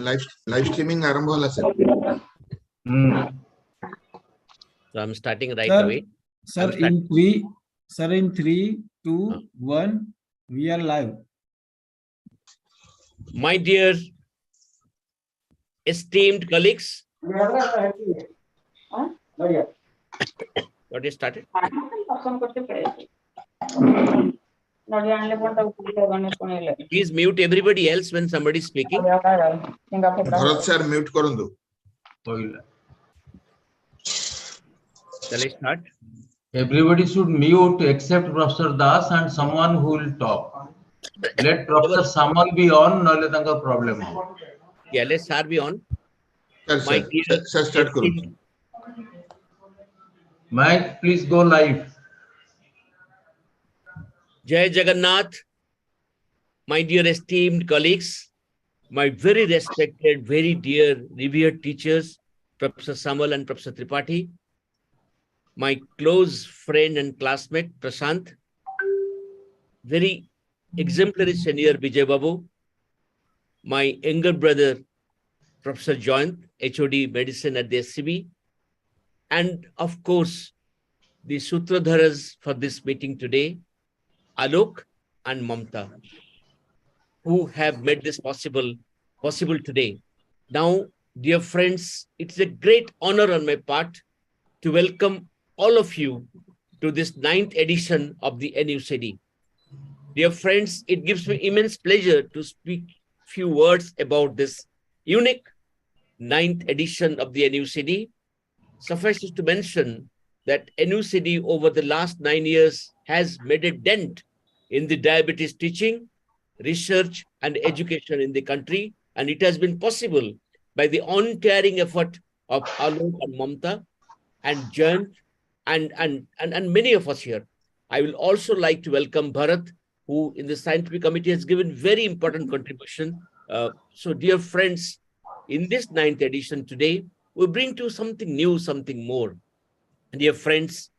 live streaming आरंभ होला sir. So I'm starting right away. Sir, in 3, 2, 1, we are live. My dear esteemed colleagues, what is started? Please mute everybody else when somebody is speaking. Bharat sir mute करंदु. Shall I start? Everybody should mute except Professor Das and someone who will talk. Let Professor Samal be on, no let tanga problem. Yeah, let's start be on. Sir, start करो. Mike, please go live. Jai Jagannath, my dear esteemed colleagues, my very respected, very dear, revered teachers, Professor Samal and Professor Tripathi, my close friend and classmate, Prashant, very exemplary senior, Vijay Babu, my younger brother, Professor Joyant, HOD Medicine at the SCB, and of course, the Sutradharas for this meeting today, Alok and Mamta, who have made this possible today. Now, dear friends, it's a great honor on my part to welcome all of you to this 9th edition of the NUCD. Dear friends, it gives me immense pleasure to speak few words about this unique 9th edition of the NUCD. Suffice it to mention that NUCD over the last 9 years has made a dent in the diabetes teaching, research and education in the country, and it has been possible by the untiring effort of Alok and Mamta and Jan and many of us here. I will also like to welcome Bharat, who in the scientific committee has given very important contribution. So dear friends, in this 9th edition today, we bring to something new, something more. Dear friends,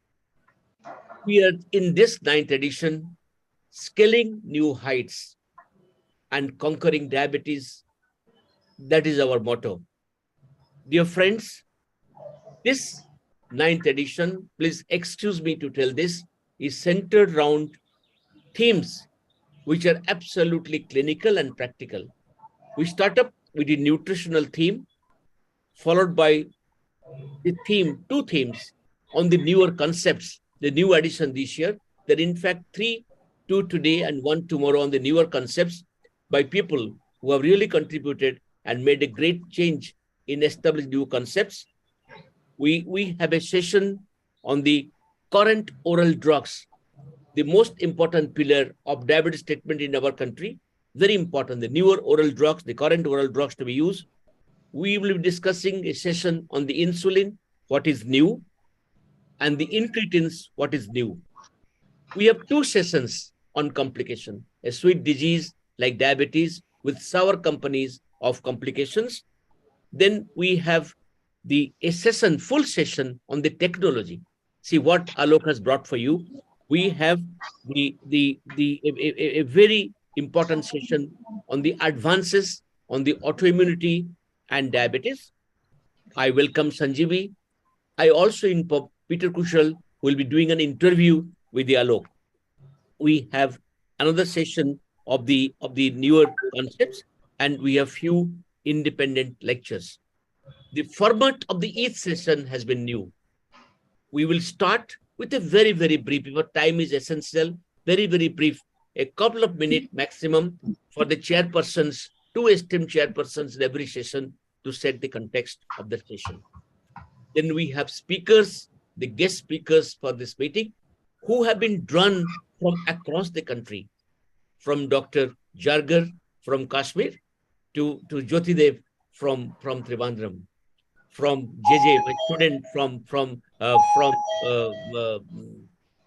we are in this 9th edition, scaling new heights and conquering diabetes. That is our motto. Dear friends, this 9th edition, please excuse me to tell this, is centered around themes which are absolutely clinical and practical. We start up with the nutritional theme, followed by the theme, 2 themes on the newer concepts, the new addition this year. There are in fact 3, 2 today and 1 tomorrow on the newer concepts by people who have really contributed and made a great change in establishing new concepts. We have a session on the current oral drugs, the most important pillar of diabetes treatment in our country. Very important, the newer oral drugs, the current oral drugs to be used. We will be discussing a session on the insulin, what is new, and the incretins, what is new. We have 2 sessions on complication, a sweet disease like diabetes with sour companies of complications. Then we have a session, full session on the technology. See what Alok has brought for you. We have a very important session on the advances on the autoimmunity and diabetes. I welcome Sanjeevi. I also Peter Kushal will be doing an interview with the Alok. We have another session of the newer concepts, and we have few independent lectures. The format of each session has been new. We will start with a very, very brief, because time is essential, very, very brief, a couple of minutes maximum for the chairpersons, 2 esteemed chairpersons in every session to set the context of the session. Then we have speakers, the guest speakers for this meeting, who have been drawn from across the country, from Dr. Jargar from Kashmir to Jyotidev from Trivandrum, from JJ, my student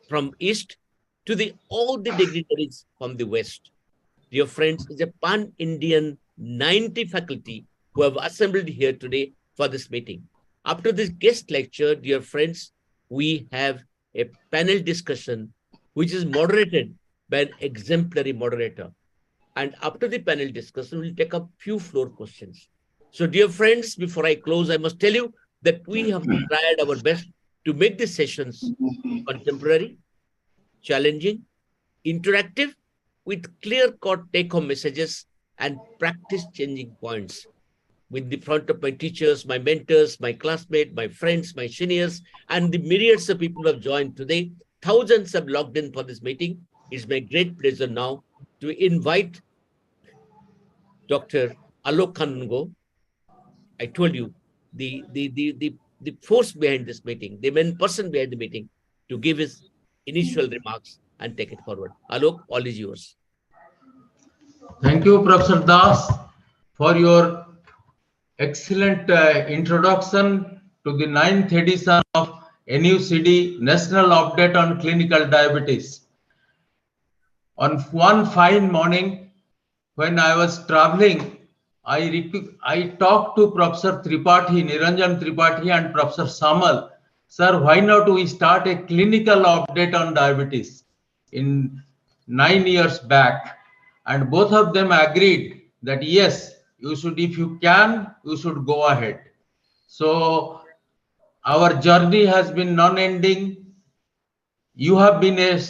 from East, to all the dignitaries from the West. Dear friends, it's a pan-Indian 90 faculty who have assembled here today for this meeting. After this guest lecture, dear friends, we have a panel discussion which is moderated by an exemplary moderator. And after the panel discussion, we'll take up few floor questions. So, dear friends, before I close, I must tell you that we have tried our best to make these sessions contemporary, challenging, interactive, with clear-cut take-home messages and practice-changing points. With the front of my teachers, my mentors, my classmates, my friends, my seniors, and the myriads of people who have joined today, thousands have logged in for this meeting. It's my great pleasure now to invite Dr. Alok Kanungo. I told you, the force behind this meeting, the main person behind the meeting, to give his initial remarks and take it forward. Alok, all is yours. Thank you, Professor Das, for your excellent introduction to the 9th edition of NUCD National Update on Clinical Diabetes. On one fine morning, when I was traveling, I talked to Professor Tripathi, Niranjan Tripathi, and Professor Samal. Sir, why not we start a clinical update on diabetes in 9 years back? And both of them agreed that yes, you should, if you can, you should go ahead. So our journey has been non-ending. You have been a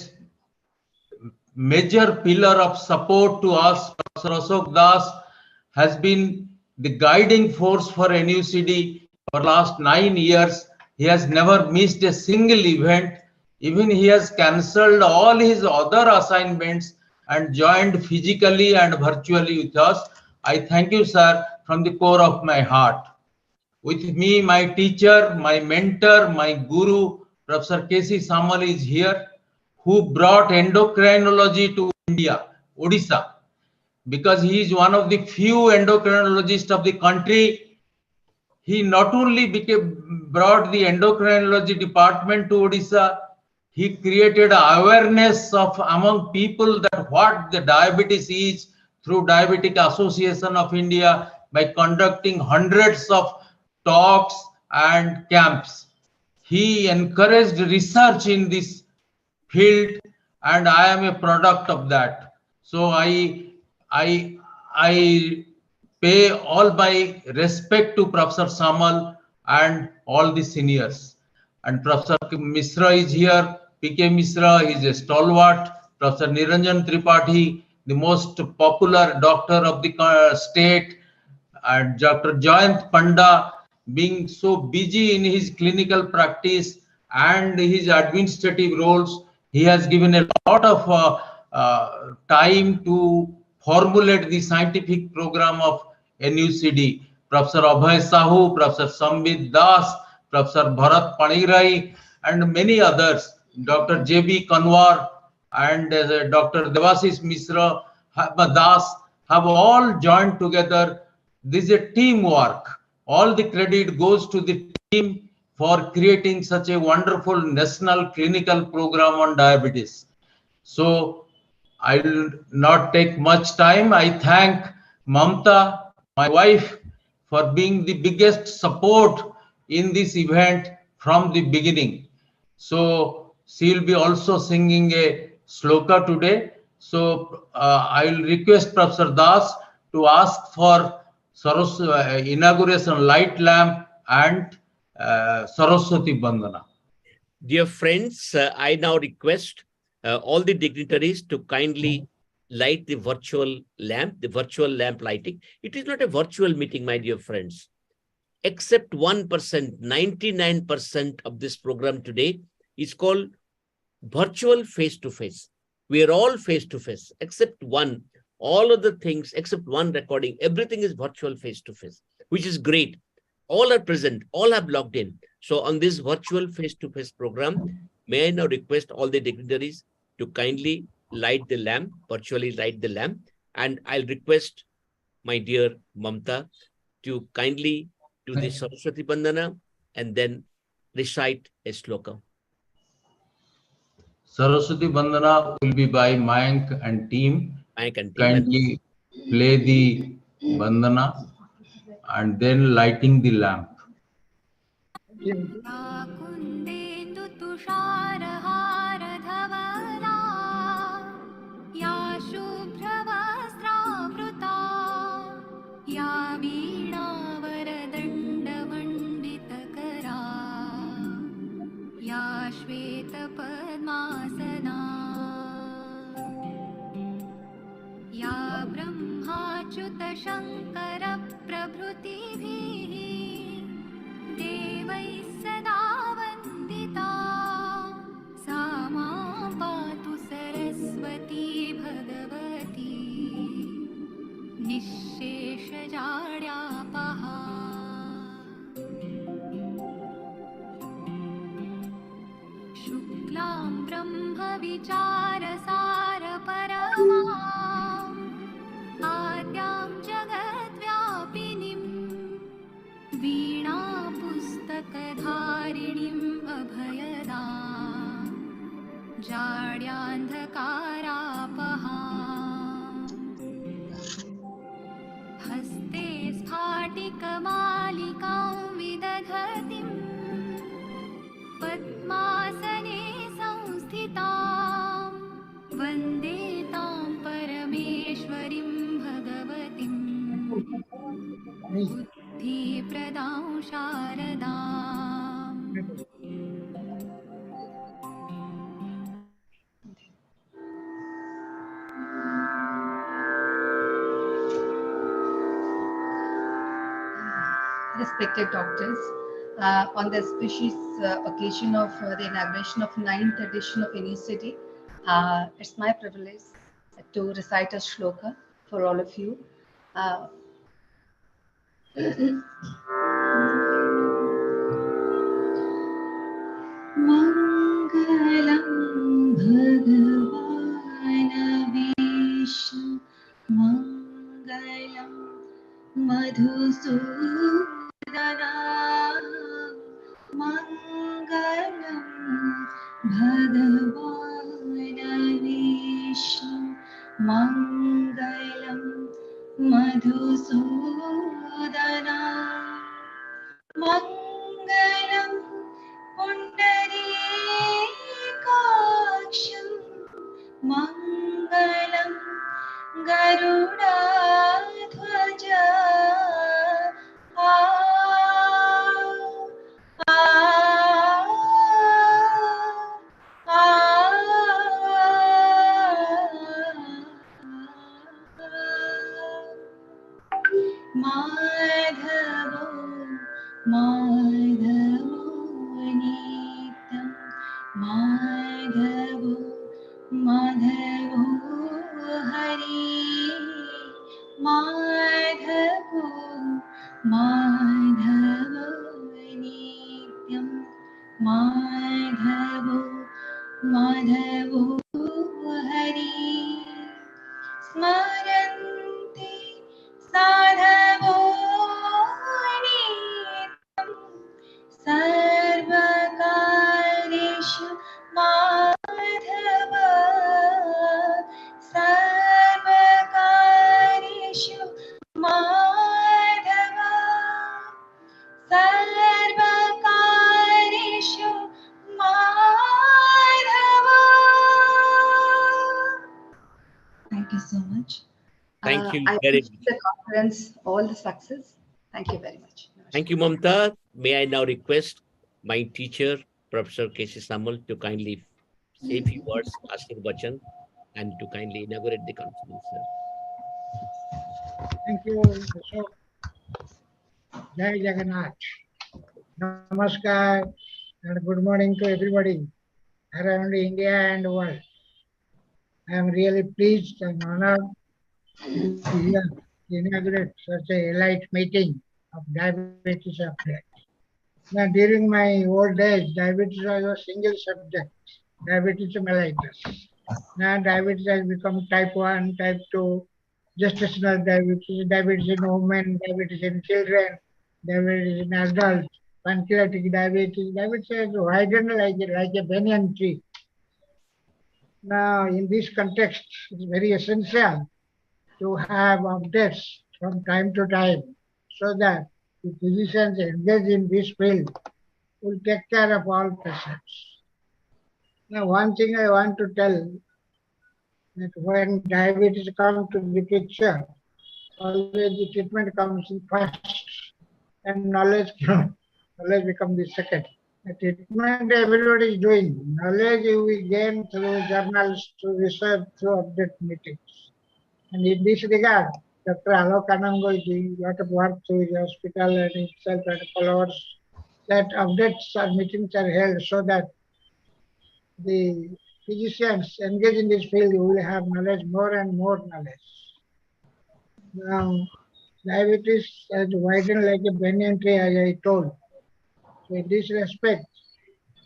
major pillar of support to us. Professor Ashok Das has been the guiding force for NUCD for last 9 years. He has never missed a single event. Even he has cancelled all his other assignments and joined physically and virtually with us. I thank you, sir, from the core of my heart. With me, my teacher, my mentor, my guru, Professor K.C. Samal is here, who brought endocrinology to India, Odisha, because he is one of the few endocrinologists of the country. He not only brought the endocrinology department to Odisha, he created awareness among people that what the diabetes is through Diabetic Association of India by conducting hundreds of talks and camps. He encouraged research in this field, and I am a product of that. So I pay all my respect to Professor Samal and all the seniors. And Professor Misra is here. PK Misra is a stalwart. Professor Niranjan Tripathi, the most popular doctor of the state, and Dr. Jayant Panda, being so busy in his clinical practice and his administrative roles, he has given a lot of time to formulate the scientific program of NUCD. Professor Abhay Sahu, Professor Sambit Das, Professor Bharat Panirai, and many others, Dr. J.B. Kanwar and Dr. Devashish Misra Das have all joined together. This is a teamwork. All the credit goes to the team for creating such a wonderful national clinical program on diabetes. So I will not take much time. I thank Mamta, my wife, for being the biggest support in this event from the beginning. So she will be also singing a sloka today. So I will request Professor Das to ask for inauguration light lamp and Saraswati Bandana. Dear friends, I now request all the dignitaries to kindly light the virtual lamp lighting. It is not a virtual meeting, my dear friends. Except 1%, 99% of this program today is called virtual face-to-face. We are all face-to-face, except one. All of the things, except one recording, everything is virtual face-to-face, which is great. All are present, all have logged in. So on this virtual face-to-face program, may I now request all the dignitaries to kindly light the lamp, virtually light the lamp. And I'll request my dear Mamta to kindly do the Saraswati Bandana and then recite a sloka. Saraswati Bandana will be by Mayank and team. Kindly play the Bandana and then lighting the lamp. या शङ्करप्रभृतिभिः देवैः सदा वन्दिता सा मां पातु सरस्वती भगवती निःशेषजाड्यापहा शुक्लां ब्रह्मविचारसारपरमाम् आद्यां जगद्व्यापिनीं वीणापुस्तकधारिणीम् अभयदाम् जाड्यान्धकारापहाम् हस्ते स्फाटिकमालिकां विदधतीं पद्मासने संस्थितां वन्दे तां परमेश्वरीं भगवतीं बुद्धिप्रदां शारदाम् Respected doctors, on the auspicious occasion of the inauguration of 9th edition of NUCD, it's my privilege to recite a shloka for all of you. Mangalam Bhagavana Vishnu Mangalam Madhusudana Mangalam Bhagavana Vishnu Mangalam Madhusudana Mangalam Pundarikaksham Mangalam Garudadhwaja Madhavo Madhavo Nitam Madhavo Madhavo Hari Madhavo Madhavo Nityam Madhavo Madhavo Hari Smarante Sadhavo Nityam Sarvakareshu Madhava Sarvakareshu Madhava Sarvakareshu Madhava. Thank you so much. Thank you I very wish much. the conference all the success. Thank you very much. Thank you, Mamta. May I now request my teacher, Professor K.C. Samal, to kindly say a few words, Ashir and to kindly inaugurate the conference, sir. Thank you, Ashok. Jai Jagannath. Namaskar and good morning to everybody around India and world. I am really pleased and honored to inaugurate such a elite meeting of diabetes update. Now, during my old days, diabetes was a single subject, diabetes mellitus. Now, diabetes has become type 1, type 2, gestational diabetes, diabetes in women, diabetes in children, diabetes in adults, pancreatic diabetes. Diabetes has widened like a banyan tree. Now, in this context, it's very essential to have updates from time to time so that the physicians engaged in this field will take care of all patients. Now, one thing I want to tell that when diabetes comes to the picture, always the treatment comes in first and knowledge becomes the second. The treatment everybody is doing. Knowledge we gain through journals, through research, through update meetings. And in this regard, Dr. Alok Anango is doing a lot of work through his hospital and himself and followers. That updates or meetings are held so that the physicians engaged in this field will have knowledge, more and more knowledge. Now, diabetes has widened like a banyan tree, as I told. So in this respect,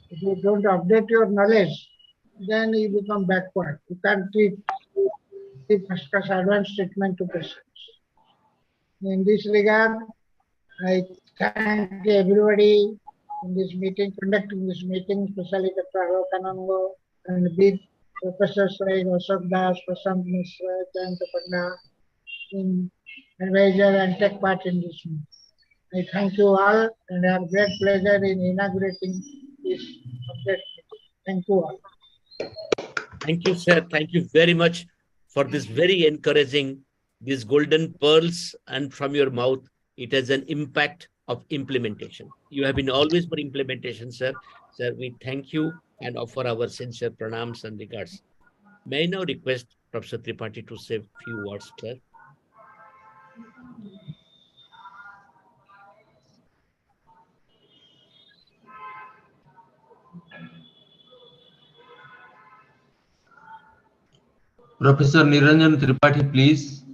if you don't update your knowledge, then you become backward. You can't discuss advanced treatment to patients. In this regard, I thank everybody in this meeting, conducting this meeting, especially Dr. Alok Anango and big professors like Ashok Das, Prashant Mishra, Jayant Panda, in advisor and take part in this meeting. I thank you all and have great pleasure in inaugurating this update. Thank you all. Thank you, sir. Thank you very much for this very encouraging, these golden pearls, and from your mouth, it has an impact of implementation. You have been always for implementation, sir. Sir, we thank you and offer our sincere pranams and regards. May I now request Professor Tripathi to say a few words, sir? Professor Niranjan Tripathi, please.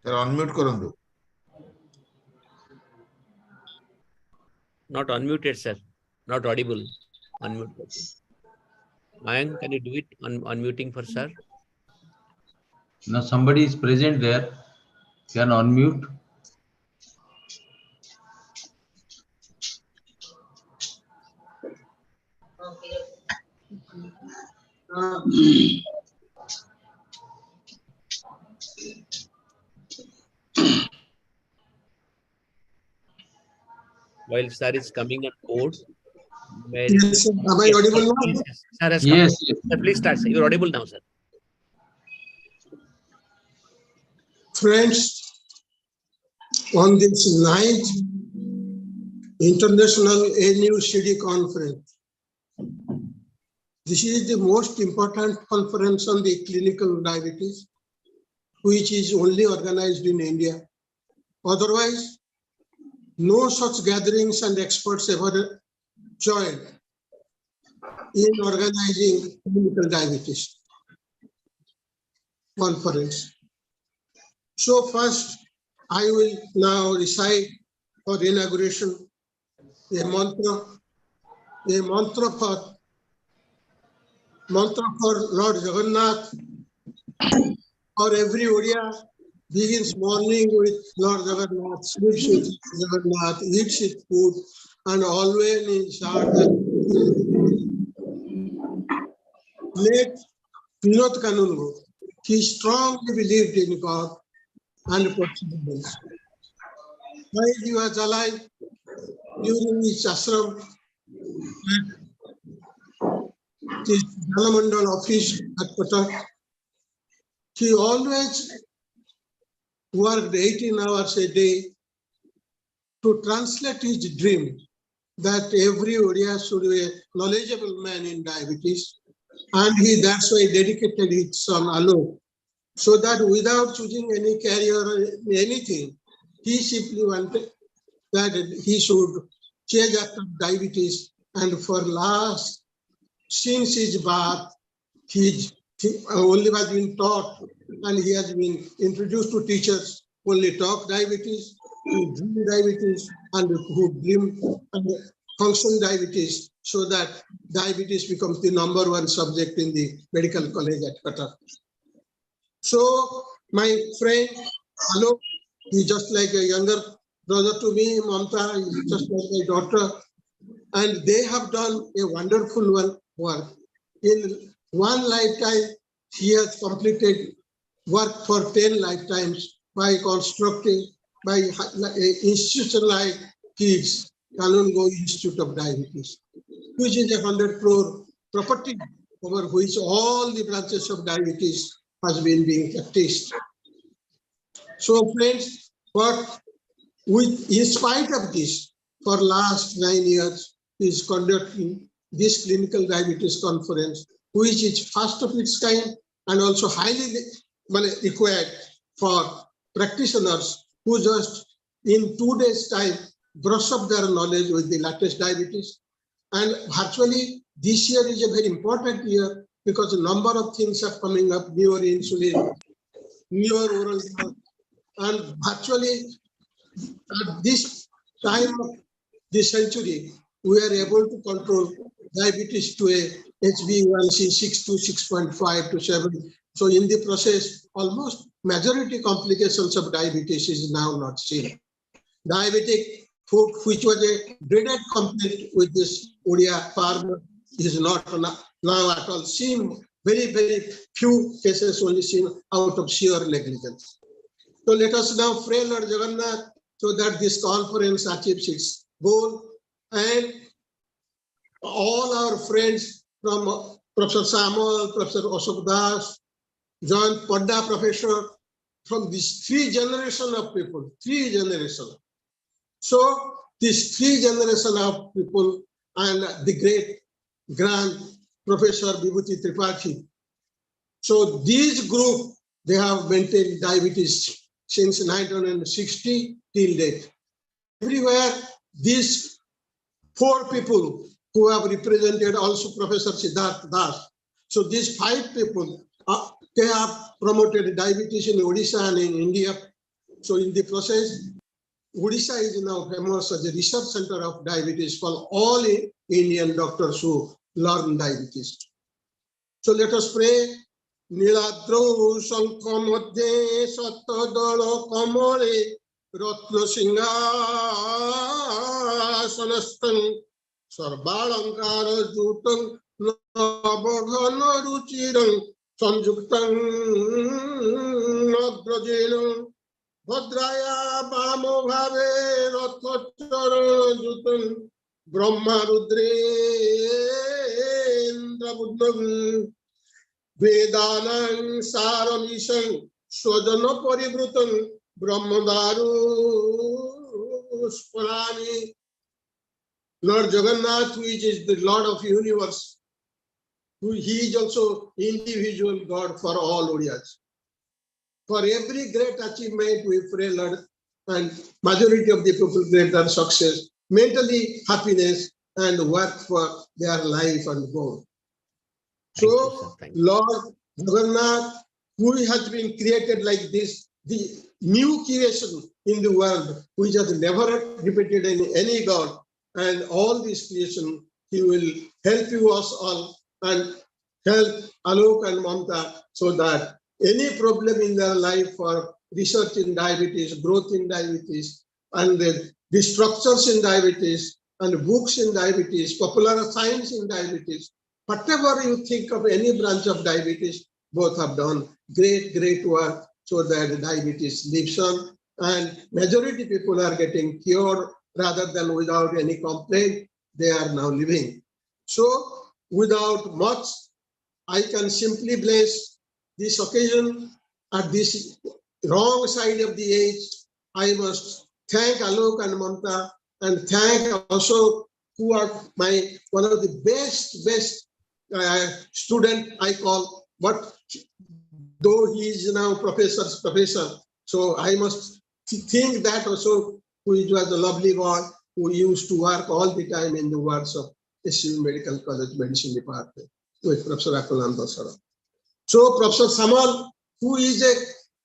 Sir, unmute karandu. Not unmuted, sir. Not audible. Unmuted. Mayank, can you do it? Unmuting for sir? Now somebody is present there. Can unmute. While sir is coming on board, Yes, sir. Am I audible now? Sir has Yes, come. Sir, please start, sir. You're audible now, sir. Friends, on this 9th International NUCD conference, this is the most important conference on the clinical diabetes, which is only organized in India. Otherwise, no such gatherings and experts ever joined in organizing clinical diabetes conference. So first, I will now recite for inauguration a mantra for Lord Jagannath. For every Odia begins morning with Lord Jagannath, sleeps with Jagannath, eats his food, and always in heart. Late Vinod Kanungo, he strongly believed in God and perseverance. While he was alive, during his ashram, his Jalamandal office at Patak, he always worked 18 hours a day to translate his dream that every Odia should be a knowledgeable man in diabetes, and he that's why dedicated his son Alok, so that without choosing any career or anything, he simply wanted that he should change after diabetes, and for last, since his birth, he only has been taught, and he has been introduced to teachers only talk diabetes, who dream diabetes, and who dream and function diabetes, so that diabetes becomes the #1 subject in the medical college at Qatar. So my friend Alok, he's just like a younger brother to me. Mamta is just like my daughter, and they have done a wonderful work. In one lifetime, he has completed work for 10 lifetimes by constructing, by institution like KIDS, Kanungo Institute of Diabetes, which is a 100 crore property over which all the branches of diabetes has been being practiced. So friends, but in spite of this, for last 9 years, is conducting this clinical diabetes conference, which is first of its kind and also highly required for practitioners who just in 2 days' time brush up their knowledge with the latest diabetes. And virtually this year is a very important year because a number of things are coming up, newer insulin, newer oral drugs, and virtually at this time of the century, we are able to control diabetes to a HbA1c 6 to 6.5 to 7. So in the process, almost majority complications of diabetes is now not seen. Diabetic food, which was a dreaded complaint with this Odia farmer, is not now at all seen. Very, very few cases only seen out of sheer negligence. So let us now pray, Lord Jagannath, so that this conference achieves its goal, and all our friends from Professor Samuel, Professor Ashok Das, John Padda Professor, from these 3 generations of people, 3 generations. So these 3 generations of people and the great grand Professor Vibhuti Tripathi. So these group, they have maintained diabetes since 1960 till date. Everywhere, these 4 people who have represented, also Professor Siddharth Das. So these 5 people, they have promoted diabetes in Odisha and in India. So in the process, Odisha is now famous as a research center of diabetes for all Indian doctors who learn diabetes. So let us pray. Niladro Sankha Madhye Sattadala Kamale Ratna Singha Sanastan Sarvalankara Jutam Nabhagana Ruchiram Sanjuktam Nadrajenam Bhadraya Bamo Bhave Rathachara Jutam Brahma Rudrendra Buddham Vedanang Saramisang Swadana Paribrutam Brahmadaru Spurani. Lord Jagannath, which is the Lord of the universe, he is also individual God for all Odiyas. For every great achievement, we pray, Lord, and majority of the people greater success, mentally happiness, and work for their life and goal. So, Lord Jagannath, who has been created like this, the new creation in the world, which has never repeated in any God, and all this creation, he will help you us all and help Alok and Mamta so that any problem in their life for research in diabetes, growth in diabetes, and the structures in diabetes, and books in diabetes, popular science in diabetes, whatever you think of any branch of diabetes, both have done great, great work so that diabetes lives on, and majority people are getting cured rather than without any complaint, they are now living. So without much, I can simply bless this occasion at this wrong side of the age. I must thank Alok and Mamta and thank Ashok, who are one of the best student I call, but though he is now professor's professor, so I must think that also, who was a lovely boy who used to work all the time in the wards of SU Medical College Medicine Department with Professor Akulanda Sara. So Professor Samal, who is a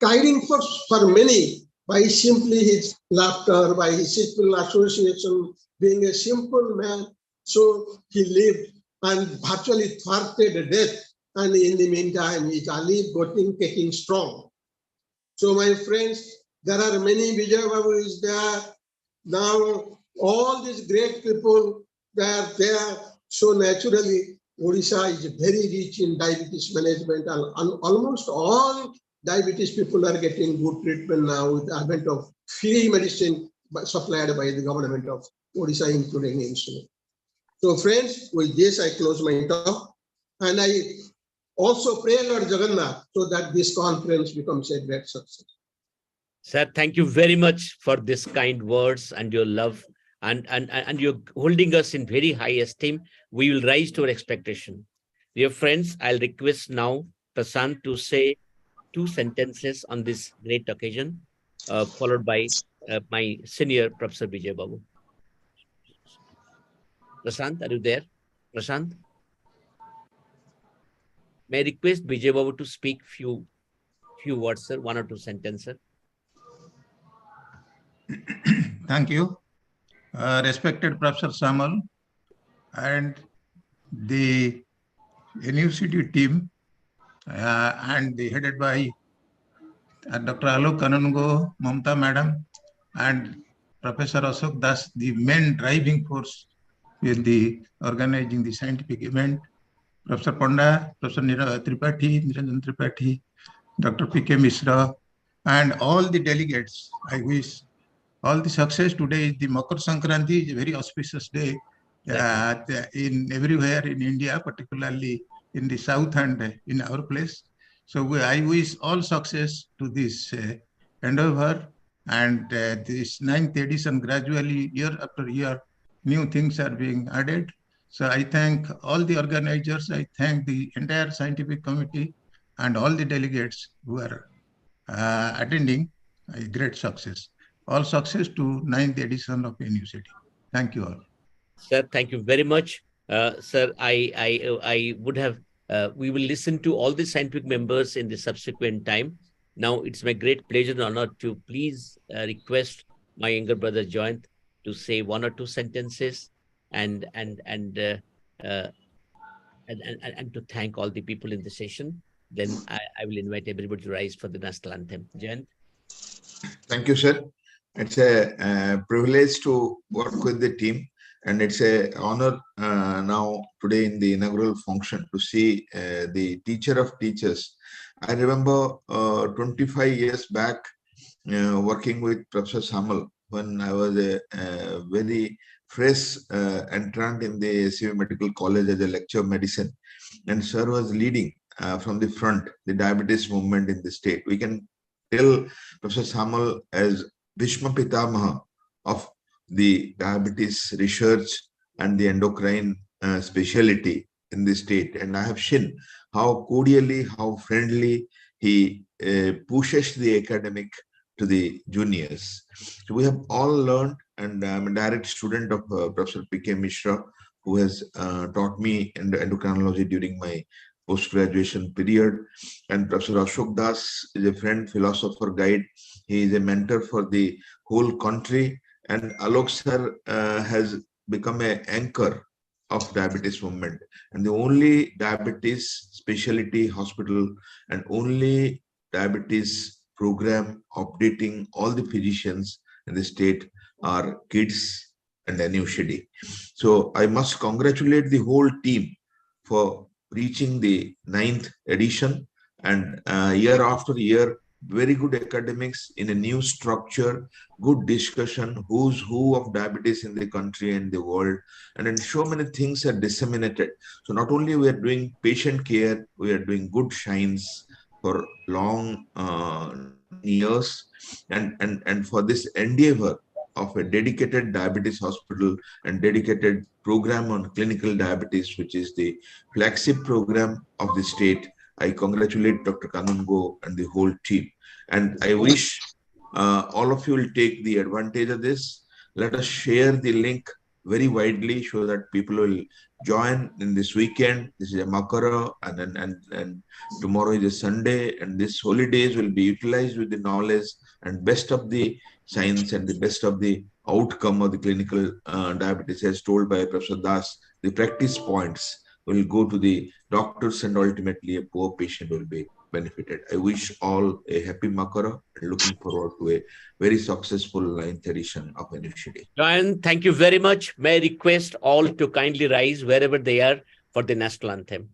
guiding force for many by simply his laughter, by his simple association, being a simple man, so he lived and virtually thwarted death, and in the meantime, he is alive, getting strong. So my friends, there are many Vijay Babu is there. Now all these great people, they are there. So naturally, Odisha is very rich in diabetes management, and almost all diabetes people are getting good treatment now with the advent of free medicine supplied by the government of Odisha, including insulin. So friends, with this I close my talk, and I also pray Lord Jagannath so that this conference becomes a great success. Sir, thank you very much for this kind words and your love, and you're holding us in very high esteem. We will rise to our expectation. Dear friends, I'll request now Prasant to say 2 sentences on this great occasion. followed by my senior Professor Vijay Babu. Prashant, are you there? Prashant? May I request Vijay Babu to speak few words, sir, 1 or 2 sentences, sir. Thank you. Respected Professor Samal and the NUCD team and headed by Dr. Alok Kanungo, Mamta Madam and Professor Ashok Das, the main driving force in the organizing the scientific event. Professor Panda, Professor Niranjan Tripathi, Dr. P.K. Mishra, and all the delegates. I wish all the success. Today is the Makar Sankranti, is a very auspicious day in everywhere in India, particularly in the south and in our place. So I wish all success to this endeavor, and this 9th edition, gradually year after year, new things are being added. So I thank all the organizers, I thank the entire scientific committee and all the delegates who are attending. A great success. All success to 9th edition of NUCD. Thank you all. Sir, thank you very much. Sir, I would have, we will listen to all the scientific members in the subsequent time. Now, it's my great pleasure and honor to please request my younger brother Joyant to say 1 or 2 sentences and to thank all the people in the session. Then I will invite everybody to rise for the national anthem. Joyant. Thank you, sir. It's a privilege to work with the team, and it's an honor now today in the inaugural function to see the teacher of teachers. I remember 25 years back working with Professor Samal when I was a very fresh entrant in the SUV Medical College as a lecturer of medicine, and sir was leading from the front the diabetes movement in the state. We can tell Professor Samal as Bhishma Pitamaha of the diabetes research and the endocrine specialty in the state, and I have seen how cordially, how friendly he pushes the academic to the juniors. So we have all learned, and I'm a direct student of Professor P.K. Mishra, who has taught me endocrinology during my post-graduation period, and Professor Ashok Das is a friend, philosopher, guide. He is a mentor for the whole country, and Alok sir has become an anchor of diabetes movement, and the only diabetes specialty hospital and only diabetes program updating all the physicians in the state are kids and NUCD. So I must congratulate the whole team for reaching the 9th edition, and year after year, very good academics in a new structure, good discussion, who's who of diabetes in the country and the world, and then so many things are disseminated. So not only we are doing patient care, we are doing good shines for long years, and for this endeavor of a dedicated diabetes hospital and dedicated program on clinical diabetes, which is the flagship program of the state. I congratulate Dr. Kanungo and the whole team. And I wish all of you will take the advantage of this. Let us share the link very widely so that people will join in this weekend. This is a Makara, and tomorrow is a Sunday, and these holidays will be utilized with the knowledge and best of the science and the best of the outcome of the clinical diabetes, as told by Professor Das. The practice points will go to the doctors, and ultimately a poor patient will be benefited. I wish all a happy Makara and looking forward to a very successful 9th edition of NUCD. Joyant, thank you very much. May I request all to kindly rise wherever they are for the national anthem.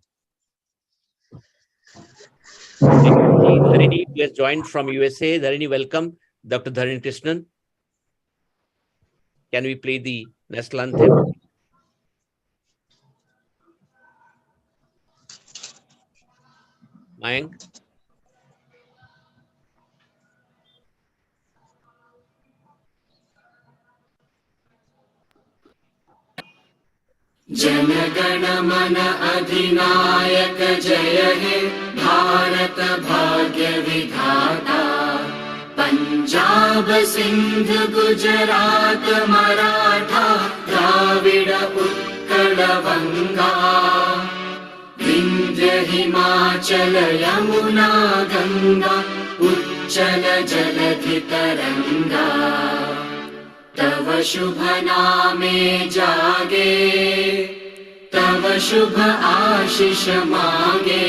Dharini, who has joined from USA. Dharini, welcome. Dr. Dharini Krishnan. Can we play the national anthem? Mayank. जनगण मन अधिनायक जय हे भारत भाग्य विधाता पंजाब सिंध गुजरात मराठा द्राविड उत्कल बंगा विंध्य हिमाचल यमुना गंगा उच्चल जलधि तरंगा तव शुभ नामे जागे तव शुभ आशीष मागे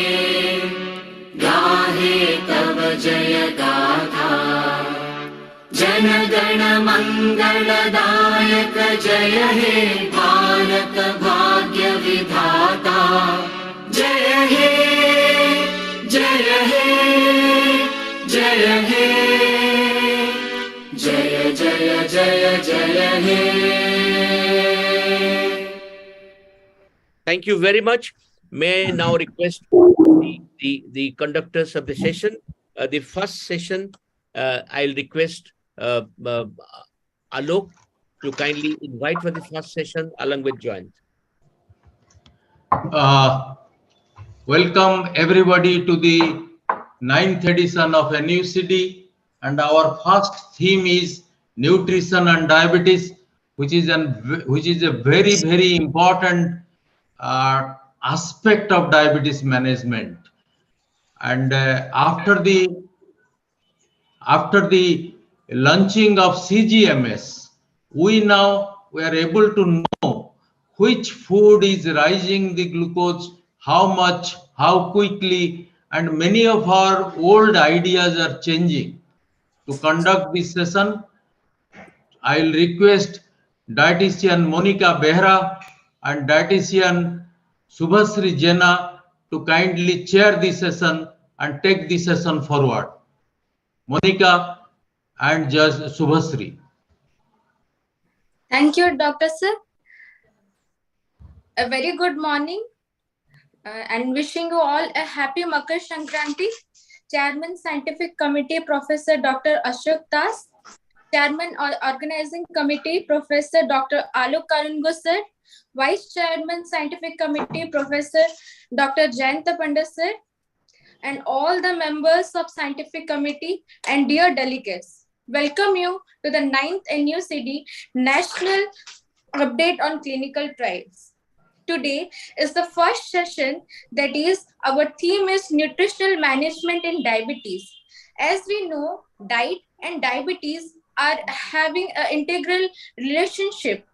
गाहे तव जय गाथा जन गण मंगलदायक जय हे भारत भाग्य विधाता जय हे जय हे जय हे जय जय जय जय हे. Thank you very much. May I now request the conductors of the session, the first session, I'll request Alok to kindly invite for the first session along with Joyant. Welcome everybody to the 9th edition of NUCD, and our first theme is nutrition and diabetes, which is a very, very important aspect of diabetes management. And after the launching of CGMS, we are able to know which food is rising the glucose, how much, how quickly, and many of our old ideas are changing. To conduct this session, I'll request dietitian Monica Behra and dietitian Subhasri Jena to kindly chair the session and take the session forward. Monica and Judge Subhasri. Thank you, Dr. Sir. A very good morning and wishing you all a happy Makar Sankranti. Chairman Scientific Committee Professor Dr. Ashok Das, Chairman Organizing Committee Professor Dr. Alok Karungo Sir, Vice Chairman Scientific Committee Professor Dr. Jayanta Pandit Sir, and all the members of Scientific Committee and dear delegates. Welcome you to the 9th NUCD National Update on Clinical Trials. Today is the first session, that is, our theme is nutritional management in diabetes. As we know, diet and diabetes are having an integral relationship.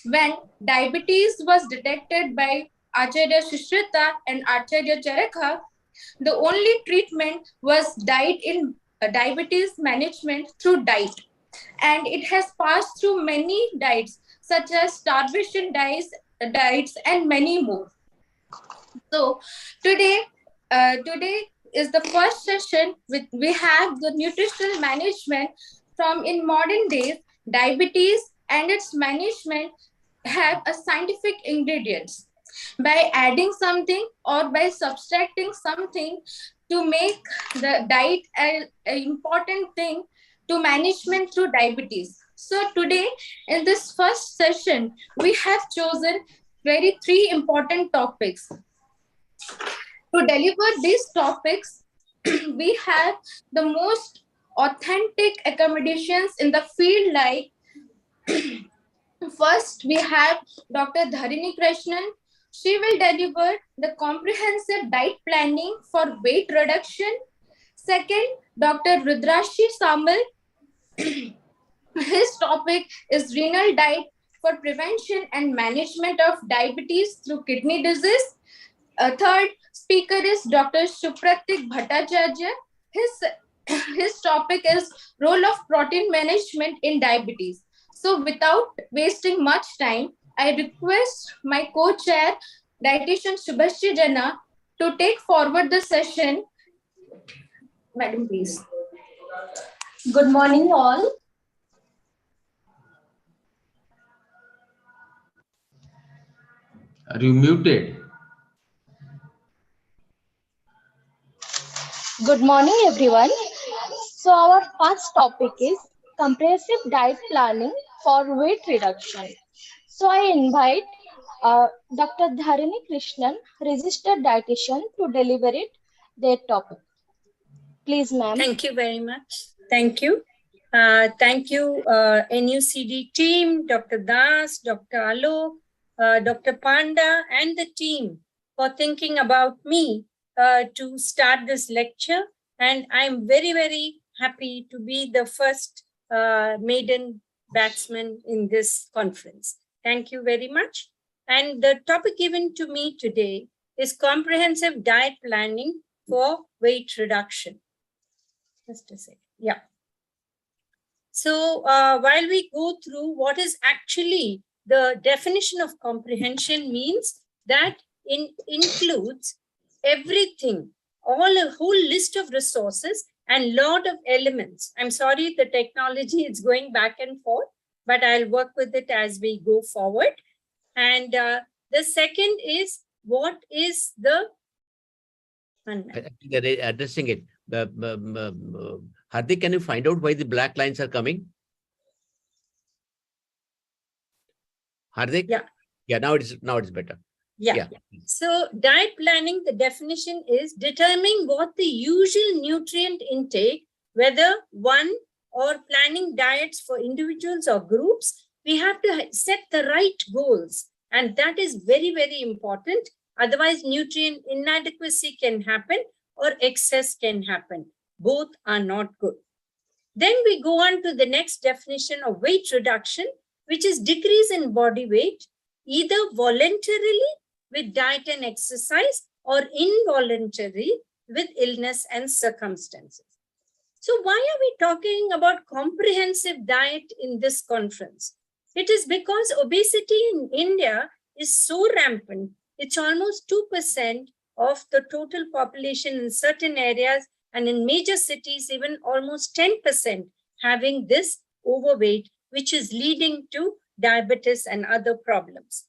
When diabetes was detected by Acharya Shishrita and Acharya Charaka, the only treatment was diabetes management through diet. And it has passed through many diets, such as starvation diets and many more. So today is the first session we have the nutritional management from in modern days. Diabetes and its management have a scientific ingredients. By adding something or by subtracting something to make the diet an important thing to management through diabetes. So today in this first session, we have chosen three important topics. To deliver these topics, we have the most authentic accommodations in the field, like first we have Dr. Dharini Krishnan. She will deliver the comprehensive diet planning for weight reduction. Second, Dr. Rudrashi Samal. His topic is renal diet for prevention and management of diabetes through kidney disease. Third speaker is Dr. Supratik Bhattacharya. His topic is role of protein management in diabetes. So without wasting much time, I request my co-chair, dietitian Subhasri Jena, to take forward the session. Madam, please. Good morning, all. Are you muted? Good morning, everyone. So our first topic is comprehensive diet planning for weight reduction. So I invite Dr. Dharini Krishnan, registered dietitian, to deliver their topic. Please, ma'am. Thank you very much. Thank you. Thank you, NUCD team, Dr. Das, Dr. Alok, Dr. Panda, and the team for thinking about me to start this lecture. And I'm very, very happy to be the first maiden batsman in this conference. Thank you very much. And the topic given to me today is comprehensive diet planning for weight reduction. Just a second. Yeah. So while we go through what is actually the definition of comprehension means that it includes everything, a whole list of resources and lot of elements. I'm sorry, the technology is going back and forth, but I'll work with it as we go forward. And the second is, what is the... I think they're addressing it. Hardik, can you find out why the black lines are coming? Hardik? Yeah. Yeah, now it's better. Yeah. So diet planning, the definition is determining what the usual nutrient intake, whether one or planning diets for individuals or groups, we have to set the right goals. And that is very, very important. Otherwise, nutrient inadequacy can happen or excess can happen. Both are not good. Then we go on to the next definition of weight reduction, which is decrease in body weight, either voluntarily with diet and exercise or involuntary with illness and circumstances. So why are we talking about comprehensive diet in this conference? It is because obesity in India is so rampant. It's almost 2% of the total population in certain areas, and in major cities, even almost 10% having this overweight, which is leading to diabetes and other problems.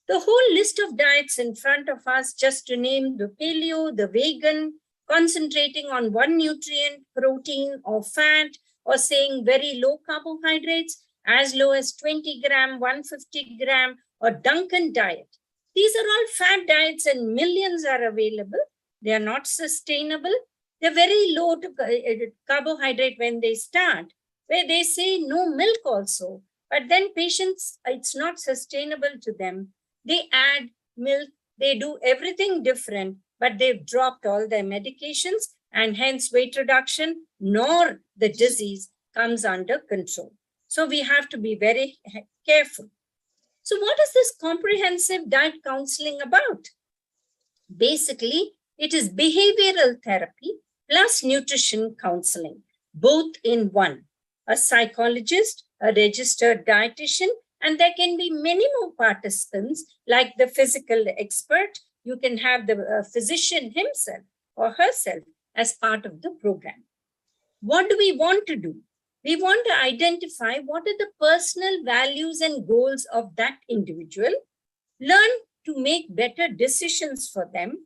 The whole list of diets in front of us, just to name the paleo, the vegan, concentrating on one nutrient, protein or fat, or saying very low carbohydrates, as low as 20 gram, 150 gram, or Duncan diet. These are all fat diets and millions are available. They are not sustainable. They're very low to carbohydrate when they start, where they say no milk also. But then patients, it's not sustainable to them. They add milk, they do everything different, but they've dropped all their medications, and hence weight reduction nor the disease comes under control. So we have to be very careful. So what is this comprehensive diet counseling about? Basically, it is behavioral therapy plus nutrition counseling, both in one. A psychologist, a registered dietitian, and there can be many more participants like the physical expert. You can have the physician himself or herself as part of the program. What do we want to do? We want to identify what are the personal values and goals of that individual, learn to make better decisions for them,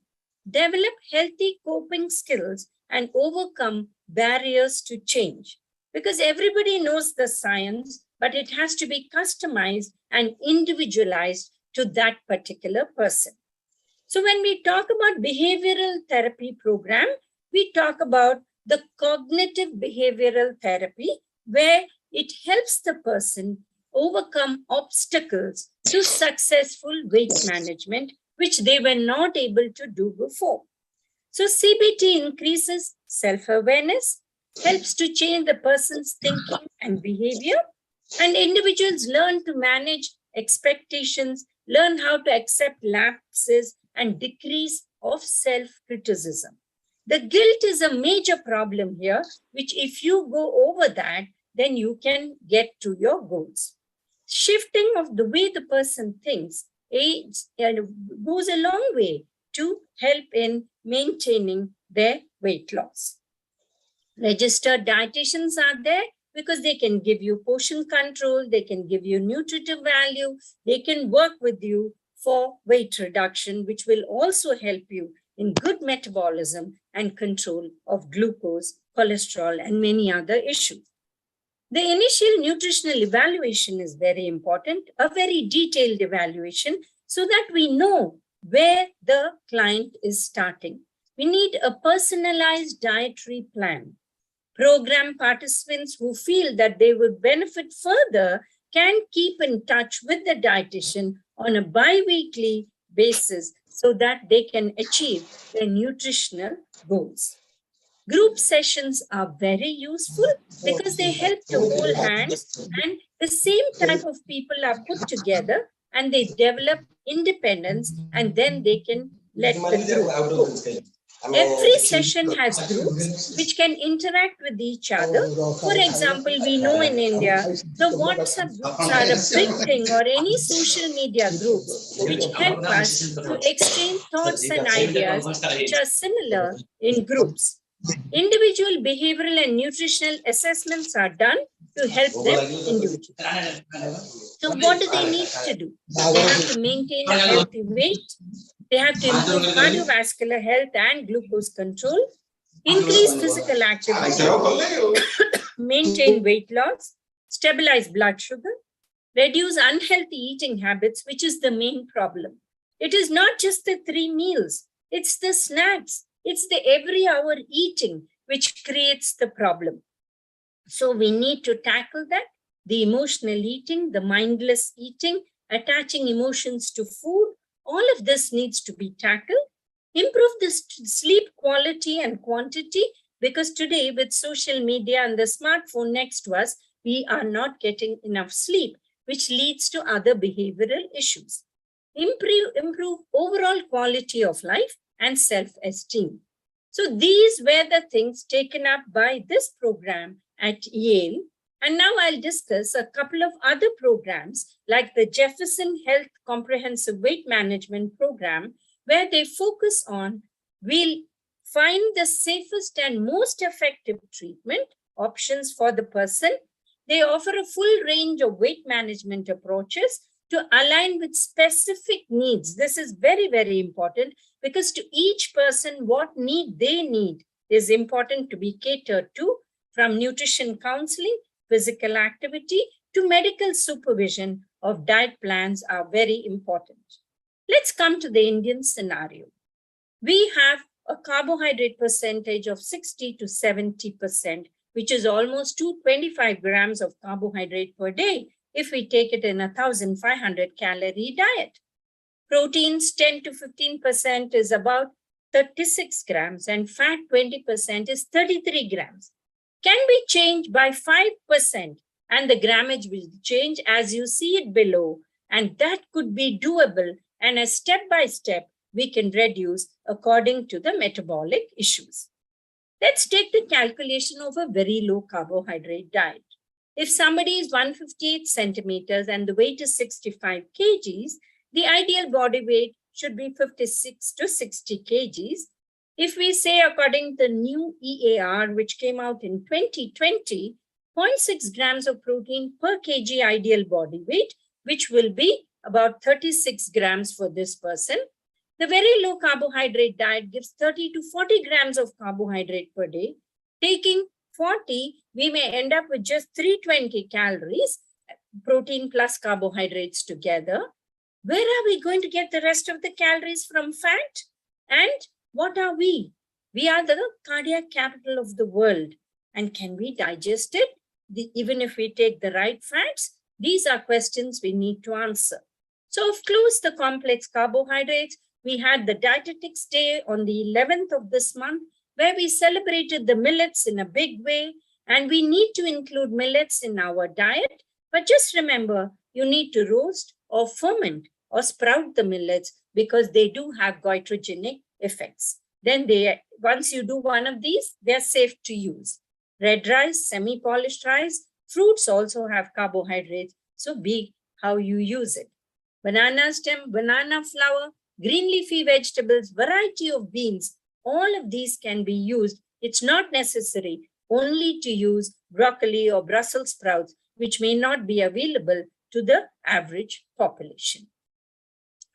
develop healthy coping skills, and overcome barriers to change. Because everybody knows the science, but it has to be customized and individualized to that particular person. So when we talk about behavioral therapy program, we talk about the cognitive behavioral therapy, where it helps the person overcome obstacles to successful weight management, which they were not able to do before. So CBT increases self-awareness, helps to change the person's thinking and behavior, and individuals learn to manage expectations, learn how to accept lapses, and decrease of self-criticism. The guilt is a major problem here, which if you go over that, then you can get to your goals. Shifting of the way the person thinks goes a long way to help in maintaining their weight loss. Registered dietitians are there because they can give you portion control, they can give you nutritive value, they can work with you for weight reduction, which will also help you in good metabolism and control of glucose, cholesterol, and many other issues. The initial nutritional evaluation is very important, a very detailed evaluation, so that we know where the client is starting. We need a personalized dietary plan. Program participants who feel that they would benefit further can keep in touch with the dietitian on a bi-weekly basis so that they can achieve their nutritional goals. Group sessions are very useful because they help to hold hands, and the same type of people are put together and they develop independence, and then they can let the group go. Every session has groups which can interact with each other. For example, we know in India, the WhatsApp groups are a big thing, or any social media groups, which help us to exchange thoughts and ideas which are similar in groups. Individual behavioral and nutritional assessments are done to help them individually. So what do they need to do? They have to maintain a healthy weight. They have to improve cardiovascular health and glucose control, increase physical activity, maintain weight loss, stabilize blood sugar, reduce unhealthy eating habits, which is the main problem. It is not just the 3 meals, it's the snacks, it's the every hour eating which creates the problem. So we need to tackle that, the emotional eating, the mindless eating, attaching emotions to food. All of this needs to be tackled. Improve the sleep quality and quantity, because today with social media and the smartphone next to us, we are not getting enough sleep, which leads to other behavioral issues. Improve overall quality of life and self-esteem. So these were the things taken up by this program at Yale. And now I'll discuss a couple of other programs like the Jefferson Health Comprehensive Weight Management Program, where they focus on, we'll find the safest and most effective treatment options for the person. They offer a full range of weight management approaches to align with specific needs. This is very, very important, because to each person, what need they need is important to be catered to, from nutrition counseling, physical activity, to medical supervision of diet plans are very important. Let's come to the Indian scenario. We have a carbohydrate percentage of 60 to 70%, which is almost 225 grams of carbohydrate per day if we take it in a 1,500 calorie diet. Proteins 10 to 15% is about 36 grams, and fat 20% is 33 grams. Can be changed by 5%, and the grammage will change as you see it below, and that could be doable, and as step by step we can reduce according to the metabolic issues. Let's take the calculation of a very low carbohydrate diet. If somebody is 158 centimeters and the weight is 65 kgs, the ideal body weight should be 56 to 60 kgs. If we say according to the new EAR, which came out in 2020, 0.6 grams of protein per kg ideal body weight, which will be about 36 grams for this person. The very low carbohydrate diet gives 30 to 40 grams of carbohydrate per day. Taking 40, we may end up with just 320 calories, protein plus carbohydrates together. Where are we going to get the rest of the calories from? Fat? And what are we? We are the cardiac capital of the world. And can we digest it? Even if we take the right fats? These are questions we need to answer. So, of course, the complex carbohydrates, we had the Dietetics Day on the 11th of this month, where we celebrated the millets in a big way. And we need to include millets in our diet. But just remember, you need to roast or ferment or sprout the millets, because they do have goitrogenic effects. Then once you do one of these, they're safe to use. Red rice, semi-polished rice, fruits also have carbohydrates, so be how you use it. Banana stem, banana flour, green leafy vegetables, variety of beans, all of these can be used. It's not necessary only to use broccoli or Brussels sprouts, which may not be available to the average population.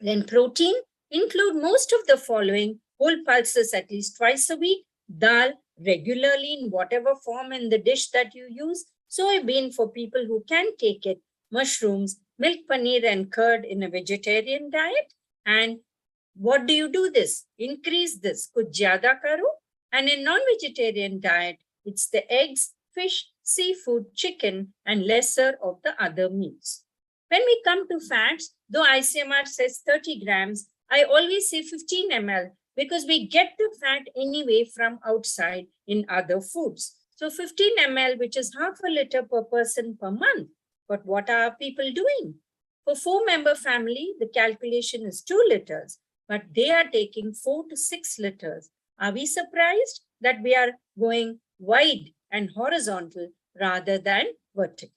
Then protein, include most of the following: whole pulses at least twice a week, dal regularly in whatever form in the dish that you use, soybean for people who can take it, mushrooms, milk, paneer and curd in a vegetarian diet. And what do you do this? Increase this, kuch zyada karo. And in non-vegetarian diet, It's the eggs, fish, seafood, chicken, and lesser of the other meats. When we come to fats, though ICMR says 30 grams, I always say 15 ml because we get the fat anyway from outside in other foods. So 15 ml, which is half a liter per person per month. But what are people doing? For 4-member family, the calculation is 2 liters, but they are taking 4 to 6 liters. Are we surprised that we are going wide and horizontal rather than vertical?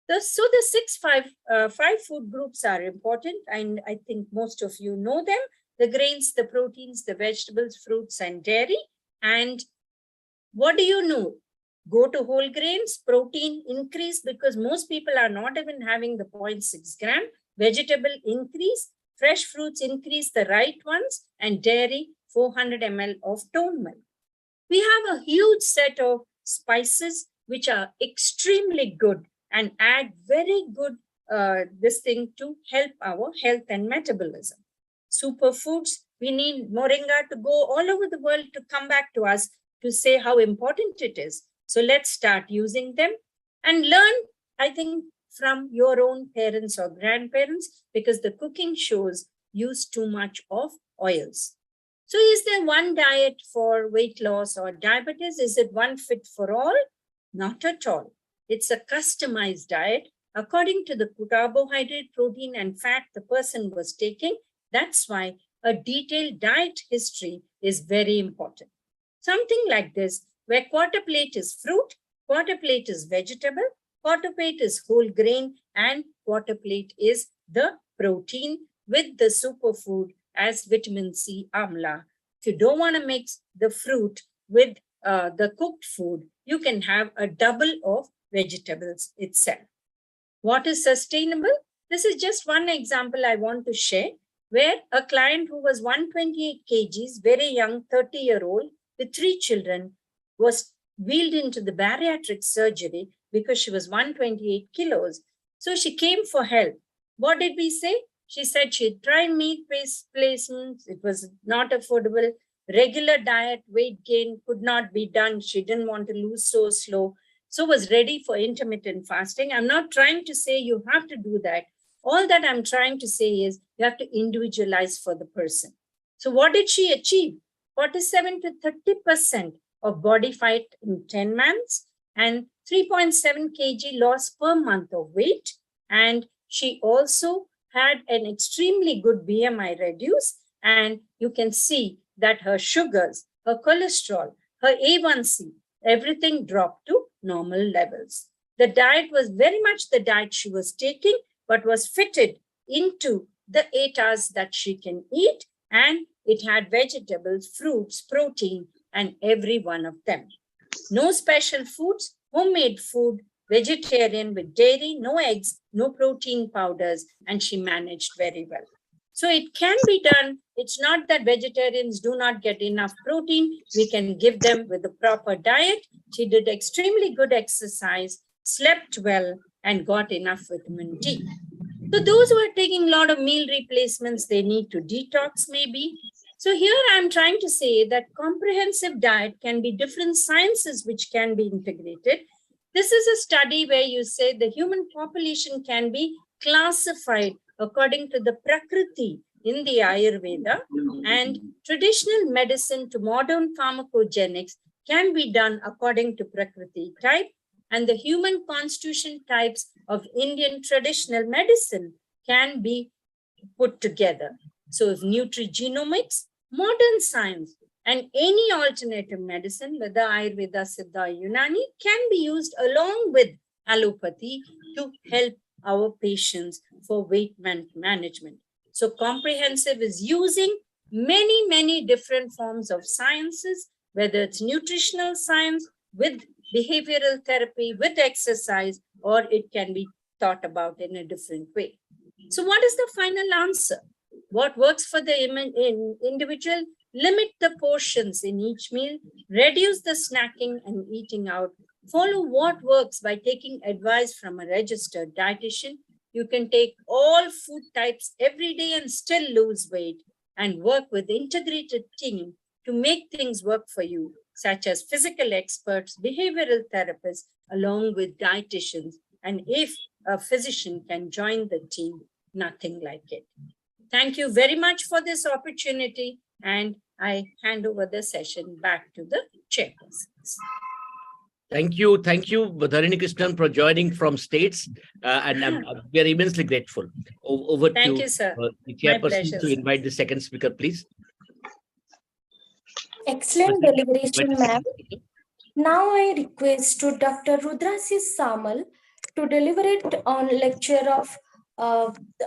So the five food groups are important, and I think most of you know them. The grains, the proteins, the vegetables, fruits, and dairy. And what do you know? Go to whole grains, protein increase because most people are not even having the 0.6 gram. Vegetable increase, fresh fruits increase the right ones, and dairy 400 ml of toned milk. We have a huge set of spices which are extremely good and add very good this thing to help our health and metabolism. Superfoods, we need moringa to go all over the world to come back to us to say how important it is. So let's start using them and learn, I think, from your own parents or grandparents, because the cooking shows use too much of oils. So is there one diet for weight loss or diabetes? Is it one fit for all? Not at all. It's a customized diet according to the carbohydrate, protein, and fat the person was taking. That's why a detailed diet history is very important. Something like this, where quarter plate is fruit, quarter plate is vegetable, quarter plate is whole grain, and quarter plate is the protein with the superfood as vitamin C amla. If you don't want to mix the fruit with the cooked food, you can have a double of vegetables itself. What is sustainable? This is just one example I want to share, where a client who was 128 kgs, very young, 30-year-old, with 3 children, was wheeled into the bariatric surgery because she was 128 kilos. So she came for help. What did we say? She said she'd tried meat replacements. It was not affordable. Regular diet, weight gain could not be done. She didn't want to lose so slow. So was ready for intermittent fasting. I'm not trying to say you have to do that. All that I'm trying to say is you have to individualize for the person. So what did she achieve? 47 to 30% of body fat in 10 months and 3.7 kg loss per month of weight. And she also had an extremely good BMI reduce. And you can see that her sugars, her cholesterol, her A1C, everything dropped to normal levels. The diet was very much the diet she was taking, but was fitted into the 8 hours that she can eat. And it had vegetables, fruits, protein, and every one of them. No special foods, homemade food, vegetarian with dairy, no eggs, no protein powders, and she managed very well. So it can be done. It's not that vegetarians do not get enough protein. We can give them with the proper diet. She did extremely good exercise, slept well, and got enough vitamin D. So those who are taking a lot of meal replacements, they need to detox maybe. So here I'm trying to say that comprehensive diet can be different sciences which can be integrated. This is a study where you say the human population can be classified according to the Prakriti in the Ayurveda, and traditional medicine to modern pharmacogenics can be done according to Prakriti type, and the human constitution types of Indian traditional medicine can be put together. So if nutrigenomics, modern science, and any alternative medicine, whether Ayurveda, Siddha, Unani, can be used along with allopathy to help our patients for weight management. So comprehensive is using many, many different forms of sciences, whether it's nutritional science with behavioral therapy, with exercise, or it can be thought about in a different way. So what is the final answer? What works for the individual? Limit the portions in each meal, reduce the snacking and eating out. Follow what works by taking advice from a registered dietitian. You can take all food types every day and still lose weight, and work with integrated team to make things work for you. such as physical experts, behavioral therapists, along with dietitians. And if a physician can join the team, nothing like it. Thank you very much for this opportunity, and I hand over the session back to the chairpersons. Thank you, Dharini Krishnan, for joining from States, and we are immensely grateful. Over Thank to you, sir. the My chairperson pleasure, to sir. invite the second speaker, please. Excellent deliberation, ma'am. Now I request to Dr. Rudrasis Samal to deliberate on lecture of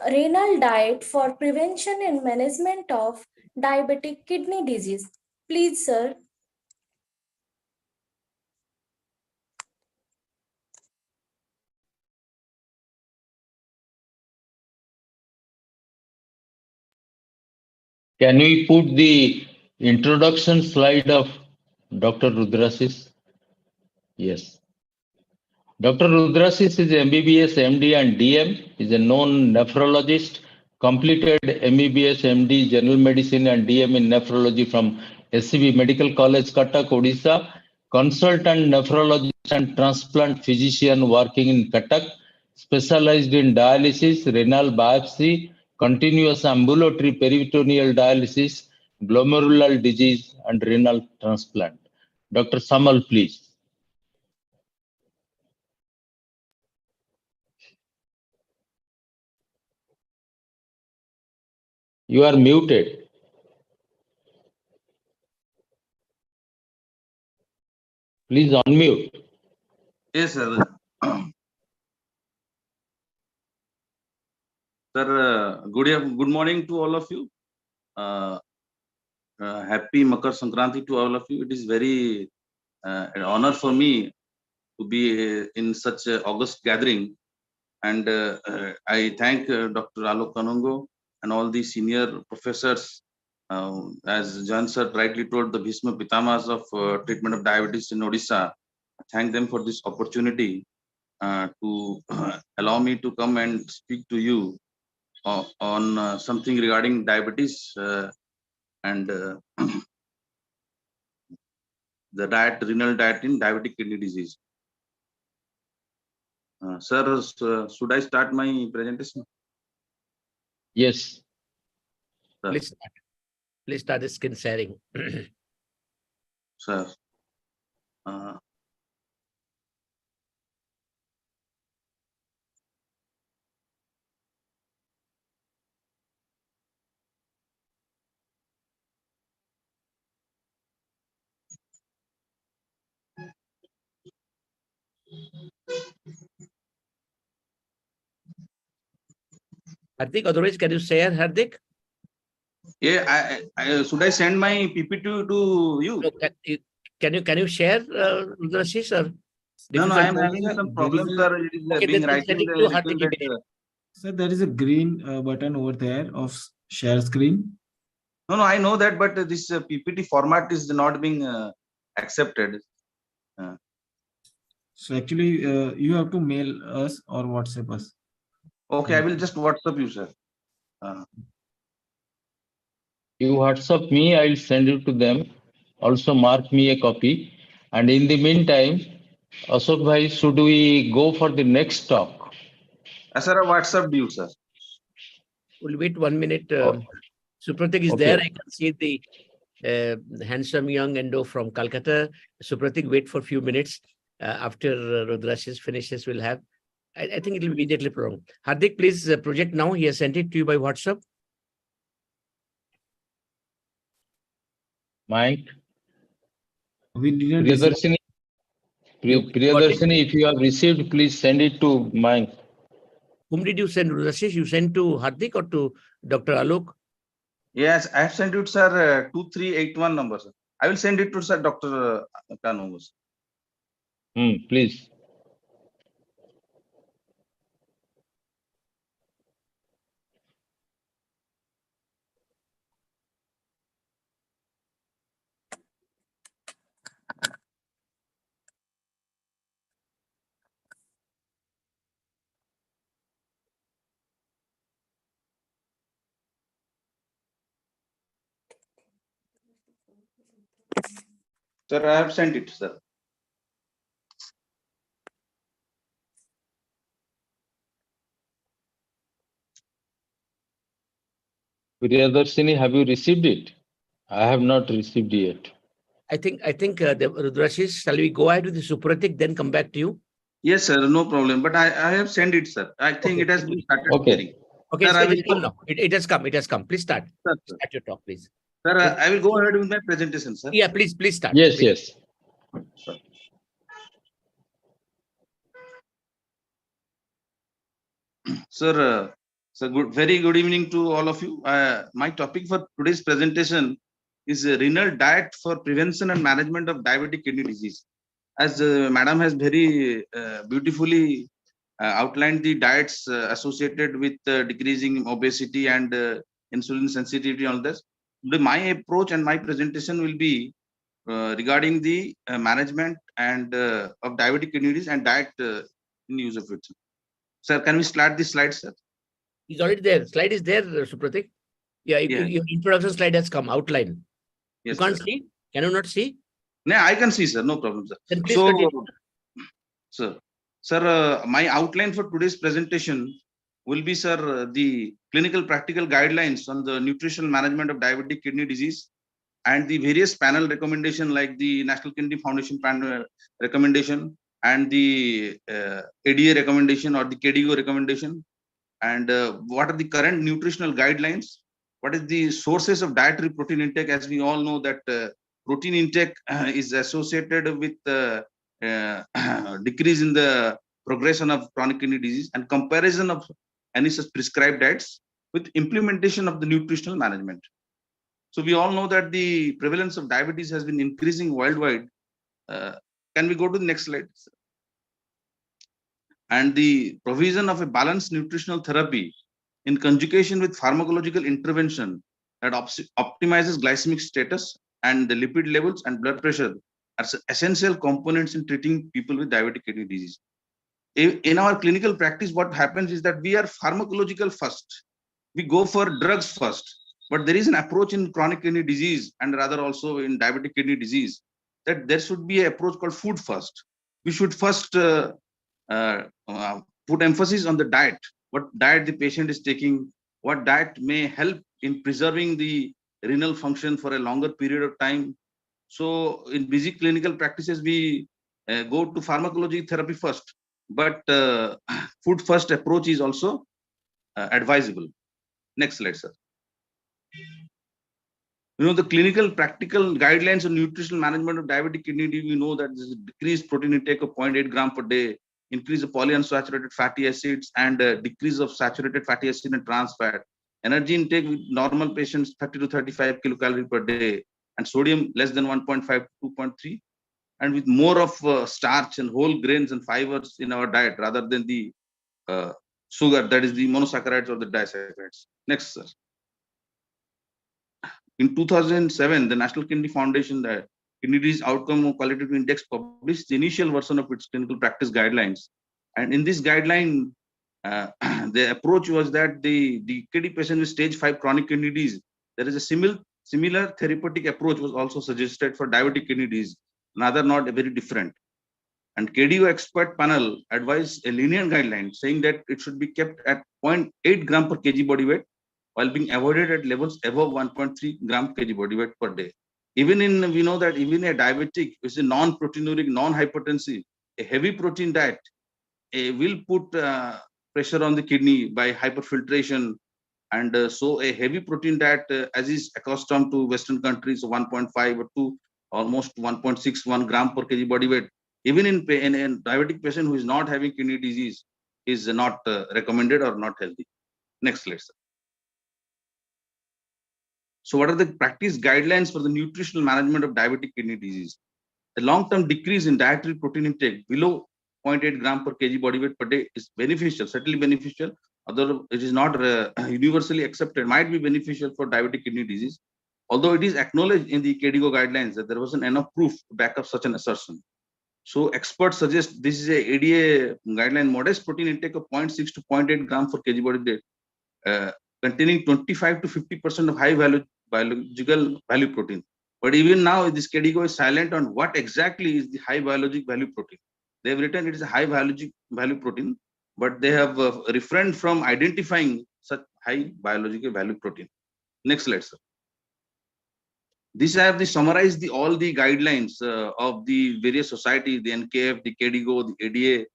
renal diet for prevention and management of diabetic kidney disease. Please, sir. Can we put the introduction slide of Dr. Rudrasis? Yes. Dr. Rudrasis is MBBS, MD and DM, is a known nephrologist, completed MBBS, MD, General Medicine and DM in nephrology from SCB Medical College, Cuttack, Odisha, consultant nephrologist and transplant physician working in Cuttack, specialized in dialysis, renal biopsy, continuous ambulatory peritoneal dialysis, glomerular disease and renal transplant. Dr. Samal, please. You are muted. Please unmute. Yes, sir. Sir, good morning to all of you. Happy Makar Sankranti to all of you. It is very an honor for me to be in such an august gathering. And I thank Dr. Alok Kanungo and all the senior professors. As Jan sir rightly told, the Bhishma Pitamas of treatment of diabetes in Odisha. I thank them for this opportunity to allow me to come and speak to you on something regarding diabetes and the renal diet in diabetic kidney disease. Sir, should I start my presentation? Yes. Sir. Please start the screen sharing. Sir. Hardik, otherwise, can you share, Hardik? Yeah, should I send my PPT to you? No, can you share, Rudrasis, or? No, I am having some problems, sir. It is Okay, being then writing send it the to Hardik little bit, immediately. Sir, there is a green button over there of share screen. No, I know that, but this PPT format is not being accepted. So actually, you have to mail us or WhatsApp us. Okay, I will just WhatsApp you, sir. You WhatsApp me, I'll send it to them. Also mark me a copy. And in the meantime, Ashok bhai, should we go for the next talk? Sir, I WhatsApp you, sir. We'll wait 1 minute. Supratik is there. I can see the handsome young endo from Calcutta. Supratik, wait for a few minutes. After Rudrasis finishes, we'll have. I think it will immediately prolong. Hardik, please project now. He has sent it to you by WhatsApp. We didn't receive. Priyadarsini, if you have received, please send it to Mike. Whom did you send, Rudrasis? You sent to Hardik or to Dr. Alok? Yes, I have sent it, sir, 2381 number, sir. I will send it to sir, Dr. Kanungo. Please. Sir, I have sent it, sir. Priyadarshini, have you received it? I have not received yet. I think Rudrashish, shall we go ahead with the Supratik, then come back to you? Yes, sir, no problem. But I have sent it, sir. I think it has been started appearing. Okay, Sir, so I it will has come now. It has come. It has come. Please start. Sir, Start your talk, please. Sir, I will go ahead with my presentation, sir. Yeah, please start. Yes, please. yes. Sir. Sir, very good evening to all of you. My topic for today's presentation is renal diet for prevention and management of diabetic kidney disease. As Madam has very beautifully outlined the diets associated with decreasing obesity and insulin sensitivity, all this. My approach and my presentation will be regarding the management and of diabetic kidney disease and diet in use of it. Sir, can we start the slide, sir? It's already there. Slide is there, Supratik. Yeah, your introduction slide has come, outline. Yes, you can't sir. see? Can you not see? No, I can see, sir. No problem, sir. Then please continue. Sir, my outline for today's presentation will be, sir, the clinical practical guidelines on the nutritional management of diabetic kidney disease and the various panel recommendation like the National Kidney Foundation panel recommendation and the ADA recommendation or the KDIGO recommendation, and what are the current nutritional guidelines, what is the sources of dietary protein intake. As we all know that protein intake is associated with decrease in the progression of chronic kidney disease, and comparison of any such prescribed diets with implementation of the nutritional management. So we all know that the prevalence of diabetes has been increasing worldwide. Can we go to the next slide? And the provision of a balanced nutritional therapy in conjugation with pharmacological intervention that optimizes glycemic status and the lipid levels and blood pressure are essential components in treating people with diabetic kidney disease. In our clinical practice, what happens is that we are pharmacological first. We go for drugs first. But there is an approach in chronic kidney disease and rather also in diabetic kidney disease that there should be an approach called food first. We should first put emphasis on the diet, what diet the patient is taking, what diet may help in preserving the renal function for a longer period of time. So in busy clinical practices, we go to pharmacology therapy first, but food first approach is also advisable. Next slide, sir. The clinical practical guidelines on nutritional management of diabetic kidney disease, we know that this is decreased protein intake of 0.8 gram per day, increase of polyunsaturated fatty acids, and decrease of saturated fatty acid and trans fat. Energy intake with normal patients 30 to 35 kilocalorie per day, and sodium less than 1.5 to 2.3, and with more of starch and whole grains and fibers in our diet rather than the sugar, that is the monosaccharides or the disaccharides. Next, sir. In 2007, the National Kidney Foundation, the Kidney Disease Outcome Qualitative Index, published the initial version of its clinical practice guidelines. And in this guideline, the approach was that the kidney patient with stage 5 chronic kidney disease, there is a similar therapeutic approach was also suggested for diabetic kidney disease, rather not a very different. And KDIGO expert panel advised a lenient guideline saying that it should be kept at 0.8 gram per kg body weight, while being avoided at levels above 1.3 gram kg body weight per day. We know that even a diabetic is a non-proteinuric, non-hypertensive, a heavy protein diet will put pressure on the kidney by hyperfiltration. And so a heavy protein diet, as is accustomed to Western countries, 1.5 or 2, almost 1.61 gram per kg body weight, even in a diabetic patient who is not having kidney disease, is not recommended or not healthy. Next slide, sir. So what are the practice guidelines for the nutritional management of diabetic kidney disease? A long-term decrease in dietary protein intake below 0.8 gram per kg body weight per day is beneficial, certainly beneficial, although it is not universally accepted, might be beneficial for diabetic kidney disease, although it is acknowledged in the KDIGO guidelines that there wasn't enough proof to back up such an assertion. So experts suggest this is a ADA guideline, modest protein intake of 0.6 to 0.8 gram per kg body weight, containing 25 to 50% of high value biological value protein. But even now, this KDIGO is silent on what exactly is the high biologic value protein. They have written it is a high biologic value protein, but they have refrained from identifying such high biological value protein. Next slide, sir. This I have summarized all the guidelines of the various societies, the NKF, the KDIGO, the ADA.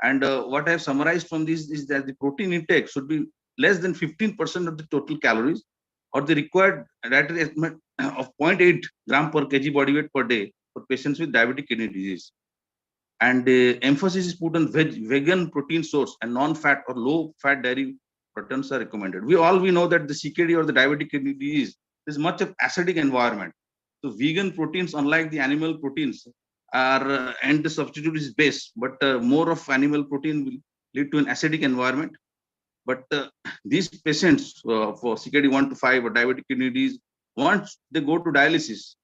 And what I have summarized from this is that the protein intake should be less than 15% of the total calories, or the required dietary estimate of 0.8 gram per kg body weight per day for patients with diabetic kidney disease. And emphasis is put on vegan protein source, and non-fat or low-fat dairy proteins are recommended. We know that the CKD or the diabetic kidney disease is much of acidic environment. So vegan proteins, unlike the animal proteins, are and the substitute is base, but more of animal protein will lead to an acidic environment. But these patients for CKD 1 to 5 or diabetic kidney disease, once they go to dialysis,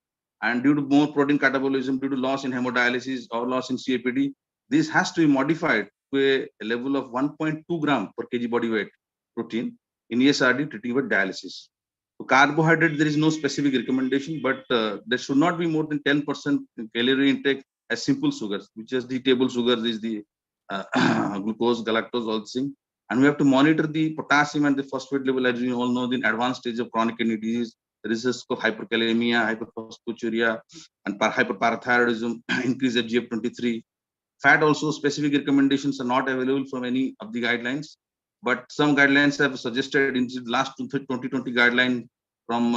and due to more protein catabolism, due to loss in hemodialysis or loss in CAPD, this has to be modified to a level of 1.2 gram per kg body weight protein in ESRD treating with dialysis. So carbohydrate, there is no specific recommendation, but there should not be more than 10% calorie intake as simple sugars, which is the table sugars, is the glucose, galactose, all this thing. And we have to monitor the potassium and the phosphate level. As you all know, the advanced stage of chronic kidney disease, there is risk of hyperkalemia, hyperphosphatemia, and hyperparathyroidism, increase FGF23. Fat also, specific recommendations are not available from any of the guidelines, but some guidelines have suggested in the last 2020 guideline from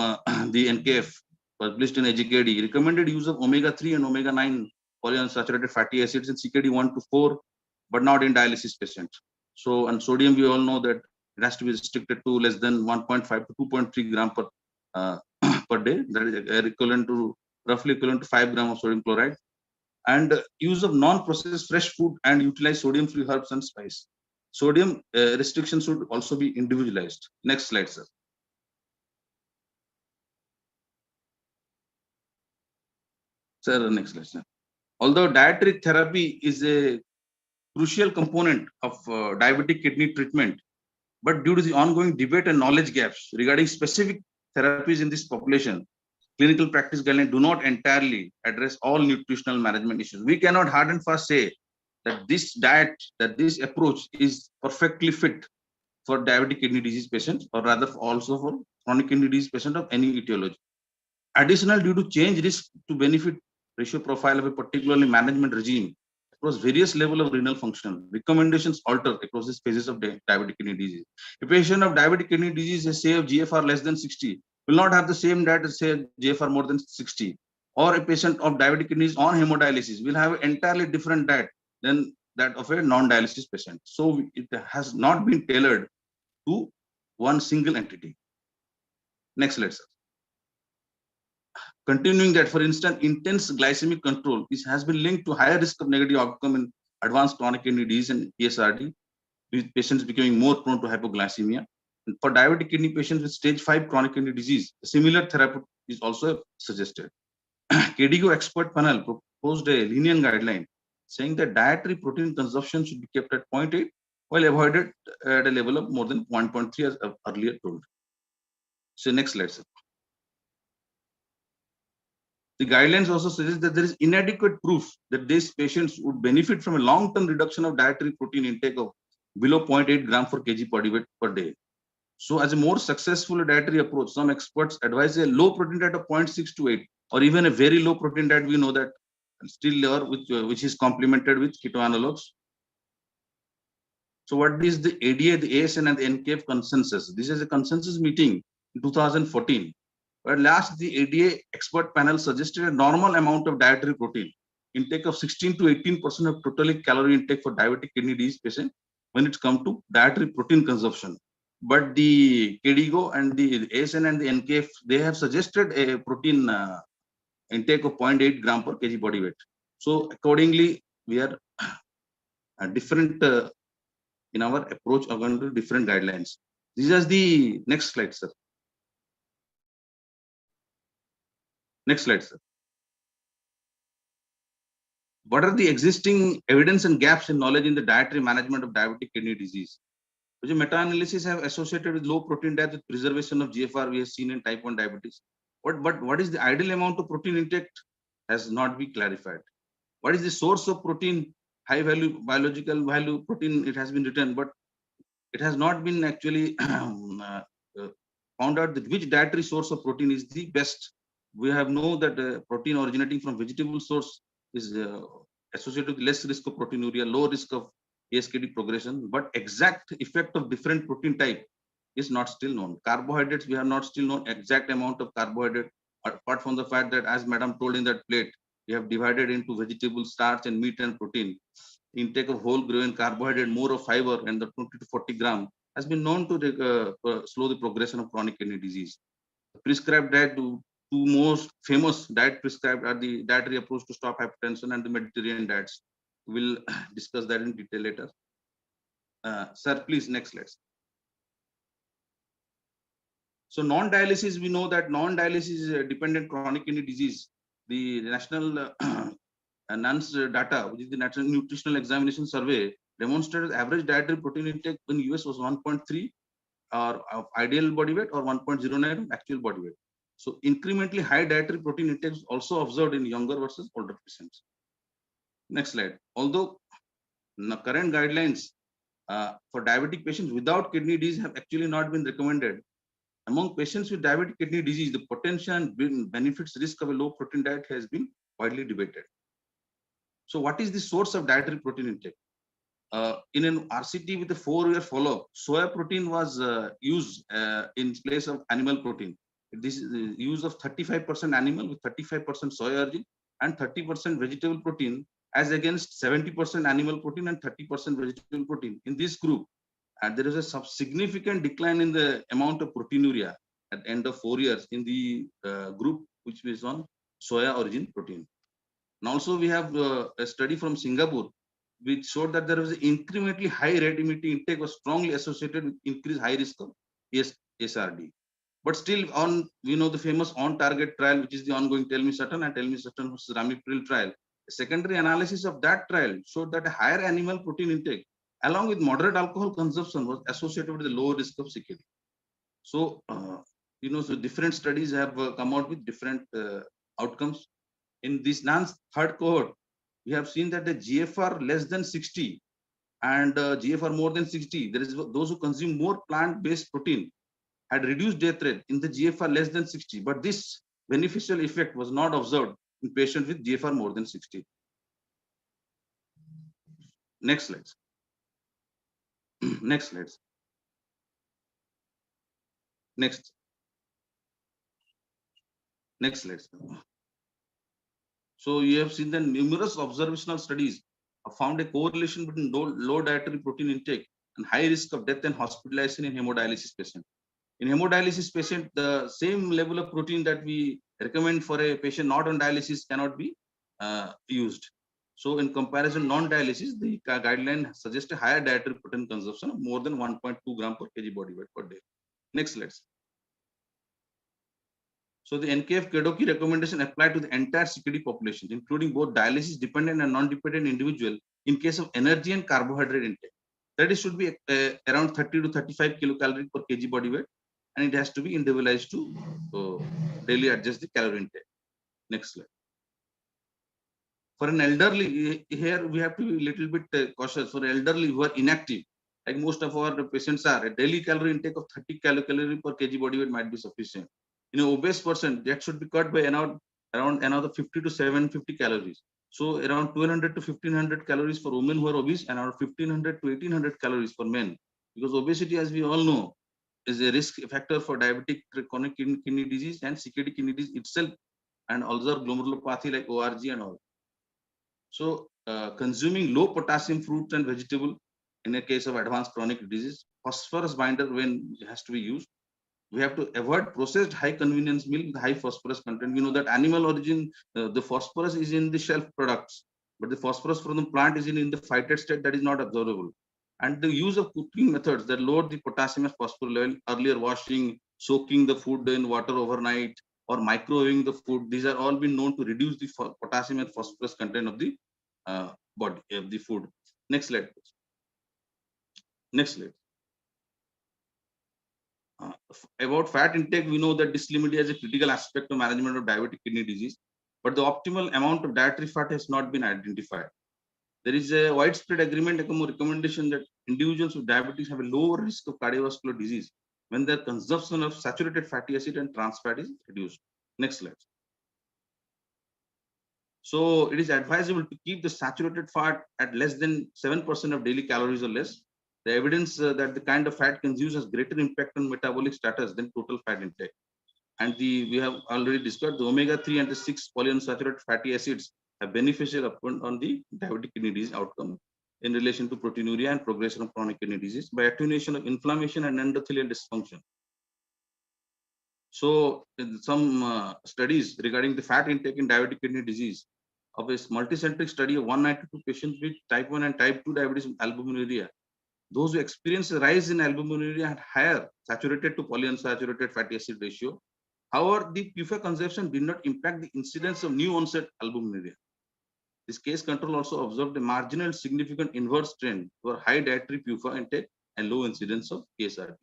the NKF published in EDUCAD, recommended use of omega-3 and omega-9 polyunsaturated fatty acids in CKD 1 to 4, but not in dialysis patients. So, and sodium, we all know that it has to be restricted to less than 1.5 to 2.3 gram per day. That is equivalent to roughly equivalent to 5 gram of sodium chloride. And use of non-processed fresh food and utilize sodium-free herbs and spice. Sodium restrictions should also be individualized. Next slide, sir. Sir, next slide, sir. Although dietary therapy is a crucial component of diabetic kidney treatment, but due to the ongoing debate and knowledge gaps regarding specific therapies in this population, clinical practice guidelines do not entirely address all nutritional management issues. We cannot hard and fast say that this diet, that this approach is perfectly fit for diabetic kidney disease patients, or rather also for chronic kidney disease patient of any etiology. Additionally, due to change risk to benefit ratio profile of a particularly management regime across various levels of renal function, recommendations alter across these phases of diabetic kidney disease. A patient of diabetic kidney disease has say of GFR less than 60 will not have the same diet as say GFR more than 60, or a patient of diabetic kidney disease on hemodialysis will have an entirely different diet than that of a non-dialysis patient. So it has not been tailored to one single entity. Next slide, sir. Continuing that, for instance, intense glycemic control, this has been linked to higher risk of negative outcome in advanced chronic kidney disease and ESRD, with patients becoming more prone to hypoglycemia. And for diabetic kidney patients with stage 5 chronic kidney disease, a similar therapy is also suggested. KDIGO expert panel proposed a lenient guideline saying that dietary protein consumption should be kept at 0.8 while avoided at a level of more than 1.3 as earlier told. So next slide, sir. The guidelines also suggest that there is inadequate proof that these patients would benefit from a long-term reduction of dietary protein intake of below 0.8 gram per kg body weight per day. So as a more successful dietary approach, some experts advise a low protein diet of 0.6 to 8, or even a very low protein diet. We know that still lower, which is complemented with keto analogs. So what is the ADA, the ASN and the NKF consensus? This is a consensus meeting in 2014. Where last the ADA expert panel suggested a normal amount of dietary protein intake of 16 to 18% of total calorie intake for diabetic kidney disease patient when it's come to dietary protein consumption. But the KDIGO and the ASN and the NKF, they have suggested a protein intake of 0.8 gram per kg body weight. So accordingly, we are different in our approach according to different guidelines. This is the next slide, sir. Next slide, sir. What are the existing evidence and gaps in knowledge in the dietary management of diabetic kidney disease? Which meta-analysis have associated with low protein diet with preservation of GFR we have seen in type 1 diabetes. what is the ideal amount of protein intake has not been clarified. What is the source of protein? High value biological value protein, it has been written, but it has not been actually found out that which dietary source of protein is the best. We have know that protein originating from vegetable source is associated with less risk of proteinuria, low risk of ASKD progression, but exact effect of different protein type is not still known. Carbohydrates, we have not still known exact amount of carbohydrate, apart from the fact that, as madam told in that plate, we have divided into vegetable, starch, and meat and protein. Intake of whole grain carbohydrate, more of fiber, and the 20 to 40 gram has been known to slow the progression of chronic kidney disease. The prescribed diet, two most famous diet prescribed are the dietary approach to stop hypertension and the Mediterranean diets. We'll discuss that in detail later. Sir, please, next slide. So non-dialysis, we know that non-dialysis dependent chronic kidney disease, the national NUNS data, which is the National Nutritional Examination Survey, demonstrated average dietary protein intake in US was 1.3 or of ideal body weight or 1.09 actual body weight. So incrementally high dietary protein intake is also observed in younger versus older patients. Next slide. Although the current guidelines for diabetic patients without kidney disease have actually not been recommended, among patients with diabetic kidney disease, the potential and benefits risk of a low protein diet has been widely debated. So what is the source of dietary protein intake? In an RCT with a 4-year follow-up, soya protein was used in place of animal protein. This is the use of 35% animal with 35% soy origin and 30% vegetable protein, as against 70% animal protein and 30% vegetable protein. In this group, there is a significant decline in the amount of proteinuria at the end of 4 years in the group which is on soya origin protein. And also we have a study from Singapore which showed that there was an incrementally high red meat intake was strongly associated with increased high risk of SRD. But still, we know the famous on-target trial, which is the ongoing telmisartan and telmisartan versus ramipril trial. A secondary analysis of that trial showed that a higher animal protein intake, along with moderate alcohol consumption, was associated with the low risk of CKD. So, so different studies have come out with different outcomes. In this NANS third cohort, we have seen that the GFR less than 60 and GFR more than 60, there is those who consume more plant-based protein had reduced death rate in the GFR less than 60, but this beneficial effect was not observed in patients with GFR more than 60. Next slides. Next slides. Next. Next slides. So you have seen that numerous observational studies have found a correlation between low dietary protein intake and high risk of death and hospitalization in hemodialysis patients. In hemodialysis patient, the same level of protein that we recommend for a patient not on dialysis cannot be used. So in comparison, non-dialysis, the guideline suggests a higher dietary protein consumption of more than 1.2 gram per kg body weight per day. Next slides. So the NKF KDOQI recommendation apply to the entire CKD population, including both dialysis dependent and non-dependent individual in case of energy and carbohydrate intake. That is should be around 30 to 35 kilocalorie per kg body weight, and it has to be individualized to daily adjust the calorie intake. Next slide. For an elderly, here we have to be a little bit cautious. For elderly who are inactive, like most of our patients are, a daily calorie intake of 30 kilocalorie per kg body weight might be sufficient. In an obese person, that should be cut by around another 50 to 750 calories. So around 1200 to 1500 calories for women who are obese, and around 1500 to 1800 calories for men. Because obesity, as we all know, is a risk factor for diabetic chronic kidney disease and CKD kidney disease itself, and also glomerulopathy like ORG and all. So consuming low potassium fruits and vegetable in a case of advanced chronic disease, phosphorus binder when it has to be used. We have to avoid processed high convenience meal with high phosphorus content. We know that animal origin, the phosphorus is in the shelf products, but the phosphorus from the plant is in the phytate state that is not observable. And the use of cooking methods that lower the potassium and phosphorus level, earlier washing, soaking the food in water overnight, or microwaving the food, these are all been known to reduce the potassium and phosphorus content of the body of the food. Next slide, please. Next slide. About fat intake, we know that dyslipidemia is a critical aspect of management of diabetic kidney disease, but the optimal amount of dietary fat has not been identified. There is a widespread agreement, recommendation that individuals with diabetes have a lower risk of cardiovascular disease when their consumption of saturated fatty acid and trans fat is reduced. Next slide. So it is advisable to keep the saturated fat at less than 7% of daily calories or less. The evidence that the kind of fat consumed has greater impact on metabolic status than total fat intake. And we have already discussed the omega-3 and the 6 polyunsaturated fatty acids have beneficial upon on the diabetic kidney disease outcome in relation to proteinuria and progression of chronic kidney disease by attenuation of inflammation and endothelial dysfunction. So some studies regarding the fat intake in diabetic kidney disease of a multicentric study of 192 patients with type 1 and type 2 diabetes with albuminuria. Those who experienced a rise in albuminuria had higher saturated to polyunsaturated fatty acid ratio. However, the PUFA consumption did not impact the incidence of new onset albuminuria. This case control also observed a marginal significant inverse trend for high dietary PUFA intake and low incidence of KSRD.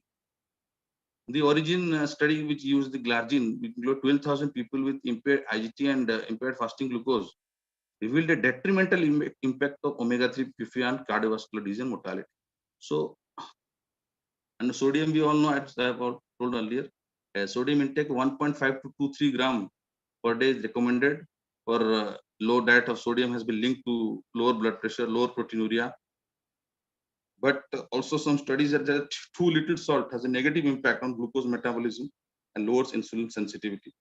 The origin study, which used the glargine, which included 12,000 people with impaired IGT and impaired fasting glucose, revealed a detrimental impact of omega-3 PUFA on cardiovascular disease and mortality. So, and sodium, we all know, as I have told earlier, sodium intake 1.5 to 2-3 gram per day is recommended for low diet of sodium has been linked to lower blood pressure, lower proteinuria. But also some studies that too little salt has a negative impact on glucose metabolism and lowers insulin sensitivity.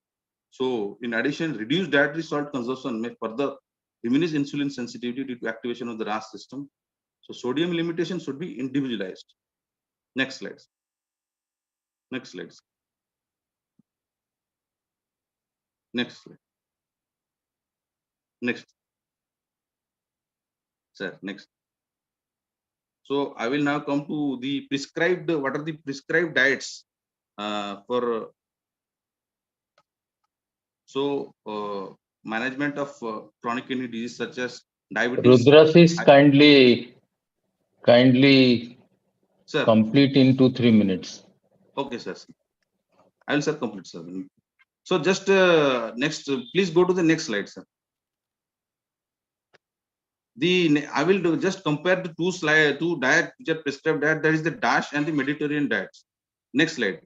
So in addition, reduced dietary salt consumption may further diminish insulin sensitivity due to activation of the RAS system. So sodium limitation should be individualized. Next slides. Next slides. Next slide. Next. Sir, next. So I will now come to the prescribed, what are the prescribed diets for management of chronic kidney disease such as diabetes. Rudrasis, kindly sir, complete in 2-3 minutes. Okay, sir. I will, sir, complete, sir. So just next, please go to the next slide, sir. I will just compare the two diet which are prescribed diet. That is the DASH and the Mediterranean diets. Next slide.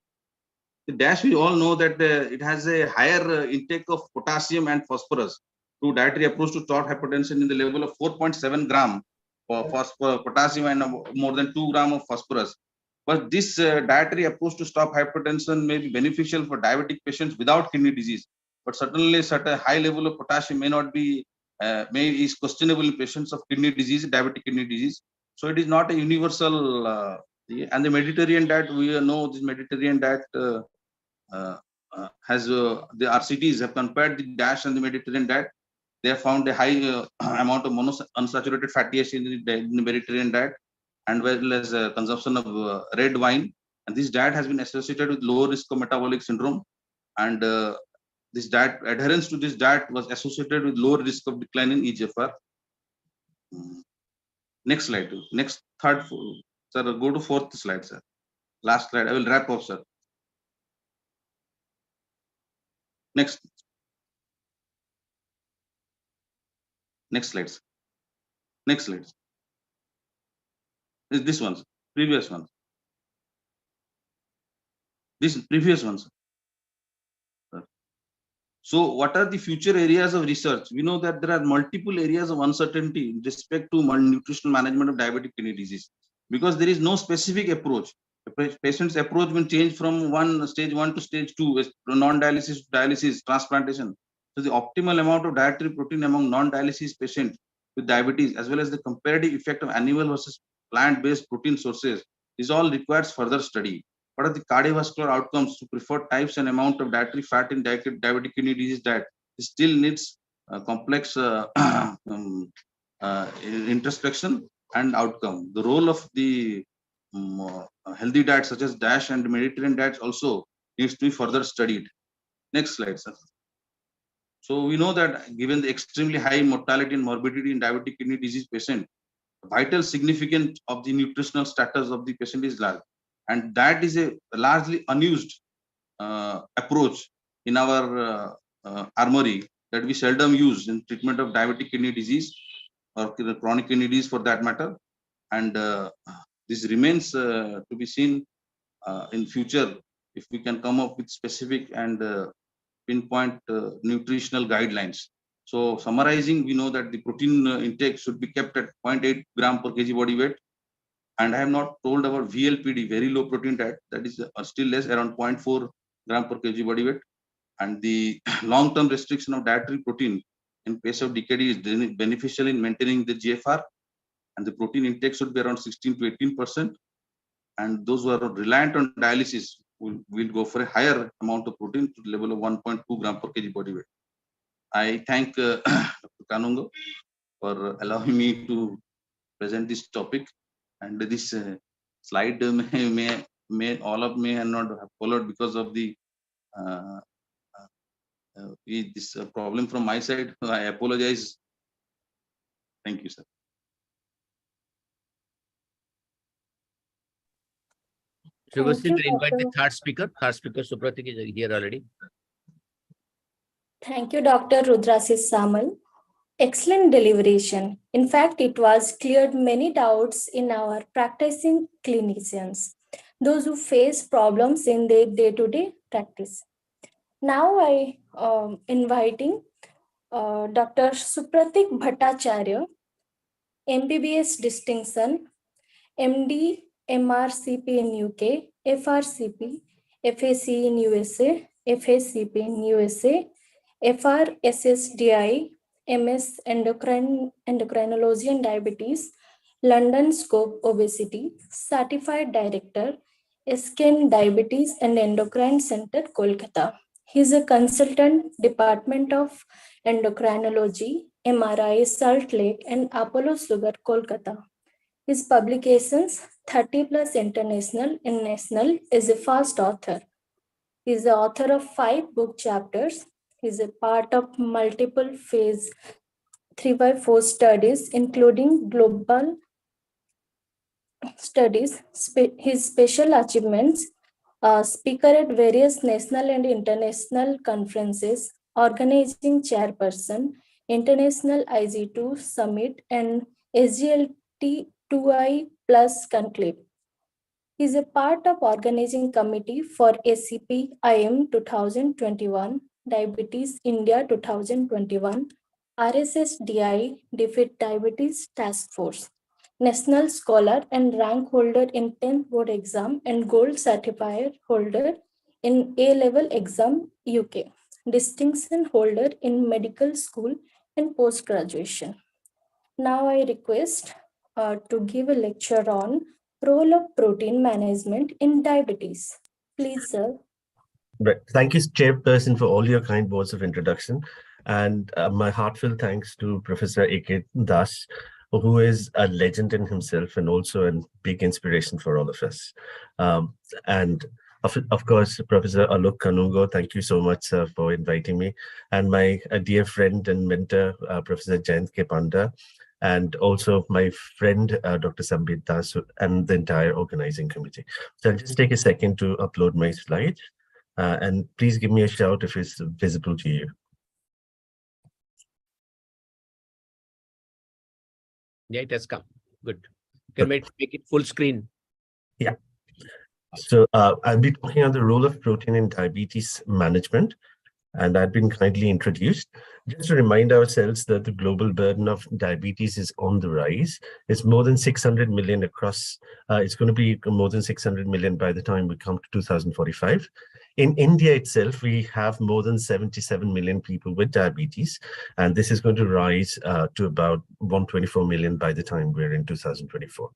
The DASH, we all know that it has a higher intake of potassium and phosphorus through dietary approach to stop hypertension in the level of 4.7 gram for potassium and more than 2 gram of phosphorus. But this dietary approach to stop hypertension may be beneficial for diabetic patients without kidney disease. But certainly, such a high level of potassium may not be is questionable in patients of kidney disease, diabetic kidney disease. So it is not a universal. And the Mediterranean diet, we know this Mediterranean diet has the RCTs have compared the DASH and the Mediterranean diet. They have found a high amount of monounsaturated fatty acid in the Mediterranean diet, and well as consumption of red wine. And this diet has been associated with lower risk of metabolic syndrome. And this diet, adherence to this diet was associated with lower risk of decline in eGFR. Next slide. Next, third, sir, go to fourth slide, sir. Last slide. I will wrap up, sir. Next. Next slides. Next slides. Is this one, sir? Previous one. This previous one, sir. So what are the future areas of research? We know that there are multiple areas of uncertainty in respect to nutritional management of diabetic kidney disease, because there is no specific approach. The patient's approach will change from stage 1 to stage 2, non-dialysis to dialysis, transplantation. So the optimal amount of dietary protein among non-dialysis patients with diabetes, as well as the comparative effect of animal versus plant-based protein sources, this all requires further study. What are the cardiovascular outcomes to preferred types and amount of dietary fat in diabetic kidney disease diet? It still needs complex introspection and outcome. The role of the healthy diets such as DASH and Mediterranean diets also needs to be further studied. Next slide, sir. So we know that given the extremely high mortality and morbidity in diabetic kidney disease patient, vital significance of the nutritional status of the patient is large. and that is a largely unused approach in our armory that we seldom use in treatment of diabetic kidney disease or chronic kidney disease for that matter. And this remains to be seen in future if we can come up with specific and pinpoint nutritional guidelines. So summarizing, we know that the protein intake should be kept at 0.8 gram per kg body weight. And I have not told about VLPD, very low protein diet, that is still less, around 0.4 gram per kg body weight. And the long-term restriction of dietary protein in case of DKD is beneficial in maintaining the GFR, and the protein intake should be around 16 to 18%. And those who are reliant on dialysis will go for a higher amount of protein to the level of 1.2 gram per kg body weight. I thank Dr. Kanungo for allowing me to present this topic. And this slide may all of may not have followed because of the this problem from my side. I apologize. Thank you, sir. Shubhasri, we invite the third speaker. Third speaker, Supratik, is here already. Thank you, Dr. Rudrasis Samal. Excellent deliberation. In fact, it was cleared many doubts in our practicing clinicians, those who face problems in their day-to-day practice. Now I inviting Dr. Supratik Bhattacharya, MBBS distinction, MD, MRCP in UK, FRCP, FAC in USA, FACP in USA, FRSSDI, MS Endocrinology and Diabetes, London Scope Obesity, Certified Director, SKN Diabetes and Endocrine Center, Kolkata. He is a consultant, Department of Endocrinology, MRI, Salt Lake and Apollo Sugar, Kolkata. His publications, 30 plus international and national, is a fast author. He is the author of 5 book chapters. He is a part of multiple phase 3x4 studies, including global studies. His special achievements, speaker at various national and international conferences, organizing chairperson, International IG2 Summit and SGLT2I Plus Conclave. He is a part of organizing committee for ACP IM 2021, Diabetes India 2021, RSSDI Defeat Diabetes Task Force, National Scholar and Rank Holder in 10th Board Exam and Gold Certified Holder in A-Level Exam UK, Distinction Holder in Medical School and Post-Graduation. Now I request to give a lecture on role of protein management in diabetes. Please, sir. Right. Thank you, Chairperson, for all your kind words of introduction. And my heartfelt thanks to Professor A.K. Das, who is a legend in himself and also a big inspiration for all of us. And of course, Professor Alok Kanungo, thank you so much for inviting me. And my dear friend and mentor, Professor Jayant K. Panda, and also my friend, Dr. Sambit Das, and the entire organizing committee. So I'll just take a second to upload my slide. And please give me a shout if it's visible to you. Yeah, it has come. Good. You can make it full screen. Yeah. So I'll be talking on the role of protein in diabetes management, and I've been kindly introduced. Just to remind ourselves that the global burden of diabetes is on the rise. It's more than 600 million across. It's going to be more than 600 million by the time we come to 2045. In India itself, we have more than 77 million people with diabetes, and this is going to rise to about 124 million by the time we're in 2024.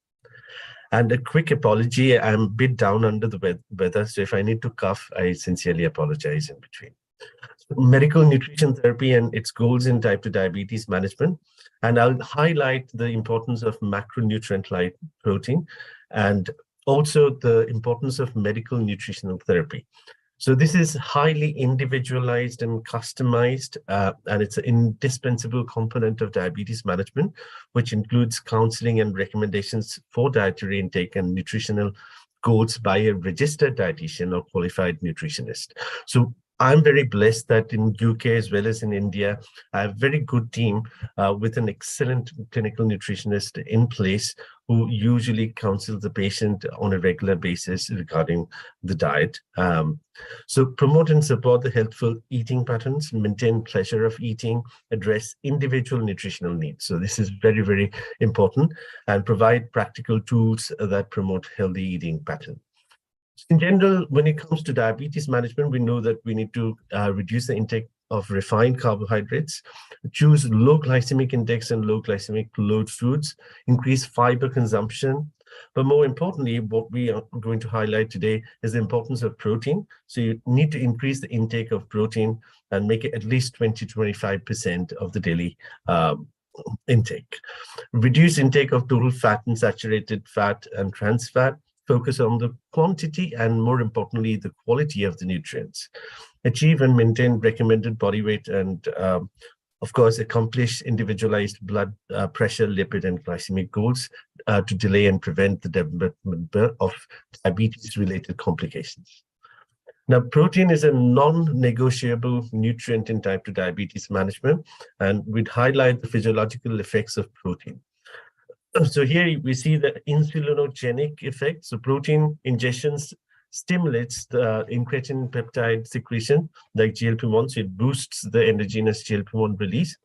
And a quick apology, I'm a bit down under the weather, so if I need to cough, I sincerely apologize in between. Medical nutrition therapy and its goals in type 2 diabetes management. And I'll highlight the importance of macronutrient like protein and also the importance of medical nutritional therapy. So this is highly individualized and customized, and it's an indispensable component of diabetes management, which includes counseling and recommendations for dietary intake and nutritional goals by a registered dietitian or qualified nutritionist. So I'm very blessed that in UK as well as in India, I have a very good team with an excellent clinical nutritionist in place who usually counsels the patient on a regular basis regarding the diet. So promote and support the healthful eating patterns, maintain pleasure of eating, address individual nutritional needs. So this is very, very important, and provide practical tools that promote healthy eating patterns. In general, when it comes to diabetes management, we know that we need to reduce the intake of refined carbohydrates, choose low glycemic index and low glycemic load foods, increase fiber consumption. But more importantly, what we are going to highlight today is the importance of protein. So you need to increase the intake of protein and make it at least 20 to 25% of the daily intake. Reduce intake of total fat and saturated fat and trans fat. Focus on the quantity and, more importantly, the quality of the nutrients. Achieve and maintain recommended body weight and, of course, accomplish individualized blood pressure, lipid, and glycemic goals to delay and prevent the development of diabetes-related complications. Now, protein is a non-negotiable nutrient in type 2 diabetes management, and we'd highlight the physiological effects of protein. So here we see the insulinogenic effect. So protein ingestions stimulates the incretin peptide secretion like GLP-1. So it boosts the endogenous GLP-1 release.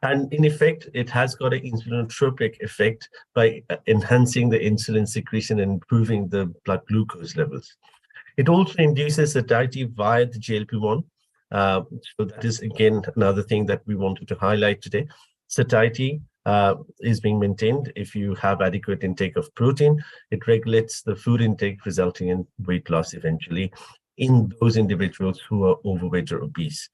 And in effect, it has got an insulinotropic effect by enhancing the insulin secretion and improving the blood glucose levels. It also induces satiety via the GLP-1. So that is, again, another thing that we wanted to highlight today. Satiety is being maintained if you have adequate intake of protein. It regulates the food intake, resulting in weight loss eventually in those individuals who are overweight or obese.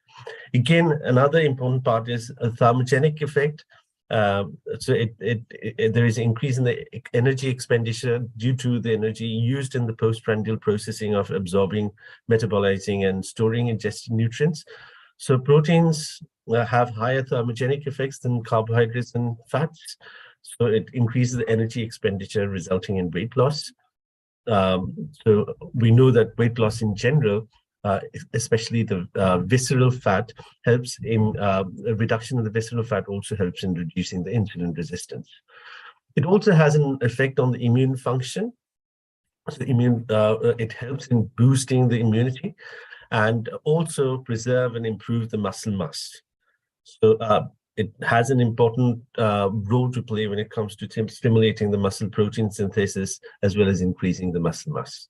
Again, another important part is a thermogenic effect. So there is an increase in the energy expenditure due to the energy used in the postprandial processing of absorbing, metabolizing, and storing ingested nutrients. So proteins have higher thermogenic effects than carbohydrates and fats. So it increases the energy expenditure, resulting in weight loss. So we know that weight loss in general, especially the visceral fat, helps in a reduction of the visceral fat, also helps in reducing the insulin resistance. It also has an effect on the immune function. So it helps in boosting the immunity and also preserve and improve the muscle mass. So it has an important role to play when it comes to stimulating the muscle protein synthesis, as well as increasing the muscle mass.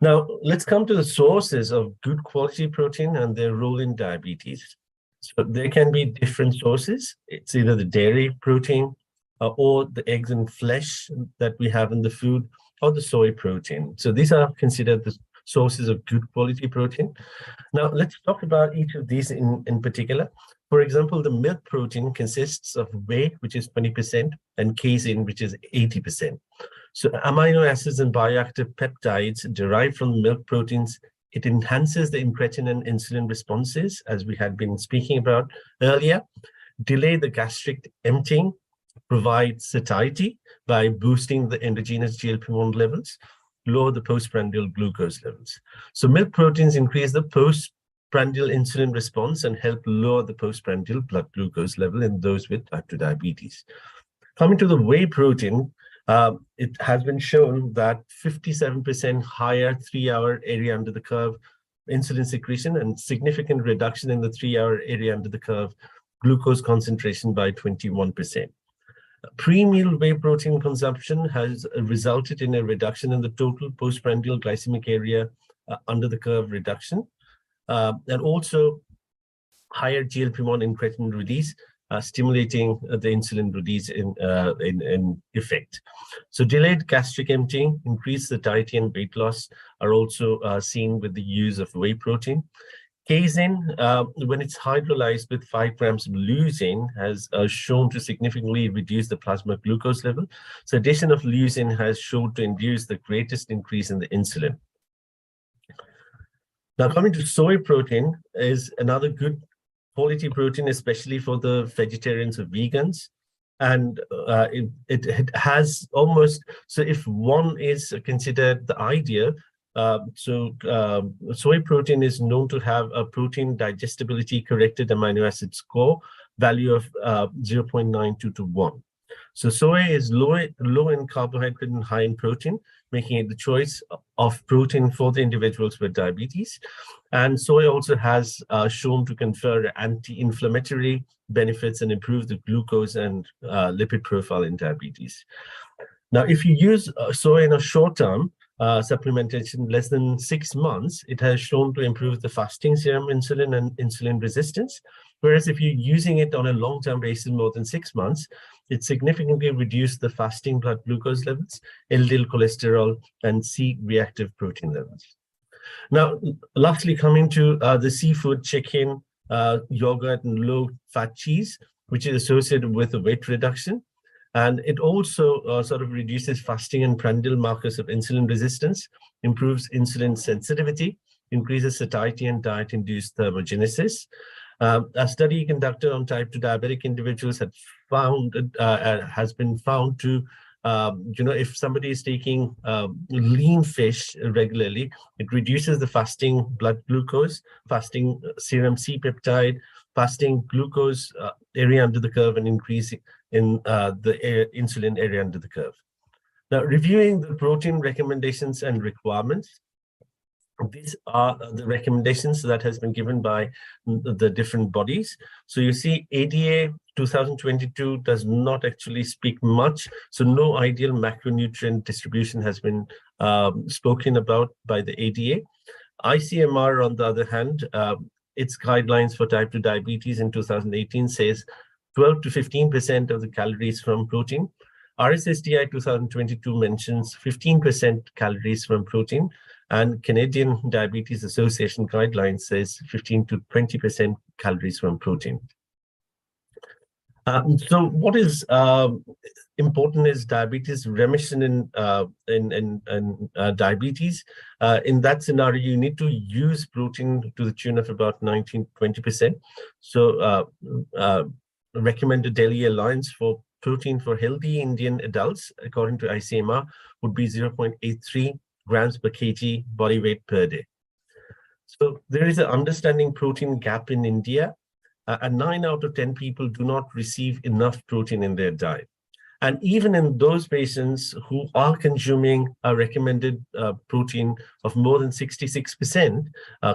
Now, let's come to the sources of good quality protein and their role in diabetes. So there can be different sources. It's either the dairy protein or the eggs and flesh that we have in the food, or the soy protein. So these are considered the sources of good quality protein. Now, let's talk about each of these in particular. For example, the milk protein consists of whey, which is 20%, and casein, which is 80%. So amino acids and bioactive peptides derived from milk proteins, it enhances the incretin and insulin responses, as we had been speaking about earlier, delay the gastric emptying, provide satiety by boosting the endogenous GLP-1 levels, lower the postprandial glucose levels. So milk proteins increase the postprandial insulin response and help lower the postprandial blood glucose level in those with type 2 diabetes. Coming to the whey protein, it has been shown that 57% higher 3-hour area under the curve insulin secretion and significant reduction in the 3-hour area under the curve glucose concentration by 21%. Pre-meal whey protein consumption has resulted in a reduction in the total postprandial glycemic area under the curve reduction, and also higher GLP-1 incretin release, stimulating the insulin release in effect. So delayed gastric emptying, increased satiety, and weight loss are also seen with the use of whey protein. Casein, when it's hydrolyzed with 5 grams of leucine, has shown to significantly reduce the plasma glucose level. So addition of leucine has shown to induce the greatest increase in the insulin. Now, coming to soy protein is another good quality protein, especially for the vegetarians or vegans. And it has almost, so if one is considered the ideal, soy protein is known to have a protein digestibility corrected amino acid score value of 0.92 to 1. So soy is low in carbohydrate and high in protein, making it the choice of protein for the individuals with diabetes. And soy also has shown to confer anti-inflammatory benefits and improve the glucose and lipid profile in diabetes. Now, if you use soy in a short-term supplementation less than 6 months, it has shown to improve the fasting serum insulin and insulin resistance. Whereas if you're using it on a long-term basis more than 6 months, it significantly reduced the fasting blood glucose levels, LDL cholesterol, and C-reactive protein levels. Now, lastly, coming to the seafood, chicken, yogurt, and low-fat cheese, which is associated with the weight reduction. And it also sort of reduces fasting and prandial markers of insulin resistance, improves insulin sensitivity, increases satiety and diet-induced thermogenesis. A study conducted on type 2 diabetic individuals has been found to, if somebody is taking lean fish regularly, it reduces the fasting blood glucose, fasting serum C-peptide, fasting glucose area under the curve, and increasing in the insulin area under the curve. Now, reviewing the protein recommendations and requirements, these are the recommendations that has been given by the different bodies. So you see ADA 2022 does not actually speak much. So no ideal macronutrient distribution has been spoken about by the ADA. ICMR, on the other hand, its guidelines for type 2 diabetes in 2018 says 12 to 15% of the calories from protein. RSSDI 2022 mentions 15% calories from protein, and Canadian Diabetes Association guidelines says 15 to 20% calories from protein. So what is important is diabetes remission in diabetes. In that scenario, you need to use protein to the tune of about 19-20%. So recommended daily allowance for protein for healthy Indian adults, according to ICMR, would be 0.83 grams per kg body weight per day. So there is an understanding protein gap in India, and 9 out of 10 people do not receive enough protein in their diet. And even in those patients who are consuming a recommended protein of more than 66%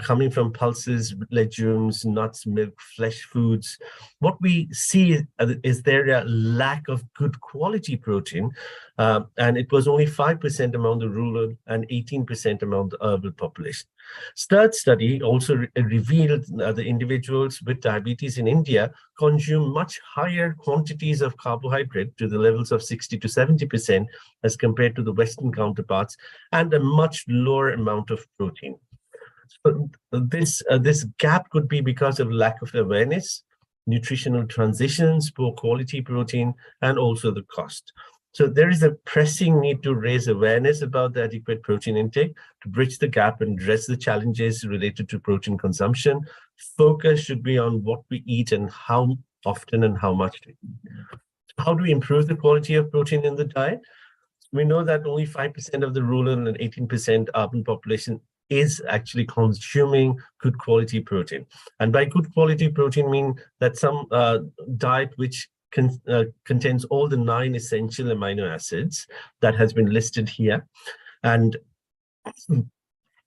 coming from pulses, legumes, nuts, milk, flesh foods, what we see is there a lack of good quality protein, and it was only 5% among the rural and 18% among the urban population. Third study also revealed the individuals with diabetes in India consume much higher quantities of carbohydrate to the levels of 60 to 70% as compared to the Western counterparts, and a much lower amount of protein. So this gap could be because of lack of awareness, nutritional transitions, poor quality protein, and also the cost. So there is a pressing need to raise awareness about the adequate protein intake to bridge the gap and address the challenges related to protein consumption. Focus should be on what we eat and how often and how much to eat. How do we improve the quality of protein in the diet? We know that only 5% of the rural and 18% urban population is actually consuming good quality protein. And by good quality protein, mean that some diet which contains all the 9 essential amino acids that has been listed here. And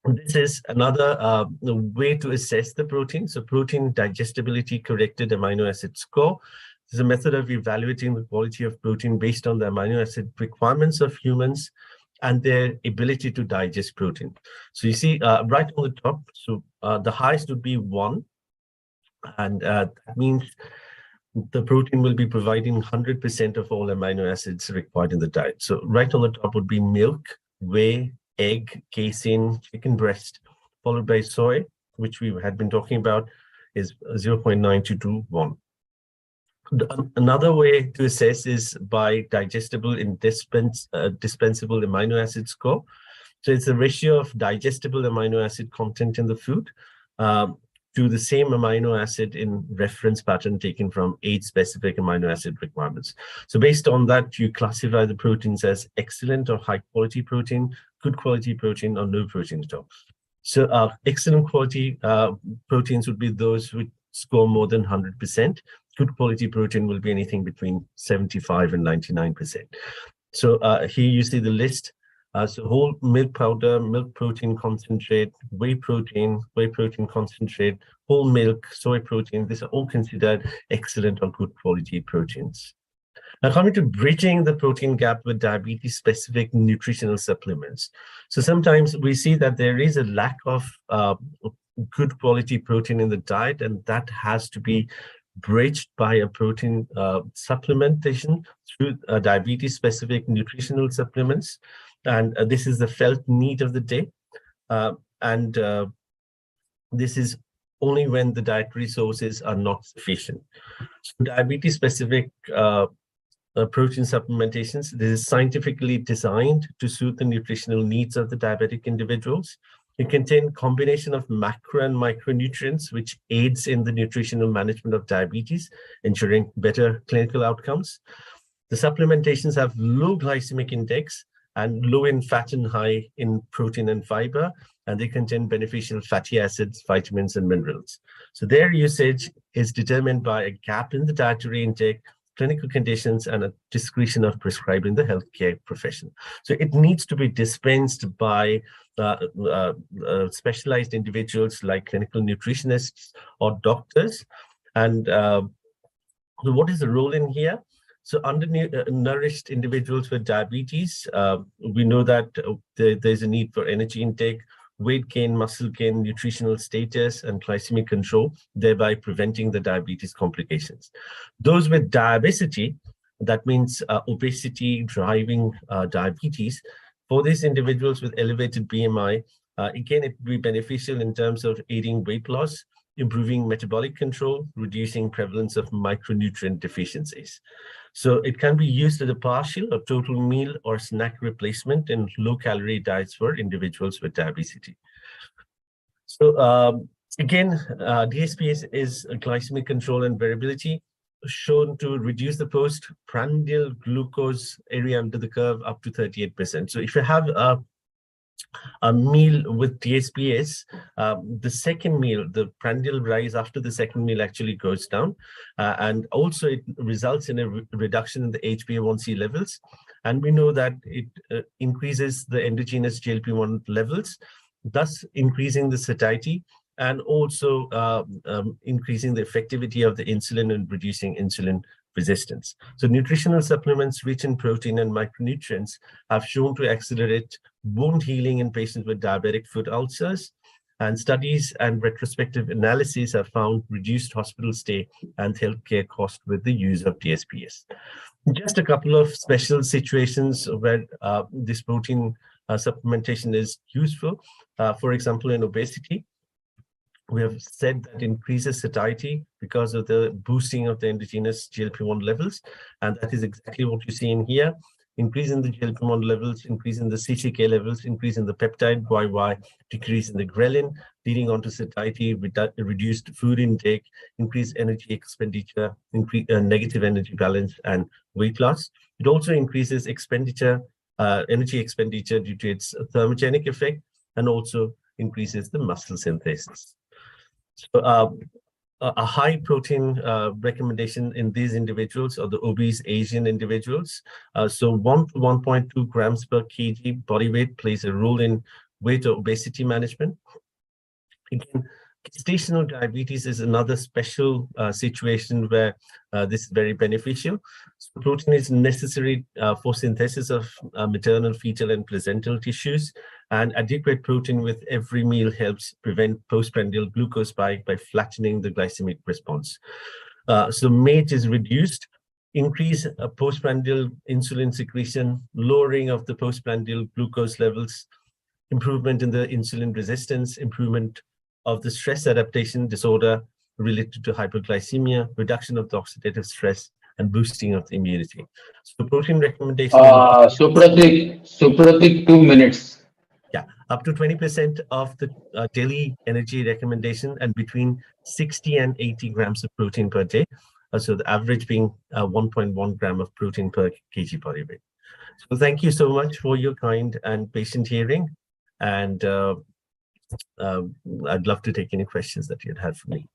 this is another way to assess the protein. So protein digestibility corrected amino acid score. This is a method of evaluating the quality of protein based on the amino acid requirements of humans and their ability to digest protein. So you see right on the top, so the highest would be 1. And that means the protein will be providing 100% of all amino acids required in the diet. So right on the top would be milk, whey, egg, casein, chicken breast, followed by soy, which we had been talking about, is 0.92 to 1. Another way to assess is by digestible dispensable amino acid score. So it's the ratio of digestible amino acid content in the food. to the same amino acid in reference pattern taken from age-specific amino acid requirements. So based on that, you classify the proteins as excellent or high quality protein, good quality protein, or no protein at all. So excellent quality proteins would be those who score more than 100%. Good quality protein will be anything between 75 and 99%. So here you see the list. So whole milk powder, milk protein concentrate, whey protein concentrate, whole milk, soy protein, these are all considered excellent or good quality proteins. Now coming to bridging the protein gap with diabetes-specific nutritional supplements. So sometimes we see that there is a lack of good quality protein in the diet, and that has to be bridged by a protein supplementation through diabetes-specific nutritional supplements. And this is the felt need of the day. This is only when the dietary sources are not sufficient. So diabetes-specific protein supplementations, this is scientifically designed to suit the nutritional needs of the diabetic individuals. It contains combination of macro and micronutrients, which aids in the nutritional management of diabetes, ensuring better clinical outcomes. The supplementations have low glycemic index and low in fat and high in protein and fiber, and they contain beneficial fatty acids, vitamins, and minerals. So their usage is determined by a gap in the dietary intake, clinical conditions, and a discretion of prescribing the healthcare profession. So it needs to be dispensed by specialized individuals like clinical nutritionists or doctors. And so what is the role in here? So undernourished individuals with diabetes, we know that there's a need for energy intake, weight gain, muscle gain, nutritional status, and glycemic control, thereby preventing the diabetes complications. Those with diabesity, that means obesity driving diabetes, for these individuals with elevated BMI, again, it would be beneficial in terms of aiding weight loss, improving metabolic control, reducing prevalence of micronutrient deficiencies. So it can be used as a partial or total meal or snack replacement in low-calorie diets for individuals with diabetes. So again, DSPS is a glycemic control and variability, shown to reduce the postprandial glucose area under the curve up to 38%. So if you have a meal with DSPS, the second meal, the prandial rise after the second meal actually goes down. And also it results in a reduction in the HbA1c levels. And we know that it increases the endogenous GLP-1 levels, thus increasing the satiety and also increasing the effectivity of the insulin and reducing insulin resistance. So nutritional supplements rich in protein and micronutrients have shown to accelerate wound healing in patients with diabetic foot ulcers, and studies and retrospective analyses have found reduced hospital stay and healthcare cost with the use of DSPS. Just a couple of special situations where this protein supplementation is useful. For example, in obesity, we have said that increases satiety because of the boosting of the endogenous GLP-1 levels. And that is exactly what you see in here. Increase in the GLP-1 levels, increase in the CCK levels, increase in the peptide YY, decrease in the ghrelin, leading on to satiety, reduced food intake, increased energy expenditure, negative energy balance, and weight loss. It also increases expenditure, energy expenditure due to its thermogenic effect, and also increases the muscle synthesis. So a high protein recommendation in these individuals or the obese Asian individuals. So 1 to 1.2 grams per kg body weight plays a role in weight or obesity management. Again, gestational diabetes is another special situation where this is very beneficial. So protein is necessary for synthesis of maternal, fetal, and placental tissues, and adequate protein with every meal helps prevent postprandial glucose spike by flattening the glycemic response. So MAGE is reduced, increase postprandial insulin secretion, lowering of the postprandial glucose levels, improvement in the insulin resistance, improvement of the stress adaptation disorder related to hyperglycemia, reduction of the oxidative stress, and boosting of the immunity. So protein recommendation. Supratik, 2 minutes. up to 20% of the daily energy recommendation and between 60 and 80 grams of protein per day. So the average being 1.1 gram of protein per kg body weight. So thank you so much for your kind and patient hearing. And I'd love to take any questions that you'd have for me.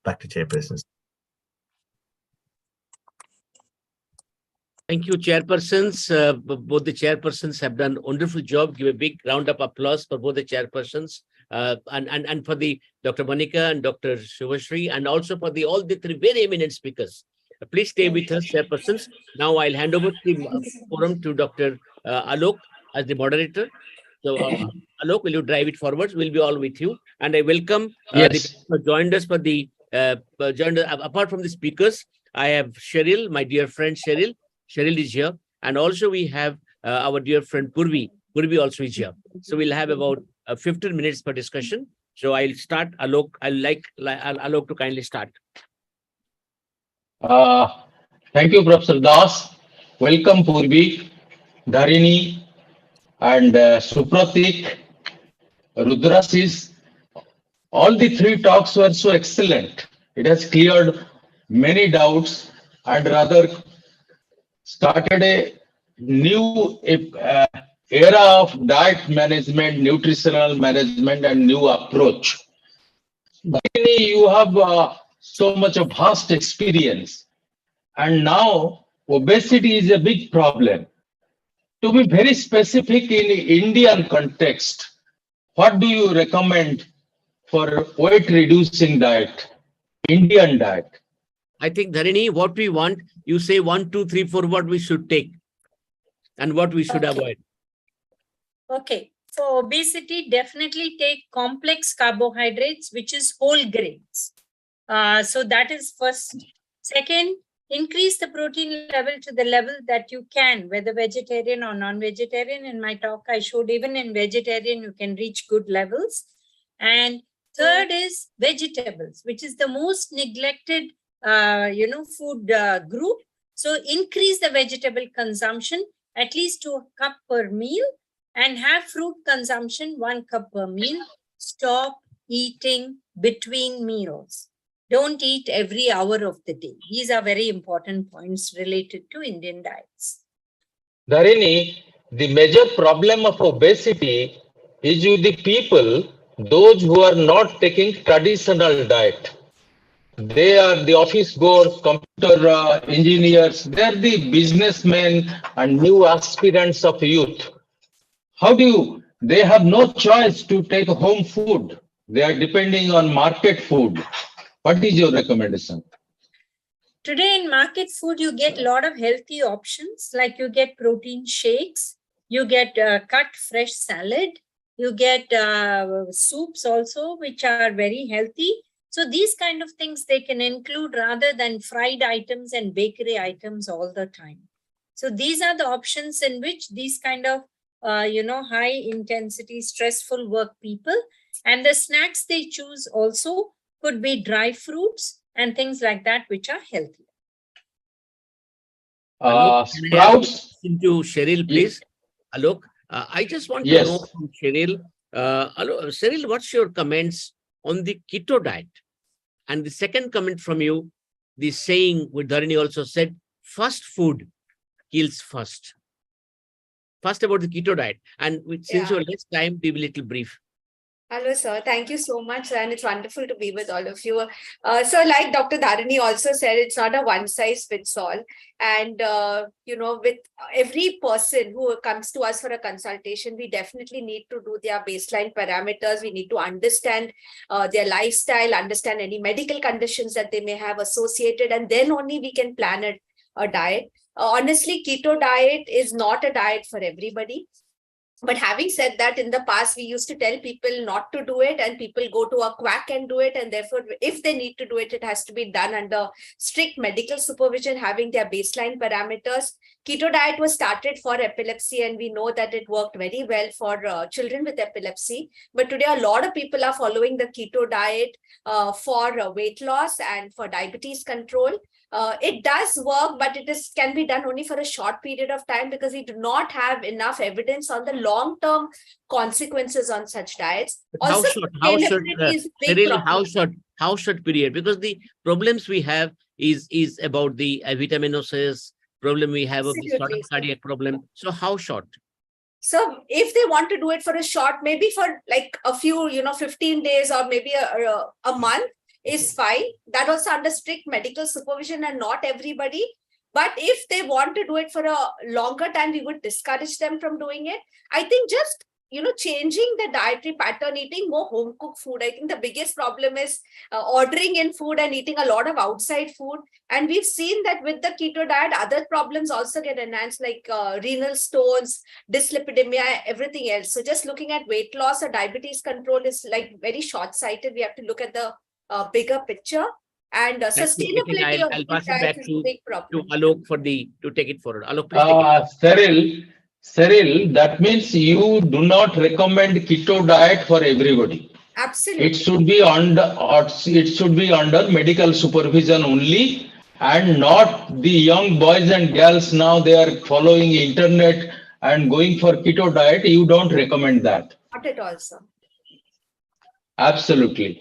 Back to chairpersons. Thank you, chairpersons. Both the chairpersons have done a wonderful job. Give a big round of applause for both the chairpersons and for the Dr. Monica and Dr. Shubhashri, and also for all the three very eminent speakers. Please stay with us, chairpersons. Now I'll hand over the forum to Dr. Alok as the moderator. So Alok, will you drive it forward? We'll be all with you. And I welcome the people who joined us for the apart from the speakers. I have Cheryl, my dear friend Cheryl. Cheryl is here, and also we have our dear friend Purvi. Purvi also is here. So we'll have about 15 minutes per discussion. So I'll start. Alok, I'll like Alok to kindly start. Thank you, Professor Das. Welcome, Purvi, Dharini, and Supratik, Rudrasis. All the three talks were so excellent. It has cleared many doubts and rather started a new era of diet management, nutritional management, and new approach. Dharini, you have so much of vast experience, and now obesity is a big problem. To be very specific in Indian context, what do you recommend for weight reducing diet, Indian diet? I think, Dharini, what we want, you say 1, 2, 3, 4, what we should take and what we should avoid. Okay. For obesity, definitely take complex carbohydrates, which is whole grains. So that is first. Second, increase the protein level to the level that you can, whether vegetarian or non-vegetarian. In my talk, I showed even in vegetarian, you can reach good levels. And third is vegetables, which is the most neglected food group. So increase the vegetable consumption, at least 2 cups per meal, and have fruit consumption 1 cup per meal. Stop eating between meals. Don't eat every hour of the day. These are very important points related to Indian diets. Dharini, the major problem of obesity is with the people, those who are not taking traditional diet. They are the office goers, computer engineers, they are the businessmen and new aspirants of youth. They have no choice to take home food. They are depending on market food. What is your recommendation? Today in market food, you get a lot of healthy options, like you get protein shakes, you get cut fresh salad, you get soups also, which are very healthy. So these kind of things they can include rather than fried items and bakery items all the time. So these are the options in which these kind of, high intensity, stressful work people, and the snacks they choose also could be dry fruits and things like that, which are healthy. Sprouts. Into Cheryl, please. Alok, I just want to know from Cheryl. Cheryl, what's your comments on the keto diet? And the second comment from you, the saying which Dharini also said, fast food kills first. First about the keto diet. And since your less time, be a little brief. Hello, sir. Thank you so much, and it's wonderful to be with all of you. So like Dr. Dharini also said, it's not a one-size-fits-all. And, with every person who comes to us for a consultation, we definitely need to do their baseline parameters. We need to understand their lifestyle, understand any medical conditions that they may have associated, and then only we can plan a diet. Honestly, keto diet is not a diet for everybody. But having said that, in the past, we used to tell people not to do it, and people go to a quack and do it. And therefore, if they need to do it, it has to be done under strict medical supervision, having their baseline parameters. Keto diet was started for epilepsy, and we know that it worked very well for children with epilepsy. But today, a lot of people are following the keto diet for weight loss and for diabetes control. it does work, but it can be done only for a short period of time because we do not have enough evidence on the long-term consequences on such diets. How Also, short? sustainability is a big problem. How short period? Because the problems we have is about the vitaminosis problem we have of the sudden Absolutely. cardiac problem. So how short? So if they want to do it for a short, maybe for like a few, 15 days or maybe a month is fine. That also under strict medical supervision and not everybody. But if they want to do it for a longer time, we would discourage them from doing it. I think just, changing the dietary pattern, eating more home cooked food. I think the biggest problem is ordering in food and eating a lot of outside food. And we've seen that with the keto diet, other problems also get enhanced, like renal stones, dyslipidemia, everything else. So just looking at weight loss or diabetes control is like very short-sighted. We have to look at the bigger picture. And sustainability of I'll pass it diet back is a big problem. to Alok to take it forward. Alok, please take it. Cyril, that means you do not recommend keto diet for everybody. Absolutely. It should be under medical supervision only, and not the young boys and girls now they are following internet and going for keto diet. You don't recommend that. Not at all, sir. Absolutely.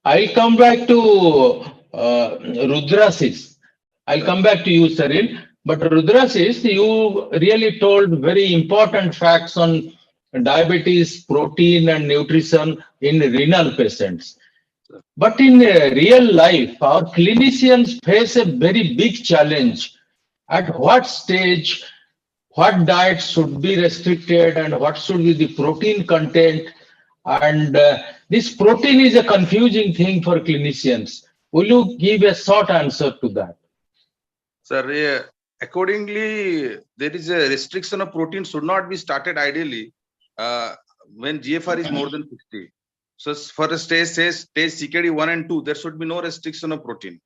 I'll come back to Rudrasis. I'll come back to you, Cyril. But Rudrasis, you really told very important facts on diabetes, protein, and nutrition in renal patients. But in real life, our clinicians face a very big challenge. At what stage, what diet should be restricted, and what should be the protein content? And this protein is a confusing thing for clinicians. Will you give a short answer to that? Sir, accordingly, there is a restriction of protein should not be started ideally when GFR is more than 50. So for a stage CKD 1 and 2, there should be no restriction of protein.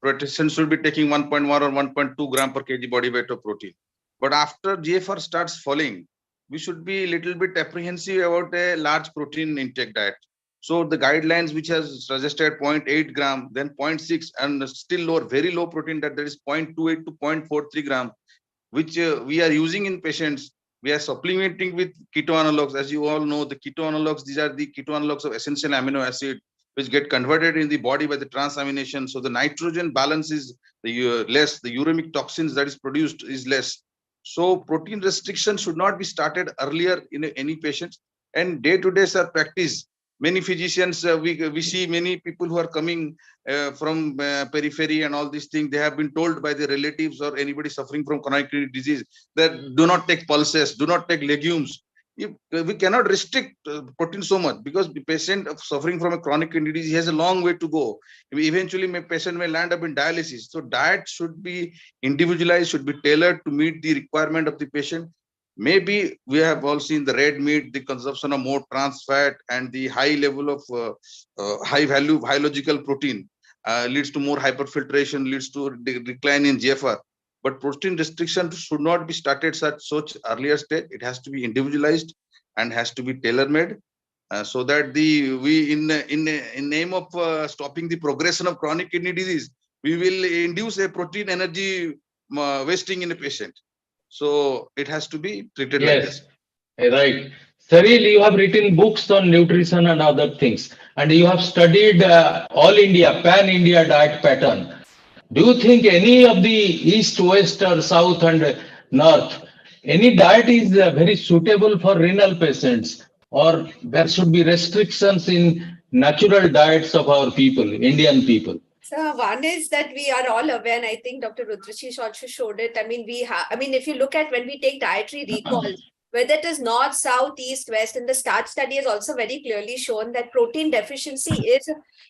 Protein should be taking 1.1 or 1.2 gram per kg body weight of protein. But after GFR starts falling, we should be a little bit apprehensive about a large protein intake diet. So the guidelines which has suggested 0.8 gram, then 0.6 and still lower, very low protein that is 0.28 to 0.43 gram, which we are using in patients. We are supplementing with keto analogs. As you all know, the keto analogs, these are the keto analogs of essential amino acid, which get converted in the body by the transamination. So the nitrogen balance is less, the uremic toxins that is produced is less. So protein restriction should not be started earlier in any patient. And day-to-day practice, many physicians, we see many people who are coming from periphery and all these things. They have been told by their relatives or anybody suffering from chronic kidney disease that do not take pulses, do not take legumes. We cannot restrict protein so much because the patient suffering from a chronic kidney disease has a long way to go. Eventually, my patient may land up in dialysis. So diet should be individualized, should be tailored to meet the requirement of the patient. Maybe we have all seen the red meat, the consumption of more trans fat, and the high level of high value biological protein leads to more hyperfiltration, leads to decline in GFR. But protein restriction should not be started such earlier stage. It has to be individualized and has to be tailor-made so that in name of stopping the progression of chronic kidney disease, we will induce a protein energy wasting in a patient. So it has to be treated like this. Right. Cyril, you have written books on nutrition and other things, and you have studied all India, pan-India diet pattern. Do you think any of the east, west, or south and north, any diet is very suitable for renal patients, or there should be restrictions in natural diets of our people, Indian people? So one is that we are all aware, and I think Dr. Rudrashish also showed it. I mean, if you look at when we take dietary recalls, whether it is north, south, east, west, and the START study has also very clearly shown that protein deficiency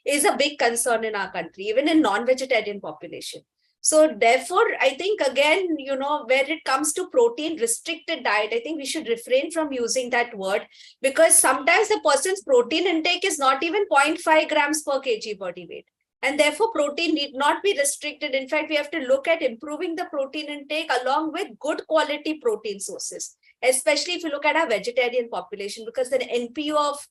is a big concern in our country, even in non-vegetarian population. So therefore, I think again, where it comes to protein restricted diet, I think we should refrain from using that word because sometimes the person's protein intake is not even 0.5 grams per kg body weight. And therefore, protein need not be restricted. In fact, we have to look at improving the protein intake along with good quality protein sources, especially if you look at our vegetarian population, because the NPU of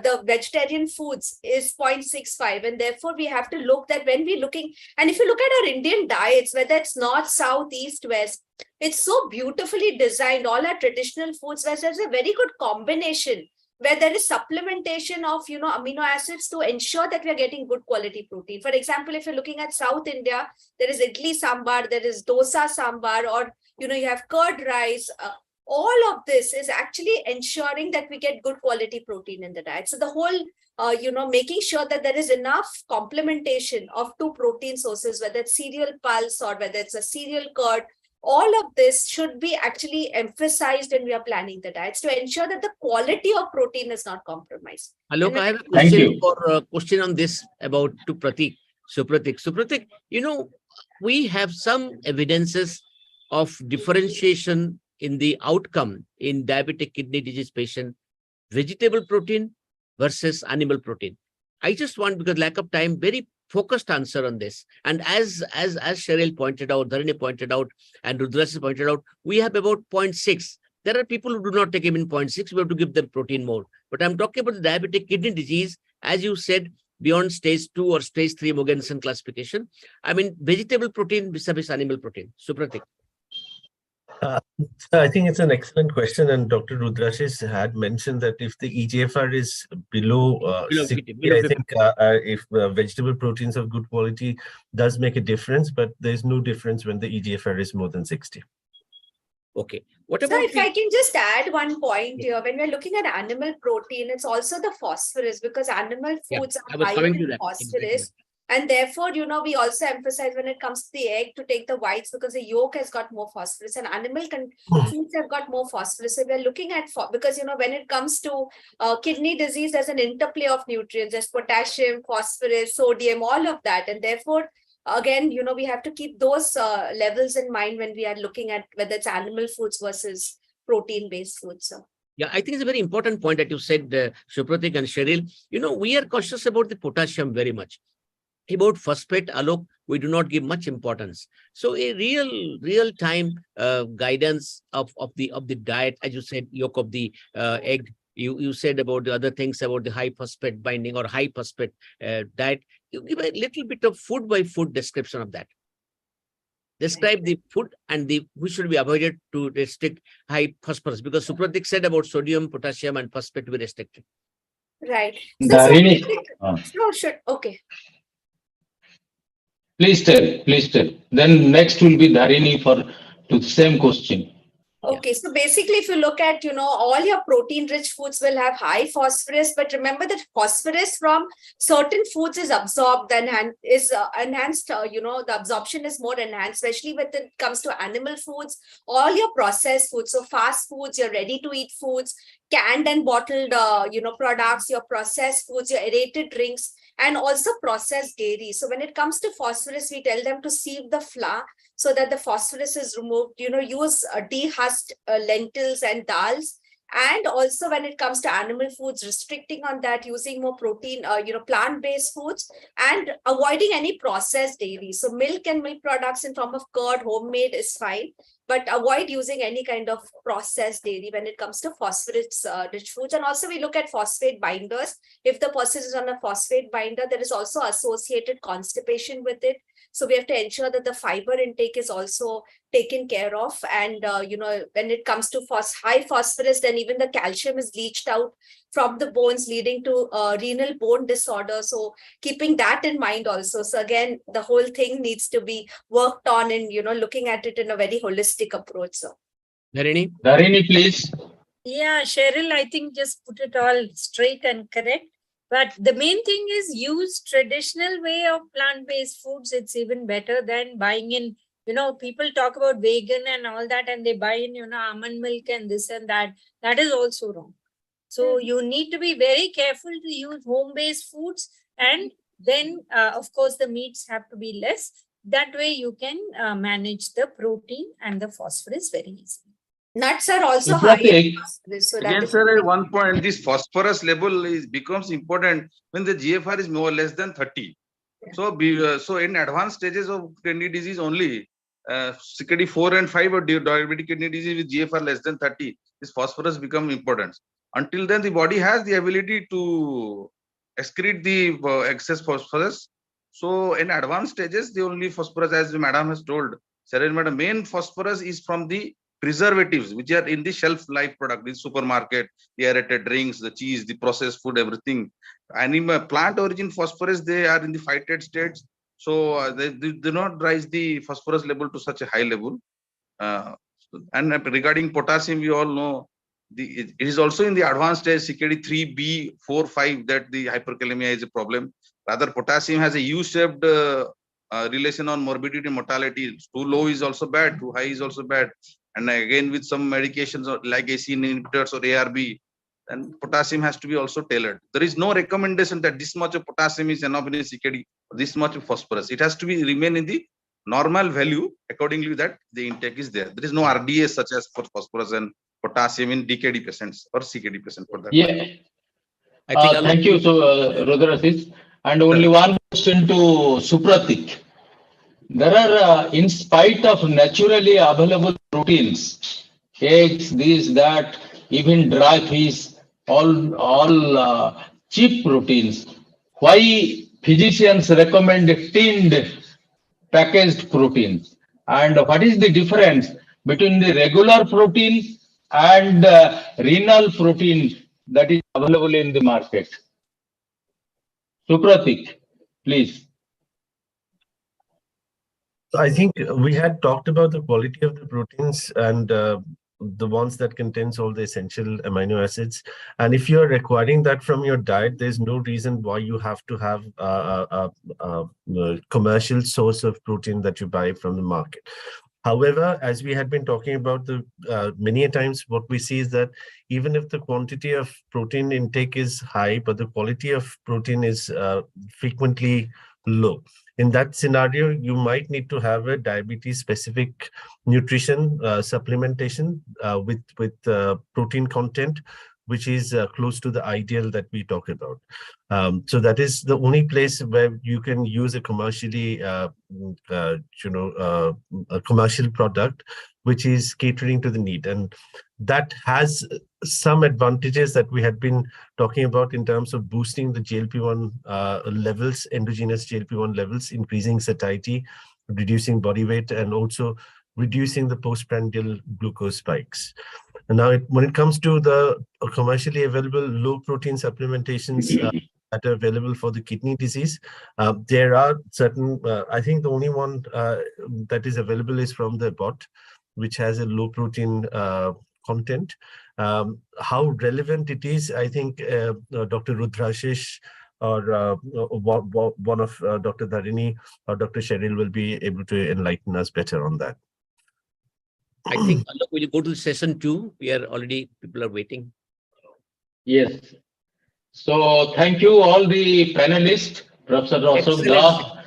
the vegetarian foods is 0.65. And therefore, we have to look that when we're looking, and if you look at our Indian diets, whether it's north, south, east, west, it's so beautifully designed. All our traditional foods, where there's a very good combination, where there is supplementation of, amino acids to ensure that we are getting good quality protein. For example, if you're looking at South India, there is idli sambar, there is dosa sambar, or, you have curd rice. All of this is actually ensuring that we get good quality protein in the diet. So the whole, making sure that there is enough complementation of two protein sources, whether it's cereal pulse or whether it's a cereal curd, all of this should be actually emphasized when we are planning the diets to ensure that the quality of protein is not compromised. Alok, I have a question on this about to Pratik. Supratik, we have some evidences of differentiation in the outcome in diabetic kidney disease patient, vegetable protein versus animal protein. I just want, because lack of time, very focused answer on this. And as Cheryl pointed out, Dharini pointed out, and Rudrasis pointed out, we have about 0.6. There are people who do not take even 0.6. We have to give them protein more. But I'm talking about the diabetic kidney disease, as you said, beyond stage 2 or stage 3 Mogensen classification. I mean, vegetable protein vis-a-vis animal protein. Supratik. I think it's an excellent question, and Dr. Rudrasis had mentioned that if the EGFR is below 60, I think if vegetable proteins of good quality does make a difference, but there's no difference when the EGFR is more than 60. Okay. What So about if I can just add one point here, when we're looking at animal protein, it's also the phosphorus, because animal foods are high in phosphorus. Exactly. And therefore, we also emphasize when it comes to the egg to take the whites, because the yolk has got more phosphorus, and animal foods have got more phosphorus. So we're looking at, because, when it comes to kidney disease, there's an interplay of nutrients. There's potassium, phosphorus, sodium, all of that. And therefore, again, we have to keep those levels in mind when we are looking at whether it's animal foods versus protein-based foods. So. Yeah, I think it's a very important point that you said, Supratik and Cheryl. We are cautious about the potassium very much. About phosphate, Alok, we do not give much importance. So a real-time guidance of the diet, as you said, yolk of the egg. You said about the other things about the high phosphate binding or high phosphate diet. You give a little bit of food by food description of that. Describe the food and which should be avoided to restrict high phosphorus, because Supratik said about sodium, potassium, and phosphate to be restricted. Right. Okay. Please tell. Then next will be Dharini to the same question. Okay, so basically, if you look at, all your protein-rich foods will have high phosphorus, but remember that phosphorus from certain foods is absorbed and is enhanced, the absorption is more enhanced, especially when it comes to animal foods, all your processed foods, so fast foods, your ready-to-eat foods, canned and bottled, products, your processed foods, your aerated drinks, and also processed dairy. So when it comes to phosphorus, we tell them to sieve the flour so that the phosphorus is removed. Use dehusked lentils and dals. And also when it comes to animal foods, restricting on that, using more protein, plant-based foods, and avoiding any processed dairy. So milk and milk products in form of curd, homemade is fine, but avoid using any kind of processed dairy when it comes to phosphorus-rich foods. And also we look at phosphate binders. If the person is on a phosphate binder, there is also associated constipation with it. So we have to ensure that the fiber intake is also taken care of. And, when it comes to high phosphorus, then even the calcium is leached out from the bones, leading to renal bone disorder. So keeping that in mind also. So again, the whole thing needs to be worked on and, looking at it in a very holistic approach. So. Dharini, please. Yeah, Cheryl, I think just put it all straight and correct. But the main thing is use traditional way of plant-based foods. It's even better than buying in, people talk about vegan and all that, and they buy in, almond milk and this and that. That is also wrong. So you need to be very careful to use home-based foods. And then, of course, the meats have to be less. That way you can manage the protein and the phosphorus very easily. Nuts are also high in phosphorus. So again, sir, at one point, this phosphorus level becomes important when the GFR is more or less than 30. So in advanced stages of kidney disease only, CKD 4 and 5 or diabetic kidney disease with GFR less than 30, this phosphorus become important. Until then, the body has the ability to excrete the excess phosphorus. So in advanced stages, the only phosphorus, as the madam has told, madam, main phosphorus is from the preservatives, which are in the shelf life product, the supermarket, the aerated drinks, the cheese, the processed food, everything. Animal plant origin phosphorus, they are in the phytate states. So they do not rise the phosphorus level to such a high level. And regarding potassium, we all know it is also in the advanced stage CKD 3B, 4, 5 that the hyperkalemia is a problem. Rather, potassium has a U-shaped relation on morbidity and mortality. Too low is also bad, too high is also bad. And again, with some medications like ACE inhibitors or ARB, and potassium has to be also tailored. There is no recommendation that this much of potassium is enough in a CKD, this much of phosphorus. It has to be remain in the normal value accordingly that the intake is there. There is no RDA such as for phosphorus and potassium in DKD patients or CKD patients for that. Yeah. Thank you, Rudrasis. And only one question to Supratik. There are, in spite of naturally available proteins, eggs, this, that, even dry fish, all cheap proteins, why physicians recommend tinned packaged proteins? And what is the difference between the regular protein and renal protein that is available in the market? Supratik, please. I think we had talked about the quality of the proteins and the ones that contains all the essential amino acids. And if you're requiring that from your diet, there's no reason why you have to have a commercial source of protein that you buy from the market. However, as we had been talking about many a times, what we see is that even if the quantity of protein intake is high, but the quality of protein is frequently low. In that scenario, you might need to have a diabetes-specific nutrition supplementation with protein content, which is close to the ideal that we talk about. So that is the only place where you can use a commercially, a commercial product, which is catering to the need. And that has some advantages that we had been talking about in terms of boosting the GLP-1 levels, endogenous GLP-1 levels, increasing satiety, reducing body weight, and also reducing the postprandial glucose spikes. And now, when it comes to the commercially available low protein supplementations that are available for the kidney disease, there are certain, I think the only one that is available is from the bot, which has a low protein content. How relevant it is, I think Dr. Rudrashish or one of Dr. Dharini or Dr. Cheryl will be able to enlighten us better on that. I think we'll go to session 2. People are waiting. Yes. So thank you all the panelists, Professor Ashok Das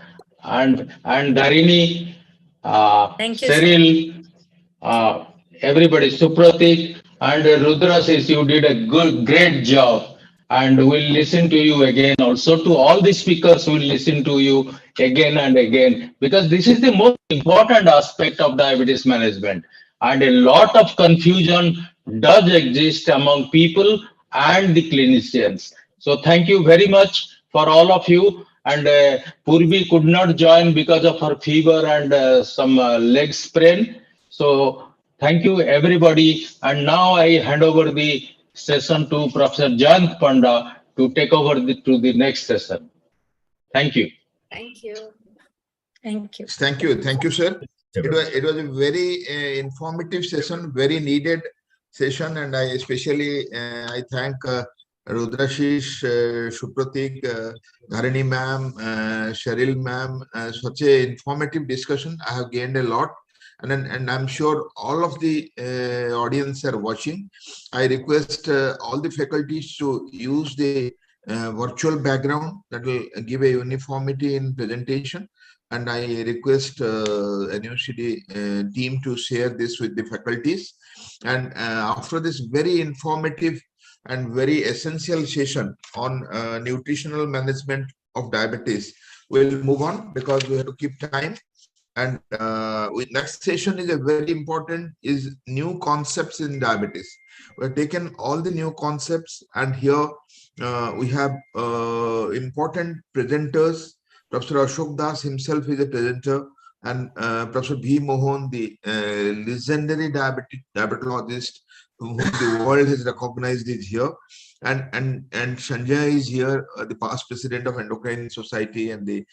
and Dharini, Thank you, Cyril, everybody, Supratik and Rudrasis, you did a great job. And we'll listen to you again. Also to all the speakers, we'll listen to you again and again, because this is the most important aspect of diabetes management. And a lot of confusion does exist among people and the clinicians. So thank you very much for all of you. And Purvi could not join because of her fever and some leg sprain. So thank you, everybody. And now I hand over the session to Professor Jayant Panda to take over to the next session. Thank you. Thank you. Thank you. Thank you. Thank you, sir. It was a very informative session, very needed session, and I especially I thank Rudrashish, Supratik, Dharini ma'am, Cheryl ma'am. Such a informative discussion. I have gained a lot, and I'm sure all of the audience are watching. I request all the faculties to use the virtual background that will give a uniformity in presentation. And I request NUCD team to share this with the faculties. And after this very informative and very essential session on nutritional management of diabetes, we'll move on because we have to keep time. And next session is a very important, is new concepts in diabetes. We've taken all the new concepts, and here we have important presenters. Professor Ashok Das himself is a presenter, and Professor B. Mohan, the legendary diabetologist whom the world has recognized, is here. And Sanjay is here, the past president of Endocrine Society, and the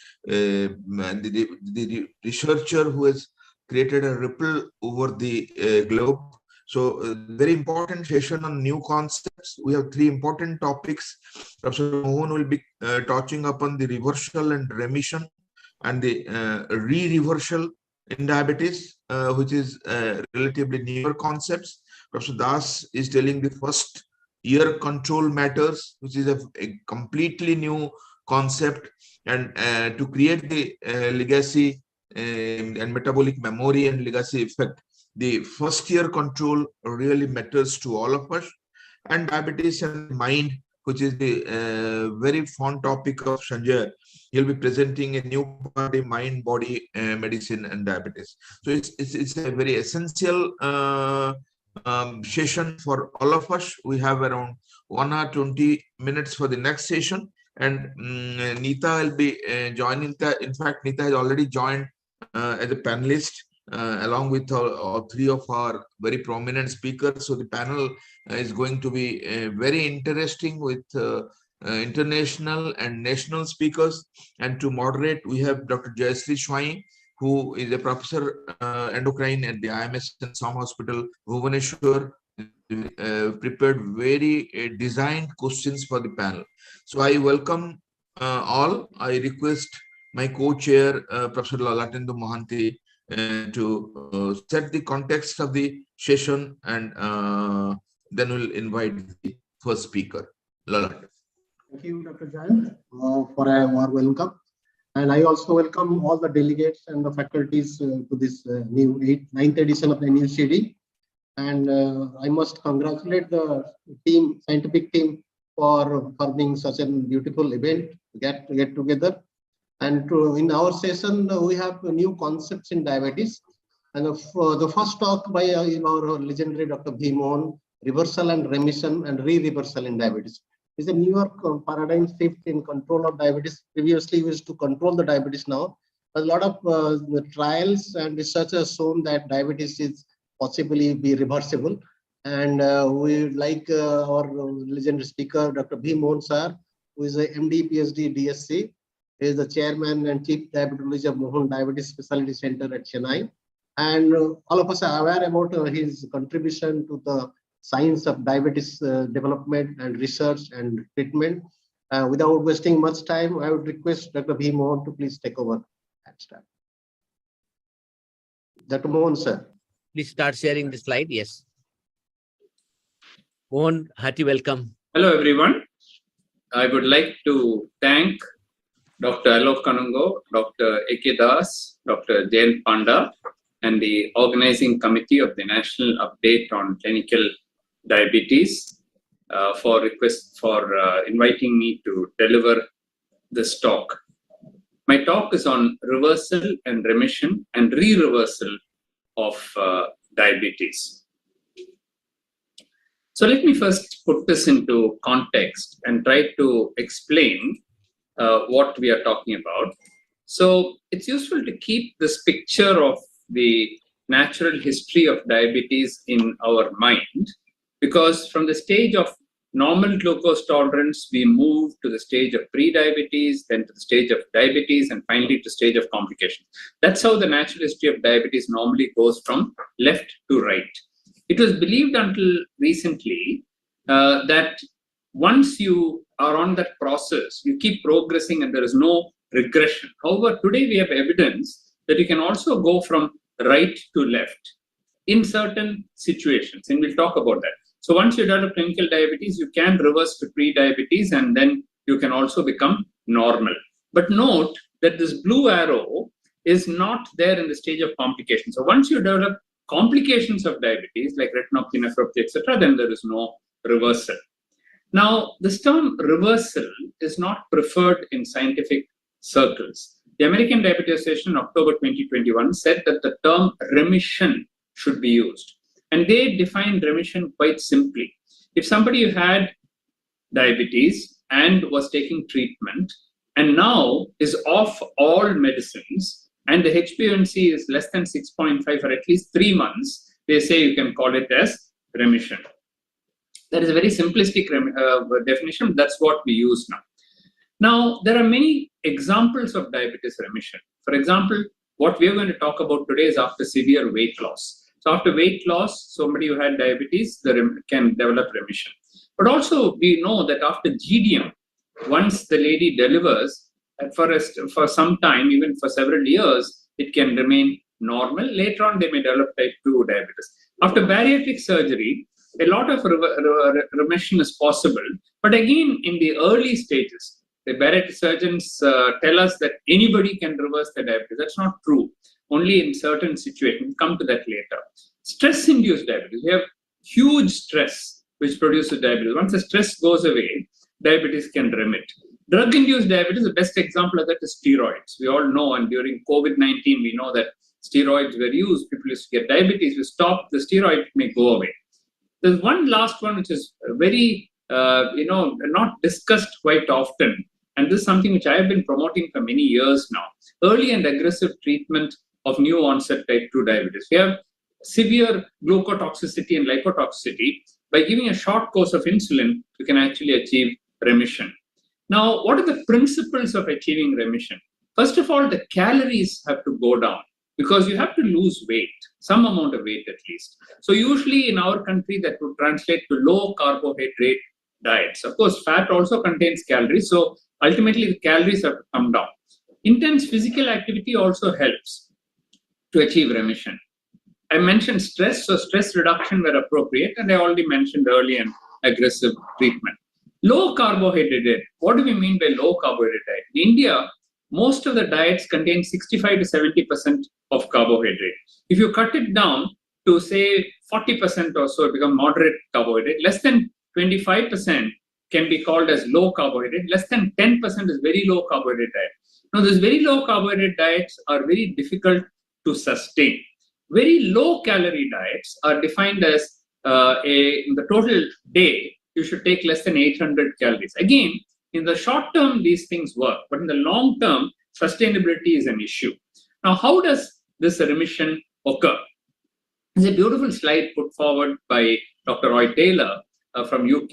researcher who has created a ripple over the globe. So very important session on new concepts. We have 3 important topics. Professor Mohan will be touching upon the reversal and remission and the re-reversal in diabetes, which is relatively newer concepts. Professor Das is telling the first year control matters, which is a completely new concept, and to create the legacy and metabolic memory and legacy effect, the first year control really matters to all of us. And diabetes and mind, which is the very fond topic of Sanjay. He'll be presenting a new body, mind, body medicine and diabetes. So it's a very essential session for all of us. We have around 1 hour 20 minutes for the next session, and Neeta will be joining. In fact, Neeta has already joined as a panelist along with 3 of our very prominent speakers. So the panel is going to be very interesting with international and national speakers. And to moderate, we have Dr. Jayashree Swai, who is a professor endocrine at the IMS and Sam Hospital, Bhubaneswar, prepared very designed questions for the panel. So I welcome all. I request my co-chair, Professor Lalatendu Mohanty, to set the context of the session, and then we'll invite the first speaker, Lalat. Thank you, Dr. Jain, for a warm welcome. And I also welcome all the delegates and the faculties to this new 9th edition of the NUCD. And I must congratulate the team, scientific team, for forming such a beautiful event, get together. And in our session, we have new concepts in diabetes. And the first talk by our legendary Dr. B. Mohan, reversal and remission and re-reversal in diabetes. Is a newer paradigm shift in control of diabetes. Previously, we used to control the diabetes. Now, a lot of trials and research has shown that diabetes is possibly be reversible. And we like our legendary speaker, Dr. B. Mohan sir, who is a MD, PhD, DSc. He is the chairman and chief diabetologist of Mohan Diabetes Specialty Center at Chennai. And all of us are aware about his contribution to the science of diabetes development and research and treatment. Without wasting much time, I would request Dr. B. Mohan to please take over and start. Dr. Mohan, sir. Please start sharing the slide. Yes. Mohan, hearty welcome. Hello, everyone. I would like to thank Dr. Alok Kanungo, Dr. A.K. Das, Dr. Jain Panda, and the organizing committee of the National Update on Clinical Diabetes for inviting me to deliver this talk. My talk is on reversal and remission and re-reversal of diabetes. So let me first put this into context and try to explain what we are talking about. So it's useful to keep this picture of the natural history of diabetes in our mind, because from the stage of normal glucose tolerance, we move to the stage of pre-diabetes, then to the stage of diabetes, and finally to stage of complications. That's how the natural history of diabetes normally goes from left to right. It was believed until recently that once you are on that process, you keep progressing and there is no regression. However, today we have evidence that you can also go from right to left in certain situations, and we'll talk about that. So once you develop clinical diabetes, you can reverse to pre-diabetes, and then you can also become normal. But note that this blue arrow is not there in the stage of complications. So once you develop complications of diabetes, like retinopathy, nephropathy, etc., then there is no reversal. Now, this term reversal is not preferred in scientific circles. The American Diabetes Association in October 2021 said that the term remission should be used. And they defined remission quite simply. If somebody had diabetes and was taking treatment and now is off all medicines and the HbA1c is less than 6.5 for at least 3 months, they say you can call it as remission. That is a very simplistic definition. That's what we use now. Now, there are many examples of diabetes remission. For example, what we are going to talk about today is after severe weight loss. So after weight loss, somebody who had diabetes can develop remission. But also we know that after GDM, once the lady delivers, for some time, even for several years, it can remain normal. Later on, they may develop type 2 diabetes. After bariatric surgery, a lot of remission is possible. But again, in the early stages, the bariatric surgeons tell us that anybody can reverse the diabetes. That's not true. Only in certain situations. We'll come to that later. Stress-induced diabetes. We have huge stress which produces diabetes. Once the stress goes away, diabetes can remit. Drug-induced diabetes, the best example of that is steroids. We all know, and during COVID-19, we know that steroids were used. People used to get diabetes. We stop the steroid, it may go away. There's one last one which is very, not discussed quite often. And this is something which I have been promoting for many years now. Early and aggressive treatment of new onset type 2 diabetes. We have severe glucotoxicity and lipotoxicity. By giving a short course of insulin, you can actually achieve remission. Now, what are the principles of achieving remission? First of all, the calories have to go down because you have to lose weight, some amount of weight at least. So usually in our country, that would translate to low carbohydrate diets. Of course, fat also contains calories. So ultimately, the calories have to come down. Intense physical activity also helps to achieve remission. I mentioned stress, so stress reduction where appropriate, and I already mentioned early and aggressive treatment. Low carbohydrate diet. What do we mean by low carbohydrate diet? In India, most of the diets contain 65 to 70% of carbohydrate. If you cut it down to say 40% or so, it becomes moderate carbohydrate. Less than 25% can be called as low carbohydrate. Less than 10% is very low carbohydrate diet. Now, these very low carbohydrate diets are very difficult to sustain. Very low calorie diets are defined as in the total day, you should take less than 800 calories. Again, in the short term, these things work, but in the long term, sustainability is an issue. Now, how does this remission occur? There's a beautiful slide put forward by Dr. Roy Taylor from UK,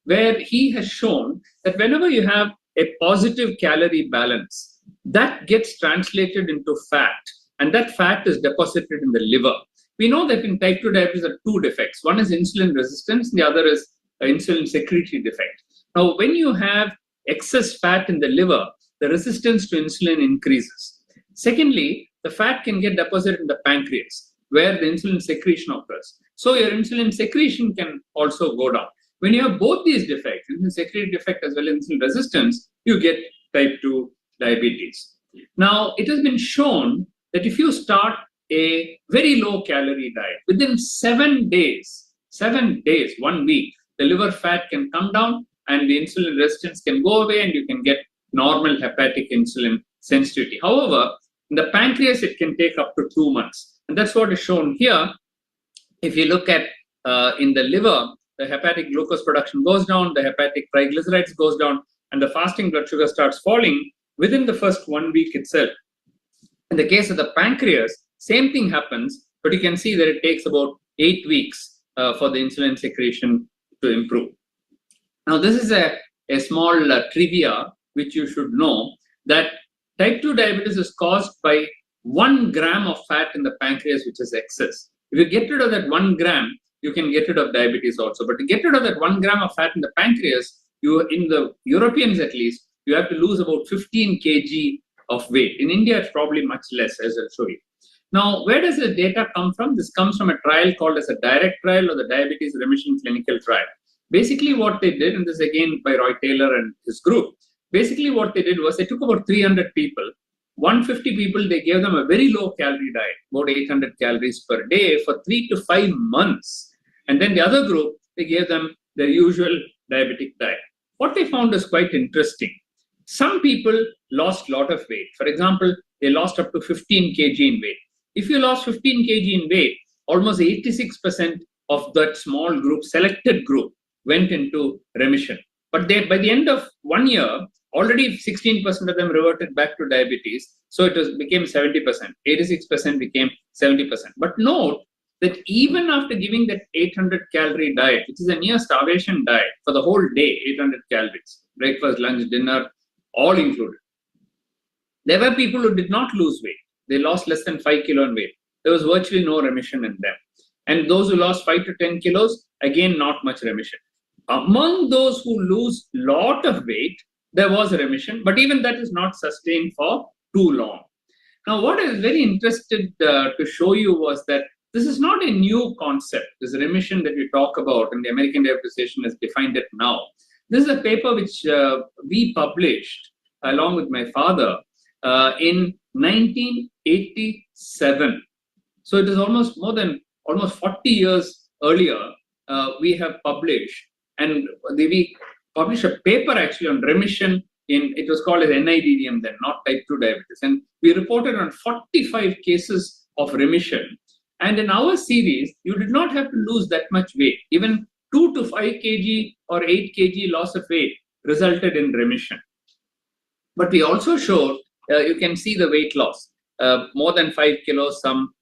where he has shown that whenever you have a positive calorie balance, that gets translated into fat, and that fat is deposited in the liver. We know that in type 2 diabetes there are two defects. One is insulin resistance, and the other is insulin secretory defect. Now, when you have excess fat in the liver, the resistance to insulin increases. Secondly, the fat can get deposited in the pancreas, where the insulin secretion occurs. So your insulin secretion can also go down. When you have both these defects, insulin secretory defect as well as insulin resistance, you get type 2 diabetes. Now, it has been shown that if you start a very low calorie diet, within 7 days, 1 week, the liver fat can come down and the insulin resistance can go away and you can get normal hepatic insulin sensitivity. However, in the pancreas, it can take up to 2 months. And that's what is shown here. If you look at in the liver, the hepatic glucose production goes down, the hepatic triglycerides goes down, and the fasting blood sugar starts falling within the first 1 week itself. In the case of the pancreas, same thing happens, but you can see that it takes about 8 weeks for the insulin secretion to improve. Now, this is a small trivia which you should know, that type 2 diabetes is caused by 1 gram of fat in the pancreas, which is excess. If you get rid of that 1 gram, you can get rid of diabetes also. But to get rid of that 1 gram of fat in the pancreas, in the Europeans at least, you have to lose about 15 kg of weight. In India, it's probably much less, as I'll show you. Now, where does the data come from? This comes from a trial called as a direct trial or the Diabetes Remission Clinical Trial. Basically, what they did, and this again by Roy Taylor and his group, basically what they did was they took about 300 people, 150 people, they gave them a very low calorie diet, about 800 calories per day for 3 to 5 months. And then the other group, they gave them the usual diabetic diet. What they found is quite interesting. Some people lost a lot of weight. For example, they lost up to 15 kg in weight. If you lost 15 kg in weight, almost 86% of that small group, selected group, went into remission. But by the end of 1 year, already 16% of them reverted back to diabetes. So it became 70%. 86% became 70%. But note that even after giving that 800 calorie diet, which is a near starvation diet for the whole day, 800 calories, breakfast, lunch, dinner, all included, there were people who did not lose weight. They lost less than 5 kilo in weight. There was virtually no remission in them. And those who lost 5 to 10 kilos, again, not much remission. Among those who lose lot of weight, there was a remission, but even that is not sustained for too long. Now, what I was very interested to show you was that this is not a new concept. This remission that we talk about, and the American Diabetes Association has defined it now. This is a paper which we published along with my father in 1987. So it is almost 40 years earlier we have published, and we published a paper actually on remission it was called as NIDDM then, not type 2 diabetes. And we reported on 45 cases of remission. And in our series, you did not have to lose that much weight. Even 2 to 5 kg or 8 kg loss of weight resulted in remission. But we also showed, you can see the weight loss, more than 5 kilos, some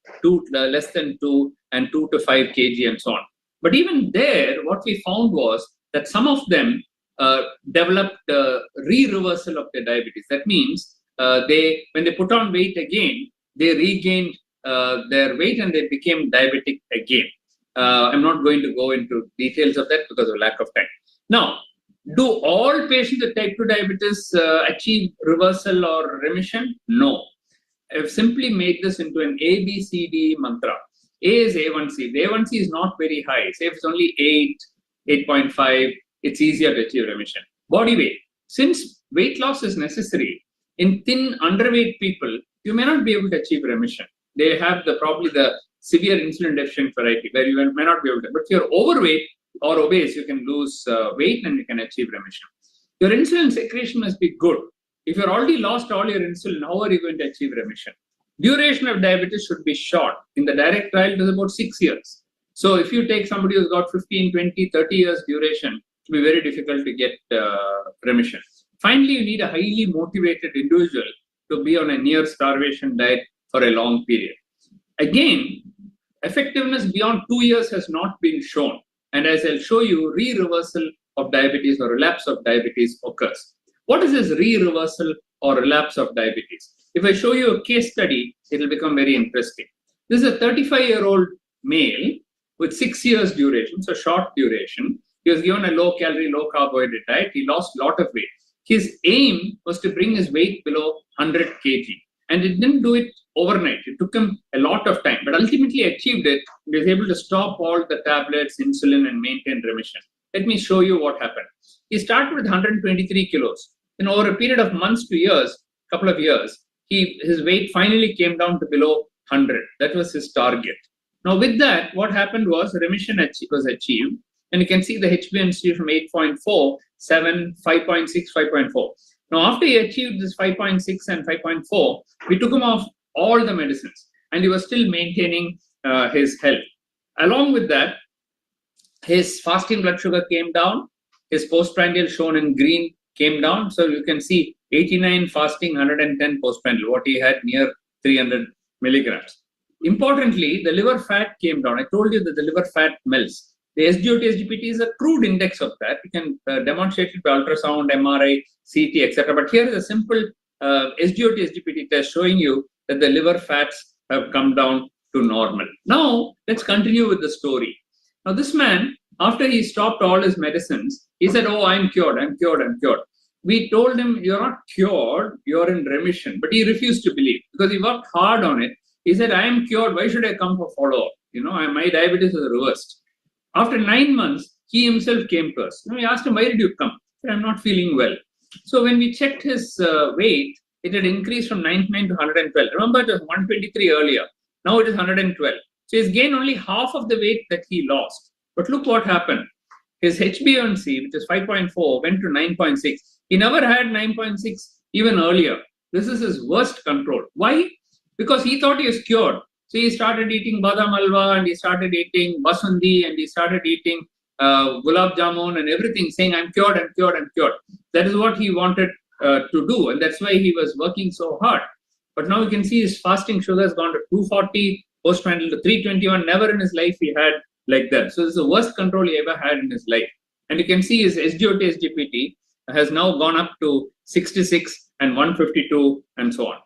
less than 2, and 2 to 5 kg and so on. But even there, what we found was that some of them developed re-reversal of their diabetes. That means when they put on weight again, they regained their weight and they became diabetic again. I'm not going to go into details of that because of lack of time. Now, do all patients with type 2 diabetes achieve reversal or remission? No. I've simply made this into an ABCD mantra. A is A1C. The A1C is not very high. Say if it's only 8, 8.5, it's easier to achieve remission. Body weight. Since weight loss is necessary, in thin, underweight people, you may not be able to achieve remission. They have probably the severe insulin deficient variety where you may not be able to. But if you're overweight or obese, you can lose weight and you can achieve remission. Your insulin secretion must be good. If you're already lost all your insulin, how are you going to achieve remission? Duration of diabetes should be short. In the direct trial, it is about 6 years. So if you take somebody who's got 15, 20, 30 years duration, it will be very difficult to get remission. Finally, you need a highly motivated individual to be on a near starvation diet for a long period. Again, effectiveness beyond 2 years has not been shown. And as I'll show you, re-reversal of diabetes or relapse of diabetes occurs. What is this re-reversal or relapse of diabetes? If I show you a case study, it will become very interesting. This is a 35-year-old male with 6 years duration, so short duration. He was given a low-calorie, low-carbohydrate diet. He lost a lot of weight. His aim was to bring his weight below 100 kg. And it didn't do it overnight. It took him a lot of time, but ultimately achieved it. He was able to stop all the tablets, insulin, and maintain remission. Let me show you what happened. He started with 123 kilos. And over a period of months to years, couple of years, his weight finally came down to below 100. That was his target. Now with that, what happened was remission was achieved. And you can see the HbA1c from 8.4, 7, 5.6, 5.4. Now, after he achieved this 5.6 and 5.4, we took him off all the medicines and he was still maintaining his health. Along with that, his fasting blood sugar came down, his postprandial shown in green came down. So you can see 89 fasting, 110 postprandial, what he had near 300 milligrams. Importantly, the liver fat came down. I told you that the liver fat melts. The SGOT-SGPT is a crude index of that. You can demonstrate it by ultrasound, MRI, CT, etc. But here is a simple SGOT-SGPT test showing you that the liver fats have come down to normal. Now, let's continue with the story. Now, this man, after he stopped all his medicines, he said, oh, I'm cured, I'm cured, I'm cured. We told him, you're not cured, you're in remission. But he refused to believe because he worked hard on it. He said, I am cured, why should I come for follow-up? You know, my diabetes is reversed. After 9 months, he himself came to us. We asked him, why did you come? He said, I'm not feeling well. So when we checked his weight, it had increased from 99 to 112. Remember, it was 123 earlier. Now it is 112. So he's gained only half of the weight that he lost. But look what happened. His HbA1c, which is 5.4, went to 9.6. He never had 9.6 even earlier. This is his worst control. Why? Because he thought he was cured. So he started eating badam alwa, and he started eating basundi, and he started eating gulab jamun and everything, saying, I'm cured, I'm cured, I'm cured. That is what he wanted to do, and that's why he was working so hard. But now you can see his fasting sugar has gone to 240, postprandial to 321. Never in his life he had like that. So this is the worst control he ever had in his life. And you can see his SGOT, SGPT has now gone up to 66 and 152 and so on.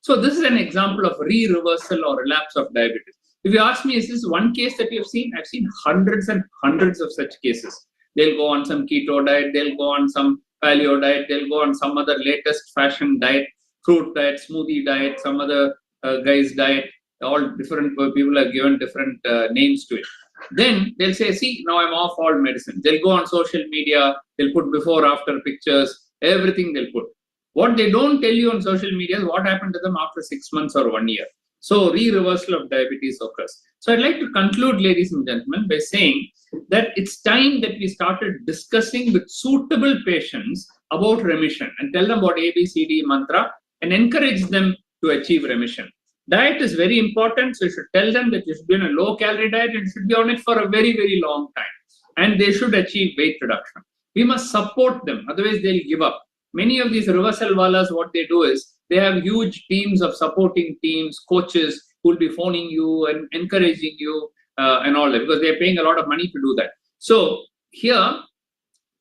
So this is an example of re-reversal or relapse of diabetes. If you ask me, is this one case that you've seen? I've seen hundreds and hundreds of such cases. They'll go on some keto diet, they'll go on some paleo diet, they'll go on some other latest fashion diet, fruit diet, smoothie diet, some other guy's diet. All different people are given different names to it. Then they'll say, see, now I'm off all medicine. They'll go on social media, they'll put before, after pictures, everything they'll put. What they don't tell you on social media is what happened to them after 6 months or 1 year. So re-reversal of diabetes occurs. So I'd like to conclude, ladies and gentlemen, by saying that it's time that we started discussing with suitable patients about remission and tell them about ABCD mantra and encourage them to achieve remission. Diet is very important, so you should tell them that you should be on a low-calorie diet and you should be on it for a very, very long time. And they should achieve weight reduction. We must support them, otherwise they'll give up. Many of these reversal wallahs, what they do is, they have huge teams of supporting teams, coaches who will be phoning you and encouraging you and all that, because they're paying a lot of money to do that. So here,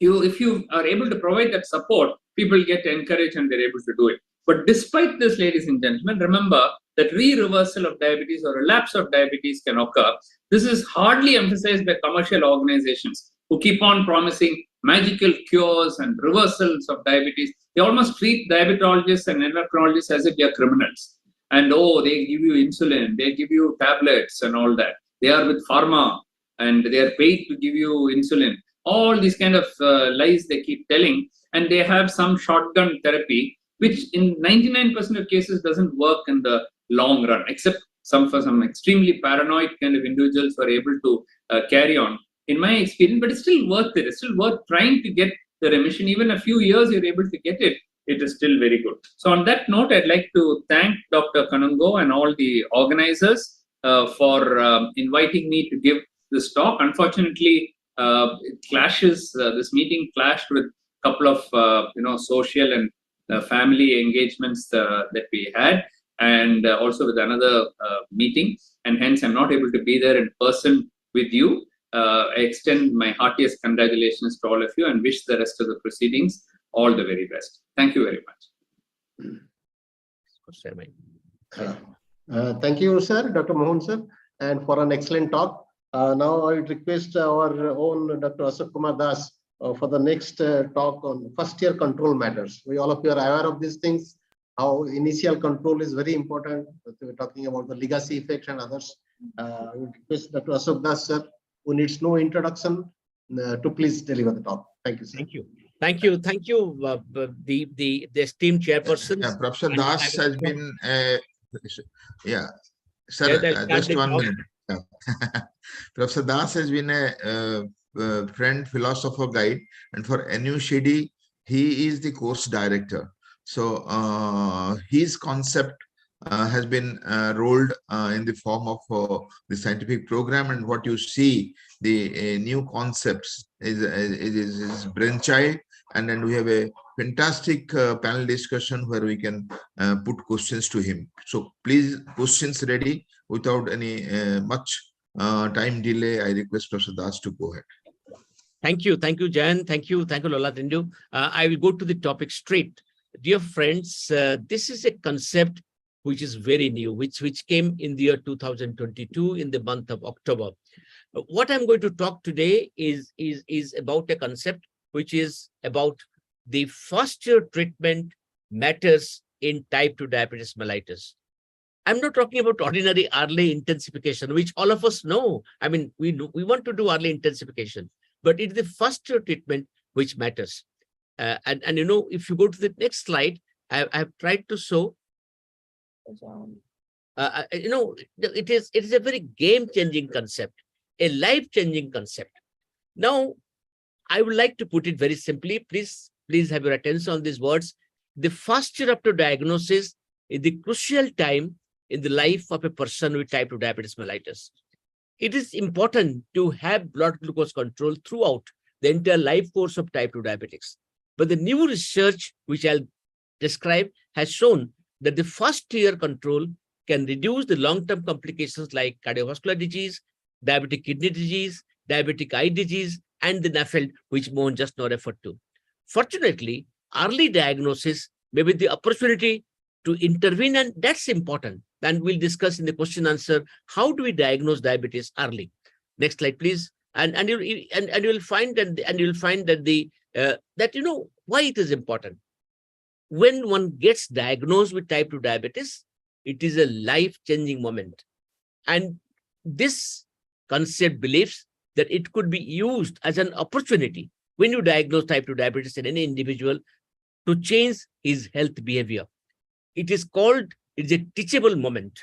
if you are able to provide that support, people get encouraged and they're able to do it. But despite this, ladies and gentlemen, remember that re-reversal of diabetes or relapse of diabetes can occur. This is hardly emphasized by commercial organizations who keep on promising magical cures and reversals of diabetes. They almost treat diabetologists and endocrinologists as if they are criminals. And oh, they give you insulin, they give you tablets and all that. They are with pharma and they are paid to give you insulin. All these kind of lies they keep telling, and they have some shotgun therapy, which in 99% of cases doesn't work in the long run, except for some extremely paranoid kind of individuals who are able to carry on. In my experience, but it's still worth it. It's still worth trying to get the remission. Even a few years you're able to get it, it is still very good. So on that note, I'd like to thank Dr. Kanungo and all the organizers for inviting me to give this talk. Unfortunately, it clashes, this meeting clashed with a couple of social and family engagements that we had, and also with another meeting, and hence I'm not able to be there in person with you. I extend my heartiest congratulations to all of you and wish the rest of the proceedings all the very best. Thank you very much. Thank you, sir, Dr. Mohan, sir, and for an excellent talk. Now I would request our own Dr. Ashok Kumar Das for the next talk on first-year control matters. We all of you are aware of these things, how initial control is very important. We're talking about the legacy effects and others. I would request Dr. Ashok Das, sir, who needs no introduction, to please deliver the talk. Thank you, sir. Thank you. Thank you. Thank you, the esteemed chairperson. Yeah, Professor Das has been, sir, just 1 minute. Yeah. Professor Das has been a friend, philosopher, guide, and for NUCD, he is the course director. So his concept has been rolled in the form of the scientific program, and what you see, the new concepts is brainchild, and then we have a fantastic panel discussion where we can put questions to him. So please, questions ready. Without any much time delay, I request Professor Das to go ahead. Thank you, Jan. Thank you, Lola Tindu. I will go to the topic straight. Dear friends, this is a concept which is very new, which came in the year 2022 in the month of October. What I'm going to talk today is about a concept which is about the first-year treatment matters in type 2 diabetes mellitus. I'm not talking about ordinary early intensification, which all of us know. I mean, we want to do early intensification, but it's the first-year treatment which matters. And if you go to the next slide, I have tried to show. It is a very game-changing concept, a life-changing concept. Now, I would like to put it very simply. Please have your attention on these words. the first year after diagnosis is the crucial time in the life of a person with type 2 diabetes mellitus. It is important to have blood glucose control throughout the entire life course of type 2 diabetics. But the new research, which I'll describe, has shown that the first year control can reduce the long-term complications like cardiovascular disease, diabetic kidney disease, diabetic eye disease, and the NAFLD, which Mohan just now referred to. Fortunately, early diagnosis may be the opportunity to intervene, and that's important. And we'll discuss in the question answer, how do we diagnose diabetes early? Next slide, please. And you'll find that why it is important. When one gets diagnosed with type 2 diabetes, it is a life-changing moment. And this concept believes that it could be used as an opportunity when you diagnose type 2 diabetes in any individual to change his health behavior. It is a teachable moment.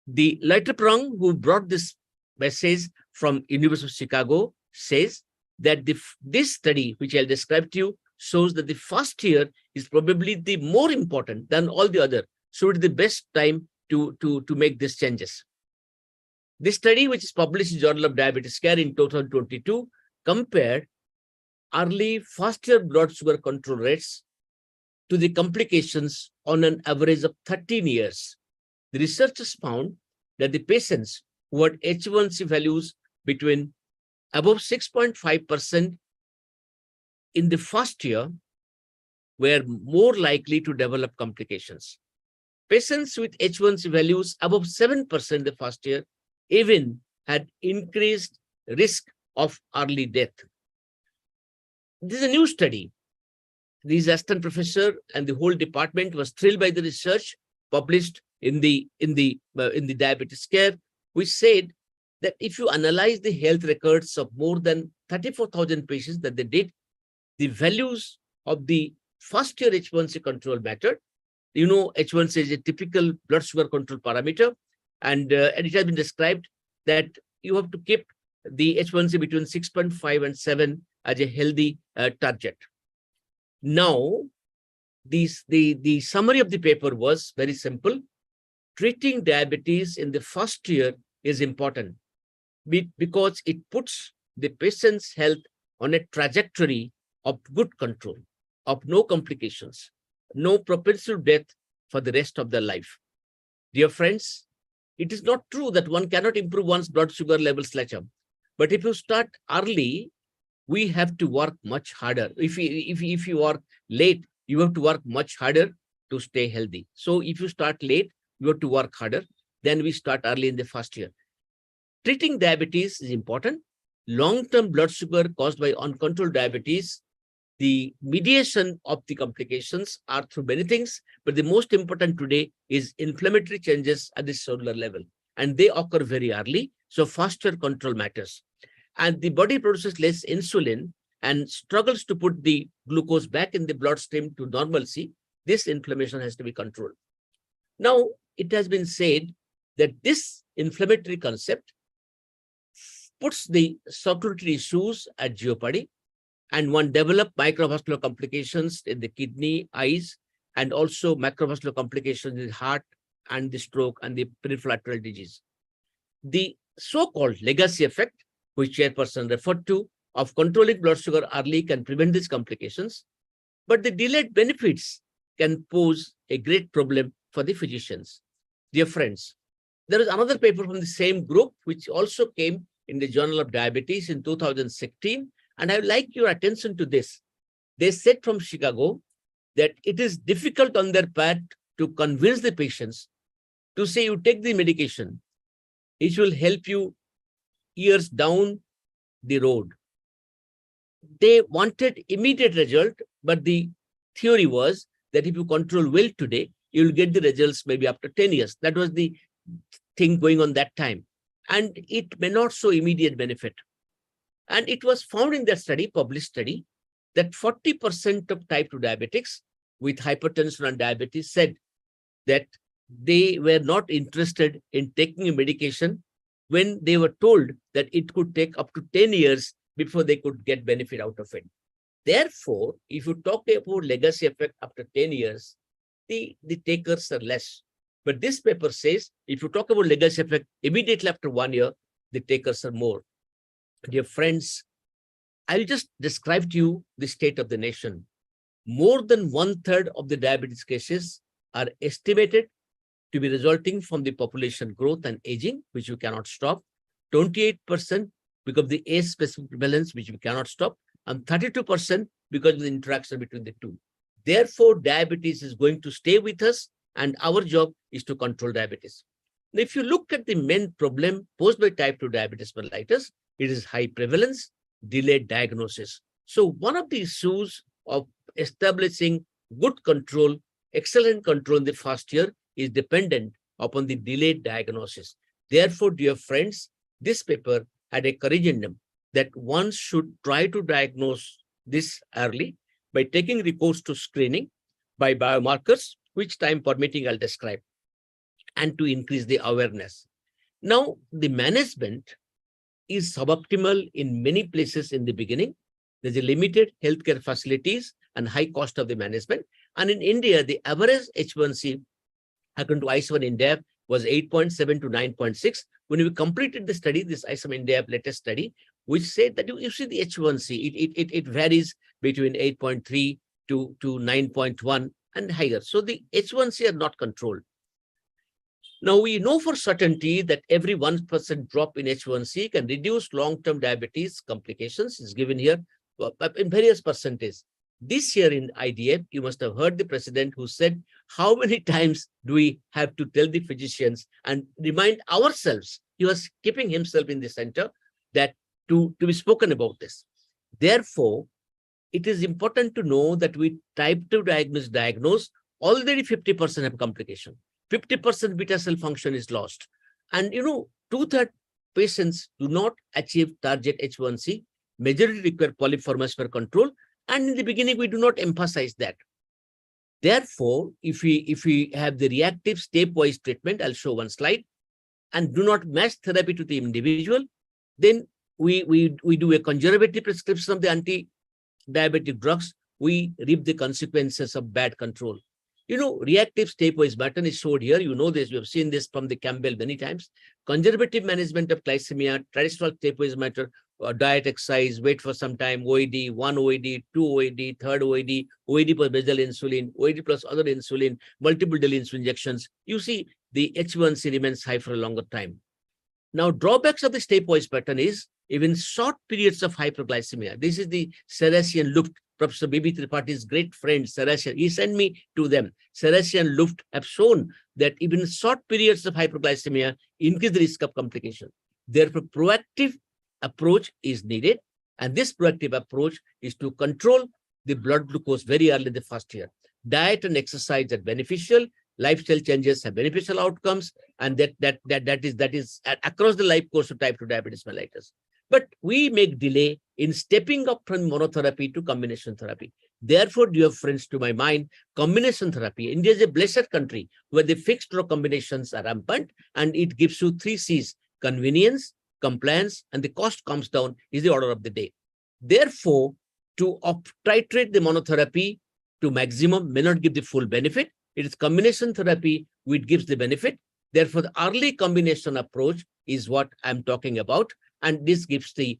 The Leiterprong, who brought this message from University of Chicago, says that this study, which I'll describe to you, shows that the first year is probably the more important than all the other. So it's the best time to make these changes. This study, which is published in Journal of Diabetes Care in 2022, compared early first-year blood sugar control rates to the complications on an average of 13 years. The researchers found that the patients who had H1C values between above 6.5% in the first year were more likely to develop complications. Patients with H1C values above 7% the first year even had increased risk of early death. This is a new study. The assistant professor and the whole department was thrilled by the research published in the Diabetes Care, which said that if you analyze the health records of more than 34,000 patients that they did, the values of the first year H1C control mattered. You know, H1C is a typical blood sugar control parameter, and it has been described that you have to keep the H1C between 6.5 and 7 as a healthy target. Now, the summary of the paper was very simple. Treating diabetes in the first year is important because it puts the patient's health on a trajectory of good control, of no complications, no propensity to death for the rest of their life. Dear friends, it is not true that one cannot improve one's blood sugar level sledgehammer. But if you start early, we have to work much harder. If you are late, you have to work much harder to stay healthy. So if you start late, you have to work harder. Then we start early in the first year. Treating diabetes is important. Long-term blood sugar caused by uncontrolled diabetes, the mediation of the complications are through many things, but the most important today is inflammatory changes at the cellular level. And they occur very early, so faster control matters. And the body produces less insulin and struggles to put the glucose back in the bloodstream to normalcy. This inflammation has to be controlled. Now, it has been said that this inflammatory concept puts the circulatory issues at jeopardy, and one develop microvascular complications in the kidney, eyes, and also macrovascular complications in the heart and the stroke and the peripheral arterial disease. The so-called legacy effect, which chairperson referred to, of controlling blood sugar early can prevent these complications, but the delayed benefits can pose a great problem for the physicians. Dear friends, there is another paper from the same group, which also came in the Journal of Diabetes in 2016, and I would like your attention to this. They said from Chicago that it is difficult on their part to convince the patients to say you take the medication. It will help you years down the road. They wanted immediate result, but the theory was that if you control well today, you will get the results maybe after 10 years. That was the thing going on that time. And it may not show immediate benefit. And it was found in that study, published study, that 40% of type 2 diabetics with hypertension and diabetes said that they were not interested in taking a medication when they were told that it could take up to 10 years before they could get benefit out of it. Therefore, if you talk about legacy effect after 10 years, the takers are less. But this paper says, if you talk about legacy effect immediately after 1 year, the takers are more. Dear friends, I'll just describe to you the state of the nation. More than 1/3 of the diabetes cases are estimated to be resulting from the population growth and aging, which you cannot stop. 28% because of the age-specific prevalence, which we cannot stop, and 32% because of the interaction between the two. Therefore, diabetes is going to stay with us, and our job is to control diabetes. Now, if you look at the main problem posed by type 2 diabetes mellitus, it is high prevalence, delayed diagnosis. So one of the issues of establishing good control, excellent control in the first year is dependent upon the delayed diagnosis. Therefore, dear friends, this paper had a corrigendum that one should try to diagnose this early by taking recourse to screening by biomarkers, which time permitting I'll describe, and to increase the awareness. Now, the management is suboptimal in many places in the beginning. There's a limited healthcare facilities and high cost of the management. And in India, the average H1C, according to ICEM India, was 8.7 to 9.6. When we completed the study, this ICEM India latest study, which said that you see the H1C, it varies between 8.3 to 9.1 and higher. So the H1C are not controlled. Now, we know for certainty that every 1% drop in H1C can reduce long-term diabetes complications. It's given here in various percentages. This year in IDF, you must have heard the president who said, how many times do we have to tell the physicians and remind ourselves? He was keeping himself in the center that to be spoken about this. Therefore, it is important to know that with type 2 diagnose, already 50% have complication. 50% beta cell function is lost. And 2/3 patients do not achieve target H1C. Majority require polypharmacy for control. And in the beginning, we do not emphasize that. Therefore, if we have the reactive stepwise treatment, I'll show one slide, and do not match therapy to the individual, then we do a conservative prescription of the anti-diabetic drugs, we reap the consequences of bad control. Reactive stepwise pattern is showed here. You know this, we have seen this from the Campbell many times. Conservative management of glycemia, traditional stepwise method, diet, exercise, wait for some time, OAD, 1 OAD, 2 OAD, third OAD, OAD plus basal insulin, OAD plus other insulin, multiple daily insulin injections. You see the H1C remains high for a longer time. Now, drawbacks of the stepwise pattern is even short periods of hyperglycemia. This is the Sarasian Luft, Professor B.B. Tripaঠি's great friend, Sarasian. He sent me to them. Sarasian Luft have shown that even short periods of hyperglycemia increase the risk of complication. Therefore, proactive approach is needed. And this proactive approach is to control the blood glucose very early in the first year. Diet and exercise are beneficial. Lifestyle changes have beneficial outcomes. And that is across the life course of type 2 diabetes mellitus. But we make delay in stepping up from monotherapy to combination therapy. Therefore, dear friends, to my mind, combination therapy, India is a blessed country where the fixed drug combinations are rampant, and it gives you 3 C's: convenience, compliance, and the cost comes down is the order of the day. Therefore, to titrate the monotherapy to maximum may not give the full benefit. It is combination therapy which gives the benefit. Therefore, the early combination approach is what I'm talking about. And this gives the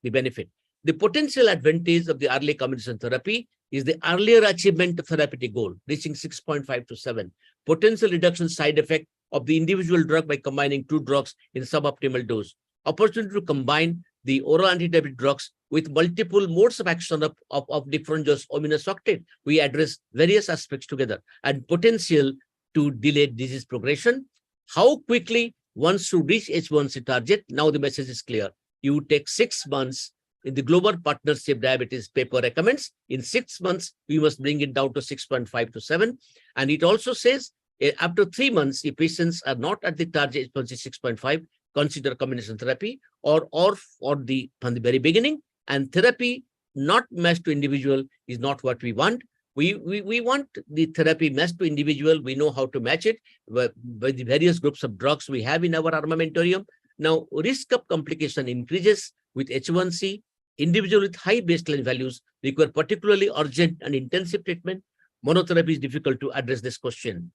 benefit. The potential advantage of the early combination therapy is the earlier achievement of therapeutic goal, reaching 6.5 to 7. Potential reduction side effect of the individual drug by combining 2 drugs in suboptimal dose. Opportunity to combine the oral antidiabetic drugs with multiple modes of action of different dose ominoxidil. We address various aspects together, and potential to delay disease progression. How quickly once you reach H1C target, now the message is clear. You take 6 months. In the Global Partnership Diabetes paper recommends, in 6 months, we must bring it down to 6.5 to 7. And it also says, after 3 months, if patients are not at the target H1C 6.5, consider combination therapy or from the very beginning. And therapy not matched to individual is not what we want. We want the therapy matched to individual. We know how to match it by the various groups of drugs we have in our armamentarium. Now, risk of complication increases with H1C, Individuals with high baseline values require particularly urgent and intensive treatment. Monotherapy is difficult to address this question.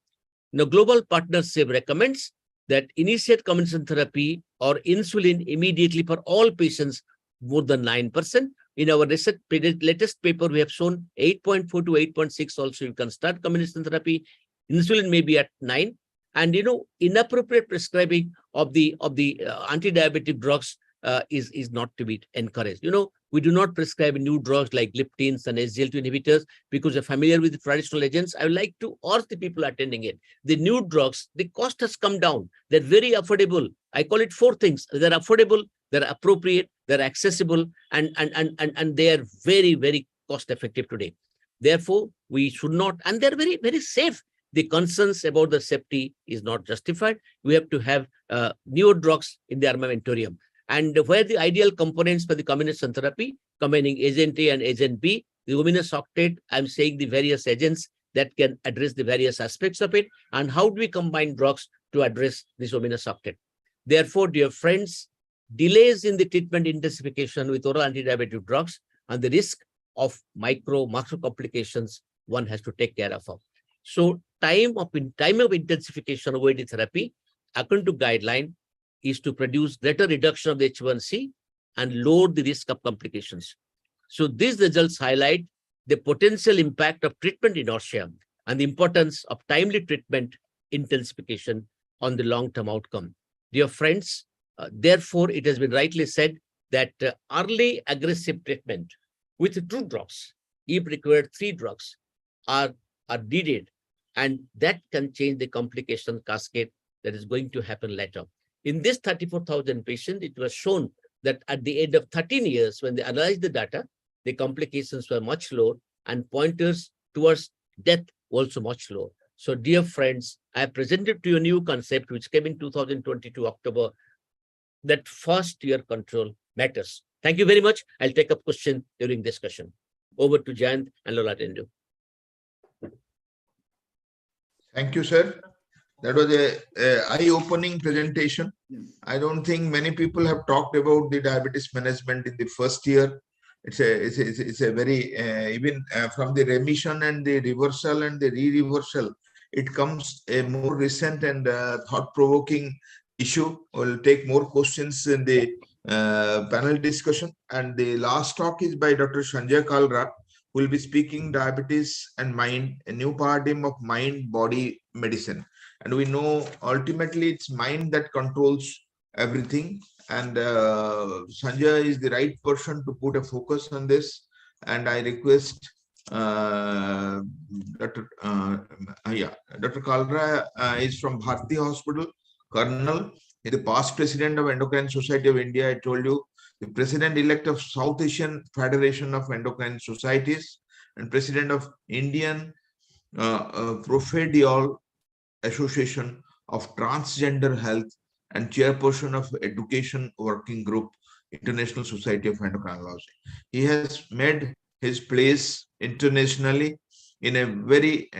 Now, Global Partnership recommends that initiate combination therapy or insulin immediately for all patients more than 9%. In our latest paper, we have shown 8.4 to 8.6 also you can start combination therapy. Insulin may be at 9. And inappropriate prescribing of the anti-diabetic drugs is not to be encouraged. We do not prescribe new drugs like gliptins and SGLT2 inhibitors because you're familiar with the traditional agents. I would like to urge the people attending it. The new drugs, the cost has come down. They're very affordable. I call it 4 things. They're affordable, they're appropriate, they're accessible, and they are very, very cost effective today. Therefore, we should not, and they're very, very safe. The concerns about the safety is not justified. We have to have newer drugs in the armamentarium. And where the ideal components for the combination therapy, combining agent A and agent B, the luminous octet, I'm saying the various agents that can address the various aspects of it, and how do we combine drugs to address this luminous octet. Therefore, dear friends, delays in the treatment intensification with oral anti-diabetic drugs and the risk of macro complications one has to take care of. So time of intensification of OAD therapy, according to guideline, is to produce greater reduction of the H1C and lower the risk of complications. So these results highlight the potential impact of treatment inertia and the importance of timely treatment intensification on the long-term outcome. Dear friends, therefore, it has been rightly said that early aggressive treatment with 2 drugs, if required 3 drugs, are needed, and that can change the complication cascade that is going to happen later. In this 34,000 patients, it was shown that at the end of 13 years, when they analyzed the data, the complications were much lower and pointers towards death also much lower. So dear friends, I have presented to you a new concept which came in 2022 October, that first year control matters. Thank you very much. I'll take up question during discussion. Over to Jayant and Lola Tendu. Thank you, sir. That was a eye-opening presentation. I don't think many people have talked about the diabetes management in the first year. It's a very even from the remission and the reversal and the re-reversal, it comes a more recent and thought-provoking issue. We'll take more questions in the panel discussion. And the last talk is by Dr. Sanjay Kalra, who will be speaking diabetes and mind, a new paradigm of mind-body medicine. And we know ultimately it's mind that controls everything. And Sanjay is the right person to put a focus on this. And I request Dr. Kalra is from Bharti Hospital, Colonel. He's the past president of Endocrine Society of India. I told you, the president-elect of South Asian Federation of Endocrine Societies, and president of Indian Prophediol Association of Transgender Health, and chairperson of Education Working Group, International Society of Endocrinology. He has made his place internationally in a very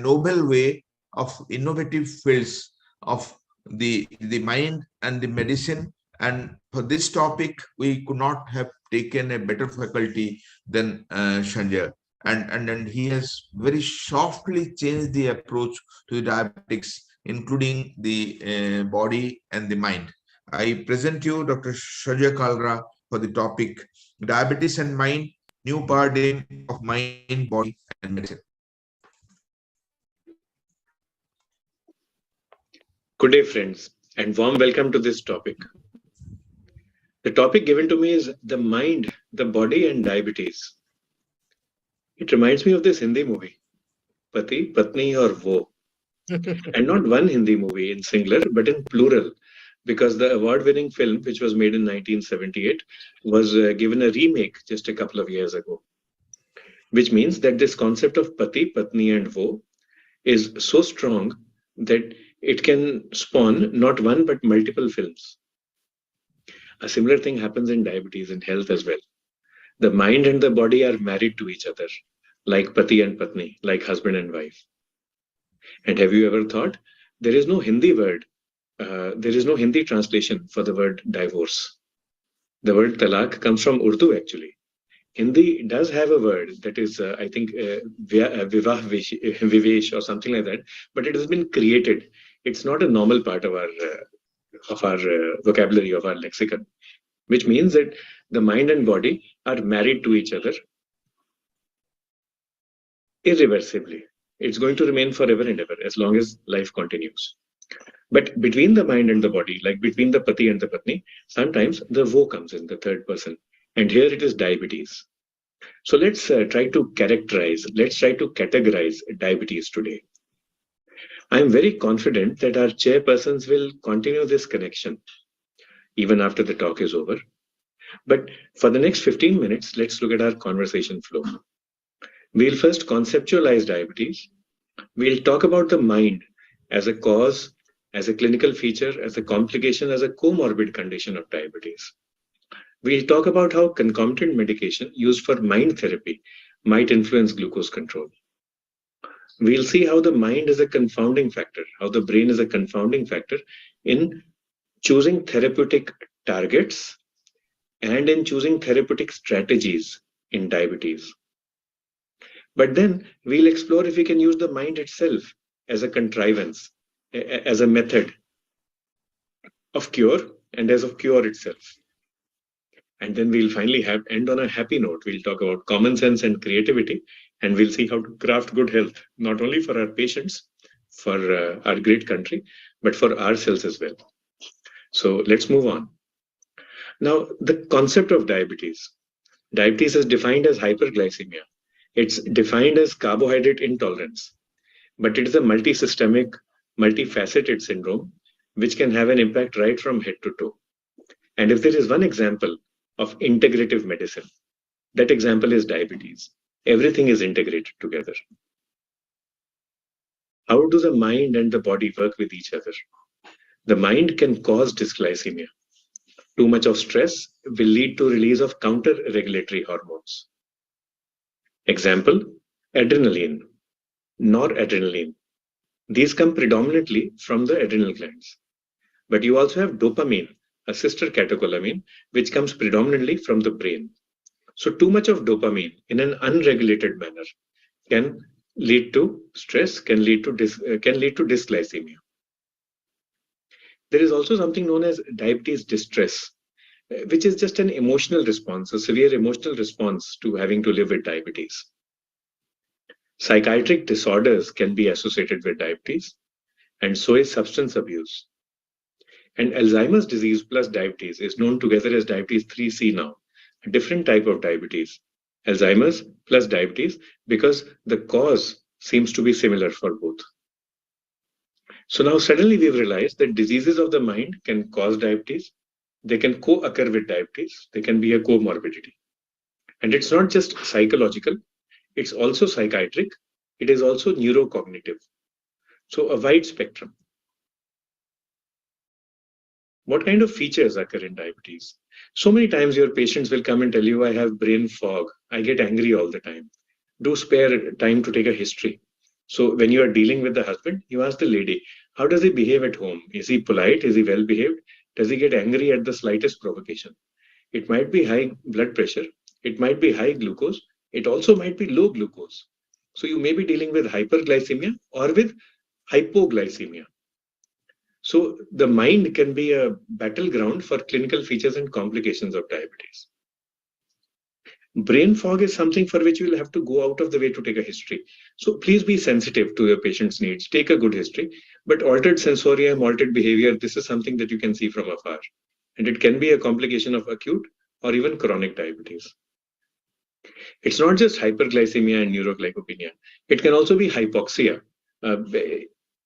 noble way of innovative fields of the mind and the medicine. And for this topic, we could not have taken a better faculty than Sanjay. And he has very softly changed the approach to the diabetics, including the body and the mind. I present you Dr. Sanjay Kalra for the topic, Diabetes and Mind, New Paradigm of Mind, Body and Medicine. Good day, friends, and warm welcome to this topic. The topic given to me is the mind, the body and diabetes. It reminds me of this Hindi movie, Pati, Patni or Wo. And not one Hindi movie in singular, but in plural, because the award-winning film, which was made in 1978, was given a remake just a couple of years ago. Which means that this concept of Pati, Patni and Wo is so strong that it can spawn not one but multiple films. A similar thing happens in diabetes and health as well. The mind and the body are married to each other, like Pati and Patni, like husband and wife. And have you ever thought, there is no Hindi word, there is no Hindi translation for the word divorce. The word talaq comes from Urdu actually. Hindi does have a word that is, I think, vivah vivesh or something like that, but it has been created. It's not a normal part of our vocabulary, of our lexicon, which means that the mind and body are married to each other irreversibly. It's going to remain forever and ever as long as life continues. But between the mind and the body, like between the pati and the patni, sometimes the wo comes in, the third person. And here it is diabetes. So let's try to categorize diabetes today. I'm very confident that our chairpersons will continue this connection even after the talk is over. But for the next 15 minutes, let's look at our conversation flow. We'll first conceptualize diabetes. We'll talk about the mind as a cause, as a clinical feature, as a complication, as a comorbid condition of diabetes. We'll talk about how concomitant medication used for mind therapy might influence glucose control. We'll see how the mind is a confounding factor, how the brain is a confounding factor in choosing therapeutic targets and in choosing therapeutic strategies in diabetes. But then we'll explore if we can use the mind itself as a contrivance, as a method of cure and as of cure itself. And then we'll finally end on a happy note. We'll talk about common sense and creativity, and we'll see how to craft good health, not only for our patients, for our great country, but for ourselves as well. So let's move on. Now, the concept of diabetes. Diabetes is defined as hyperglycemia. It's defined as carbohydrate intolerance, but it is a multisystemic, multifaceted syndrome, which can have an impact right from head to toe. And if there is one example of integrative medicine, that example is diabetes. Everything is integrated together. How do the mind and the body work with each other? The mind can cause dysglycemia. Too much of stress will lead to release of counter-regulatory hormones. Example, adrenaline, noradrenaline. These come predominantly from the adrenal glands. But you also have dopamine, a sister catecholamine, which comes predominantly from the brain. So too much of dopamine in an unregulated manner can lead to stress, can lead to dysglycemia. There is also something known as diabetes distress, which is just an emotional response, a severe emotional response to having to live with diabetes. Psychiatric disorders can be associated with diabetes, and so is substance abuse. And Alzheimer's disease plus diabetes is known together as diabetes 3C now, a different type of diabetes. Alzheimer's plus diabetes, because the cause seems to be similar for both. So now suddenly we've realized that diseases of the mind can cause diabetes. They can co-occur with diabetes. They can be a comorbidity. And it's not just psychological, it's also psychiatric. It is also neurocognitive. So a wide spectrum. What kind of features occur in diabetes? So many times your patients will come and tell you, I have brain fog. I get angry all the time. Do spare time to take a history. So when you are dealing with the husband, you ask the lady, how does he behave at home? Is he polite? Is he well behaved? Does he get angry at the slightest provocation? It might be high blood pressure. It might be high glucose. It also might be low glucose. So you may be dealing with hyperglycemia or with hypoglycemia. So the mind can be a battleground for clinical features and complications of diabetes. Brain fog is something for which you will have to go out of the way to take a history. So please be sensitive to your patient's needs. Take a good history, but altered sensorium, altered behavior, this is something that you can see from afar. And it can be a complication of acute or even chronic diabetes. It's not just hyperglycemia and neuroglycopenia. It can also be hypoxia,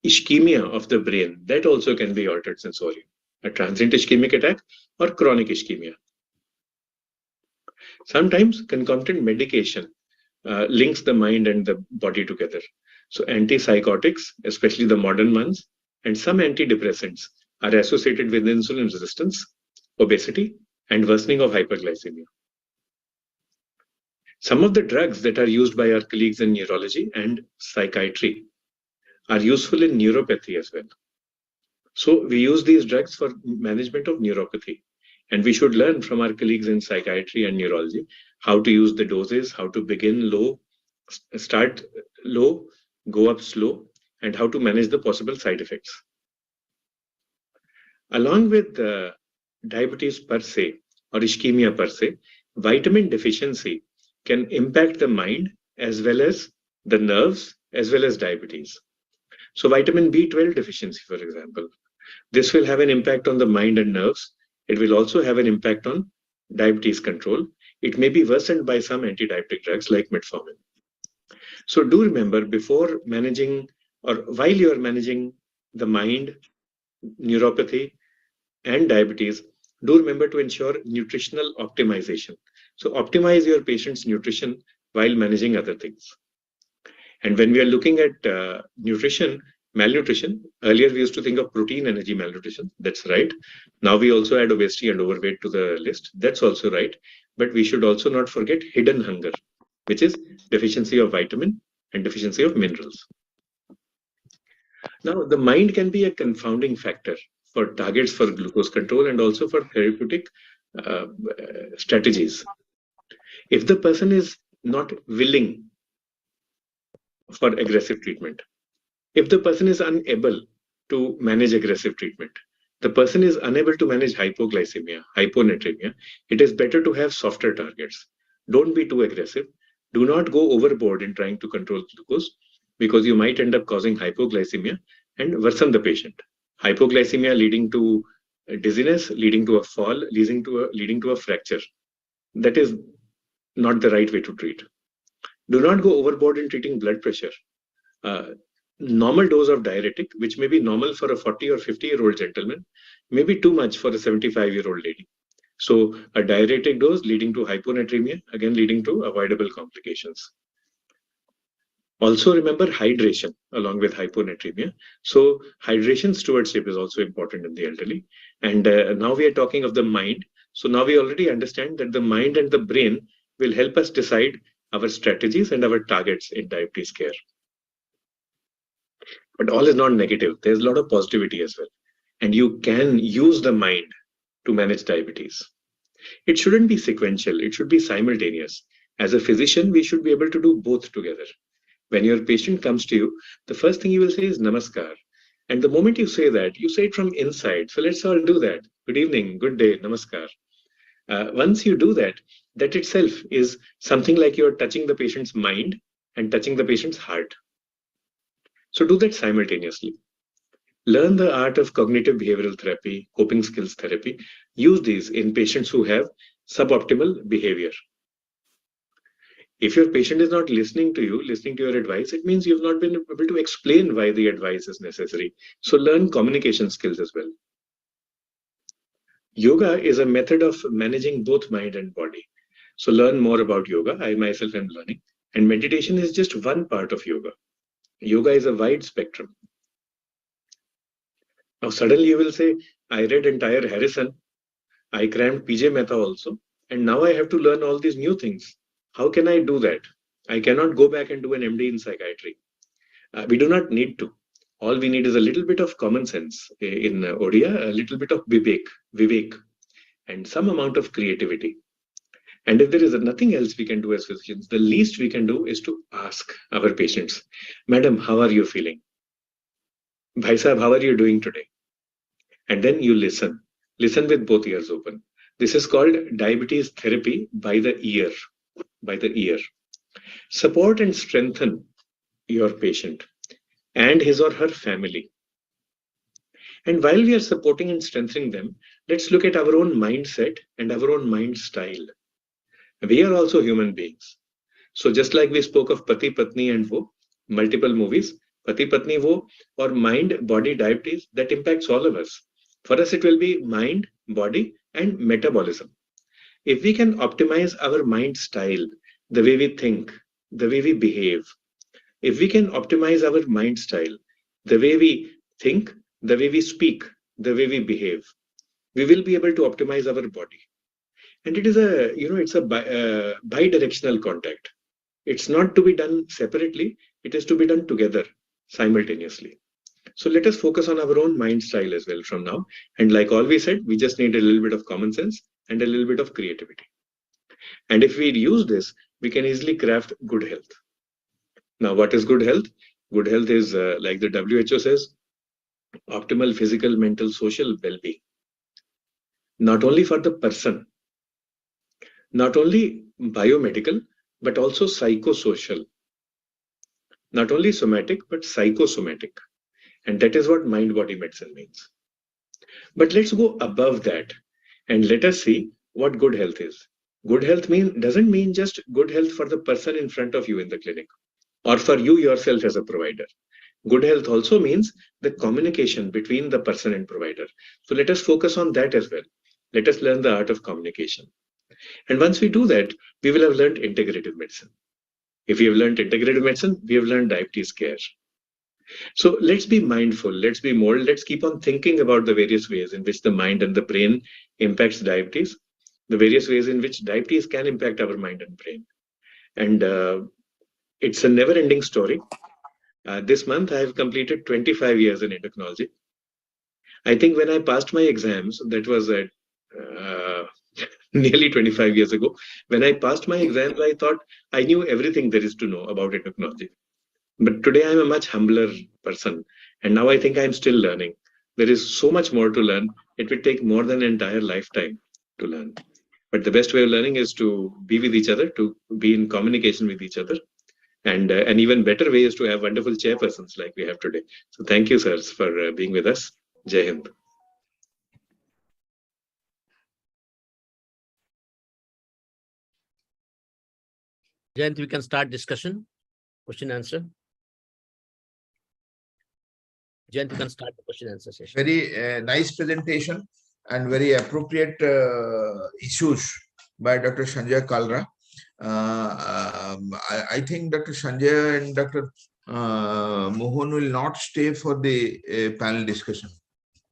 ischemia of the brain. That also can be altered sensorium, a transient ischemic attack or chronic ischemia. Sometimes concomitant medication links the mind and the body together. So antipsychotics, especially the modern ones, and some antidepressants are associated with insulin resistance, obesity, and worsening of hyperglycemia. Some of the drugs that are used by our colleagues in neurology and psychiatry are useful in neuropathy as well. So we use these drugs for management of neuropathy. And we should learn from our colleagues in psychiatry and neurology how to use the doses, how to begin low, start low, go up slow, and how to manage the possible side effects. Along with diabetes per se or ischemia per se, vitamin deficiency can impact the mind as well as the nerves as well as diabetes. So vitamin B12 deficiency, for example, this will have an impact on the mind and nerves. It will also have an impact on diabetes control. It may be worsened by some anti-diabetic drugs like metformin. So do remember, before managing or while you are managing the mind, neuropathy, and diabetes, do remember to ensure nutritional optimization. So optimize your patient's nutrition while managing other things. And when we are looking at nutrition, malnutrition, earlier we used to think of protein energy malnutrition. That's right. Now we also add obesity and overweight to the list. That's also right. But we should also not forget hidden hunger, which is deficiency of vitamin and deficiency of minerals. Now, the mind can be a confounding factor for targets for glucose control and also for therapeutic strategies. If the person is not willing for aggressive treatment, if the person is unable to manage aggressive treatment, the person is unable to manage hypoglycemia, hyponatremia, it is better to have softer targets. Don't be too aggressive. Do not go overboard in trying to control glucose, because you might end up causing hypoglycemia and worsen the patient. Hypoglycemia leading to dizziness, leading to a fall, leading to a fracture. That is not the right way to treat. Do not go overboard in treating blood pressure. Normal dose of diuretic, which may be normal for a 40 or 50-year-old gentleman, may be too much for a 75-year-old lady. So a diuretic dose leading to hyponatremia, again leading to avoidable complications. Also remember hydration along with hyponatremia. So hydration stewardship is also important in the elderly. And now we are talking of the mind. So now we already understand that the mind and the brain will help us decide our strategies and our targets in diabetes care. But all is not negative. There's a lot of positivity as well. And you can use the mind to manage diabetes. It shouldn't be sequential. It should be simultaneous. As a physician, we should be able to do both together. When your patient comes to you, the first thing you will say is namaskar. And the moment you say that, you say it from inside. So let's all do that. Good evening, good day, namaskar. Once you do that, that itself is something like you're touching the patient's mind and touching the patient's heart. So do that simultaneously. Learn the art of cognitive behavioral therapy, coping skills therapy. Use these in patients who have suboptimal behavior. If your patient is not listening to you, listening to your advice, it means you've not been able to explain why the advice is necessary. So learn communication skills as well. Yoga is a method of managing both mind and body. So learn more about yoga. I myself am learning. And meditation is just one part of yoga. Yoga is a wide spectrum. Now suddenly you will say, I read entire Harrison. I crammed PJ Mehta also. And now I have to learn all these new things. How can I do that? I cannot go back and do an MD in psychiatry. We do not need to. All we need is a little bit of common sense in Odia, a little bit of vivek, and some amount of creativity. And if there is nothing else we can do as physicians, the least we can do is to ask our patients, Madam, how are you feeling? Bhai Sahab, how are you doing today? And then you listen. Listen with both ears open. This is called diabetes therapy by the ear. By the ear. Support and strengthen your patient and his or her family. And while we are supporting and strengthening them, let's look at our own mindset and our own mind style. We are also human beings. So just like we spoke of Pati, Patni and Wo, multiple movies, Pati, Patni, Wo, or mind, body, diabetes, that impacts all of us. For us, it will be mind, body, and metabolism. If we can optimize our mind style, the way we think, the way we behave, if we can optimize our mind style, the way we think, the way we speak, the way we behave, we will be able to optimize our body. And it is it's a bi-directional contact. It's not to be done separately. It is to be done together, simultaneously. So let us focus on our own mind style as well from now. And like always said, we just need a little bit of common sense and a little bit of creativity. And if we use this, we can easily craft good health. Now, what is good health? Good health is, like the WHO says, optimal physical, mental, social well-being. Not only for the person, not only biomedical, but also psychosocial. Not only somatic, but psychosomatic. And that is what mind-body medicine means. But let's go above that and let us see what good health is. Good health doesn't mean just good health for the person in front of you in the clinic or for you yourself as a provider. Good health also means the communication between the person and provider. So let us focus on that as well. Let us learn the art of communication. And once we do that, we will have learned integrative medicine. If we have learned integrative medicine, we have learned diabetes care. So let's be mindful, let's be more, let's keep on thinking about the various ways in which the mind and the brain impacts diabetes, the various ways in which diabetes can impact our mind and brain. And it's a never-ending story. This month, I have completed 25 years in endocrinology. I think when I passed my exams, that was at nearly 25 years ago. When I passed my exams, I thought I knew everything there is to know about endocrinology. But today I'm a much humbler person. And now I think I'm still learning. There is so much more to learn. It will take more than an entire lifetime to learn. But the best way of learning is to be with each other, to be in communication with each other. And an even better way is to have wonderful chairpersons like we have today. So thank you, sirs, for being with us. Jai Hind. Jayant, we can start discussion, question answer. Jayant, you can start the question answer session. Very nice presentation and very appropriate issues by Dr. Sanjay Kalra. I think Dr. Sanjay and Dr. Mohan will not stay for the panel discussion,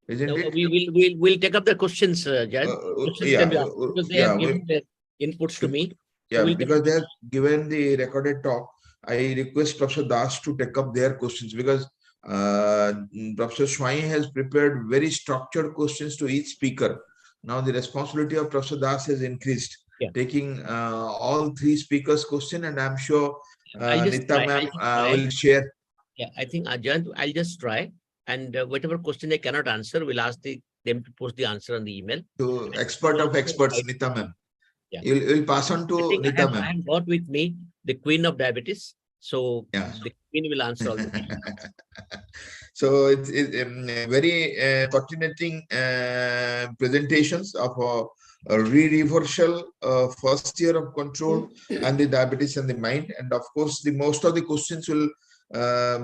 isn't it? We'll take up the questions, Jayant. Questions can be asked because they have given their inputs to me. Yeah, So because they have given the recorded talk, I request Professor Das to take up their questions because Professor Swai has prepared very structured questions to each speaker. Now the responsibility of Professor Das has increased, taking all three speakers' question, and I'm sure Nita ma'am will share. Yeah, I think Jayant, I'll just try, and whatever question they cannot answer, we'll ask them to post the answer on the email. To expert of experts, Nita ma'am. Yeah. You'll pass on to Nita ma'am. I have got with me the Queen of Diabetes, so the Queen will answer all the questions. So it's very pertinent presentations of a re-reversal first year of control and the diabetes and the mind, and of course the most of the questions will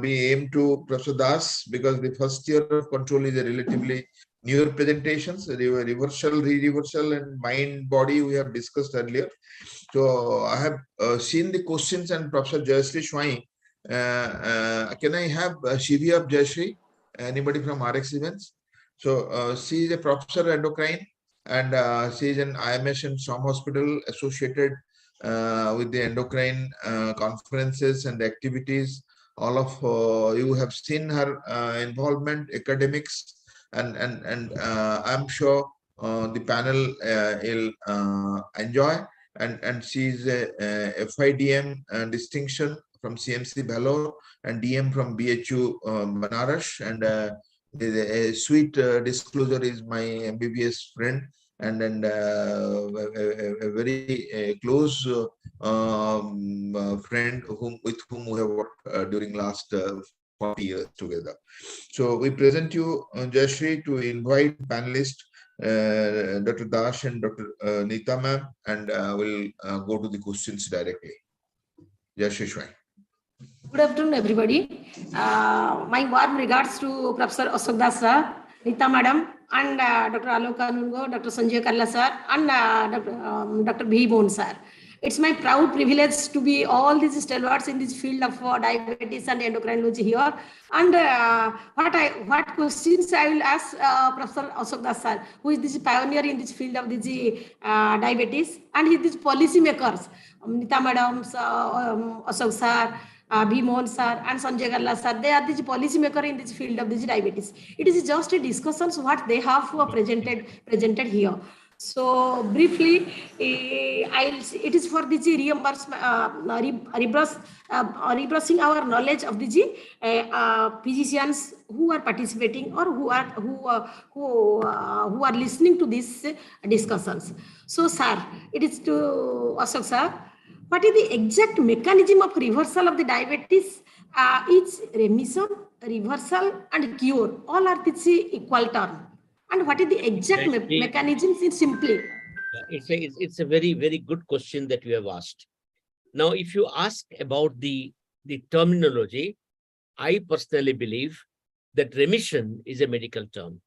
be aimed to Professor Das because the first year of control is a relatively newer presentations. The reversal, re-reversal, and mind body we have discussed earlier. So I have seen the questions, and Professor Jayashree Swai. Can I have Shivi of Jayashree? Anybody from RX events? So she is a professor endocrine, and she is an IMS and some hospital associated with the endocrine conferences and activities. All of you have seen her involvement, academics, and I'm sure the panel will enjoy. And she is a FIDM distinction from CMC Bangalore and DM from BHU Banaras. And a sweet disclosure is my MBBS friend and a very close friend with whom we have worked during last 40 years together. So we present you Jayashree to invite panelists Dr. Dash and Dr. Nita ma'am, and we'll go to the questions directly. Jayashree Swai. Good afternoon, everybody. My warm regards to Professor Ashok Das sir, Nita madam, and Dr. Alok Anungo, Dr. Sanjay Karla sir, and Dr. B. Mohan sir. It's my proud privilege to be all these stalwarts in this field of diabetes and endocrinology here. And what questions I will ask Professor Ashok Das sir, who is this pioneer in this field of this diabetes, and he is policy makers, Nita madam, Ashok sir, V. Mohan sir and Sanjay Garla sir, they are the policy maker in this field of this diabetes. It is just a discussions what they have presented here. So briefly, it is for the reimbursement, reversing our knowledge of the physicians who are participating or who are listening to these discussions. So, sir, it is to Ashok sir. What is the exact mechanism of reversal of the diabetes? It's remission, reversal, and cure. All are the equal term. And what is the exact mechanism? It's simply. It's a very, very good question that you have asked. Now, if you ask about the terminology, I personally believe that remission is a medical term.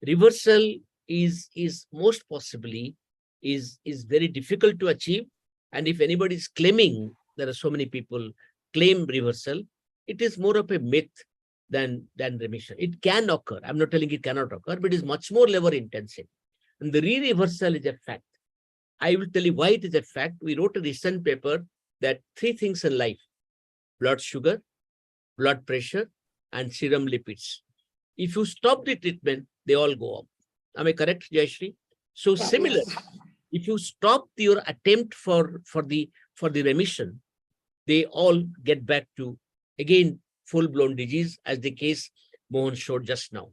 Reversal is most possibly is very difficult to achieve. And if anybody is claiming, there are so many people claim reversal, it is more of a myth than remission. It can occur. I'm not telling it cannot occur, but it is much more labor intensive. And the reversal is a fact. I will tell you why it is a fact. We wrote a recent paper that 3 things in life: blood sugar, blood pressure, and serum lipids. If you stop the treatment, they all go up. Am I correct, Jayashree? So similar, if you stop your attempt for the remission, they all get back to, again, full-blown disease, as the case Mohan showed just now.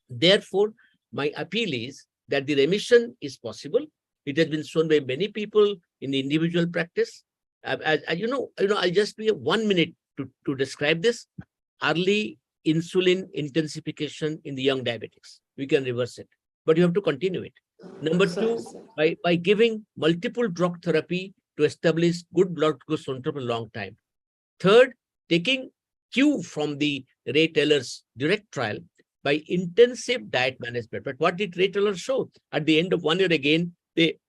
Therefore, my appeal is that the remission is possible. It has been shown by many people in the individual practice. I'll just be 1 minute to describe this. Early insulin intensification in the young diabetics. We can reverse it, but you have to continue it. Number 2, by giving multiple drug therapy to establish good blood glucose control for a long time. Third, taking cue from the Ray Taylor's direct trial by intensive diet management. But what did Ray Taylor show? At the end of 1 year again,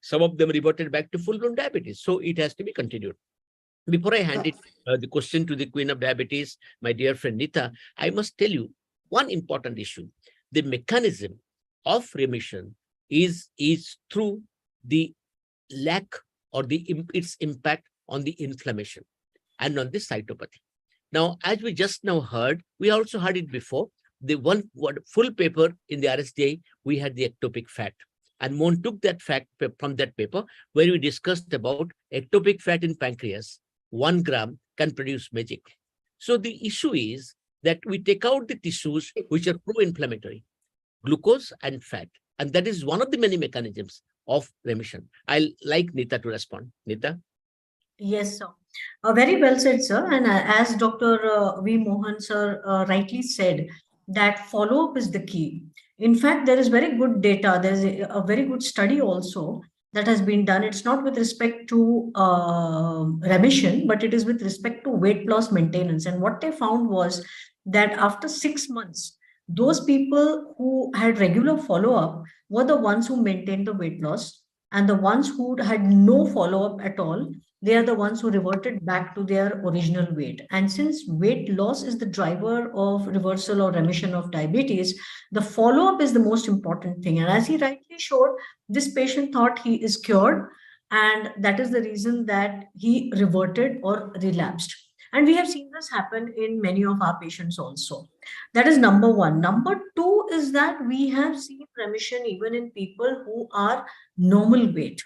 some of them reverted back to full-blown diabetes. So it has to be continued. Before I hand it the question to the Queen of Diabetes, my dear friend Nita, I must tell you one important issue. The mechanism of remission is through the lack or its impact on the inflammation and on the cytopathy. Now, as we just now heard, we also heard it before. The one full paper in the RSDA, we had the ectopic fat. And Mohan took that fact from that paper where we discussed about ectopic fat in pancreas. 1 gram can produce magic. So the issue is that we take out the tissues which are pro-inflammatory, glucose and fat. And that is one of the many mechanisms of remission. I'll like Nita to respond. Nita? Yes, sir. Very well said, sir. And as Dr. V. Mohan, sir, rightly said, that follow-up is the key. In fact, there is very good data. There's a very good study also that has been done. It's not with respect to remission, but it is with respect to weight loss maintenance. And what they found was that after 6 months, those people who had regular follow-up were the ones who maintained the weight loss, and the ones who had no follow-up at all, they are the ones who reverted back to their original weight. And since weight loss is the driver of reversal or remission of diabetes, the follow-up is the most important thing. And as he rightly showed, this patient thought he is cured, and that is the reason that he reverted or relapsed. And we have seen this happen in many of our patients also. That is number 1. Number 2 is that we have seen remission even in people who are normal weight.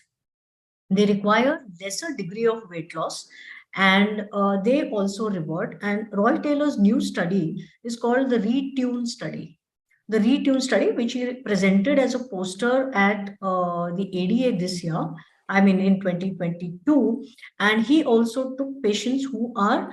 They require lesser degree of weight loss, and they also revert. And Roy Taylor's new study is called the Retune study. The Retune study, which he presented as a poster at the ADA this year, I mean in 2022, and he also took patients who are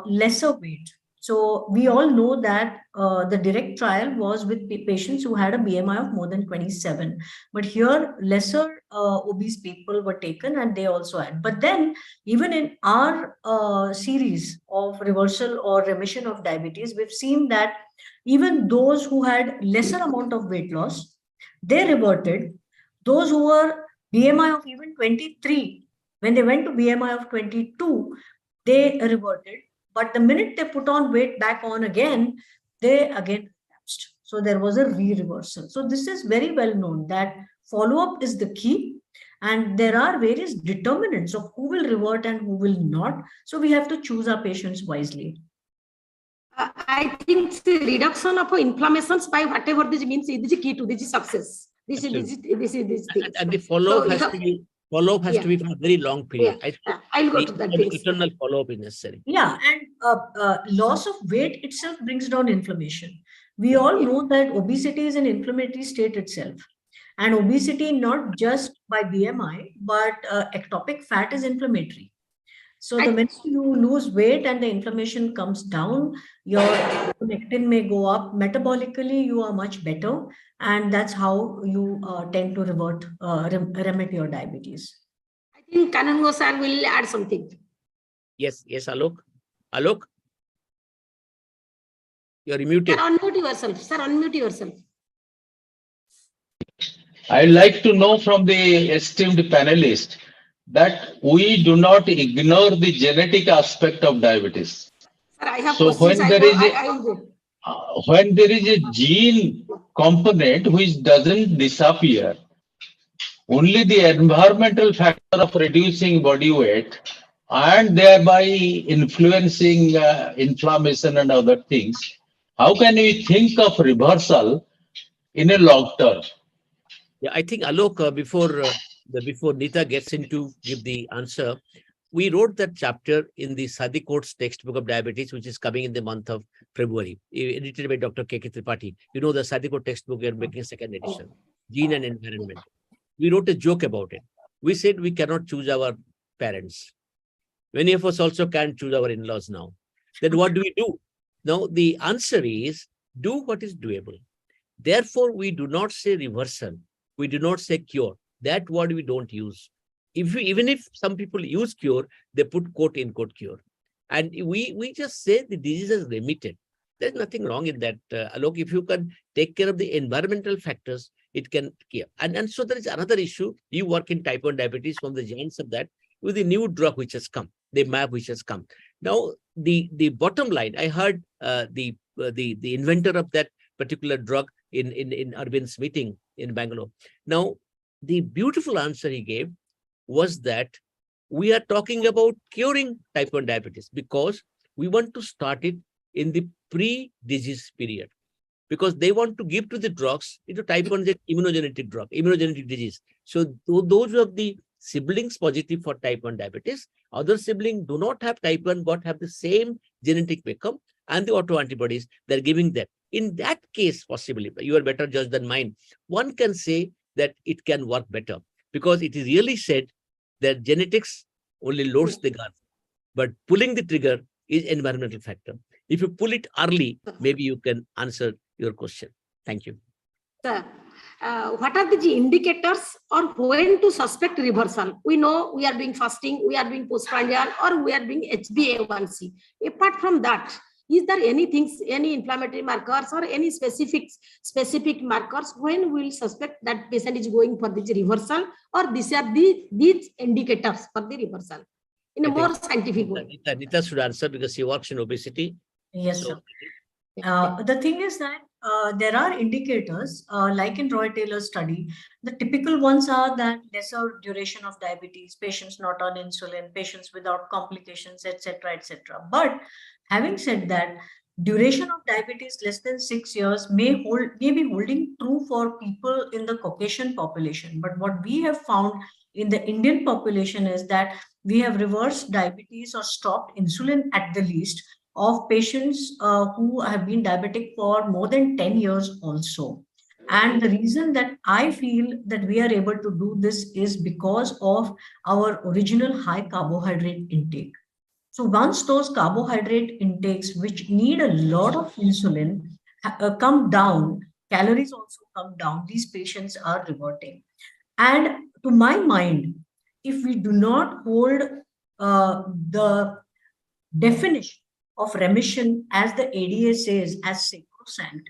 lesser weight. So we all know that the direct trial was with patients who had a BMI of more than 27. But here, lesser obese people were taken, and they also had. But then, even in our series of reversal or remission of diabetes, we've seen that even those who had lesser amount of weight loss, they reverted. Those who were BMI of even 23, when they went to BMI of 22, they reverted. But the minute they put on weight back on again, they again relapsed. So there was a re-reversal. So this is very well known that follow-up is the key. And there are various determinants of who will revert and who will not. So we have to choose our patients wisely. I think the reduction of inflammations by whatever this means is key to this success. This is thing. And the follow-up has to be to be for a very long period. I'll go to that. Eternal follow-up is necessary. Yeah, and loss of weight itself brings down inflammation. We all know that obesity is an inflammatory state itself. And obesity, not just by BMI, but ectopic fat is inflammatory. So the minute you lose weight and the inflammation comes down, your lectin may go up. Metabolically, you are much better. And that's how you tend to remit your diabetes. I think Kanango sir will add something. Yes, Alok. Alok? You're muted. Sir, unmute yourself. Sir, unmute yourself. I'd like to know from the esteemed panelist that we do not ignore the genetic aspect of diabetes. Sir, I have so questions. when there is a gene component which doesn't disappear, only the environmental factor of reducing body weight and thereby influencing inflammation and other things, how can we think of reversal in a long term? Yeah, I think Alok, before Nita gets into give the answer, we wrote that chapter in the Sadiko's textbook of diabetes, which is coming in the month of February, edited by Dr. K.K. Tripathi. You know, the Sadiko textbook, we are making second edition, Gene and Environment. We wrote a joke about it. We said we cannot choose our parents. Many of us also can't choose our in-laws now. Then what do we do? Now, the answer is do what is doable. Therefore, we do not say reversal. We do not say cure. That word we don't use. Even if some people use cure, they put quote unquote cure. And we just say the disease is remitted. There's nothing wrong in that. Alok, if you can take care of the environmental factors, it can cure. And so there is another issue. You work in type 1 diabetes from the giants of that with the new drug which has come, the MAP which has come. Now, the bottom line, I heard the inventor of that particular drug in Arvind's meeting in Bangalore. Now, the beautiful answer he gave was that we are talking about curing type 1 diabetes because we want to start it in the pre-disease period, because they want to give to the drugs, type 1 is an immunogenic drug, immunogenic disease. So those who have the siblings positive for type 1 diabetes, other siblings do not have type 1 but have the same genetic makeup and the autoantibodies, they're giving that. In that case, possibly, you are better judge than mine, one can say that it can work better because it is really said that genetics only loads the gun, but pulling the trigger is environmental factor. If you pull it early, maybe you can answer your question. Thank you. Sir, what are the indicators or when to suspect reversal? We know we are doing fasting, we are doing postprandial, or we are doing HbA1c. Apart from that, is there any inflammatory markers or any specific markers when we will suspect that patient is going for this reversal, or these are these indicators for the reversal in a more scientific way? Nita should answer because she works in obesity. Yes, sir. The thing is that there are indicators, like in Roy Taylor's study. The typical ones are that lesser duration of diabetes, patients not on insulin, patients without complications, etc., etc. But having said that, duration of diabetes less than 6 years may be holding true for people in the Caucasian population. But what we have found in the Indian population is that we have reversed diabetes or stopped insulin at the least of patients who have been diabetic for more than 10 years also. And the reason that I feel that we are able to do this is because of our original high carbohydrate intake. So once those carbohydrate intakes, which need a lot of insulin, come down, calories also come down, these patients are reverting. And to my mind, if we do not hold the definition of remission, as the ADA says, as sacrosanct,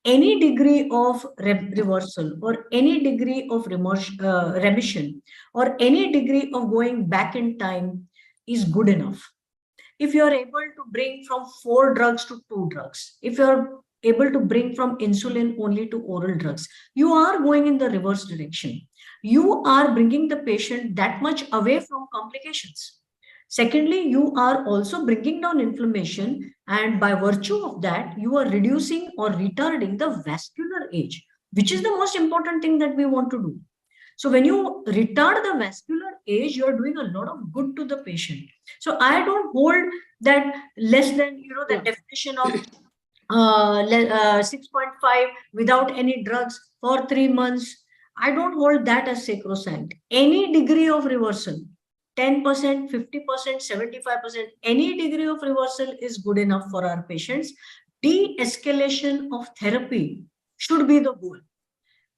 any degree of reversal or any degree of remission or any degree of going back in time is good enough. If you're able to bring from 4 drugs to 2 drugs, if you're able to bring from insulin only to oral drugs, you are going in the reverse direction. You are bringing the patient that much away from complications. Secondly, you are also bringing down inflammation, and by virtue of that, you are reducing or retarding the vascular age, which is the most important thing that we want to do. So when you retard the vascular age, you are doing a lot of good to the patient. So I don't hold that less than, the definition of 6.5 without any drugs for 3 months. I don't hold that as sacrosanct. Any degree of reversal, 10%, 50%, 75%, any degree of reversal is good enough for our patients. De-escalation of therapy should be the goal.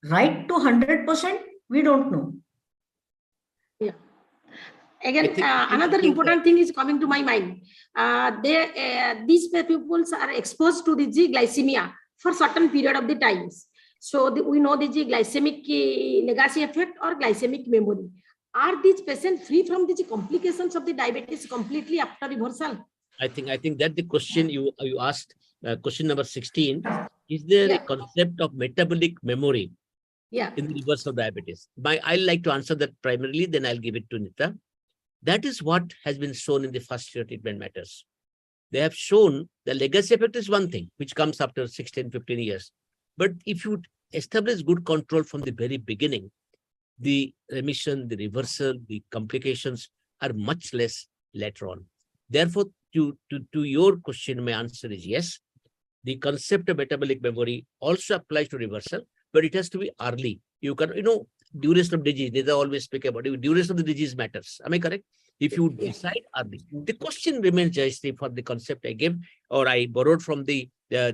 Right to 100%, we don't know. Yeah. Again, another important thing is coming to my mind. These people are exposed to the glycemia for certain period of the times. So we know the glycemic legacy effect or glycemic memory. Are these patients free from the complications of the diabetes completely after reversal? I think that the question you asked, question number 16, is there a concept of metabolic memory in the reversal of diabetes? I'll like to answer that primarily, then I'll give it to Nita. That is what has been shown in the first year treatment matters. They have shown the legacy effect is one thing, which comes after 16, 15 years. But if you establish good control from the very beginning, the remission, the reversal, the complications are much less later on. Therefore, to your question, my answer is yes. The concept of metabolic memory also applies to reversal, but it has to be early. You can, duration of disease, they always speak about it. Duration of the disease matters. Am I correct? If you decide early. The question remains, Jayashree, for the concept I gave, or I borrowed from the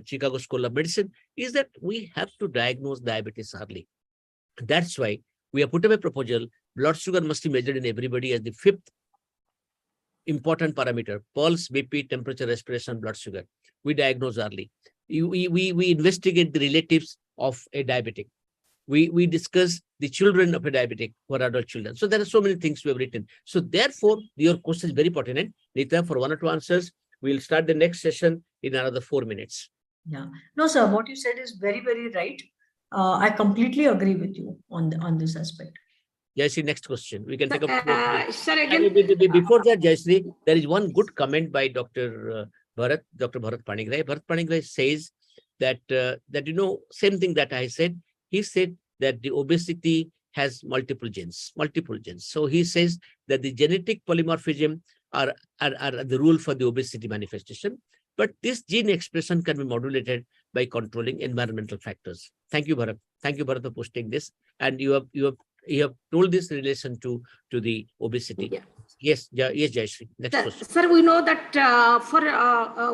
Chicago School of Medicine, is that we have to diagnose diabetes early. That's why we have put up a proposal. Blood sugar must be measured in everybody as the 5th important parameter: pulse, BP, temperature, respiration, blood sugar. We diagnose early. We investigate the relatives of a diabetic. We discuss the children of a diabetic who are adult children. So there are so many things we have written. So therefore, your question is very pertinent. Nita, for 1 or 2 answers, we'll start the next session in another 4 minutes. Yeah. No, sir, what you said is very, very right. I completely agree with you on this aspect. Jayashree, next question. We can take up. Again, before that, Jayashree, there is one good comment by Dr. Bharat Panigrai. Bharat Panigrai says that, same thing that I said. He said that the obesity has multiple genes. So he says that the genetic polymorphism are the rule for the obesity manifestation. But this gene expression can be modulated by controlling environmental factors. Thank you, Bharat. Thank you, Bharat, for posting this. And you have told this in relation to the obesity. Yeah. Yes, Jayashree. Next question. Sir, we know that for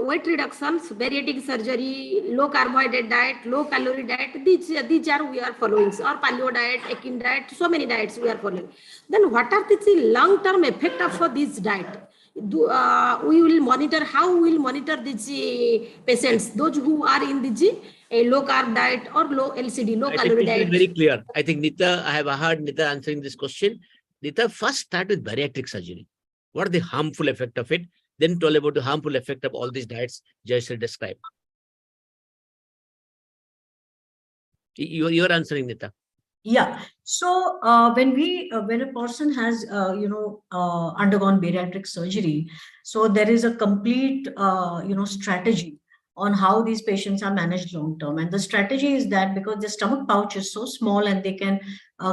weight reductions, bariatric surgery, low carbohydrate diet, low calorie diet, these are we are following, or paleo diet, Akin diet, so many diets we are following. Then what are the long-term effect of this diet? We will monitor, how we will monitor these patients, those who are in the low carb diet or low LCD, low calorie diet. Very clear. I think Nita, I have heard Nita answering this question. Nita, first start with bariatric surgery. What are the harmful effect of it? Then tell about the harmful effect of all these diets Jayashree described. You are answering, Nita. Yeah. So when a person has undergone bariatric surgery, so there is a complete strategy on how these patients are managed long term. And the strategy is that because the stomach pouch is so small and they can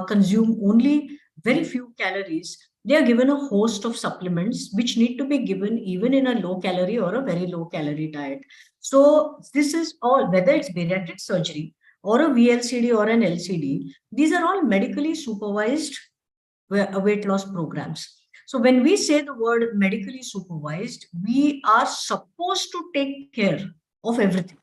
consume only very few calories, they are given a host of supplements which need to be given even in a low calorie or a very low calorie diet. So this is all, whether it's bariatric surgery or a VLCD or an LCD, these are all medically supervised weight loss programs. So when we say the word medically supervised, we are supposed to take care of everything.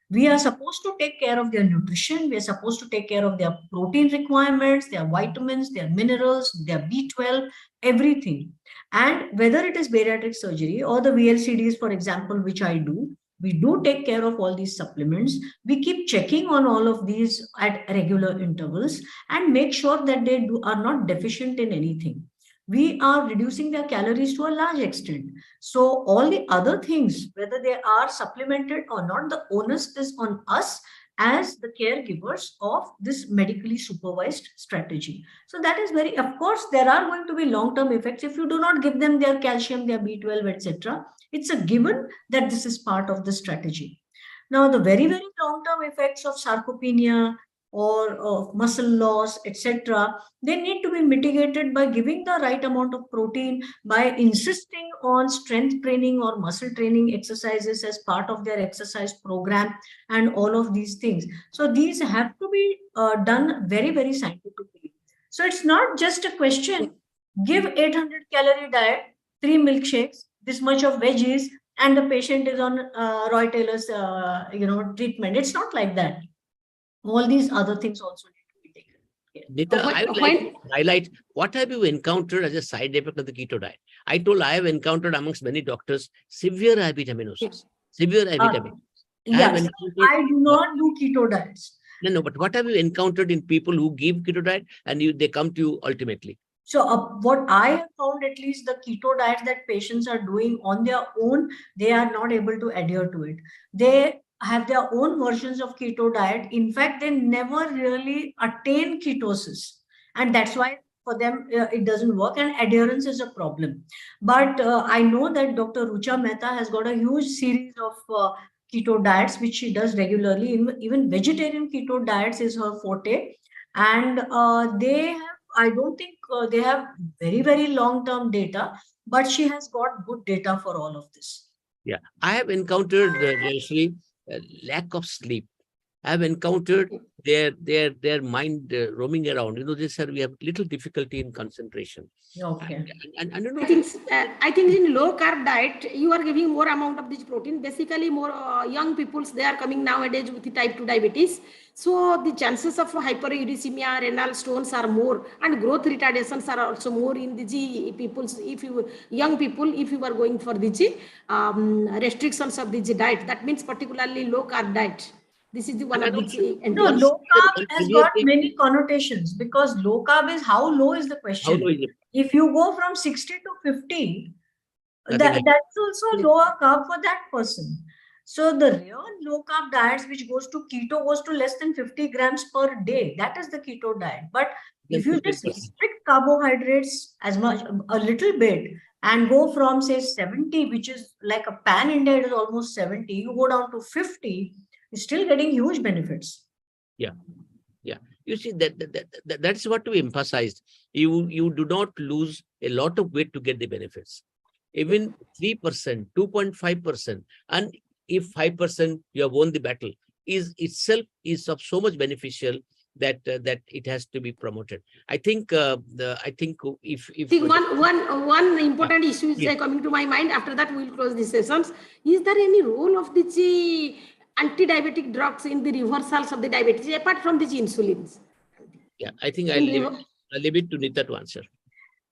We are supposed to take care of their nutrition. We are supposed to take care of their protein requirements, their vitamins, their minerals, their B12, everything. And whether it is bariatric surgery or the VLCDs, for example, which I do, we do take care of all these supplements. We keep checking on all of these at regular intervals and make sure that they are not deficient in anything. we are reducing their calories to a large extent. So all the other things, whether they are supplemented or not, the onus is on us as the caregivers of this medically supervised strategy. So that is very, of course, there are going to be long-term effects if you do not give them their calcium, their B12, etc. It's a given that this is part of the strategy. Now, the very, very long-term effects of sarcopenia or of muscle loss, etc., they need to be mitigated by giving the right amount of protein, by insisting on strength training or muscle training exercises as part of their exercise program, and all of these things. So these have to be done very, very scientifically. So it's not just a question, give 800 calorie diet, 3 milkshakes, this much of veggies, and the patient is on Roy Taylor's treatment. It's not like that. All these other things also need to be taken. Nita, I would like to highlight, what have you encountered as a side effect of the keto diet? I told I have encountered amongst many doctors severe hyperaminosis. Severe hyperaminosis. Yes, I do not do keto diets. No, but what have you encountered in people who give keto diet and they come to you ultimately? So what I have found, at least the keto diet that patients are doing on their own, they are not able to adhere to it. They have their own versions of keto diet. In fact, they never really attain ketosis. And that's why for them, it doesn't work, and adherence is a problem. But I know that Dr. Rucha Mehta has got a huge series of keto diets, which she does regularly. Even vegetarian keto diets is her forte. And they have, I don't think they have very, very long-term data, but she has got good data for all of this. Yeah, I have encountered lack of sleep. I have encountered their mind roaming around. They said we have little difficulty in concentration. Okay. And I think in low carb diet, you are giving more amount of this protein. Basically, more young peoples, they are coming nowadays with the type 2 diabetes. So the chances of hyperuricemia, renal stones are more, and growth retardations are also more in the G peoples. If you young people, if you are going for the G restrictions of the G diet, that means particularly low carb diet. This is the one of the no, low carb has got many connotations, because low carb is how low is the question. How low is it? If you go from 60 to 50, that's also lower carb for that person. So the real low carb diets, which goes to keto, goes to less than 50 grams per day. That is the keto diet. But if you just restrict carbohydrates as much, a little bit, and go from say 70, which is like a pan India, it is almost 70, you go down to 50, you're still getting huge benefits. Yeah. You see, that's what we emphasized. You do not lose a lot of weight to get the benefits. Even 3%, 2.5%, and if 5% you have won the battle, is itself is of so much beneficial that it has to be promoted. I think if one important issue is coming to my mind. After that, we will close the sessions. Is there any role of the anti-diabetic drugs in the reversals of the diabetes apart from the insulins? Yeah, I think I'll leave it to Nita to answer.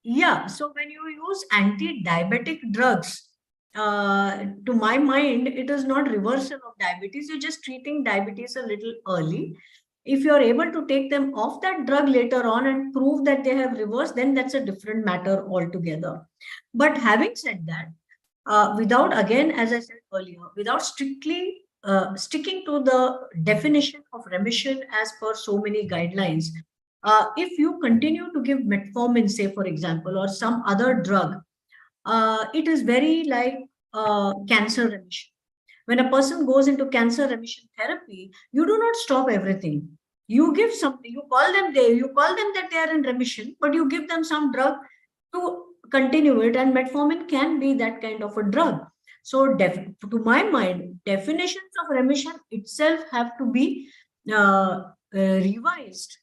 Yeah, so when you use anti-diabetic drugs, to my mind, it is not reversal of diabetes. You're just treating diabetes a little early. If you're able to take them off that drug later on and prove that they have reversed, then that's a different matter altogether. But having said that, without, again, as I said earlier, without strictly sticking to the definition of remission as per so many guidelines, if you continue to give metformin, say, for example, or some other drug, it is very like cancer remission. When a person goes into cancer remission therapy, you do not stop everything. You give something, you call them that they are in remission, but you give them some drug to continue it, and metformin can be that kind of a drug. So to my mind, definitions of remission itself have to be revised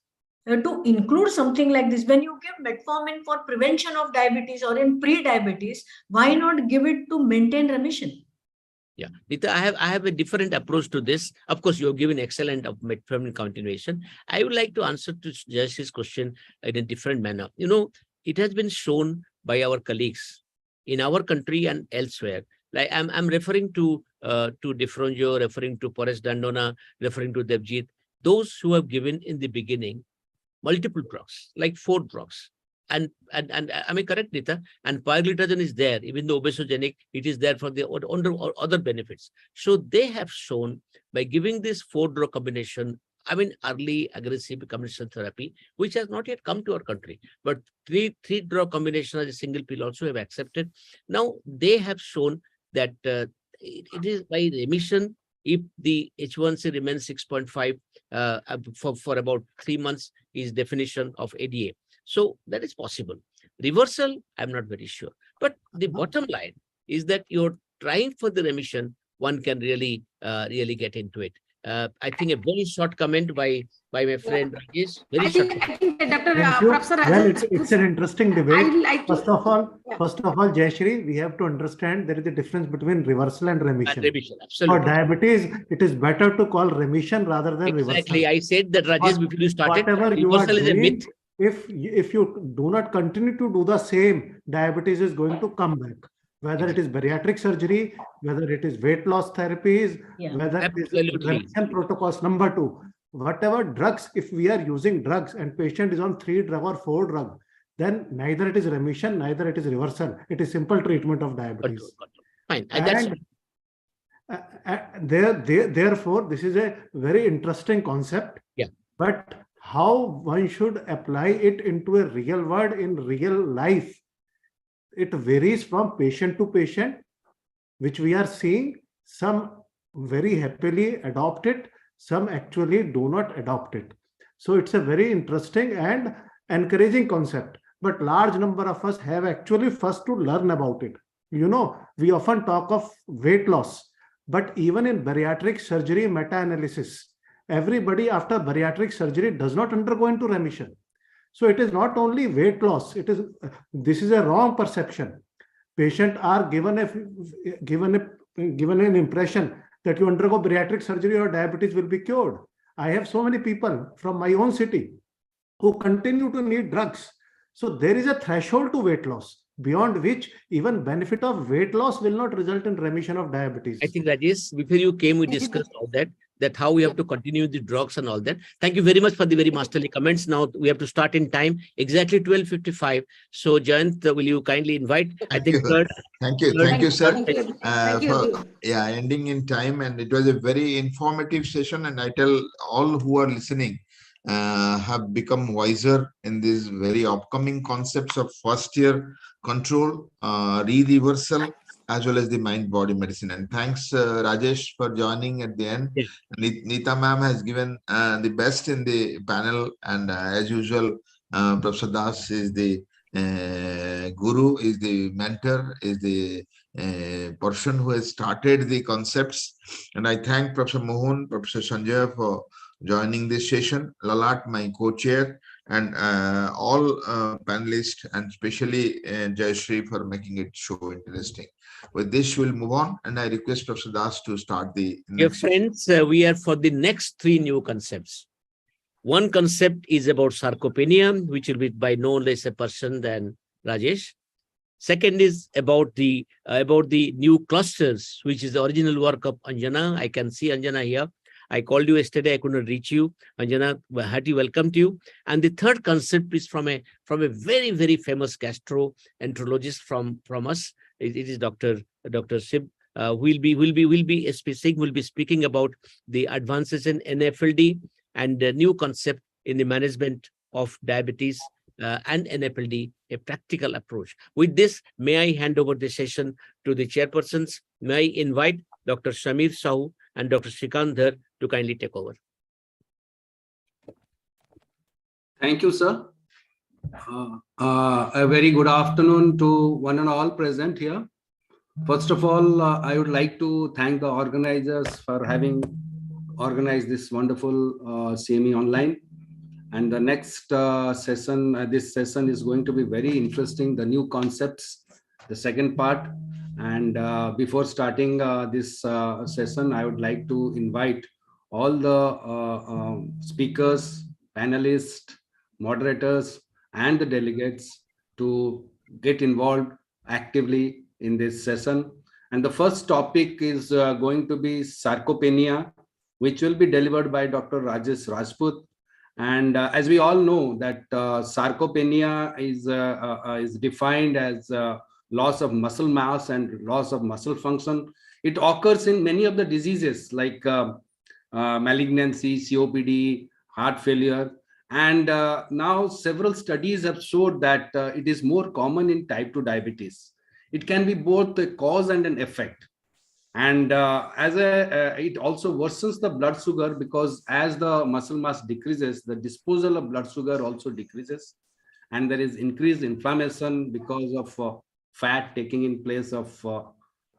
to include something like this. When you give metformin for prevention of diabetes or in pre-diabetes, why not give it to maintain remission? Yeah, Nita, I have a different approach to this. Of course, you have given excellent of metformin continuation. I would like to answer to Jayash's question in a different manner. It has been shown by our colleagues in our country and elsewhere. Like I'm referring to Defronjo, referring to Paresh Dandona, referring to Devjit, those who have given in the beginning multiple drugs, like 4 drugs, and I mean, correct, Nita, and pioglitazone is there, even though obesogenic, it is there for the other benefits. So they have shown by giving this 4-drug combination, I mean, early aggressive combination therapy, which has not yet come to our country, but three-drug combination as a single pill also have accepted. Now they have shown that it is by remission if the H1C remains 6.5 for about 3 months is definition of ADA. So that is possible. Reversal, I'm not very sure. But the bottom line is that you're trying for the remission, one can really get into it. I think a very short comment by my friend Rajesh. Very short. I think Dr. Professor well, it's an interesting debate. First of all, Jayashree, we have to understand there is a difference between reversal and remission. Remission, absolutely. For diabetes, it is better to call remission rather than reversal. Exactly. I said that, Rajesh, before you started, whatever you are reversal is a doing, myth. If you do not continue to do the same, diabetes is going to come back. Whether it is bariatric surgery, whether it is weight loss therapies, whether it is remission protocols. Number 2, whatever drugs, if we are using drugs and patient is on 3-drug or 4-drug, then neither it is remission, neither it is reversal. It is simple treatment of diabetes. Fine. And therefore, this is a very interesting concept. Yeah. But how one should apply it into a real world in real life, it varies from patient to patient, which we are seeing some very happily adopt it, some actually do not adopt it. So it's a very interesting and encouraging concept. But large number of us have actually first to learn about it. You know, we often talk of weight loss, but even in bariatric surgery meta-analysis, everybody after bariatric surgery does not undergo into remission. So it is not only weight loss. This is a wrong perception. Patients are given an impression that you undergo bariatric surgery or diabetes will be cured. I have so many people from my own city who continue to need drugs. So there is a threshold to weight loss, beyond which even benefit of weight loss will not result in remission of diabetes. I think Rajesh, before you came, we discussed all that how we have to continue the drugs and all that. Thank you very much for the very masterly comments. Now we have to start in time, exactly 12:55. So Jayant, will you kindly invite? Thank you, sir. Ending in time, and it was a very informative session, and I tell all who are listening have become wiser in these very upcoming concepts of first year control, reversal, as well as the mind-body medicine. And thanks, Rajesh, for joining at the end. Yes. Nita ma'am has given the best in the panel, and as usual, Professor Das is the guru, is the mentor, is the person who has started the concepts. And I thank Professor Mohan, Professor Sanjay for joining this session, Lalat, my co-chair, and all panelists, and especially Jayashree for making it so interesting. With this, we'll move on, and I request Professor Das to start the Dear friends, we are for the next 3 new concepts. One concept is about sarcopenia, which will be by no less a person than Rajesh. Second is about the new clusters, which is the original work of Anjana. I can see Anjana here. I called you yesterday, I could not reach you. Anjana, hearty welcome to you. And the third concept is from a very, very famous gastroenterologist from us. It is Dr. Sib. Will be speaking about the advances in NAFLD and the new concept in the management of diabetes and NAFLD, a practical approach. With this, may I hand over the session to the chairpersons. May I invite Dr. Shamir Sahu and Dr. Srikandhar to kindly take over. Thank you, sir. A very good afternoon to one and all present here. First of all, I would like to thank the organizers for having organized this wonderful semi-online. And the next session, this session is going to be very interesting, the new concepts, the second part. And before starting this session, I would like to invite all the speakers, panelists, moderators, and the delegates to get involved actively in this session. And the first topic is going to be sarcopenia, which will be delivered by Dr. Rajesh Rajput. And as we all know that sarcopenia is defined as loss of muscle mass and loss of muscle function. It occurs in many of the diseases like malignancy, COPD, heart failure. And now several studies have showed that it is more common in type 2 diabetes. It can be both a cause and an effect. And it also worsens the blood sugar, because as the muscle mass decreases, the disposal of blood sugar also decreases. And there is increased inflammation because of fat taking in place of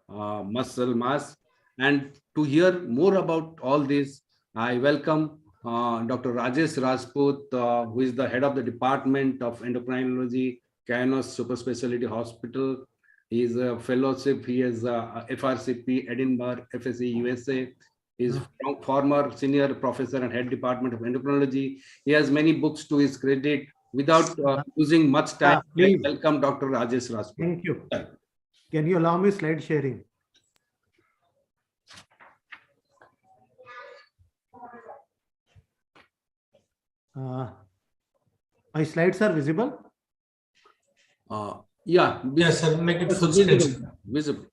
muscle mass. And to hear more about all this, I welcome Dr. Rajesh Rajput, who is the head of the Department of Endocrinology, Kainos Super Specialty Hospital. He is a fellowship. He is a FRCP, Edinburgh, FSE, USA. He is former senior professor and head department of endocrinology. He has many books to his credit. Without losing much time, I welcome Dr. Rajesh Rajput. Thank you. Can you allow me slide sharing? My slides are visible? Yeah. Yes, sir. Make it full screen. Visible.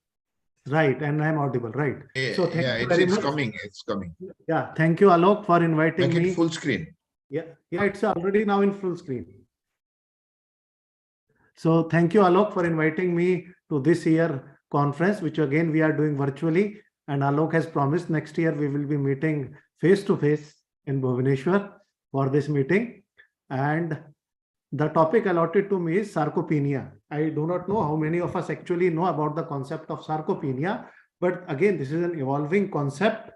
Right, and I'm audible, right? So thank you very it's much. coming. It's coming. Yeah, thank you, Alok, for inviting Make me. it full screen. Yeah, it's already now in full screen. So thank you, Alok, for inviting me to this year conference, which again we are doing virtually. And Alok has promised next year we will be meeting face to face in Bhubaneswar for this meeting. And the topic allotted to me is sarcopenia. I do not know how many of us actually know about the concept of sarcopenia, but again, this is an evolving concept,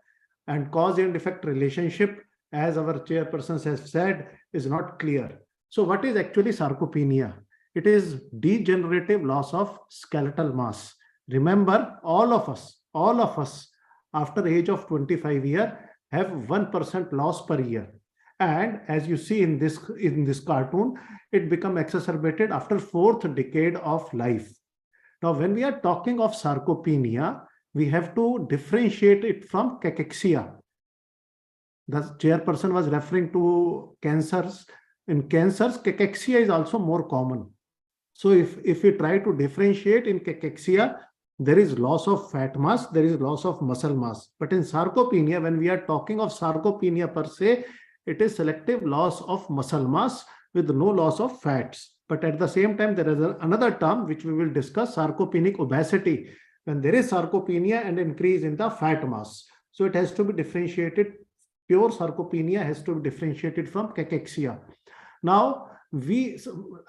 and cause and effect relationship, as our chairpersons have said, is not clear. So what is actually sarcopenia? It is degenerative loss of skeletal mass. Remember, all of us after age of 25 years have 1% loss per year. And as you see in this cartoon, it becomes exacerbated after 4th decade of life. Now, when we are talking of sarcopenia, we have to differentiate it from cachexia. The chairperson was referring to cancers. In cancers, cachexia is also more common. So if we try to differentiate, in cachexia, there is loss of fat mass, there is loss of muscle mass. But in sarcopenia, when we are talking of sarcopenia per se, it is selective loss of muscle mass with no loss of fats. But at the same time, there is another term which we will discuss, sarcopenic obesity, when there is sarcopenia and increase in the fat mass. So it has to be differentiated. Pure sarcopenia has to be differentiated from cachexia. Now,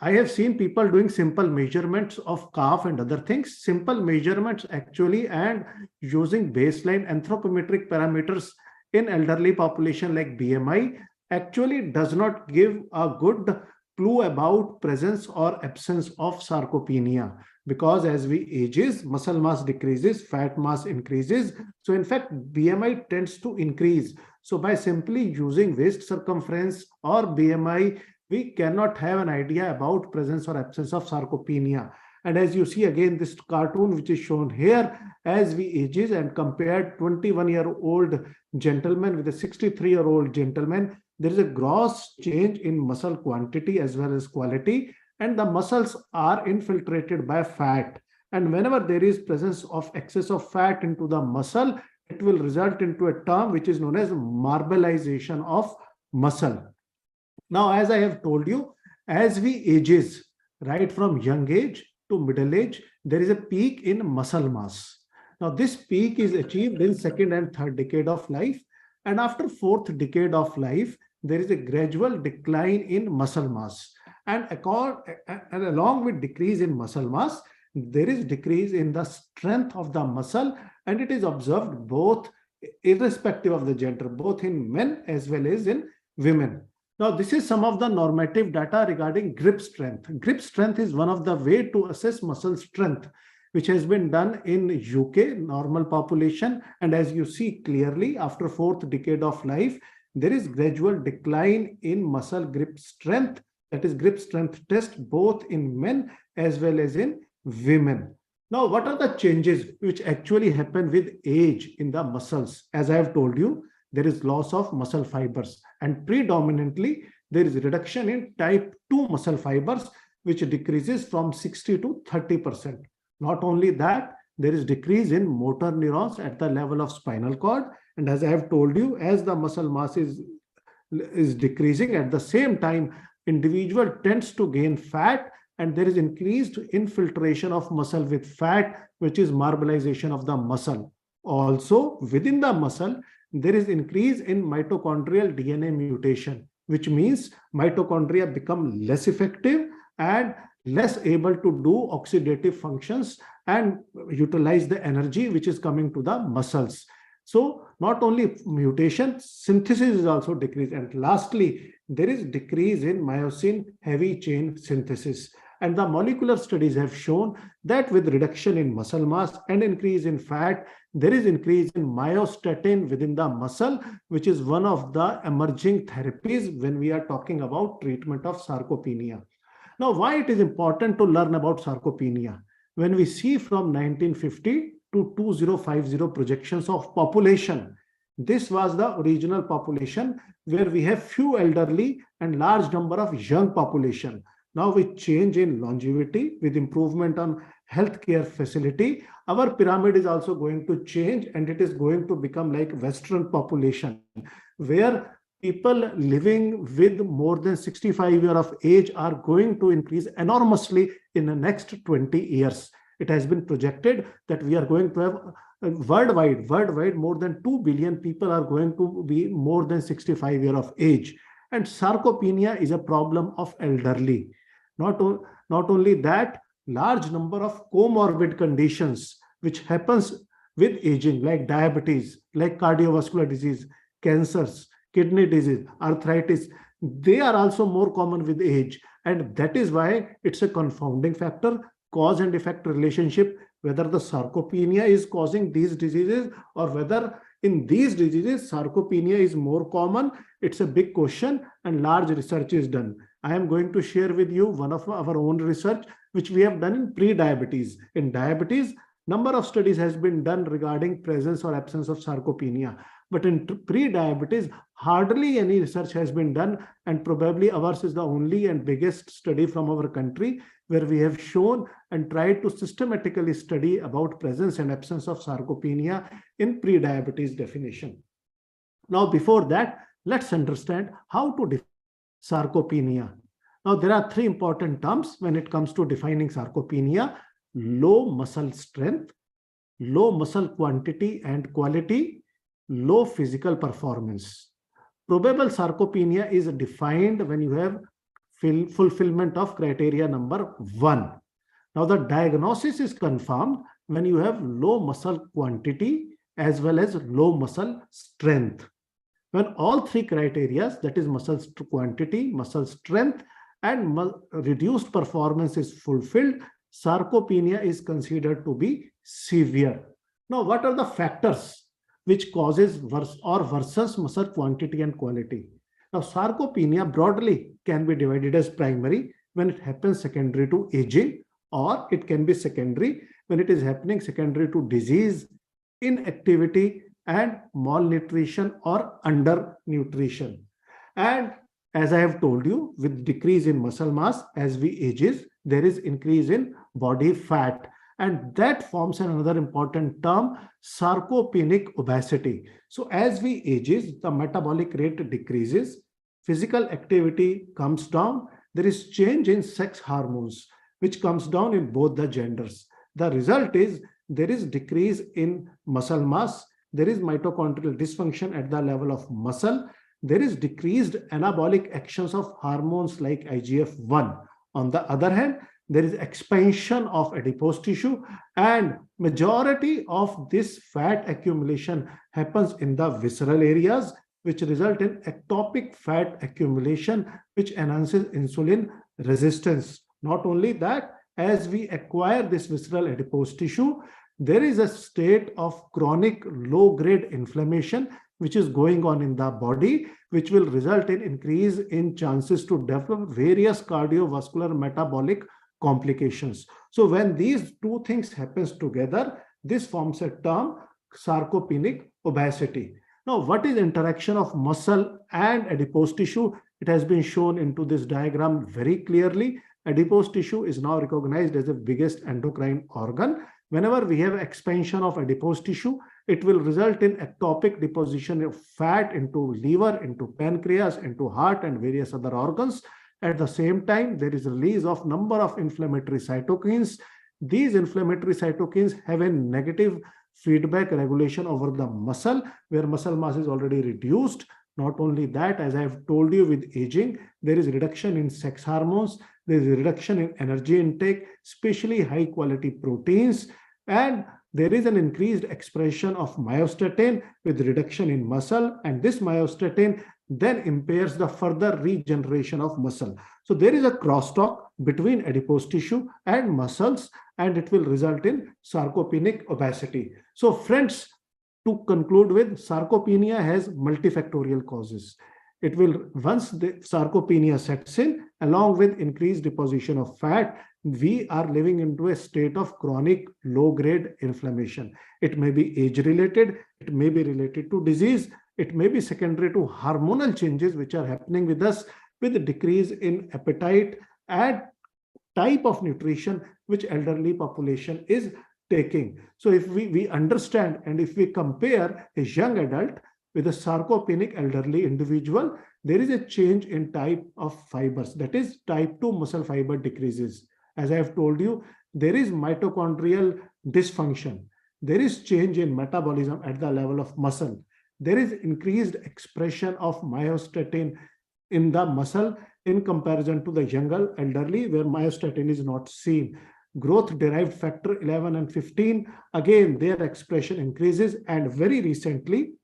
I have seen people doing simple measurements of calf and other things, simple measurements actually, and using baseline anthropometric parameters in elderly population like BMI actually does not give a good clue about presence or absence of sarcopenia, because as we ages, muscle mass decreases, fat mass increases. So in fact, BMI tends to increase. So by simply using waist circumference or BMI, we cannot have an idea about presence or absence of sarcopenia. And as you see again, this cartoon which is shown here, as we ages and compared 21-year-old gentleman with a 63-year-old gentleman, there is a gross change in muscle quantity as well as quality, and the muscles are infiltrated by fat. And whenever there is presence of excess of fat into the muscle, it will result into a term which is known as marbleization of muscle. Now, as I have told you, as we ages, right from young age to middle age, there is a peak in muscle mass. Now, this peak is achieved in 2nd and 3rd decade of life. And after 4th decade of life, there is a gradual decline in muscle mass. And along with decrease in muscle mass, there is decrease in the strength of the muscle. And it is observed both irrespective of the gender, both in men as well as in women. Now, this is some of the normative data regarding grip strength. Grip strength is one of the way to assess muscle strength, which has been done in UK, normal population. And as you see clearly, after 4th decade of life, there is gradual decline in muscle grip strength. That is grip strength test both in men as well as in women. Now, what are the changes which actually happen with age in the muscles? As I have told you, there is loss of muscle fibers, and predominantly there is reduction in type 2 muscle fibers, which decreases from 60 to 30%. Not only that, there is decrease in motor neurons at the level of spinal cord. And as I have told you, as the muscle mass is decreasing, at the same time, individual tends to gain fat, and there is increased infiltration of muscle with fat, which is marbleization of the muscle. Also, within the muscle, there is increase in mitochondrial DNA mutation, which means mitochondria become less effective and less able to do oxidative functions and utilize the energy which is coming to the muscles. So not only mutation, synthesis is also decreased. And lastly, there is decrease in myosin heavy chain synthesis. And the molecular studies have shown that with reduction in muscle mass and increase in fat, there is increase in myostatin within the muscle, which is one of the emerging therapies when we are talking about treatment of sarcopenia. Now, why it is important to learn about sarcopenia? When we see from 1950 to 2050 projections of population, this was the original population where we have few elderly and large number of young population. Now with change in longevity, with improvement on healthcare facility, our pyramid is also going to change, and it is going to become like Western population, where people living with more than 65 years of age are going to increase enormously in the next 20 years. It has been projected that we are going to have worldwide, more than 2 billion people are going to be more than 65 years of age. And sarcopenia is a problem of elderly. Not only that, large number of comorbid conditions which happens with aging, like diabetes, like cardiovascular disease, cancers, kidney disease, arthritis, they are also more common with age. And that is why it's a confounding factor, cause and effect relationship, whether the sarcopenia is causing these diseases or whether in these diseases sarcopenia is more common. It's a big question, and large research is done. I am going to share with you one of our own research which we have done in pre-diabetes. In diabetes, number of studies has been done regarding presence or absence of sarcopenia. But in pre-diabetes, hardly any research has been done, and probably ours is the only and biggest study from our country where we have shown and tried to systematically study about presence and absence of sarcopenia in pre-diabetes definition. Now, before that, let's understand how to define sarcopenia. Now, there are three important terms when it comes to defining sarcopenia: low muscle strength, low muscle quantity and quality, low physical performance. Probable sarcopenia is defined when you have fulfillment of criteria number 1. Now, the diagnosis is confirmed when you have low muscle quantity as well as low muscle strength. When all three criteria, that is muscle quantity, muscle strength, and reduced performance is fulfilled, sarcopenia is considered to be severe. Now, what are the factors which causes worsens muscle quantity and quality? Now, sarcopenia broadly can be divided as primary when it happens secondary to aging, or it can be secondary when it is happening secondary to disease, inactivity, and malnutrition or undernutrition. And as I have told you, with decrease in muscle mass as we ages, there is increase in body fat. And that forms another important term, sarcopenic obesity. So as we ages, the metabolic rate decreases, physical activity comes down, there is change in sex hormones, which comes down in both the genders. The result is there is decrease in muscle mass, there is mitochondrial dysfunction at the level of muscle, there is decreased anabolic actions of hormones like IGF-1. On the other hand, there is expansion of adipose tissue, and majority of this fat accumulation happens in the visceral areas, which result in ectopic fat accumulation, which enhances insulin resistance. Not only that, as we acquire this visceral adipose tissue, there is a state of chronic low-grade inflammation which is going on in the body, which will result in increase in chances to develop various cardiovascular metabolic complications. So when these two things happens together, this forms a term, sarcopenic obesity. Now, what is interaction of muscle and adipose tissue? It has been shown into this diagram very clearly. Adipose tissue is now recognized as the biggest endocrine organ. Whenever we have expansion of adipose tissue, it will result in ectopic deposition of fat into liver, into pancreas, into heart, and various other organs. At the same time, there is release of number of inflammatory cytokines. These inflammatory cytokines have a negative feedback regulation over the muscle, where muscle mass is already reduced. Not only that, as I have told you, with aging, there is reduction in sex hormones, there is a reduction in energy intake, especially high quality proteins, and there is an increased expression of myostatin with reduction in muscle, and this myostatin then impairs the further regeneration of muscle. So there is a crosstalk between adipose tissue and muscles, and it will result in sarcopenic obesity. So friends, to conclude with, sarcopenia has multifactorial causes. It will, once the sarcopenia sets in, along with increased deposition of fat, we are living into a state of chronic low-grade inflammation. It may be age-related, it may be related to disease, it may be secondary to hormonal changes which are happening with us, with a decrease in appetite and type of nutrition which elderly population is taking. So if we understand, and if we compare a young adult with a sarcopenic elderly individual, there is a change in type of fibers. That is, type 2 muscle fiber decreases. As I have told you, there is mitochondrial dysfunction. There is change in metabolism at the level of muscle. There is increased expression of myostatin in the muscle in comparison to the younger elderly, where myostatin is not seen. Growth derived factor 11 and 15, again, their expression increases, and very recently,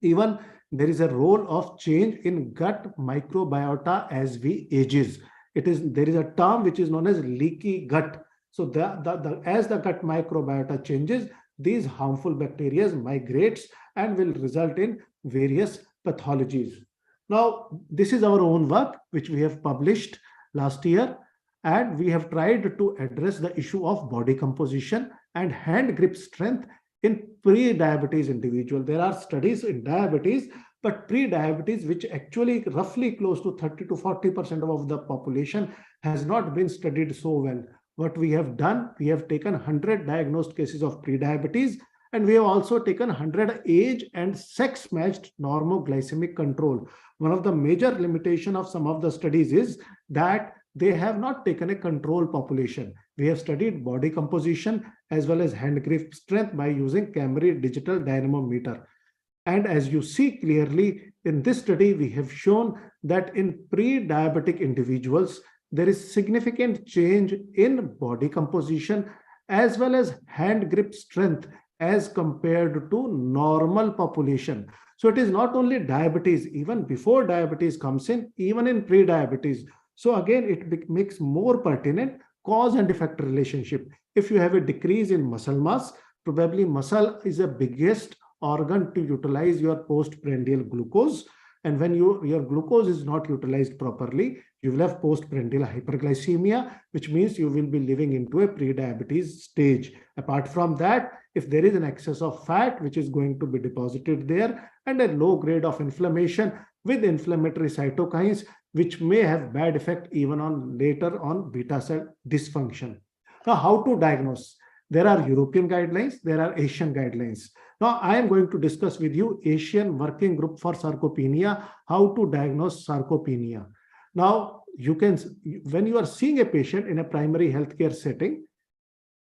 even there is a role of change in gut microbiota as we ages. There is a term which is known as leaky gut. So as the gut microbiota changes, these harmful bacteria migrates and will result in various pathologies. Now, this is our own work which we have published last year, and we have tried to address the issue of body composition and hand grip strength in pre-diabetes individual. There are studies in diabetes, but pre-diabetes, which actually roughly close to 30 to 40% of the population, has not been studied so well. What we have done, we have taken 100 diagnosed cases of pre-diabetes, and we have also taken 100 age and sex matched normoglycemic control. One of the major limitation of some of the studies is that they have not taken a control population. We have studied body composition as well as hand grip strength by using Camry digital dynamometer. And as you see clearly in this study, we have shown that in pre-diabetic individuals, there is significant change in body composition as well as hand grip strength as compared to normal population. So it is not only diabetes, even before diabetes comes in, even in pre-diabetes. So again, it makes more pertinent cause and effect relationship. If you have a decrease in muscle mass, probably muscle is the biggest organ to utilize your postprandial glucose. And when your glucose is not utilized properly, you will have postprandial hyperglycemia, which means you will be living into a pre-diabetes stage. Apart from that, if there is an excess of fat, which is going to be deposited there, and a low grade of inflammation with inflammatory cytokines, which may have bad effect even on later on beta cell dysfunction. Now, how to diagnose? There are European guidelines, there are Asian guidelines. Now, I am going to discuss with you Asian Working Group for Sarcopenia, how to diagnose sarcopenia. Now, when you are seeing a patient in a primary healthcare setting,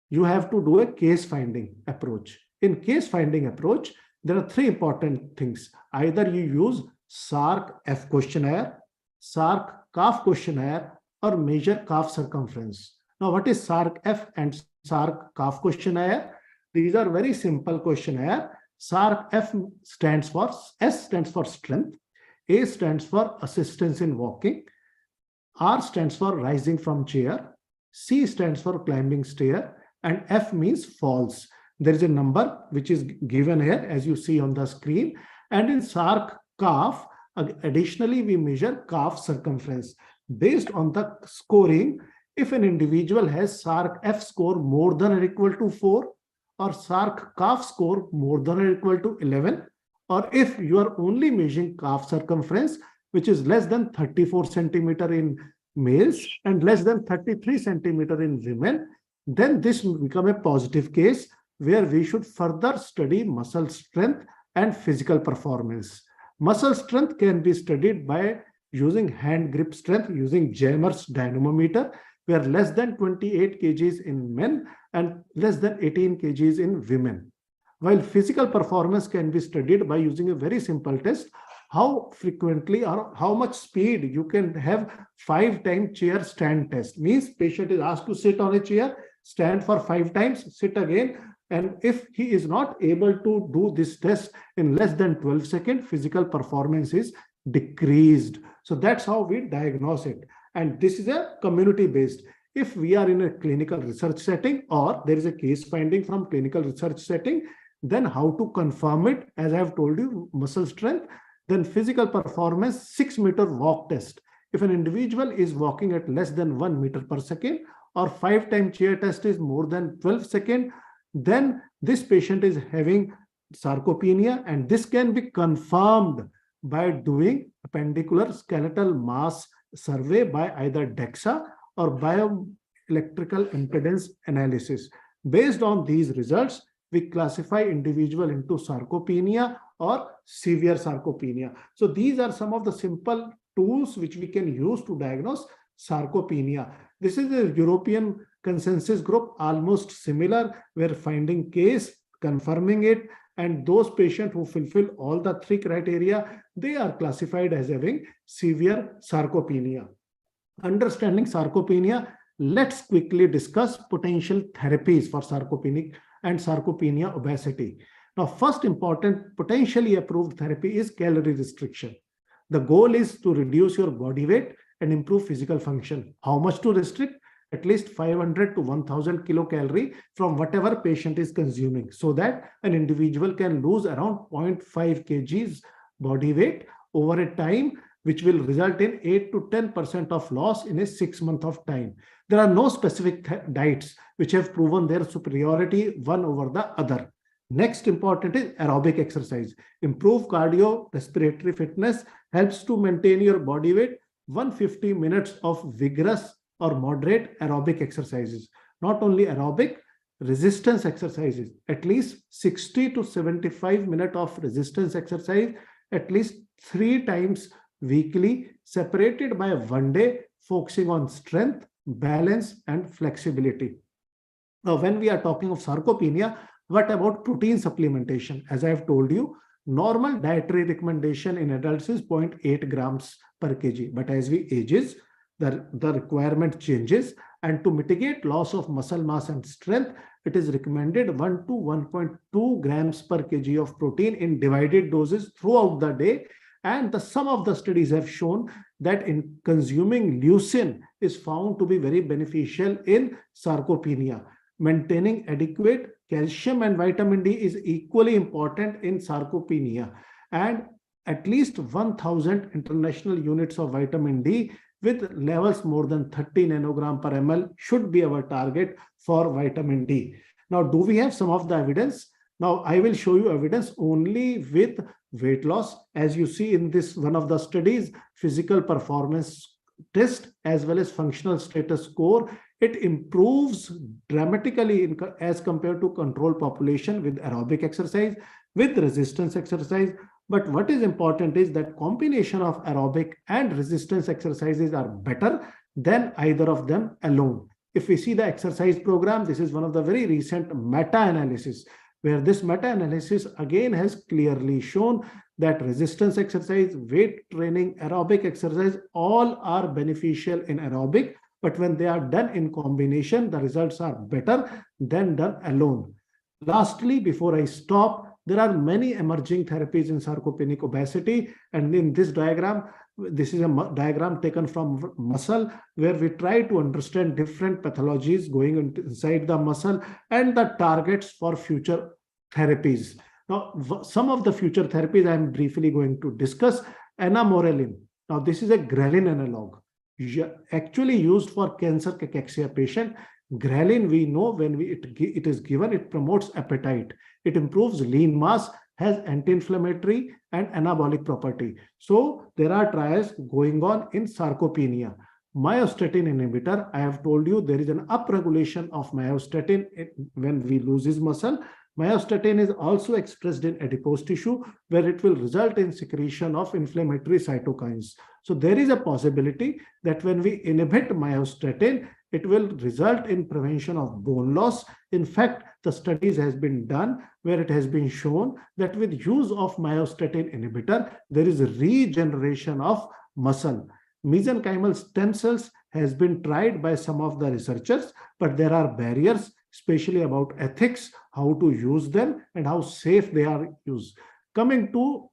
you have to do a case finding approach. In case finding approach, there are three important things. Either you use SARC-F questionnaire, SARC-CAF questionnaire, or measure calf circumference. Now, what is SARC-F and SARC-CAF questionnaire? These are very simple questionnaire. SARC-F stands for, S stands for strength, A stands for assistance in walking, R stands for rising from chair, C stands for climbing stair, and F means falls. There is a number which is given here as you see on the screen. And in SARC-CAF, additionally, we measure calf circumference. Based on the scoring, if an individual has SARC-F score more than or equal to 4, or SARC-CAF score more than or equal to 11, or if you are only measuring calf circumference, which is less than 34 centimeter in males and less than 33 centimeter in women, then this will become a positive case where we should further study muscle strength and physical performance. Muscle strength can be studied by using hand grip strength, using Jammer's dynamometer, where less than 28 kgs in men and less than 18 kgs in women. While physical performance can be studied by using a very simple test, how frequently or how much speed you can have 5-time chair stand test. Means patient is asked to sit on a chair, stand for 5 times, sit again. And if he is not able to do this test in less than 12 seconds, physical performance is decreased. So that's how we diagnose it. And this is a community-based. If we are in a clinical research setting or there is a case finding from clinical research setting, then how to confirm it? As I have told you, muscle strength, then physical performance, 6-meter walk test. If an individual is walking at less than 1 meter per second or 5-time chair test is more than 12 seconds, then this patient is having sarcopenia, and this can be confirmed by doing appendicular skeletal mass survey by either DEXA or bioelectrical impedance analysis. Based on these results, we classify individual into sarcopenia or severe sarcopenia. So these are some of the simple tools which we can use to diagnose sarcopenia. This is a European consensus group, almost similar. We're finding case, confirming it, and those patients who fulfill all the 3 criteria, they are classified as having severe sarcopenia. Understanding sarcopenia, let's quickly discuss potential therapies for sarcopenic and sarcopenia obesity. Now, first important potentially approved therapy is calorie restriction. The goal is to reduce your body weight and improve physical function. How much to restrict? At least 500 to 1000 kilocalorie from whatever patient is consuming, so that an individual can lose around 0.5 kgs body weight over a time, which will result in 8 to 10% of loss in a 6 month of time. There are no specific diets which have proven their superiority one over the other. Next important is aerobic exercise. Improve cardiorespiratory fitness, helps to maintain your body weight. 150 minutes of vigorous or moderate aerobic exercises. Not only aerobic, resistance exercises. At least 60 to 75 minutes of resistance exercise, at least 3 times weekly, separated by 1 day, focusing on strength, balance, and flexibility. Now, when we are talking of sarcopenia, what about protein supplementation? As I have told you, normal dietary recommendation in adults is 0.8 grams per kg. But as we ages, the requirement changes, and to mitigate loss of muscle mass and strength, it is recommended 1 to 1.2 grams per kg of protein in divided doses throughout the day. And some of the studies have shown that in consuming leucine is found to be very beneficial in sarcopenia. Maintaining adequate calcium and vitamin D is equally important in sarcopenia. And at least 1000 international units of vitamin D with levels more than 30 nanogram per ml should be our target for vitamin D. Now, do we have some of the evidence? Now, I will show you evidence only with weight loss. As you see in this one of the studies, physical performance test as well as functional status score, it improves dramatically as compared to control population with aerobic exercise, with resistance exercise. But what is important is that combination of aerobic and resistance exercises are better than either of them alone. If we see the exercise program, this is one of the very recent meta-analysis, where this meta-analysis again has clearly shown that resistance exercise, weight training, aerobic exercise, all are beneficial in aerobic, but when they are done in combination, the results are better than done alone. Lastly, before I stop, there are many emerging therapies in sarcopenic obesity, and in this diagram, this is a diagram taken from muscle, where we try to understand different pathologies going inside the muscle and the targets for future therapies. Now, some of the future therapies I am briefly going to discuss. Enamorelin. Now, this is a ghrelin analog, actually used for cancer cachexia patient. Ghrelin, we know when it is given, it promotes appetite. It improves lean mass, has anti-inflammatory and anabolic property. So there are trials going on in sarcopenia. Myostatin inhibitor, I have told you there is an upregulation of myostatin when we lose his muscle. Myostatin is also expressed in adipose tissue, where it will result in secretion of inflammatory cytokines. So there is a possibility that when we inhibit myostatin, it will result in prevention of bone loss. In fact, the studies has been done where it has been shown that with use of myostatin inhibitor, there is a regeneration of muscle. Mesenchymal stem cells has been tried by some of the researchers, but there are barriers, especially about ethics, how to use them and how safe they are used. Coming to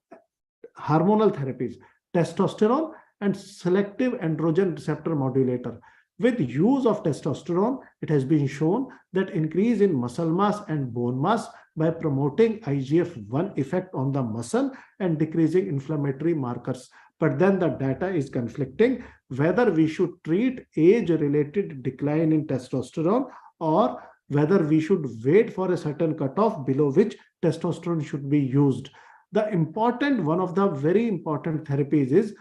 hormonal therapies, testosterone and selective androgen receptor modulator. With use of testosterone, it has been shown that increase in muscle mass and bone mass by promoting IGF-1 effect on the muscle and decreasing inflammatory markers. But then the data is conflicting whether we should treat age-related decline in testosterone or whether we should wait for a certain cutoff below which testosterone should be used. One of the very important therapies is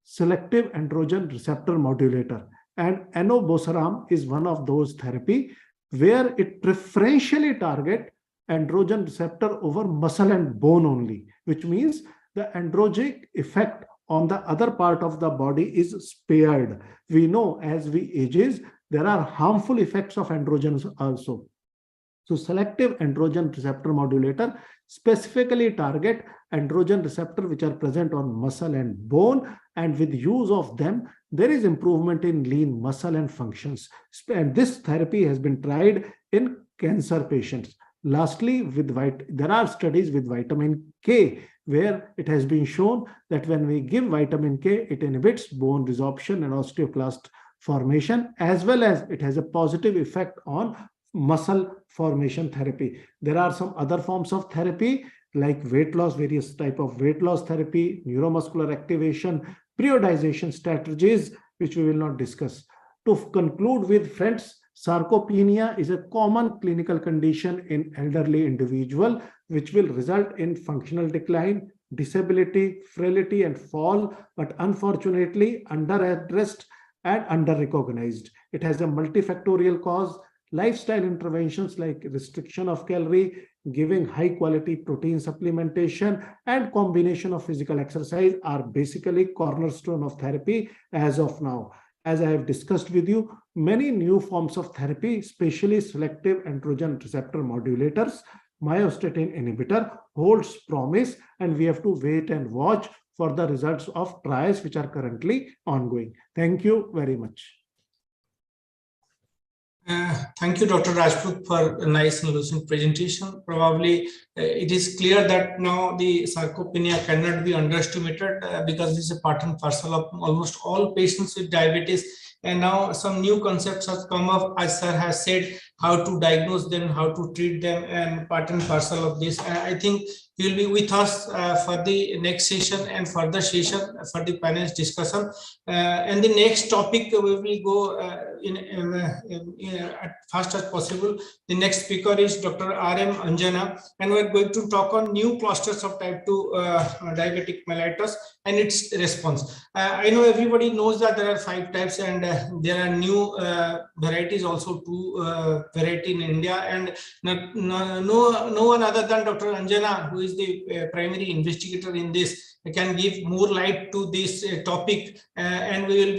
selective androgen receptor modulator. And enobosaram is one of those therapy where it preferentially target androgen receptor over muscle and bone only, which means the androgen effect on the other part of the body is spared. We know as we ages, there are harmful effects of androgens also. So selective androgen receptor modulator specifically target androgen receptor which are present on muscle and bone, and with use of them, there is improvement in lean muscle and functions. And this therapy has been tried in cancer patients. Lastly, there are studies with vitamin K where it has been shown that when we give vitamin K, it inhibits bone resorption and osteoclast formation, as well as it has a positive effect on muscle formation therapy. There are some other forms of therapy like weight loss, various type of weight loss therapy, neuromuscular activation, periodization strategies, which we will not discuss. To conclude with, friends, sarcopenia is a common clinical condition in elderly individual, which will result in functional decline, disability, frailty, and fall, but unfortunately under-addressed and under-recognized. It has a multifactorial cause. Lifestyle interventions like restriction of calorie, giving high-quality protein supplementation, and combination of physical exercise are basically cornerstone of therapy as of now. As I have discussed with you, many new forms of therapy, especially selective androgen receptor modulators, myostatin inhibitor, holds promise, and we have to wait and watch for the results of trials which are currently ongoing. Thank you very much. Thank you, Dr. Rajput, for a nice and lucid presentation. Probably it is clear that now the sarcopenia cannot be underestimated because this is a part and parcel of almost all patients with diabetes. And now some new concepts have come up, as sir has said, how to diagnose them, how to treat them, and part and parcel of this. I think you will be with us for the next session and further session for the panel's discussion. And the next topic we will go as fast as possible. The next speaker is Dr. R.M. Anjana, and we're going to talk on new clusters of type 2 diabetic mellitus and its response. I know everybody knows that there are 5 types, and there are new varieties also, 2 variety in India, and no one other than Dr. Anjana, who is the primary investigator in this, can give more light to this topic, and we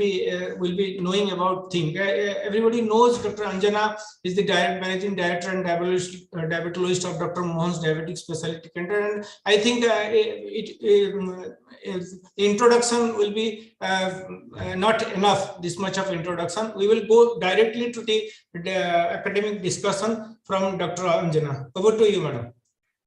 will be knowing about things. Everybody knows Dr. Anjana is the managing director and diabetologist of Dr. Mohan's Diabetic Specialty Center, and I think introduction will be not enough. This much of introduction. We will go directly to the academic discussion from Dr. Anjana. Over to you, madam.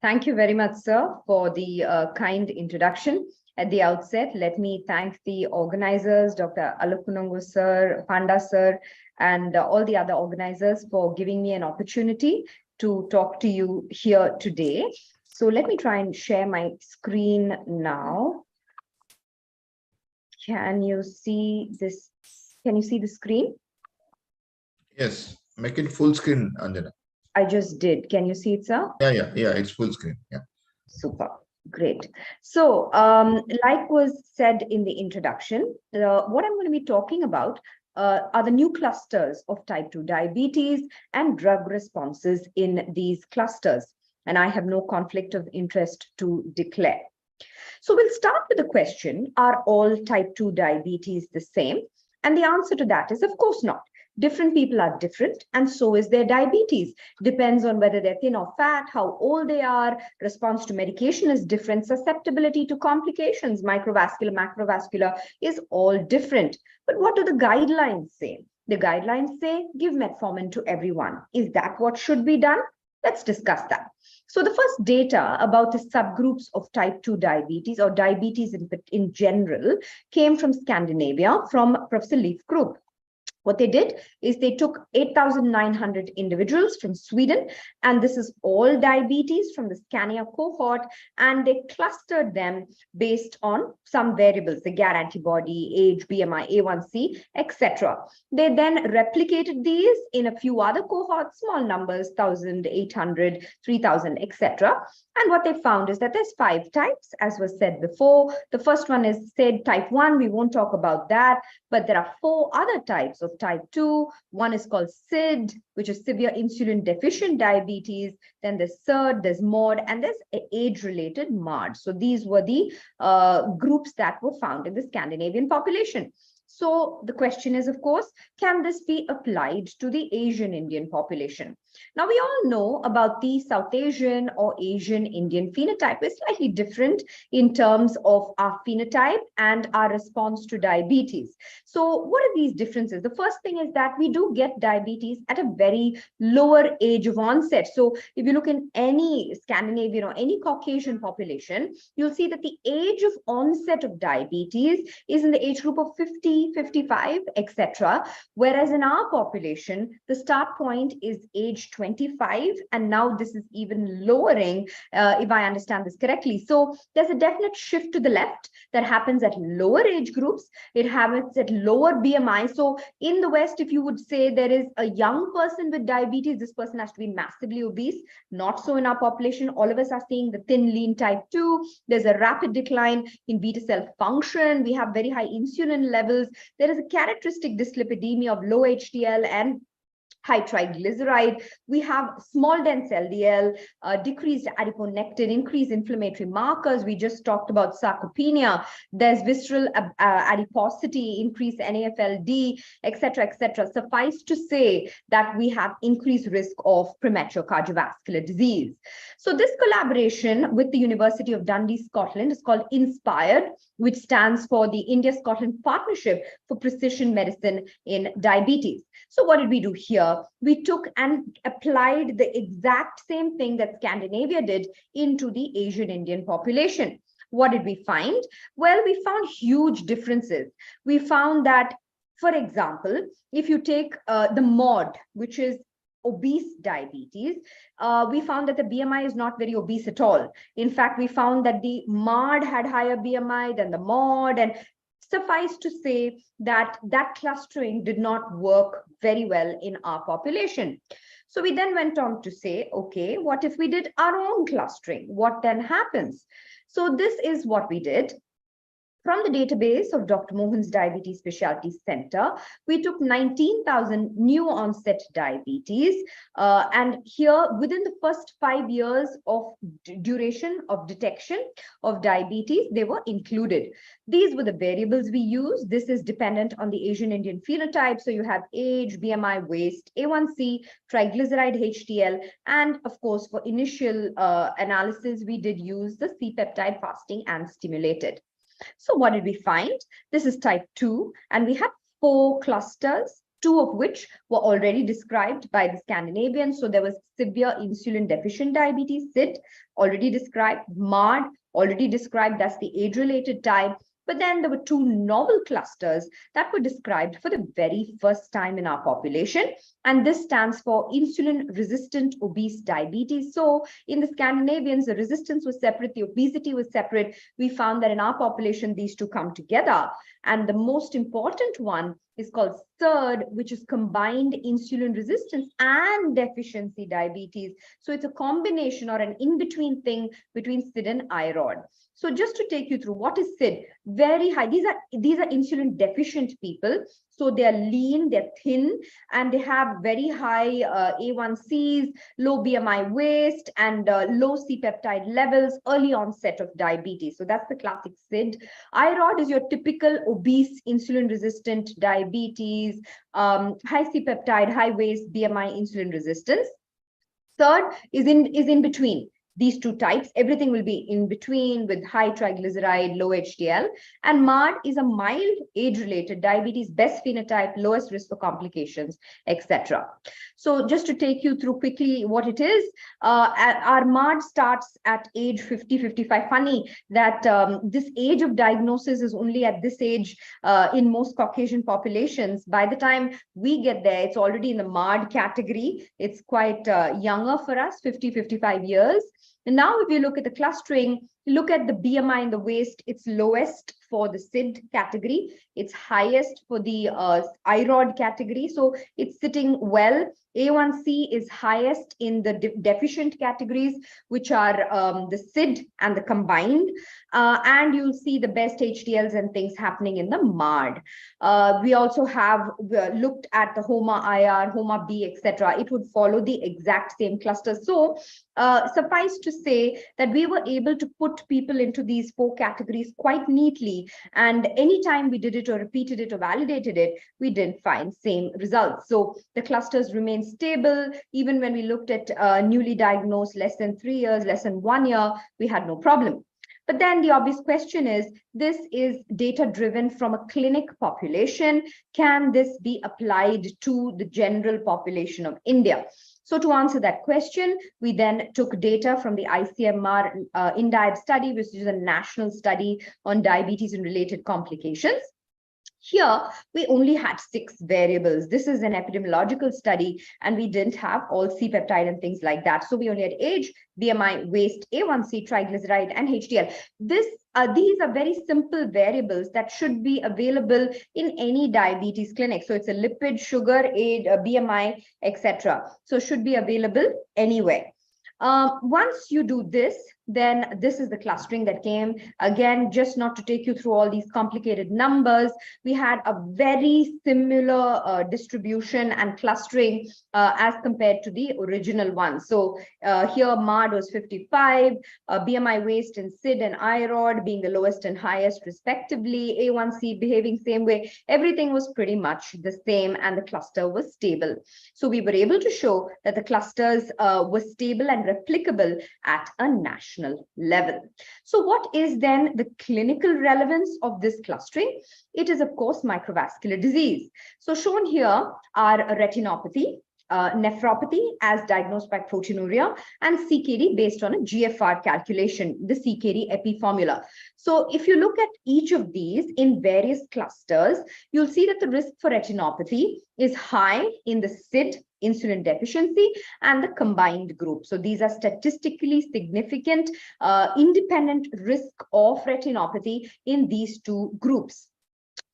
Thank you very much, sir, for the kind introduction. At the outset, let me thank the organizers, Dr. Alukunungu sir, Panda sir, and all the other organizers for giving me an opportunity to talk to you here today. So let me try and share my screen now. Can you see this? Can you see the screen? Yes, make it full screen, Anjana. I just did. Can you see it, sir? Yeah, it's full screen. Yeah. Super. Great. So, like was said in the introduction, what I'm going to be talking about are the new clusters of type 2 diabetes and drug responses in these clusters. And I have no conflict of interest to declare. So we'll start with the question, are all type 2 diabetes the same? And the answer to that is, of course not. Different people are different, and so is their diabetes. Depends on whether they're thin or fat, how old they are, response to medication is different, susceptibility to complications, microvascular, macrovascular is all different. But what do the guidelines say? The guidelines say, give metformin to everyone. Is that what should be done? Let's discuss that. So the first data about the subgroups of type 2 diabetes or diabetes in general came from Scandinavia, from Professor Leif Group. What they did is they took 8,900 individuals from Sweden, and this is all diabetes from the Scania cohort, and they clustered them based on some variables, the GAR antibody, age, BMI, A1C, etc. They then replicated these in a few other cohorts, small numbers, 1,000, 800, 3,000, etc. And what they found is that there's 5 types, as was said before. The first one is said type 1. We won't talk about that, but there are 4 other types of type 2. One is called SID, which is severe insulin deficient diabetes. Then there's SIRD, there's MOD, and there's age-related MARD. So these were the groups that were found in the Scandinavian population. So the question is, of course, can this be applied to the Asian Indian population? Now, we all know about the South Asian or Asian Indian phenotype. It's slightly different in terms of our phenotype and our response to diabetes. So what are these differences? The first thing is that we do get diabetes at a very lower age of onset. So if you look in any Scandinavian or any Caucasian population, you'll see that the age of onset of diabetes is in the age group of 50, 55, etc. Whereas in our population, the start point is age 25, and now this is even lowering, if I understand this correctly. So there's a definite shift to the left that happens at lower age groups. It happens at lower BMI. So in the West, if you would say there is a young person with diabetes, this person has to be massively obese. Not so in our population. All of us are seeing the thin, lean type 2. There's a rapid decline in beta cell function. We have very high insulin levels. There is a characteristic dyslipidemia of low HDL and high triglyceride. We have small dense LDL, decreased adiponectin, increased inflammatory markers. We just talked about sarcopenia. There's visceral adiposity, increased NAFLD, etc., etc. Suffice to say that we have increased risk of premature cardiovascular disease. So this collaboration with the University of Dundee, Scotland is called INSPIRED, which stands for the India-Scotland Partnership for Precision Medicine in Diabetes. So what did we do here? We took and applied the exact same thing that Scandinavia did into the Asian Indian population. What did we find? Well, we found huge differences. We found that, for example, if you take the MOD, which is obese diabetes, we found that the BMI is not very obese at all. In fact, we found that the MARD had higher BMI than the MOD, and suffice to say that that clustering did not work very well in our population. So we then went on to say, okay, what if we did our own clustering? What then happens? So this is what we did. From the database of Dr. Mohan's Diabetes Specialty Center, we took 19,000 new onset diabetes. And here, within the first 5 years of duration of detection of diabetes, they were included. These were the variables we used. This is dependent on the Asian Indian phenotype. So you have age, BMI, waist, A1C, triglyceride, HDL, and of course, for initial analysis, we did use the C-peptide fasting and stimulated. So what did we find? This is type 2, and we had 4 clusters, 2 of which were already described by the Scandinavians. So there was severe insulin deficient diabetes, SID, already described, MARD, already described, that's the age-related type. But then there were 2 novel clusters that were described for the very first time in our population. And this stands for insulin-resistant obese diabetes. So in the Scandinavians, the resistance was separate, the obesity was separate. We found that in our population, these 2 come together. And the most important one is called SIRD, which is combined insulin resistance and deficiency diabetes. So it's a combination or an in-between thing between SID and IROD. So just to take you through, what is SID? Very high. These are insulin deficient people. So they are lean, they're thin, and they have very high A1Cs, low BMI waist, and low C-peptide levels, early onset of diabetes. So that's the classic SID. IROD is your typical obese, insulin-resistant diabetes, high C-peptide, high waist, BMI, insulin resistance. SIRD is in between these two types. Everything will be in between with high triglyceride, low HDL. And MARD is a mild age-related diabetes, best phenotype, lowest risk for complications, etc. So just to take you through quickly what it is, our MARD starts at age 50, 55. Funny that this age of diagnosis is only at this age in most Caucasian populations. By the time we get there, it's already in the MARD category. It's quite younger for us, 50, 55 years. And now if you look at the clustering, look at the BMI in the waist, it's lowest for the SID category. It's highest for the IROD category. So it's sitting well. A1C is highest in the deficient categories, which are the SID and the combined. And you'll see the best HDLs and things happening in the MARD. We also have looked at the HOMA-IR, HOMA-B, etc. It would follow the exact same clusters. So suffice to say that we were able to put people into these 4 categories quite neatly. And anytime we did it or repeated it or validated it, we didn't find same results. So the clusters remain stable. Even when we looked at newly diagnosed less than 3 years, less than 1 year, we had no problem. But then the obvious question is, this is data driven from a clinic population. Can this be applied to the general population of India? So to answer that question, we then took data from the ICMR INDIAB study, which is a national study on diabetes and related complications. Here, we only had 6 variables. This is an epidemiological study, and we didn't have all C-peptide and things like that. So we only had age, BMI, waist, A1C, triglyceride, and HDL. These are very simple variables that should be available in any diabetes clinic. So it's a lipid, sugar, age, BMI, etc. So should be available anywhere. Once you do this, then this is the clustering that came. Again, just not to take you through all these complicated numbers, we had a very similar distribution and clustering as compared to the original one. So here MARD was 55, BMI, waist, and SID and IROD being the lowest and highest respectively, A1C behaving same way. Everything was pretty much the same and the cluster was stable. So we were able to show that the clusters were stable and replicable at a national level. So what is then the clinical relevance of this clustering? It is, of course, microvascular disease. So shown here are retinopathy, nephropathy as diagnosed by proteinuria, and CKD based on a GFR calculation, the CKD epi formula. So if you look at each of these in various clusters, you'll see that the risk for retinopathy is high in the SID, insulin deficiency, and the combined group. So these are statistically significant independent risk of retinopathy in these 2 groups.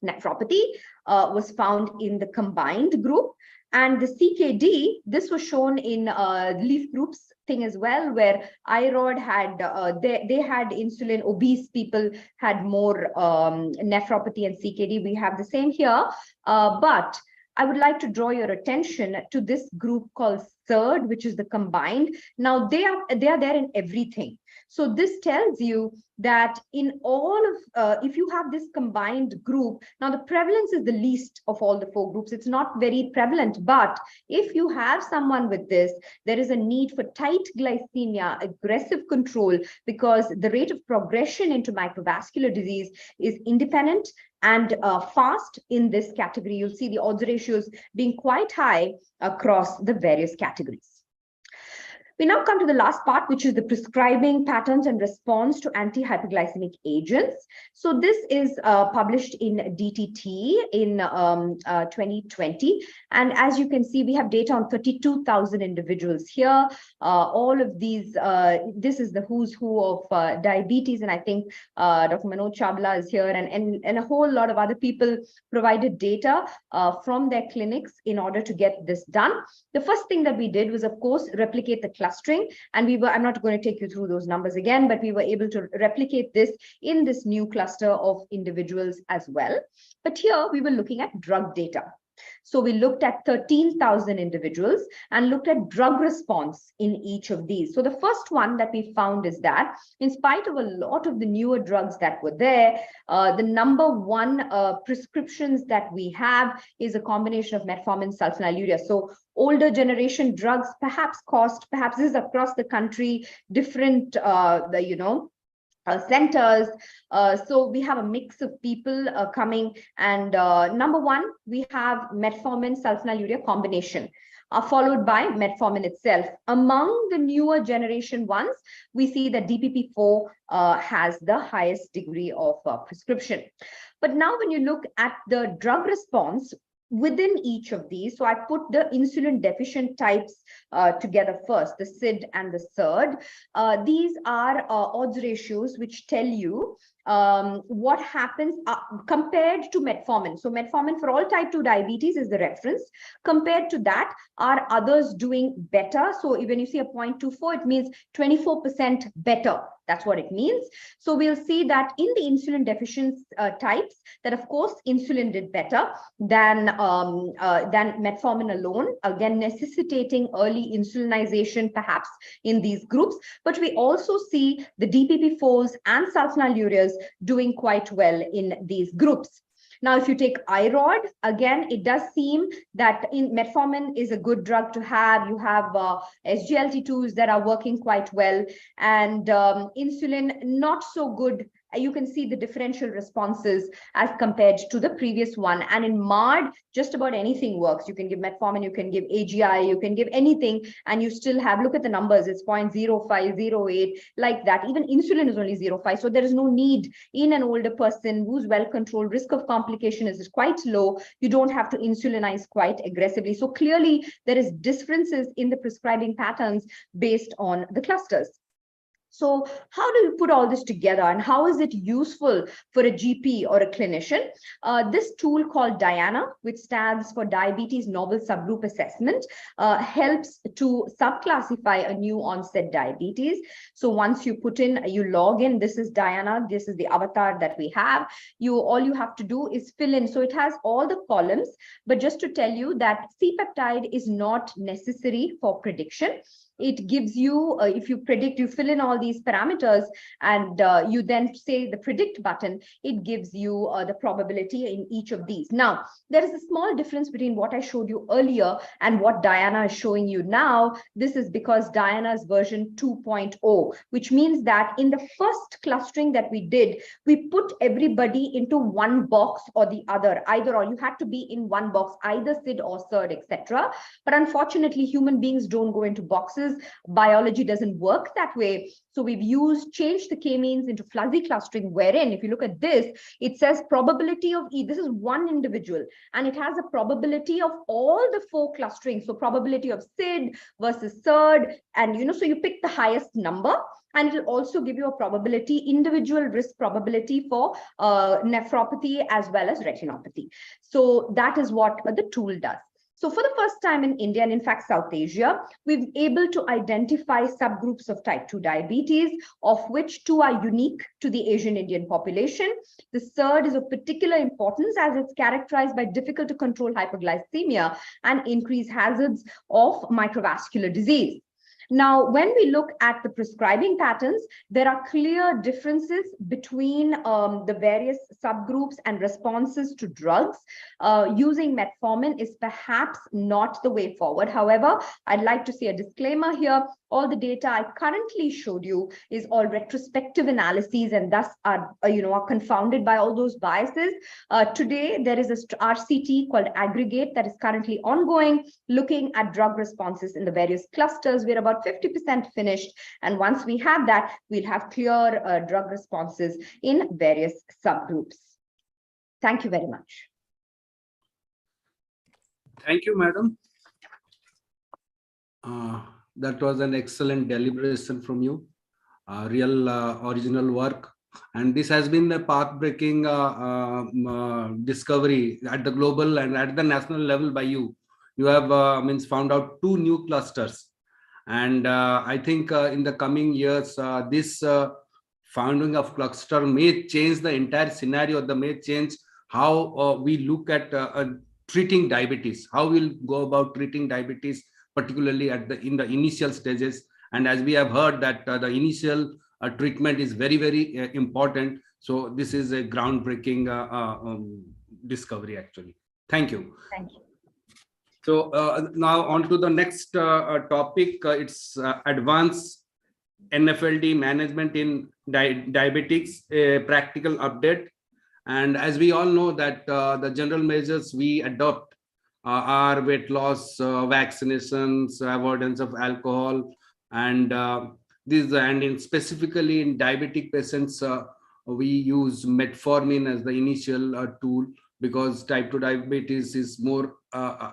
Nephropathy was found in the combined group, and the CKD, this was shown in leaf groups thing as well, where IROD had, they had insulin, obese people had more nephropathy and CKD. We have the same here, but I would like to draw your attention to this group called SIRD, which is the combined. Now they are there in everything. So this tells you that in all of, if you have this combined group, now the prevalence is the least of all the 4 groups. It's not very prevalent, but if you have someone with this, there is a need for tight glycemia, aggressive control, because the rate of progression into microvascular disease is independent and fast in this category. You'll see the odds ratios being quite high across the various categories. We now come to the last part, which is the prescribing patterns and response to anti-hyperglycemic agents. So this is published in DTT in 2020. And as you can see, we have data on 32,000 individuals here. All of these, this is the who's who of diabetes. And I think Dr. Manoj Chabla is here, and a whole lot of other people provided data from their clinics in order to get this done. The first thing that we did was, of course, replicate the clustering. And I'm not going to take you through those numbers again, but we were able to replicate this in this new cluster of individuals as well. But here we were looking at drug data. So we looked at 13,000 individuals and looked at drug response in each of these. So the first one that we found is that in spite of a lot of the newer drugs that were there, the number one prescriptions that we have is a combination of metformin, sulfonylurea. So older generation drugs perhaps this is across the country, different, centers. So we have a mix of people coming, and number one, we have metformin sulfonylurea combination, followed by metformin itself. Among the newer generation ones, we see that DPP-4 has the highest degree of prescription. But now when you look at the drug response within each of these, so I put the insulin deficient types together first, the SID and the SERD. These are odds ratios which tell you what happens compared to metformin. So metformin for all type 2 diabetes is the reference. Compared to that, are others doing better? So when you see a 0.24, it means 24% better. That's what it means. So we'll see that in the insulin deficient types, that of course insulin did better than metformin alone, again necessitating early insulinization perhaps in these groups. But we also see the DPP-4s and sulfonylureas doing quite well in these groups. Now, if you take IROD, again, it does seem that metformin is a good drug to have. You have SGLT2s that are working quite well, and insulin not so good. You can see the differential responses as compared to the previous one. And in MARD, just about anything works. You can give metformin, you can give AGI, you can give anything, and you still have, look at the numbers, it's 0.05, 0.8, like that. Even insulin is only 0.5. So there is no need in an older person who's well controlled. Risk of complication is quite low. You don't have to insulinize quite aggressively. So clearly there is differences in the prescribing patterns based on the clusters. So how do you put all this together, and how is it useful for a GP or a clinician? This tool called DIANA, which stands for Diabetes Novel Subgroup Assessment, helps to subclassify a new onset diabetes. So once you put in, you log in, this is DIANA, this is the avatar that we have. All you have to do is fill in. So it has all the columns, but just to tell you that C-peptide is not necessary for prediction. It gives you, if you predict, you fill in all these parameters, and you then say the predict button, it gives you the probability in each of these. Now, there is a small difference between what I showed you earlier and what Diana is showing you now. This is because Diana's version 2.0, which means that in the first clustering that we did, we put everybody into one box or the other, either or. You had to be in one box, either SID or SERD, etc. But unfortunately, human beings don't go into boxes. Biology doesn't work that way. So we've changed the k-means into fuzzy clustering, wherein if you look at this, it says probability of this is one individual, and it has a probability of all the 4 clustering. So probability of SID versus SERD, and so you pick the highest number, and it will also give you a probability, individual risk probability for nephropathy as well as retinopathy. So that is what the tool does. So for the first time in India, and in fact South Asia, we've been able to identify subgroups of type 2 diabetes, of which 2 are unique to the Asian Indian population. The SERD is of particular importance as it's characterized by difficult to control hyperglycemia and increased hazards of microvascular disease. Now, when we look at the prescribing patterns, there are clear differences between the various subgroups and responses to drugs. Using metformin is perhaps not the way forward. However, I'd like to say a disclaimer here. All the data I currently showed you is all retrospective analyses, and thus are confounded by all those biases. Today, there is a RCT called Aggregate that is currently ongoing, looking at drug responses in the various clusters. We're about about 50% finished. And once we have that, we'll have clear drug responses in various subgroups. Thank you very much. Thank you, madam. That was an excellent deliberation from you. Real original work. And this has been a path-breaking discovery at the global and at the national level by you. You have found out 2 new clusters. And I think in the coming years, this founding of cluster may change the entire scenario, may change how we look at treating diabetes, how we'll go about treating diabetes, particularly in the initial stages. And as we have heard that the initial treatment is very, very important. So this is a groundbreaking discovery, actually. Thank you. Thank you. So now on to the next topic. It's advanced NFLD management in diabetics, a practical update. And as we all know that the general measures we adopt are weight loss, vaccinations, avoidance of alcohol, and specifically in diabetic patients, we use metformin as the initial tool, because type 2 diabetes is more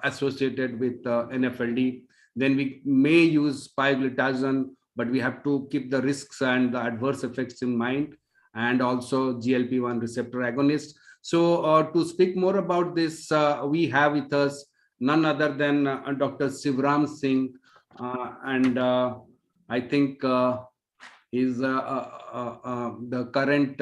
associated with NFLD. Then we may use pioglitazone, but we have to keep the risks and the adverse effects in mind, and also GLP-1 receptor agonist. So to speak more about this, we have with us none other than Dr. Shivram Singh, and I think he's the current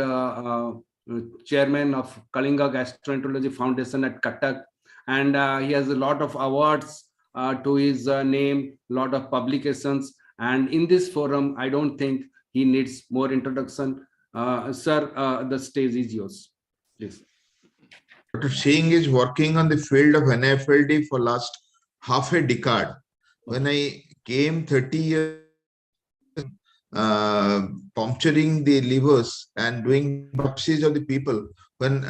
chairman of Kalinga Gastroenterology Foundation at Cuttack, and he has a lot of awards to his name, a lot of publications, and in this forum, I don't think he needs more introduction. Sir, the stage is yours, please. Dr. Singh is working on the field of NFLD for last half a decade. When I came 30 years, puncturing the livers and doing biopsies of the people, when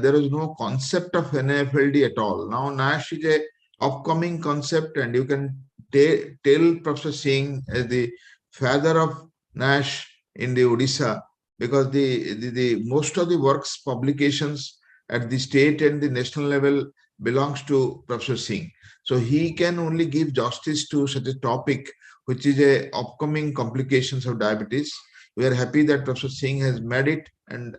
there was no concept of NFLD at all. Now NASH is a upcoming concept, and you can tell Professor Singh as the father of NASH in the Odisha, because the most of the works publications at the state and the national level belongs to Professor Singh. So he can only give justice to such a topic, which is a upcoming complications of diabetes. We are happy that Professor Singh has made it, and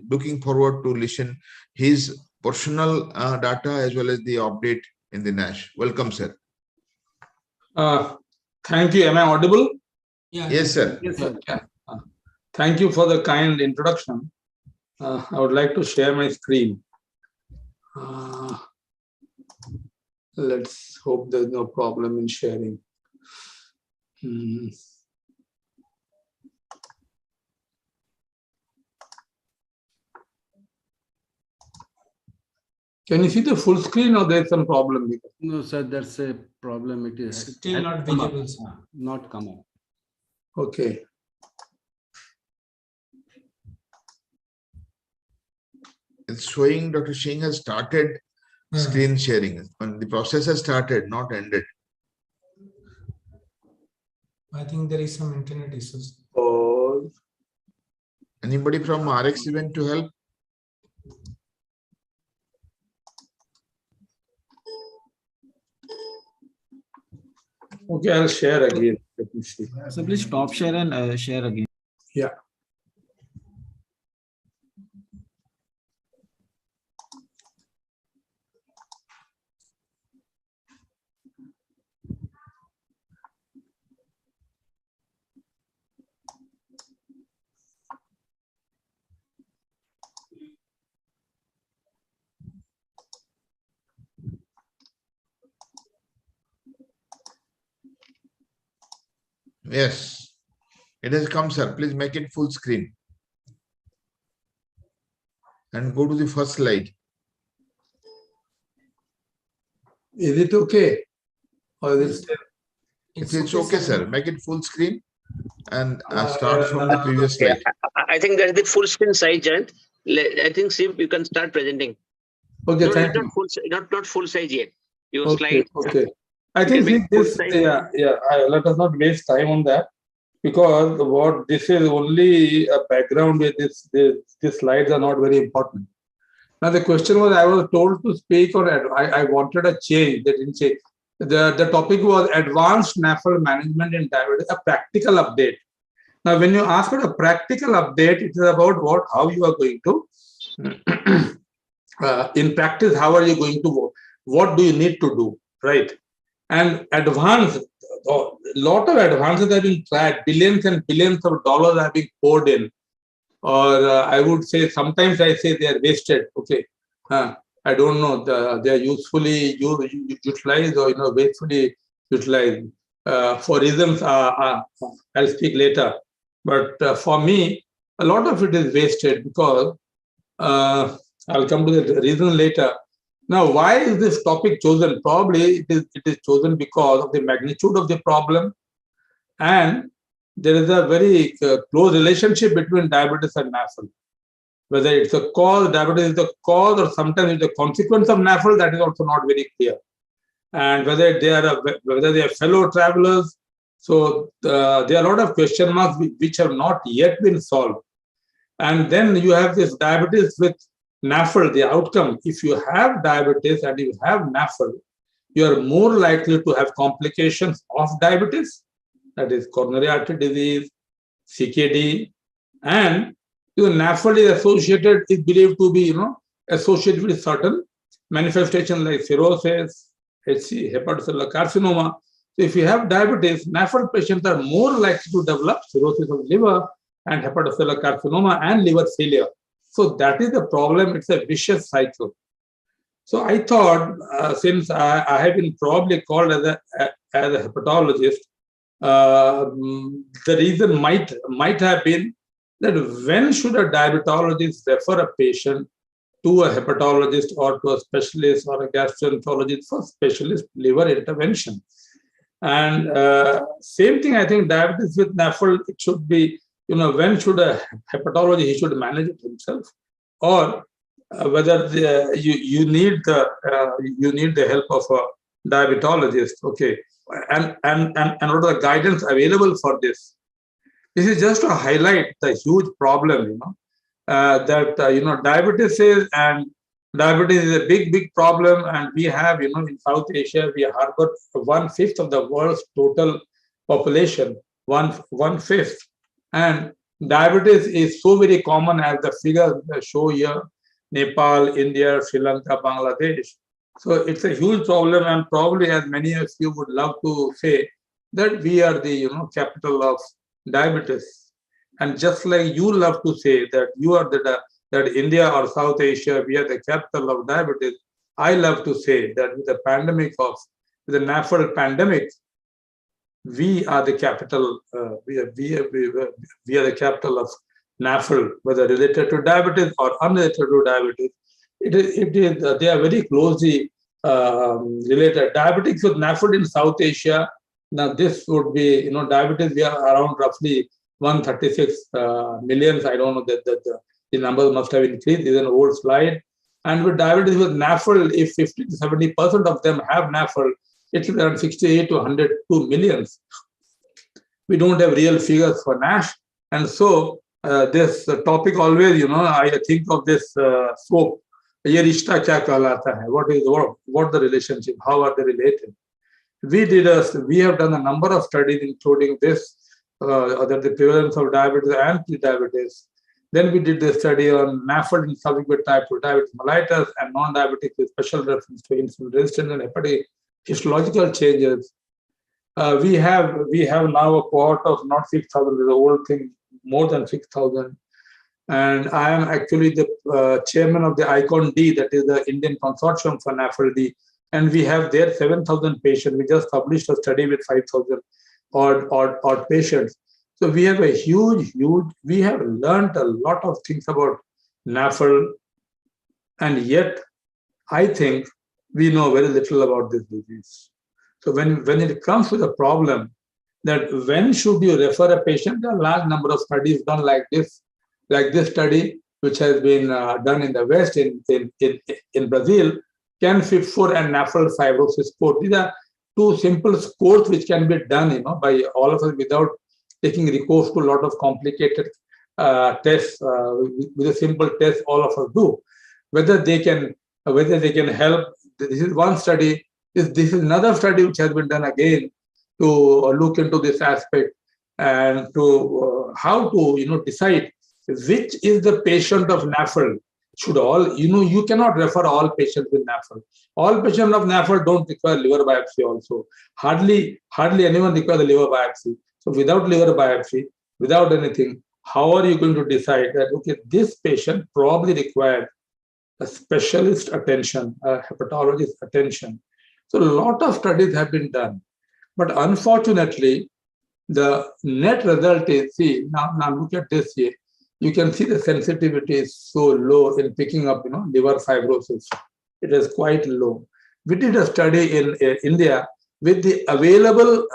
looking forward to listen his personal data as well as the update in the NASH. Welcome, sir. Thank you. Am I audible? Yeah. Yes, sir. Yes, sir. Yeah. Thank you for the kind introduction. I would like to share my screen. Let's hope there's no problem in sharing. Can you see the full screen, or there's some problem? No, sir, there's a problem. It is still not visible. Not come up. Okay. It's showing Dr. Singh has started screen sharing. And the process has started, not ended. I think there is some internet issues. Anybody from RX event to help? Okay, I'll share again. Let me see. So please stop share and share again. Yeah. Yes, it has come, sir. Please make it full screen. And go to the first slide. Is it okay? Or is it? It's okay, sir. Make it full screen and start from the previous slide. I think that's the full screen size, Jayant. I think, Siv, you can start presenting. Okay, no, thank not you. Full, not full size yet. Your Okay, slide. okay. I think this, let us not waste time on that, because what this is only a background with these slides are not very important. Now the question was, I was told to speak on, I wanted a change. They didn't say. The topic was advanced NAFLD management in diabetes, a practical update. Now, when you ask for a practical update, it is about how you are going to, in practice, how are you going to work? What do you need to do, right? And a lot of advances have been tried. Billions and billions of dollars have been poured in. Or I would say, sometimes I say they are wasted. Okay, I don't know. They are usefully utilized or wastefully utilized for reasons I'll speak later. But for me, a lot of it is wasted because I'll come to the reason later. Now, why is this topic chosen? Probably it is chosen because of the magnitude of the problem, and there is a very close relationship between diabetes and NAFLD. Whether it's a cause, diabetes is the cause, or sometimes it's a consequence of NAFLD, that is also not very clear. And whether they are fellow travelers. So there are a lot of question marks which have not yet been solved. And then you have this diabetes with NAFLD, the outcome. If you have diabetes and you have NAFLD, you are more likely to have complications of diabetes, that is coronary artery disease, CKD, and NAFLD is believed to be, associated with certain manifestations like cirrhosis, hepatocellular carcinoma. So if you have diabetes, NAFLD patients are more likely to develop cirrhosis of liver and hepatocellular carcinoma and liver failure. So that is the problem. It's a vicious cycle. So I thought, since I have been probably called as a hepatologist, the reason might have been that when should a diabetologist refer a patient to a hepatologist or to a specialist or a gastroenterologist for specialist liver intervention? And same thing, I think diabetes with NAFLD, it should be, when should a hepatologist, he should manage it himself, or whether you need the help of a diabetologist. Okay, and what are the guidance available for this? This is just to highlight the huge problem, that diabetes is a big problem, and we have, in South Asia, we harbor 1/5 of the world's total population, 1/5, and diabetes is so very common as the figures show here: Nepal, India, Sri Lanka, Bangladesh. So it's a huge problem, and probably, as many of you would love to say, that we are the capital of diabetes. And just like you love to say that you are that India or South Asia, we are the capital of diabetes, I love to say that with the NAFLD pandemic, we are the capital. We are the capital of NAFLD, whether related to diabetes or unrelated to diabetes. They are very closely related. Diabetics with NAFLD in South Asia. Now this would be, diabetes, we are around roughly 136 millions. I don't know that the numbers must have increased. This is an old slide. And with diabetes with NAFLD, if 50 to 70% of them have NAFLD, it's around 68 to 102 millions. We don't have real figures for NASH. And so this topic always, I think of this soap. Ye rishta kya kahlata hai? What the relationship? How are they related? We have done a number of studies, including this, that the prevalence of diabetes and pre-diabetes. Then we did the study on NAFLD in subject with type 2 diabetes mellitus and non-diabetic with special reference to insulin resistance and hepatic histological changes. We have now a cohort of not 6,000, the old thing, more than 6,000. And I am actually the chairman of the ICON-D, that is the Indian Consortium for NAFLD. And we have there 7,000 patients. We just published a study with 5,000 odd patients. So we have we have learned a lot of things about NAFLD. And yet, I think we know very little about this disease. So when it comes to the problem that when should you refer a patient, there are a large number of studies done like this study, which has been done in the West, in Brazil, CAN-FIB4 and NAFLD fibrosis score. These are two simple scores which can be done, by all of us without taking recourse to a lot of complicated tests. With a simple test, all of us do. Whether they can help. This is one study. This is another study which has been done again to look into this aspect and to how to decide which is the patient of NAFL. Should all, you cannot refer all patients with NAFL. All patients of NAFL don't require liver biopsy also. Hardly anyone requires a liver biopsy. So without liver biopsy, without anything, how are you going to decide that, okay, this patient probably required a specialist attention, a hepatologist attention? So a lot of studies have been done. But unfortunately, the net result is, see, now look at this here. You can see the sensitivity is so low in picking up, liver fibrosis. It is quite low. We did a study in India with the available,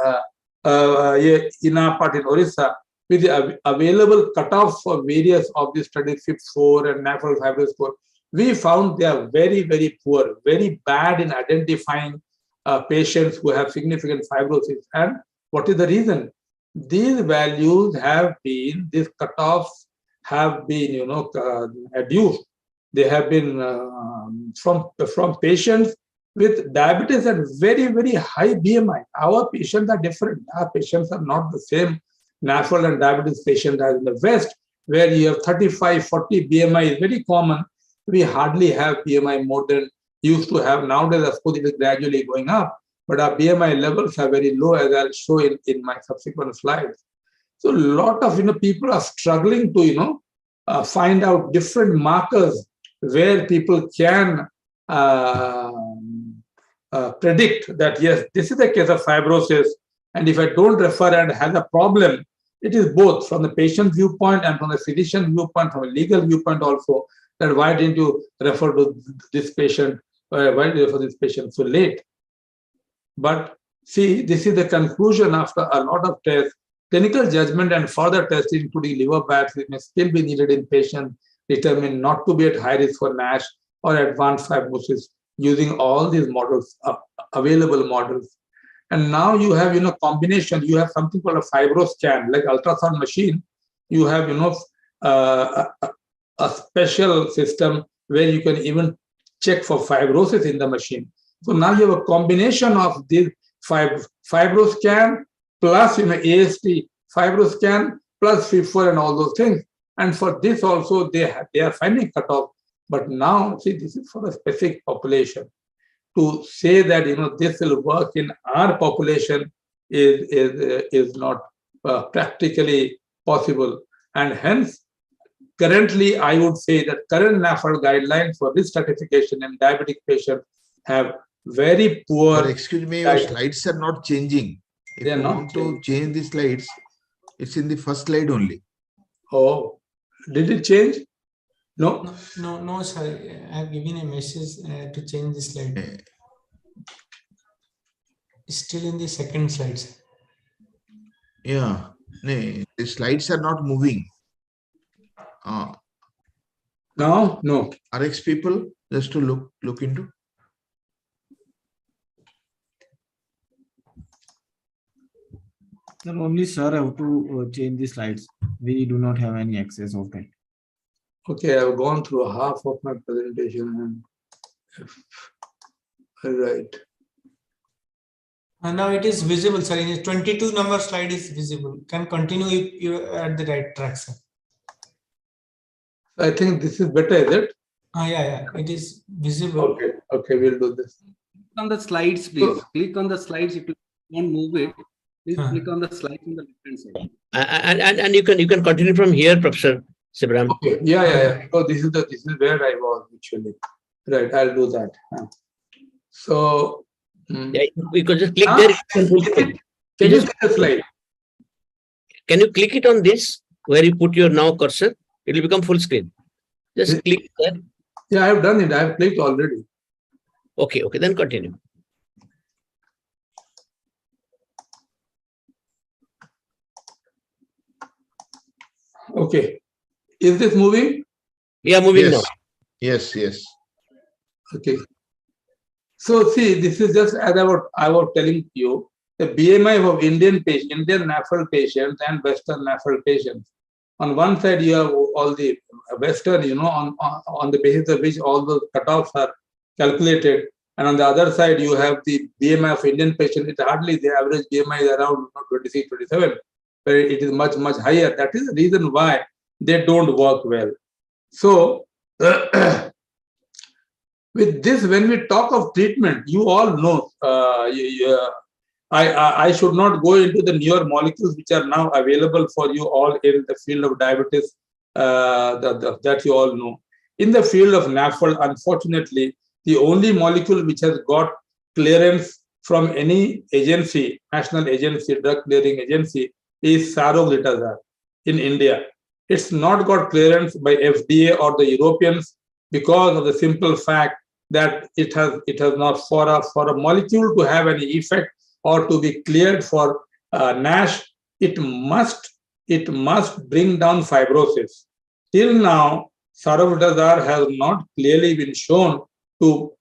in our part in Orissa, with the available cutoff for various of the studies, FIPS-4 and NAFL fibrosis score. We found they are very, very poor, very bad in identifying patients who have significant fibrosis. And what is the reason? These values have been, these cutoffs have been, adduced. They have been from patients with diabetes at very, very high BMI. Our patients are different. Our patients are not the same NAFL and diabetes patients as in the West, where you have 35, 40 BMI is very common. We hardly have BMI more than used to have. Nowadays, of course, it is gradually going up, but our BMI levels are very low, as I'll show in my subsequent slides. So a lot of people are struggling to find out different markers where people can predict that yes, this is a case of fibrosis, and if I don't refer and have a problem, it is both from the patient viewpoint and from the physician viewpoint, from a legal viewpoint also, that why didn't you refer to this patient, why did you refer to this patient so late? But see, this is the conclusion after a lot of tests. Clinical judgment and further testing, including liver biopsy, may still be needed in patients determined not to be at high risk for NASH or advanced fibrosis using all these models, available models. And now you have, combination, you have something called a fibroscan, like ultrasound machine. You have, a special system where you can even check for fibrosis in the machine. So now you have a combination of this fibroscan plus AST, fibroscan plus FIB4 and all those things. And for this also they are finding cutoff. But now, see, this is for a specific population. To say that this will work in our population is not practically possible. And hence, currently, I would say that current NAFL guidelines for risk stratification in diabetic patients have very poor. But excuse me, your slides are not changing. If you want to change the slides, it's in the first slide only. Oh, did it change? No? No, sir. I have given a message to change the slide. It's still in the second slide. Yeah, no, the slides are not moving. No. RX people, just to look into. Sir, only sir have to change the slides. We do not have any access of that. Okay, I've gone through half of my presentation. Right. And now it is visible, sir. In 22 number slide is visible. Can continue if you are at the right track, sir. I think this is better, is it? Yeah. It is visible. Okay, we'll do this. Click on the slides, please. Click on the slides. If you don't move it, please click on the slides on the left-hand side. And you can continue from here, Professor Sibaram. Okay. Yeah. Oh, this is where I was actually. Right, I'll do that. So yeah, you could just click there. Can you see the slide? Can you click it on this where you put your now cursor? It will become full screen. Just click there. Yeah, I have done it. I have clicked already. Okay, then continue. Okay. Is this moving? Yeah, moving now. Yes. Okay. So see, this is just as I was telling you, the BMI of Indian NAFL patients and Western NAFL patients. On one side, you have all the Western, on the basis of which all the cutoffs are calculated. And on the other side, you have the BMI of Indian patient. It's hardly the average BMI is around 26, 27, but it is much, much higher. That is the reason why they don't work well. So, with this, when we talk of treatment, you all know, I should not go into the newer molecules which are now available for you all in the field of diabetes that you all know. In the field of NAFL, unfortunately, the only molecule which has got clearance from any agency, national agency, drug clearing agency, is saroglitazar in India. It's not got clearance by FDA or the Europeans because of the simple fact that it has not, for a molecule to have any effect or to be cleared for NASH, it must bring down fibrosis. Till now, saroglitazar has not clearly been shown to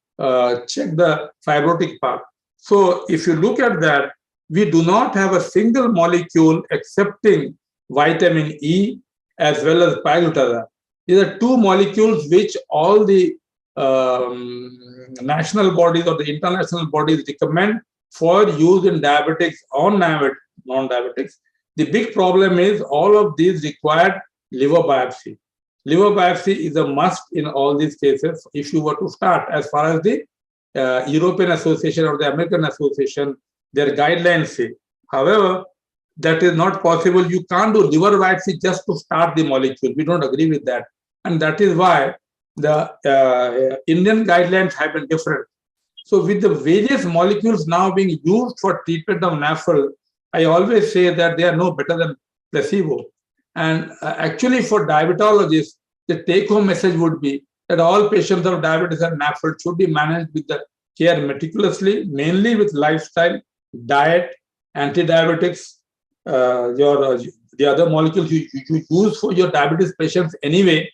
check the fibrotic part. So if you look at that, we do not have a single molecule excepting vitamin E as well as pioglitazar. These are two molecules which all the national bodies or the international bodies recommend for use in diabetics or non-diabetics. The big problem is all of these require liver biopsy. Liver biopsy is a must in all these cases if you were to start. As far as the European Association or the American Association, their guidelines say. However, that is not possible. You can't do liver biopsy just to start the molecule. We don't agree with that. And that is why the Indian guidelines have been different. So with the various molecules now being used for treatment of NAFL, I always say that they are no better than placebo. And actually for diabetologists, the take-home message would be that all patients of diabetes and NAFL should be managed with the care meticulously, mainly with lifestyle, diet, anti-diabetics, the other molecules you use for your diabetes patients anyway.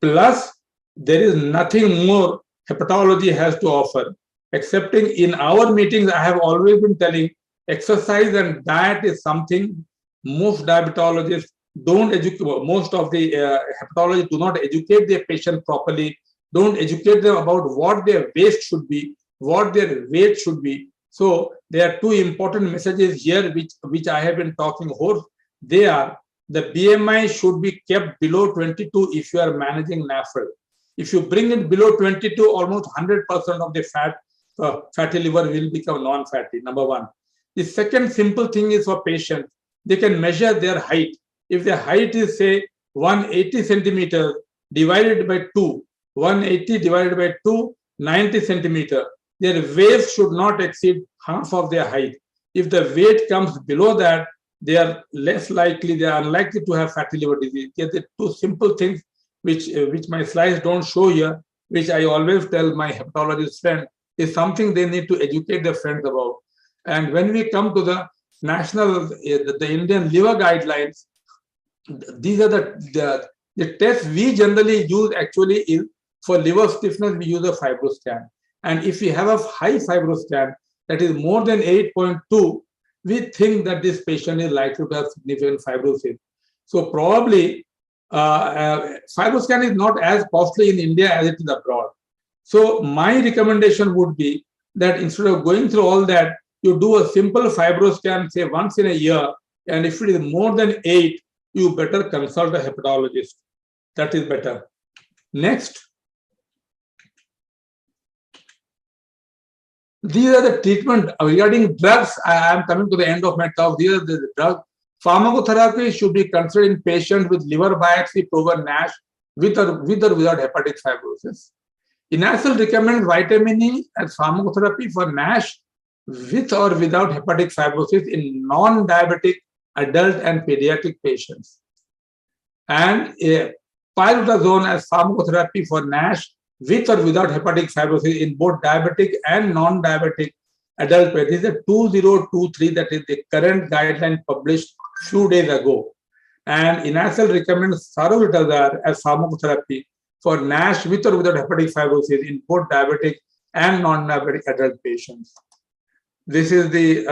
Plus, there is nothing more hepatology has to offer. Excepting in our meetings, I have always been telling exercise and diet is something most diabetologists don't educate, most of the hepatologists do not educate their patient properly, don't educate them about what their waist should be, what their weight should be. So there are two important messages here which I have been talking about. They are the BMI should be kept below 22 if you are managing NAFL. If you bring it below 22, almost 100% of the fatty liver will become non-fatty, number one. The second simple thing is for patients, they can measure their height. If their height is, say, 180 centimeters divided by 2, 180 divided by 2, 90 centimeters, their waist should not exceed half of their height. If the weight comes below that, they are less likely, they are unlikely to have fatty liver disease. These are two simple things which my slides don't show here, which I always tell my hepatologist friend is something they need to educate their friends about. And when we come to the national, the Indian liver guidelines, these are the tests we generally use actually is for liver stiffness, we use a fibroscan. And if we have a high fibroscan, that is more than 8.2, we think that this patient is likely to have significant fibrosis. So probably fibroscan is not as costly in India as it is abroad. So my recommendation would be that instead of going through all that, you do a simple fibroscan, say once in a year, and if it is more than 8, you better consult a hepatologist. That is better. Next. These are the treatment regarding drugs. I am coming to the end of my talk. These are the drugs. Pharmacotherapy should be considered in patients with liver biopsy proven NASH with or without hepatic fibrosis. Inaugural recommends vitamin E as pharmacotherapy for NASH with or without hepatic fibrosis in non-diabetic adult and pediatric patients. And pioglitazone as pharmacotherapy for NASH with or without hepatic fibrosis in both diabetic and non-diabetic adult patients. This is 2023, that is the current guideline published few days ago. And Inaugural recommends saroglitazar as pharmacotherapy for NASH with or without hepatic fibrosis in both diabetic and non-diabetic adult patients. This is the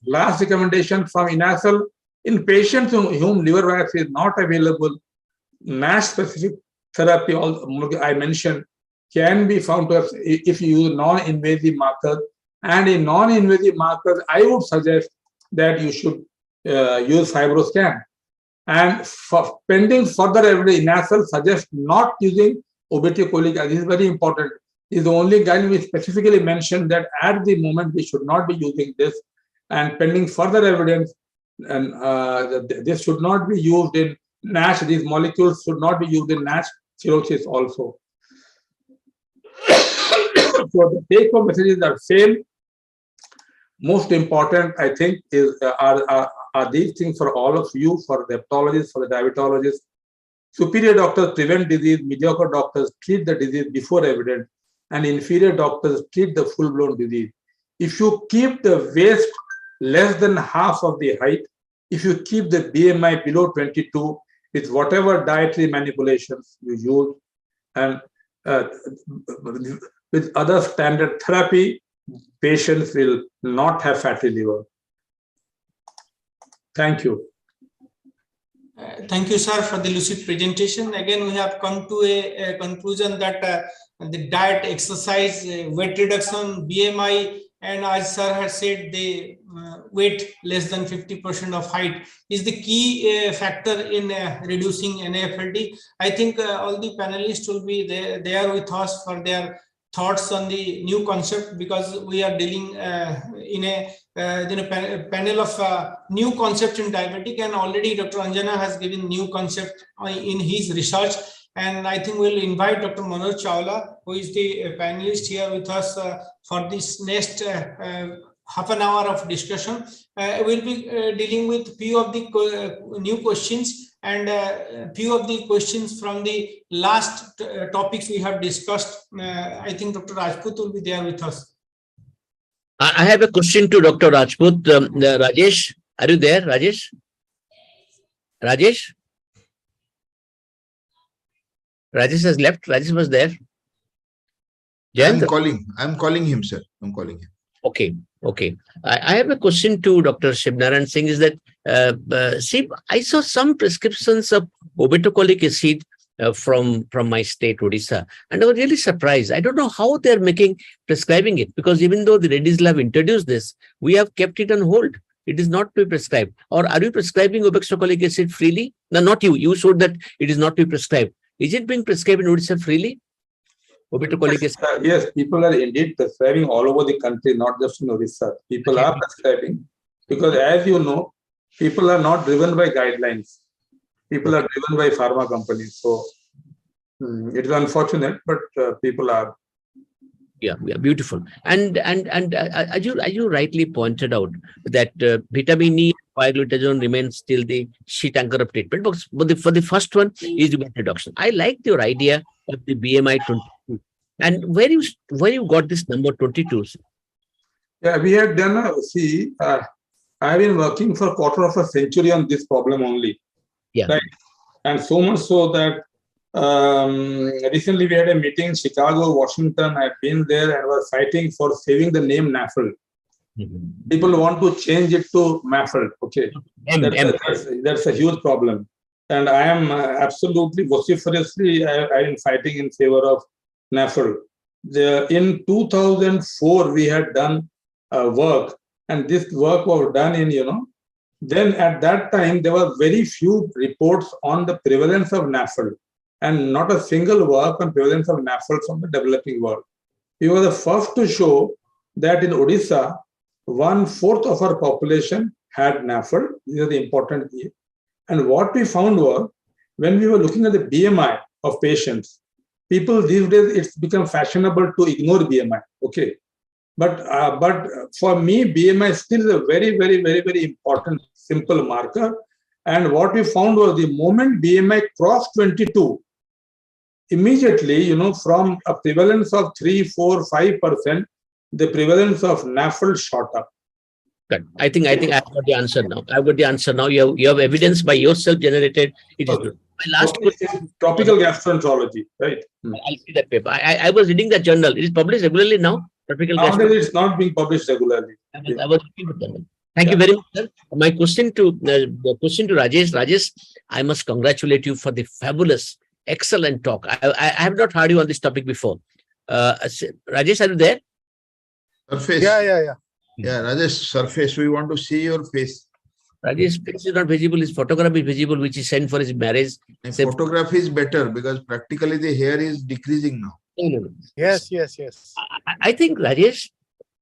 last recommendation from INASL. In patients whom liver biopsy is not available, NASH-specific therapy, I mentioned, can be found to have, if you use non-invasive markers. And in non-invasive markers, I would suggest that you should use FibroScan. And for pending further evidence, INASL suggests not using obeticholic acid. This is very important. Is the only guideline we specifically mentioned that at the moment we should not be using this, and pending further evidence, and this should not be used in NASH. These molecules should not be used in NASH cirrhosis also. So the take-home messages are same. Most important, I think, is are these things for all of you, for the hepatologists, for the diabetologists. Superior doctors prevent disease, mediocre doctors treat the disease before evidence, and inferior doctors treat the full-blown disease. If you keep the waist less than half of the height, if you keep the BMI below 22, with whatever dietary manipulations you use, and with other standard therapy, patients will not have fatty liver. Thank you. Thank you, sir, for the lucid presentation. Again, we have come to a conclusion that the diet, exercise, weight reduction, BMI, and as sir has said, the weight less than 50% of height is the key factor in reducing NAFLD. I think all the panelists will be there with us for their thoughts on the new concept, because we are dealing in a panel of new concept in diabetic, and already Dr. Anjana has given new concept in his research. And I think we'll invite Dr. Manoj Chawla, who is the panelist here with us for this next half an hour of discussion. We'll be dealing with few of the new questions and few of the questions from the last topics we have discussed. I think Dr. Rajput will be there with us. I have a question to Dr. Rajput. Rajesh, are you there, Rajesh? Rajesh? Rajesh has left. Rajesh was there. Jayant? I'm calling him, sir. I'm calling him. Okay. Okay. I have a question to Dr. Shivnaran Singh. Is that see, I saw some prescriptions of obeticholic acid from my state, Odisha, and I was really surprised. I don't know how they're prescribing it, because even though the Reddy's Lab introduced this, we have kept it on hold. It is not to be prescribed. Or are you prescribing obeticholic acid freely? No, not you. You showed that it is not to be prescribed. Is it being prescribed in Odisha freely? Obeticholic acid? Yes, people are indeed prescribing all over the country, not just in Odisha. People are prescribing because, as you know, people are not driven by guidelines. People are driven by pharma companies. So it is unfortunate, but people are. Yeah, beautiful. And as you rightly pointed out that vitamin E, pioglitazone remains still the sheet anchor of treatment. But for the first one is weight reduction. I like your idea of the BMI 22. And where you got this number 22? Yeah, we had done I have been working for a quarter of a century on this problem only. Yeah. Right? And so much so that recently we had a meeting in Chicago, Washington. I've been there and was fighting for saving the name NAFLD. People want to change it to MAFLD. Okay, that's a huge problem, and I am absolutely vociferously I am fighting in favor of NAFLD. In 2004 we had done work, and this work was done in then at that time there were very few reports on the prevalence of NAFLD, and not a single work on prevalence of NAFLD from the developing world. We were the first to show that in Odisha, 1/4 of our population had NAFLD. These are the important things. And what we found was, when we were looking at the BMI of patients, people these days, it's become fashionable to ignore BMI. Okay. But for me, BMI still is a very, very, very, very important, simple marker. And what we found was the moment BMI crossed 22, immediately, from a prevalence of 3, 4, 5%, the prevalence of NAFLD shot up. Good. I think I've got the answer now. I've got the answer now. You have evidence by yourself generated. It is good. My last question. Tropical gastroenterology, right? I'll see that paper. I was reading that journal. It is published regularly now. Tropical Nowadays, it's not being published regularly. I was reading the journal. Thank you very much, sir. My question to the question to Rajesh. Rajesh, I must congratulate you for the fabulous, excellent talk. I have not heard you on this topic before. Rajesh, are you there? Surface. Yeah. Rajesh, surface. We want to see your face. Rajesh, face is not visible. His photograph is visible, which is sent for his marriage. Photograph is better because practically the hair is decreasing now. No. Yes. I think, Rajesh,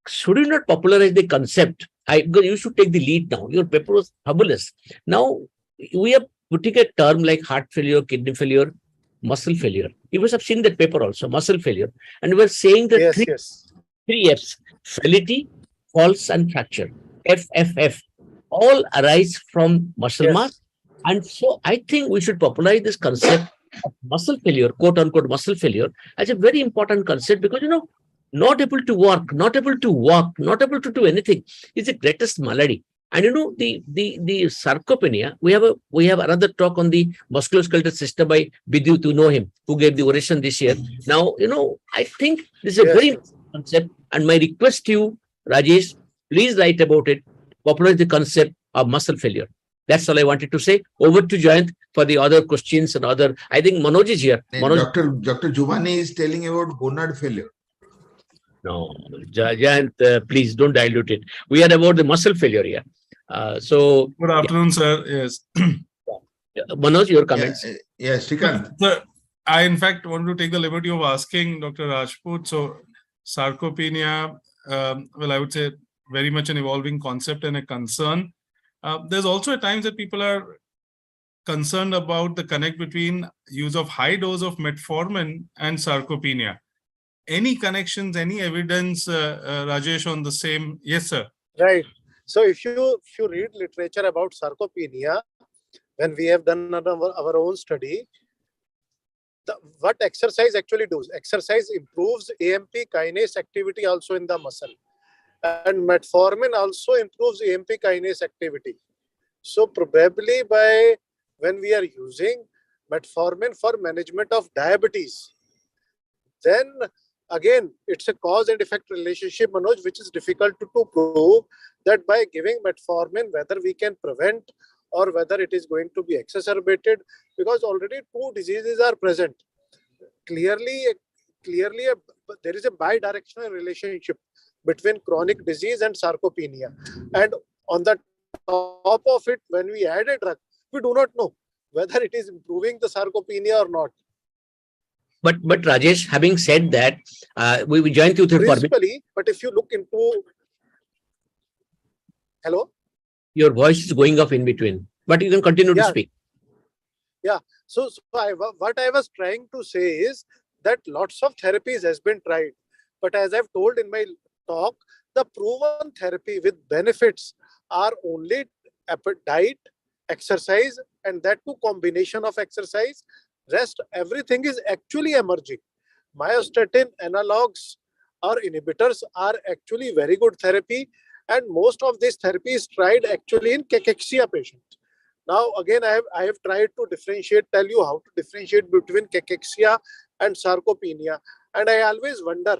should you not popularize the concept? Because you should take the lead now. Your paper was fabulous. Now, we are putting a term like heart failure, kidney failure, muscle failure. You must have seen that paper also, muscle failure. And we are saying that three F's, fatality, falls, and fracture. FFF. All arise from muscle mass. And so I think we should popularize this concept of muscle failure, quote unquote muscle failure, as a very important concept because, not able to work, not able to walk, not able to do anything is the greatest malady. And the sarcopenia, we have another talk on the musculoskeletal system by Bidyu, to know him, who gave the oration this year. Now, I think this is a very important concept. And my request to you, Rajesh, please write about it, popularize the concept of muscle failure. That's all I wanted to say. Over to Jayant for the other questions and other. I think Manoj is here. Manoj. Dr. Juvani is telling about gonad failure. No, Jayant, please don't dilute it. We are about the muscle failure here. Good afternoon, sir. Yes. Manoj, your comments. Yes, Shrikant. Sir, I in fact want to take the liberty of asking Dr. Rajput. So, sarcopenia, well, I would say very much an evolving concept and a concern. There's also at times that people are concerned about the connect between use of high dose of metformin and sarcopenia. Any connections, any evidence, Rajesh, on the same? Yes, sir. Right. So if you read literature about sarcopenia, when we have done our own study, what exercise actually does? Exercise improves AMP kinase activity also in the muscle. And metformin also improves AMP kinase activity. So probably when we are using metformin for management of diabetes, then again, it's a cause and effect relationship, Manoj, which is difficult to prove that by giving metformin, whether we can prevent or whether it is going to be exacerbated, because already two diseases are present. Clearly, there is a bidirectional relationship between chronic disease and sarcopenia. And on the top of it, when we add a drug, we do not know whether it is improving the sarcopenia or not. But Rajesh, having said that, we joined you through principally, but if you look into... Hello? Your voice is going off in between, but you can continue to speak. Yeah. So what I was trying to say is that lots of therapies has been tried. But as I've told in my talk, the proven therapy with benefits are only diet, exercise, and that too combination of exercise. Rest, everything is actually emerging. Myostatin analogs or inhibitors are actually very good therapy, and most of this therapy is tried actually in cachexia patients. Now, again, I have tried to tell you how to differentiate between cachexia and sarcopenia, and I always wonder,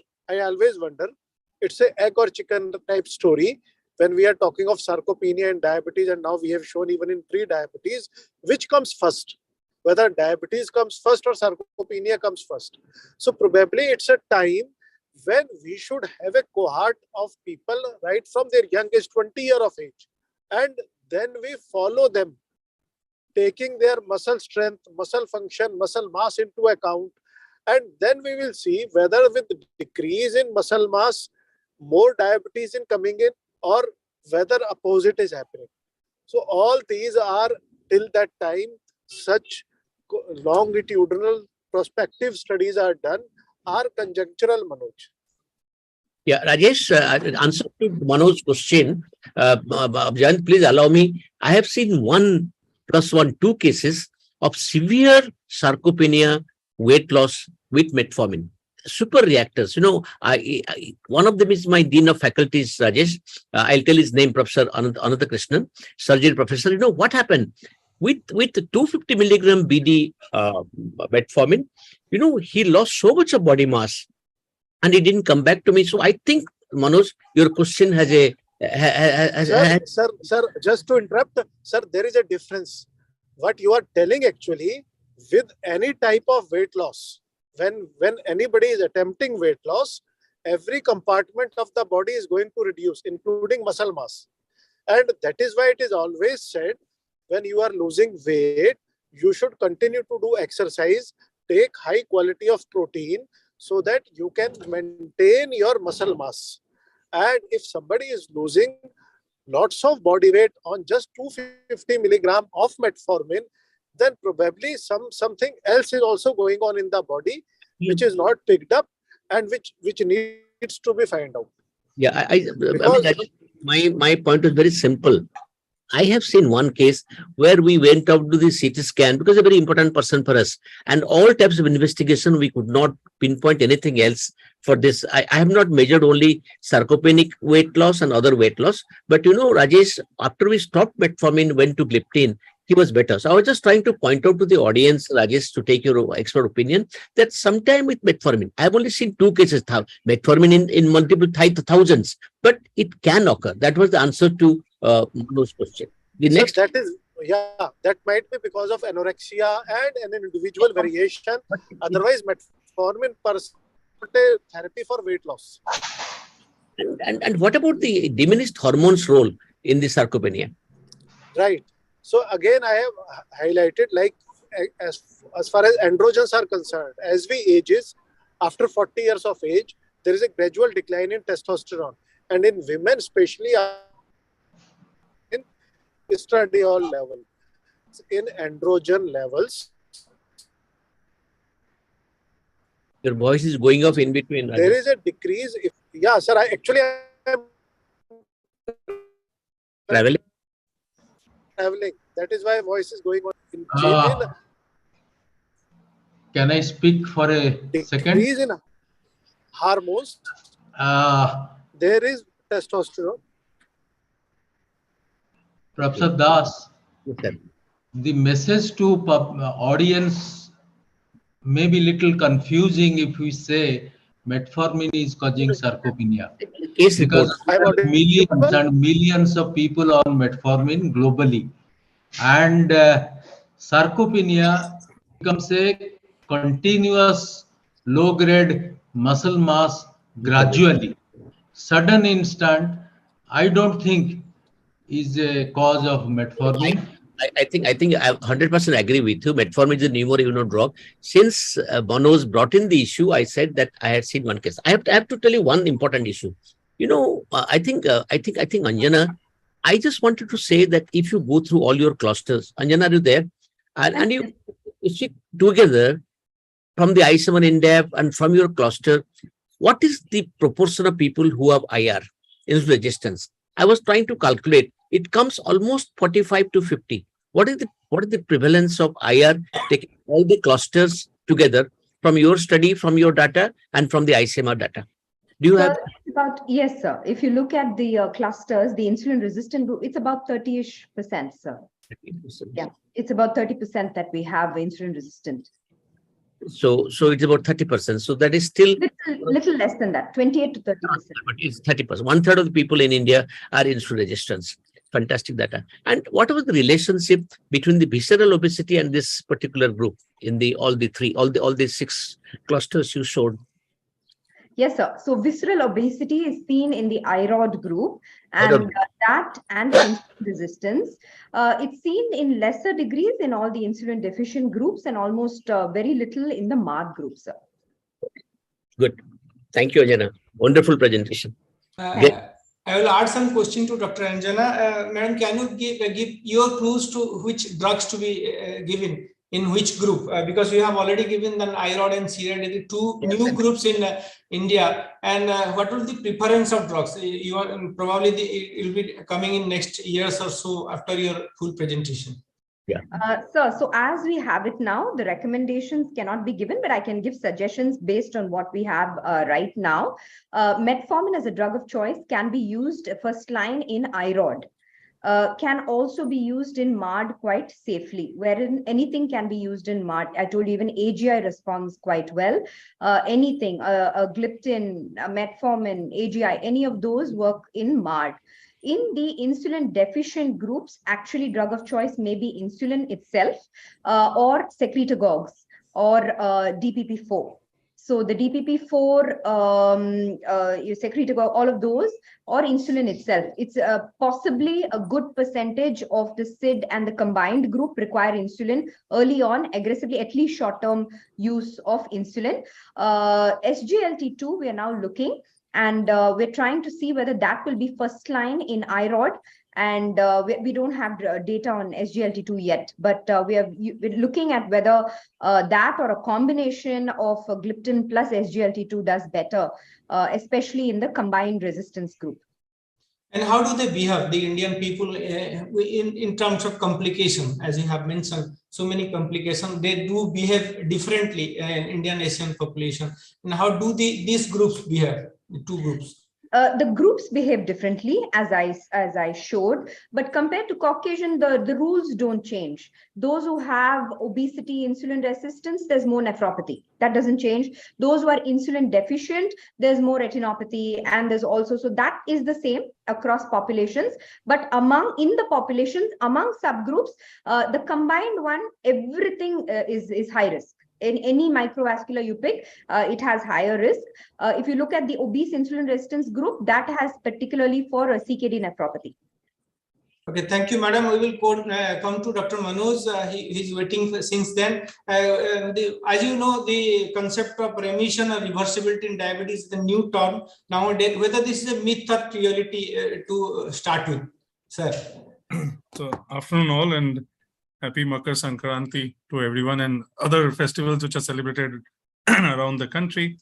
it's a egg or chicken type story when we are talking of sarcopenia and diabetes, and now we have shown even in pre-diabetes, which comes first? Whether diabetes comes first or sarcopenia comes first. So probably it's a time when we should have a cohort of people right from their youngest 20 years of age. And then we follow them, taking their muscle strength, muscle function, muscle mass into account. And then we will see whether with decrease in muscle mass, more diabetes is coming in or whether opposite is happening. So all these are till that time such longitudinal prospective studies are done, are conjunctural, Manoj. Yeah, Rajesh, answer to Manoj's question. Jayant, please allow me. I have seen 2 cases of severe sarcopenia, weight loss with metformin. Super reactors. One of them is my Dean of Faculties, Rajesh. I'll tell his name, Professor Anantha Krishnan, surgery professor. What happened? with 250 milligram BD metformin, he lost so much of body mass, and he didn't come back to me. So I think, Manoj, your question has a Sir, just to interrupt, sir, there is a difference. What you are telling actually, with any type of weight loss, when anybody is attempting weight loss, every compartment of the body is going to reduce, including muscle mass. And that is why it is always said, when you are losing weight, you should continue to do exercise, take high quality of protein so that you can maintain your muscle mass. And if somebody is losing lots of body weight on just 250 milligram of metformin, then probably something else is also going on in the body, which is not picked up and which needs to be found out. Yeah, my point is very simple. I have seen one case where we went out to the CT scan because a very important person for us, and all types of investigation, we could not pinpoint anything else for this. I have not measured only sarcopenic weight loss and other weight loss, but Rajesh, after we stopped metformin, went to gliptin, he was better. So I was just trying to point out to the audience, Rajesh, to take your expert opinion, that sometime with metformin, I've only seen 2 cases, metformin in multiple thousands, but it can occur. That was the answer to Manoj's question. The next, that might be because of anorexia and an individual variation. Otherwise, metformin per se therapy for weight loss. And what about the diminished hormones role in the sarcopenia? Right. So again, I have highlighted, like as far as androgens are concerned, as we ages, after 40 years of age, there is a gradual decline in testosterone, and in women especially in estradiol level, in androgen levels. Your voice is going off in between. There is a decrease. Sir, I am traveling. That is why voice is going on. Can I speak for a second? Decrease in hormones. There is testosterone. Professor Das, the message to audience may be little confusing if we say metformin is causing sarcopenia. Because there are millions and millions of people on metformin globally. And sarcopenia becomes a continuous low-grade muscle mass gradually. Sudden instant, I don't think is a cause of metformin. I think I 100% agree with you. Metformin is a pneumo drug. Since Manoj brought in the issue, I said that I had seen one case. I have to tell you one important issue. I think Anjana, I just wanted to say that if you go through all your clusters, Anjana, are you there? And you sit together from the I7 INDEP and from your cluster, what is the proportion of people who have IR, insulin resistance? I was trying to calculate. It comes almost 45 to 50. What is the prevalence of IR, taking all the clusters together from your study, from your data, and from the ICMR data? Do you have? Yes, sir. If you look at the clusters, the insulin resistant group, it's about 30-ish%, sir. 30%. Yeah, it's about 30% that we have insulin resistant. So it's about 30%. So that is still little less than that, 28 to 30%. But it's 30%. 1/3 of the people in India are insulin resistant. Fantastic data. And what was the relationship between the visceral obesity and this particular group in all the 6 clusters you showed? Yes, sir. So visceral obesity is seen in the IROD group, and that and insulin resistance. It's seen in lesser degrees in all the insulin deficient groups and almost very little in the MARD group, sir. Good. Thank you, Anjana. Wonderful presentation. I will add some question to Dr. Anjana. Madam, can you give your clues to which drugs to be given in which group? Because you have already given an IROD and CRD, 2 new groups in India. And what will the preference of drugs? You are probably it will be coming in next years or so after your full presentation. Yeah. So as we have it now, the recommendations cannot be given, but I can give suggestions based on what we have right now. Metformin as a drug of choice can be used first line in IROD. can also be used in MARD quite safely, wherein anything can be used in MARD. I told you even AGI responds quite well. Anything, a gliptin, a metformin, AGI, any of those work in MARD. In the insulin deficient groups, actually drug of choice may be insulin itself or secretagogues or DPP-4. So the DPP-4, secretagogue, all of those, or insulin itself. It's possibly a good percentage of the SID and the combined group require insulin early on, aggressively, at least short-term use of insulin. SGLT2, we are now looking, and we're trying to see whether that will be first line in IROD. And we don't have data on SGLT2 yet, but we're looking at whether that or a combination of gliptin plus SGLT2 does better, especially in the combined resistance group. And how do they behave, the Indian people, in terms of complication? As you have mentioned, so many complications, they do behave differently in Indian Asian population. And how do these groups behave, the two groups? The groups behave differently, as I showed, but compared to Caucasian, the rules don't change. Those who have obesity, insulin resistance, there's more nephropathy. That doesn't change. Those who are insulin deficient, there's more retinopathy, and there's also, so that is the same across populations. But in the populations, among subgroups, the combined one, everything is high risk. In any microvascular you pick, it has higher risk. If you look at the obese insulin resistance group, that has particularly for a CKD nephropathy. Okay, thank you, madam. We will come to Dr. Manoj. He's waiting since then. As you know, the concept of remission or reversibility in diabetes is the new term nowadays. Whether this is a myth or reality to start with, sir. So, afternoon all, and happy Makar Sankranti to everyone and other festivals which are celebrated around the country.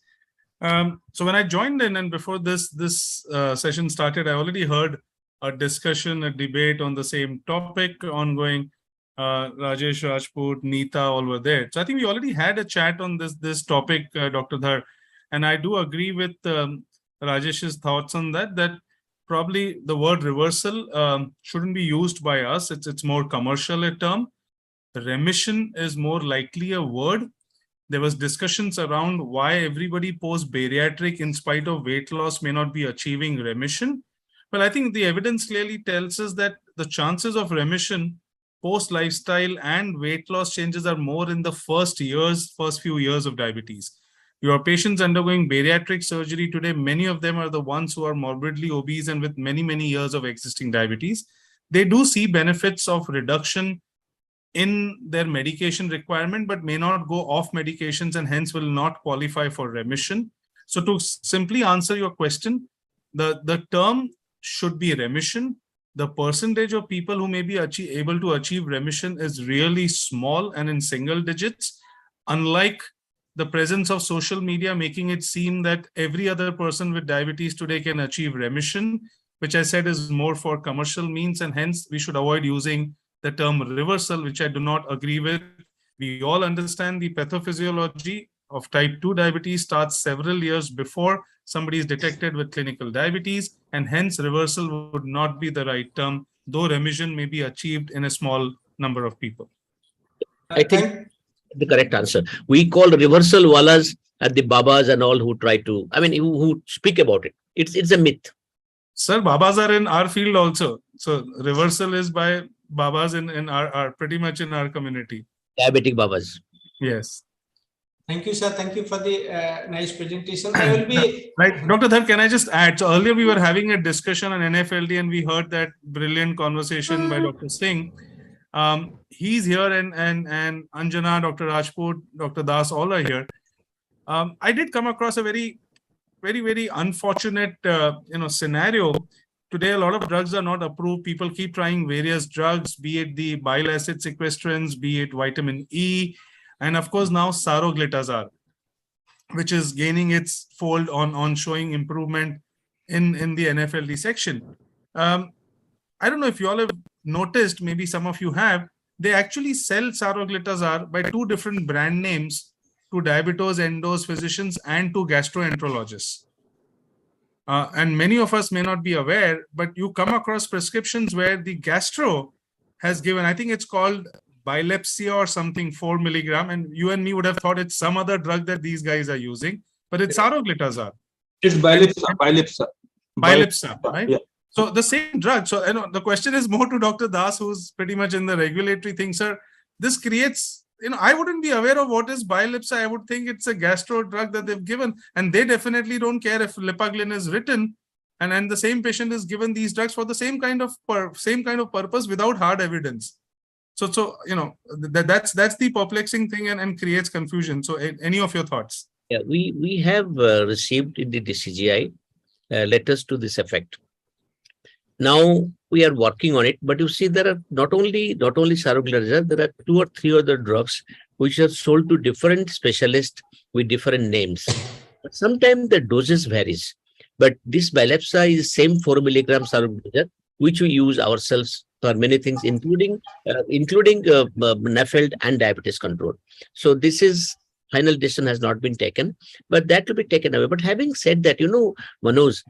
So when I joined in, and before this session started, I already heard a discussion, a debate on the same topic ongoing. Rajesh, Rajput, Neeta, all were there. So I think we already had a chat on this topic, Dr. Dhar. And I do agree with Rajesh's thoughts on that probably the word reversal shouldn't be used by us. It's more commercial a term. Remission is more likely a word. There was discussions around why everybody post-bariatric in spite of weight loss may not be achieving remission. Well, I think the evidence clearly tells us that the chances of remission post-lifestyle and weight loss changes are more in the first few years of diabetes. Your patients undergoing bariatric surgery today, many of them are the ones who are morbidly obese and with many, many years of existing diabetes. They do see benefits of reduction in their medication requirement, but may not go off medications and hence will not qualify for remission. So to simply answer your question, the term should be remission. The percentage of people who may be able to achieve remission is really small and in single digits, unlike the presence of social media making it seem that every other person with diabetes today can achieve remission, which I said is more for commercial means, and hence we should avoid using the term reversal, which I do not agree with. We all understand the pathophysiology of type 2 diabetes starts several years before somebody is detected with clinical diabetes, and hence reversal would not be the right term, though remission may be achieved in a small number of people. I think the correct answer. We call reversal wallas at the Babas and all who try to, who speak about it. It's a myth. Sir, Babas are in our field also. So reversal is by Babas in our pretty much in our community. Diabetic Babas. Yes. Thank you, sir. Thank you for the nice presentation. I will be... Right. Dr. Dhar, can I just add? So earlier we were having a discussion on NFLD and we heard that brilliant conversation by Dr. Singh. He's here and Anjana, Dr. Rajput, Dr. Das, all are here. I did come across a very, very unfortunate scenario. Today, a lot of drugs are not approved. People keep trying various drugs, be it the bile acid sequestrants, be it vitamin E, and of course now saroglitazar, which is gaining its fold on showing improvement in the NFLD section. I don't know if you all have noticed, maybe some of you have, they actually sell saroglitazar by two different brand names to diabetos, endos, physicians, and to gastroenterologists. and many of us may not be aware, but you come across prescriptions where the gastro has given, I think it's called bilepsia or something, 4 milligram, and you and me would have thought it's some other drug that these guys are using, but it's saroglitazar. It's bilepsa, right? Yeah. So the same drug. So the question is more to Dr. Das, who's pretty much in the regulatory thing, sir. This creates, I wouldn't be aware of what is bilepsa. I would think it's a gastro drug that they've given, and they definitely don't care if lipaglyn is written, and the same patient is given these drugs for the same kind of purpose without hard evidence. So that's the perplexing thing and creates confusion. So any of your thoughts? Yeah, we have received in the DCGI letters to this effect. Now we are working on it, but you see, there are not only saroglitazar, there are 2 or 3 other drugs which are sold to different specialists with different names. Sometimes the doses varies, but this bilepsa is same 4 milligram saroglitazar, which we use ourselves for many things, including NAFLD and diabetes control. So this is final decision has not been taken, but that will be taken away. But having said that, Manoj,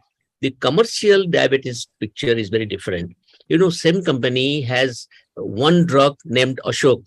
the commercial diabetes picture is very different. Same company has one drug named Ashok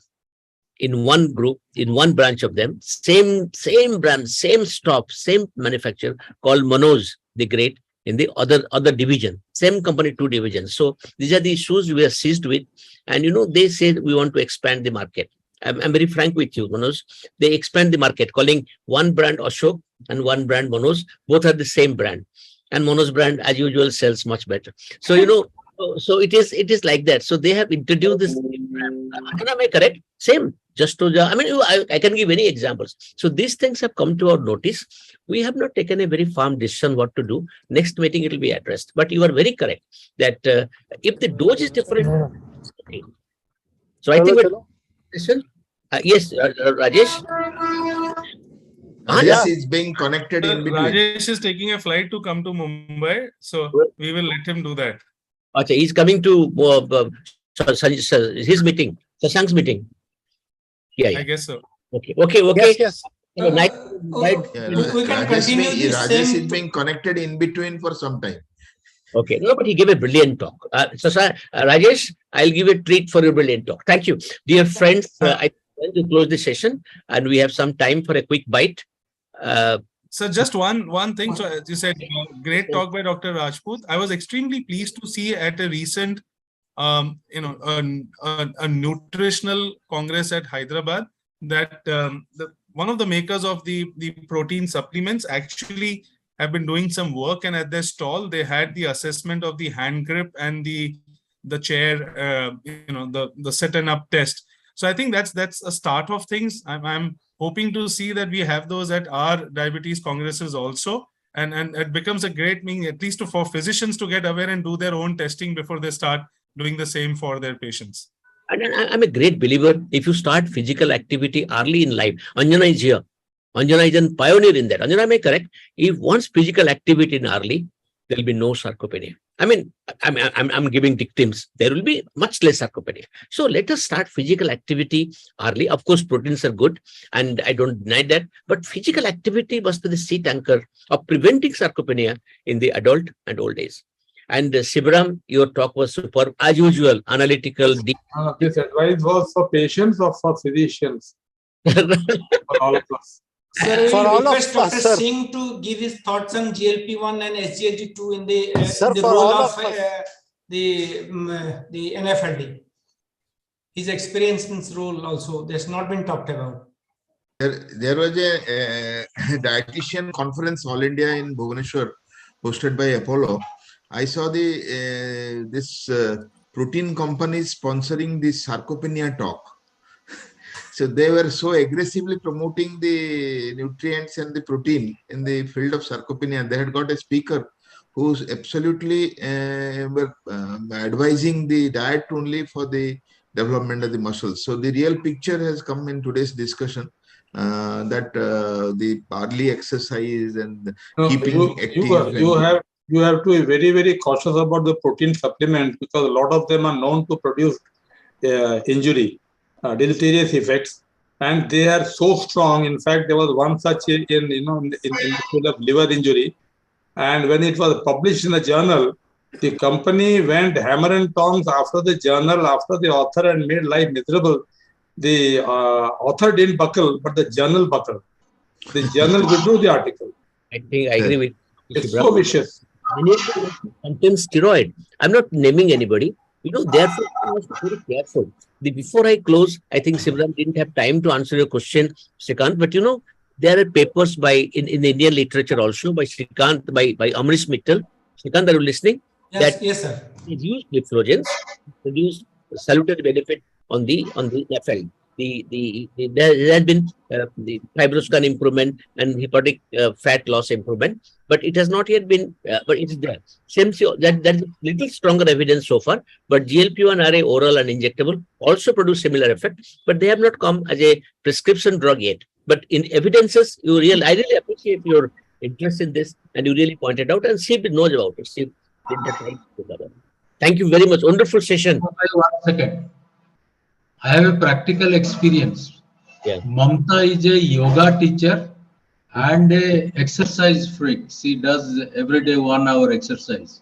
in one group, in one branch of them, same brand, same stop, same manufacturer, called Manoj the Great in the other division. Same company, 2 divisions. So these are the issues we are seized with. And they said we want to expand the market. I'm very frank with you, Manoj. They expand the market, calling one brand Ashok and one brand Manoj. Both are the same brand. And Manoj brand, as usual, sells much better. So, so it is like that. So they have introduced this brand. Am I correct? Same. I can give any examples. So these things have come to our notice. We have not taken a very firm decision what to do. Next meeting, it will be addressed. But you are very correct that if the dose is different, okay. So I think... yes, Rajesh? Rajesh is being connected in between. Rajesh is taking a flight to come to Mumbai, so we will let him do that. Okay, he's coming to his meeting, Shashank's meeting. Yeah. I guess so. Okay. Yes. We can continue this. Rajesh is being connected in between for some time. Okay, no, but he gave a brilliant talk. Rajesh, I'll give a treat for your brilliant talk. Thank you. Dear friends, I want to close the session and we have some time for a quick bite. So just one thing. So as you said, great talk by Dr. Rajput. I was extremely pleased to see at a recent, a nutritional congress at Hyderabad that one of the makers of the protein supplements actually have been doing some work, and at their stall they had the assessment of the hand grip and the chair, the sit and up test. So I think that's a start of things. I'm hoping to see that we have those at our diabetes congresses also, and it becomes a great mean, at least for physicians to get aware and do their own testing before they start doing the same for their patients. And I'm a great believer if you start physical activity early in life. Anjana is here. Anjana is a pioneer in that. Anjana, am I correct? If once physical activity in early, there will be no sarcopenia. I mean, I'm giving dictums. There will be much less sarcopenia. So let us start physical activity early. Of course, proteins are good, and I don't deny that. But physical activity must be the seat anchor of preventing sarcopenia in the adult and old age. And Sibaram, your talk was superb, as usual, analytical. Deep. This advice was for patients or for physicians? For all of us. Sir, For we all of request us, Dr. sir. Singh to give his thoughts on GLP-1 and SGLT2 in the, Sir, the for role all of of us. the NFLD. His experience in this role also, that's not been talked about. There was a dietitian conference all India in Bhubaneswar hosted by Apollo. I saw this protein companies sponsoring the sarcopenia talk. So they were so aggressively promoting the nutrients and the protein in the field of sarcopenia. They had got a speaker who's absolutely advising the diet only for the development of the muscles. So the real picture has come in today's discussion that the early exercise and keeping active. You have to be very, very cautious about the protein supplements because a lot of them are known to produce injury. Deleterious effects, and they are so strong. In fact, there was one such in the field of liver injury, And when it was published in the journal, the company went hammer and tongs after the journal, after the author, and made life miserable. The author didn't buckle, but the journal buckled. The journal withdrew the article. I think I agree with It's so vicious. Contains steroid. I'm not naming anybody. Therefore, I was very careful. Before I close, I think Simran didn't have time to answer your question, Shrikant. But there are papers in the Indian literature also by Shrikant, by Amrish Mittal. Shrikant, are you listening? Yes, sir. Reduced gliflozins, reduced salutary benefit on the NAFLD. There has been the fibroscan improvement and hepatic fat loss improvement, but it has not yet been, but it is there. That is little stronger evidence so far, but GLP-1 RA oral and injectable also produce similar effect, but they have not come as a prescription drug yet. But in evidences, I really appreciate your interest in this, and you really pointed out, and Sib knows about it. Sib did the time to cover. Thank you very much. Wonderful session. 1 second. I have a practical experience. Yeah. Mamta is a yoga teacher and a exercise freak. She does every day 1 hour exercise.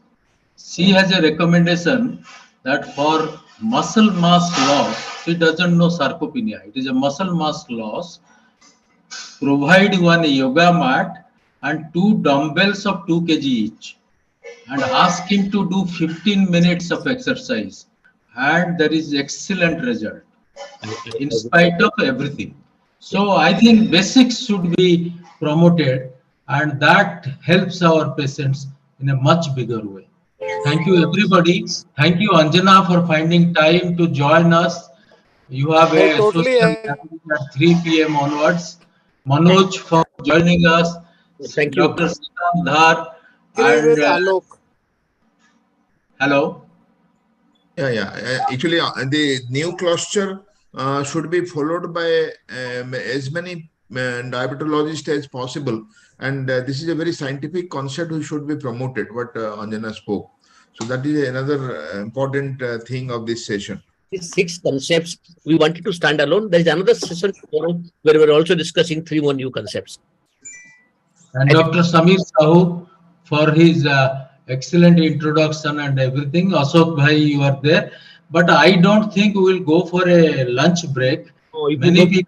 She has a recommendation that for muscle mass loss, she doesn't know sarcopenia. It is a muscle mass loss. Provide 1 yoga mat and 2 dumbbells of 2 kg each, and ask him to do 15 minutes of exercise. And there is excellent result in spite of everything. So I think basics should be promoted, and that helps our patients in a much bigger way. Thank you, everybody. Thank you, Anjana, for finding time to join us. You have a social gathering at 3 p.m. onwards. Manoj for joining us. Thank you. Dr. Sriram Dhar. And Alok. Hello. Yeah. Actually, the new cluster should be followed by as many diabetologists as possible. And this is a very scientific concept which should be promoted, what Anjana spoke. So that is another important thing of this session. These 6 concepts, we wanted to stand alone. There is another session tomorrow where we're also discussing 3 more new concepts. And Dr. Samir Sahu for his excellent introduction and everything. Ashok Bhai, you are there. But I don't think we will go for a lunch break. Many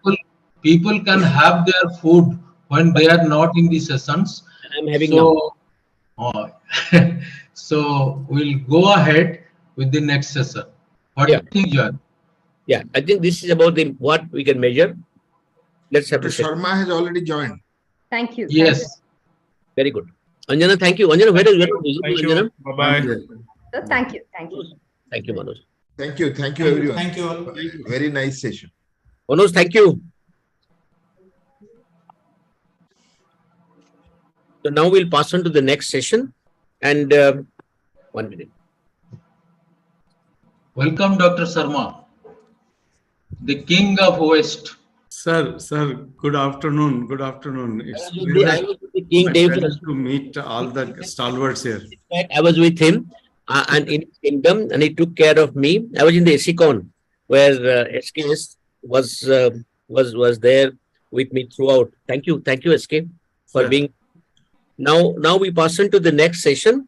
people can have their food when they are not in the sessions. I'm having now. So we'll go ahead with the next session. What do you think, John? Yeah, I think this is about what we can measure. Let's have Dr. Sharma has already joined. Thank you. Yes. Thank you. Very good. Anjana, thank you. Anjana, where are you? Thank you. Bye-bye. So thank you. Thank you. Thank you, Manoj. Thank you everyone. Thank you all. Very nice session. Manoj, thank you. So now we'll pass on to the next session. And 1 minute. Welcome, Dr. Sharma, the king of West. Sir, good afternoon. Good afternoon. It's King Dave to meet all the stalwarts here. I was with him and in his kingdom, and he took care of me. I was in the SECON where SKS was there with me throughout. Thank you, SK, for being. Now we pass on to the next session.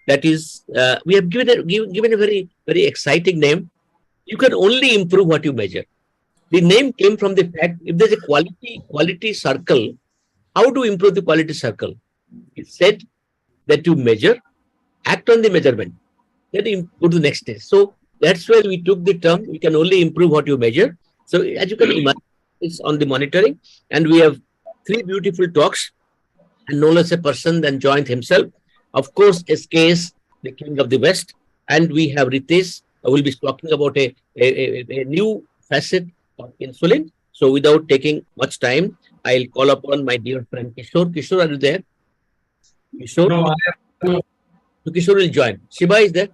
That is, we have given a very, very exciting name. You can only improve what you measure. The name came from the fact, if there's a quality circle, how to improve the quality circle? It said that you measure, act on the measurement, then you go to the next stage. So that's where we took the term, we can only improve what you measure. So as you can imagine, it's on the monitoring, and we have 3 beautiful talks, and no less a person than joined himself. Of course, SKS, the king of the West, and we have Ritesh, who will be talking about a new facet of insulin. So without taking much time, I'll call upon my dear friend Kishore. Kishore, are you there? Kishore? No, So Kishore will join. Shiba is there?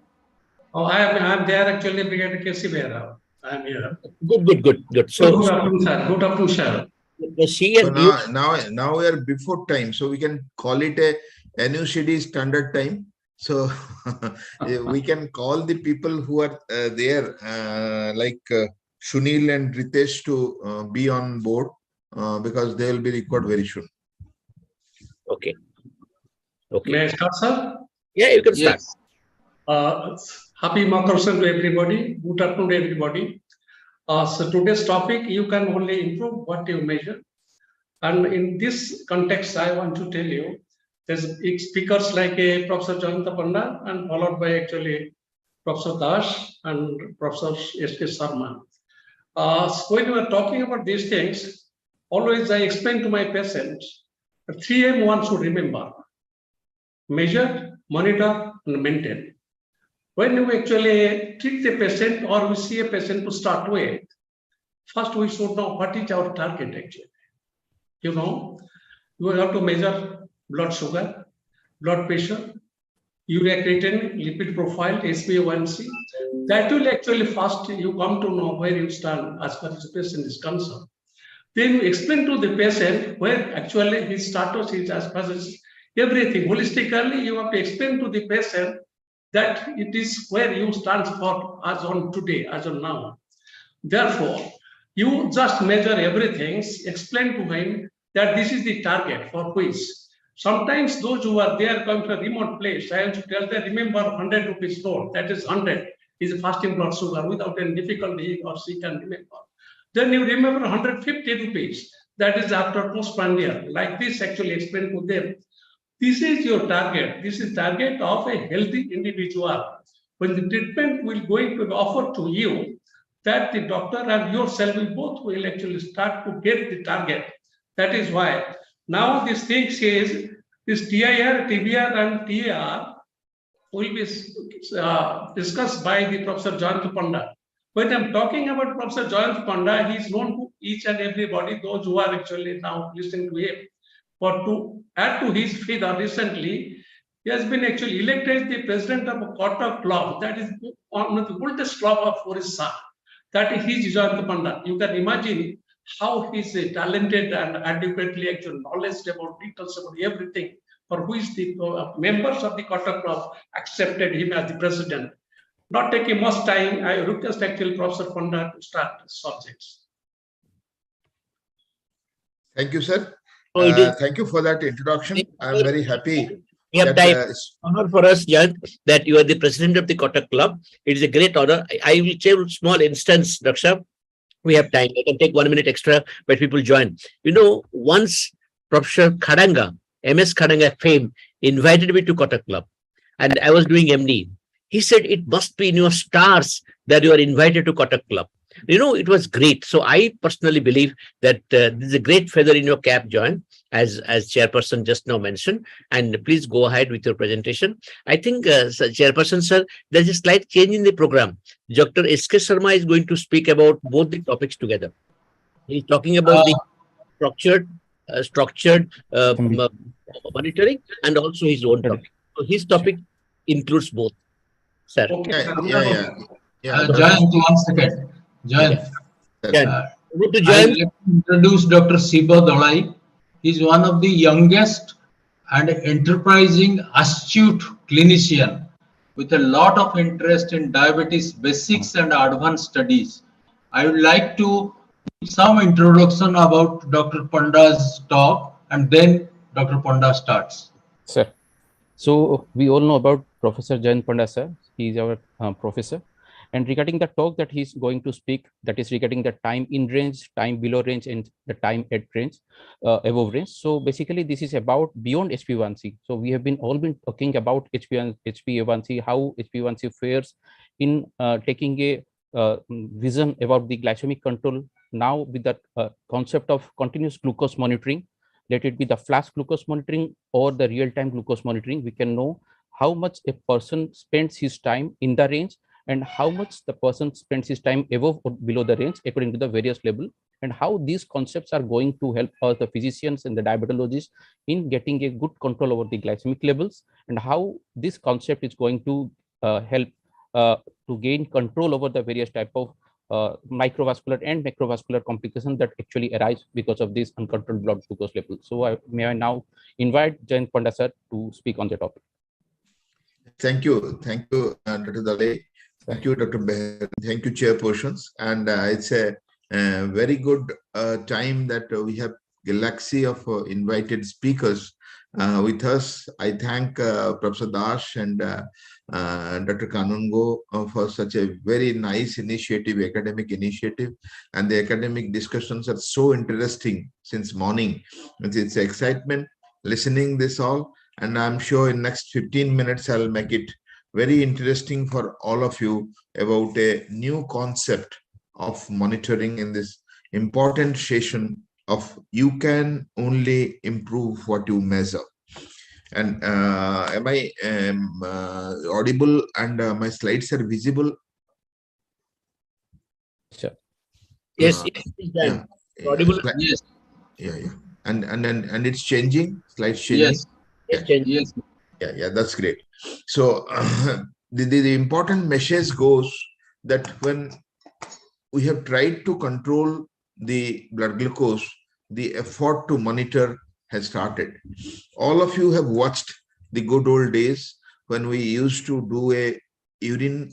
Oh, I'm there actually. Brigadier KC Behra. I'm here. Good. So good afternoon, sir. Good afternoon, sir. So now we are before time, so we can call it a NUCD standard time. So we can call the people who are there, like Sunil and Ritesh, to be on board because they will be required very soon. Okay. Okay. May I start, sir? Yeah, you can start. Happy Makar to everybody. Good afternoon, everybody. So today's topic, you can only improve what you measure. And in this context, I want to tell you, there's speakers like Professor Jayanta Panda and followed by actually Professor Dash and Professor S.K. Sharma. So when we are talking about these things, always I explain to my patients, 3M one should remember: measure, monitor, and maintain. When we actually treat the patient or we see a patient to start with, first we should know what is our target actually. You know, you have to measure blood sugar, blood pressure, urea creatinine, lipid profile, HbA1c. That will actually first you come to know where you stand as far as the patient is concerned. Then you explain to the patient where actually his status is as far as everything. Holistically, you have to explain to the patient that it is where you stand for as on today, as on now. Therefore, you just measure everything, explain to him that this is the target for which. Sometimes those who are there come to a remote place, I have to tell them, remember 100 rupees note, that is 100, is a fasting blood sugar without any difficulty or she can remember. Then you remember 150 rupees, that is after postprandial. Like this actually explain to them. This is your target. This is target of a healthy individual. When the treatment will going to be offered to you, that the doctor and yourself will both will actually start to get the target. That is why now this thing says this TIR, TBR, and TAR will be discussed by the Professor Jayanta Panda. When I'm talking about Professor Jayanta Panda, he is known to each and everybody, those who are actually now listening to him. For to add to his feather, recently, he has been actually elected the president of a Kota club. That is one of the oldest club of Orissa. That is his Jayanta Panda. You can imagine how he's talented and adequately actual knowledge about details about everything, for which the members of the Kota club accepted him as the president. Not taking much time, I request actually Professor Panda to start the subjects. Thank you, sir. Thank you for that introduction. I'm very happy. We have time. Honor for us, Jan, that you are the president of the Kotak Club. It is a great honor. I will share a small instance, Daksha. We have time. I can take 1 minute extra, but people join. You know, once Professor Khadanga, MS Khadanga fame, invited me to Kotak Club, and I was doing MD. He said, it must be in your stars that you are invited to Kotak Club. You know, it was great. So I personally believe that this is a great feather in your cap, John, as chairperson just now mentioned. And please go ahead with your presentation. I think, chairperson, sir, there's a slight change in the program. Dr. S.K. Sharma is going to speak about both the topics together. He's talking about the structured monitoring and also his own topic. So his topic includes both, sir. Okay. Jayant, 1 second. Jayant. I'll introduce Dr. Siba Dalai. He's one of the youngest and enterprising, astute clinician with a lot of interest in diabetes basics and advanced studies. I would like to give some introduction about Dr. Panda's talk, and then Dr. Panda starts. Sir, so we all know about Professor Jayant Panda, sir. He is our professor. And regarding the talk that he's going to speak, that is regarding the time in range, time below range, and the time at range, above range. So basically, this is about beyond HbA1c. So we have all been talking about HbA1c, how HbA1c fares in taking a vision about the glycemic control. Now with that concept of continuous glucose monitoring, let it be the flash glucose monitoring or the real-time glucose monitoring, we can know how much a person spends his time in the range and how much the person spends his time above or below the range according to the various level, and how these concepts are going to help us, the physicians and the diabetologists, in getting a good control over the glycemic levels, and how this concept is going to help to gain control over the various type of microvascular and macrovascular complications that actually arise because of this uncontrolled blood glucose level. So may I now invite Jayant Panda sir to speak on the topic. Thank you, Dr. Dalai. Thank you, Dr. Behr. Thank you, chairpersons. And it's a very good time that we have galaxy of invited speakers with us. I thank Professor Dash and Dr. Kanungo for such a very nice initiative, academic initiative. And the academic discussions are so interesting since morning. It's excitement listening this all. And I'm sure in next 15 minutes, I'll make it very interesting for all of you about a new concept of monitoring in this important session of you can only improve what you measure. And am I audible and my slides are visible? Sure. Yes, it's done. Audible? Yes. Yeah. And it's changing, slides changing. Yes. Yeah, that's great. So the important message goes that when we have tried to control the blood glucose, the effort to monitor has started. All of you have watched the good old days when we used to do a urine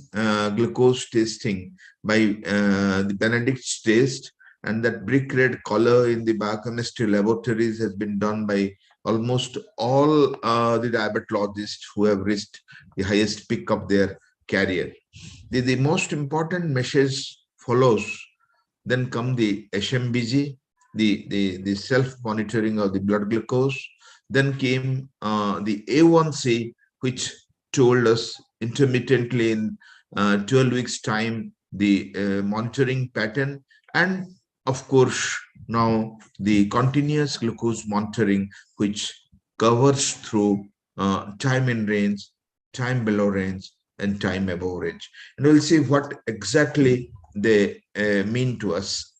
glucose testing by the Benedict's test, and that brick red color in the biochemistry laboratories has been done by almost all the diabetologists who have reached the highest peak of their career. The most important message follows. Then come the SMBG, the self-monitoring of the blood glucose. Then came the A1C, which told us intermittently in 12 weeks time the monitoring pattern, and of course now the continuous glucose monitoring, which covers through time in range, time below range, and time above range. And we'll see what exactly they mean to us.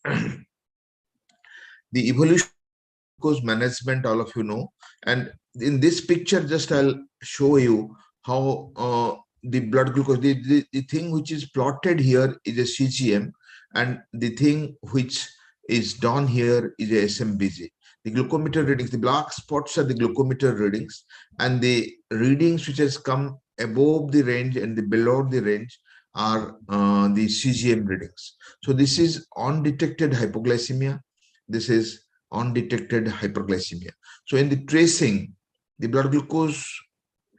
The evolution of glucose management, all of you know. And in this picture, just I'll show you how the blood glucose, the thing which is plotted here is a CGM, and the thing which is down here is a SMBG. The glucometer readings, the black spots are the glucometer readings, and the readings which has come above the range and the below the range are the CGM readings. So this is undetected hypoglycemia. This is undetected hyperglycemia. So in the tracing, the blood glucose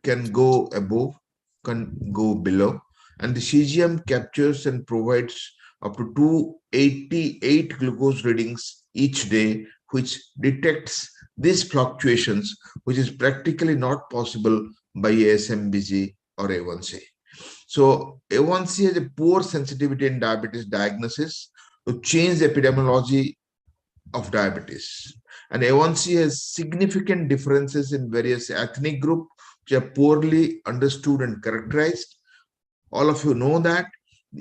can go above, can go below, and the CGM captures and provides up to 288 glucose readings each day, which detects these fluctuations, which is practically not possible by SMBG or A1C. So A1C has a poor sensitivity in diabetes diagnosis to change the epidemiology of diabetes. And A1C has significant differences in various ethnic groups, which are poorly understood and characterized. All of you know that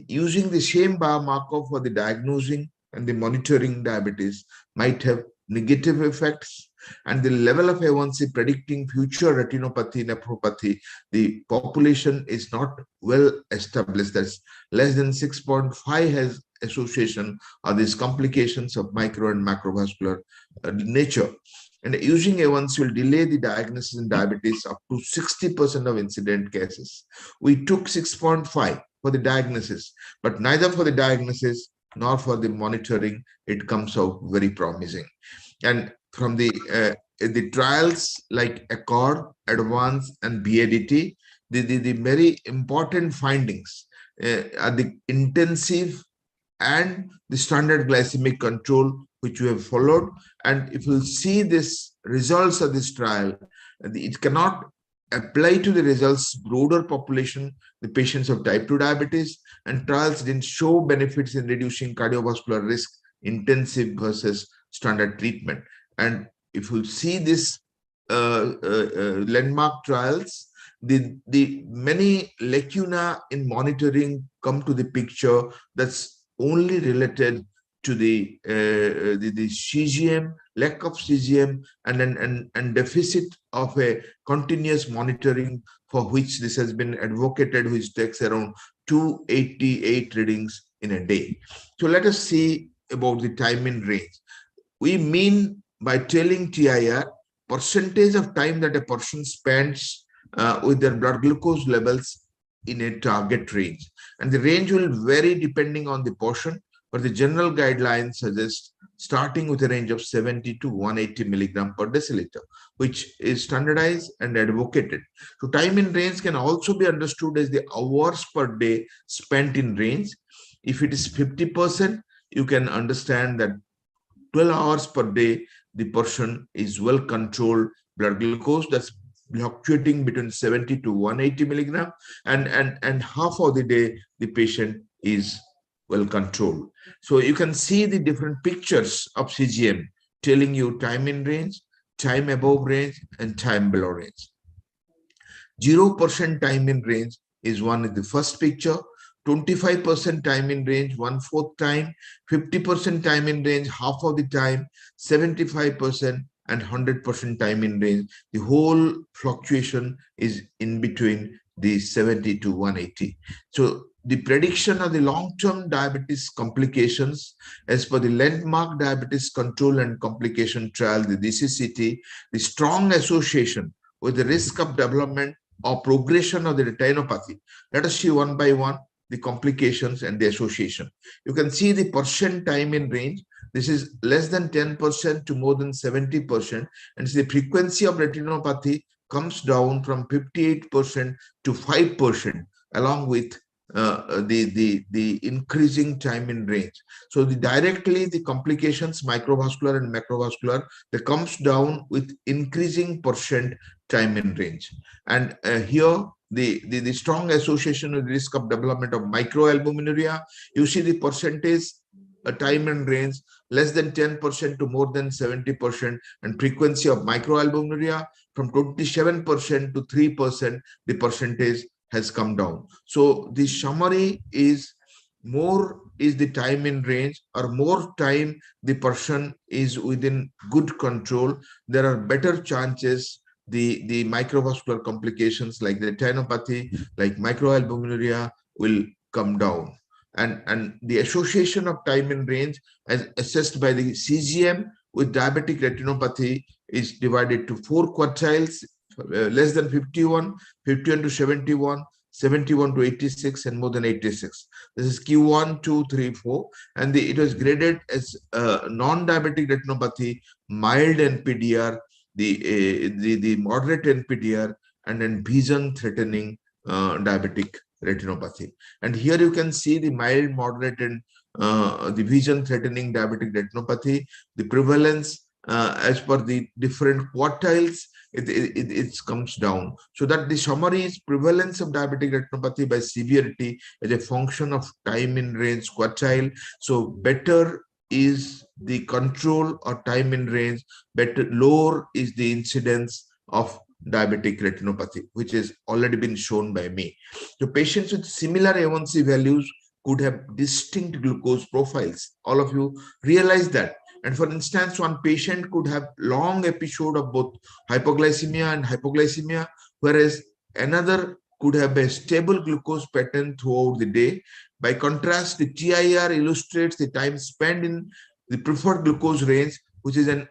using the same biomarker for the diagnosing and the monitoring diabetes might have negative effects, and the level of A1C predicting future retinopathy, nephropathy, the population is not well established. That's less than 6.5 has association of these complications of micro and macrovascular nature. And using A1C will delay the diagnosis in diabetes up to 60% of incident cases. We took 6.5 for the diagnosis, but neither for the diagnosis nor for the monitoring, it comes out very promising. And from the trials like ACCORD, ADVANCE, and BADT, the very important findings are the intensive and the standard glycemic control, which we have followed. And if you see this results of this trial, it cannot apply to the results broader population, the patients of type 2 diabetes, and trials didn't show benefits in reducing cardiovascular risk, intensive versus standard treatment. And if you see this landmark trials, the many lacuna in monitoring come to the picture that's only related to the CGM, lack of CGM, and deficit of a continuous monitoring, for which this has been advocated, which takes around 288 readings in a day. So let us see about the time in range. We mean by telling TIR percentage of time that a person spends with their blood glucose levels in a target range, and the range will vary depending on the portion. but the general guidelines suggest starting with a range of 70 to 180 milligram per deciliter, which is standardized and advocated. So time in range can also be understood as the hours per day spent in range. If it is 50%, you can understand that 12 hours per day, the person is well controlled blood glucose that's fluctuating between 70 to 180 milligram, and half of the day, the patient is well controlled. So you can see the different pictures of CGM telling you time in range, time above range, and time below range. 0% time in range is one in the first picture, 25% time in range, 1/4 time, 50% time in range, half of the time, 75% and 100% time in range. The whole fluctuation is in between the 70 to 180. So the prediction of the long-term diabetes complications as per the landmark diabetes control and complication trial, the DCCT, the strong association with the risk of development or progression of the retinopathy. Let us see one by one the complications and the association. You can see the percent time in range. This is less than 10% to more than 70%, and the frequency of retinopathy comes down from 58% to 5%, along with the increasing time in range. So directly the complications, microvascular and macrovascular, that comes down with increasing percent time in range. And here the strong association with risk of development of microalbuminuria. You see the percentage time and range less than 10% to more than 70%, and frequency of microalbuminuria from 27% to 3%, the percentage has come down. So the summary is more is the time in range, or more time the person is within good control, there are better chances the microvascular complications like the retinopathy, like microalbuminuria, will come down. And the association of time in range as assessed by the CGM with diabetic retinopathy is divided to 4 quartiles, less than 51, 51 to 71, 71 to 86, and more than 86. This is Q1, 2, 3, 4, and it was graded as non-diabetic retinopathy, mild NPDR, the moderate NPDR, and then vision-threatening diabetic retinopathy. And here you can see the mild, moderate, and the vision-threatening diabetic retinopathy, the prevalence as per the different quartiles, it comes down. So that the summary is prevalence of diabetic retinopathy by severity as a function of time in range quartile. So better is the control or time in range, better, lower is the incidence of diabetic retinopathy, which has already been shown by me. So patients with similar A1C values could have distinct glucose profiles. All of you realize that. And for instance, one patient could have long episode of both hypoglycemia and hypoglycemia, whereas another could have a stable glucose pattern throughout the day. By contrast, the TIR illustrates the time spent in the preferred glucose range, which is an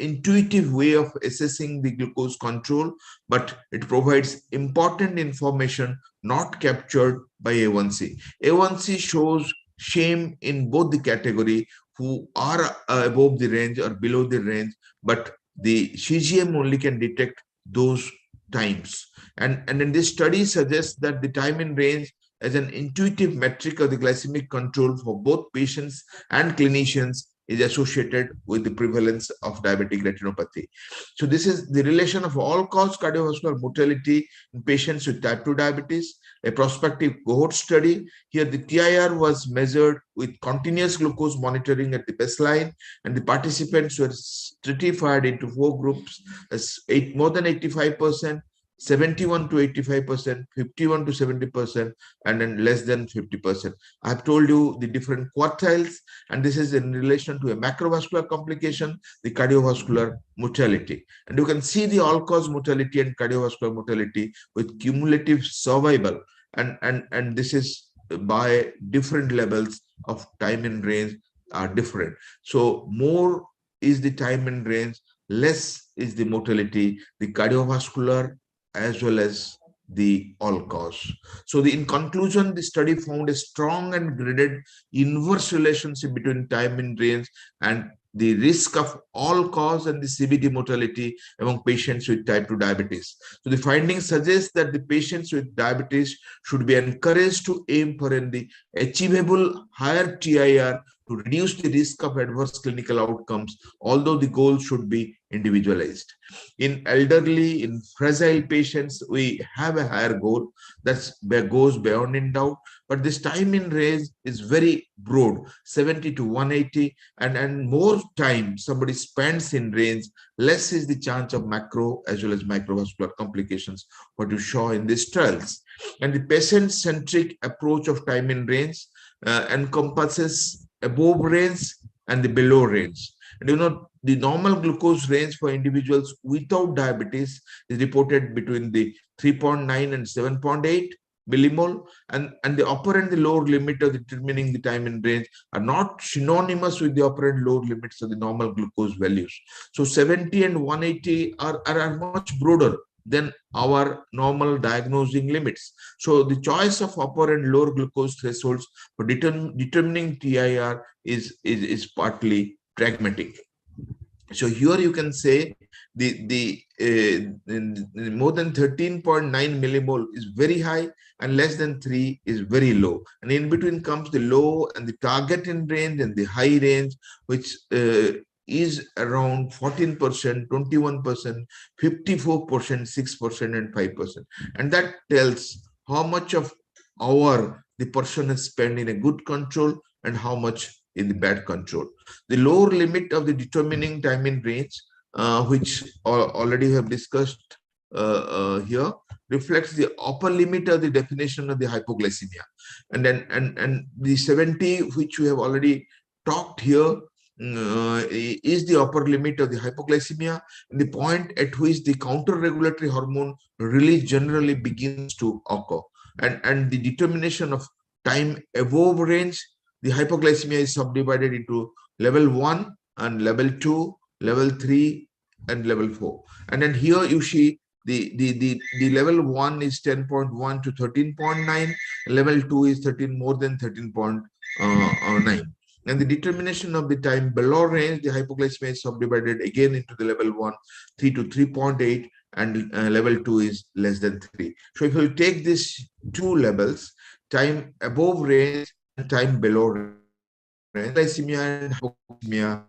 intuitive way of assessing the glucose control, but it provides important information not captured by A1C. A1C shows shame in both the category who are above the range or below the range, but the CGM only can detect those times. And then this study suggests that the time in range as an intuitive metric of the glycemic control for both patients and clinicians is associated with the prevalence of diabetic retinopathy. So this is the relation of all-cause cardiovascular mortality in patients with type 2 diabetes, a prospective cohort study. Here the TIR was measured with continuous glucose monitoring at the baseline, and the participants were stratified into 4 groups as more than 85%, 71 to 85%, 51 to 70%, and then less than 50%. I have told you the different quartiles, and this is in relation to a macrovascular complication, the cardiovascular mortality. And you can see the all-cause mortality and cardiovascular mortality with cumulative survival, and this is by different levels of time in range are different. So more is the time in range, less is the mortality, the cardiovascular as well as the all cause. So in conclusion, the study found a strong and graded inverse relationship between time in range and the risk of all cause and the CVD mortality among patients with type 2 diabetes. So the findings suggest that the patients with diabetes should be encouraged to aim for the achievable higher TIR to reduce the risk of adverse clinical outcomes, although the goal should be individualized. In elderly, in fragile patients, we have a higher goal that goes beyond in doubt, but this time in range is very broad, 70 to 180, and more time somebody spends in range, less is the chance of macro as well as microvascular complications, what you saw in these trials. And the patient-centric approach of time in range encompasses above range and the below range. And the normal glucose range for individuals without diabetes is reported between the 3.9 and 7.8 millimole, and the upper and the lower limit of determining the time in range are not synonymous with the upper and lower limits of the normal glucose values. So 70 and 180 are much broader than our normal diagnosing limits. So the choice of upper and lower glucose thresholds for determining TIR is partly pragmatic. So here you can say the more than 13.9 millimole is very high and less than 3 is very low. And in between comes the low and the target in range and the high range, which is around 14%, 21%, 54%, 6%, and 5%. And that tells how much of hour the person has spent in a good control and how much in the bad control. The lower limit of the determining time in range, which already have discussed here, reflects the upper limit of the definition of the hypoglycemia. And then and the 70, which we have already talked here, is the upper limit of the hypoglycemia, and the point at which the counter-regulatory hormone release generally begins to occur. And the determination of time above range, the hypoglycemia is subdivided into level 1 and level 2, level 3, and level 4. And then here you see the level 1 is 10.1 to 13.9, level 2 is more than 13.9. And the determination of the time below range, the hypoglycemia is subdivided again into the level 1, 3 to 3.8, and level 2 is less than 3. So if you take these two levels, time above range and time below range, glycemia and hypoglycemia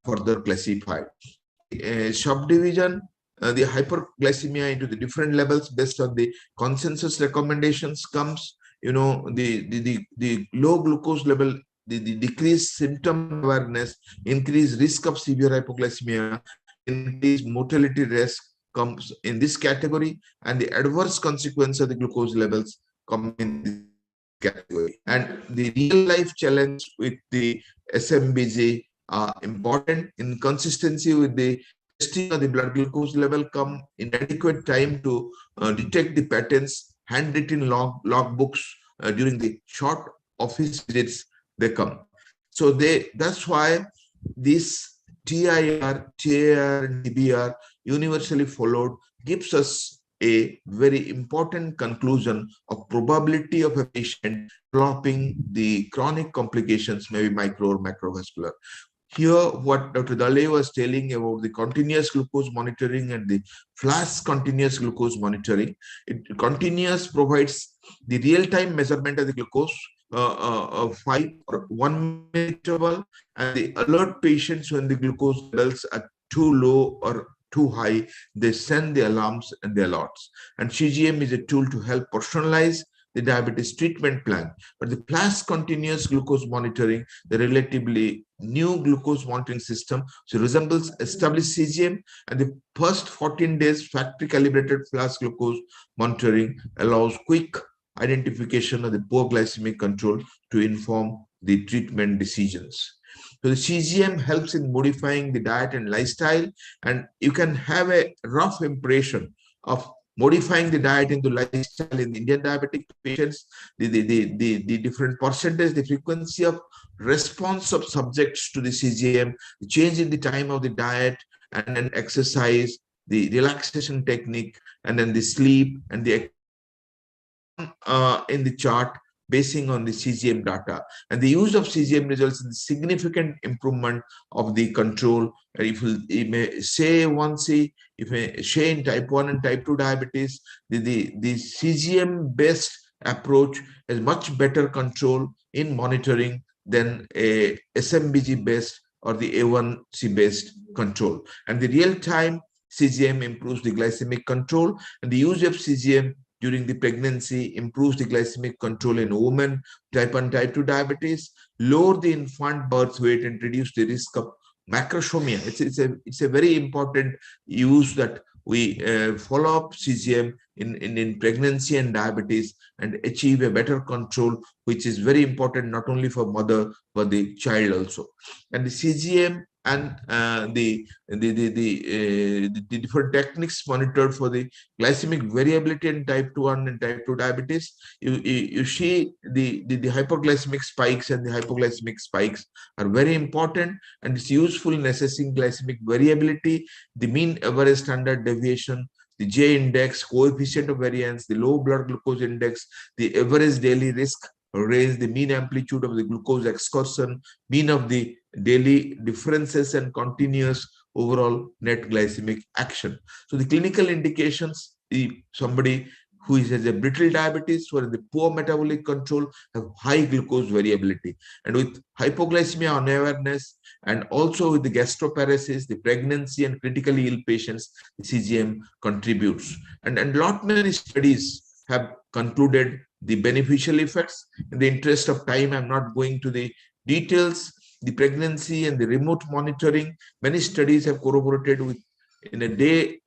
further classified. Subdivision, the hyperglycemia into the different levels based on the consensus recommendations comes, the low glucose level, the decreased symptom awareness, increased risk of severe hypoglycemia, increased mortality risk comes in this category, and the adverse consequence of the glucose levels come in this category. And the real life challenge with the SMBG are important. Inconsistency with the testing of the blood glucose level come inadequate time to detect the patterns, handwritten log books during the short office visits they come. So that's why this TIR, TAR, and TBR universally followed gives us a very important conclusion of probability of a patient developing the chronic complications, maybe micro or macrovascular. Here, what Dr. Dale was telling about the continuous glucose monitoring and the flash continuous glucose monitoring, it continuous provides the real-time measurement of the glucose 5 or 1 minute interval, and the alert patients when the glucose levels are too low or too high, they send the alarms and the alerts. And CGM is a tool to help personalize the diabetes treatment plan. But the flash continuous glucose monitoring, the relatively new glucose monitoring system, so resembles established CGM, and the first 14 days factory calibrated flash glucose monitoring allows quick identification of the poor glycemic control to inform the treatment decisions. So the CGM helps in modifying the diet and lifestyle, and you can have a rough impression of modifying the diet into lifestyle in Indian diabetic patients, the different percentage, the frequency of response of subjects to the CGM, the change in the time of the diet, and then exercise, the relaxation technique, and then the sleep and the in the chart basing on the CGM data, and the use of CGM results in significant improvement of the control. If you may say A1C, if you say in type 1 and type 2 diabetes, the CGM based approach has much better control in monitoring than a SMBG based or the A1C based control. And the real-time CGM improves the glycemic control, and the use of CGM during the pregnancy improves the glycemic control in women, type 1, type 2 diabetes, lower the infant birth weight, and reduce the risk of macrosomia. It's a very important use that we follow up CGM in pregnancy and diabetes and achieve a better control, which is very important not only for mother but the child also. And the CGM and the different techniques monitored for the glycemic variability in type 2 and type 2 diabetes. You see the hyperglycemic spikes and the hypoglycemic spikes are very important, and it's useful in assessing glycemic variability, the mean average standard deviation, the J index, coefficient of variance, the low blood glucose index, the average daily risk range, the mean amplitude of the glucose excursion, mean of the daily differences, and continuous overall net glycemic action. So the clinical indications, somebody who has a brittle diabetes or the poor metabolic control have high glucose variability, and with hypoglycemia unawareness and also with the gastroparesis, the pregnancy and critically ill patients, the CGM contributes. And lot many studies have concluded the beneficial effects. In the interest of time, I'm not going to the details. The pregnancy and the remote monitoring, many studies have corroborated with in a day,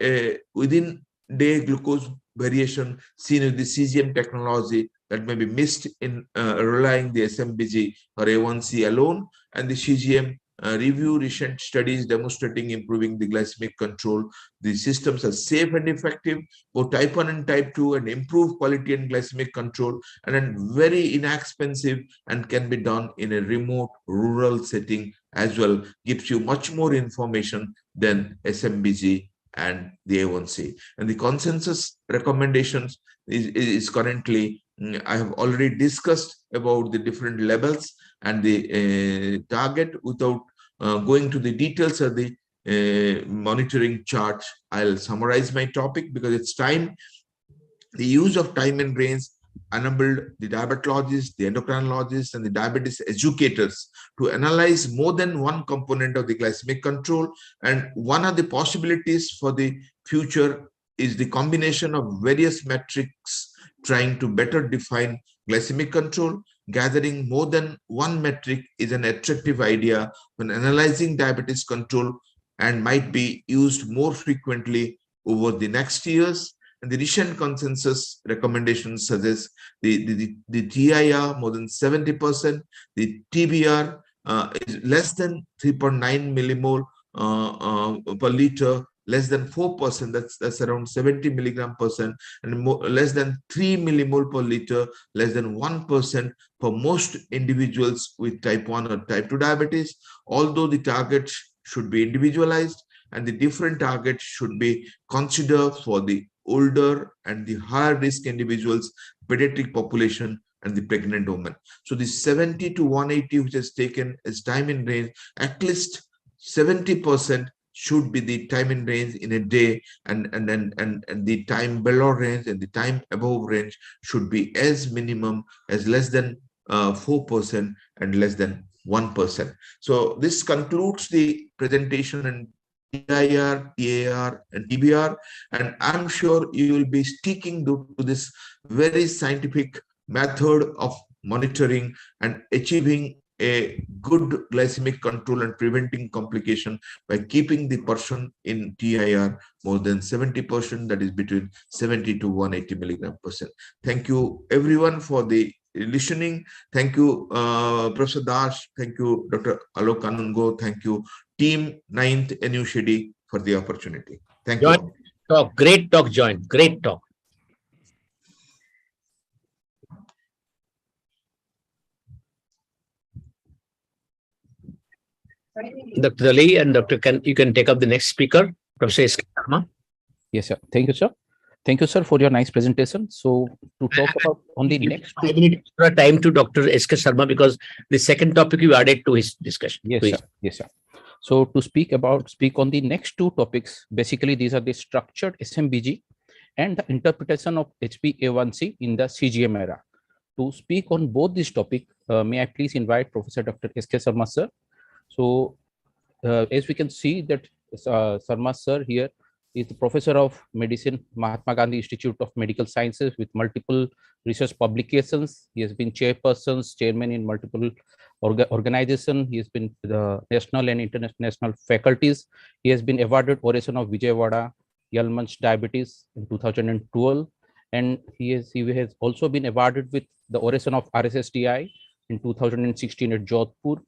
within day glucose variation seen with the CGM technology that may be missed in relying the SMBG or A1C alone. And the CGM review recent studies demonstrating improving the glycemic control. The systems are safe and effective, both type 1 and type 2, and improve quality and glycemic control, and then very inexpensive and can be done in a remote rural setting as well. Gives you much more information than SMBG and the A1C. And the consensus recommendations is currently, I have already discussed about the different levels and the target. Without going to the details of the monitoring chart, I'll summarize my topic because it's time. The use of time and range enabled the diabetologists, the endocrinologists, and the diabetes educators to analyze more than one component of the glycemic control. And one of the possibilities for the future is the combination of various metrics trying to better define glycemic control. Gathering more than one metric is an attractive idea when analyzing diabetes control and might be used more frequently over the next years. And the recent consensus recommendations suggest the TIR more than 70%, the TBR is less than 3.9 millimole per liter, less than 4%, that's around 70 milligram percent, and less than 3 millimole per liter, less than 1% for most individuals with type 1 or type 2 diabetes, although the targets should be individualized and the different targets should be considered for the older and the higher risk individuals, pediatric population, and the pregnant woman. So the 70 to 180, which is taken as time in range, at least 70% should be the time in range in a day, and the time below range and the time above range should be as minimum as less than 4% and less than 1%. So this concludes the presentation and TIR, TAR, and TBR, and I'm sure you will be sticking to this very scientific method of monitoring and achieving a good glycemic control and preventing complication by keeping the person in TIR more than 70%, that is between 70 to 180 milligram percent. Thank you everyone for the listening. Thank you, Professor Das. Thank you, Dr. Alok Kanungo. Thank you, Team 9th NUCD, for the opportunity. Thank you. Talk. Great talk, John. Great talk. Dr. Ali and Dr. You can take up the next speaker, Professor Iskandar. Yes, sir. Thank you, sir. Thank you, sir, for your nice presentation. So to talk about on the next 5 minutes extra time to Dr. S.K. Sharma, because the second topic you added to his discussion. Yes, sir. Yes, sir. So to speak on the next two topics, basically these are the structured SMBG and the interpretation of HbA1c in the CGM era. To speak on both this topic, may I please invite Professor Dr. S.K. Sharma, sir. So as we can see that Sharma, sir, here is the Professor of Medicine, Mahatma Gandhi Institute of Medical Sciences, with multiple research publications. He has been chairman in multiple organizations. He has been the national and international faculties. He has been awarded Oration of Vijayawada, Yalmanch Diabetes in 2012. And he has also been awarded with the Oration of RSSDI in 2016 at Jodhpur,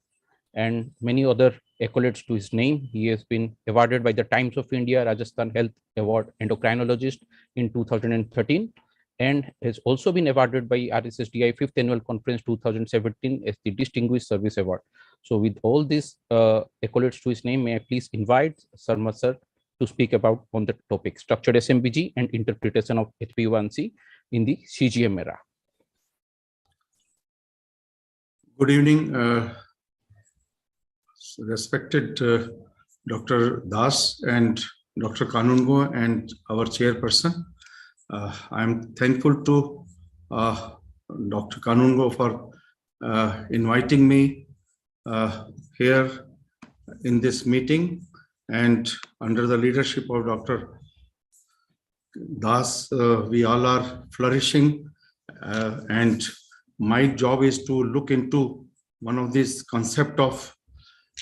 and many other accolades to his name. He has been awarded by the Times of India Rajasthan Health Award Endocrinologist in 2013, and has also been awarded by RSSDI 5th Annual Conference 2017 as the Distinguished Service Award. So with all these accolades to his name, may I please invite Sharma sir to speak about on the topic structured SMBG and interpretation of HbA1c in the CGM era. Good evening, respected Dr. Das and Dr. Kanungo and our chairperson. I am thankful to Dr. Kanungo for inviting me here in this meeting, and under the leadership of Dr. Das, we all are flourishing, and my job is to look into one of these concept of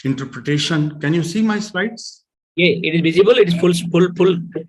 interpretation. Can you see my slides? Yeah, it is visible. It is full.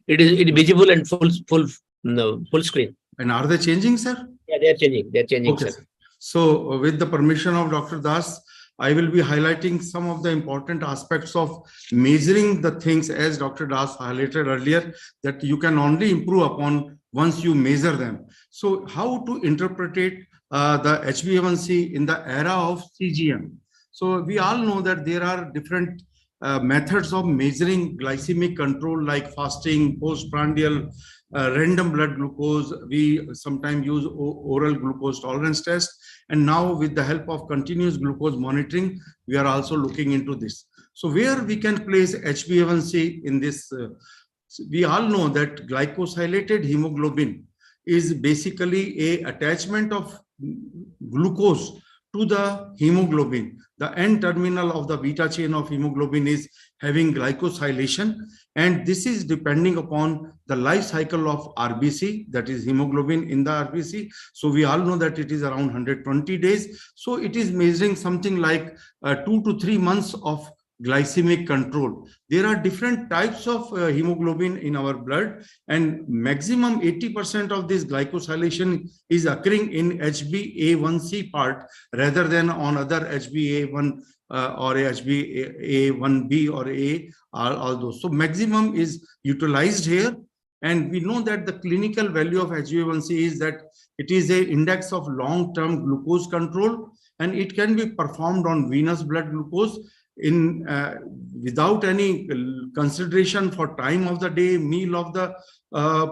It is visible and full screen. And are they changing, sir? Yeah, they are changing. They are changing, okay, sir. So, with the permission of Dr. Das, I will be highlighting some of the important aspects of measuring the things, as Dr. Das highlighted earlier, that you can only improve upon once you measure them. So, how to interpret the HbA1c in the era of CGM? So we all know that there are different methods of measuring glycemic control, like fasting, postprandial, random blood glucose. We sometimes use oral glucose tolerance test. And now with the help of continuous glucose monitoring, we are also looking into this. So where we can place HbA1c in this, we all know that glycosylated hemoglobin is basically an attachment of glucose to the hemoglobin. The end terminal of the beta chain of hemoglobin is having glycosylation, and this is depending upon the life cycle of RBC, that is hemoglobin in the RBC. So we all know that it is around 120 days. So it is measuring something like 2 to 3 months of glycemic control. There are different types of hemoglobin in our blood, and maximum 80% of this glycosylation is occurring in HbA1c part rather than on other HbA1 or HbA1b or A, all those. So maximum is utilized here, and we know that the clinical value of HbA1c is that it is an index of long-term glucose control, and it can be performed on venous blood glucose in without any consideration for time of the day, meal of the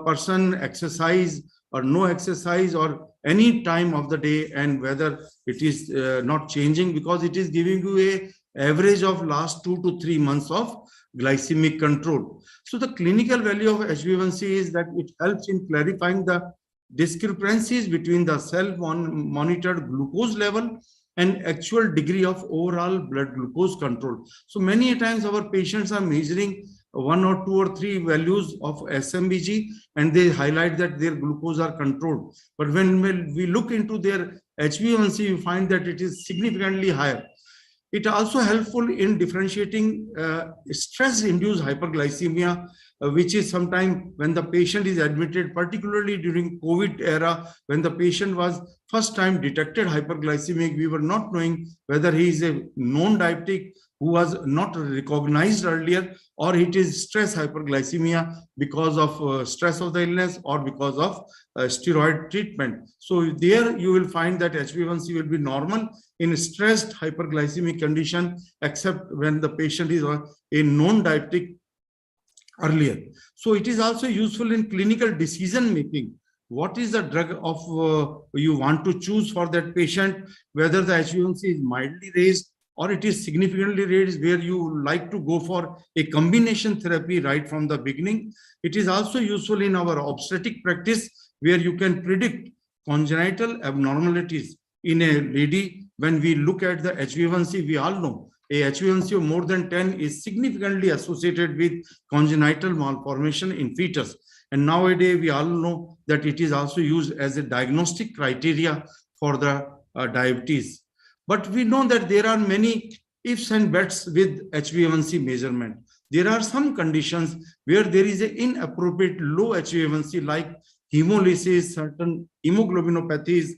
person, exercise or no exercise, or any time of the day, and whether it is not changing, because it is giving you a average of last 2 to 3 months of glycemic control. So the clinical value of HbA1c is that it helps in clarifying the discrepancies between the self-monitored glucose level and actual degree of overall blood glucose control. So many times our patients are measuring 1 or 2 or 3 values of SMBG, and they highlight that their glucose are controlled. But when we look into their HbA1c, we find that it is significantly higher. It also helpful in differentiating stress-induced hyperglycemia, which is sometime when the patient is admitted, particularly during COVID era, when the patient was first time detected hyperglycemic. We were not knowing whether he is a known diabetic who was not recognized earlier, or it is stress hyperglycemia because of stress of the illness or because of steroid treatment. So there you will find that HbA1c will be normal in a stressed hyperglycemic condition, except when the patient is a known diabetic earlier. So it is also useful in clinical decision making. What is the drug of you want to choose for that patient, whether the HbA1c is mildly raised or it is significantly raised, where you like to go for a combination therapy right from the beginning. It is also useful in our obstetric practice, where you can predict congenital abnormalities in a lady. When we look at the HbA1c, we all know a HbA1c of more than 10 is significantly associated with congenital malformation in fetus. And nowadays, we all know that it is also used as a diagnostic criteria for the diabetes. But we know that there are many ifs and buts with HbA1c measurement. There are some conditions where there is an inappropriate low HbA1c, like hemolysis, certain hemoglobinopathies,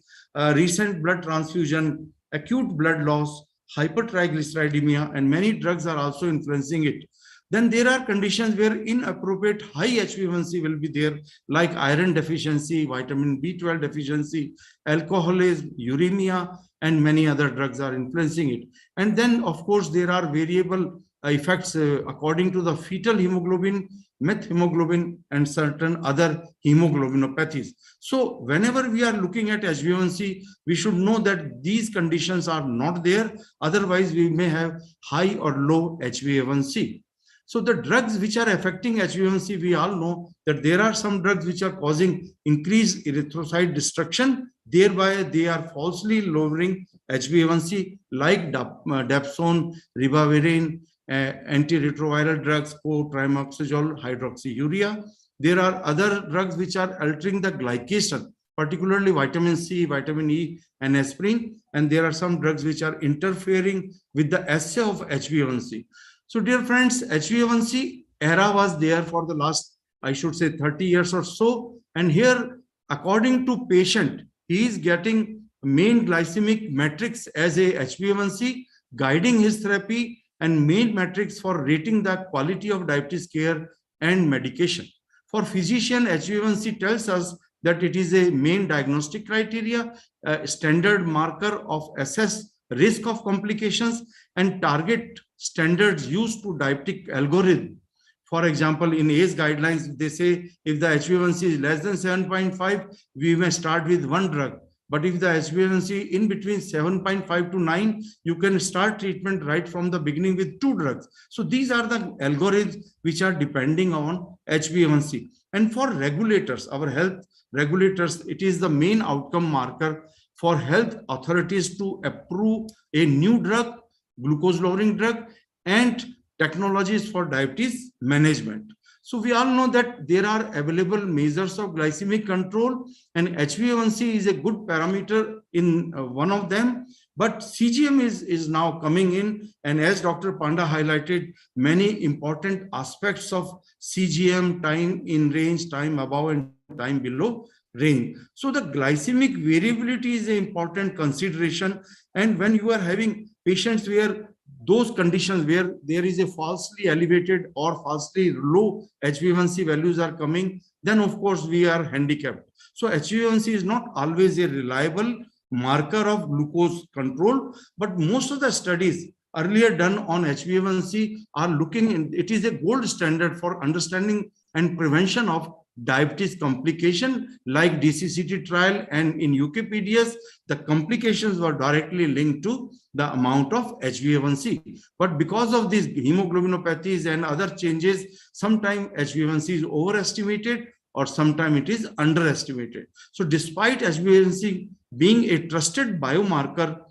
recent blood transfusion, acute blood loss, hypertriglyceridemia, and many drugs are also influencing it. Then there are conditions where inappropriate high HbA1c will be there, like iron deficiency, vitamin B12 deficiency, alcoholism, uremia, and many other drugs are influencing it. And then, of course, there are variable effects according to the fetal hemoglobin, methemoglobin, and certain other hemoglobinopathies. So whenever we are looking at HbA1c, we should know that these conditions are not there. Otherwise, we may have high or low HbA1c. So the drugs which are affecting HbA1c, we all know that there are some drugs which are causing increased erythrocyte destruction. Thereby, they are falsely lowering HbA1c, like dapsone, ribavirin, antiretroviral drugs, cotrimoxazole, hydroxyurea. There are other drugs which are altering the glycation, particularly vitamin C, vitamin E, and aspirin. And there are some drugs which are interfering with the assay of HbA1c. So, dear friends, HbA1c era was there for the last, I should say, 30 years or so. And here, according to patient, he is getting main glycemic metrics as a HbA1c, guiding his therapy, and main metrics for rating the quality of diabetes care and medication. For physician, HbA1c tells us that it is a main diagnostic criteria, a standard marker of assess risk of complications, and target standards used to diabetic algorithm. For example, in ACE guidelines, they say if the HbA1c is less than 7.5, we may start with one drug. But if the HbA1c in between 7.5 to 9, you can start treatment right from the beginning with 2 drugs. So these are the algorithms which are depending on HbA1c. And for regulators, our health regulators, it is the main outcome marker for health authorities to approve a new drug, glucose lowering drug, and technologies for diabetes management. So we all know that there are available measures of glycemic control, and HbA1c is a good parameter in one of them. But CGM is now coming in, and as Dr. Panda highlighted, many important aspects of CGM: time in range, time above, and time below range. So the glycemic variability is an important consideration. And when you are having patients where those conditions where there is a falsely elevated or falsely low HbA1c values are coming, then of course we are handicapped. So HbA1c is not always a reliable marker of glucose control, but most of the studies earlier done on HbA1c are looking in, it is a gold standard for understanding and prevention of diabetes complication, like DCCT trial, and in UKPDS, the complications were directly linked to the amount of HbA1c. But because of these hemoglobinopathies and other changes, sometimes HbA1c is overestimated or sometimes it is underestimated. So despite HbA1c being a trusted biomarker,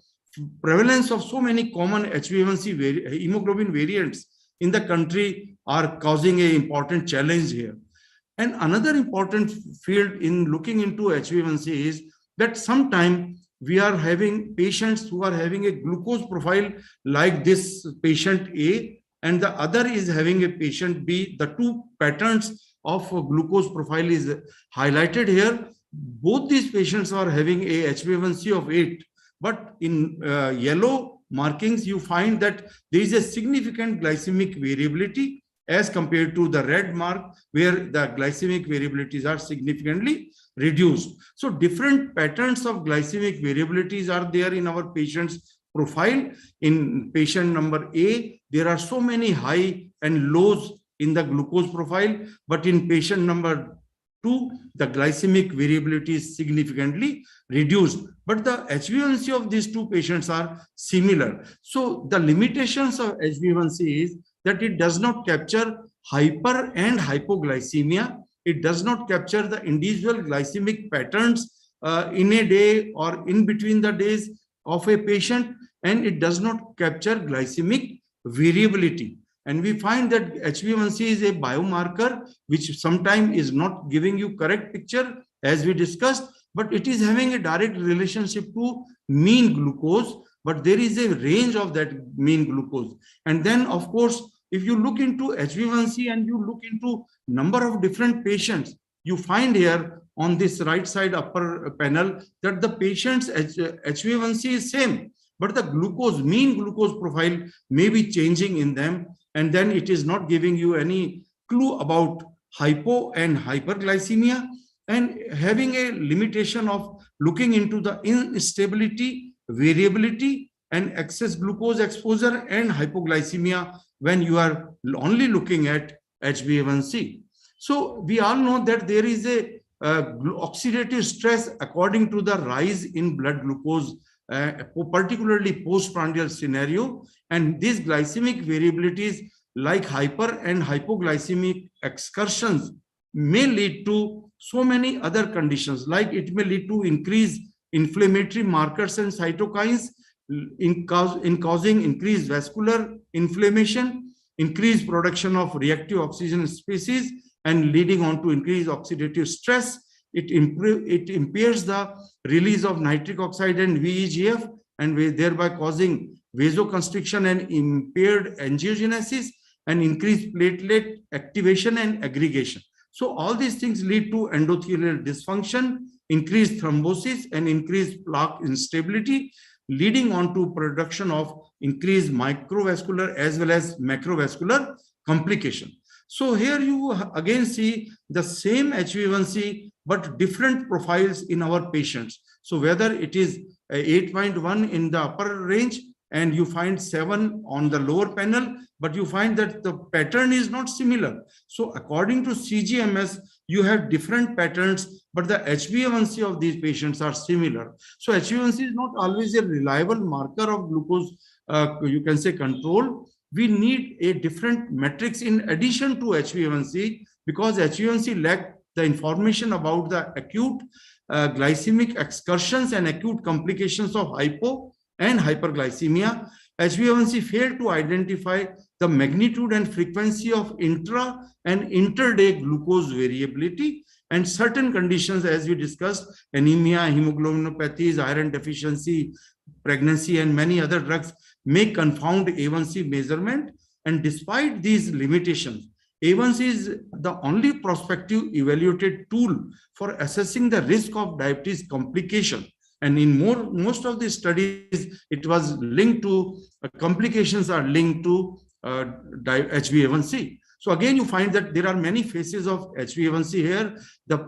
prevalence of so many common HbA1c hemoglobin variants in the country are causing an important challenge here. And another important field in looking into HbA1c is that sometimes we are having patients who are having a glucose profile like this patient A, and the other is having a patient B. The two patterns of glucose profile is highlighted here. Both these patients are having a HbA1c of 8, but in yellow markings, you find that there is a significant glycemic variability as compared to the red mark, where the glycemic variabilities are significantly reduced. So different patterns of glycemic variabilities are there in our patient's profile. In patient number A, there are so many high and lows in the glucose profile, but in patient number 2, the glycemic variability is significantly reduced. But the HbA1c of these two patients are similar. So the limitations of HbA1c is that it does not capture hyper and hypoglycemia. It does not capture the individual glycemic patterns in a day or in between the days of a patient, and it does not capture glycemic variability. And we find that HbA1c is a biomarker which sometimes is not giving you correct picture as we discussed, but it is having a direct relationship to mean glucose, but there is a range of that mean glucose. And then of course, if you look into HbA1c and you look into number of different patients, you find here on this right side upper panel that the patient's HbA1c is same, but the glucose, mean glucose profile may be changing in them, and then it is not giving you any clue about hypo and hyperglycemia, and having a limitation of looking into the instability, variability, and excess glucose exposure and hypoglycemia when you are only looking at HbA1c. So we all know that there is a oxidative stress according to the rise in blood glucose, particularly postprandial scenario, and these glycemic variabilities like hyper and hypoglycemic excursions may lead to so many other conditions, like it may lead to increased inflammatory markers and cytokines in causing increased vascular inflammation, increased production of reactive oxygen species, and leading on to increased oxidative stress. It impairs the release of nitric oxide and VEGF, and thereby causing vasoconstriction and impaired angiogenesis, and increased platelet activation and aggregation. So all these things lead to endothelial dysfunction, increased thrombosis, and increased plaque instability, leading on to production of increased microvascular as well as macrovascular complication. So here you again see the same HbA1c, but different profiles in our patients. So whether it is 8.1 in the upper range and you find 7 on the lower panel, but you find that the pattern is not similar. So according to CGMS, you have different patterns, but the HbA1c of these patients are similar. So HbA1c is not always a reliable marker of glucose, you can say, control. We need a different metrics in addition to HbA1c, because HbA1c lacks the information about the acute glycemic excursions and acute complications of hypo and hyperglycemia. HbA1c failed to identify the magnitude and frequency of intra and interday glucose variability, and certain conditions, as we discussed, anemia, hemoglobinopathies, iron deficiency, pregnancy, and many other drugs may confound A1C measurement. And despite these limitations, A1C is the only prospective evaluated tool for assessing the risk of diabetes complication. And in most of the studies, it was linked to complications are linked to HbA1c. So again, you find that there are many phases of HbA1c here. The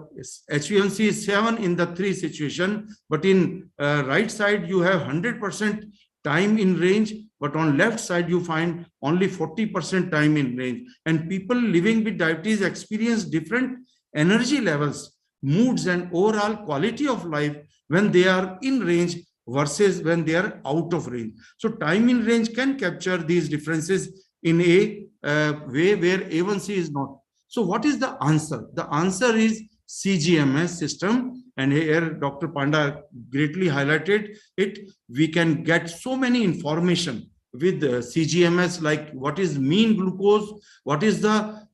HbA1c is 7 in the 3 situation, but in right side, you have 100% time in range, but on left side, you find only 40% time in range. And people living with diabetes experience different energy levels, moods, and overall quality of life when they are in range versus when they are out of range. So time in range can capture these differences in a way where A1C is not. So what is the answer? The answer is CGMS system, and here Dr. Panda greatly highlighted it. We can get so many information with CGMS, like what is mean glucose, what is the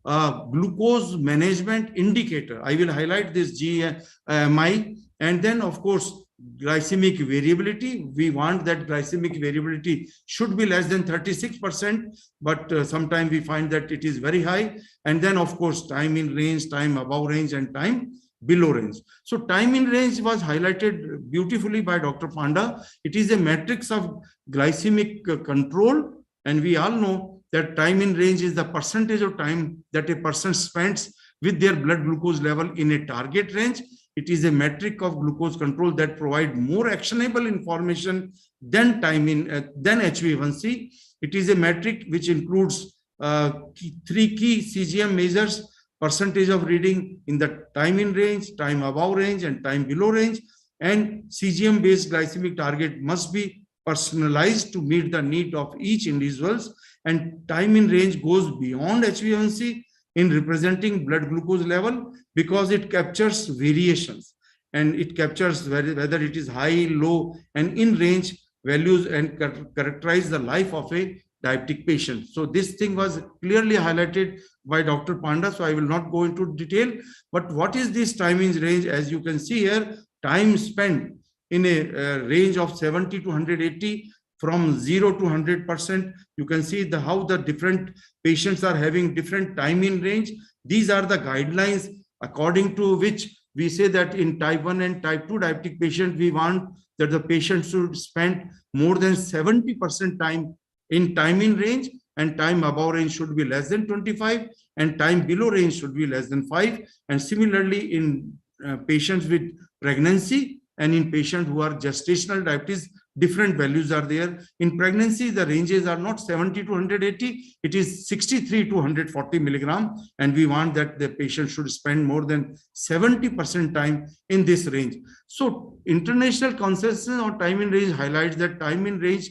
glucose management indicator. I will highlight this GMI, and then of course glycemic variability. We want that glycemic variability should be less than 36%, but sometimes we find that it is very high. And then of course time in range, time above range, and time below range. So time in range was highlighted beautifully by Dr. Panda. It is a matrix of glycemic control, and we all know that time in range is the percentage of time that a person spends with their blood glucose level in a target range. It is a metric of glucose control that provides more actionable information than time in than HbA1c. It is a metric which includes three key CGM measures: percentage of reading in the time in range, time above range, and time below range. And CGM based glycemic target must be personalized to meet the need of each individuals. And time in range goes beyond HbA1c in representing blood glucose level, because it captures variations, and it captures whether it is high, low, and in range values, and characterize the life of a diabetic patient. So this thing was clearly highlighted by Dr. Panda, so I will not go into detail. But what is this time in range? As you can see here, time spent in a range of 70 to 180, from 0 to 100%. You can see how the different patients are having different time in range. These are the guidelines according to which we say that in type 1 and type 2 diabetic patient, we want that the patient should spend more than 70% time in range, and time above range should be less than 25, and time below range should be less than 5. And similarly, in patients with pregnancy and in patients who are gestational diabetes, different values are there. In pregnancy, the ranges are not 70 to 180, it is 63 to 140 milligram, and we want that the patient should spend more than 70% time in this range. So international consensus on time in range highlights that time in range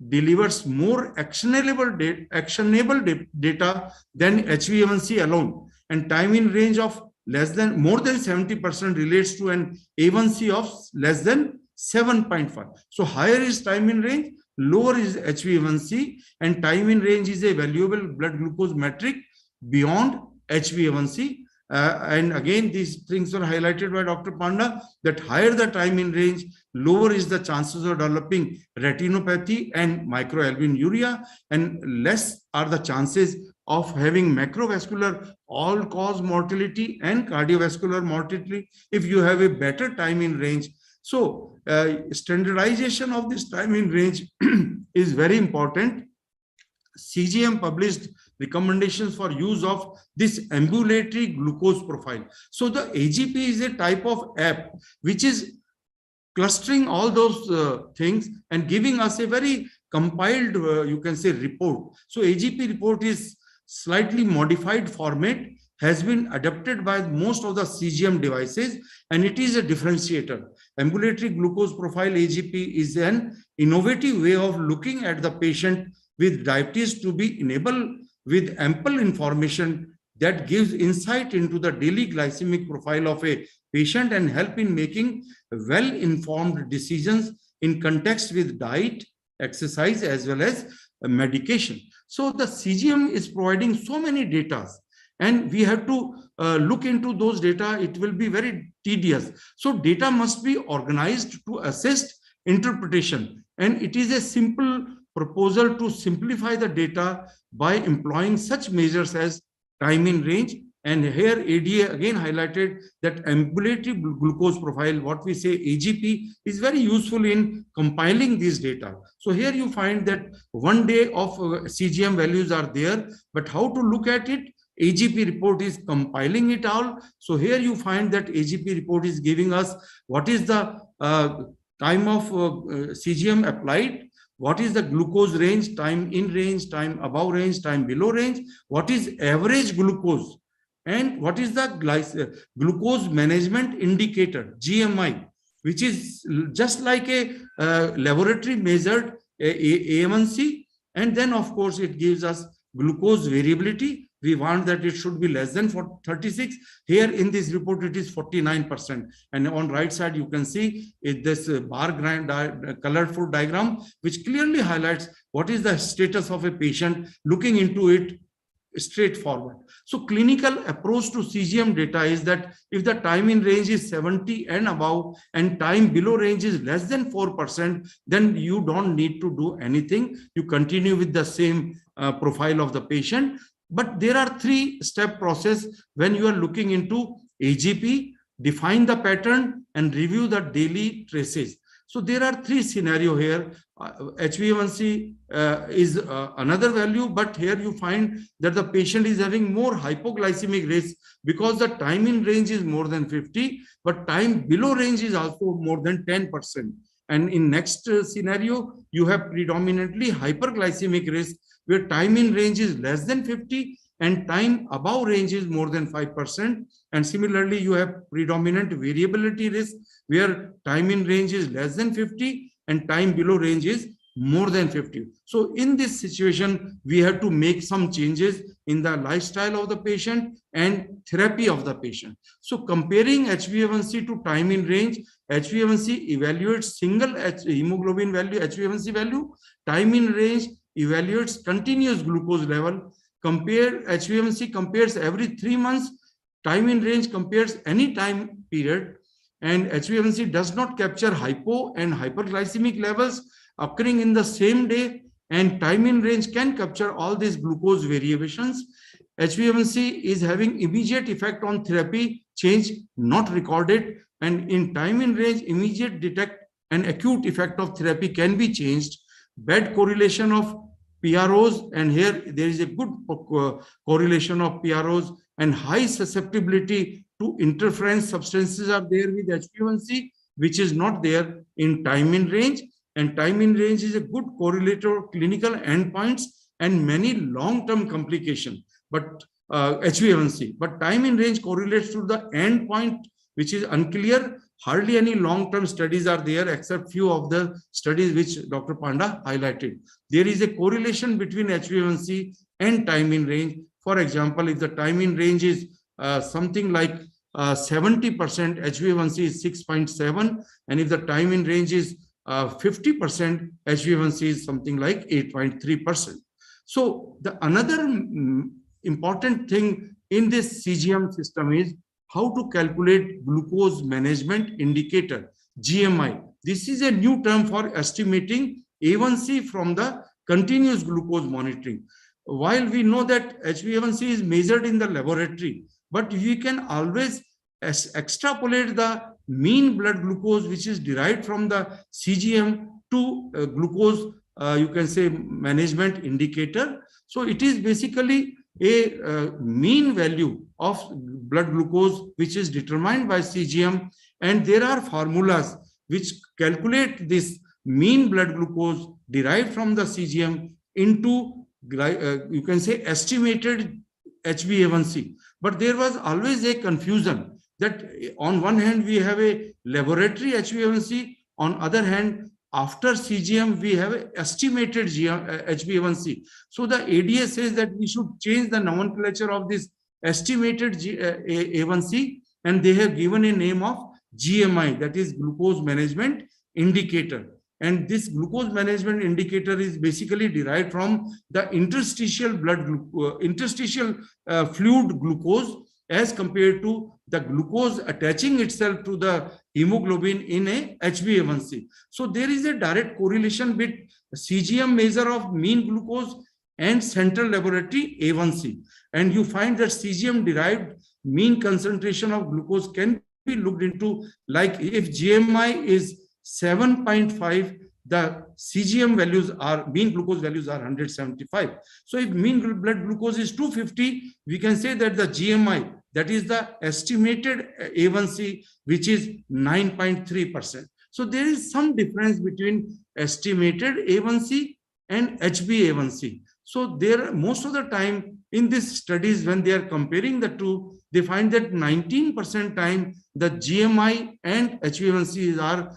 delivers more actionable data than HbA1c alone, and time in range of more than 70% relates to an A1C of less than 7.5. So higher is time in range, lower is HbA1c, and time in range is a valuable blood glucose metric beyond HbA1c. And again, these things are highlighted by Dr. Panda, that higher the time in range, lower is the chances of developing retinopathy and microalbuminuria, and less are the chances of having macrovascular all-cause mortality and cardiovascular mortality if you have a better time in range. So standardization of this time in range is very important. CGM published recommendations for use of this ambulatory glucose profile. So the AGP is a type of app which is clustering all those things and giving us a very compiled, you can say, report. So AGP report is slightly modified format, has been adapted by most of the CGM devices, and it is a differentiator. Ambulatory glucose profile AGP is an innovative way of looking at the patient with diabetes to be enabled with ample information that gives insight into the daily glycemic profile of a patient and help in making well-informed decisions in context with diet, exercise, as well as medication. So the CGM is providing so many data, and we have to look into those data. It will be very tedious. So data must be organized to assist interpretation, and it is a simple proposal to simplify the data by employing such measures as time in range. And here ADA again highlighted that ambulatory glucose profile, what we say AGP, is very useful in compiling these data. So here you find that 1 day of CGM values are there, but how to look at it? AGP report is compiling it all. So here you find that AGP report is giving us what is the time of CGM applied, what is the glucose range, time in range, time above range, time below range, what is average glucose, and what is the glucose management indicator, GMI, which is just like a laboratory measured A1C. And then of course it gives us glucose variability. We want that it should be less than 36. Here in this report, it is 49%. And on right side, you can see this bar colorful diagram, which clearly highlights what is the status of a patient, looking into it straightforward. So clinical approach to CGM data is that if the time in range is 70 and above and time below range is less than 4%, then you don't need to do anything. You continue with the same profile of the patient. But there are 3-step process when you are looking into AGP: define the pattern and review the daily traces. So there are 3 scenarios here. HbA1c is another value, but here you find that the patient is having more hypoglycemic risk because the time in range is more than 50, but time below range is also more than 10%. And in next scenario, you have predominantly hyperglycemic risk, where time in range is less than 50 and time above range is more than 5%. And similarly, you have predominant variability risk, where time in range is less than 50 and time below range is more than 50. So in this situation, we have to make some changes in the lifestyle of the patient and therapy of the patient. So comparing HbA1c to time in range, HbA1c evaluates single hemoglobin value, HbA1c value. Time in range evaluates continuous glucose level. HbA1c compares every 3 months. Time in range compares any time period. And HbA1c does not capture hypo and hyperglycemic levels occurring in the same day, and time in range can capture all these glucose variations. HbA1c is having immediate effect on therapy change not recorded, and in time in range, immediate detect and acute effect of therapy can be changed. Bad correlation of PROs, and here there is a good correlation of PROs, and high susceptibility to interference substances are there with HbA1c, which is not there in time in range. And time in range is a good correlator of clinical endpoints and many long-term complications, but HbA1c. But time in range correlates to the endpoint, which is unclear. Hardly any long-term studies are there, except few of the studies which Dr. Panda highlighted. There is a correlation between HbA1c and time in range. For example, if the time in range is something like 70%, HbA1c is 6.7, and if the time in range is 50%, HbA1c is something like 8.3%. So the another important thing in this CGM system is how to calculate glucose management indicator, GMI. This is a new term for estimating A1C from the continuous glucose monitoring. While we know that HbA1c is measured in the laboratory, but we can always extrapolate the mean blood glucose, which is derived from the CGM, to glucose, you can say, management indicator. So it is basically a mean value of blood glucose, which is determined by CGM, and there are formulas which calculate this mean blood glucose derived from the CGM into, you can say, estimated HbA1c. But there was always a confusion that on one hand we have a laboratory HbA1c, on other hand after CGM we have a estimated HbA1c. So the ADA says that we should change the nomenclature of this estimated A1c, and they have given a name of GMI, that is glucose management indicator. And this glucose management indicator is basically derived from the interstitial fluid glucose, as compared to the glucose attaching itself to the hemoglobin in a HbA1c. So there is a direct correlation between CGM measure of mean glucose and central laboratory A1c. And you find that CGM derived mean concentration of glucose can be looked into, like if GMI is 7.5, the CGM values are, mean glucose values are 175. So if mean blood glucose is 250, we can say that the GMI, that is the estimated A1c, which is 9.3%. So there is some difference between estimated A1c and HbA1c. So there, most of the time in these studies, when they are comparing the two, they find that 19% time the GMI and HbA1c are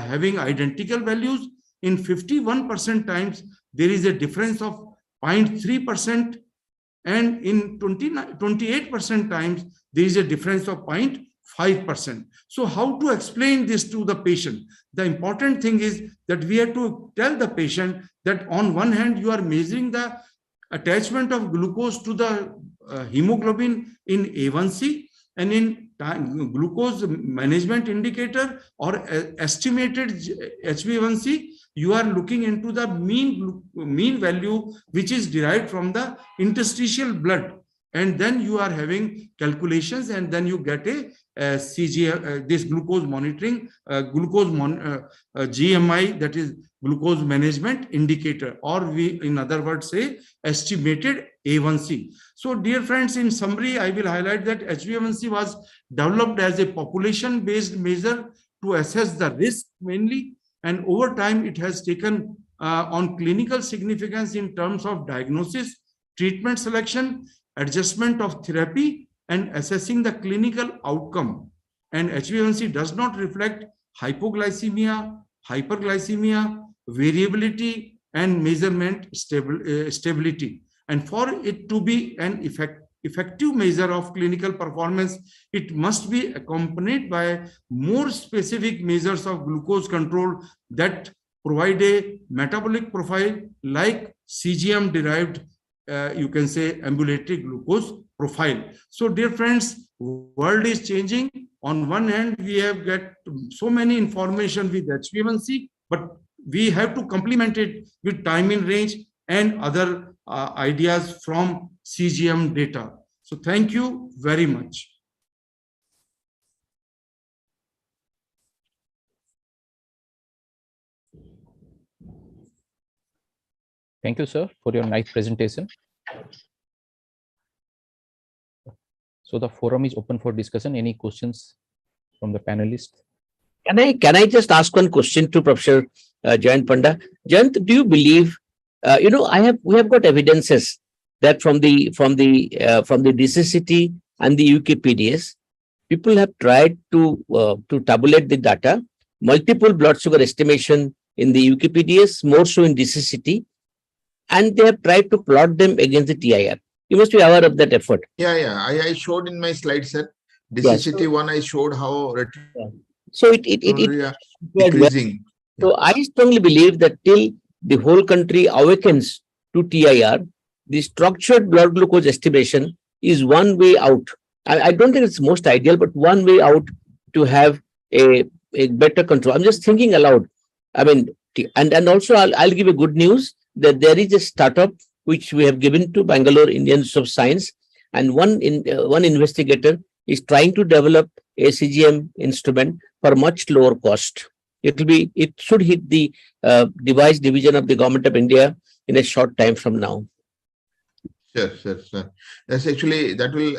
having identical values. In 51% times, there is a difference of 0.3%, and in 28% times, there is a difference of 0.5%. So how to explain this to the patient? The important thing is that we have to tell the patient that on one hand, you are measuring the attachment of glucose to the hemoglobin in A1c, and in glucose management indicator or estimated HbA1c, you are looking into the mean value which is derived from the interstitial blood, and then you are having calculations, and then you get a CGM, this glucose monitoring, GMI, that is glucose management indicator, or we, in other words, say estimated A1c. So dear friends, in summary, I will highlight that HbA1c was developed as a population-based measure to assess the risk mainly, and over time it has taken on clinical significance in terms of diagnosis, treatment selection, adjustment of therapy, and assessing the clinical outcome. And HbA1c does not reflect hypoglycemia, hyperglycemia, variability, and measurement stability. And for it to be an effective measure of clinical performance, it must be accompanied by more specific measures of glucose control that provide a metabolic profile like CGM derived, you can say, ambulatory glucose profile. So dear friends, world is changing. On one hand, we have got so many information with HbA1c, but we have to complement it with time in range and other ideas from CGM data. So thank you very much. Thank you, sir, for your nice presentation. So the forum is open for discussion. Any questions from the panelists? Can I just ask one question to Professor Jayant Panda? Jayant, do you believe? We have got evidences that from the DCCT and the UKPDS, people have tried to tabulate the data, multiple blood sugar estimation in the UKPDS, more so in DCCT, and they have tried to plot them against the TIR. You must be aware of that effort. Yeah. I showed in my slide set. DCCT one, I showed how so it decreasing. So I strongly believe that till the whole country awakens to TIR, the structured blood glucose estimation is one way out. I don't think it's most ideal, but one way out to have a better control. I'm just thinking aloud. I mean, and also I'll give you good news that there is a startup which we have given to Bangalore Indian Institute of Science, and one investigator is trying to develop a CGM instrument for much lower cost. It should hit the device division of the Government of India in a short time from now. Sure. That's actually, that will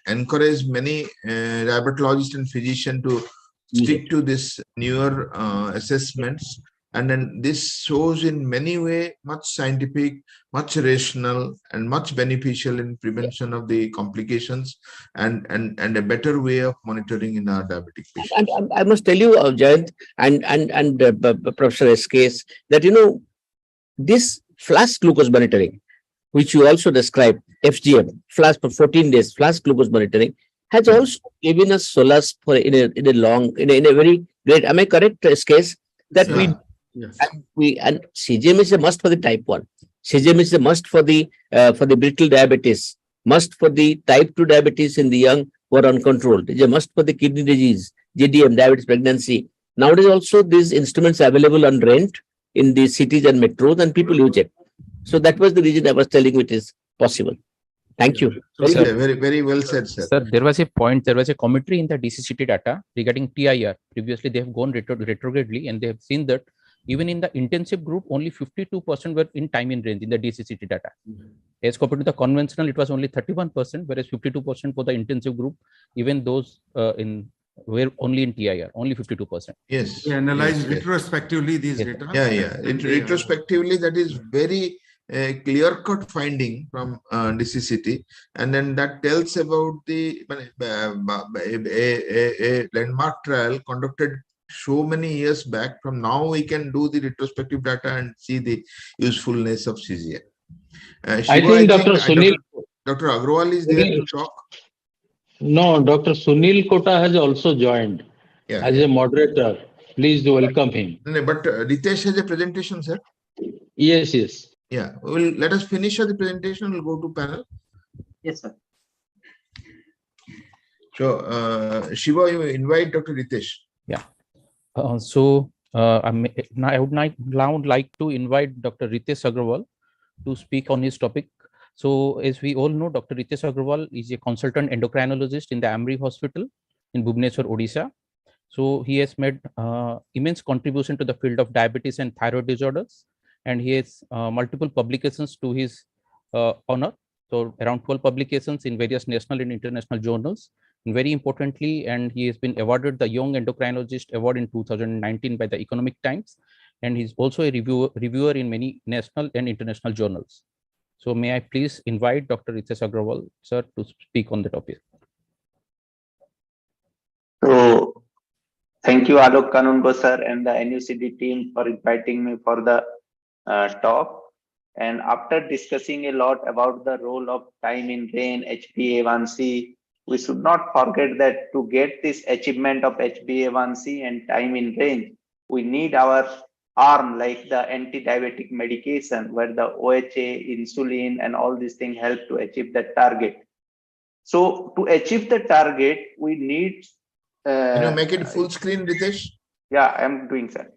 encourage many diabetologists and physicians to stick to this newer assessments. And then this shows in many ways much scientific, much rational, and much beneficial in prevention of the complications and a better way of monitoring in our diabetic patients. And I must tell you, Jayant and Professor SKS, that this flash glucose monitoring, which you also described, FGM, flash for 14 days, flash glucose monitoring, has also given us solace for in a very great. Am I correct, SKS? That and CGM is a must for the type 1. CGM is a must for the brittle diabetes, must for the type 2 diabetes in the young who are uncontrolled. It's a must for the kidney disease, GDM, diabetes pregnancy. Nowadays also these instruments are available on rent in the cities and metros, and people use it. So that was the reason I was telling you it is possible. Thank you. Very well said, sir. Sir, there was a commentary in the DCCT data regarding TIR. Previously, they have gone retrogradely, and they have seen that even in the intensive group, only 52% were in time in range in the DCCT data. As compared to the conventional, it was only 31%, whereas 52% for the intensive group, even those were only in TIR, only 52%. Yes. We analyzed retrospectively these data. Yeah. Retrospectively, that is very clear-cut finding from DCCT, and then that tells about the a landmark trial conducted so many years back. From now, we can do the retrospective data and see the usefulness of CGM. I think Dr. Sunil. Dr. Agrawal is there to talk. No, Dr. Sunil Kota has also joined as a moderator. Please welcome him. No, but Ritesh has a presentation, sir. Yes. Yeah, let us finish the presentation. We'll go to panel. Yes, sir. So, Shiva, you invite Dr. Ritesh. Yeah. I would now like to invite Dr. Ritesh Agrawal to speak on his topic. So, as we all know, Dr. Ritesh Agrawal is a consultant endocrinologist in the Amri Hospital in Bhubaneswar, Odisha. So, he has made immense contribution to the field of diabetes and thyroid disorders, and he has multiple publications to his honor. So, around 12 publications in various national and international journals, Very importantly, and he has been awarded the Young Endocrinologist Award in 2019 by the Economic Times, and he's also a reviewer in many national and international journals. So may I please invite Dr. Ritesh Agrawal, sir, to speak on the topic. So thank you, Alok Kanungo sir and the NUCD team for inviting me for the talk. And after discussing a lot about the role of time in range, HbA1c, we should not forget that to get this achievement of HbA1c and time in range, we need our arm like the anti-diabetic medication where the OHA, insulin and all these things help to achieve the target. So to achieve the target, we need... Can you make it full screen, Ritesh? Yeah, I'm doing that.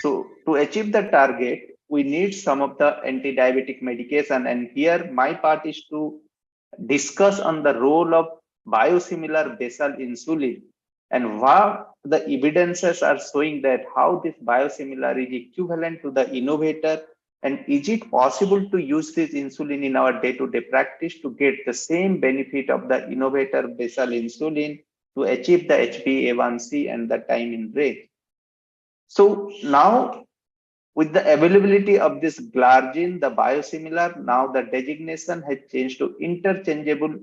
So to achieve the target, we need some of the anti-diabetic medication. And here my part is to discuss on the role of biosimilar basal insulin and what the evidences are showing that how this biosimilar is equivalent to the innovator, and is it possible to use this insulin in our day-to-day practice to get the same benefit of the innovator basal insulin to achieve the HbA1c and the time in range. So now with the availability of this glargine, the biosimilar, now the designation has changed to interchangeable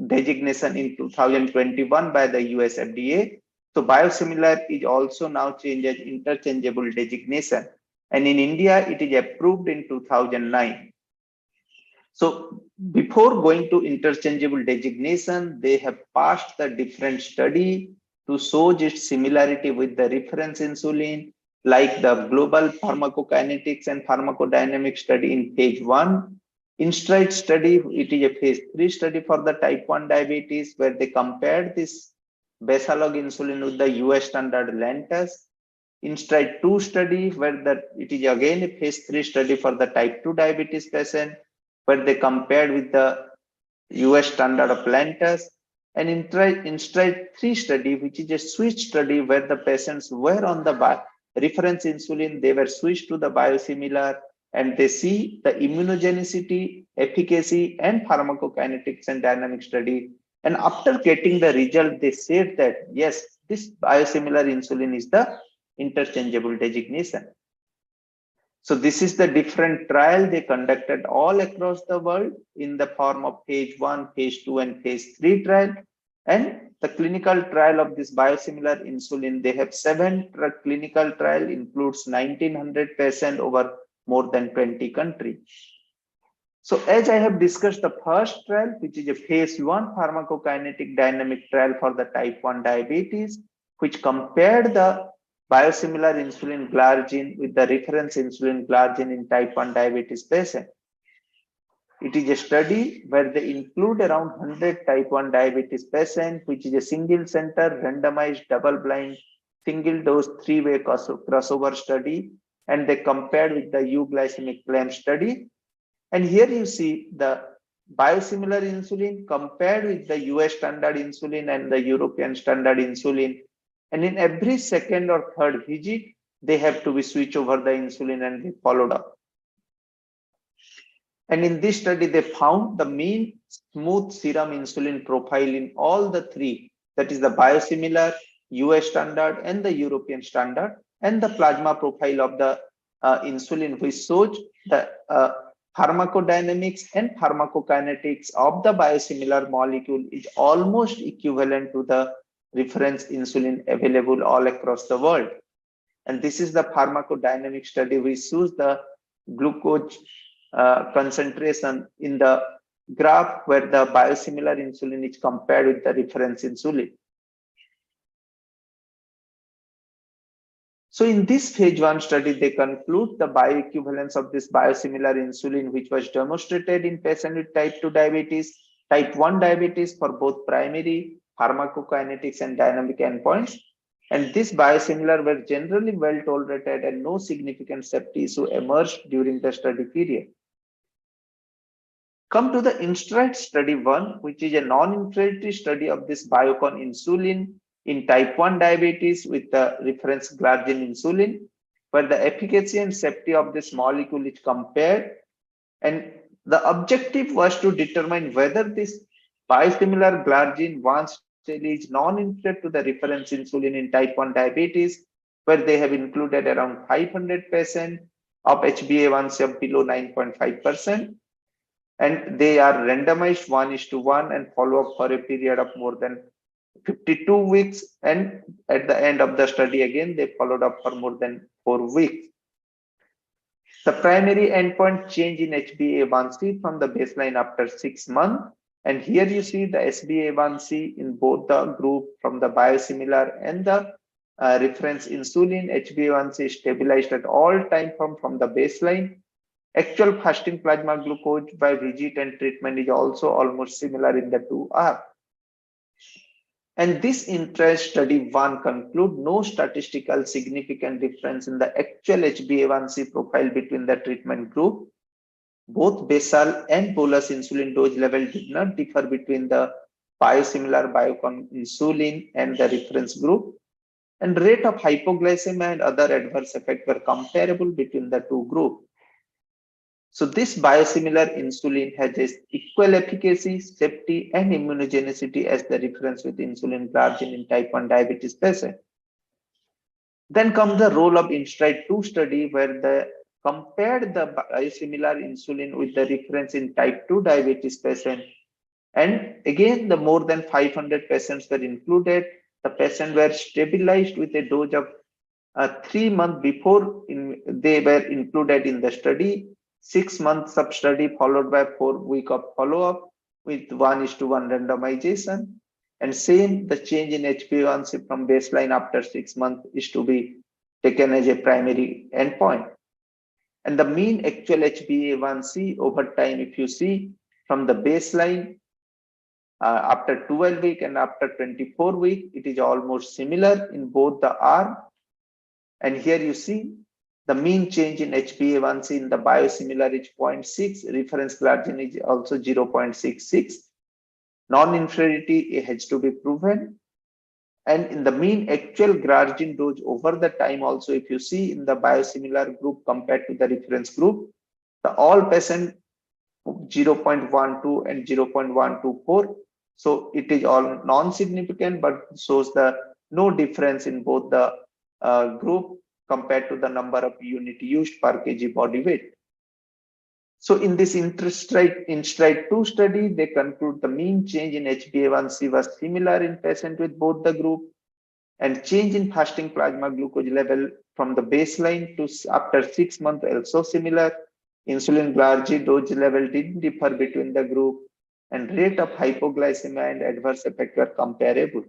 designation in 2021 by the US FDA. So biosimilar is also now changed as interchangeable designation. And in India, it is approved in 2009. So before going to interchangeable designation, they have passed the different study to show its similarity with the reference insulin, like the global pharmacokinetics and pharmacodynamic study in phase 1. INSTRIDE study, it is a phase 3 study for the type 1 diabetes, where they compared this basalog insulin with the US standard Lantus. INSTRIDE 2 study, where it is again a phase 3 study for the type 2 diabetes patient, where they compared with the US standard of Lantus. And INSTRIDE 3 study, which is a switch study where the patients were on the reference insulin, they were switched to the biosimilar, and they see the immunogenicity, efficacy, and pharmacokinetics and dynamic study. And after getting the result, they said that, yes, this biosimilar insulin is the interchangeable designation. So this is the different trial they conducted all across the world in the form of phase 1, phase 2, and phase 3 trial. And the clinical trial of this biosimilar insulin, they have 7 clinical trial, includes 1900 patients over more than 20 countries. So as I have discussed the first trial, which is a phase 1 pharmacokinetic dynamic trial for the type 1 diabetes, which compared the biosimilar insulin glargine with the reference insulin glargine in type 1 diabetes patient. It is a study where they include around 100 type 1 diabetes patients, which is a single center, randomized, double-blind, single-dose, 3-way crossover study, and they compared with the euglycemic claim study. And here you see the biosimilar insulin compared with the US standard insulin and the European standard insulin. And in every second or third visit, they have to be switched over the insulin and be followed up. And in this study, they found the mean smooth serum insulin profile in all the 3, that is the biosimilar, US standard, and the European standard, and the plasma profile of the insulin, which shows the pharmacodynamics and pharmacokinetics of the biosimilar molecule is almost equivalent to the reference insulin available all across the world. And this is the pharmacodynamic study which shows the glucose concentration in the graph where the biosimilar insulin is compared with the reference insulin. So in this phase 1 study, they conclude the bioequivalence of this biosimilar insulin, which was demonstrated in patients with type 2 diabetes, type 1 diabetes for both primary, pharmacokinetics, and dynamic endpoints. And this biosimilar were generally well tolerated and no significant safety issue emerged during the study period. Come to the INSTRIDE study 1, which is a non-inferiority study of this biocon insulin in type 1 diabetes with the reference glargine insulin, where the efficacy and safety of this molecule is compared. And the objective was to determine whether this biosimilar glargine, once actually is non-inferior to the reference insulin in type 1 diabetes, where they have included around 500% of HbA1c of below 9.5%. And they are randomized 1:1 and follow up for a period of more than 52 weeks. And at the end of the study, again, they followed up for more than 4 weeks. The primary endpoint change in HbA1c from the baseline after 6 months. And here you see the HbA1c in both the group from the biosimilar and the reference insulin. HbA1c is stabilized at all time from the baseline. Actual fasting plasma glucose by visit and treatment is also almost similar in the two arms. And this interest study 1 conclude no statistical significant difference in the actual HbA1c profile between the treatment group. Both basal and bolus insulin dose level did not differ between the biosimilar Biocon insulin and the reference group. And rate of hypoglycemia and other adverse effects were comparable between the two groups. So this biosimilar insulin has equal efficacy, safety, and immunogenicity as the reference with insulin glargine in type 1 diabetes patient. Then comes the role of INSTRIDE 2 study, where they compared the biosimilar insulin with the reference in type 2 diabetes patient. And again, the more than 500 patients were included. The patients were stabilized with a dose of 3 months before they were included in the study. 6 months of study followed by 4 weeks of follow-up with 1:1 randomization. And same, the change in HbA1c from baseline after 6 months is to be taken as a primary endpoint. And the mean actual HbA1c over time, if you see from the baseline after 12 weeks and after 24 weeks, it is almost similar in both the arms. And here you see the mean change in HbA1c in the biosimilar is 0.6, reference glargine is also 0.66. Non-inferiority has to be proven. And in the mean actual glargine dose over the time also, if you see in the biosimilar group compared to the reference group, the all patients 0.12 and 0.124. So it is all non-significant, but shows the no difference in both the group compared to the number of unit used per kg body weight. So in this INSTRIDE 2 study, they conclude the mean change in HbA1c was similar in patients with both the group, and change in fasting plasma glucose level from the baseline to after 6 months also similar. Insulin glargine dose level didn't differ between the group, and rate of hypoglycemia and adverse effect were comparable.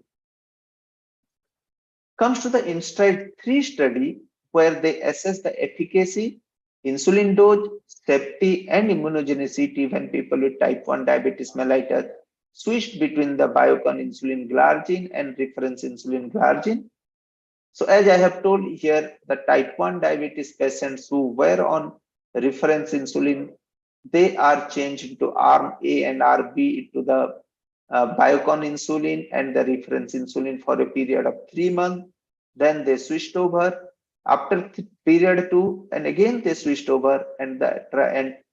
Comes to the INSTRIDE 3 study, where they assess the efficacy, insulin dose, safety, and immunogenicity when people with type 1 diabetes mellitus switched between the Biocon insulin glargine and reference insulin glargine. So as I have told here, the type 1 diabetes patients who were on reference insulin, they are changed to arm A and arm B into the Biocon insulin and the reference insulin for a period of 3 months. Then they switched over. After period 2, and again they switched over, and the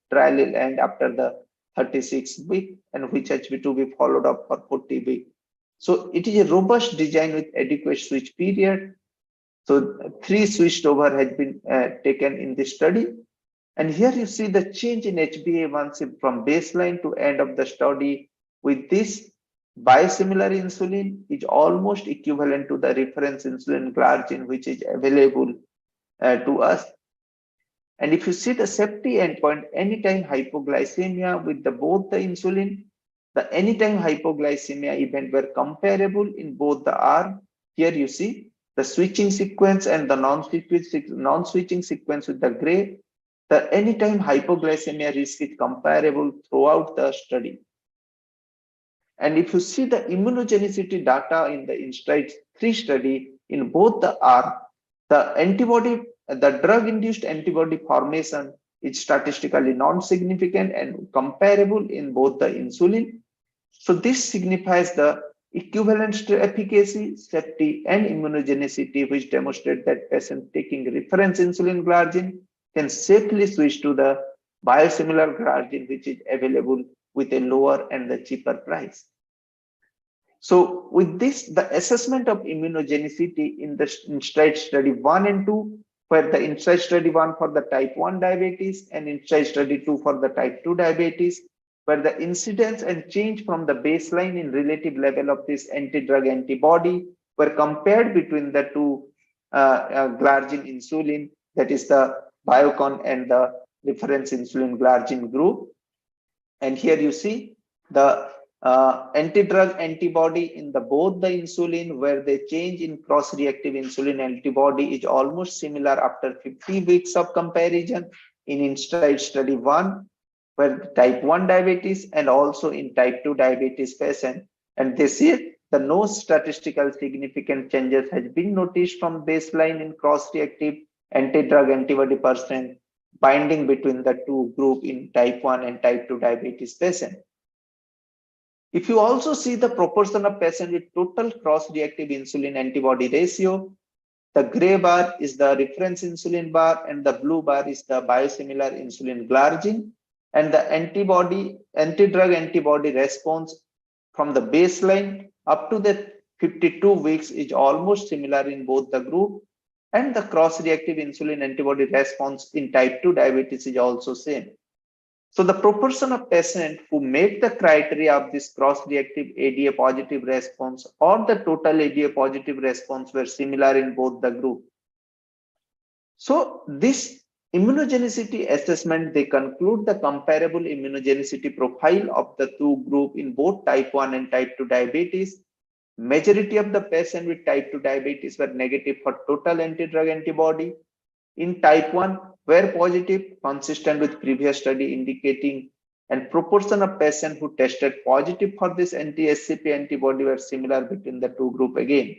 trial will end after the 36 week, and which has to be followed up for 40 weeks. So it is a robust design with adequate switch period. So 3 switched over has been taken in this study. And here you see the change in HbA1c from baseline to end of the study with this biosimilar insulin is almost equivalent to the reference insulin glargine, which is available to us. And if you see the safety endpoint, anytime hypoglycemia with both the insulin, the anytime hypoglycemia event were comparable in both the arms. Here you see the switching sequence and the non-switching sequence with the gray. The anytime hypoglycemia risk is comparable throughout the study. And if you see the immunogenicity data in the INSTRIDE 3 study, in both the arms, the drug-induced antibody formation is statistically non-significant and comparable in both the insulin. So this signifies the equivalence to efficacy, safety, and immunogenicity, which demonstrate that patients taking reference insulin glargine can safely switch to the biosimilar glargine, which is available with a lower and the cheaper price. So with this, the assessment of immunogenicity in the INSIGHT study 1 and 2, where the INSIGHT study 1 for the type 1 diabetes and INSIGHT study 2 for the type 2 diabetes, where the incidence and change from the baseline in relative level of this anti-drug antibody were compared between the two glargine insulin, that is the Biocon and the reference insulin glargine group. And here you see the anti-drug antibody in the both the insulin, where the change in cross-reactive insulin antibody is almost similar after 50 weeks of comparison in INSIGHT study 1, where type 1 diabetes, and also in type 2 diabetes patient. And this year, the no statistical significant changes has been noticed from baseline in cross-reactive anti-drug antibody percent binding between the two group in type 1 and type 2 diabetes patient. If you also see the proportion of patients with total cross-reactive insulin antibody ratio, the gray bar is the reference insulin bar and the blue bar is the biosimilar insulin glargine, and the anti-drug antibody response from the baseline up to the 52 weeks is almost similar in both the group, and the cross-reactive insulin antibody response in type 2 diabetes is also same. So the proportion of patients who met the criteria of this cross-reactive ADA positive response or the total ADA positive response were similar in both the group. So this immunogenicity assessment, they conclude the comparable immunogenicity profile of the two group in both type 1 and type 2 diabetes. Majority of the patients with type 2 diabetes were negative for total anti-drug antibody. In type 1 were positive, consistent with previous study indicating, and proportion of patients who tested positive for this anti-SCP antibody were similar between the two group again.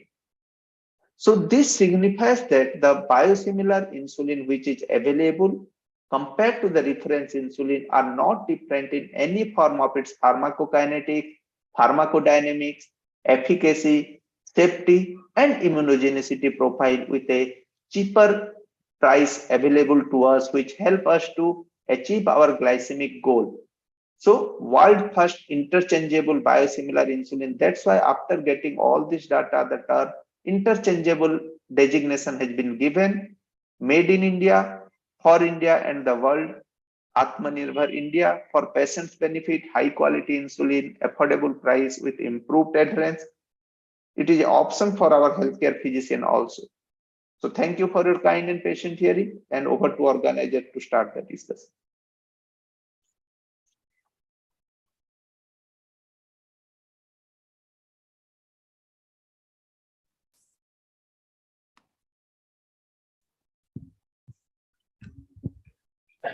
So this signifies that the biosimilar insulin which is available compared to the reference insulin are not different in any form of its pharmacokinetics, pharmacodynamics, efficacy, safety, and immunogenicity profile, with a cheaper price available to us, which help us to achieve our glycemic goal. So world first interchangeable biosimilar insulin. That's why after getting all this data that are interchangeable designation has been given, made in India, for India and the world, Atmanirbhar India, for patients' benefit, high quality insulin, affordable price with improved adherence. It is an option for our healthcare physician also. So thank you for your kind and patient hearing, and over to organizer to start the discussion.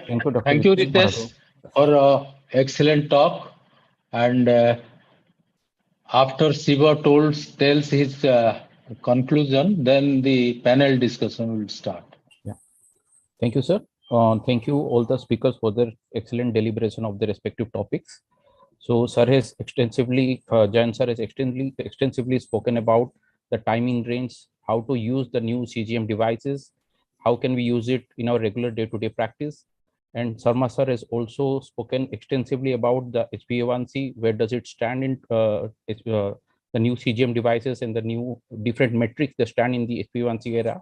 Thank you, Ritesh, for excellent talk. And after Siva tells his conclusion, then the panel discussion will start. Yeah. Thank you, sir. Thank you all the speakers for their excellent deliberation of the respective topics. So sir has extensively, Jayan sir has extensively spoken about the timing range, how to use the new CGM devices, how can we use it in our regular day-to-day practice. And Sarma sir has also spoken extensively about the HbA1c, where does it stand in the new CGM devices and the new different metrics that stand in the HbA1c era.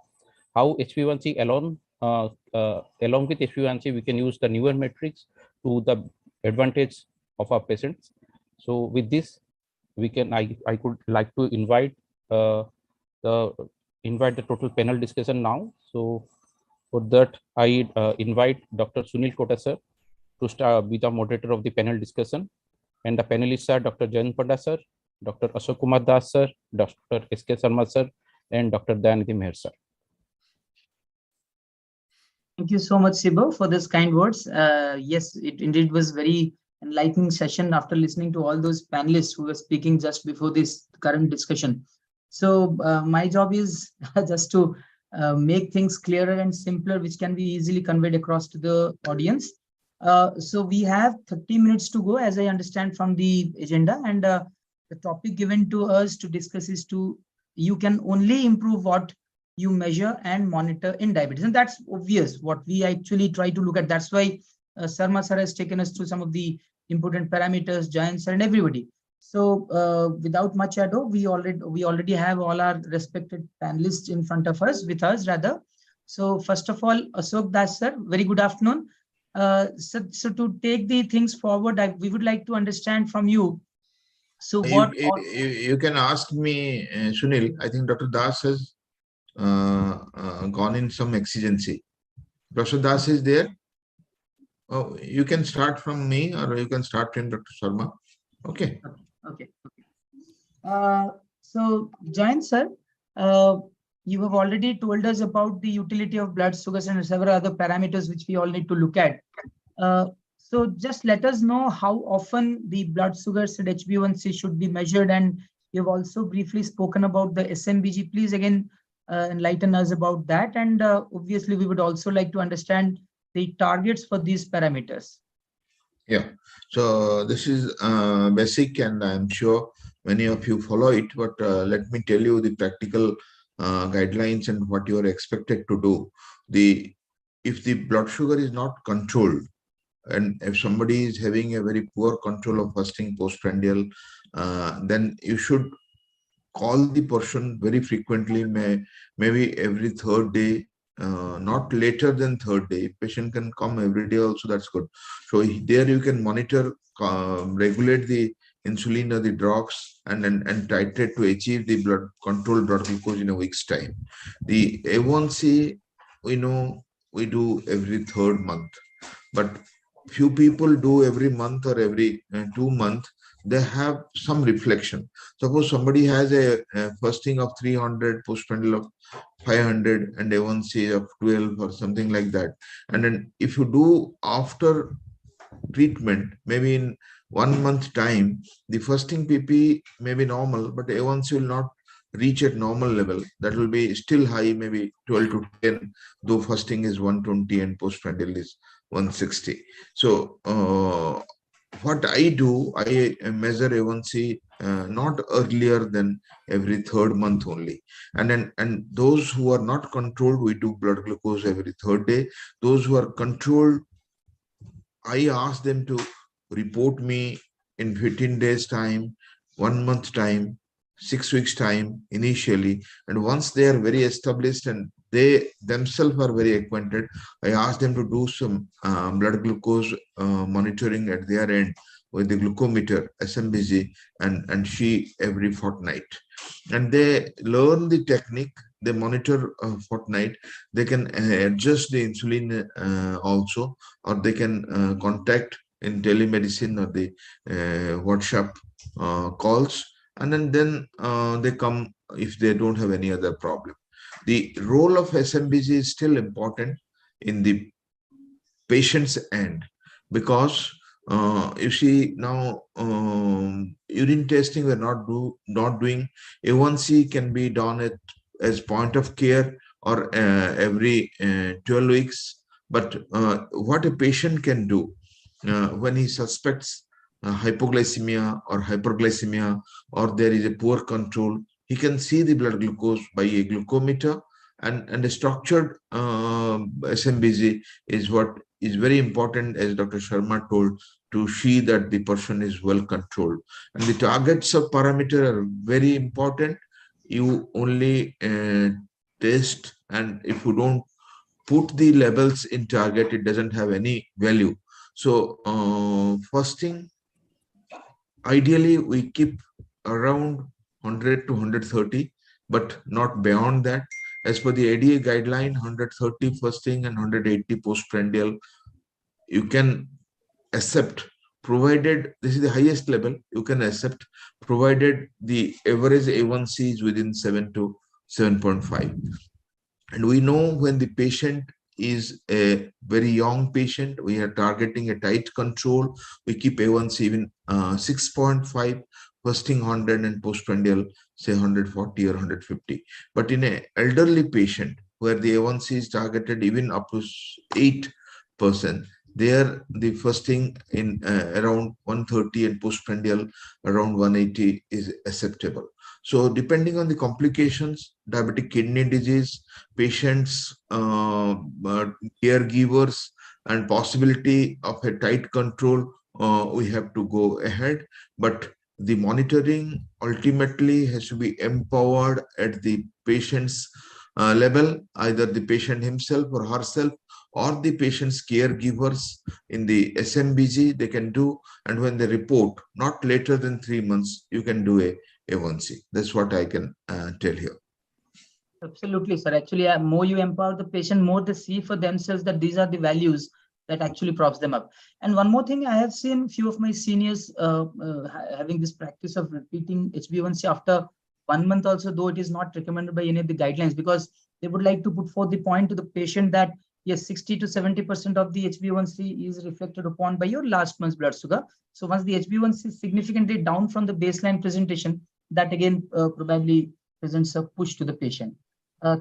How HbA1c alone, along with HbA1c, we can use the newer metrics to the advantage of our patients. So with this, we can, I could like to invite the total panel discussion now. So for that, I invite Dr. Sunil Kota sir to be the moderator of the panel discussion, and the panelists are Dr. Jayan Panda sir, Dr. Ashok Kumar Das sir, Dr. S.K. Sharma sir, and Dr. Dayanidhi Meher sir. Thank you so much, Sibo, for this kind words. Yes, it indeed was very enlightening session after listening to all those panelists who were speaking just before this current discussion. So my job is just to make things clearer and simpler, which can be easily conveyed across to the audience. So we have 30 minutes to go, as I understand from the agenda, and the topic given to us to discuss is you can only improve what you measure and monitor in diabetes. And that's obvious what we actually try to look at. That's why Sarma sir has taken us through some of the important parameters, Jayan sir and everybody. So without much ado, we already have all our respected panelists in front of us, with us rather. So first of all, Ashok Das sir, very good afternoon. So to take the things forward, we would like to understand from you. So you can ask me, Sunil. I think Dr. Das has gone in some exigency. Dr. Das is there. Oh, you can start from me, or you can start from Dr. Sharma. Okay. Okay. So Jain sir, you have already told us about the utility of blood sugars and several other parameters which we all need to look at. So just let us know how often the blood sugars and HbA1c should be measured, and you've also briefly spoken about the SMBG. Please again enlighten us about that, and obviously we would also like to understand the targets for these parameters. Yeah, so this is basic, and I'm sure many of you follow it, but let me tell you the practical guidelines and what you are expected to do. If the blood sugar is not controlled, and if somebody is having a very poor control of fasting postprandial, then you should call the person very frequently, maybe every third day, not later than third day. Patient can come every day also, that's good. So there you can monitor, regulate the insulin or the drugs, and titrate to achieve the controlled blood glucose in a week's time. The A1C, we know we do every third month, but few people do every month or every 2 months. They have some reflection. Suppose somebody has a fasting of 300, postprandial of 500, and A1C of 12 or something like that. And then if you do after treatment, maybe in 1 month time, the fasting PP may be normal, but A1C will not reach at normal level. That will be still high, maybe 12 to 10, though fasting is 120 and postprandial is 160. So what I do, I measure A1C not earlier than every third month only. And those who are not controlled, we do blood glucose every third day. Those who are controlled, I ask them to report me in 15 days time, 1 month time, 6 weeks time initially. And once they are very established and they themselves are very acquainted, I ask them to do some blood glucose monitoring at their end with the glucometer, SMBG, and she every fortnight. And they learn the technique, they monitor fortnight, they can adjust the insulin also, or they can contact in telemedicine or the WhatsApp calls, and then they come if they don't have any other problem. The role of SMBG is still important in the patient's end, because you see now urine testing we're not doing. A1C can be done as point of care or every 12 weeks. But what a patient can do when he suspects hypoglycemia or hyperglycemia, or there is a poor control, he can see the blood glucose by a glucometer, and a structured SMBG is what is very important, as Dr. Sharma told, to see that the person is well controlled. And the targets of parameter are very important. You only test, and if you don't put the levels in target, it doesn't have any value. So fasting, ideally we keep around 100 to 130, but not beyond that. As per the ADA guideline, 130 fasting and 180 postprandial you can accept, provided this is the highest level you can accept, provided the average A1C is within 7 to 7.5. And we know when the patient is a very young patient, we are targeting a tight control. We keep A1C even 6.5, fasting 100 and postprandial say 140 or 150. But in an elderly patient where the A1C is targeted even up to 8%, there the fasting in around 130 and postprandial around 180 is acceptable. So depending on the complications, diabetic kidney disease, patients, caregivers, and possibility of a tight control, we have to go ahead. But the monitoring ultimately has to be empowered at the patient's level, either the patient himself or herself, or the patient's caregivers in the SMBG, they can do, and when they report, not later than 3 months, you can do a A1C. That's what I can tell here. Absolutely, sir. Actually, more you empower the patient, more they see for themselves that these are the values that actually props them up. And one more thing, I have seen few of my seniors having this practice of repeating HbA1c after 1 month also, though it is not recommended by any of the guidelines, because they would like to put forth the point to the patient that yes, 60 to 70% of the HbA1c is reflected upon by your last month's blood sugar. So once the HbA1c is significantly down from the baseline presentation, that again probably presents a push to the patient.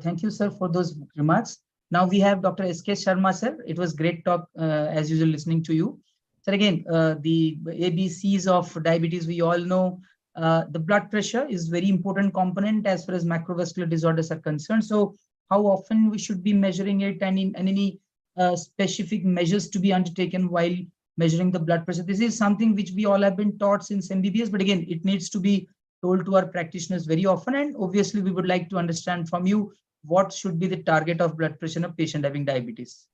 Thank you, sir, for those remarks. Now we have Dr. S.K. Sharma, sir. It was great talk, as usual, listening to you. Sir, again, the ABCs of diabetes, we all know the blood pressure is very important component as far as macrovascular disorders are concerned. So how often we should be measuring it, and any specific measures to be undertaken while measuring the blood pressure? This is something which we all have been taught since MBBS, but again, it needs to be told to our practitioners very often. And obviously, we would like to understand from you what should be the target of blood pressure in a patient having diabetes.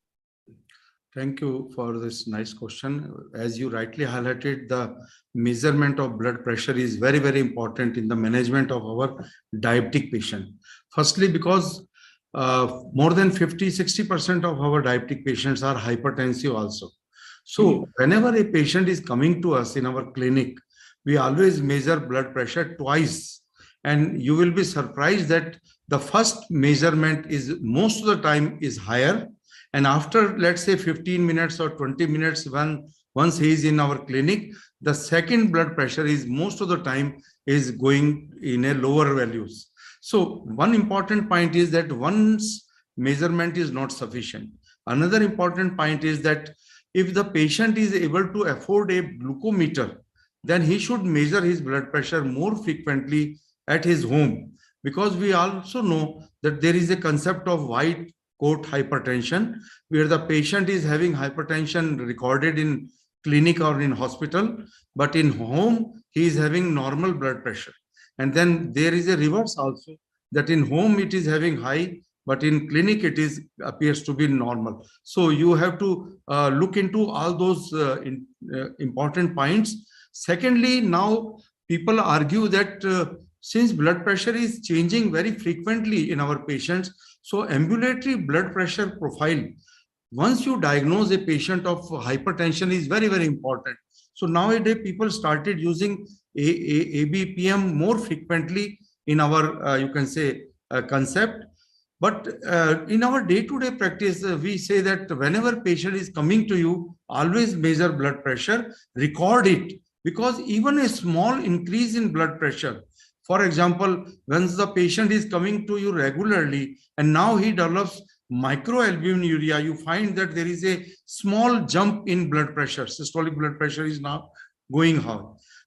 Thank you for this nice question. As you rightly highlighted, the measurement of blood pressure is very, very important in the management of our diabetic patient. Firstly, because more than 50-60% of our diabetic patients are hypertensive also. So whenever a patient is coming to us in our clinic, we always measure blood pressure twice. And you will be surprised that the first measurement is most of the time is higher. And after, let's say, 15 minutes or 20 minutes, once he is in our clinic, the second blood pressure is most of the time is going in a lower values. So one important point is that once measurement is not sufficient. Another important point is that if the patient is able to afford a glucometer, then he should measure his blood pressure more frequently at his home, because we also know that there is a concept of white coat hypertension, where the patient is having hypertension recorded in clinic or in hospital, but in home he is having normal blood pressure. And then there is a reverse also, that in home it is having high, but in clinic it is appears to be normal. So you have to look into all those important points. Secondly, now people argue that since blood pressure is changing very frequently in our patients, so ambulatory blood pressure profile, once you diagnose a patient of hypertension, is very, very important. So nowadays people started using ABPM more frequently in our, you can say, concept. But in our day-to-day practice, we say that whenever patient is coming to you, always measure blood pressure, record it, because even a small increase in blood pressure, for example, once the patient is coming to you regularly and now he develops microalbuminuria, you find that there is a small jump in blood pressure. Systolic blood pressure is now going high.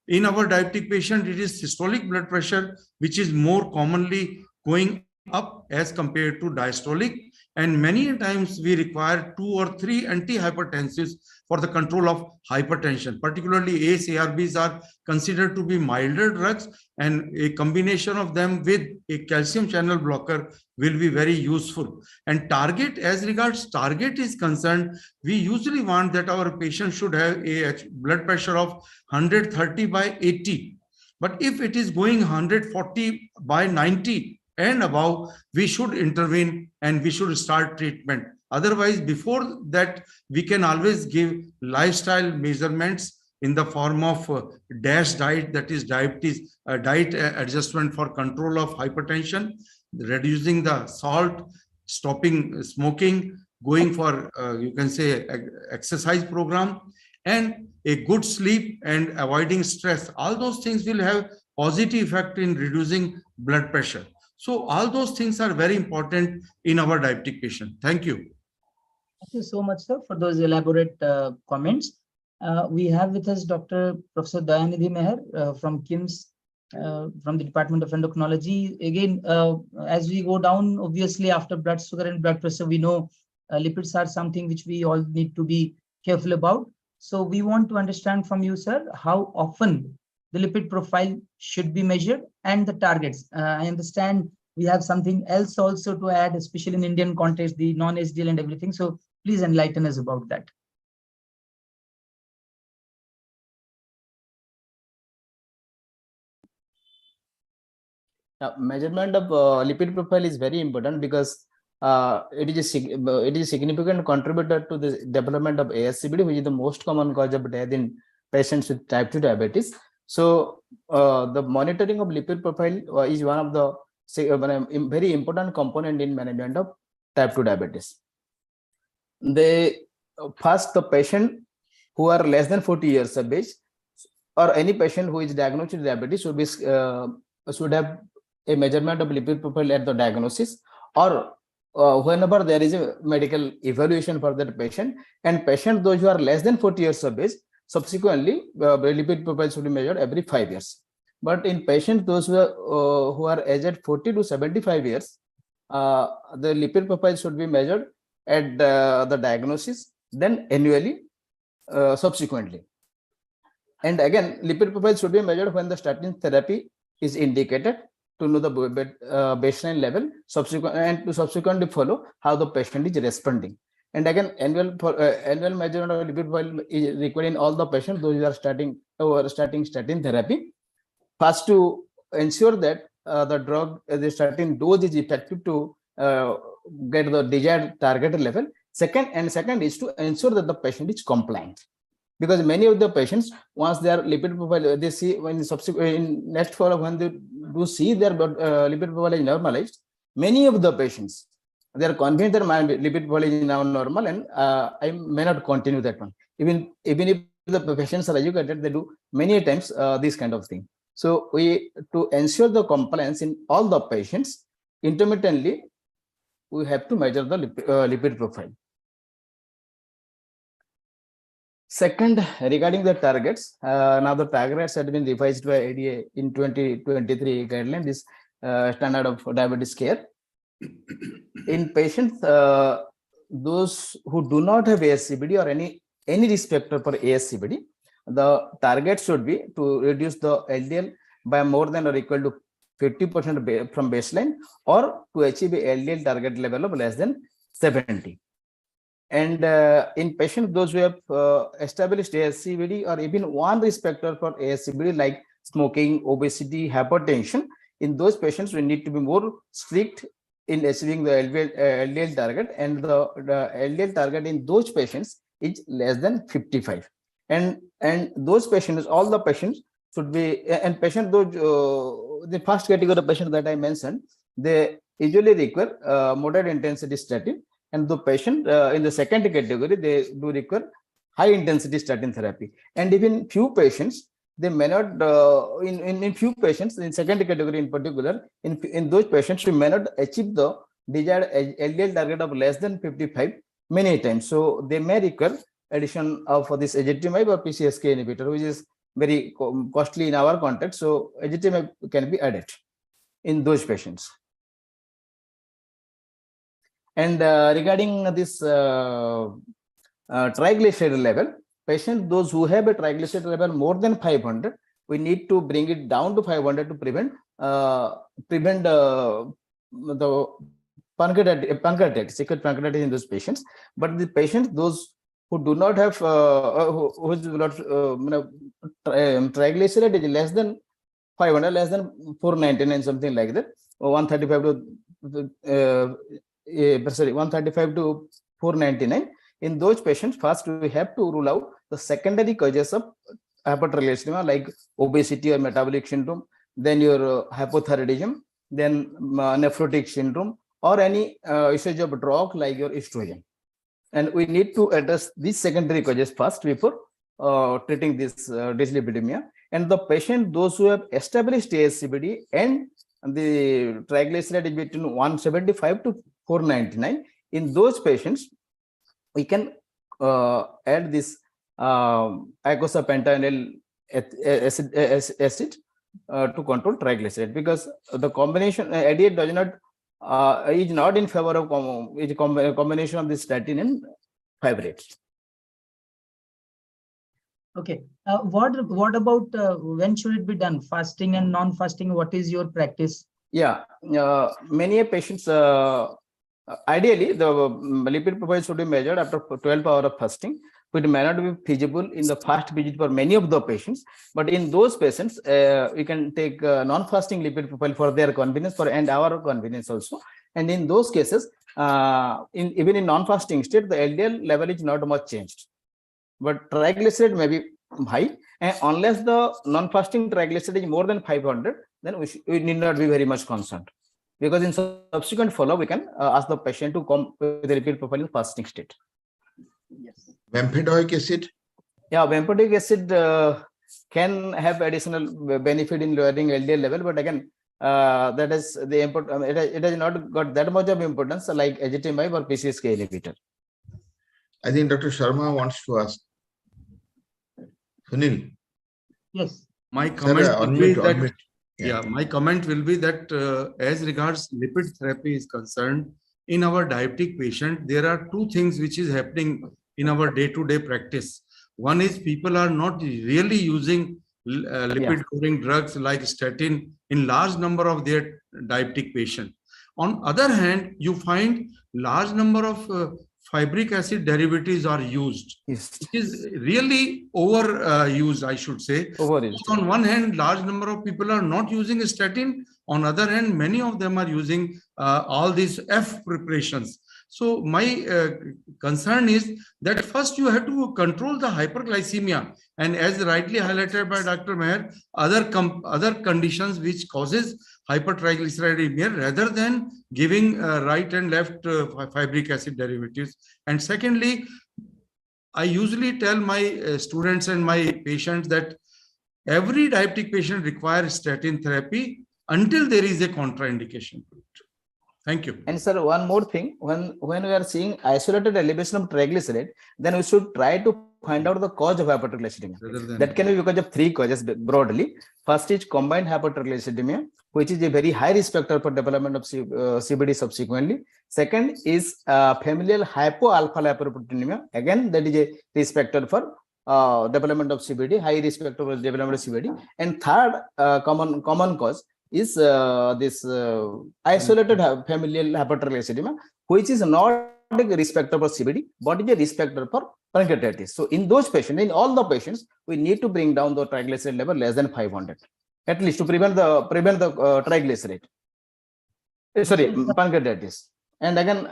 In our diabetic patient, it is systolic blood pressure, which is more commonly going up as compared to diastolic. And many times we require 2 or 3 antihypertensives for the control of hypertension. Particularly ACE, ARBs are considered to be milder drugs, and a combination of them with a calcium channel blocker will be very useful. And target, as regards target is concerned, we usually want that our patient should have a blood pressure of 130/80. But if it is going 140/90 and above, we should intervene and we should start treatment. Otherwise, before that, we can always give lifestyle measurements in the form of DASH diet, that is diabetes diet adjustment for control of hypertension, reducing the salt, stopping smoking, going for, you can say, exercise program, and a good sleep and avoiding stress. All those things will have positive effect in reducing blood pressure. So all those things are very important in our diabetic patient. Thank you. Thank you so much, sir, for those elaborate comments. We have with us Dr. Professor Dayanidhi Meher from KIMS, from the Department of Endocrinology. Again, as we go down, obviously after blood sugar and blood pressure, we know lipids are something which we all need to be careful about. So we want to understand from you, sir, how often the lipid profile should be measured and the targets. I understand we have something else also to add, especially in Indian context, the non-HDL and everything. So please enlighten us about that. Measurement of lipid profile is very important because it is a significant contributor to the development of ASCVD, which is the most common cause of death in patients with type 2 diabetes. So the monitoring of lipid profile is one of the very important component in management of type 2 diabetes. First, the patient who are less than 40 years of age, or any patient who is diagnosed with diabetes should have a measurement of lipid profile at the diagnosis, or whenever there is a medical evaluation for that patient. And patient those who are less than 40 years of age, subsequently lipid profile should be measured every 5 years. But in patients those who are aged 40 to 75 years, the lipid profile should be measured at the diagnosis, then annually, subsequently. And again, lipid profile should be measured when the statin therapy is indicated, to know the baseline level, and to subsequently follow how the patient is responding. And again, annual measurement of lipid profile is required in all the patients those who are starting statin therapy. First, to ensure that the drug, the statin dose is effective to get the desired target level. Second is to ensure that the patient is compliant. Because many of the patients, once their lipid profile, they see when in next follow-up, when they do see their lipid profile is normalized, many of the patients, they are convinced that my lipid profile is now normal, and I may not continue that one. Even if the patients are educated, they do many times this kind of thing. So to ensure the compliance in all the patients, intermittently, we have to measure the lipid profile. Second, regarding the targets, now the targets had been revised by ADA in 2023 guideline, this standard of diabetes care. In patients, those who do not have ASCVD or any risk factor for ASCVD, the target should be to reduce the LDL by more than or equal to 50% from baseline, or to achieve a LDL target level of less than 70. And in patients, those who have established ASCVD or even one risk factor for ASCVD like smoking, obesity, hypertension, in those patients, we need to be more strict in achieving the LDL target, and the LDL target in those patients is less than 55. And those patients, all the patients should be, and patient those, the first category of patients that I mentioned, they usually require moderate intensity statin. And the patient in the second category, they do require high intensity statin therapy. And even few patients, they may not, in few patients, in second category in particular, in those patients, we may not achieve the desired LDL target of less than 55 many times. So they may require addition of this ezetimibe or PCSK inhibitor, which is very costly in our context. So ezetimibe can be added in those patients. And regarding this triglyceride level, patients, those who have a triglyceride level more than 500, we need to bring it down to 500 to prevent the pancreatitis, secret pancreatitis in those patients. But the patients, those who do not have triglyceride is less than 500, less than 499, something like that, or 135 to 499. In those patients, first we have to rule out the secondary causes of hypertriglyceridemia like obesity or metabolic syndrome, then your hypothyroidism, then nephrotic syndrome, or any usage of drug like your estrogen. And we need to address these secondary causes first before treating this dyslipidemia. And the patient, those who have established ASCVD and the triglyceride is between 175 to 499, in those patients, we can add this icosapentaenol acid to control triglyceride, because the combination ADA does not is not in favor of combination of this statin and fibrates. Okay. What about when should it be done? Fasting and non-fasting. What is your practice? Yeah, many patients, ideally, the lipid profile should be measured after 12 hours of fasting. It may not be feasible in the fast visit for many of the patients, but in those patients, we can take non-fasting lipid profile for their convenience and our convenience also. And in those cases, even in non-fasting state, the LDL level is not much changed, but triglyceride may be high, and unless the non-fasting triglyceride is more than 500, then we need not be very much concerned, because in subsequent follow we can ask the patient to come with the lipid profile in fasting state. Yes. Bempedoic acid? Yeah, bempedoic acid can have additional benefit in lowering LDL level, but again, that is the it has not got that much of importance like ezetimibe or PCSK inhibitor. I think Dr. Sharma wants to ask. Sunil. Yes. My comment will be that, Yeah. my comment will be that as regards lipid therapy is concerned, in our diabetic patient, there are two things which is happening in our day-to-day practice. One is people are not really using lipid-lowering drugs like statin in large number of their diabetic patient. On other hand, you find large number of fibric acid derivatives are used. Yes. It is really overused, I should say. Overused. On one hand, large number of people are not using a statin. On other hand, many of them are using all these F preparations. So my concern is that first you have to control the hyperglycemia, and as rightly highlighted by Dr. Meher, other conditions which causes hypertriglyceridemia rather than giving right and left fibric acid derivatives. And secondly, I usually tell my students and my patients that every diabetic patient requires statin therapy until there is a contraindication. Thank you. And sir, one more thing, when we are seeing isolated elevation of triglyceride, then we should try to find out the cause of hypertriglyceridemia. That can be because of three causes broadly. First is combined hypertriglyceridemia, which is a very high risk factor for development of CVD subsequently. Second is familial hypo-alpha-lipoproteinemia. Again, that is a risk factor for development of CVD, high risk factor for development of CVD. And third common cause is this isolated familial hypertriglyceridemia, which is not a risk factor for CVD, but is a risk factor for pancreatitis. So in those patients, in all the patients, we need to bring down the triglyceride level less than 500, at least to prevent the triglyceride. Sorry, pancreatitis. And again,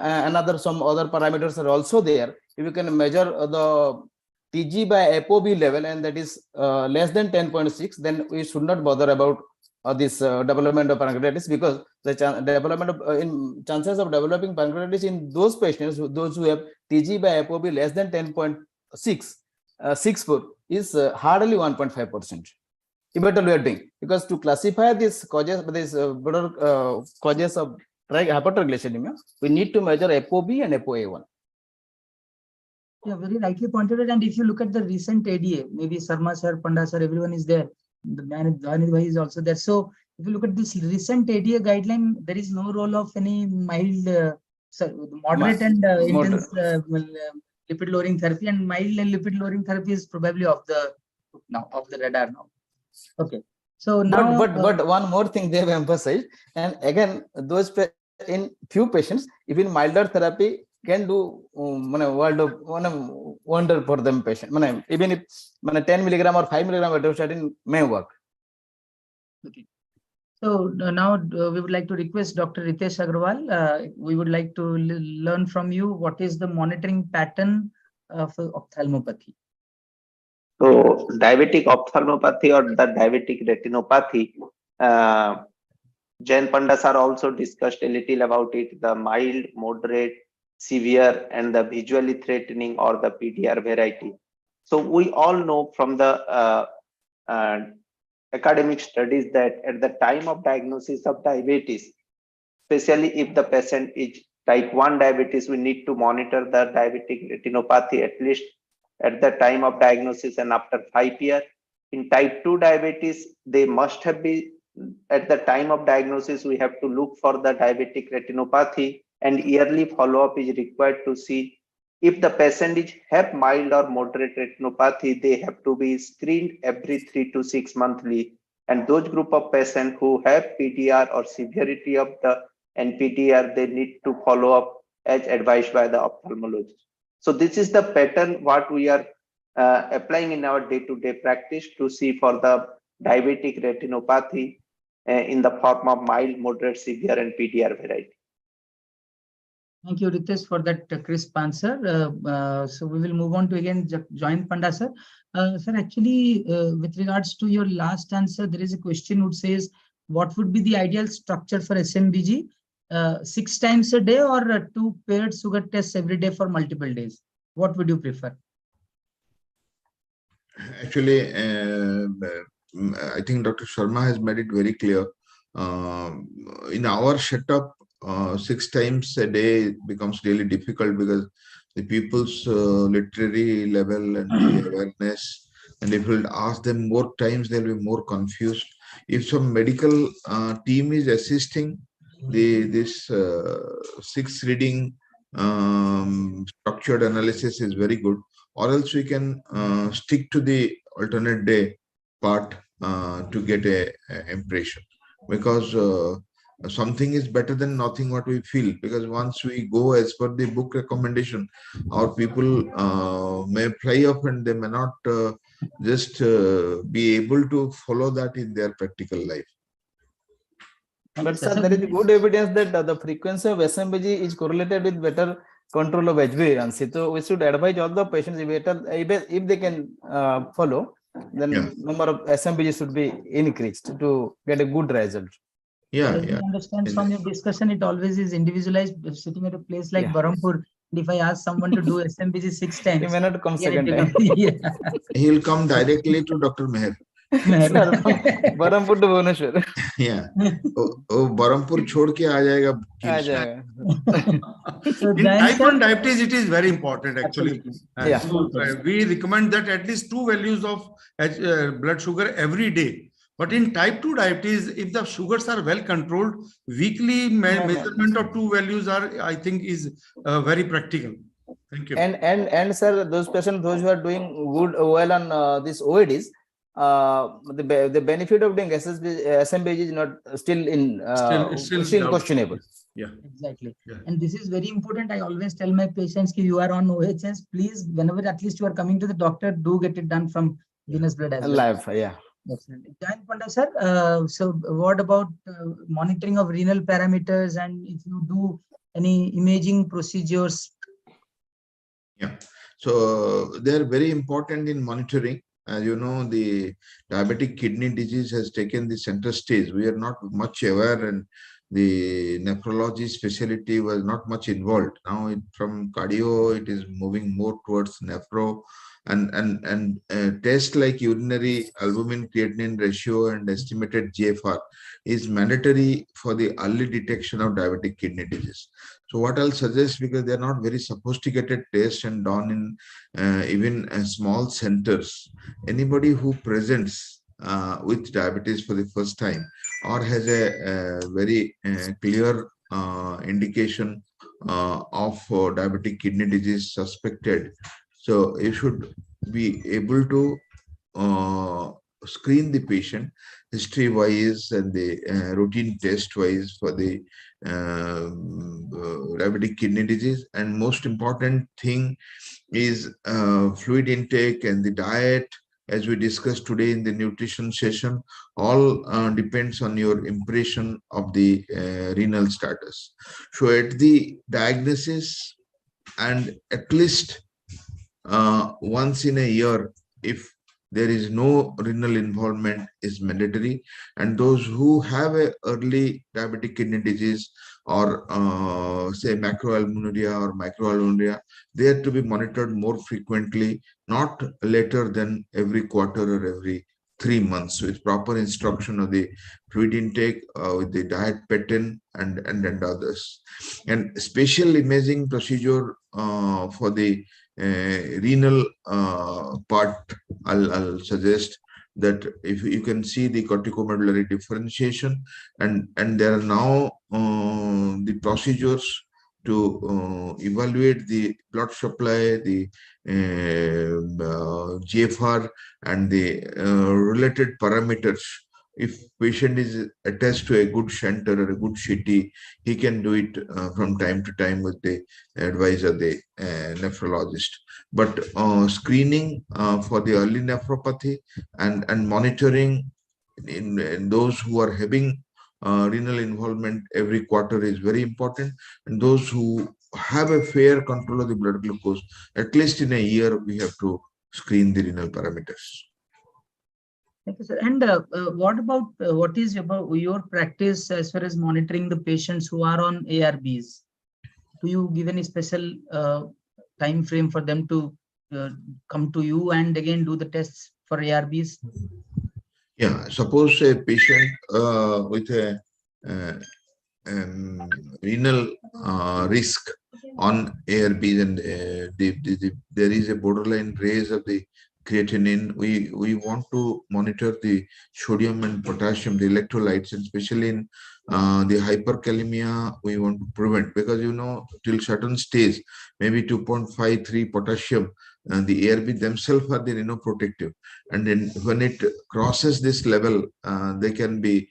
some other parameters are also there. If you can measure the TG by ApoB level, and that is less than 10.6, then we should not bother about this development of pancreatitis, because the chances of developing pancreatitis in those patients, those who have TG by ApoB less than 10.64 is hardly 1.5%. Better we are doing, because to classify these causes, causes of hypertriglyceridemia, we need to measure ApoB and ApoA1. Yeah, very rightly pointed out. And if you look at the recent ADA, maybe Sarma sir, Panda sir, everyone is there. The man is also there. So if you look at this recent ADA guideline, there is no role of any mild, moderate and intense lipid lowering therapy, and mild and lipid lowering therapy is probably off the radar now. Okay. So now, but one more thing they have emphasized, and again, those in few patients, even milder therapy can do wonder for them patient. Even if 10 milligram or 5 milligram atorvastatin may work. Okay. So now we would like to request Dr. Ritesh Agarwal. We would like to learn from you what is the monitoring pattern for ophthalmopathy. So diabetic ophthalmopathy or the diabetic retinopathy, Jain Pandas are also discussed a little about it, the mild, moderate, severe, and the visually threatening or the PDR variety. So we all know from the academic studies that at the time of diagnosis of diabetes, especially if the patient is type 1 diabetes, we need to monitor the diabetic retinopathy at least at the time of diagnosis and after 5 years. In type 2 diabetes, they must have been at the time of diagnosis, we have to look for the diabetic retinopathy, and yearly follow-up is required to see If the patient is have mild or moderate retinopathy, they have to be screened every 3 to 6 monthly. And those group of patients who have PDR or severity of the NPDR, they need to follow up as advised by the ophthalmologist. So this is the pattern what we are applying in our day-to-day practice to see for the diabetic retinopathy in the form of mild, moderate, severe, and PDR variety. Thank you, Ritesh, for that crisp answer. So we will move on to again Joint Panda sir. Sir, actually, with regards to your last answer, there is a question which says, what would be the ideal structure for SMBG? 6 times a day or 2 paired sugar tests every day for multiple days? What would you prefer? Actually, I think Dr. Sharma has made it very clear. In our setup, 6 times a day becomes really difficult because the people's literary level and the awareness, and if we'll ask them more times, they'll be more confused. If some medical team is assisting, this 6 reading structured analysis is very good, or else we can stick to the alternate day part to get a impression, because something is better than nothing what we feel, because once we go as per the book recommendation, our people may fly up and they may not just be able to follow that in their practical life. But sir, there is good evidence that the frequency of SMBG is correlated with better control of HbA1c. So we should advise all the patients if they can follow, then number of SMBG should be increased to get a good result. I understand from your discussion, it always is individualized. Sitting at a place like Barampur, if I ask someone to do SMBG 6 times, he may not come second time. He will come directly to Dr. Meher. Barampur to Bhubaneswar. Yeah. Oh, Barampur chhod ke aa jayega. In type 1 diabetes, it is very important actually. So, we recommend that at least 2 values of blood sugar every day. But in type 2 diabetes, if the sugars are well controlled, weekly measurement of 2 values are, I think, is very practical. Thank you. And sir, those patients, those who are doing well on this OADs, the benefit of doing SMBG is not still questionable. Yeah, exactly. And this is very important. I always tell my patients, if you are on OHS, please, whenever at least you are coming to the doctor, do get it done from venous blood as well. Live, yeah. Definitely. Giant Panda sir, so what about monitoring of renal parameters, and if you do any imaging procedures? Yeah, so they're very important in monitoring. As you know, the diabetic kidney disease has taken the center stage. We are not much aware, and the nephrology specialty was not much involved. Now from cardio, it is moving more towards nephro, and tests like urinary albumin creatinine ratio and estimated GFR is mandatory for the early detection of diabetic kidney disease. So what I'll suggest, because they're not very sophisticated tests and done in even small centers, anybody who presents with diabetes for the first time or has a very clear indication of diabetic kidney disease suspected, so you should be able to screen the patient history wise and the routine test wise for the diabetic kidney disease. And most important thing is fluid intake and the diet, as we discussed today in the nutrition session. All depends on your impression of the renal status. So at the diagnosis, and at least once in a year, if there is no renal involvement, is mandatory. And those who have a early diabetic kidney disease or say macroalbuminuria or microalbuminuria, they are to be monitored more frequently, not later than every quarter or every 3 months, with proper instruction of the fluid intake, with the diet pattern and others. And special imaging procedure for the renal part, I'll suggest that if you can see the corticomedullary differentiation, and there are now the procedures to evaluate the blood supply, the GFR, and the related parameters. If patient is attached to a good center or a good city, he can do it from time to time with the advice of the nephrologist. But screening for the early nephropathy and monitoring in those who are having renal involvement every quarter is very important. And those who have a fair control of the blood glucose, at least in a year, we have to screen the renal parameters. Thank you, sir. And what about what is about your practice as far as monitoring the patients who are on ARBs? Do you give any special time frame for them to come to you and again do the tests for ARBs? Yeah, suppose a patient with a renal risk on ARBs and there is a borderline raise of the creatinine. We want to monitor the sodium and potassium, the electrolytes, and especially in the hyperkalemia, we want to prevent, because till certain stage, maybe 2.53 potassium, and the ARB themselves are the renoprotective, and then when it crosses this level, they can be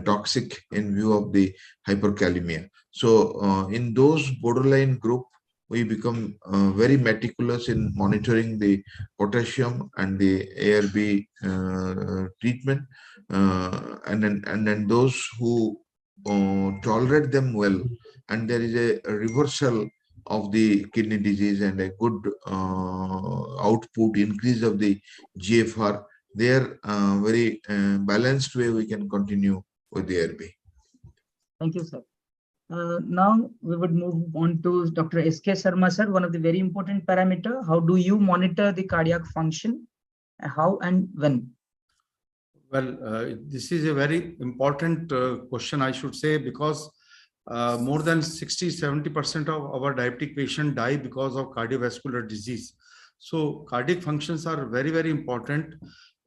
toxic in view of the hyperkalemia. So in those borderline group, we become very meticulous in monitoring the potassium and the ARB treatment, and then those who tolerate them well, and there is a reversal of the kidney disease and a good output increase of the GFR, they are very balanced way we can continue with the ARB. Thank you, sir. Now we would move on to Dr. S.K. Sharma, sir. One of the very important parameter. How do you monitor the cardiac function? How and when? Well, this is a very important question, I should say, because more than 60-70% of our diabetic patients die because of cardiovascular disease. So cardiac functions are very, very important.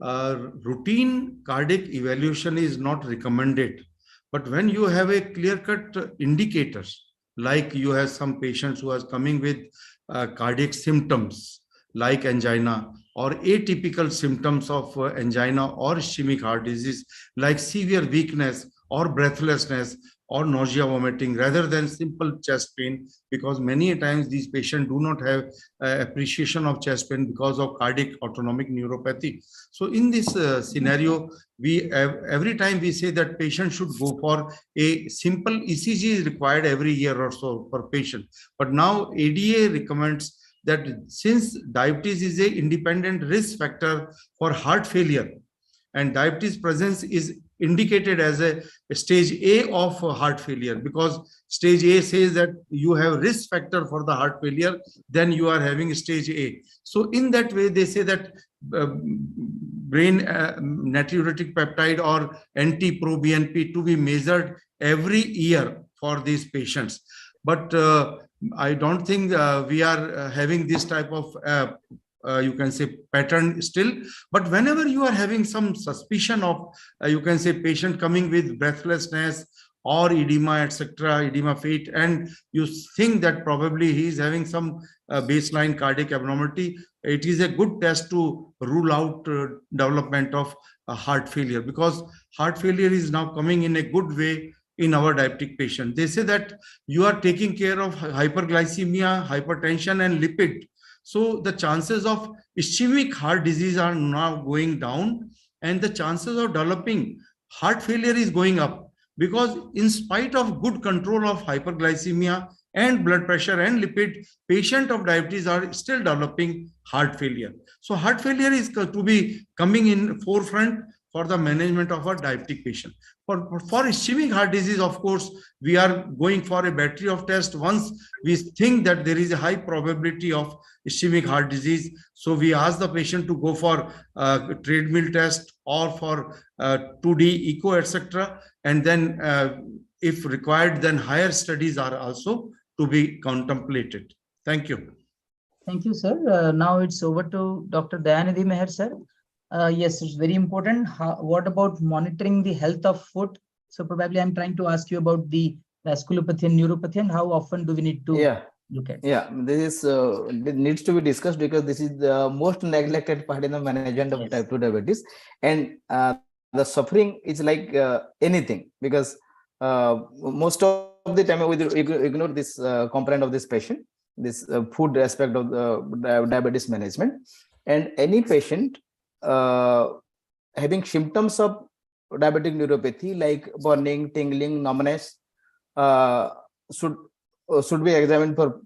Routine cardiac evaluation is not recommended. But when you have a clear-cut indicators, like you have some patients who are coming with cardiac symptoms like angina, or atypical symptoms of angina or ischemic heart disease, like severe weakness or breathlessness or nausea, vomiting, rather than simple chest pain, because many times these patients do not have appreciation of chest pain because of cardiac autonomic neuropathy. So in this scenario, we every time we say that patient should go for a simple ECG is required every year or so per patient. But now ADA recommends that since diabetes is an independent risk factor for heart failure, and diabetes presence is indicated as a stage A of heart failure, because stage A says that you have risk factor for the heart failure, then you are having stage A. So in that way, they say that brain natriuretic peptide or NT-proBNP to be measured every year for these patients. But I don't think we are having this type of you can say pattern still. But whenever you are having some suspicion of you can say patient coming with breathlessness or edema, etc., edema fit, and you think that probably he is having some baseline cardiac abnormality, it is a good test to rule out development of heart failure, because heart failure is now coming in a good way in our diabetic patient. They say that you are taking care of hyperglycemia, hypertension, and lipid. So the chances of ischemic heart disease are now going down, and the chances of developing heart failure is going up, because in spite of good control of hyperglycemia and blood pressure and lipid, patient of diabetes are still developing heart failure. So heart failure is to be coming in forefront for the management of a diabetic patient. For ischemic heart disease, of course, we are going for a battery of tests. Once we think that there is a high probability of ischemic heart disease, so we ask the patient to go for treadmill test or for 2D echo, etc. And then if required, then higher studies are also to be contemplated. Thank you. Thank you, sir. Now it's over to Dr. Dayanidhi Meher, sir. Yes, it's very important. What about monitoring the health of foot? So probably I'm trying to ask you about the vasculopathy and neuropathy, and how often do we need to look at? Yeah, this needs to be discussed because this is the most neglected part in the management of type 2 diabetes, and the suffering is like anything, because most of the time we ignore this component of this patient, this food aspect of the diabetes management. And any patient having symptoms of diabetic neuropathy like burning, tingling, numbness should be examined for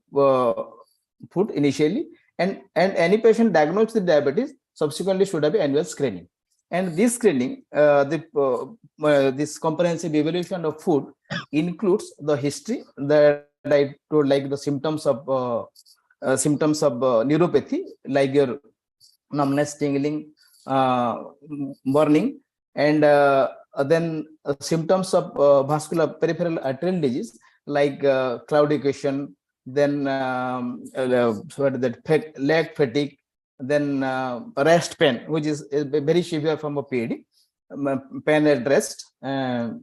food initially, and any patient diagnosed with diabetes subsequently should have annual screening. And this screening, this comprehensive evaluation of food includes the history that I told, like the symptoms of neuropathy, like your numbness, tingling, burning, and then symptoms of vascular peripheral arterial disease like claudication, then leg fatigue, then rest pain, which is a very severe form of PAD, pain at rest. And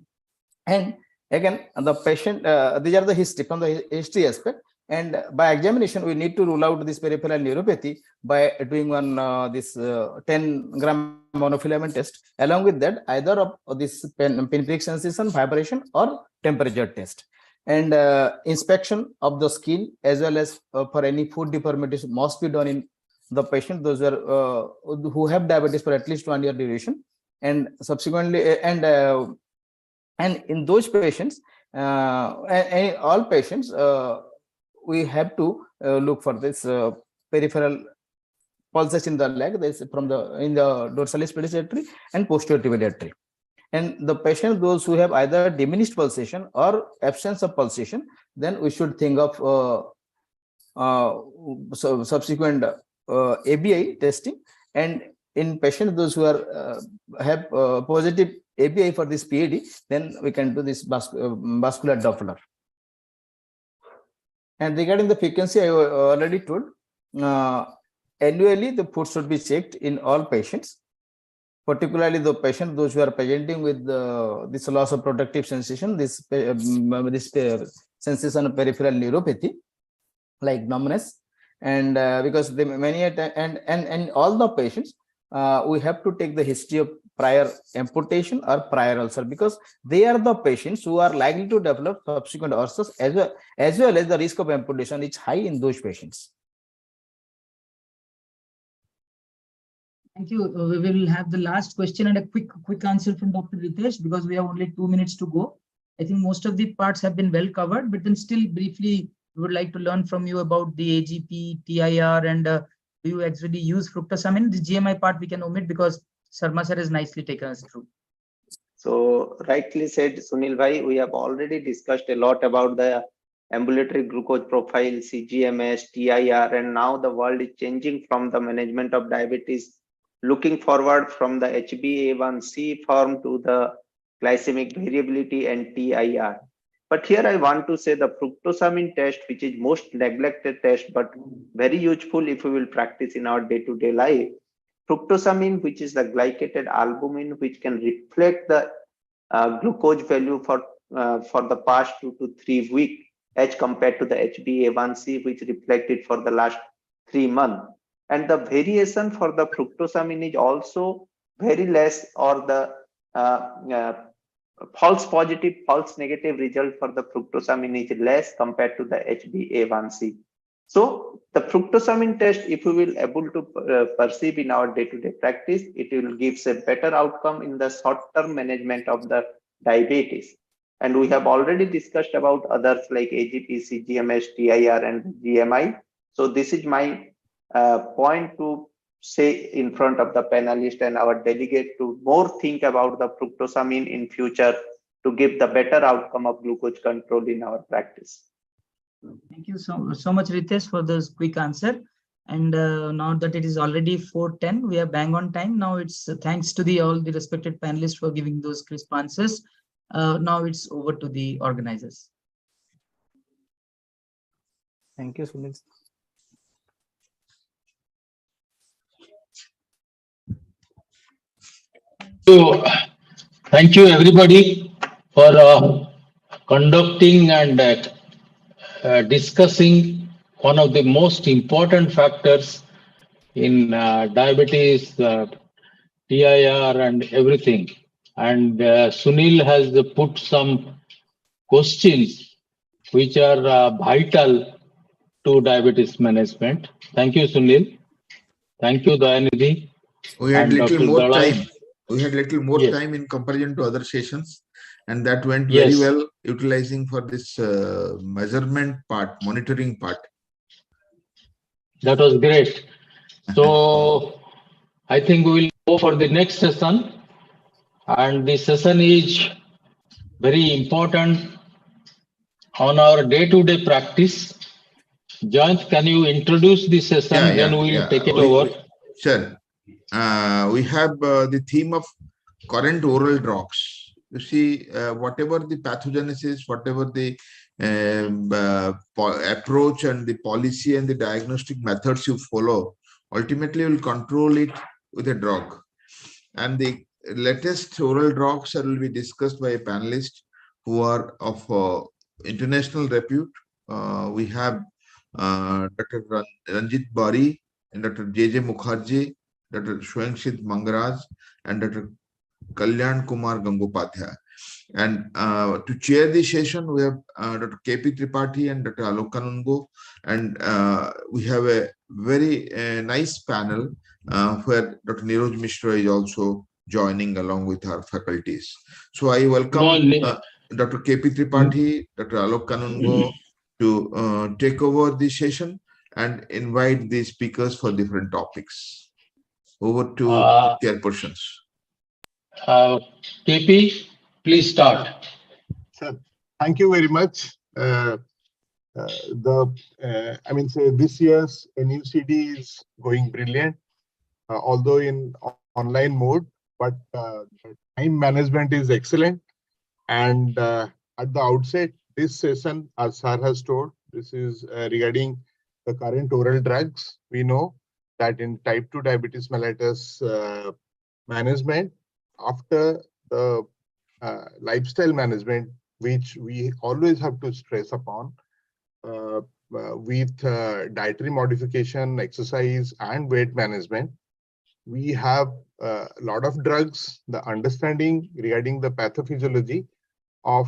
again, the patient, these are the history from the history aspect. And by examination, we need to rule out this peripheral neuropathy by doing one this 10-gram monofilament test. Along with that, either of this pinprick sensation, vibration, or temperature test. And inspection of the skin as well as for any food deformities must be done in the patient, those are who have diabetes for at least 1 year duration. And subsequently, and in those patients, and all patients, we have to look for this peripheral pulses in the leg, this from the in the dorsalis pedicellary and posterior tibial artery. And the patient, those who have either diminished pulsation or absence of pulsation, then we should think of subsequent ABI testing. And in patients, those who are have positive ABI for this PAD, then we can do this vascular Doppler. And regarding the frequency, I already told, annually the food should be checked in all patients, particularly the patient, those who are presenting with this loss of protective sensation, this sensation of peripheral neuropathy, like numbness, and because many and all the patients, we have to take the history of prior amputation or prior ulcer, because they are the patients who are likely to develop subsequent ulcers, as well as the risk of amputation is high in those patients. Thank you. We will have the last question and a quick answer from Dr. Ritesh, because we have only 2 minutes to go. I think most of the parts have been well covered, but then still briefly, we would like to learn from you about the AGP, TIR, and do you actually use fructosamine? The GMI part we can omit because Sarma sir has nicely taken us through. So rightly said, Sunil bhai, we have already discussed a lot about the ambulatory glucose profile, CGMS, TIR, and now the world is changing from the management of diabetes, looking forward from the HbA1c form to the glycemic variability and TIR. But here I want to say the fructosamine test, which is most neglected test, but very useful if we will practice in our day-to-day life. Fructosamine, which is the glycated albumin, which can reflect the glucose value for the past 2 to 3 weeks, as compared to the HbA1c, which reflected for the last 3 months. And the variation for the fructosamine is also very less, or the false positive, false negative result for the fructosamine is less compared to the HbA1c. So the fructosamine test, if we will able to perceive in our day-to-day practice, it will give a better outcome in the short-term management of the diabetes. And we have already discussed about others like AGP, CGMS, TIR, and GMI. So this is my point to say in front of the panelists and our delegate to more think about the fructosamine in future to give the better outcome of glucose control in our practice. Thank you so much, Ritesh, for this quick answer. And now that it is already 4:10, we are bang on time. Now it's thanks to all the respected panelists for giving those crisp answers. Now it's over to the organizers. Thank you, Sunil. So, thank you everybody for conducting and discussing one of the most important factors in diabetes, TIR and everything. And Sunil has put some questions which are vital to diabetes management. Thank you, Sunil. Thank you, Dayanidhi. We had and little Dr. more Dalal. time. We had little more Yes. time in comparison to other sessions, and that went Yes. very well, utilizing for this measurement part, monitoring part. That was great. So I think we will go for the next session. And the session is very important on our day-to-day practice. Jayant, can you introduce the session? Then we will take it over. Sure. We have the theme of current oral drugs. You see, whatever the pathogenesis, whatever the approach and the policy and the diagnostic methods you follow, ultimately will control it with a drug. And the latest oral drugs will be discussed by a panelist who are of international repute. We have Dr. Ranjit Bari and Dr. J.J. Mukherjee, Dr. Shwengshit Mangaraj, and Dr. Kalyan Kumar Gangopadhyay. And to chair the session, we have Dr. K.P. Tripathi and Dr. Alok Kanungo. And we have a very nice panel where Dr. Niroj Mishra is also joining along with our faculties. So I welcome Dr. K.P. Tripathi, Dr. Alok Kanungo to take over the session and invite the speakers for different topics. Over to chairpersons. KP, please start. Sir, thank you very much. This year's NUCD is going brilliant, although in online mode, but time management is excellent. And at the outset, this session, as Sir has told, this is regarding the current oral drugs. We know that in type 2 diabetes mellitus management, after the lifestyle management, which we always have to stress upon, with dietary modification, exercise, and weight management, we have a lot of drugs. The understanding regarding the pathophysiology of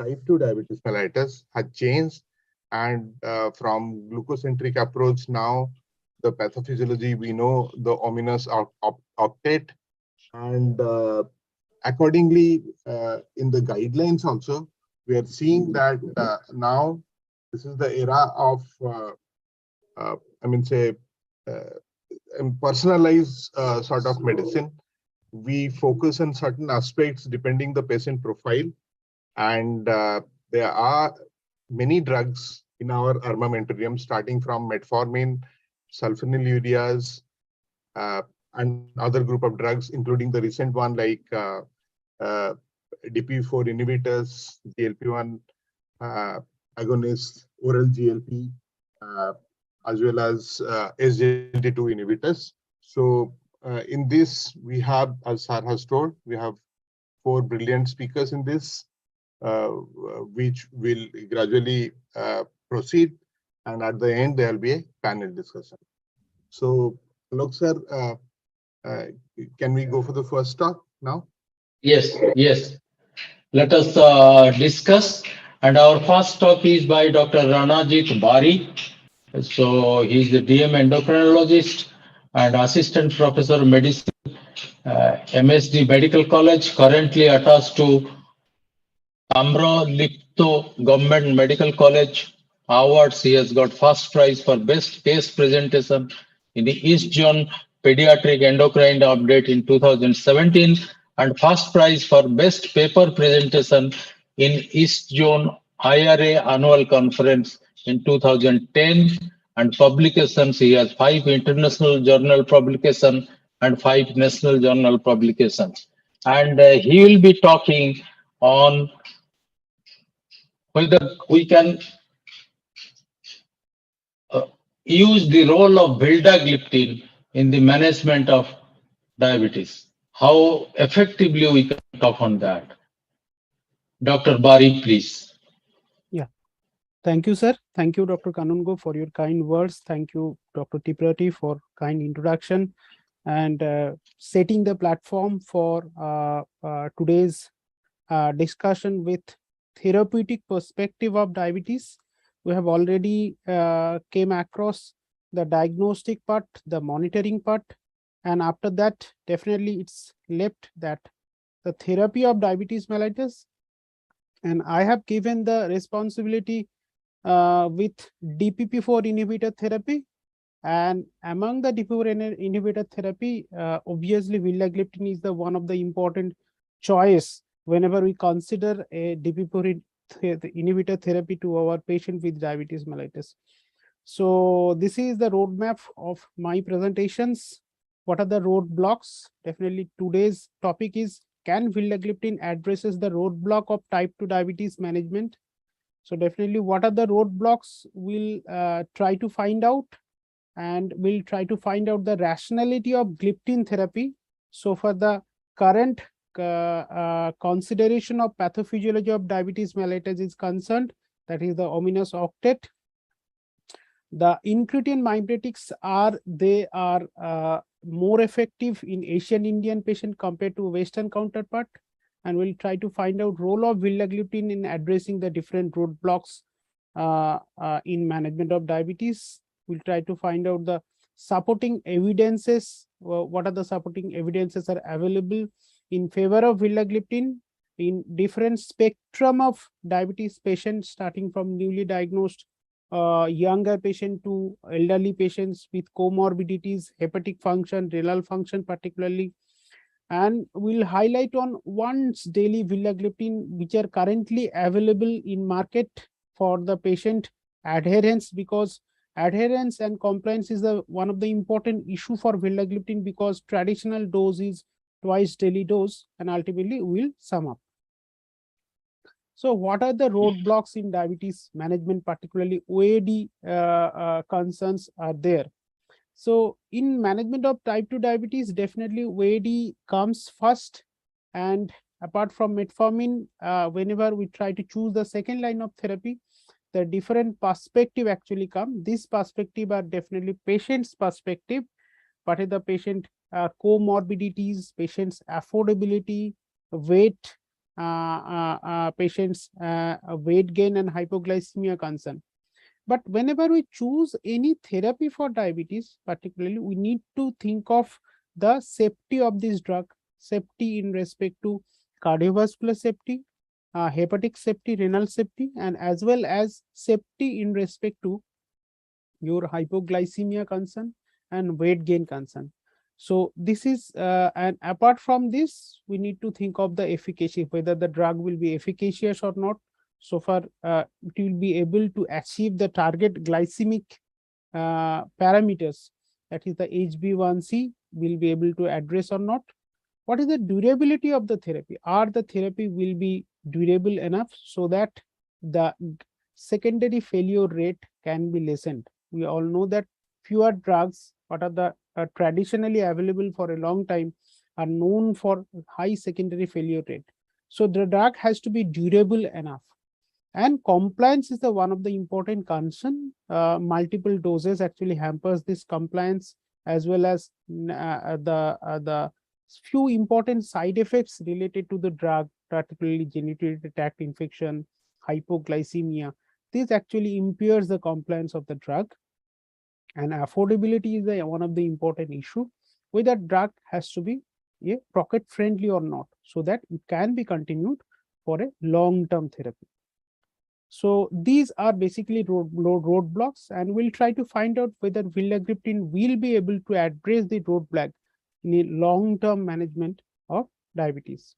type 2 diabetes mellitus has changed, and from glucocentric approach now, the pathophysiology, we know the ominous octet, and accordingly, in the guidelines also, we are seeing that now this is the era of, personalized sort of medicine. We focus on certain aspects depending the patient profile, and there are many drugs in our armamentarium, starting from metformin, sulfonylureas, and other group of drugs, including the recent one like DPP4 inhibitors, GLP-1 agonists, oral GLP, as well as SGLT2 inhibitors. So in this, we have, as Sir has told, we have 4 brilliant speakers in this, which will gradually proceed. And at the end, there will be a panel discussion. So, Alok sir, can we go for the first talk now? Yes, yes. Let us discuss. And our first talk is by Dr. Ranajit Bari. So he's the DM endocrinologist and assistant professor of medicine, MSD Medical College, currently attached to Amrolipto Government Medical College. Awards, he has got first prize for best case presentation in the East Zone Pediatric Endocrine Update in 2017 and first prize for best paper presentation in East Zone IRA Annual Conference in 2010. And publications, he has 5 international journal publications and 5 national journal publications. And he will be talking on whether we can use the role of vildagliptin in the management of diabetes. How effectively we can talk on that. Dr. Bari, please. Thank you, sir. Thank you, Dr. Kanungo, for your kind words. Thank you, Dr. Tiprati, for kind introduction and setting the platform for today's discussion with therapeutic perspective of diabetes. We have already came across the diagnostic part, the monitoring part, and after that, definitely it's left that the therapy of diabetes mellitus. And I have given the responsibility with DPP-4 inhibitor therapy. And among the DPP-4 inhibitor therapy, obviously vildagliptin is the one of the important choice whenever we consider a DPP-4 inhibitor therapy to our patient with diabetes mellitus. So this is the roadmap of my presentations. What are the roadblocks? Definitely today's topic is, can vildagliptin addresses the roadblock of type 2 diabetes management? So definitely what are the roadblocks? We'll try to find out, and we'll try to find out the rationality of gliptin therapy. So for the current consideration of pathophysiology of diabetes mellitus is concerned, that is the ominous octet. The incretin mimetics are more effective in Asian Indian patient compared to Western counterpart, and we'll try to find out role of vildagliptin in addressing the different roadblocks in management of diabetes. We'll try to find out the supporting evidences. What are the supporting evidences are available in favor of vildagliptin in different spectrum of diabetes patients, starting from newly diagnosed younger patient to elderly patients with comorbidities, hepatic function, renal function particularly. And we'll highlight on once daily vildagliptin which are currently available in market for the patient adherence, because adherence and compliance is one of the important issue for vildagliptin, because traditional dose is twice daily dose, and ultimately we'll sum up. So what are the roadblocks in diabetes management, particularly OAD concerns are there? So in management of type 2 diabetes, definitely OAD comes first. And apart from metformin, whenever we try to choose the second line of therapy, the different perspective actually come. This perspective are definitely patient's perspective. What is the patient comorbidities, patient's affordability, weight, patient's weight gain and hypoglycemia concern. But whenever we choose any therapy for diabetes, particularly, we need to think of the safety of this drug, safety in respect to cardiovascular safety, hepatic safety, renal safety, and as well as safety in respect to your hypoglycemia concern and weight gain concern. So this is, and apart from this, we need to think of the efficacy, whether the drug will be efficacious or not. So far, it will be able to achieve the target glycemic parameters, that is the HbA1c, will be able to address or not. What is the durability of the therapy? Are the therapy will be durable enough so that the secondary failure rate can be lessened? We all know that fewer drugs, what are the traditionally available for a long time, are known for high secondary failure rate. So the drug has to be durable enough. And compliance is the one of the important concern. Multiple doses actually hampers this compliance, as well as the few important side effects related to the drug, particularly genital tract infection, hypoglycemia. This actually impairs the compliance of the drug. And affordability is one of the important issue, whether drug has to be pocket friendly or not, so that it can be continued for a long-term therapy. So these are basically roadblocks, and we'll try to find out whether vildagliptin will be able to address the roadblock in a long-term management of diabetes.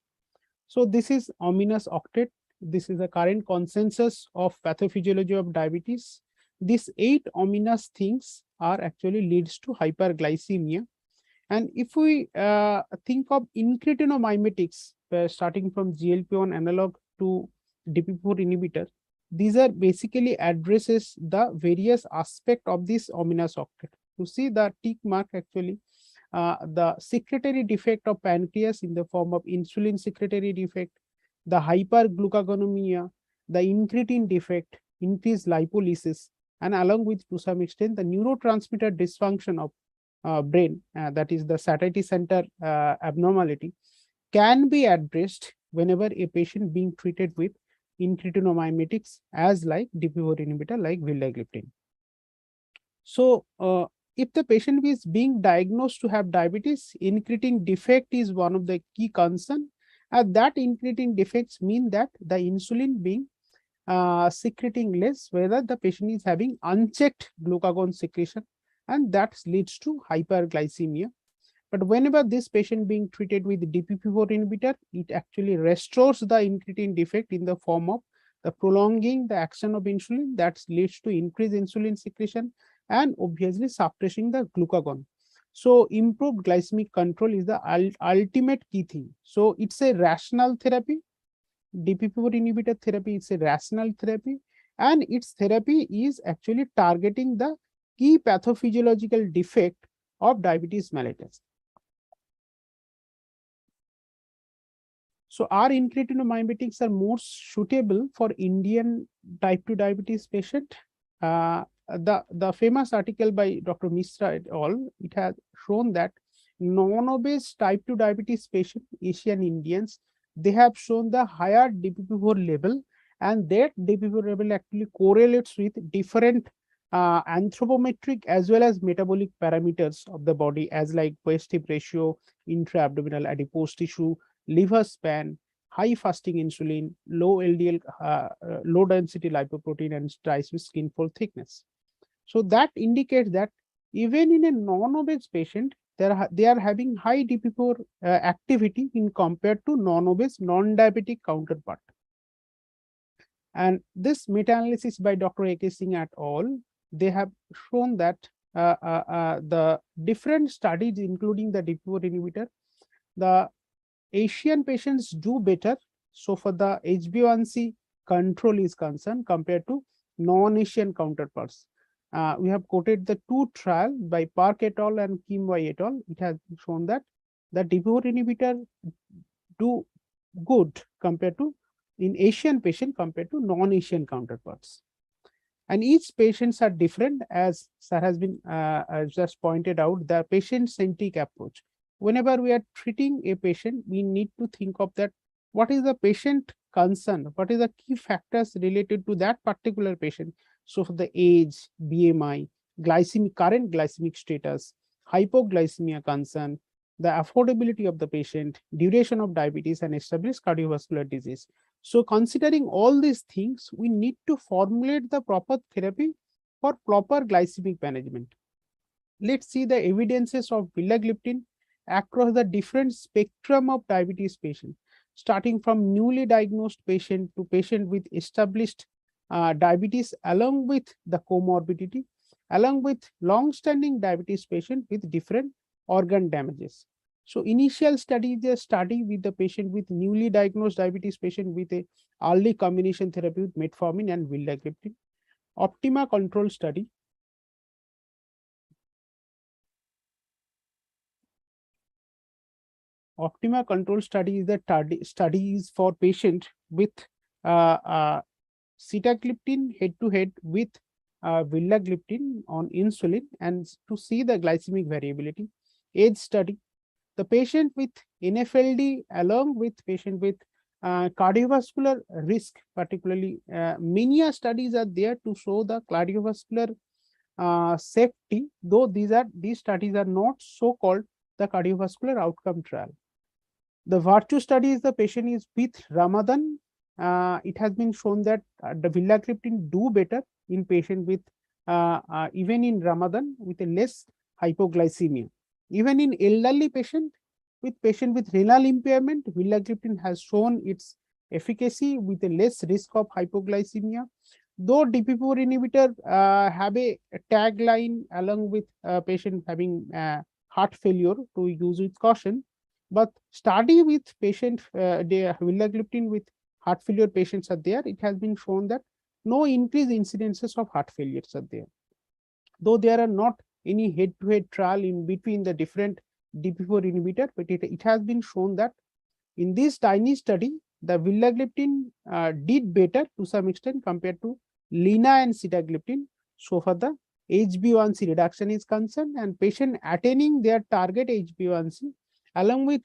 So this is ominous octet. This is the current consensus of pathophysiology of diabetes. These 8 ominous things are actually leads to hyperglycemia. And if we think of incretinomimetics, starting from GLP-1 analog to DPP-4 inhibitor, these are basically addresses the various aspect of this ominous octet. You see the tick mark actually, the secretory defect of pancreas in the form of insulin secretory defect, the hyperglucagonemia, the incretin defect, increased lipolysis, and along with, to some extent, the neurotransmitter dysfunction of brain, that is the satiety center abnormality, can be addressed whenever a patient being treated with incretin as like DPP-4 inhibitor like vildagliptin. So if the patient is being diagnosed to have diabetes, incretin defect is one of the key concern, and that incretin defects mean that the insulin being secreting less, whether the patient is having unchecked glucagon secretion, and that leads to hyperglycemia. But whenever this patient being treated with DPP-4 inhibitor, it actually restores the incretin defect in the form of the prolonging the action of insulin, that leads to increased insulin secretion and obviously suppressing the glucagon. So improved glycemic control is the ultimate key thing. So it's a rational therapy. DPP-4 inhibitor therapy is a rational therapy, and its therapy is actually targeting the key pathophysiological defect of diabetes mellitus. So our incretinomimetics are more suitable for Indian type 2 diabetes patient. The famous article by Dr. Misra et al., it has shown that non-obese type 2 diabetes patient, Asian Indians, they have shown the higher DPP-4 level, and that DPP-4 level actually correlates with different anthropometric as well as metabolic parameters of the body, as like waist-hip ratio, intra-abdominal adipose tissue, liver span, high fasting insulin, low LDL, low density lipoprotein, and triceps skin fold thickness. So that indicates that even in a non-obese patient, they are having high DPP-4 activity in compared to non-obese, non-diabetic counterpart. And this meta-analysis by Dr. A.K. Singh et al., they have shown that the different studies, including the DPP-4 inhibitor, the Asian patients do better. So for the HbA1c control is concerned compared to non-Asian counterparts. We have quoted the two trials by Park et al. And Kim Y et al. It has shown that the DPP-4 inhibitor do good compared to in Asian patient compared to non-Asian counterparts. And each patients are different, as sir has been just pointed out, the patient-centric approach. Whenever we are treating a patient, we need to think of that, what is the patient concern, what is the key factors related to that particular patient. So for the age, BMI, current glycemic status, hypoglycemia concern, the affordability of the patient, duration of diabetes, and established cardiovascular disease. So considering all these things, we need to formulate the proper therapy for proper glycemic management. Let's see the evidences of vildagliptin across the different spectrum of diabetes patient, starting from newly diagnosed patient to patient with established diabetes along with the comorbidity, along with long-standing diabetes patient with different organ damages. So initial study is a study with the patient with newly diagnosed diabetes patient with a early combination therapy with metformin and vildagliptin. Optima control study. Optima control study is the studies for patient with sitagliptin head-to-head with vildagliptin on insulin, and to see the glycemic variability. Age study, the patient with NFLD along with patient with cardiovascular risk, particularly many studies are there to show the cardiovascular safety, though these studies are not so-called the cardiovascular outcome trial. The virtue study is the patient is with Ramadan. It has been shown that the vildagliptin do better in patient with even in Ramadan with a less hypoglycemia. Even in elderly patient with renal impairment, vildagliptin has shown its efficacy with a less risk of hypoglycemia. Though DPP-4 inhibitor have a tagline along with patient having heart failure to use with caution, but study with patient vildagliptin with heart failure patients are there. It has been shown that no increased incidences of heart failures are there. Though there are not any head-to-head trial in between the different DPP-4 inhibitor, but it has been shown that in this tiny study, the vildagliptin did better to some extent compared to lina and sitagliptin, so far the HbA1c reduction is concerned, and patient attaining their target HbA1c along with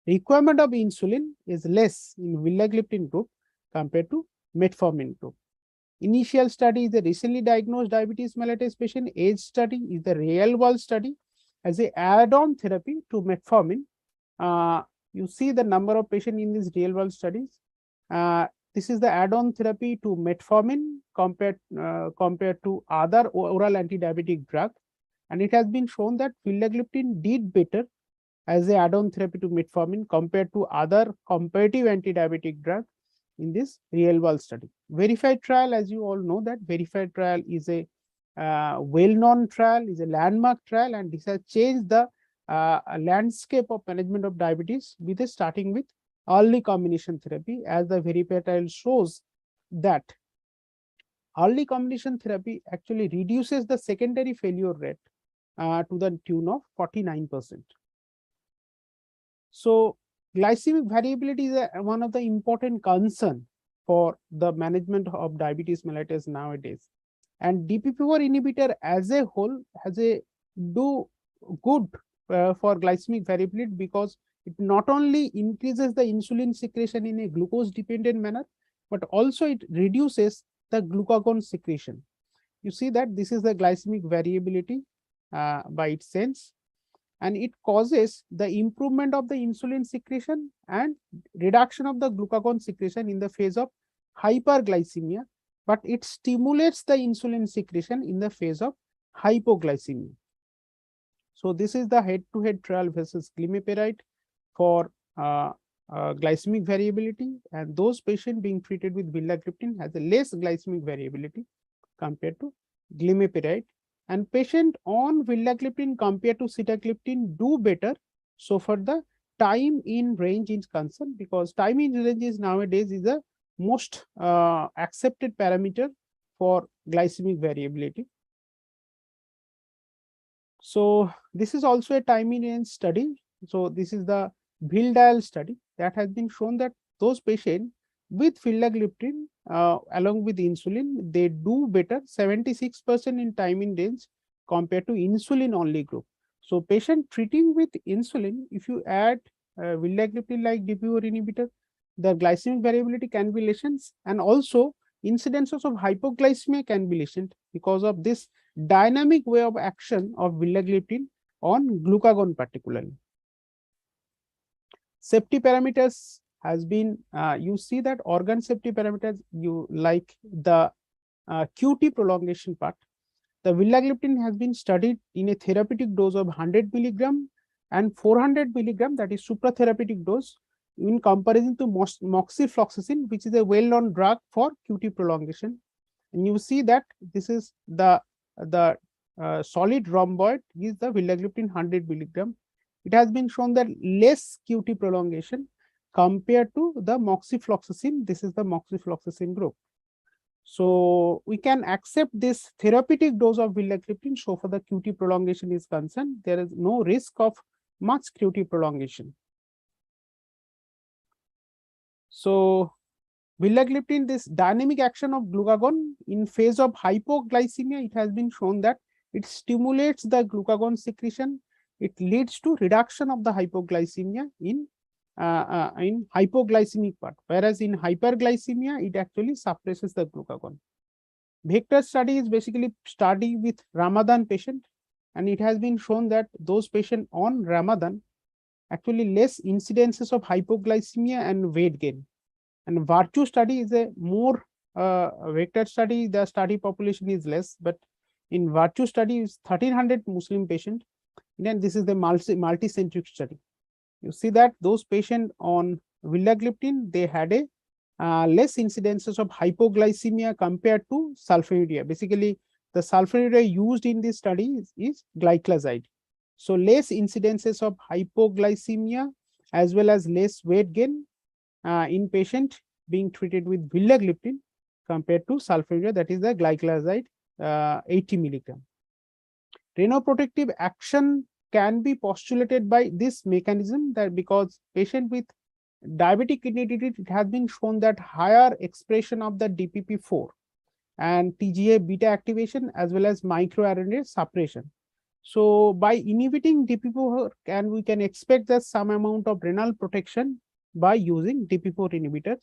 requirement of insulin is less in vildagliptin group compared to metformin group. Initial study is a recently diagnosed diabetes mellitus patient. Age study is the real world study as a add-on therapy to metformin. You see the number of patients in these real world studies. This is the add-on therapy to metformin compared to other oral anti-diabetic drug, and it has been shown that vildagliptin did better as a add-on therapy to metformin compared to other comparative anti-diabetic drug in this real world study. Verified trial, as you all know, that verified trial is a well-known trial, is a landmark trial, and this has changed the landscape of management of diabetes with a starting with early combination therapy, as the verified trial shows that early combination therapy actually reduces the secondary failure rate to the tune of 49%. So glycemic variability is one of the important concern for the management of diabetes mellitus nowadays, and DPP-4 inhibitor as a whole has a good for glycemic variability, because it not only increases the insulin secretion in a glucose dependent manner, but also it reduces the glucagon secretion. You see that this is the glycemic variability by its sense, and it causes the improvement of the insulin secretion and reduction of the glucagon secretion in the phase of hyperglycemia, but it stimulates the insulin secretion in the phase of hypoglycemia. So this is the head-to-head trial versus glimepiride for glycemic variability, and those patients being treated with vildagliptin has a less glycemic variability compared to glimepiride, and patient on vildagliptin compared to sitagliptin do better so far the time in range is concerned, because time in range is nowadays is the most accepted parameter for glycemic variability. So this is also a time in range study. So this is the VILDIAL study that has been shown that those patients with vildagliptin along with insulin, they do better 76% in time in range compared to insulin only group. So patient treating with insulin, if you add vildagliptin like DPP-4 inhibitor, the glycemic variability can be lessened, and also incidences of hypoglycemia can be lessened because of this dynamic way of action of vildagliptin on glucagon particularly. Safety parameters has been, you see that organ safety parameters, you like the QT prolongation part. The vildagliptin has been studied in a therapeutic dose of 100 milligram and 400 milligram, that is supratherapeutic dose, in comparison to moxifloxacin, which is a well-known drug for QT prolongation. And you see that this is the solid rhomboid is the vildagliptin 100 milligram. It has been shown that less QT prolongation compared to the moxifloxacin. This is the moxifloxacin group. So we can accept this therapeutic dose of vildagliptin so far the QT prolongation is concerned. There is no risk of much QT prolongation. So vildagliptin, this dynamic action of glucagon in phase of hypoglycemia, it has been shown that it stimulates the glucagon secretion. It leads to reduction of the hypoglycemia in hypoglycemic part, whereas in hyperglycemia, it actually suppresses the glucagon. Vector study is basically study with Ramadan patient, and it has been shown that those patients on Ramadan actually less incidences of hypoglycemia and weight gain. And Virtue study is a more vector study, the study population is less, but in Virtue study is 1300 Muslim patients. Then this is the multi-centric study. You see that those patients on vildagliptin, they had a less incidences of hypoglycemia compared to sulfonylurea. Basically, the sulfonylurea used in this study is glyclazide. So less incidences of hypoglycemia as well as less weight gain in patient being treated with vildagliptin compared to sulfonylurea, that is the glyclazide 80 milligram. Renoprotective action can be postulated by this mechanism, that because patient with diabetic kidney disease, it has been shown that higher expression of the DPP-4 and TGA beta activation as well as microRNA suppression. So by inhibiting DP4, we can expect that some amount of renal protection by using DP4 inhibitors.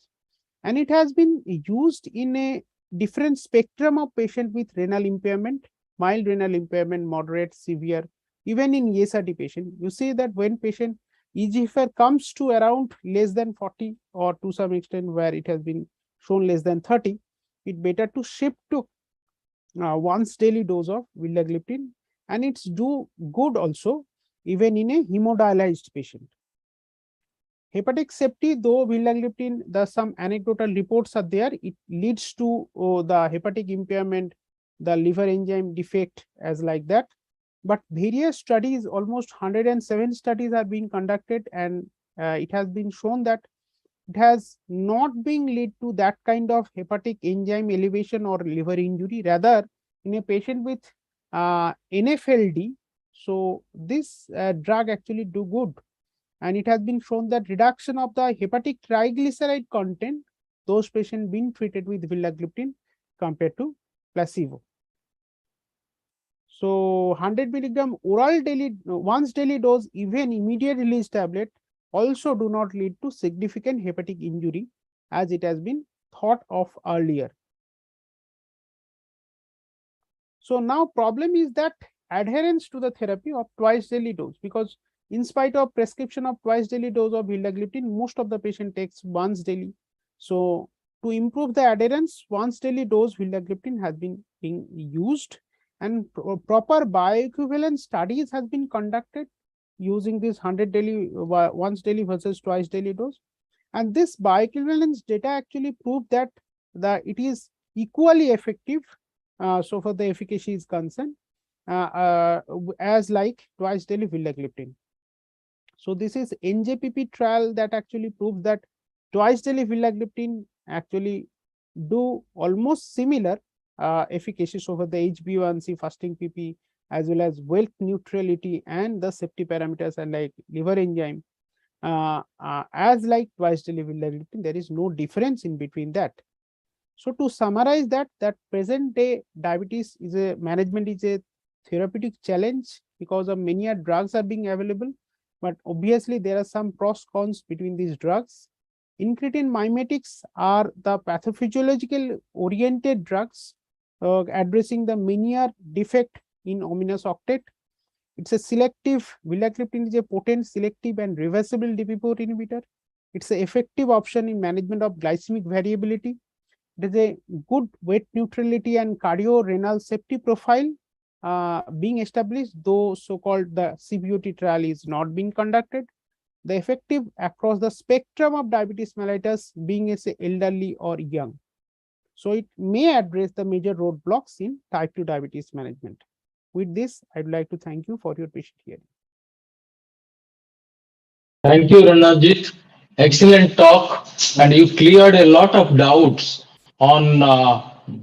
And it has been used in a different spectrum of patients with renal impairment, mild renal impairment, moderate, severe, even in ESRD patient. You see that when patient eGFR comes to around less than 40 or to some extent where it has been shown less than 30, it better to shift to once daily dose of vildagliptin, and it's do good also even in a hemodialyzed patient. Hepatic safety, though vildagliptin, some anecdotal reports are there, it leads to the hepatic impairment, the liver enzyme defect as like that. But various studies, almost 107 studies are being conducted, and it has been shown that it has not been lead to that kind of hepatic enzyme elevation or liver injury. Rather, in a patient with NFLD, so this drug actually do good. And it has been shown that reduction of the hepatic triglyceride content, those patients being treated with vildagliptin compared to placebo. So 100 milligram oral daily, once daily dose, even immediate release tablet also do not lead to significant hepatic injury as it has been thought of earlier. So now problem is that adherence to the therapy of twice daily dose, because in spite of prescription of twice daily dose of vildagliptin, most of the patient takes once daily. So to improve the adherence, once daily dose vildagliptin has been being used, and proper bioequivalent studies has been conducted using this 100 daily, once daily versus twice daily dose. And this bioequivalence data actually proved that it is equally effective, so for the efficacy is concerned, as like twice daily vildagliptin. So this is NJPP trial that actually proves that twice daily vildagliptin actually do almost similar efficacy over the HbA1c, fasting PP, as well as wealth neutrality and the safety parameters are like liver enzyme. As like twice daily vildagliptin, there is no difference in between that. So to summarize that present day diabetes is a management is a therapeutic challenge because of many drugs are being available, but obviously there are some pros cons between these drugs. Incretin mimetics are the pathophysiological oriented drugs addressing the mania defect in ominous octet. It's a selective, vildagliptin is a potent, selective and reversible DP4 inhibitor. It's an effective option in management of glycemic variability. It is a good weight neutrality and cardio-renal safety profile being established, though so-called the CVOT trial is not being conducted. The effective across the spectrum of diabetes mellitus, being as elderly or young. So it may address the major roadblocks in type 2 diabetes management. With this, I'd like to thank you for your patient hearing. Thank you, Ranajit. Excellent talk, and you cleared a lot of doubts on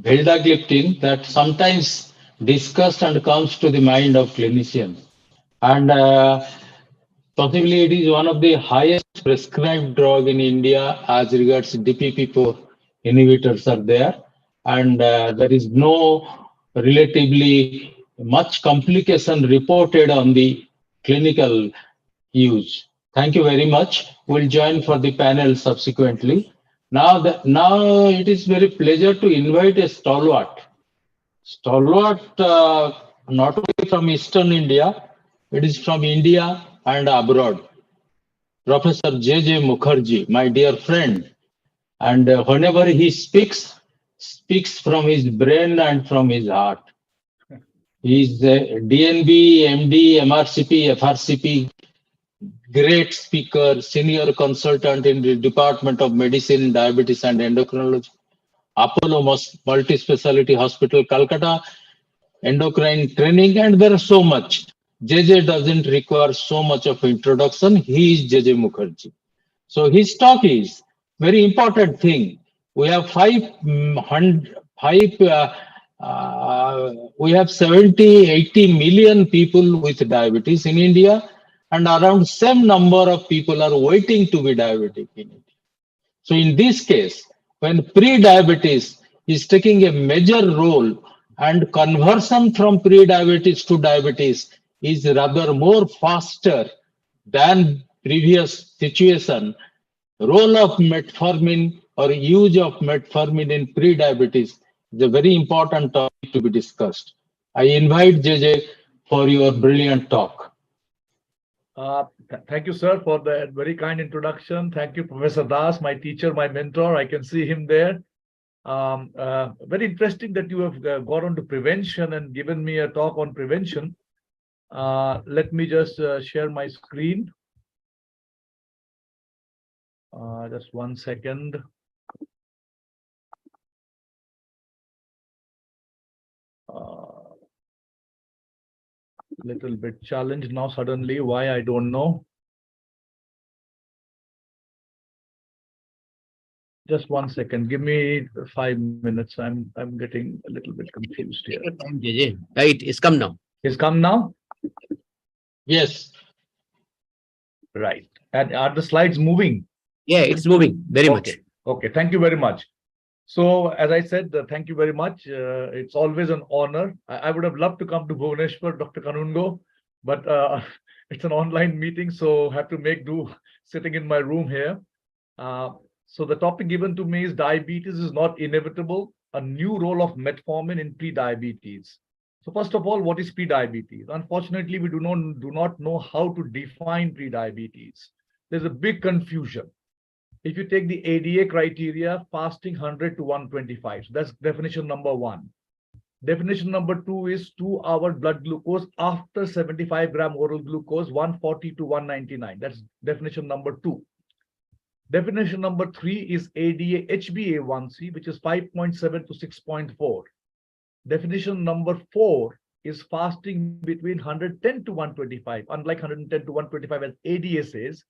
vildagliptin that sometimes discussed and comes to the mind of clinicians. And possibly it is one of the highest prescribed drug in India as regards DPP4 inhibitors are there, and there is no relatively much complication reported on the clinical use. Thank you very much. We'll join for the panel subsequently. Now it is very pleasure to invite a stalwart. Not only from Eastern India, it is from India and abroad. Professor J.J. Mukherjee, my dear friend. And whenever he speaks from his brain and from his heart. He is DNB, MD, MRCP, FRCP, great speaker, senior consultant in the Department of Medicine, Diabetes and Endocrinology, Apollo Multi-Speciality Hospital, Calcutta, endocrine training, and there is so much. JJ doesn't require so much of introduction. He is JJ Mukherjee. So his talk is very important thing. We have we have 70-80 million people with diabetes in India, and around same number of people are waiting to be diabetic in India. So in this case, when pre-diabetes is taking a major role, and conversion from pre-diabetes to diabetes is rather more faster than previous situation. Role of metformin or use of metformin in pre-diabetes is a very important topic to be discussed. I invite JJ for your brilliant talk. Thank you, sir, for that very kind introduction. Thank you, Professor Das, my teacher, my mentor. I can see him there. Very interesting that you have got on to prevention and given me a talk on prevention. Let me just share my screen. Just 1 second. Little bit challenged now suddenly. Why, I don't know. Just 1 second. Give me 5 minutes. I'm getting a little bit confused here. Right, it's come now. It's come now? Yes. Right. And are the slides moving? Yeah, it's moving very much. Okay, thank you very much. So, as I said, thank you very much. It's always an honor. I would have loved to come to Bhubaneswar, Dr. Kanungo, but it's an online meeting, so have to make do sitting in my room here. So the topic given to me is diabetes is not inevitable, a new role of metformin in pre-diabetes. So first of all, what is pre-diabetes? Unfortunately, we do not know how to define pre-diabetes. There's a big confusion. If you take the ADA criteria, fasting 100 to 125, so that's definition number 1. Definition number 2 is 2-hour blood glucose after 75 gram oral glucose, 140 to 199. That's definition number 2. Definition number 3 is ADA HbA1c, which is 5.7 to 6.4. Definition number 4 is fasting between 110 to 125, unlike 110 to 125 as ADA says.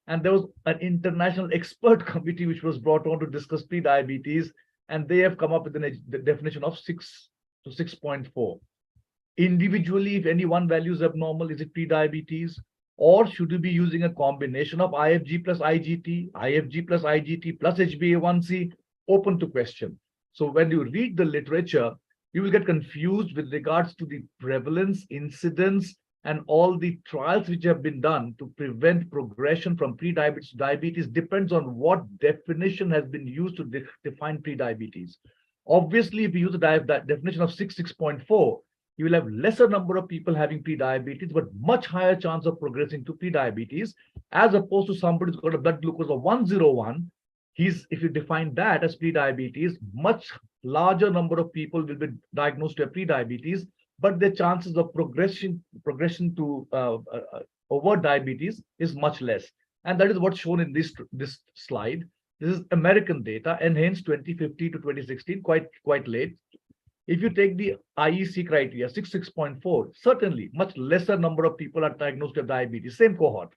And there was an international expert committee which was brought on to discuss pre-diabetes, and they have come up with the definition of 6 to 6.4. Individually, if any one value is abnormal, is it pre-diabetes? Or should you be using a combination of IFG plus IGT, IFG plus IGT plus HbA1c? Open to question. So when you read the literature, you will get confused with regards to the prevalence, incidence, and all the trials which have been done to prevent progression from pre-diabetes to diabetes depends on what definition has been used to define pre-diabetes. Obviously, if you use the definition of 6.4, you will have lesser number of people having pre-diabetes, but much higher chance of progressing to pre-diabetes, as opposed to somebody who's got a blood glucose of 101. If you define that as pre-diabetes, much larger number of people will be diagnosed with pre-diabetes, but the chances of progression to overt diabetes is much less. And that is what's shown in this slide. This is American data, enhanced 2050 to 2016, quite late. If you take the IEC criteria, 6.4, certainly much lesser number of people are diagnosed with diabetes, same cohort.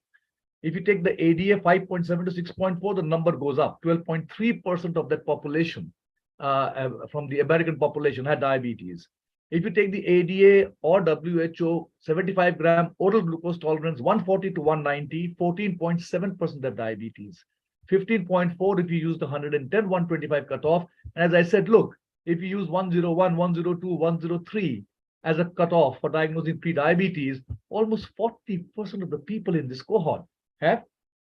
If you take the ADA 5.7 to 6.4, the number goes up. 12.3% of that population from the American population had diabetes. If you take the ADA or WHO 75 gram oral glucose tolerance, 140 to 190, 14.7% have diabetes. 15.4 if you use the 110, 125 cutoff. And as I said, look, if you use 101, 102, 103 as a cutoff for diagnosing pre-diabetes, almost 40% of the people in this cohort have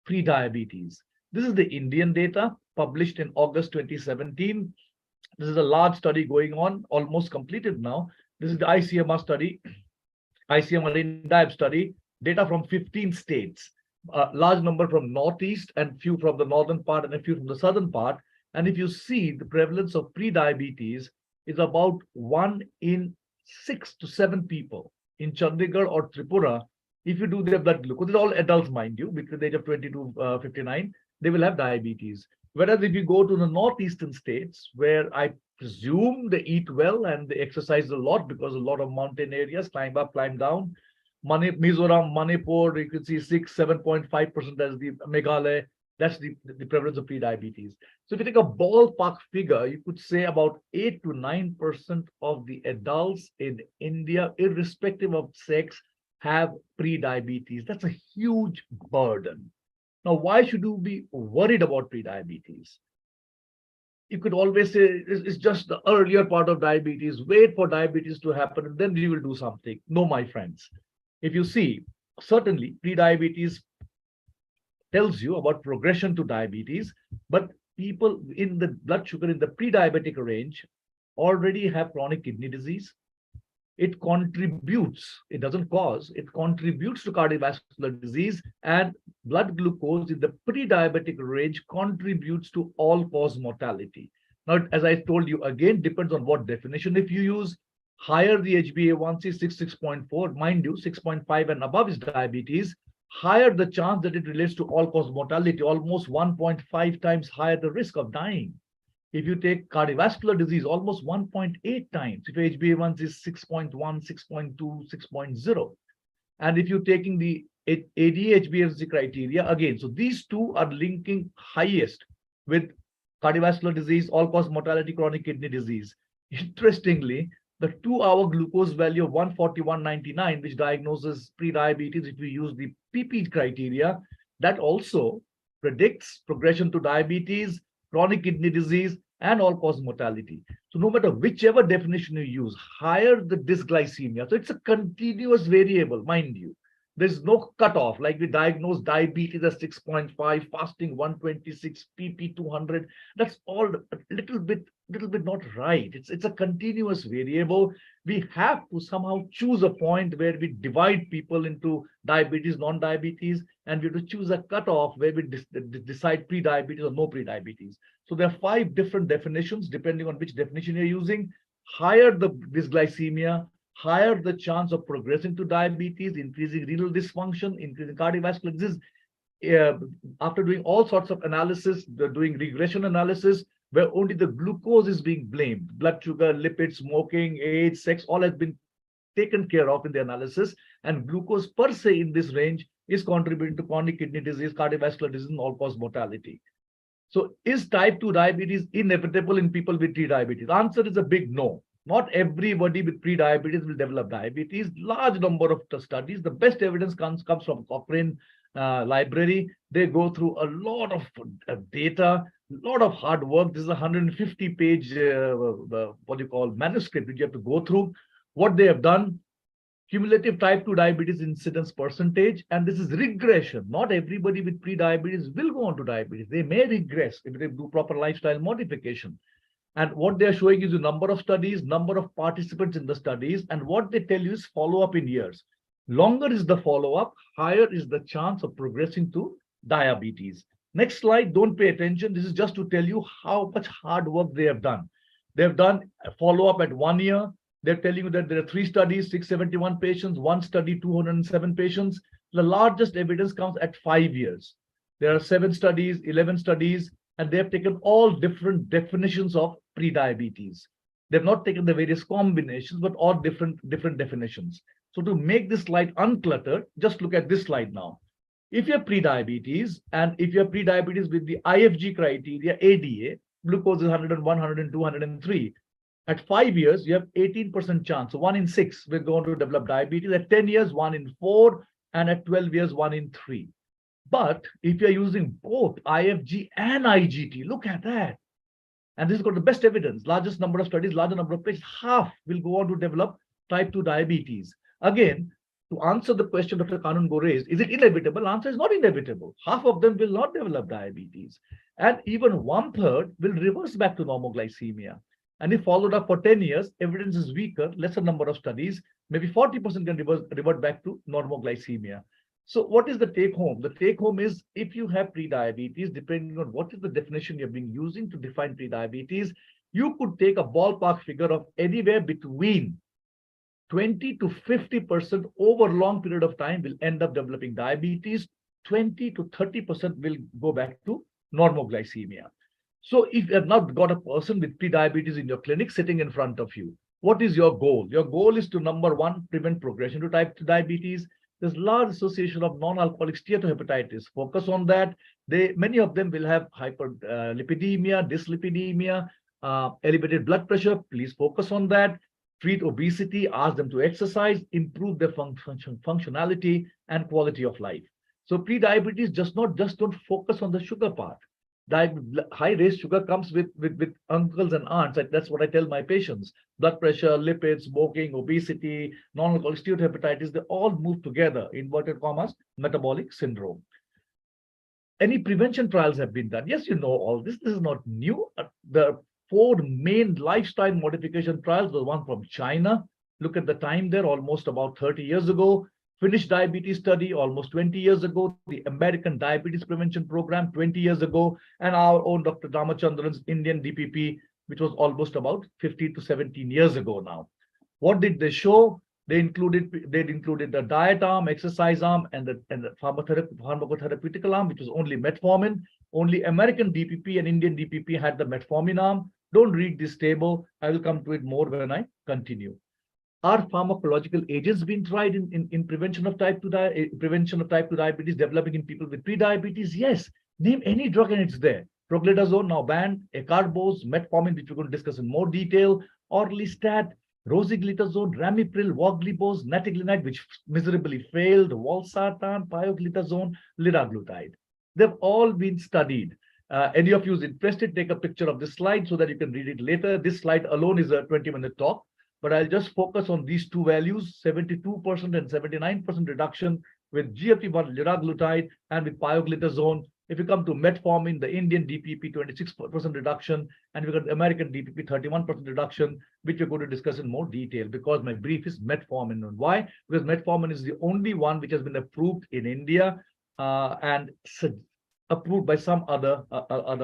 pre-diabetes. This is the Indian data published in August 2017. This is a large study going on, almost completed now. This is the ICMR study, ICMR INDIAB study, data from 15 states, a large number from Northeast and few from the northern part and a few from the southern part. And if you see, the prevalence of pre-diabetes is about 1 in 6 to 7 people in Chandigarh or Tripura. If you do their blood glucose, these are all adults, mind you, between the age of 20 to 59, they will have diabetes. Whereas if you go to the northeastern states, where I presume they eat well and they exercise a lot because a lot of mountain areas, climb up, climb down. Mizoram, Manipur, you can see 7.5% as the Meghalaya. That's the prevalence of pre-diabetes. So if you take a ballpark figure, you could say about 8 to 9% of the adults in India, irrespective of sex, have pre-diabetes. That's a huge burden. Now, why should you be worried about pre-diabetes? you could always say it's just the earlier part of diabetes. Wait for diabetes to happen and then we will do something. No, my friends. If you see, certainly pre-diabetes tells you about progression to diabetes, but people in the blood sugar in the pre-diabetic range already have chronic kidney disease. It contributes, it doesn't cause, it contributes to cardiovascular disease, and blood glucose in the pre-diabetic range contributes to all-cause mortality. Now, as I told you, again, depends on what definition. If you use higher the HbA1c, 6.4, mind you, 6.5 and above is diabetes, higher the chance that it relates to all-cause mortality, almost 1.5 times higher the risk of dying. If you take cardiovascular disease, almost 1.8 times. If HbA1c is 6.1, 6.2, 6.0. And if you're taking the ADA-HbA1c criteria, again, so these two are linking highest with cardiovascular disease, all-cause mortality, chronic kidney disease. Interestingly, the 2-hour glucose value of 141.99, which diagnoses pre-diabetes, if we use the PP criteria, that also predicts progression to diabetes, chronic kidney disease, and all-cause mortality. So no matter whichever definition you use, higher the dysglycemia. So it's a continuous variable, mind you. There's no cutoff, like we diagnose diabetes as 6.5, fasting 126, PP 200. That's all a little bit not right. It's a continuous variable. We have to somehow choose a point where we divide people into diabetes, non-diabetes, and we have to choose a cutoff where we decide pre-diabetes or no pre-diabetes. So there are 5 different definitions depending on which definition you're using. Higher the dysglycemia, higher the chance of progressing to diabetes, increasing renal dysfunction, increasing cardiovascular disease. After doing all sorts of analysis, doing regression analysis, where only the glucose is being blamed, blood sugar, lipids, smoking, age, sex, all has been taken care of in the analysis, and glucose per se in this range is contributing to chronic kidney disease, cardiovascular disease, and all-cause mortality. So is type 2 diabetes inevitable in people with pre-diabetes? The answer is a big no. Not everybody with pre-diabetes will develop diabetes. Large number of studies. The best evidence comes from Cochrane library. They go through a lot of data, a lot of hard work. This is a 150-page manuscript which you have to go through. What they have done, cumulative type 2 diabetes incidence percentage, and this is regression. Not everybody with pre-diabetes will go on to diabetes. They may regress if they do proper lifestyle modification. And what they're showing is the number of studies, number of participants in the studies, and what they tell you is follow-up in years. Longer is the follow-up, higher is the chance of progressing to diabetes. Next slide, don't pay attention. This is just to tell you how much hard work they have done. They've done a follow-up at 1 year. They're telling you that there are 3 studies, 671 patients, 1 study, 207 patients. The largest evidence comes at 5 years. There are 7 studies, 11 studies, and they have taken all different definitions of pre-diabetes. They've not taken the various combinations, but all different definitions. So to make this slide uncluttered, just look at this slide now. If you have pre-diabetes, and if you have pre-diabetes with the IFG criteria, ADA, glucose is 101, 102, 103. At 5 years, you have 18% chance. So 1 in 6 will go on to develop diabetes. At 10 years, 1 in 4, and at 12 years, 1 in 3. But if you're using both IFG and IGT, look at that. And this has got the best evidence, largest number of studies, larger number of patients, half will go on to develop type 2 diabetes. Again, to answer the question Dr. Kanungo raised, is it inevitable? The answer is not inevitable. Half of them will not develop diabetes. And even 1/3 will reverse back to normoglycemia. And if followed up for 10 years, evidence is weaker, lesser number of studies, maybe 40% can revert back to normoglycemia. So what is the take home? The take home is if you have pre-diabetes, depending on what is the definition you're being using to define pre-diabetes, you could take a ballpark figure of anywhere between 20 to 50% over a long period of time will end up developing diabetes. 20 to 30% will go back to normoglycemia. So if you have not got a person with pre-diabetes in your clinic sitting in front of you, what is your goal? Your goal is to, number 1, prevent progression to type 2 diabetes. There's large association of non-alcoholic steatohepatitis. Focus on that. Many of them will have hyperlipidemia, dyslipidemia, elevated blood pressure. Please focus on that. Treat obesity, ask them to exercise, improve their functionality and quality of life. So pre-diabetes don't focus on the sugar part. high raised sugar comes with uncles and aunts. That's what I tell my patients. Blood pressure, lipids, smoking, obesity, non-alcoholic steatohepatitis, they all move together, inverted commas, metabolic syndrome. Any prevention trials have been done? Yes, you know all this. This is not new. The 4 main lifestyle modification trials, the one from China, look at the time there, almost about 30 years ago. Finnish diabetes study almost 20 years ago, the American Diabetes Prevention Program 20 years ago, and our own Dr. Ramachandran's Indian DPP, which was almost about 15 to 17 years ago now. What did they show? They included the diet arm, exercise arm, and the pharmacotherapeutical arm, which was only metformin. Only American DPP and Indian DPP had the metformin arm. Don't read this table. I will come to it more when I continue. Are pharmacological agents being tried in prevention of type 2 diabetes developing in people with pre-diabetes? Yes. Name any drug and it's there. Proglitazone now banned, acarbose, metformin, which we're going to discuss in more detail, orlistat, rosiglitazone, ramipril, voglibose, natiglinide, which miserably failed, valsartan, pioglitazone, liraglutide. They've all been studied. Any of you is interested, take a picture of this slide so that you can read it later. This slide alone is a 20-minute talk. But I'll just focus on these 2 values, 72% and 79% reduction with GLP-1 liraglutide and with pioglitazone. If you come to metformin, the Indian DPP 26% reduction, and we've got the American DPP 31% reduction, which we're going to discuss in more detail because my brief is metformin. And why? Because metformin is the only one which has been approved in India and approved by some other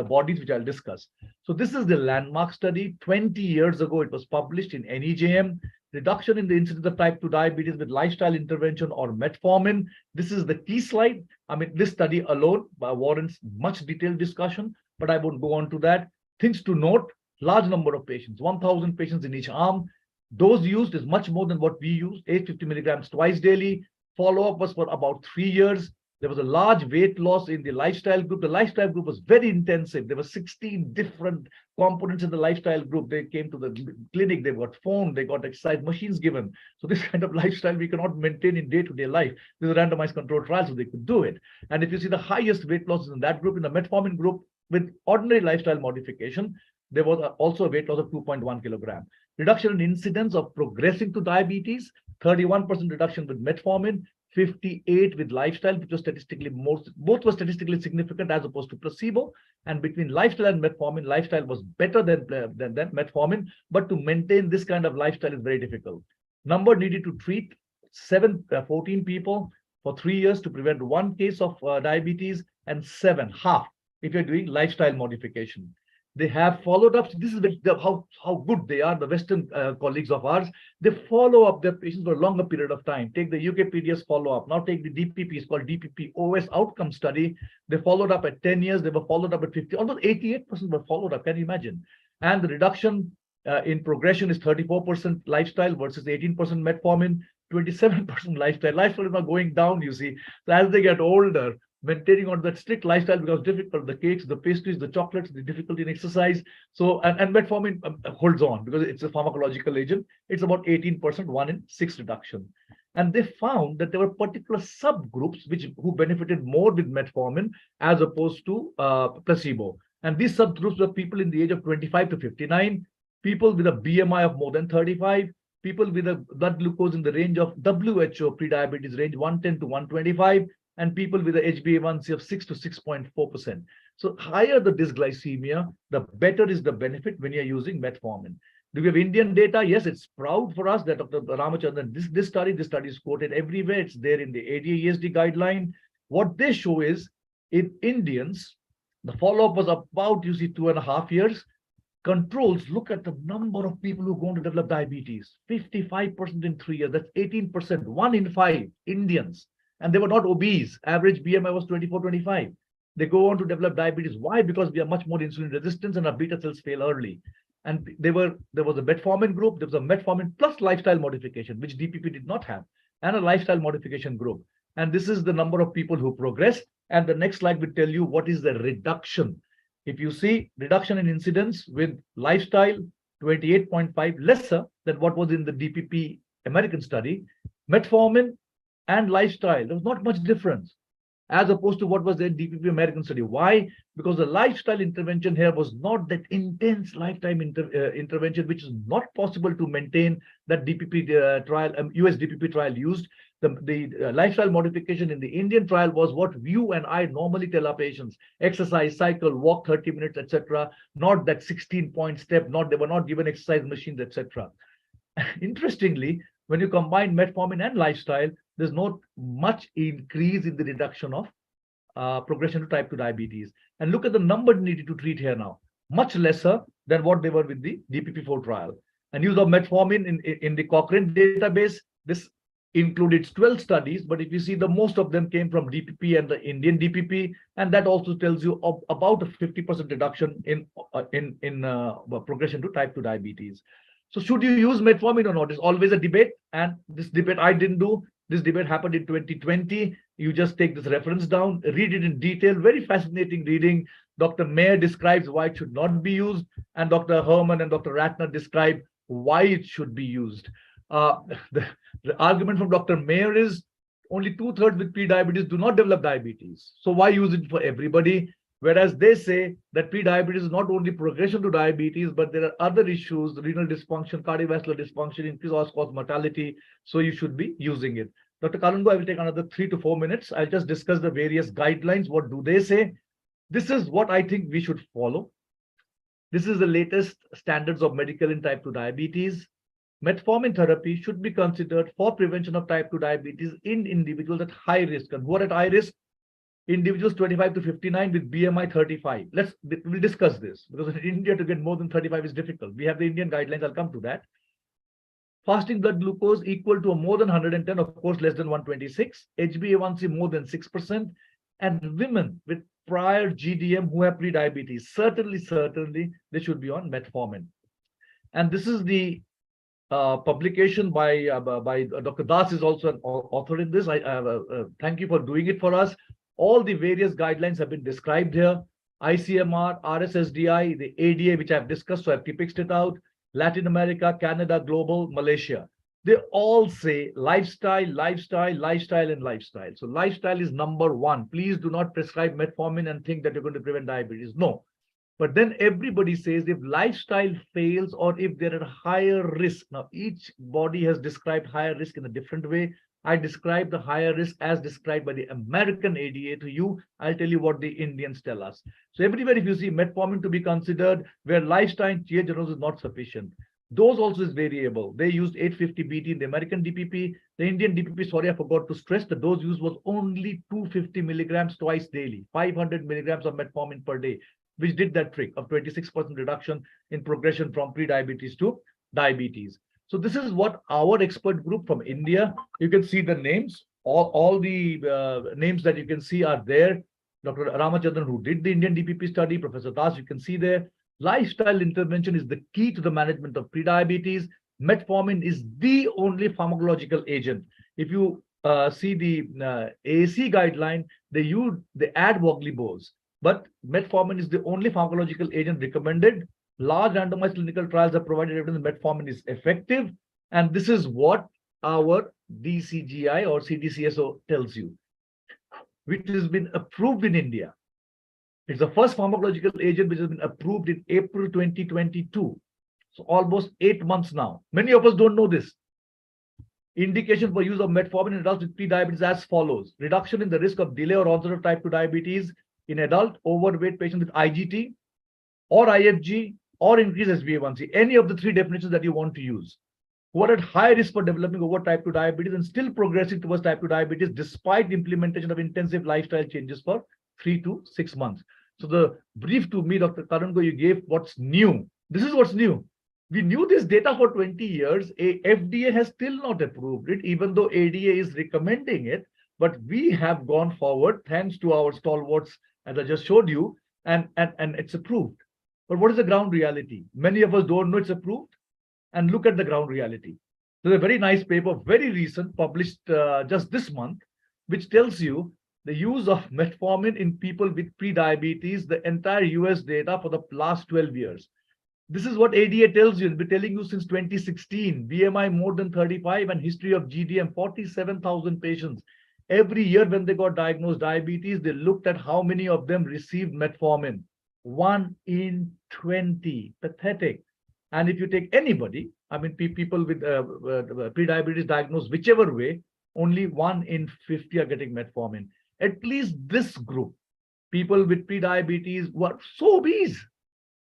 bodies, which I'll discuss. So this is the landmark study. 20 years ago, it was published in NEJM. Reduction in the incidence of type 2 diabetes with lifestyle intervention or metformin. This is the key slide. I mean, this study alone warrants much detailed discussion, but I won't go on to that. Things to note, large number of patients, 1,000 patients in each arm. Dose used is much more than what we use, 850 milligrams twice daily. Follow-up was for about 3 years. There was a large weight loss in the lifestyle group. The lifestyle group was very intensive. There were 16 different components in the lifestyle group. They came to the clinic, they got phone, they got exercise machines given. So this kind of lifestyle we cannot maintain in day-to-day life. This is a randomized controlled trial, so they could do it. And if you see the highest weight losses in that group, in the metformin group, with ordinary lifestyle modification, there was also a weight loss of 2.1 kilogram. Reduction in incidence of progressing to diabetes, 31% reduction with metformin, 58 with lifestyle, which was statistically both were statistically significant as opposed to placebo. And between lifestyle and metformin, lifestyle was better than metformin, but to maintain this kind of lifestyle is very difficult. Number needed to treat 14 people for 3 years to prevent 1 case of diabetes, and 7, half, if you're doing lifestyle modification. They have followed up. This is how good they are, the Western colleagues of ours. They follow up their patients for a longer period of time. Take the UK PDS follow-up. Now take the DPP, it's called DPP OS outcome study. They followed up at 10 years. They were followed up at 50. Almost 88% were followed up. Can you imagine? And the reduction in progression is 34% lifestyle versus 18% metformin, 27% lifestyle. Lifestyle is not going down, you see. So as they get older, maintaining on that strict lifestyle becomes difficult. The cakes, the pastries, the chocolates, the difficulty in exercise. So, and metformin holds on because it's a pharmacological agent. It's about 18%, 1 in 6 reduction. And they found that there were particular subgroups who benefited more with metformin as opposed to placebo. And these subgroups were people in the age of 25 to 59, people with a BMI of more than 35, people with a blood glucose in the range of WHO pre-diabetes range 110 to 125, and people with a HbA1c of 6 to 6.4%. So higher the dysglycemia, the better is the benefit when you're using metformin. Do we have Indian data? Yes, it's proud for us that Dr. Ramachandran, this study is quoted everywhere. It's there in the ADA-ESD guideline. What they show is in Indians, the follow-up was about, 2.5 years. Controls, look at the number of people who are going to develop diabetes. 55% in 3 years. That's 18%, 1 in 5 Indians. And they were not obese. Average BMI was 24, 25. They go on to develop diabetes. Why? Because we are much more insulin resistant and our beta cells fail early. And there was a metformin group. There was a metformin plus lifestyle modification, which DPP did not have, and a lifestyle modification group. And this is the number of people who progressed. And the next slide will tell you what is the reduction. If you see reduction in incidence with lifestyle, 28.5, lesser than what was in the DPP American study. Metformin and lifestyle, there was not much difference. as opposed to what was the DPP American study. Why? Because the lifestyle intervention here was not that intense lifetime intervention, which is not possible to maintain that DPP trial, US DPP trial used. The lifestyle modification in the Indian trial was what you and I normally tell our patients: exercise, cycle, walk 30 minutes, etc. Not that 16-point step. They were not given exercise machines, etc. Interestingly, when you combine metformin and lifestyle, there's not much increase in the reduction of progression to type 2 diabetes. And look at the number needed to treat here now, much lesser than what they were with the DPP-4 trial. And use of metformin in the Cochrane database, this included 12 studies, but if you see, the most of them came from DPP and the Indian DPP, and that also tells you about a 50% reduction in progression to type 2 diabetes. So should you use metformin or not? It's always a debate, and this debate I didn't do. This debate happened in 2020. You just take this reference down, read it in detail, very fascinating reading. Dr. Mayer describes why it should not be used, and Dr. Herman and Dr. Ratner describe why it should be used. The argument from Dr. Mayer is only 2/3 with pre-diabetes do not develop diabetes. So why use it for everybody? Whereas they say that pre-diabetes is not only progression to diabetes, but there are other issues: renal dysfunction, cardiovascular dysfunction, increased all-cause mortality. So you should be using it. Dr. Kanungo, I will take another 3 to 4 minutes. I'll just discuss the various guidelines. What do they say? This is what I think we should follow. This is the latest standards of medical in type 2 diabetes. Metformin therapy should be considered for prevention of type 2 diabetes in individuals at high risk. And who are at high risk? Individuals 25 to 59 with BMI 35. We'll discuss this, because in India to get more than 35 is difficult. We have the Indian guidelines. I'll come to that. Fasting blood glucose equal to more than 110, of course, less than 126. HbA1c more than 6%. And women with prior GDM who have pre-diabetes, certainly, they should be on metformin. And this is the publication by Dr. Das is also an author in this. Thank you for doing it for us. All the various guidelines have been described here. ICMR, RSSDI, the ADA, which I've discussed, so I've picked it out. Latin America, Canada, Global, Malaysia. They all say lifestyle, lifestyle, lifestyle, and lifestyle. So lifestyle is number one. Please do not prescribe metformin and think that you're going to prevent diabetes. No. But then everybody says if lifestyle fails or if they're at higher risk. Now, each body has described higher risk in a different way. I describe the higher risk as described by the American ADA to you. I'll tell you what the Indians tell us. So everywhere, if you see metformin to be considered, where lifestyle change is not sufficient. Dose also is variable. They used 850 BT in the American DPP. The Indian DPP, sorry, I forgot to stress, the dose used was only 250 milligrams twice daily, 500 milligrams of metformin per day, which did that trick of 26% reduction in progression from pre-diabetes to diabetes. So this is what our expert group from India, you can see the names, all the names that you can see are there. Dr. Ramachandran, who did the Indian DPP study, Professor Das, you can see there. Lifestyle intervention is the key to the management of pre-diabetes. Metformin is the only pharmacological agent. If you see the AAC guideline, they add voglibose. But metformin is the only pharmacological agent recommended. Large randomized clinical trials have provided evidence that metformin is effective. And this is what our DCGI or CDCSO tells you, which has been approved in India. It's the first pharmacological agent which has been approved in April 2022. So almost 8 months now. Many of us don't know this. Indication for use of metformin in adults with pre-diabetes as follows: reduction in the risk of delay or onset of type 2 diabetes in adult overweight patients with IGT or IFG or increased HbA1c, any of the 3 definitions that you want to use, who are at high risk for developing over type 2 diabetes and still progressing towards type 2 diabetes despite implementation of intensive lifestyle changes for 3 to 6 months. So the brief to me, Dr. Karungo, you gave what's new. This is what's new. We knew this data for 20 years. FDA has still not approved it, even though ADA is recommending it. But we have gone forward thanks to our stalwarts, as I just showed you, and it's approved. But what is the ground reality? Many of us don't know it's approved. And look at the ground reality. There's a very nice paper, very recent, published just this month, which tells you the use of metformin in people with pre-diabetes, the entire US data for the last 12 years. This is what ADA tells you. It's been telling you since 2016, BMI more than 35 and history of GDM, 47,000 patients. Every year when they got diagnosed diabetes, they looked at how many of them received metformin. 1 in 20. Pathetic. And if you take anybody, I mean, people with pre-diabetes diagnosed whichever way, only 1 in 50 are getting metformin. At least this group, people with pre-diabetes who are so obese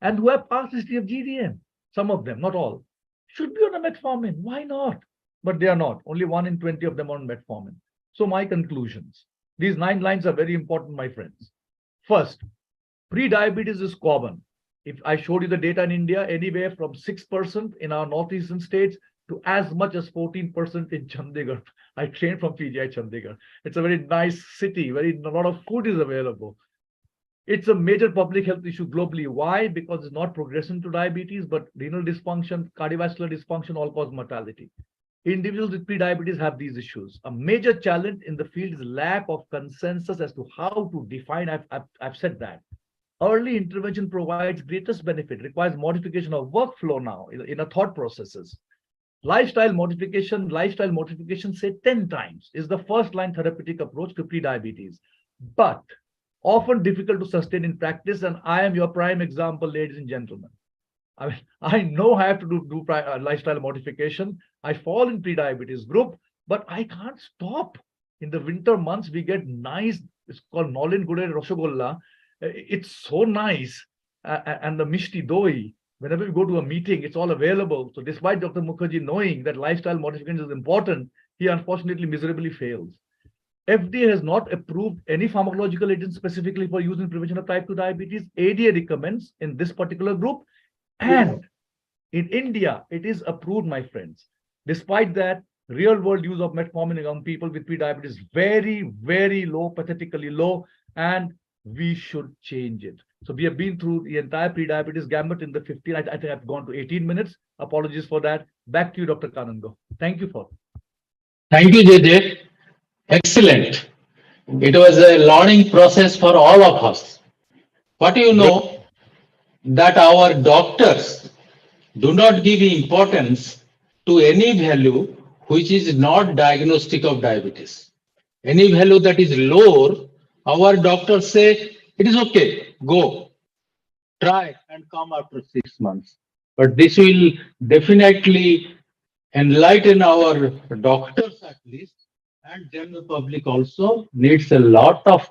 and who have past history of GDM, some of them, not all, should be on a metformin. Why not? But they are not. Only 1 in 20 of them are on metformin. So my conclusions. These 9 lines are very important, my friends. First, pre-diabetes is common. If I showed you the data in India, anywhere from 6% in our northeastern states to as much as 14% in Chandigarh. I trained from PGI Chandigarh. It's a very nice city, a lot of food is available. It's a major public health issue globally. Why? Because it's not progression to diabetes, but renal dysfunction, cardiovascular dysfunction, all cause mortality. Individuals with pre-diabetes have these issues. A major challenge in the field is lack of consensus as to how to define. I've said that. Early intervention provides greatest benefit, requires modification of workflow now in a thought processes. Lifestyle modification, say 10 times, is the first line therapeutic approach to pre-diabetes, but often difficult to sustain in practice. And I am your prime example, ladies and gentlemen. I mean, I know I have to do lifestyle modification. I fall in pre-diabetes group, but I can't stop. In the winter months, we get nice, it's called Nolin Gudel Roshogolla. It's so nice. And the Mishti Doi, whenever we go to a meeting, it's all available. So despite Dr. Mukherjee knowing that lifestyle modification is important, he unfortunately miserably fails. FDA has not approved any pharmacological agents specifically for use in prevention of type 2 diabetes. ADA recommends in this particular group. And in India, it is approved, my friends. Despite that, real world use of metformin among people with pre-diabetes is very, very low, pathetically low, and we should change it. So we have been through the entire pre-diabetes gambit in the 15, I think I've gone to 18 minutes. Apologies for that. Back to you, Dr. Kanungo. Thank you for. Thank you, JJ. Excellent. It was a learning process for all of us. But you know that our doctors do not give importance to any value which is not diagnostic of diabetes. Any value that is lower, our doctors say, it is okay, go, try and come after 6 months. But this will definitely enlighten our doctors at least, and general public also needs a lot of,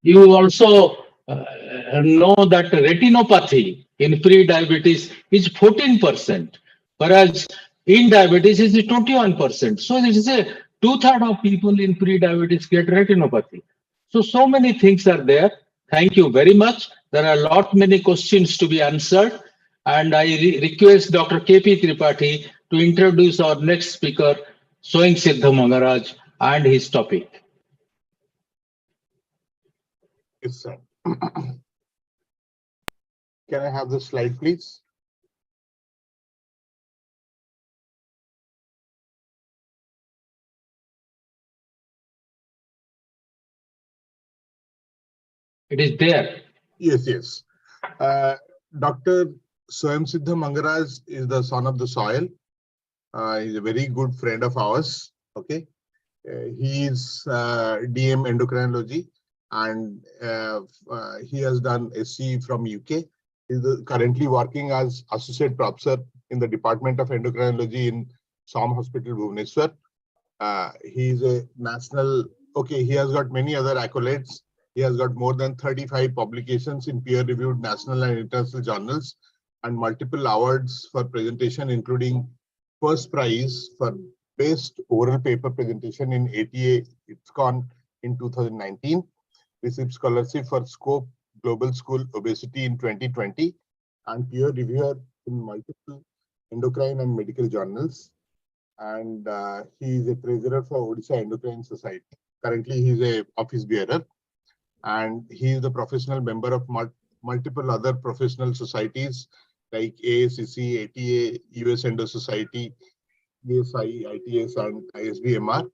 you also know that retinopathy in pre-diabetes is 14%, whereas in diabetes is 21%. So it is a 2/3 of people in pre-diabetes get retinopathy. So many things are there. Thank you very much. There are many questions to be answered. And I request Dr. K.P. Tripathi to introduce our next speaker, Swayam Siddha Mangaraj, and his topic. Yes, sir. Can I have the slide, please? It is there. Yes, yes. Dr. Swayam Siddha Mangaraj is the son of the soil. He's a very good friend of ours. Okay. He is DM endocrinology, and he has done SC from UK. He's currently working as associate professor in the Department of Endocrinology in SOM Hospital, Bhubaneswar. He is a national, he has got many other accolades. He has got more than 35 publications in peer-reviewed national and international journals and multiple awards for presentation, including first prize for best oral paper presentation in ATA ITSCON in 2019, received scholarship for Scope Global School Obesity in 2020, and peer reviewer in multiple endocrine and medical journals. And he is a treasurer for Odisha Endocrine Society. Currently, he is a office bearer, and he is the professional member of multiple other professional societies like AACC, ATA, US Endo Society, BSI, ITS, and ISBMR.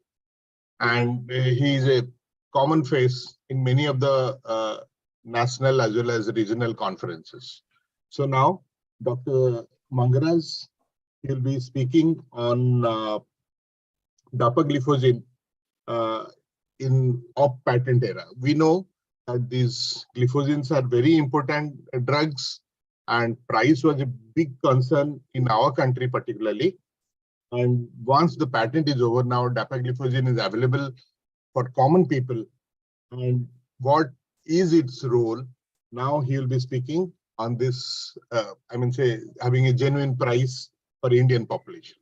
And he is a common face in many of the national as well as regional conferences. So now, Dr. Mangaraj will be speaking on dapagliflozin in off-patent era. We know that these glyphosins are very important drugs, and price was a big concern in our country particularly. And once the patent is over, now dapagliflozin is available for common people. And what is its role? Now he will be speaking on this, having a genuine price for Indian population.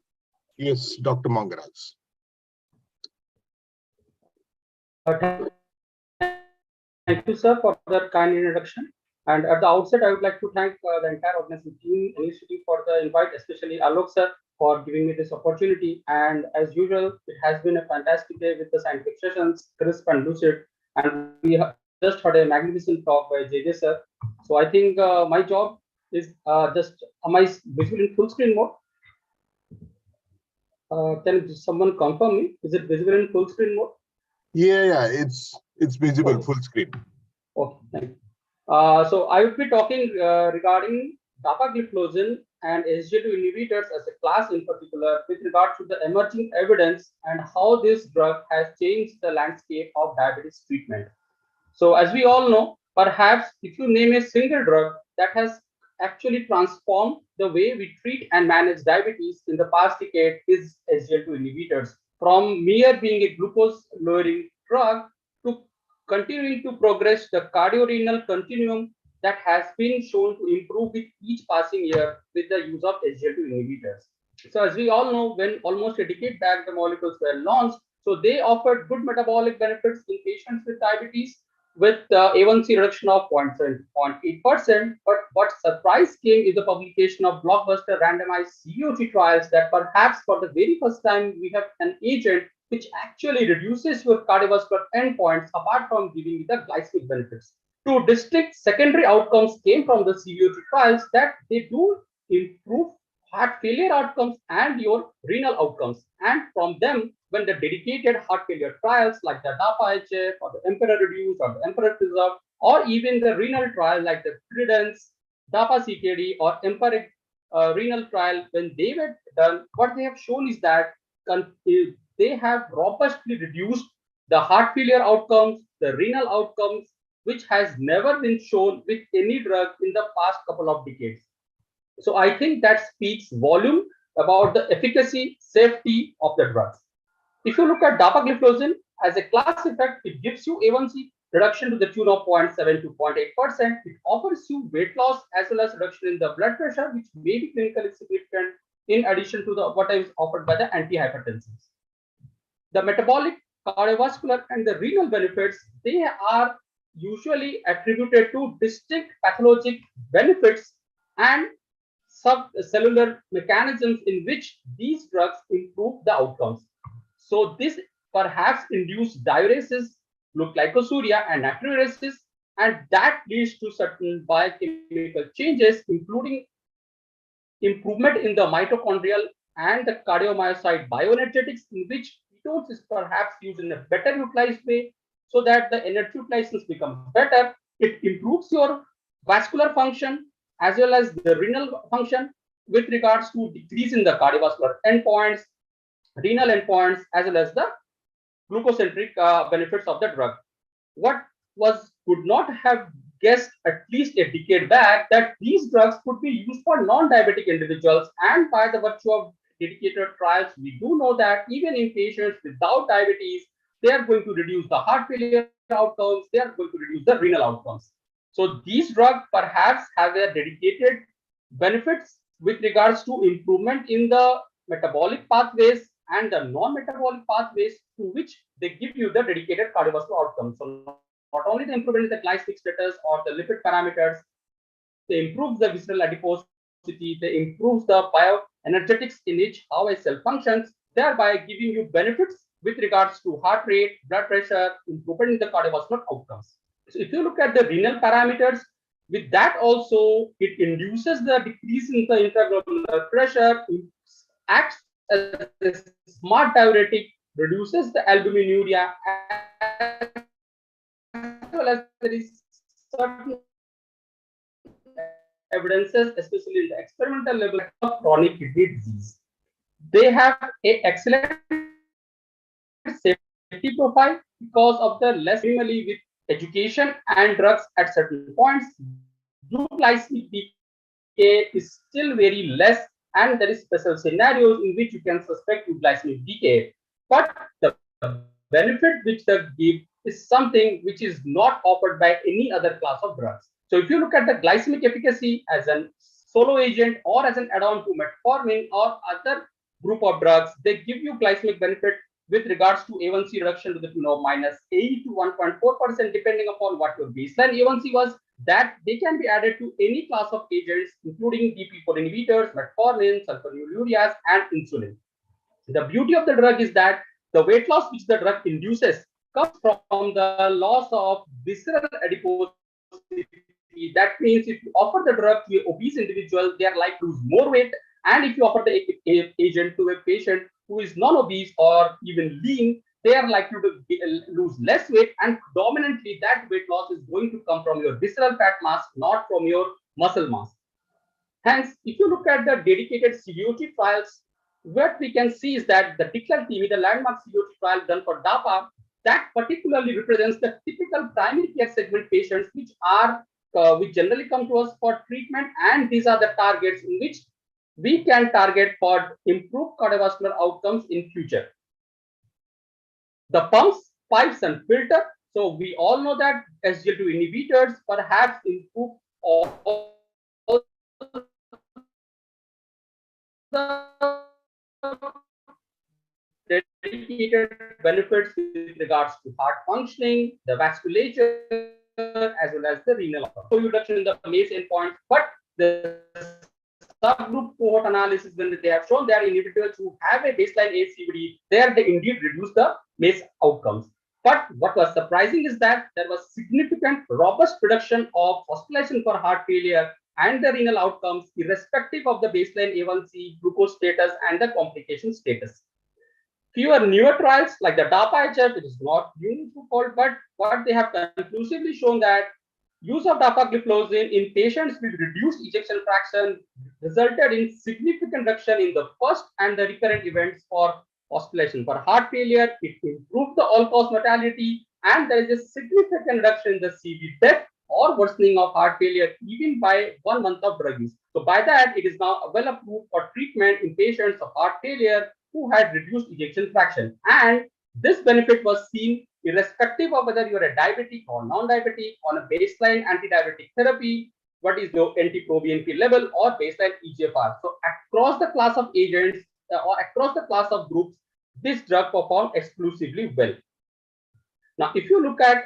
Yes, Dr. Mangaraj. Thank you, sir, for that kind introduction. And at the outset, I would like to thank the entire organization team, NUCD, for the invite, especially Alok sir, for giving me this opportunity. And as usual, it has been a fantastic day with the scientific sessions, crisp and lucid. And we have just heard a magnificent talk by JJ sir. So I think my job is am I visible in full screen mode? Can someone confirm me? Is it visible in full screen mode? Yeah, it's visible full screen. Okay, thank you. So I will be talking regarding dapagliflozin and SGLT2 inhibitors as a class in particular with regard to the emerging evidence and how this drug has changed the landscape of diabetes treatment. So as we all know, perhaps if you name a single drug that has actually transformed the way we treat and manage diabetes in the past decade is SGLT2 inhibitors. From mere being a glucose lowering drug to continuing to progress the cardiorenal continuum that has been shown to improve with each passing year with the use of SGLT2 inhibitors. So as we all know, when almost a decade back the molecules were launched, so they offered good metabolic benefits in patients with diabetes with A1C reduction of 0.7-0.8%. But what surprise came is the publication of blockbuster randomized CVOT trials that perhaps for the very first time we have an agent which actually reduces your cardiovascular endpoints apart from giving you the glycemic benefits. Two distinct secondary outcomes came from the CVOT trials that they do improve heart failure outcomes and your renal outcomes. And from them, when the dedicated heart failure trials like the DAPA-HF or the Emperor Reduce or the Emperor Preserve, or even the renal trial like the Credence, DAPA-CKD or Emperor renal trial, when they were done, what they have shown is that they have robustly reduced the heart failure outcomes, the renal outcomes, which has never been shown with any drug in the past couple of decades. So I think that speaks volume about the efficacy, safety of the drugs. If you look at dapagliflozin as a class effect, it gives you A1C reduction to the tune of 0.7 to 0.8%. It offers you weight loss as well as reduction in the blood pressure, which may be clinically significant in addition to what is offered by the antihypertensives. The metabolic, cardiovascular, and the renal benefits, they are usually attributed to distinct pathologic benefits and subcellular mechanisms in which these drugs improve the outcomes. So this perhaps induced diuresis, glycosuria, and natriuresis, and that leads to certain biochemical changes, including improvement in the mitochondrial and the cardiomyocyte bioenergetics, in which ketones is perhaps used in a better utilized way, so that the energy utilization becomes better. It improves your vascular function as well as the renal function with regards to decrease in the cardiovascular endpoints, renal endpoints, as well as the glucocentric benefits of the drug. What could not have guessed at least a decade back that these drugs could be used for non-diabetic individuals, and by the virtue of dedicated trials, we do know that even in patients without diabetes, they are going to reduce the heart failure outcomes, they are going to reduce the renal outcomes. So these drugs perhaps have their dedicated benefits with regards to improvement in the metabolic pathways and the non-metabolic pathways, to which they give you the dedicated cardiovascular outcomes. So not only the improvement in the glycemic status or the lipid parameters, they improve the visceral adiposity, they improve the bioenergetics in which how a cell functions, thereby giving you benefits with regards to heart rate, blood pressure, improvement in the cardiovascular outcomes. So if you look at the renal parameters, with that also, it induces the decrease in the intraglomerular pressure, it acts as a smart diuretic, reduces the albuminuria, as well as there is certain evidences, especially in the experimental level, of chronic kidney disease. They have an excellent safety safety profile because of the less minimally with education and drugs at certain points. Glycemic decay is still very less, and there is special scenarios in which you can suspect glycemic decay. But the benefit which they give is something which is not offered by any other class of drugs. So if you look at the glycemic efficacy as a solo agent or as an add-on to metformin or other group of drugs, they give you glycemic benefit with regards to A1C reduction to the tune of -8 to 1.4%, depending upon what your baseline A1C was, that they can be added to any class of agents, including DP4 inhibitors, metformin, sulfonylureas, and insulin. The beauty of the drug is that the weight loss which the drug induces comes from the loss of visceral adiposity. That means if you offer the drug to an obese individual, they are likely to lose more weight. And if you offer the agent to a patient who is non-obese or even lean, they are likely to lose less weight. And predominantly, that weight loss is going to come from your visceral fat mass, not from your muscle mass. Hence, if you look at the dedicated CVOT trials, what we can see is that the DECLARE-TIMI, the landmark CVOT trial done for DAPA, that particularly represents the typical primary care segment patients which generally come to us for treatment, and these are the targets in which we can target for improved cardiovascular outcomes in future. The pumps, pipes, and filter. So we all know that SGLT2 inhibitors perhaps improve all the dedicated benefits with regards to heart functioning, the vasculature, as well as the renal outcome. So reduction in the MACE endpoint, but the subgroup cohort analysis, when they have shown that individuals who have a baseline ACVD, there they indeed reduce the MACE outcomes. But what was surprising is that there was significant robust reduction of hospitalization for heart failure and the renal outcomes, irrespective of the baseline A1C, glucose status, and the complication status. Fewer newer trials like the DAPA-HF, it is not new to call, but what they have conclusively shown that use of dapagliflozin in patients with reduced ejection fraction resulted in significant reduction in the first and the recurrent events for hospitalization for heart failure. It improved the all-cause mortality, and there is a significant reduction in the CV death or worsening of heart failure even by 1 month of drug use. So by that, it is now well approved for treatment in patients of heart failure who had reduced ejection fraction. And this benefit was seen irrespective of whether you are a diabetic or non-diabetic on a baseline anti-diabetic therapy, what is your NT-proBNP level or baseline EGFR. So across the class of agents or across the class of groups, this drug performed exclusively well. Now, if you look at,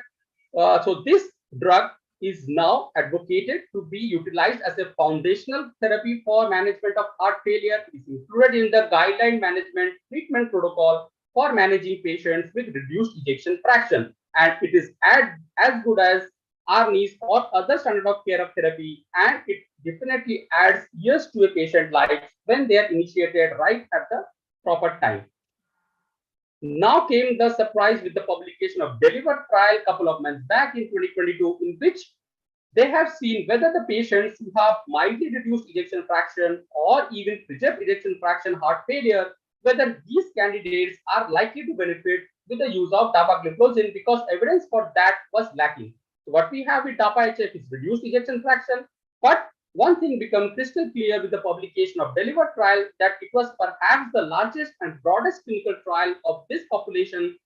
so this drug is now advocated to be utilized as a foundational therapy for management of heart failure. It is included in the guideline management treatment protocol for managing patients with reduced ejection fraction. And it is as good as ARNIs or other standard of care of therapy. And it definitely adds years to a patient life when they are initiated right at the proper time. Now came the surprise with the publication of DELIVER trial a couple of months back in 2022, in which they have seen whether the patients who have mildly reduced ejection fraction or even preserved ejection fraction heart failure, whether these candidates are likely to benefit with the use of dapagliflozin, because evidence for that was lacking. So what we have with DAPA-HF is reduced ejection fraction, but one thing became crystal clear with the publication of DELIVER trial, that it was perhaps the largest and broadest clinical trial of this population,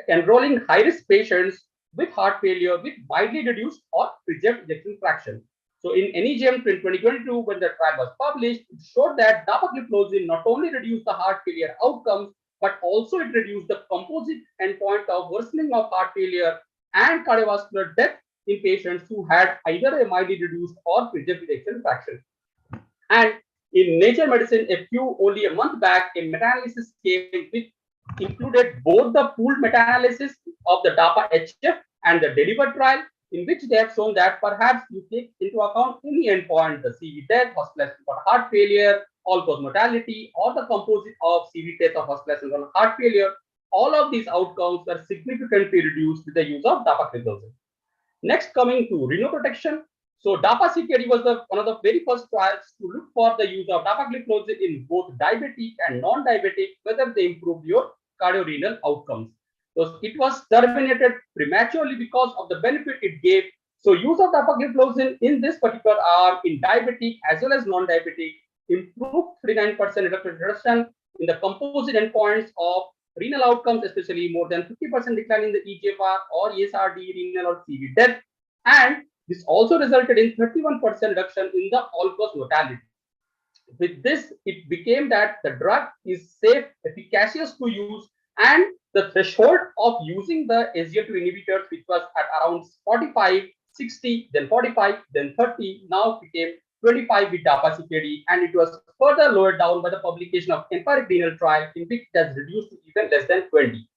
enrolling high-risk patients with heart failure with mildly reduced or preserved ejection fraction. So in NEJM 2022, when the trial was published, it showed that dapagliflozin not only reduced the heart failure outcomes, but also it reduced the composite endpoint of worsening of heart failure and cardiovascular death in patients who had either a mildly reduced or preserved ejection fraction. And in Nature Medicine, only a month back, a meta-analysis came which included both the pooled meta-analysis of the DAPA-HF and the DELIVER trial, in which they have shown that perhaps you take into account any endpoint, the CV death, hospitalization for heart failure, all-cause mortality, or the composite of CV death or hospitalization for heart failure, all of these outcomes were significantly reduced with the use of dapagliflozin. Next, coming to renal protection. So DAPA-CKD was one of the very first trials to look for the use of dapagliflozin in both diabetic and non-diabetic, whether they improve your cardiorenal outcomes. So it was terminated prematurely because of the benefit it gave. So use of dapagliflozin in this particular arm in diabetic as well as non-diabetic improved 39% reduction in the composite endpoints of renal outcomes, especially more than 50% decline in the eGFR or ESRD, renal or CV death. And this also resulted in 31% reduction in the all-cause mortality. With this, it became that the drug is safe, efficacious to use, and the threshold of using the SGLT2 inhibitors, which was at around 45, 60, then 45, then 30, now became 25 with DAPA-CKD, and it was further lowered down by the publication of empiric renal trial, in which it has reduced to even less than 20.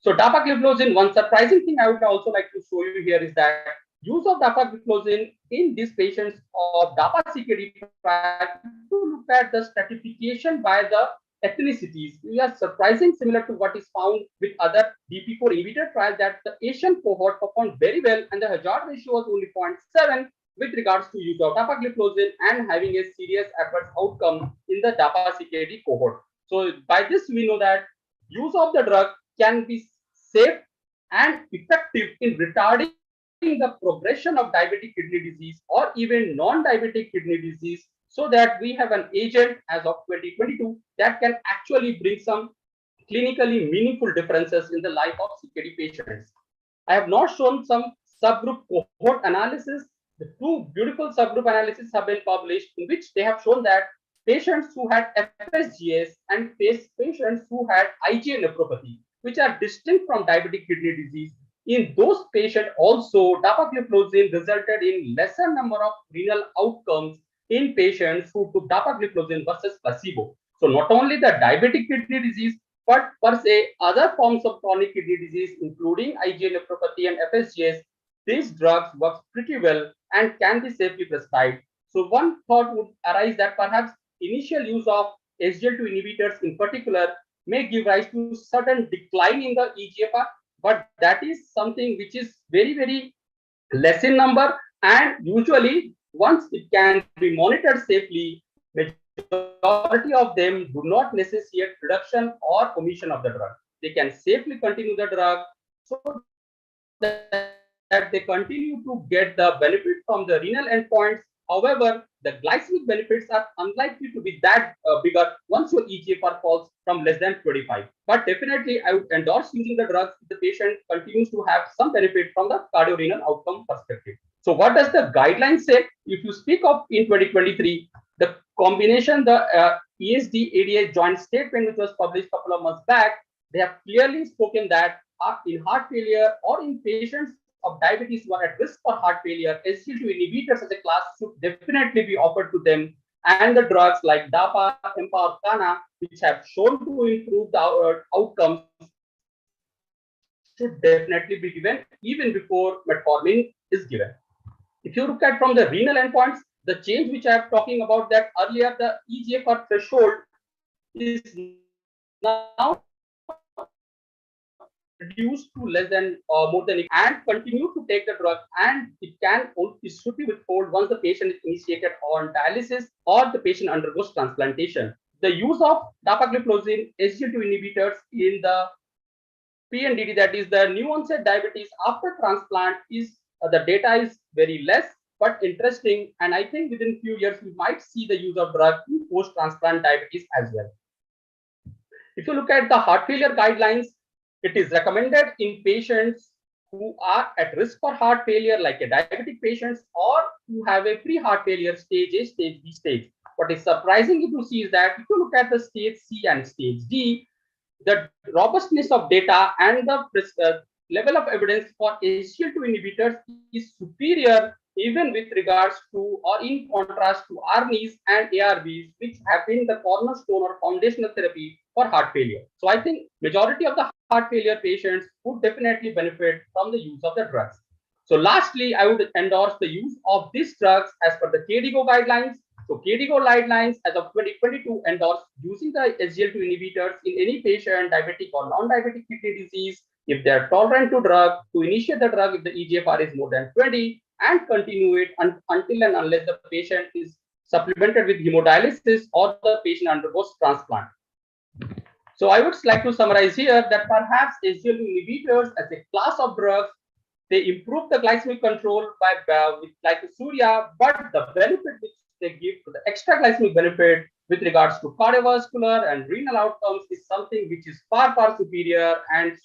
So dapagliflozin, one surprising thing I would also like to show you here is that use of dapagliflozin in these patients of DAPA-CKD trial, to look at the stratification by the ethnicities, we are surprising similar to what is found with other DP4 inhibitor trials, that the Asian cohort performed very well and the hazard ratio was only 0.7 with regards to use of dapagliflozin and having a serious adverse outcome in the DAPA-CKD cohort. So by this we know that use of the drug can be safe and effective in retarding the progression of diabetic kidney disease or even non-diabetic kidney disease, so that we have an agent as of 2022 that can actually bring some clinically meaningful differences in the life of CKD patients. I have not shown some subgroup cohort analysis. The two beautiful subgroup analyses have been published, in which they have shown that patients who had FSGS and patients who had IgA nephropathy, which are distinct from diabetic kidney disease, in those patients also dapagliflozin resulted in lesser number of renal outcomes in patients who took dapagliflozin versus placebo. So not only the diabetic kidney disease, but per se other forms of chronic kidney disease, including IgA nephropathy and FSGS, these drugs work pretty well and can be safely prescribed. So one thought would arise that perhaps initial use of SGLT2 inhibitors in particular may give rise to sudden decline in the eGFR, but that is something which is very, very less in number, and usually once it can be monitored safely, majority of them do not necessitate reduction or omission of the drug. They can safely continue the drug so that they continue to get the benefit from the renal endpoints. However, the glycemic benefits are unlikely to be that bigger once your eGFR falls from less than 25. But definitely, I would endorse using the drugs if the patient continues to have some benefit from the cardiorenal outcome perspective. So what does the guideline say? If you speak of in 2023, the combination, the ESD-ADA joint statement, which was published a couple of months back, they have clearly spoken that in heart failure or in patients of diabetes who are at risk for heart failure, SGLT2 inhibitors as a class should definitely be offered to them, and the drugs like DAPA, EMPA, or CANA, which have shown to improve the outcomes, should definitely be given even before metformin is given. If you look at from the renal endpoints, the change which I am talking about, that earlier the eGFR threshold is now reduced to less than more than, and continue to take the drug, and it should be withheld once the patient is initiated on dialysis or the patient undergoes transplantation. The use of dapagliflozin SGLT2 inhibitors in the PNDD, that is the new onset diabetes after transplant, is the data is very less but interesting, and I think within few years we might see the use of drug in post-transplant diabetes as well. If you look at the heart failure guidelines, it is recommended in patients who are at risk for heart failure, like a diabetic patients, or who have a pre-heart failure stage A, stage B stage. What is surprising to see is that if you look at the stage C and stage D, the robustness of data and the level of evidence for SGLT2 inhibitors is superior, even with regards to or in contrast to ARNIs and ARBs, which have been the cornerstone or foundational therapy for heart failure. So I think majority of the heart failure patients would definitely benefit from the use of the drugs. So lastly, I would endorse the use of these drugs as per the KDIGO guidelines. So KDIGO guidelines as of 2022 endorse using the SGLT2 inhibitors in any patient, diabetic or non-diabetic kidney disease, if they are tolerant to drug, to initiate the drug if the eGFR is more than 20, and continue it until and unless the patient is supplemented with hemodialysis or the patient undergoes transplant. So I would like to summarize here that perhaps SGLT inhibitors as a class of drugs, they improve the glycemic control by with like Surya, but the benefit which they give to the extra glycemic benefit with regards to cardiovascular and renal outcomes is something which is far, far superior, and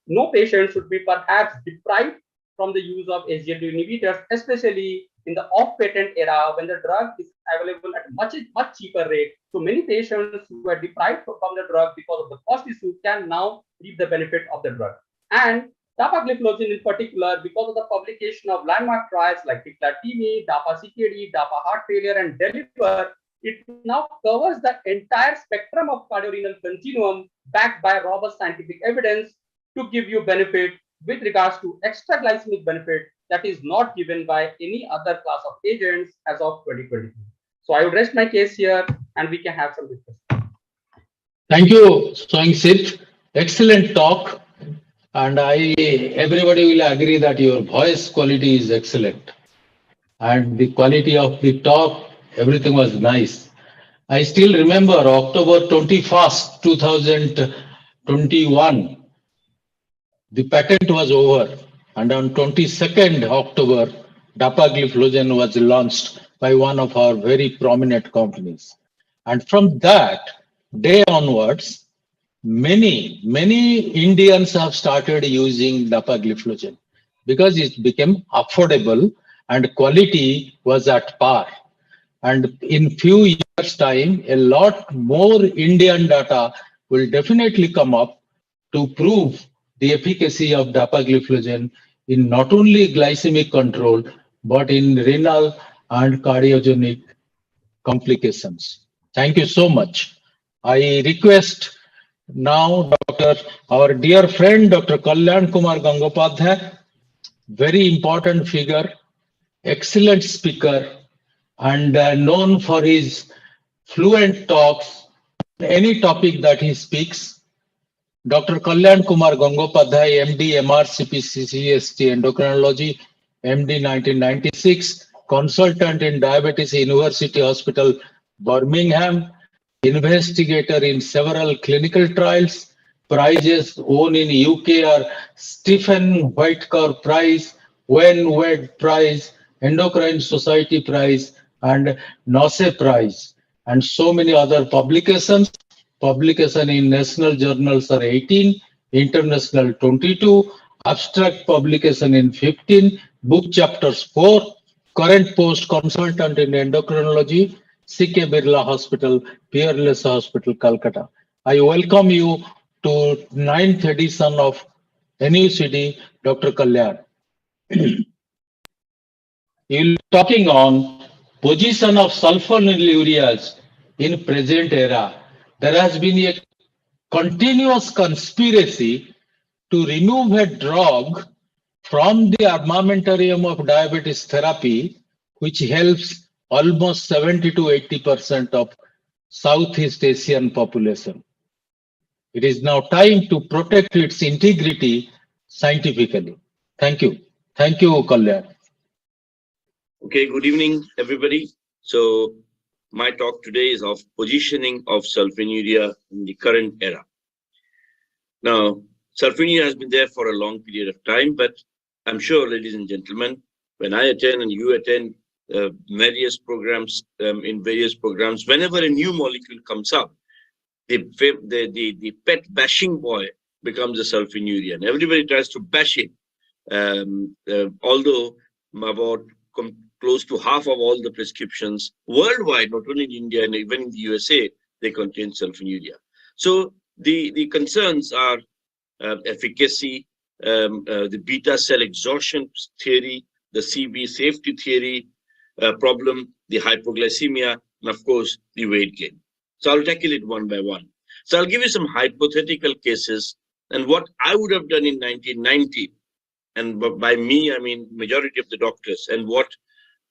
no patient should be perhaps deprived from the use of SGLT inhibitors, especially in the off-patent era when the drug is available at much cheaper rate. So many patients who are deprived from the drug because of the cost issue can now reap the benefit of the drug. And dapagliflozin in particular, because of the publication of landmark trials like Ticlatini, DAPA-CKD, DAPA heart failure, and DELIVER, it now covers the entire spectrum of cardiorenal continuum backed by robust scientific evidence to give you benefit with regards to extra glycemic benefit that is not given by any other class of agents as of 2023. So I would rest my case here and we can have some discussion. Thank you, Swangsit. Excellent talk. And everybody will agree that your voice quality is excellent. And the quality of the talk, everything was nice. I still remember October 21st, 2021, the patent was over. And on 22nd October, dapagliflozin was launched by one of our very prominent companies. And from that day onwards, many Indians have started using dapagliflozin because it became affordable and quality was at par. And in few years' time, a lot more Indian data will definitely come up to prove the efficacy of dapagliflozin in not only glycemic control, but in renal and cardiogenic complications. Thank you so much. I request now our dear friend, Dr. Kalyan Kumar Gangopadhyay, very important figure, excellent speaker, and known for his fluent talks, any topic that he speaks. Dr. Kalyan Kumar Gangopadhyay, MD, MRCP, CST, Endocrinology, MD 1996, consultant in Diabetes University Hospital, Birmingham, investigator in several clinical trials. Prizes won in UK are Stephen Whitaker Prize, Wayne Wade Prize, Endocrine Society Prize, and NOCE Prize, and so many other publications. Publication in national journals are 18, international 22, abstract publication in 15, book chapters 4, current post consultant in endocrinology, C.K. Birla Hospital, Peerless Hospital, Calcutta. I welcome you to 9th edition of NUCD, Dr. Kalyan. You'll be talking on position of sulfonylureas in present era. There has been a continuous conspiracy to remove a drug from the armamentarium of diabetes therapy, which helps almost 70 to 80% of Southeast Asian population. It is now time to protect its integrity scientifically. Thank you. Thank you, Kalyan. Okay, good evening, everybody. So my talk today is of positioning of sulfonylurea in the current era. Now, sulfonylurea has been there for a long period of time, but I'm sure, ladies and gentlemen, when I attend and you attend various programs, whenever a new molecule comes up, the pet bashing boy becomes a sulfonylurea, and everybody tries to bash it. Although about close to half of all the prescriptions worldwide, not only in India and even in the USA, they contain sulfonylurea. So the concerns are efficacy, the beta cell exhaustion theory, the CV safety theory problem, the hypoglycemia, and of course, the weight gain. So I'll tackle it one by one. So I'll give you some hypothetical cases and what I would have done in 1990, and by me, I mean majority of the doctors, and what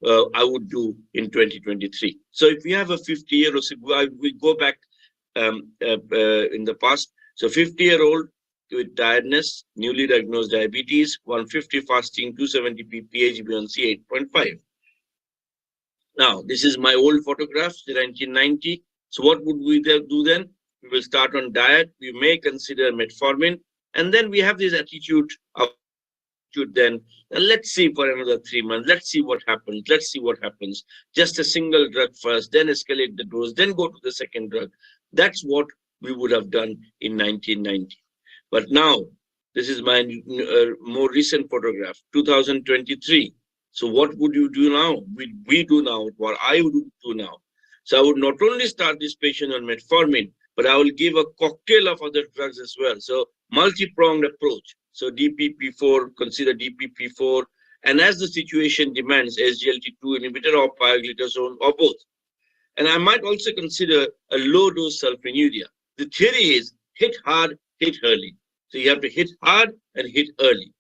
I would do in 2023. So if we have a 50-year-old, we go back in the past. So 50-year-old with tiredness, newly diagnosed diabetes, 150 fasting, 270 ppH, HbA1c 8.5. Now, this is my old photographs, the 1990. So what would we do then? we will start on diet, we may consider metformin, and then we have this attitude then, and let's see for another 3 months, let's see what happens, just a single drug first, then escalate the dose, then go to the second drug. That's what we would have done in 1990. But now, this is my more recent photograph, 2023. So what would you do now? We do now, what I would do now. So I would not only start this patient on metformin, but I will give a cocktail of other drugs as well. So multi-pronged approach. So DPP4, consider DPP4, and as the situation demands, SGLT2 inhibitor or pioglitazone or both. And I might also consider a low-dose sulfonylurea. The theory is hit hard, hit early. So you have to hit hard and hit early.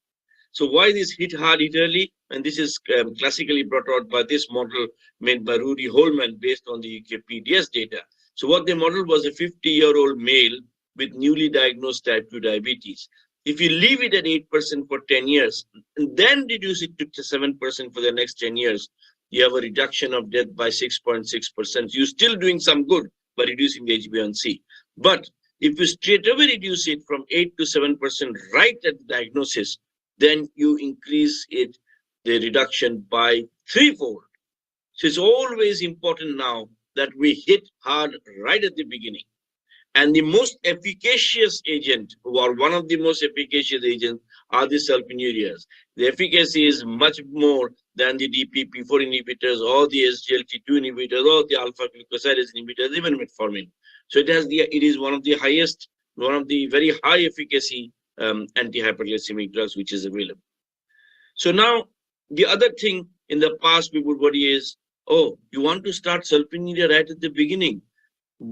So why this hit hard, hit early? And this is classically brought out by this model made by Rudy Holman based on the UK PDS data. So what they modeled was a 50-year-old male with newly diagnosed type 2 diabetes. If you leave it at 8% for 10 years, and then reduce it to 7% for the next 10 years, you have a reduction of death by 6.6%. You're still doing some good by reducing the HbA1c. But if you straight away reduce it from 8 to 7% right at the diagnosis, then you increase it, the reduction by threefold. So it's always important now that we hit hard right at the beginning. And the most efficacious agent, or one of the most efficacious agents, are the sulfonylureas. The efficacy is much more than the DPP4 inhibitors or the SGLT2 inhibitors or the alpha glucosidase inhibitors, even metformin. So it is one of the highest, one of the very high efficacy anti-hyperglycemic drugs which is available. So now the other thing in the past we would worry is, oh, you want to start sulfonylurea right at the beginning.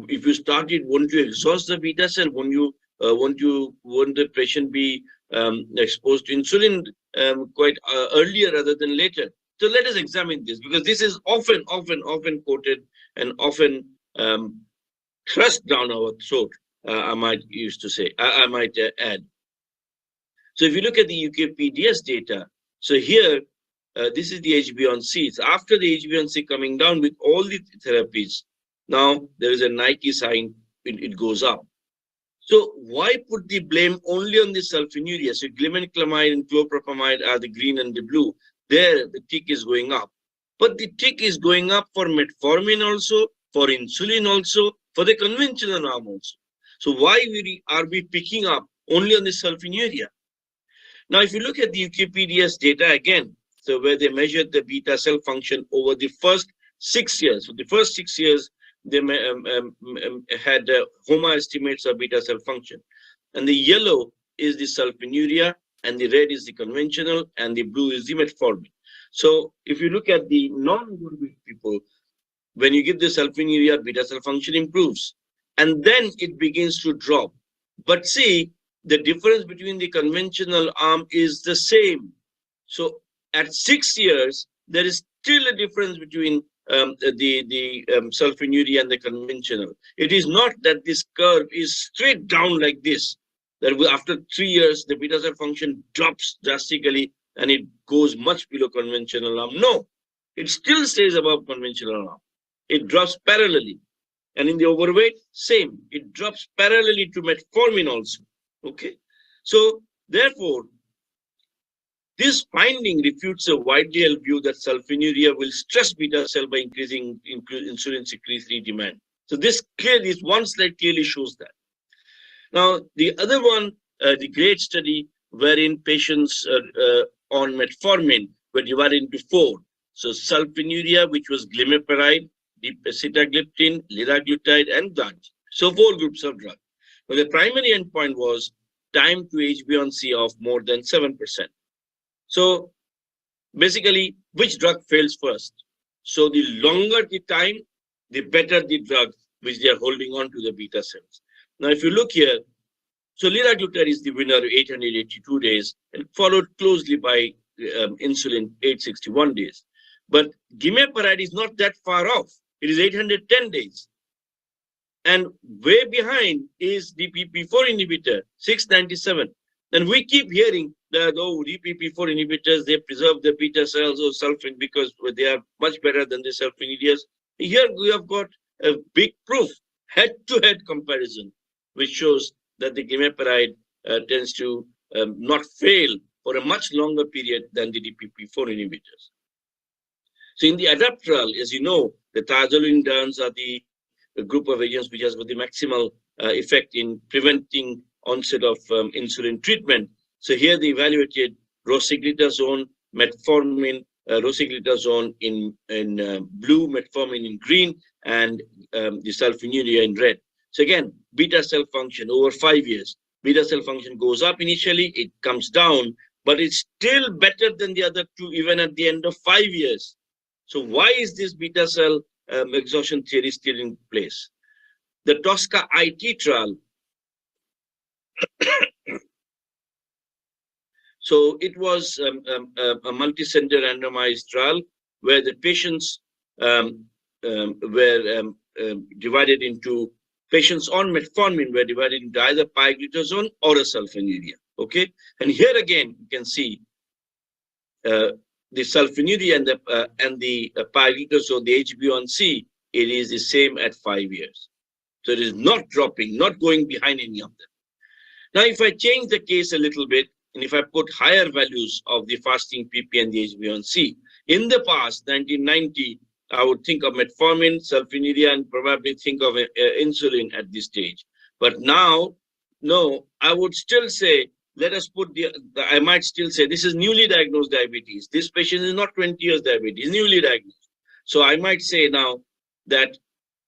If you start it, won't you exhaust the beta cell? Won't the patient be exposed to insulin quite earlier rather than later? So let us examine this, because this is often quoted and often thrust down our throat. I might add. So if you look at the UK PDS data, so here this is the HbA1c. It's after the HbA1c coming down with all the therapies. Now there is a Nike sign, it goes up. So why put the blame only on the sulfonylurea? So glibenclamide and chlorpropamide are the green and the blue. There the tick is going up. But the tick is going up for metformin also, for insulin also, for the conventional arm also. So why are we picking up only on the sulfonylurea? Now if you look at the UKPDS data again, so where they measured the beta cell function over the first 6 years. So the first 6 years, they had HOMA estimates of beta cell function. And the yellow is the sulfonylurea, and the red is the conventional, and the blue is the metformin. So if you look at the non-obese people, when you give the sulfonylurea, beta cell function improves. And then it begins to drop. But see, the difference between the conventional arm is the same. So at 6 years, there is still a difference between the sulfonylurea and the conventional. It is not that this curve is straight down like this, that after 3 years, the beta cell function drops drastically and it goes much below conventional arm. No, it still stays above conventional arm. It drops parallelly. And in the overweight, same. It drops parallelly to metformin also. Okay. So therefore, this finding refutes a widely held view that sulfonylurea will stress beta cell by increasing insulin secretory demand. So this one slide clearly shows that. Now, the other one, the great study wherein patients on metformin were divided into 4. So sulfonylurea, which was glimepiride, sitagliptin, liraglutide, and glargine. So 4 groups of drugs. Now, the primary endpoint was time to HbA1c of more than 7%. So basically, which drug fails first? So the longer the time, the better the drug which they are holding on to the beta cells. Now, if you look here, so liraglutide is the winner, 882 days, and followed closely by insulin, 861 days. But glimepiride is not that far off. It is 810 days. And way behind is the DPP4 inhibitor, 697. And we keep hearing that, oh, DPP4 inhibitors, they preserve the beta cells or sulfin because they are much better than the sulfonylureas. Here we have got a big proof, head-to-head comparison. which shows that the glimepiride tends to not fail for a much longer period than the DPP-4 inhibitors. So in the ADAPT trial, as you know, the thiazolidines are the group of agents which has got the maximal effect in preventing onset of insulin treatment. So here they evaluated rosiglitazone, metformin, rosiglitazone in blue, metformin in green, and the sulfonylurea in red. So again, beta cell function over 5 years. Beta cell function goes up initially, it comes down, but it's still better than the other two even at the end of 5 years. So why is this beta cell exhaustion theory still in place? The TOSCA IT trial. So it was a multi-center randomized trial where the patients were divided into patients on metformin were divided into either pioglitazone or a sulfonylurea. Okay, and here again you can see the sulfonylurea and the pioglitazone, the HbA1c, it is the same at 5 years. So it is not dropping, not going behind any of them. Now, if I change the case a little bit, and if I put higher values of the fasting PP and the HbA1c, in the past, 1990, I would think of metformin, sulfonylurea, and probably think of insulin at this stage. But now, no, I would still say, let us put I might still say, this is newly diagnosed diabetes. This patient is not 20 years diabetes, newly diagnosed. So I might say now that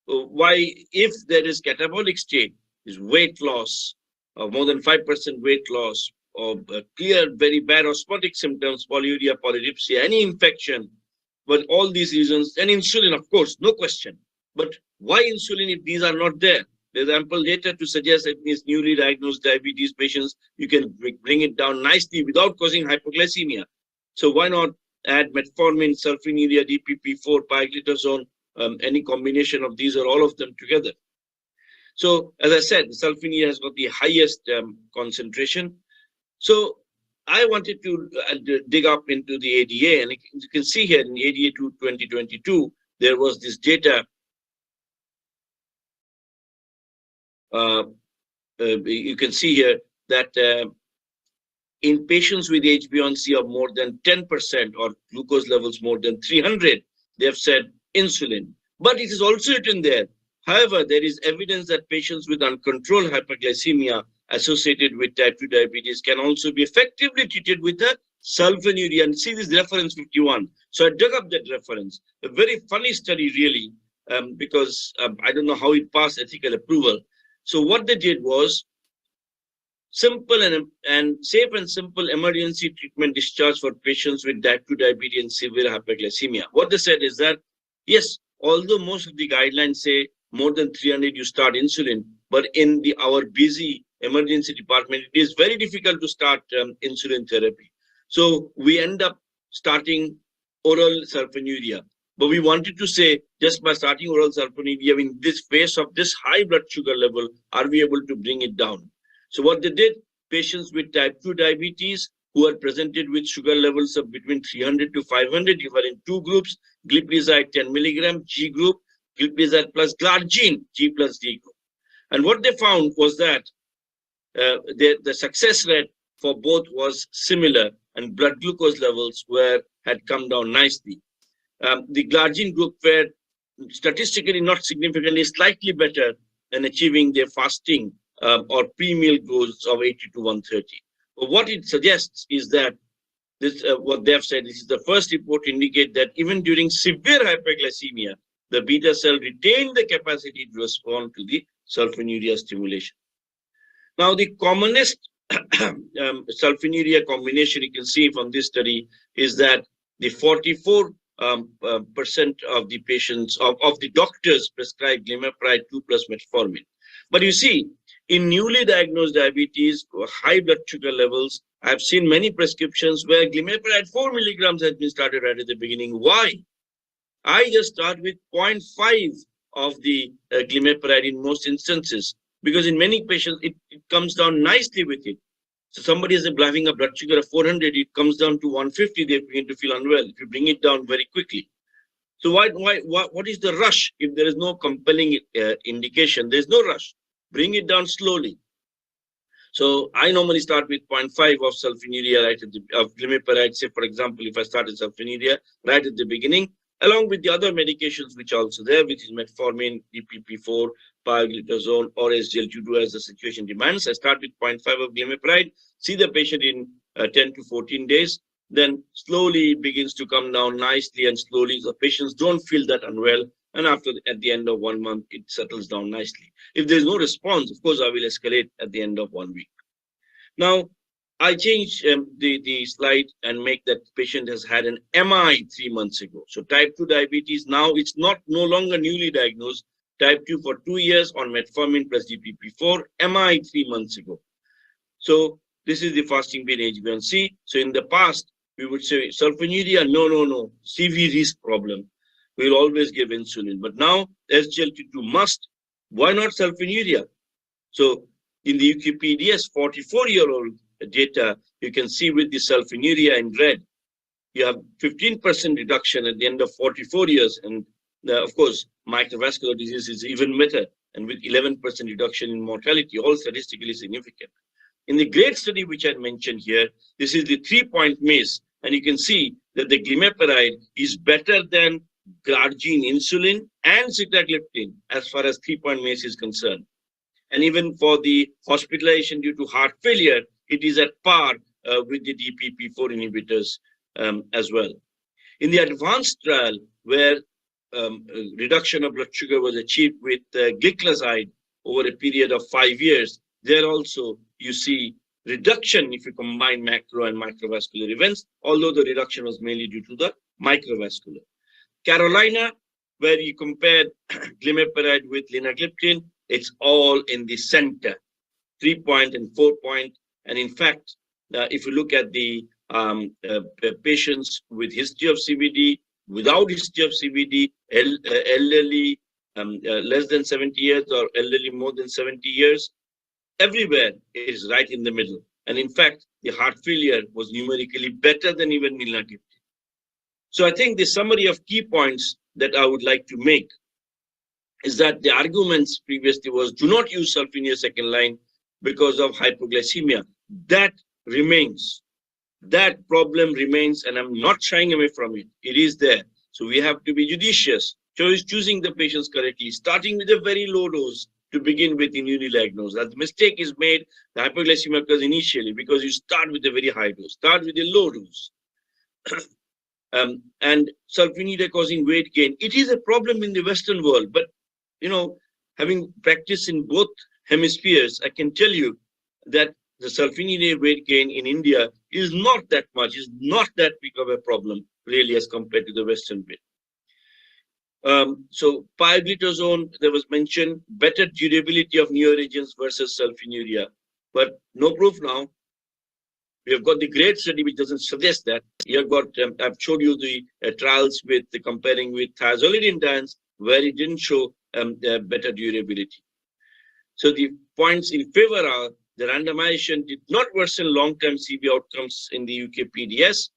why, if there is catabolic state, is weight loss, more than 5% weight loss, or clear, very bad osmotic symptoms, polyuria, polydipsia, any infection, but all these reasons, and insulin, of course, no question. But why insulin if these are not there? There's ample data to suggest that these newly diagnosed diabetes patients, you can bring it down nicely without causing hypoglycemia. So why not add metformin, sulfonylurea, DPP-4, pioglitazone, any combination of these or all of them together? So as I said, the sulfonylurea has got the highest concentration. So I wanted to dig up into the ADA, and you can see here in ADA 2022, there was this data. You can see here that in patients with HbA1c of more than 10% or glucose levels more than 300, they have said insulin. But it is also written there. However, there is evidence that patients with uncontrolled hyperglycemia associated with type 2 diabetes can also be effectively treated with a sulfonylurea. And see this reference 51. So I dug up that reference. A very funny study, really, because I don't know how it passed ethical approval. So what they did was simple and safe and simple emergency treatment discharge for patients with type 2 diabetes and severe hyperglycemia. What they said is that, yes, although most of the guidelines say more than 300 you start insulin, but in our busy emergency department, it is very difficult to start insulin therapy. So we end up starting oral sulfonylurea. But we wanted to say, just by starting oral sulfonylurea in this phase of this high blood sugar level, are we able to bring it down? So what they did, patients with type 2 diabetes who are presented with sugar levels of between 300 to 500, you were in two groups, glipizide 10 milligram, G group, glipizide plus glargine, G plus D group. And what they found was that the success rate for both was similar, and blood glucose levels had come down nicely. The glargine group were statistically not significantly, slightly better than achieving their fasting or pre-meal goals of 80 to 130. But what it suggests is that this, what they have said, this is the first report to indicate that even during severe hyperglycemia, the beta cell retained the capacity to respond to the sulfonylurea stimulation. Now, the commonest sulfonylurea combination you can see from this study is that the 44% of the patients, of the doctors prescribed glimepiride 2 plus metformin. But you see, in newly diagnosed diabetes, high blood sugar levels, I've seen many prescriptions where glimepiride 4 milligrams has been started right at the beginning. Why? I just start with 0.5 of the glimepiride in most instances, because in many patients, it comes down nicely with it. So somebody is having a blood sugar of 400, it comes down to 150, they begin to feel unwell if you bring it down very quickly. So what is the rush if there is no compelling indication? There's no rush. bring it down slowly. So I normally start with 0.5 of sulfonylurea right at the of glimepiride. Say, for example, if I start with sulfonylurea right at the beginning, along with the other medications which are also there, which is metformin, DPP4, pioglitazone, or SGLT2 as the situation demands. I start with 0.5 of glimepiride, see the patient in 10 to 14 days, then slowly begins to come down nicely, and slowly the patients don't feel that unwell. And at the end of 1 month, it settles down nicely. If there's no response, of course, I will escalate at the end of 1 week. Now, I change the slide and make that patient has had an MI 3 months ago. So type 2 diabetes, now it's no longer newly diagnosed. Type 2 for 2 years on metformin plus DPP4, MI 3 months ago. So this is the fasting bean HbA1c. So in the past, we would say sulfonylurea, no, CV risk problem. We'll always give insulin. But now SGLT2 must. Why not sulfonylurea? So in the UKPDS 44-year-old data, you can see with the sulfonylurea in red, you have 15% reduction at the end of 44 years. And of course, microvascular disease is even better. And with 11% reduction in mortality, all statistically significant. In the GREAT study, which I mentioned here, this is the 3-point MACE. And you can see that the glimepiride is better than glargine insulin and sitagliptin as far as 3-point MACE is concerned. And even for the hospitalization due to heart failure, it is at par with the DPP4 inhibitors as well. In the advanced trial, where reduction of blood sugar was achieved with gliclazide over a period of 5 years, there also you see reduction if you combine macro and microvascular events, although the reduction was mainly due to the microvascular. Carolina, where you compared glimepiride with linagliptin, it's all in the center, 3-point and 4-point. And in fact, if you look at the patients with history of CVD, without history of CVD, elderly, less than 70 years or elderly more than 70 years, everywhere it is right in the middle. And in fact, the heart failure was numerically better than even linagliptin. So I think the summary of key points that I would like to make is that the arguments previously was do not use sulfonylurea second line because of hypoglycemia. That remains. That problem remains, and I'm not shying away from it. It is there. So we have to be judicious, choosing the patients correctly, starting with a very low dose to begin with in newly diagnosed. That mistake is made, the hypoglycemia occurs initially because you start with a very high dose, start with a low dose. And sulfonylurea causing weight gain. It is a problem in the Western world, but having practiced in both hemispheres, I can tell you that the sulfonylurea weight gain in India is not that much, is not that big of a problem really as compared to the Western bit. So pioglitazone, there was mentioned better durability of neoregens versus sulfonylurea, but no proof now. We have got the GREAT study, which doesn't suggest that. You have got, I've showed you the trials with the comparing with thiazolidine, where it didn't show better durability. So the points in favor are the randomization did not worsen long-term CV outcomes in the UKPDS.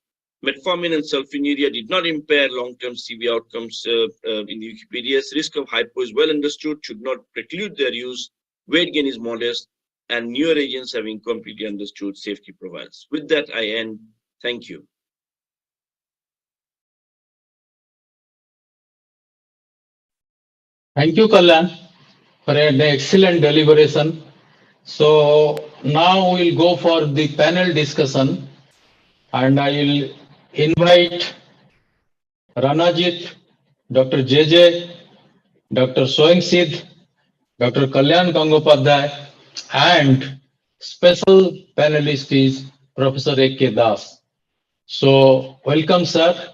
Metformin and sulfonylurea did not impair long-term CV outcomes in the UKPDS. Risk of hypo is well understood, should not preclude their use. Weight gain is modest, and newer agents having completely understood safety profiles. With that, I end. Thank you. Thank you, Kalyan, for an excellent deliberation. So now we'll go for the panel discussion, and I will invite Ranajit, Dr. JJ, Dr. Soengsid, Dr. Kalyan Gangopadhyay, and special panelist is Professor A.K. Das. So welcome, sir.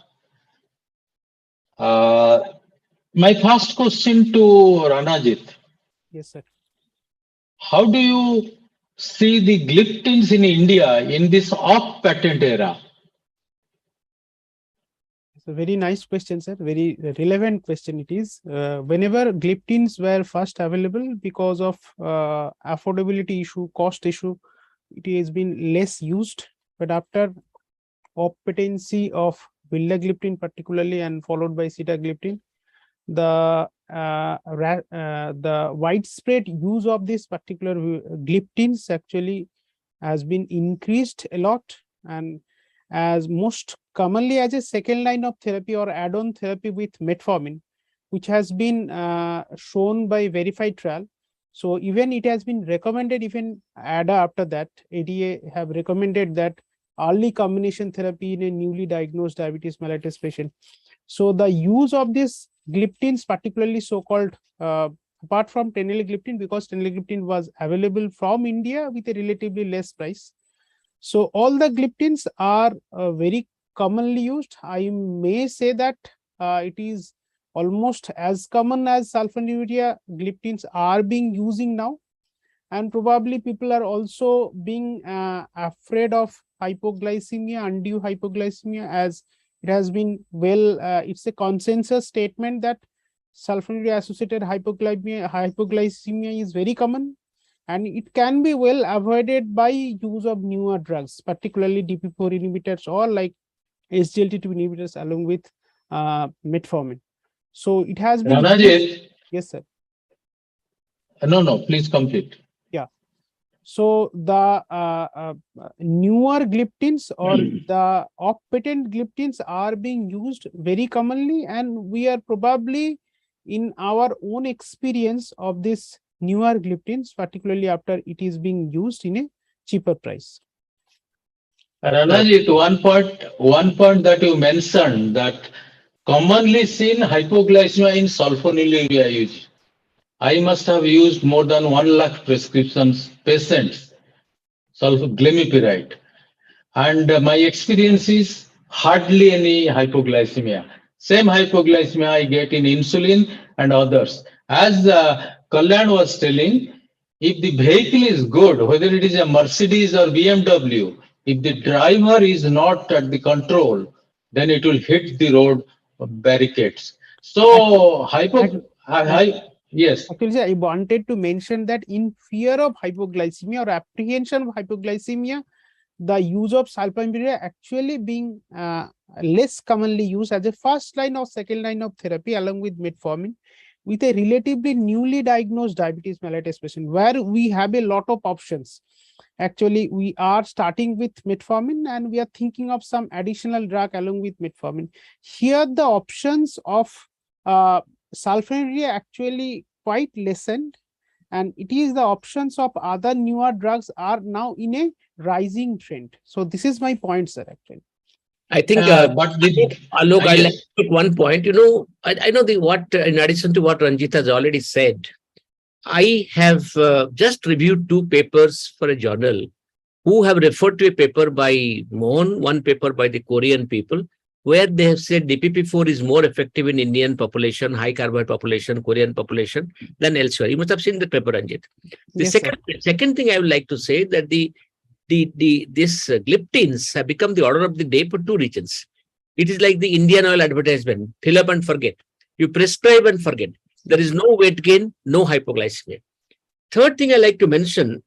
My first question to Ranajit. Yes, sir. How do you see the gliptins in India in this off-patent era? It's a very nice question, sir. Very relevant question it is. Whenever gliptins were first available, because of affordability issue, cost issue, it has been less used. But after off-patency of vildagliptin particularly and followed by sitagliptin, the widespread use of this particular gliptins actually has been increased a lot, and as most commonly as a second line of therapy or add-on therapy with metformin, which has been shown by verified trial. So even it has been recommended, even ADA after that, ADA have recommended that early combination therapy in a newly diagnosed diabetes mellitus patient. So the use of this gliptins, particularly so-called, apart from teneligliptin, because teneligliptin was available from India with a relatively less price. So all the gliptins are very commonly used. I may say that it is almost as common as sulfonylurea. Gliptins are being using now, and probably people are also being afraid of hypoglycemia, undue hypoglycemia, as it has been it's a consensus statement that sulfonylurea associated hypoglycemia is very common, and it can be well avoided by use of newer drugs, particularly DP4 inhibitors or like SGLT2 inhibitors along with metformin. So it has been Ranajit, yes, sir. No, please complete. Yeah. So the newer gliptins or the off-patent gliptins are being used very commonly, and we are probably in our own experience of this newer gliptins, particularly after it is being used in a cheaper price. Ranajit, one point that you mentioned, that commonly seen hypoglycemia in sulfonylurea use. I must have used more than 1 lakh prescriptions patients glimepiride, and my experience is hardly any hypoglycemia. Same hypoglycemia I get in insulin and others. As Kalyan was telling, if the vehicle is good, whether it is a Mercedes or BMW, if the driver is not at the control, then it will hit the road barricades. So yes. Actually, I wanted to mention that in fear of hypoglycemia or apprehension of hypoglycemia, the use of sulfonylurea actually being less commonly used as a first line or second line of therapy along with metformin with a relatively newly diagnosed diabetes mellitus patient, where we have a lot of options. Actually, we are starting with metformin and we are thinking of some additional drug along with metformin. Here, the options of sulfonylurea actually quite lessened, and it is the options of other newer drugs are now in a rising trend. So this is my point, sir, actually. I think, Alok, I'd like to put one point. You know, I know in addition to what Ranjit has already said, I have just reviewed 2 papers for a journal who have referred to a paper by Mohan, one paper by the Korean people, where they have said DPP4 is more effective in Indian population, high carbohydrate population, Korean population than elsewhere. You must have seen the paper, Ranjit. The second thing I would like to say that these gliptins have become the order of the day for 2 regions. It is like the Indian oil advertisement: fill up and forget. You prescribe and forget. There is no weight gain, no hypoglycemia. Third thing I like to mention,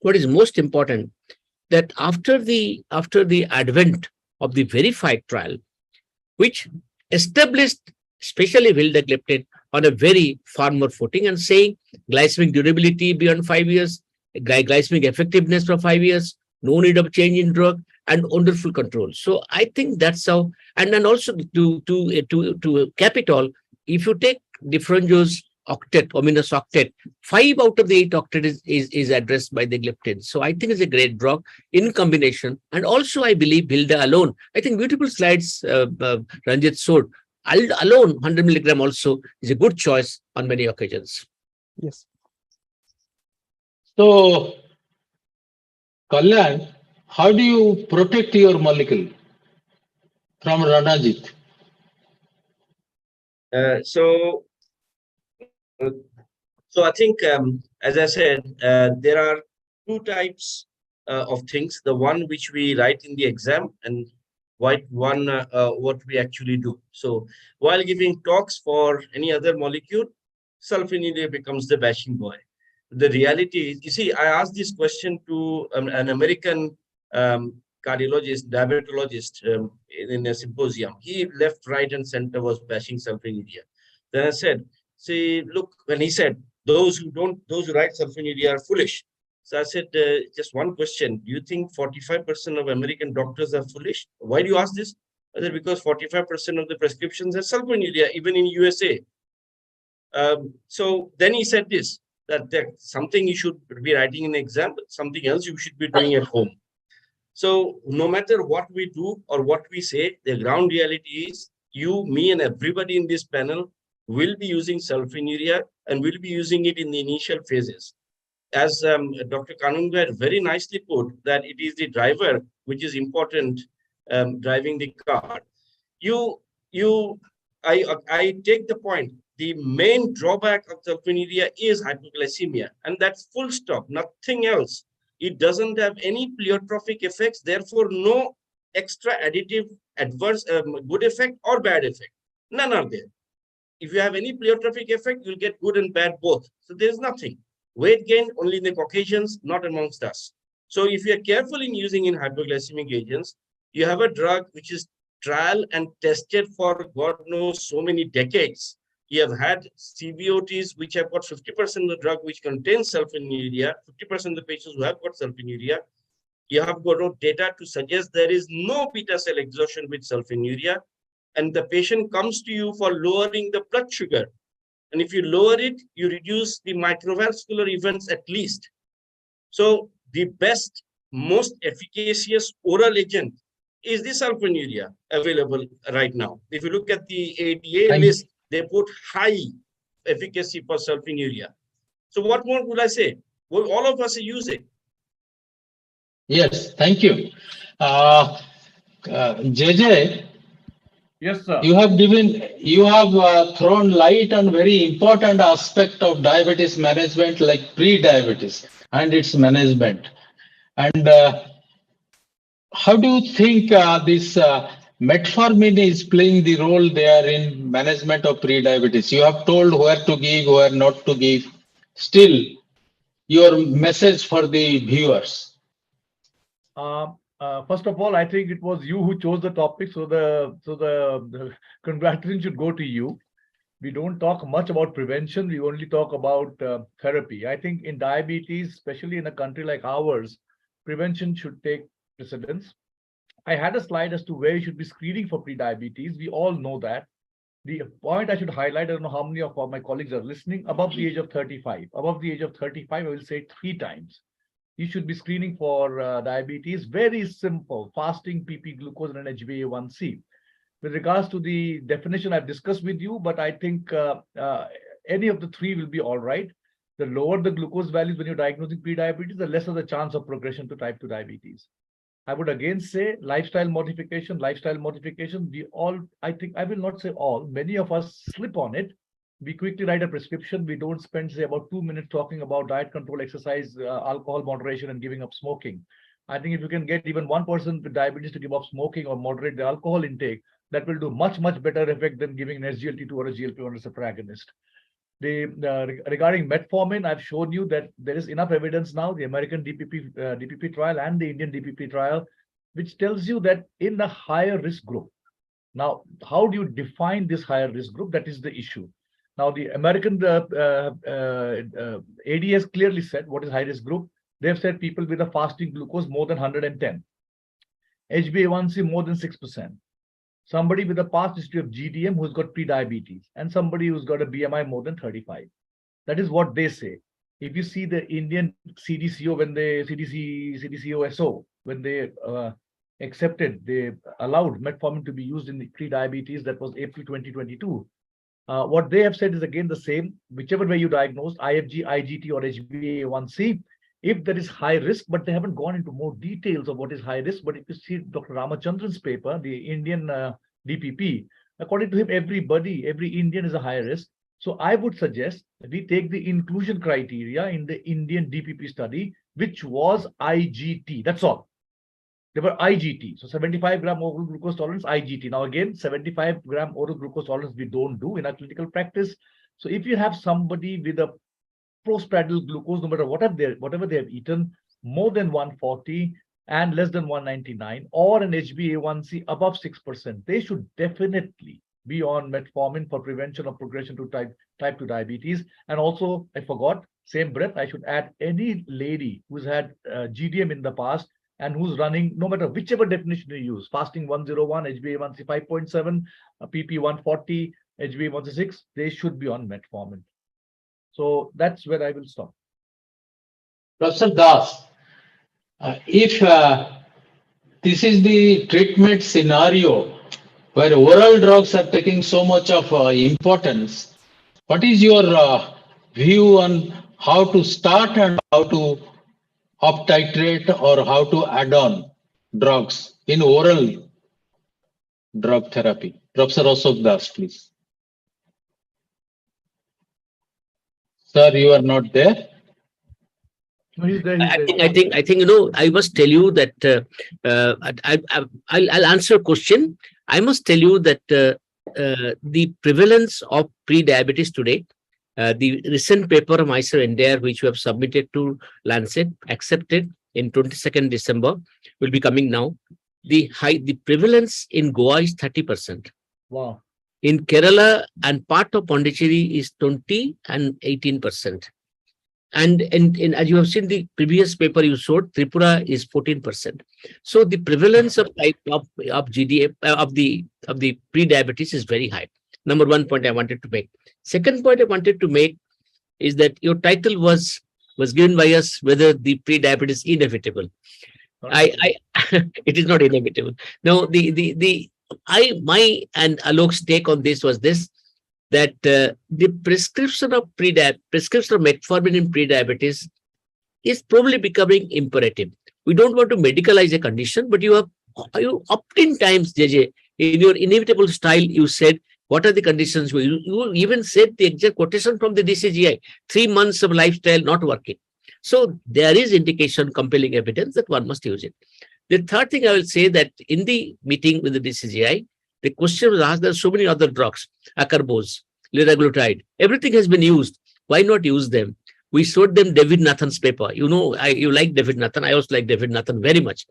what is most important, that after the advent of the verified trial, which established especially vildagliptin on a very firmer footing and saying glycemic durability beyond 5 years, glycemic effectiveness for 5 years, no need of change in drug, and wonderful control. So I think that's how. And then also to cap it all, if you take Diffronjo's octet, ominous octet, 5 out of the 8 octet is addressed by the gliptin. So I think it's a great drug in combination. And also I believe Vilda alone, I think beautiful slides Ranjit showed, alone 100 milligram also is a good choice on many occasions. Yes. So, Kalyan, how do you protect your molecule from Ranajit? So I think, as I said, there are 2 types of things. The one which we write in the exam, and what we actually do. So while giving talks for any other molecule, sulfonylurea becomes the bashing boy. The reality is, you see, I asked this question to an American cardiologist, diabetologist in a symposium. He left, right, and center was bashing sulfonylurea. Then I said, see, look, when he said, those who write sulfonylurea are foolish. So I said, just one question. Do you think 45% of American doctors are foolish? Why do you ask this? I said, because 45% of the prescriptions are sulfonylurea, even in USA. So then he said this, that something you should be writing in exam, something else you should be doing at home. So no matter what we do or what we say, the ground reality is you, me, and everybody in this panel will be using sulfonylurea and will be using it in the initial phases. As Dr. Kanungo very nicely put, that it is the driver which is important driving the car. I take the point. The main drawback of sulfonylurea is hypoglycemia, and that's full stop, nothing else. It doesn't have any pleiotropic effects, therefore no extra additive adverse good effect or bad effect. None are there. If you have any pleiotropic effect, you'll get good and bad both. So there's nothing. Weight gain only in the Caucasians, not amongst us. So if you're careful in using in hypoglycemic agents, you have a drug which is trial and tested for God knows so many decades. You have had CVOTs which have got 50% of the drug which contains sulfonylurea, 50% of the patients who have got sulfonylurea. You have got data to suggest there is no beta cell exhaustion with sulfonylurea, and the patient comes to you for lowering the blood sugar. And if you lower it, you reduce the microvascular events at least. So the best, most efficacious oral agent is the sulfonylurea available right now. If you look at the ADA list, they put high efficacy for sulfonylurea. So what more would I say? Well, all of us are using. Yes, thank you. JJ, yes, sir. You have thrown light on very important aspect of diabetes management, like pre-diabetes and its management. And how do you think this metformin is playing the role there in management of pre-diabetes? You have told where to give, where not to give. Still, your message for the viewers. First of all, I think it was you who chose the topic, so the congratulations should go to you. We don't talk much about prevention. We only talk about therapy. I think in diabetes, especially in a country like ours, prevention should take precedence. I had a slide as to where you should be screening for pre-diabetes. We all know that. The point I should highlight, I don't know how many of my colleagues are listening, above the age of 35. Above the age of 35, I will say 3 times. You should be screening for diabetes. Very simple, fasting, PP glucose, and an HbA1c. With regards to the definition I've discussed with you, but I think any of the 3 will be all right. The lower the glucose values when you're diagnosing pre-diabetes, the lesser the chance of progression to type 2 diabetes. I would again say lifestyle modification. We all, I think, I will not say all, many of us slip on it. We quickly write a prescription. We don't spend, say, about 2 minutes talking about diet control, exercise, alcohol moderation, and giving up smoking. I think if you can get even one person with diabetes to give up smoking or moderate the alcohol intake, that will do much, much better effect than giving an SGLT2 or a GLP-1 receptor agonist. Regarding metformin, I've shown you that there is enough evidence now, the American DPP trial and the Indian DPP trial, which tells you that in the higher risk group. Now, how do you define this higher risk group? That is the issue. Now, the American AD has clearly said what is high risk group. They've said people with a fasting glucose more than 110, HbA1c more than 6%. Somebody with a past history of GDM who's got pre-diabetes, and somebody who's got a BMI more than 35. That is what they say. If you see the Indian CDCO, CDCO-SO, when they they allowed metformin to be used in the pre-diabetes, that was April 2022. What they have said is again the same, whichever way you diagnose, IFG, IGT, or HbA1c, if there is high risk, but they haven't gone into more details of what is high risk. But if you see Dr. Ramachandran's paper, the Indian DPP, according to him, every Indian is a high risk. So I would suggest that we take the inclusion criteria in the Indian DPP study, which was IGT. That's all. They were IGT. So 75 gram oral glucose tolerance, IGT. Now again, 75 gram oral glucose tolerance we don't do in our clinical practice. So if you have somebody with a postprandial glucose, no matter whatever they have eaten, more than 140 and less than 199, or an HbA1c above 6%, they should definitely be on metformin for prevention of progression to type 2 diabetes. And also, I forgot, same breath, I should add any lady who's had GDM in the past and who's running, no matter whichever definition you use, fasting 101, HbA1c 5.7, PP 140, HbA1c 6, they should be on metformin. So that's where I will stop. Professor Das, if this is the treatment scenario where oral drugs are taking so much of importance, what is your view on how to start and how to up titrate or how to add on drugs in oral drug therapy? Professor Ashok Das, please. Sir, you are not there. I think you know, I must tell you that I'll answer a question. I must tell you that the prevalence of pre-diabetes today, the recent paper of myself and Dare, which we have submitted to Lancet, accepted in 22nd December, will be coming now. The prevalence in Goa is 30%. Wow. In Kerala and part of Pondicherry is 20 and 18%. And as you have seen the previous paper you showed, Tripura is 14%. So the prevalence of type of GDM of the pre-diabetes is very high. Number one point I wanted to make. Second point I wanted to make is that your title was given by us whether the pre-diabetes is inevitable. It is not inevitable. No, my and Alok's take on this was this, that the prescription of metformin in pre-diabetes is probably becoming imperative. We don't want to medicalize a condition, but you oftentimes, JJ, in your inevitable style, you said, what are the conditions? You even said the exact quotation from the DCGI, 3 months of lifestyle not working. So there is indication, compelling evidence that one must use it. The third thing I will say that in the meeting with the DCGI, the question was asked, there are so many other drugs, acarbose, liraglutide, everything has been used. Why not use them? We showed them David Nathan's paper. You know, you like David Nathan. I also like David Nathan very much.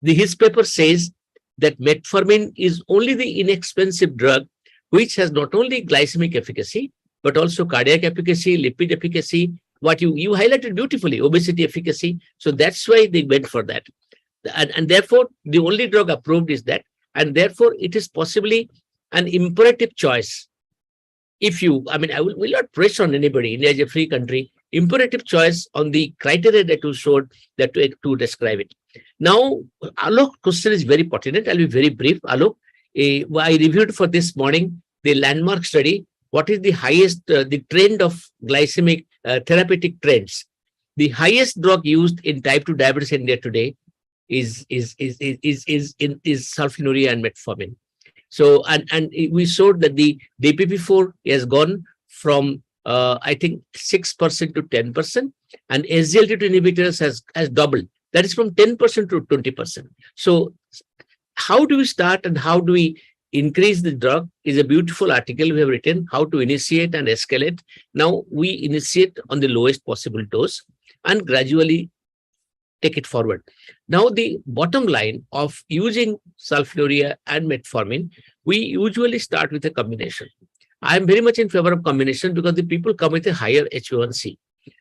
His paper says that metformin is only the inexpensive drug which has not only glycemic efficacy, but also cardiac efficacy, lipid efficacy, what you highlighted beautifully, obesity efficacy. So that's why they went for that. And therefore, the only drug approved is that. And therefore, it is possibly an imperative choice. If you, I mean, I will not press on anybody. India is a free country. Imperative choice on the criteria that you showed that to describe it. Now, Alok's question is very pertinent. I'll be very brief. Alok, I reviewed for this morning the landmark study. What is the highest, the trend of glycemic therapeutic trends? The highest drug used in type 2 diabetes in India today is sulfonylurea and metformin. So, and we showed that the DPP4 has gone from, I think, 6% to 10%, and SGLT2 inhibitors has doubled. That is from 10% to 20%. So, how do we start and how do we increase the drug is a beautiful article we have written, how to initiate and escalate. Now, we initiate on the lowest possible dose and gradually take it forward. Now, the bottom line of using sulfonylurea and metformin, we usually start with a combination. I am very much in favor of combination because the people come with a higher HbA1c.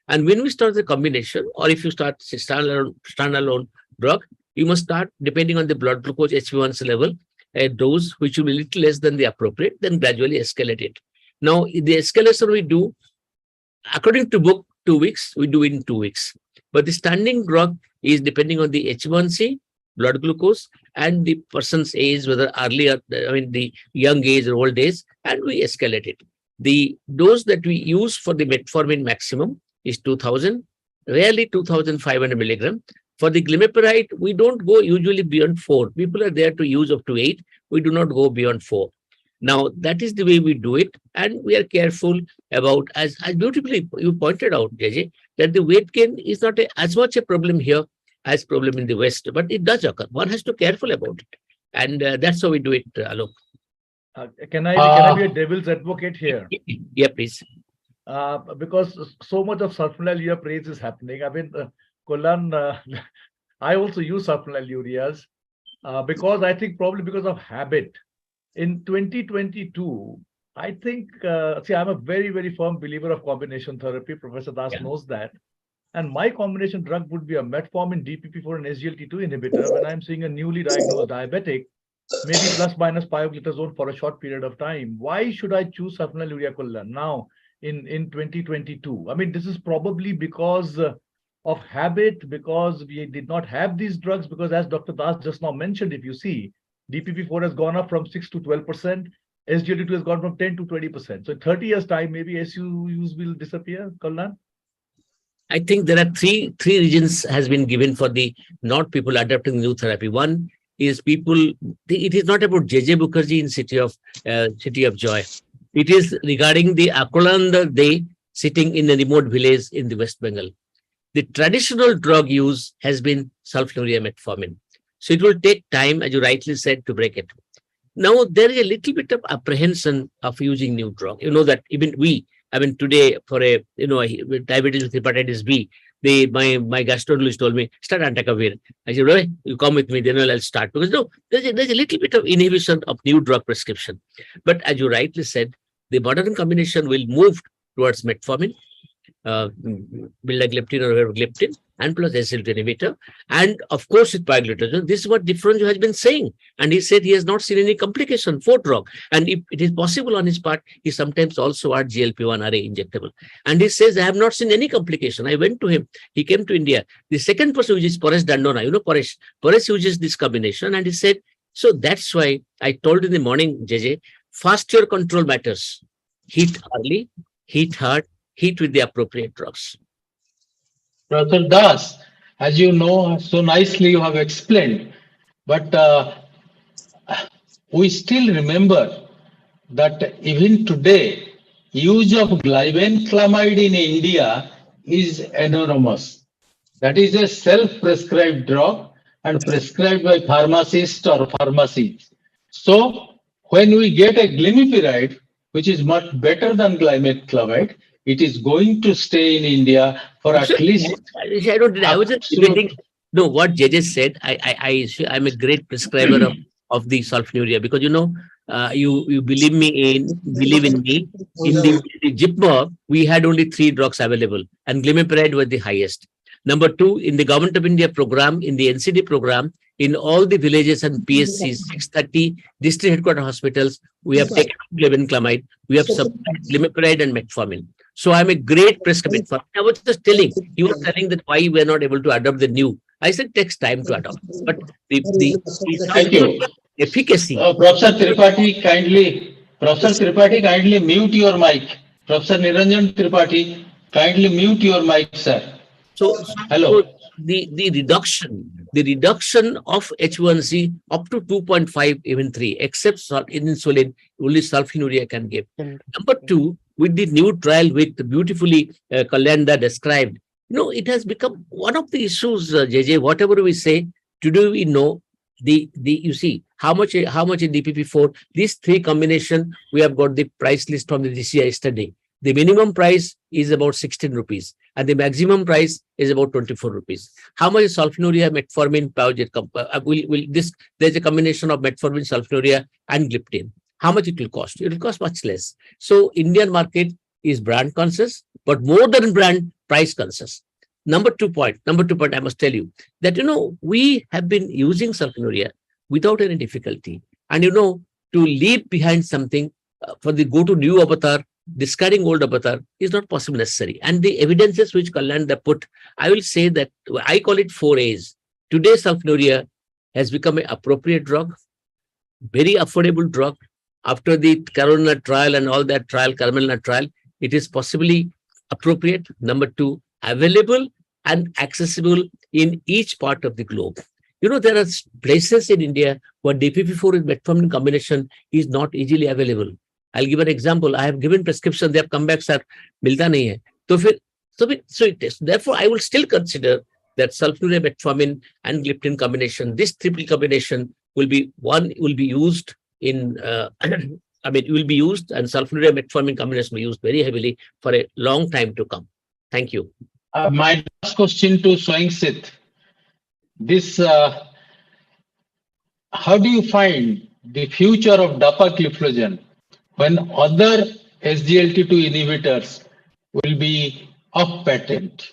And when we start the combination, or if you start standalone drug, you must start, depending on the blood glucose HbA1c level, a dose which will be a little less than the appropriate, then gradually escalate it. Now, the escalation we do, according to book, 2 weeks, we do it in 2 weeks. But the standing drug is depending on the HbA1c, blood glucose, and the person's age, whether earlier, I mean, the young age or old age, and we escalate it. The dose that we use for the metformin maximum is 2000, rarely 2500 milligram. For the glimepiride, we don't go usually beyond 4. People are there to use up to 8. We do not go beyond 4. Now, that is the way we do it. And we are careful about, as beautifully you pointed out, JJ, that the weight gain is not as much a problem here as problem in the West, but it does occur. One has to be careful about it. And that's how we do it, Alok. Can I be a devil's advocate here? Yeah, please. Because so much of sulfonylurea praise is happening. I mean, Kullan, I also use sulfonylureas because I think probably because of habit. In 2022, I think, see, I'm a very, very firm believer of combination therapy. Professor Das knows that. And my combination drug would be a metformin, DPP4, and SGLT2 inhibitor when I'm seeing a newly diagnosed diabetic, maybe plus minus pioglitazone for a short period of time. Why should I choose sulfonylurea now in 2022? I mean, this is probably because of habit, because we did not have these drugs, because as Dr. Das just now mentioned, if you see, DPP4 has gone up from 6 to 12%, SGLT2 has gone from 10 to 20%. So in 30 years' time, maybe SUs will disappear, Kalyan? I think there are three reasons has been given for the not people adopting new therapy. One is people, it is not about JJ Mukherjee in City of Joy. It is regarding the Akoland Day sitting in a remote village in the West Bengal. The traditional drug use has been sulfonylurea metformin. So it will take time, as you rightly said, to break it. Now, there is a little bit of apprehension of using new drug. You know that even we, I mean, today for a, diabetes with hepatitis B, my gastroenterologist told me, start Antakavir. I said, really? You come with me, then I'll start. Because no, there's a little bit of inhibition of new drug prescription. But as you rightly said, the modern combination will move towards metformin, vildagliptin or gliptin, and plus SGLT2 inhibitor, and of course with pioglitazone. This is what Differencio has been saying, and he said he has not seen any complication for drug, and if it is possible on his part, he sometimes also adds GLP-1 RA injectable, and he says, I have not seen any complication. I went to him, he came to India. The second person, which is Paresh Dandona, Paresh uses this combination, and he said, so that's why I told in the morning, JJ, fast your control matters. Heat early, heat hard, heat with the appropriate drugs. Professor Das, as you know, so nicely you have explained, but we still remember that even today, use of glibenclamide in India is enormous. That is a self-prescribed drug and prescribed by pharmacists or pharmacies. So when we get a glimepiride, which is much better than glibenclamide, it is going to stay in India for at least. I was just debating. No, what JJ said, I'm a great prescriber of the sulfonylurea, because you believe in me. In the JIPMER, we had only 3 drugs available, and glimepiride was the highest. Number 2, in the Government of India program, in the NCD program, in all the villages and PSCs, 630 district headquarter hospitals, we have taken glibenclamide, we have supplied glimepiride and metformin. So I'm a great prescriber. I was just telling, you were telling that why we are not able to adopt the new. I said it takes time to adopt. But Thank you. Efficacy. Professor Tripathi, kindly mute your mic. Professor Niranjan Tripathi, kindly mute your mic, sir. So hello. So the reduction of H1C up to 2.5, even 3, except insulin, only sulfonylurea can give. Number 2, with the new trial, with beautifully Kalyanda described, it has become one of the issues, JJ, whatever we say, today we know you see how much in DPP4, these 3 combination, we have got the price list from the DCI yesterday. The minimum price is about 16 rupees and the maximum price is about 24 rupees. How much is sulfonylurea, metformin, there's a combination of metformin, sulfonylurea and gliptin. How much it will cost? It will cost much less. So Indian market is brand conscious, but more than brand, price conscious. Number two point, I must tell you that, we have been using sulfonylurea without any difficulty. And, to leave behind something for the go to new avatar, discarding old avatar is not possible necessary. And the evidences which Kalyanda put, I will say that I call it 4 A's. Today, sulfonylurea has become an appropriate drug, very affordable drug. After the Corona trial and all that trial, Carmel trial, it is possibly appropriate. Number 2, available and accessible in each part of the globe. There are places in India where DPP4 with metformin combination is not easily available. I'll give an example. I have given prescription, they have come back, sir, milta nahi hai. So it is. Therefore, I will still consider that sulfonylurea, metformin and gliptin combination, this triple combination will be used in, will be used, and sulfonylurea metformin combination will be used very heavily for a long time to come. Thank you. My last question to Swayamsit. This, how do you find the future of dapagliflozin when other SGLT2 inhibitors will be off patent?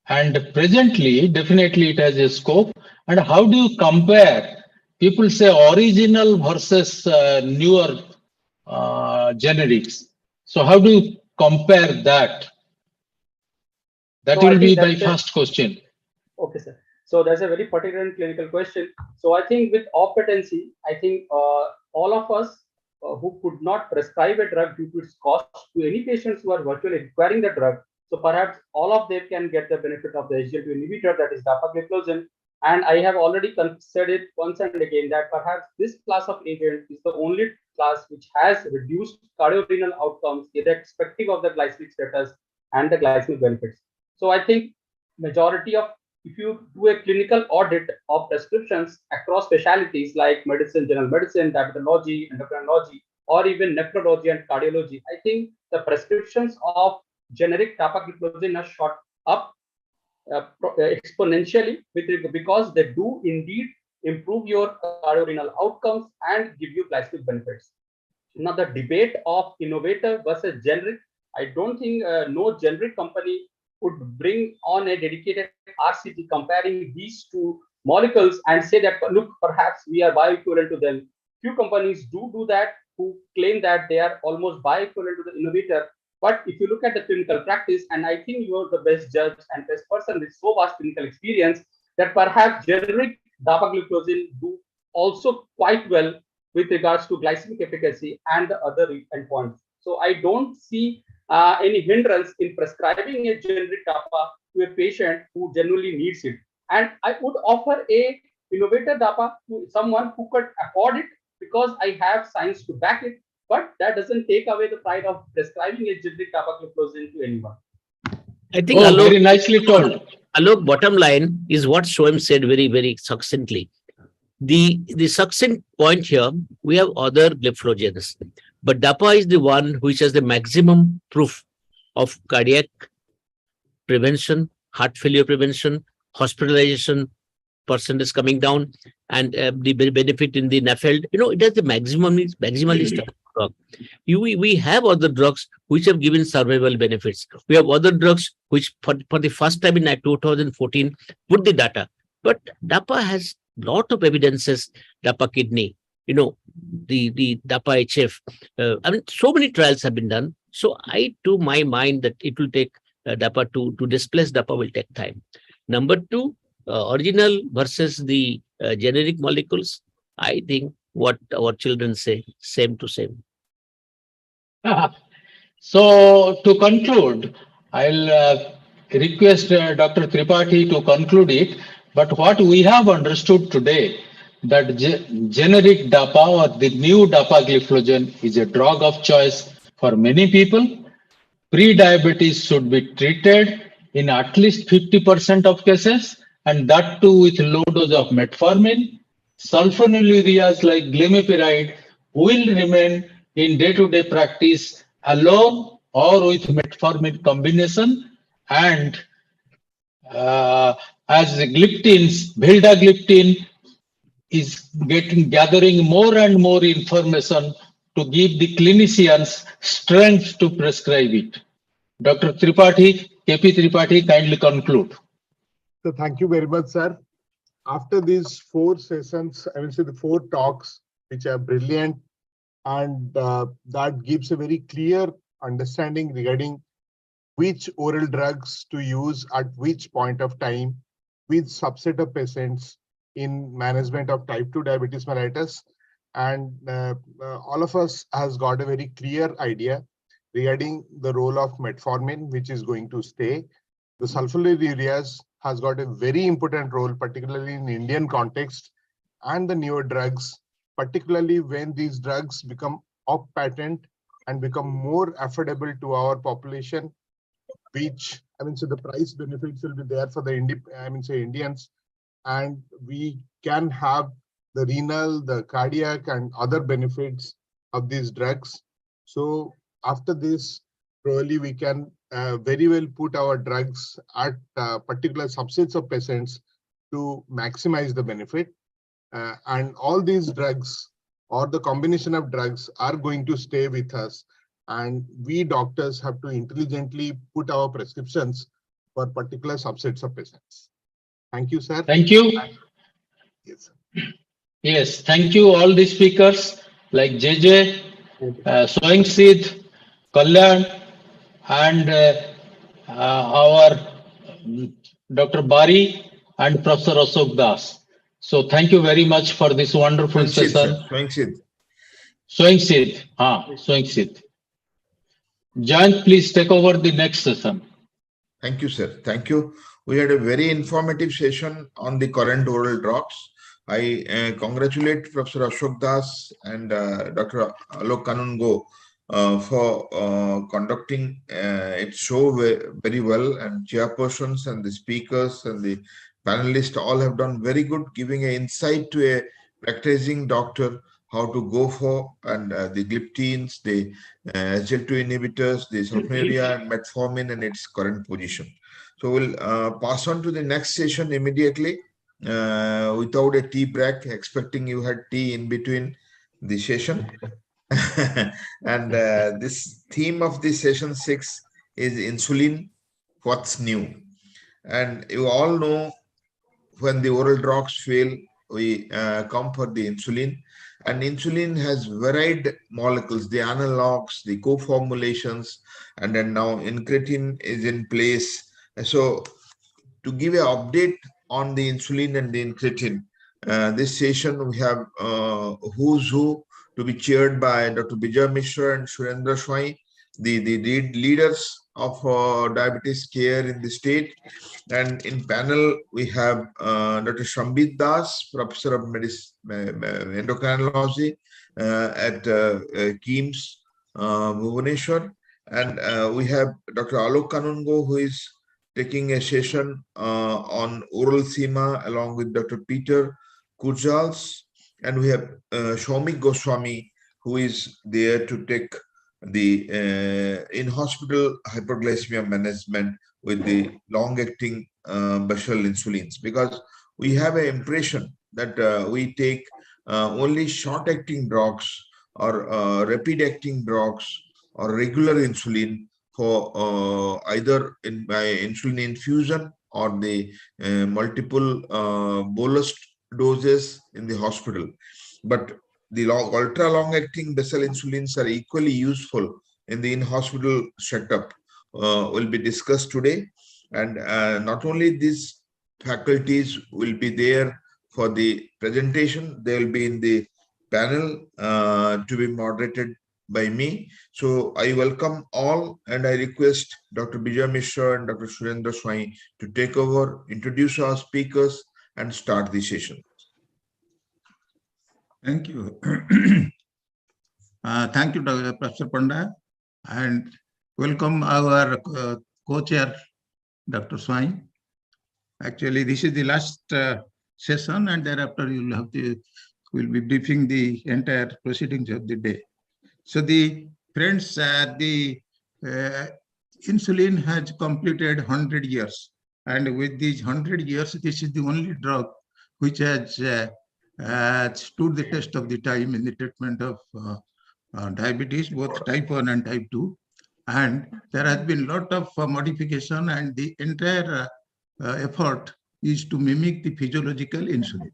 And presently, definitely it has a scope. And how do you compare? People say original versus newer generics. So how do you compare that? That So I will be think my that's first question. Okay, sir. So that's a very particular and clinical question. So I think with off-patency, I think all of us who could not prescribe a drug due to its cost to any patients who are virtually requiring the drug, so perhaps all of them can get the benefit of the SGLT2 inhibitor, that is dapagliflozin. And I have already said it once and again that perhaps this class of agent is the only class which has reduced cardiorenal outcomes irrespective of the glycemic status and the glycemic benefits. So I think majority of, if you do a clinical audit of prescriptions across specialties like medicine, general medicine, diabetology, endocrinology, or even nephrology and cardiology, I think the prescriptions of generic dapagliflozin are shot up exponentially because they do indeed improve your cardiorenal outcomes and give you glycemic benefits. Now, the debate of innovator versus generic, I don't think no generic company would bring on a dedicated RCT comparing these two molecules and say that, look, perhaps we are bioequivalent to them. Few companies do that, who claim that they are almost bioequivalent to the innovator. But if you look at the clinical practice, and I think you are the best judge and best person with so vast clinical experience, that perhaps generic dapagliflozin do also quite well with regards to glycemic efficacy and the other endpoints. So I don't see any hindrance in prescribing a generic DAPA to a patient who genuinely needs it. And I would offer a innovator DAPA to someone who could afford it because I have science to back it. But that doesn't take away the pride of prescribing a generic dapagliflozin to anyone. I think Alok, very nicely told. Alok, bottom line is what Shoem said very, very succinctly. The succinct point here, we have other gliflozins, but DAPA is the one which has the maximum proof of cardiac prevention, heart failure prevention, hospitalization percentage coming down, and the benefit in the NAFLD. It has the maximalist drug. We have other drugs which have given survival benefits. We have other drugs which for the first time in 2014 put the data. But DAPA has lot of evidences, DAPA kidney, the DAPA HF. So many trials have been done. So to my mind, that it will take DAPA to displace DAPA will take time. Number two, original versus the generic molecules. I think what our children say, same to same. So to conclude, I'll request Dr. Tripathi to conclude it. But what we have understood today, that generic DAPA or the new dapagliflozin is a drug of choice for many people. Pre-diabetes should be treated in at least 50% of cases, and that too with low dose of metformin. Sulfonylureas like glimepiride will remain in day-to-day practice alone or with metformin combination. And as the gliptins, vildagliptin is gathering more and more information to give the clinicians strength to prescribe it. Dr. Tripathi, KP Tripathi, kindly conclude. So thank you very much, sir. After these 4 sessions, I will say the 4 talks, which are brilliant, and that gives a very clear understanding regarding which oral drugs to use at which point of time with subset of patients in management of type 2 diabetes mellitus. And all of us has got a very clear idea regarding the role of metformin, which is going to stay. The sulfonylureas has got a very important role, particularly in Indian context, and the newer drugs, particularly when these drugs become off patent and become more affordable to our population, which, so the price benefits will be there for the Indians, and we can have the renal, the cardiac, and other benefits of these drugs. So after this, probably we can very well put our drugs at particular subsets of patients to maximize the benefit. And all these drugs or the combination of drugs are going to stay with us, and we doctors have to intelligently put our prescriptions for particular subsets of patients. Thank you, sir. Thank you. Yes, sir. Yes, thank you all the speakers like JJ, Soing Sid, Kalyan, and our Dr. Bari and Professor Ashok Das. So thank you very much for this wonderful session. Soing Sid. Soing Sid. Jayant, please take over the next session. Thank you, sir. Thank you. We had a very informative session on the current oral drugs. I congratulate Professor Ashok Das and Dr. Alok Kanungo for conducting its show very well, and chairpersons and the speakers and the panelists all have done very good, giving an insight to a practicing doctor how to go for and the gliptins, the SGL2 inhibitors, the sulfonylurea and metformin and its current position. So we'll pass on to the next session immediately without a tea break, expecting you had tea in between the session. And this theme of the session 6 is insulin, what's new? And you all know when the oral drugs fail, we come for the insulin. And insulin has varied molecules, the analogs, the co-formulations, and then now incretin is in place. So to give an update on the insulin and the incretin, this session we have who's who to be chaired by Dr. Bijay Mishra and Surendra Swai, the leaders of diabetes care in the state. And in panel, we have Dr. Shambhit Das, Professor of Endocrinology at KIMS, Bhubaneswar. And we have Dr. Alok Kanungo, who is taking a session on oral SEMA along with Dr. Peter Kurjals. And we have Shomik Goswami, who is there to take the in-hospital hyperglycemia management with the long-acting basal insulins, because we have an impression that we take only short-acting drugs or rapid-acting drugs or regular insulin for either by insulin infusion or the multiple bolus doses in the hospital. But the ultra long-acting basal insulins are equally useful in the in-hospital setup. Will be discussed today, and not only these faculties will be there for the presentation, they will be in the panel to be moderated by me. So I welcome all, and I request Dr. Bijay Mishra and Dr. Surendra Swai to take over, introduce our speakers, and start the session. Thank you. Thank you, Professor Panda, and welcome our co-chair, Dr. Swai. Actually, this is the last session, and thereafter you'll have to, we'll be briefing the entire proceedings of the day. So the friends, the insulin has completed 100 years, and with these 100 years, this is the only drug which has stood the test of the time in the treatment of diabetes, both type 1 and type 2. And there has been a lot of modification, and the entire effort is to mimic the physiological insulin.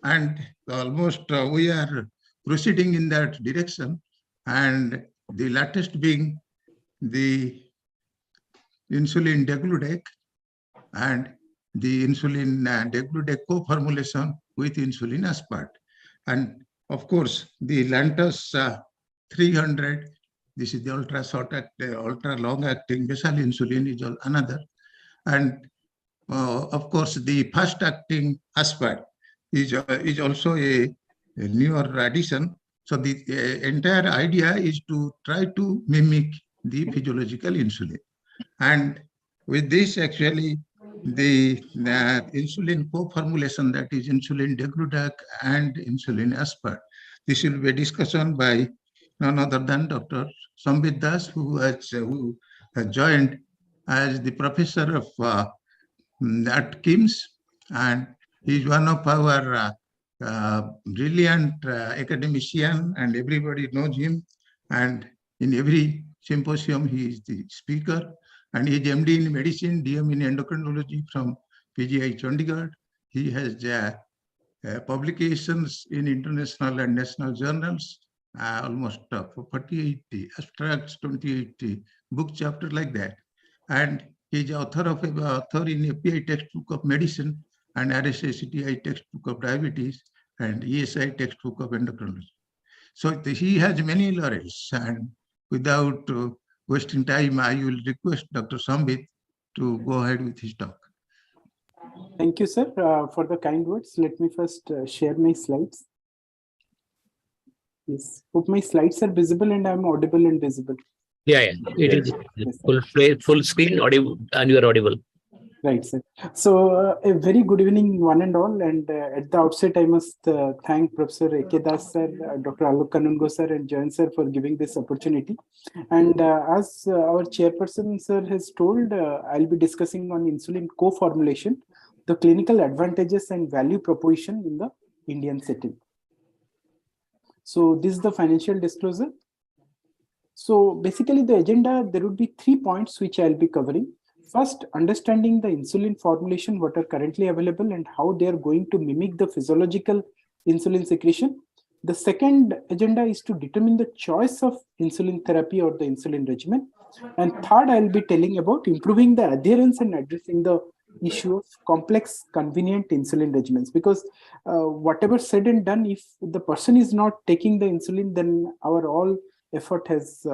And almost we are proceeding in that direction. And the latest being the insulin degludec and the insulin degludec co-formulation with insulin aspart. And of course, the Lantus 300, this is the ultra short acting, ultra long acting basal insulin is another. And of course, the fast acting aspart is also a newer addition. So the entire idea is to try to mimic the physiological insulin. And with this, actually, the insulin co-formulation, that is insulin degludec and insulin aspart. This will be a discussion by none other than Dr. Shambhit Das, who has joined as the professor of at KIMS, and he is one of our brilliant academician, and everybody knows him. And in every symposium, he is the speaker. And he is MD in medicine, DM in endocrinology from PGI Chandigarh. He has publications in international and national journals, almost 48 abstracts, 28 book chapter like that. And he is author in API textbook of medicine and RSACTI textbook of diabetes and ESI textbook of endocrinology. So he has many laurels, and without wasting time, I will request Dr. Sambit to go ahead with his talk. Thank you, sir, for the kind words. Let me first share my slides. Yes, hope my slides are visible and I'm audible and visible. Yeah, it is full screen, audible, and you are audible. Right, sir. So a very good evening, one and all. And at the outset, I must thank Professor A.K. Das sir, Dr. Alok Kanungo sir, and Jayan sir for giving this opportunity. And as our chairperson sir has told, I'll be discussing on insulin co-formulation, the clinical advantages and value proposition in the Indian setting. So this is the financial disclosure. So basically the agenda, there would be 3 points which I'll be covering. First, understanding the insulin formulation, what are currently available and how they are going to mimic the physiological insulin secretion. The second agenda is to determine the choice of insulin therapy or the insulin regimen. And third, I'll be telling about improving the adherence and addressing the issue of complex, convenient insulin regimens. Because whatever said and done, if the person is not taking the insulin, then our all effort has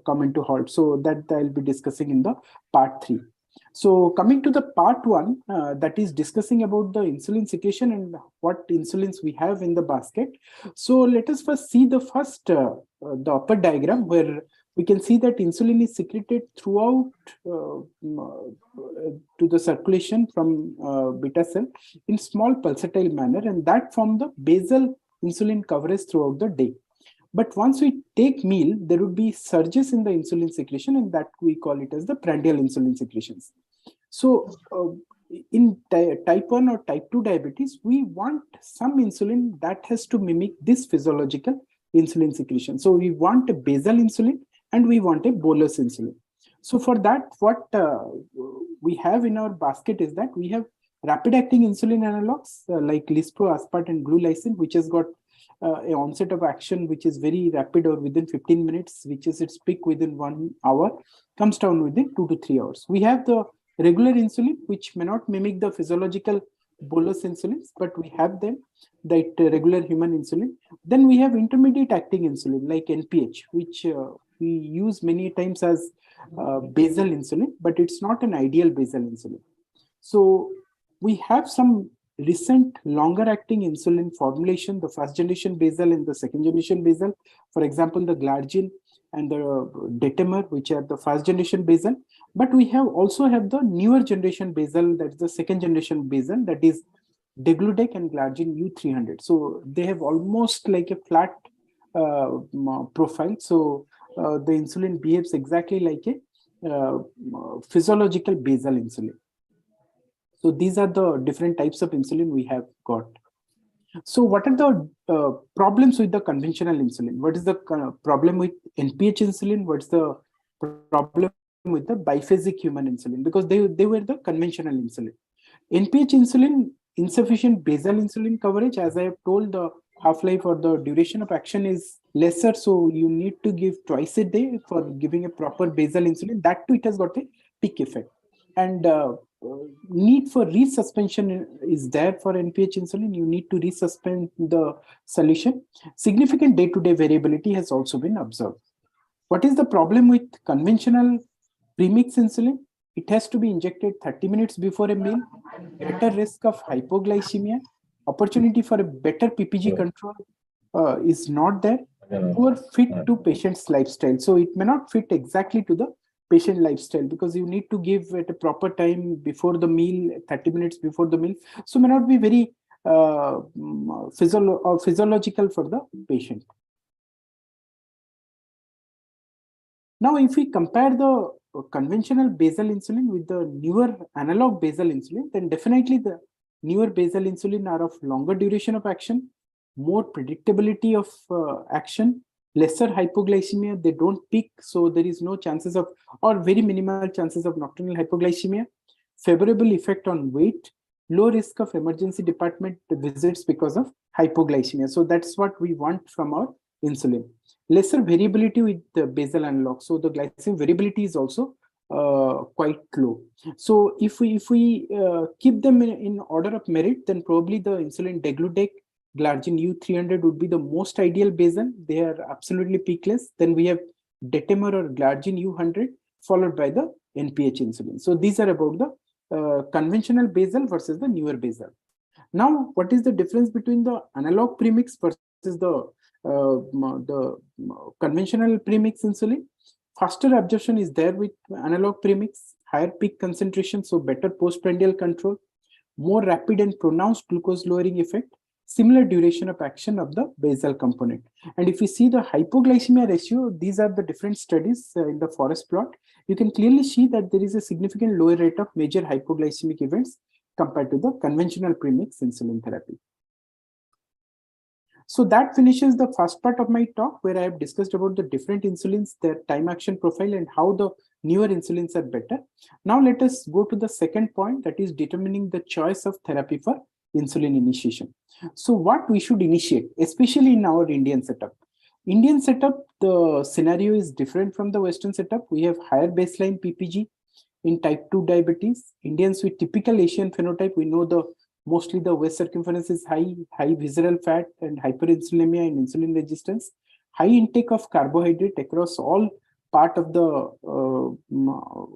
come into halt. So that I'll be discussing in the part 3. So coming to the part 1, that is discussing about the insulin secretion and what insulins we have in the basket. So let us first see the first, the upper diagram, where we can see that insulin is secreted throughout to the circulation from beta cell in small pulsatile manner, and that form the basal insulin coverage throughout the day. But once we take meal, there would be surges in the insulin secretion, and that we call it as the prandial insulin secretions. So in type 1 or type 2 diabetes, we want some insulin that has to mimic this physiological insulin secretion. So we want a basal insulin and we want a bolus insulin. So for that, what we have in our basket is that we have rapid acting insulin analogs like Lispro, Aspart and Glulysin, which has got an onset of action which is very rapid or within 15 minutes, which is its peak within 1 hour, comes down within 2 to 3 hours. We have the regular insulin, which may not mimic the physiological bolus insulins, but we have them, that regular human insulin. Then we have intermediate acting insulin like NPH, which we use many times as basal insulin, but it's not an ideal basal insulin. So we have some recent longer acting insulin formulation, the first generation basal and the second generation basal. For example, the Glargine and the Detemer, which are the first generation basal. But we have also have the newer generation basal, that's the second generation basal, that is Degludec and Glargine U300. So they have almost like a flat profile. So the insulin behaves exactly like a physiological basal insulin. So these are the different types of insulin we have got. So what are the problems with the conventional insulin? What is the problem with NPH insulin? What's the problem with the biphasic human insulin? Because they were the conventional insulin. NPH insulin, insufficient basal insulin coverage. As I have told, the half-life or the duration of action is lesser. So you need to give twice a day for giving a proper basal insulin. That too, it has got a peak effect. And need for resuspension is there for NPH insulin. You need to resuspend the solution. Significant day-to-day variability has also been observed. What is the problem with conventional premix insulin? It has to be injected 30 minutes before a meal, better risk of hypoglycemia, opportunity for a better PPG control is not there, poor fit to patient's lifestyle. So it may not fit exactly to the patient lifestyle, because you need to give at a proper time before the meal, 30 minutes before the meal. So may not be very physiological for the patient. Now, if we compare the conventional basal insulin with the newer analog basal insulin, then definitely the newer basal insulin are of longer duration of action, more predictability of action, lesser hypoglycemia, they don't peak, so there is no chances of, or very minimal chances of nocturnal hypoglycemia, favorable effect on weight, low risk of emergency department visits because of hypoglycemia. So that's what we want from our insulin. Lesser variability with the basal analog. So the glycemic variability is also quite low. So if we keep them in order of merit, then probably the insulin degludec, glargine U300 would be the most ideal basal. They are absolutely peakless. Then we have detemir or glargine U100 followed by the NPH insulin. So these are about the conventional basal versus the newer basal. Now, what is the difference between the analog premix versus the conventional premix insulin? Faster absorption is there with analog premix, higher peak concentration, so better postprandial control, more rapid and pronounced glucose lowering effect, similar duration of action of the basal component. And if you see the hypoglycemia ratio, these are the different studies in the forest plot. You can clearly see that there is a significant lower rate of major hypoglycemic events compared to the conventional premix insulin therapy. So that finishes the first part of my talk, where I have discussed about the different insulins, their time action profile, and how the newer insulins are better. Now let us go to the second point, that is determining the choice of therapy for insulin initiation. So what we should initiate, especially in our Indian setup. Indian setup, the scenario is different from the Western setup. We have higher baseline PPG in type 2 diabetes. Indians with typical Asian phenotype, we know mostly the waist circumference is high visceral fat and hyperinsulinemia and insulin resistance, high intake of carbohydrate across all part of the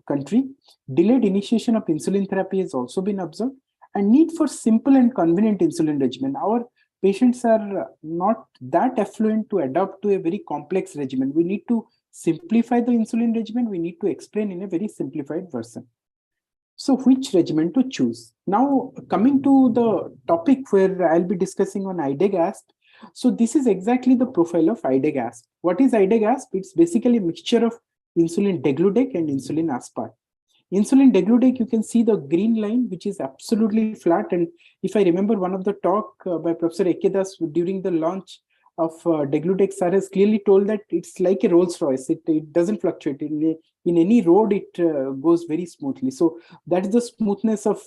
country. Delayed initiation of insulin therapy has also been observed, and need for simple and convenient insulin regimen. Our patients are not that affluent to adapt to a very complex regimen. We need to simplify the insulin regimen. We need to explain in a very simplified version. So which regimen to choose? Now coming to the topic where I'll be discussing on IDEGASP. So this is exactly the profile of IDEGASP. What is IDEGASP? It's basically a mixture of insulin degludec and insulin aspart. Insulin degludec, you can see the green line, which is absolutely flat. And if I remember one of the talk by Professor Ekedas during the launch of degludec, sir has clearly told that it's like a Rolls Royce. It doesn't fluctuate. In any road, it goes very smoothly. So that is the smoothness of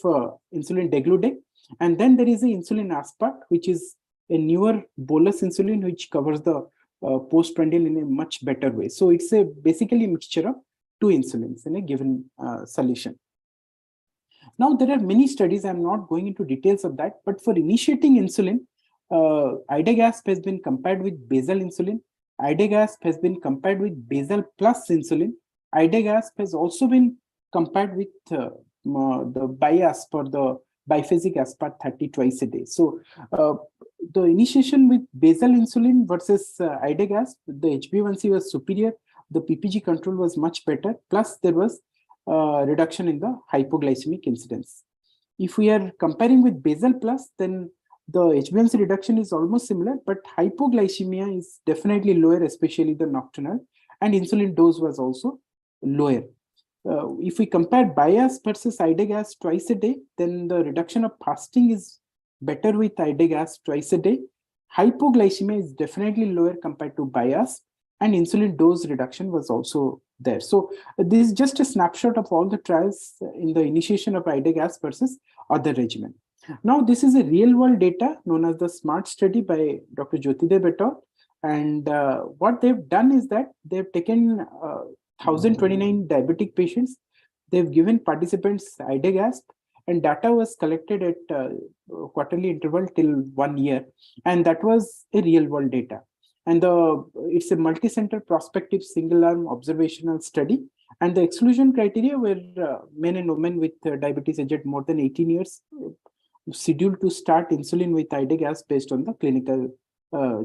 insulin degludec. And then there is a insulin aspart, which is a newer bolus insulin, which covers the postprandial in a much better way. So it's basically a mixture of two insulins in a given solution. Now, there are many studies. I'm not going into details of that, but for initiating insulin, IDEGASP has been compared with basal insulin. IDEGASP has been compared with basal plus insulin. IDEGASP has also been compared with the BIASP or the biphasic aspart 30 twice a day. So the initiation with basal insulin versus IDEGASP, the HbA1c was superior. The PPG control was much better. Plus there was reduction in the hypoglycemic incidence. If we are comparing with basal plus, then the HbA1c reduction is almost similar, but hypoglycemia is definitely lower, especially the nocturnal, and insulin dose was also lower. If we compare BIAS versus IDEGASP twice a day, then the reduction of fasting is better with IDEGASP twice a day. Hypoglycemia is definitely lower compared to BIAS, and insulin dose reduction was also there. So this is just a snapshot of all the trials in the initiation of IDEGASP versus other regimen. Now, this is a real-world data known as the SMART study by Dr. Jyotidev et al. And what they've done is that they've taken 1,029 diabetic patients. They've given participants IDEGASP, and data was collected at quarterly interval till 1 year. And that was a real-world data. And it's a multi-center prospective single-arm observational study. And the exclusion criteria were men and women with diabetes aged more than 18 years, scheduled to start insulin with IDEGASP based on the clinical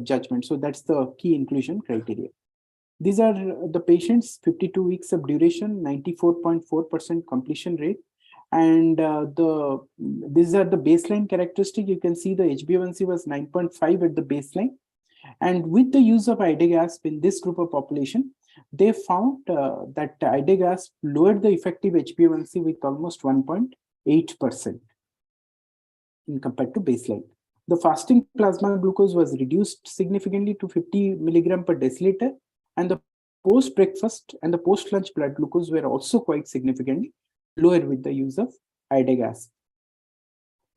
judgment. So that's the key inclusion criteria. These are the patients, 52 weeks of duration, 94.4% completion rate. And these are the baseline characteristic. You can see the HbA1c was 9.5 at the baseline. And with the use of IDEGASP in this group of population, they found that IDEGASP lowered the effective HbA1c with almost 1.8% in compared to baseline. the fasting plasma glucose was reduced significantly to 50 milligram per deciliter, and the post-breakfast and the post-lunch blood glucose were also quite significantly lower with the use of iodine-gasp.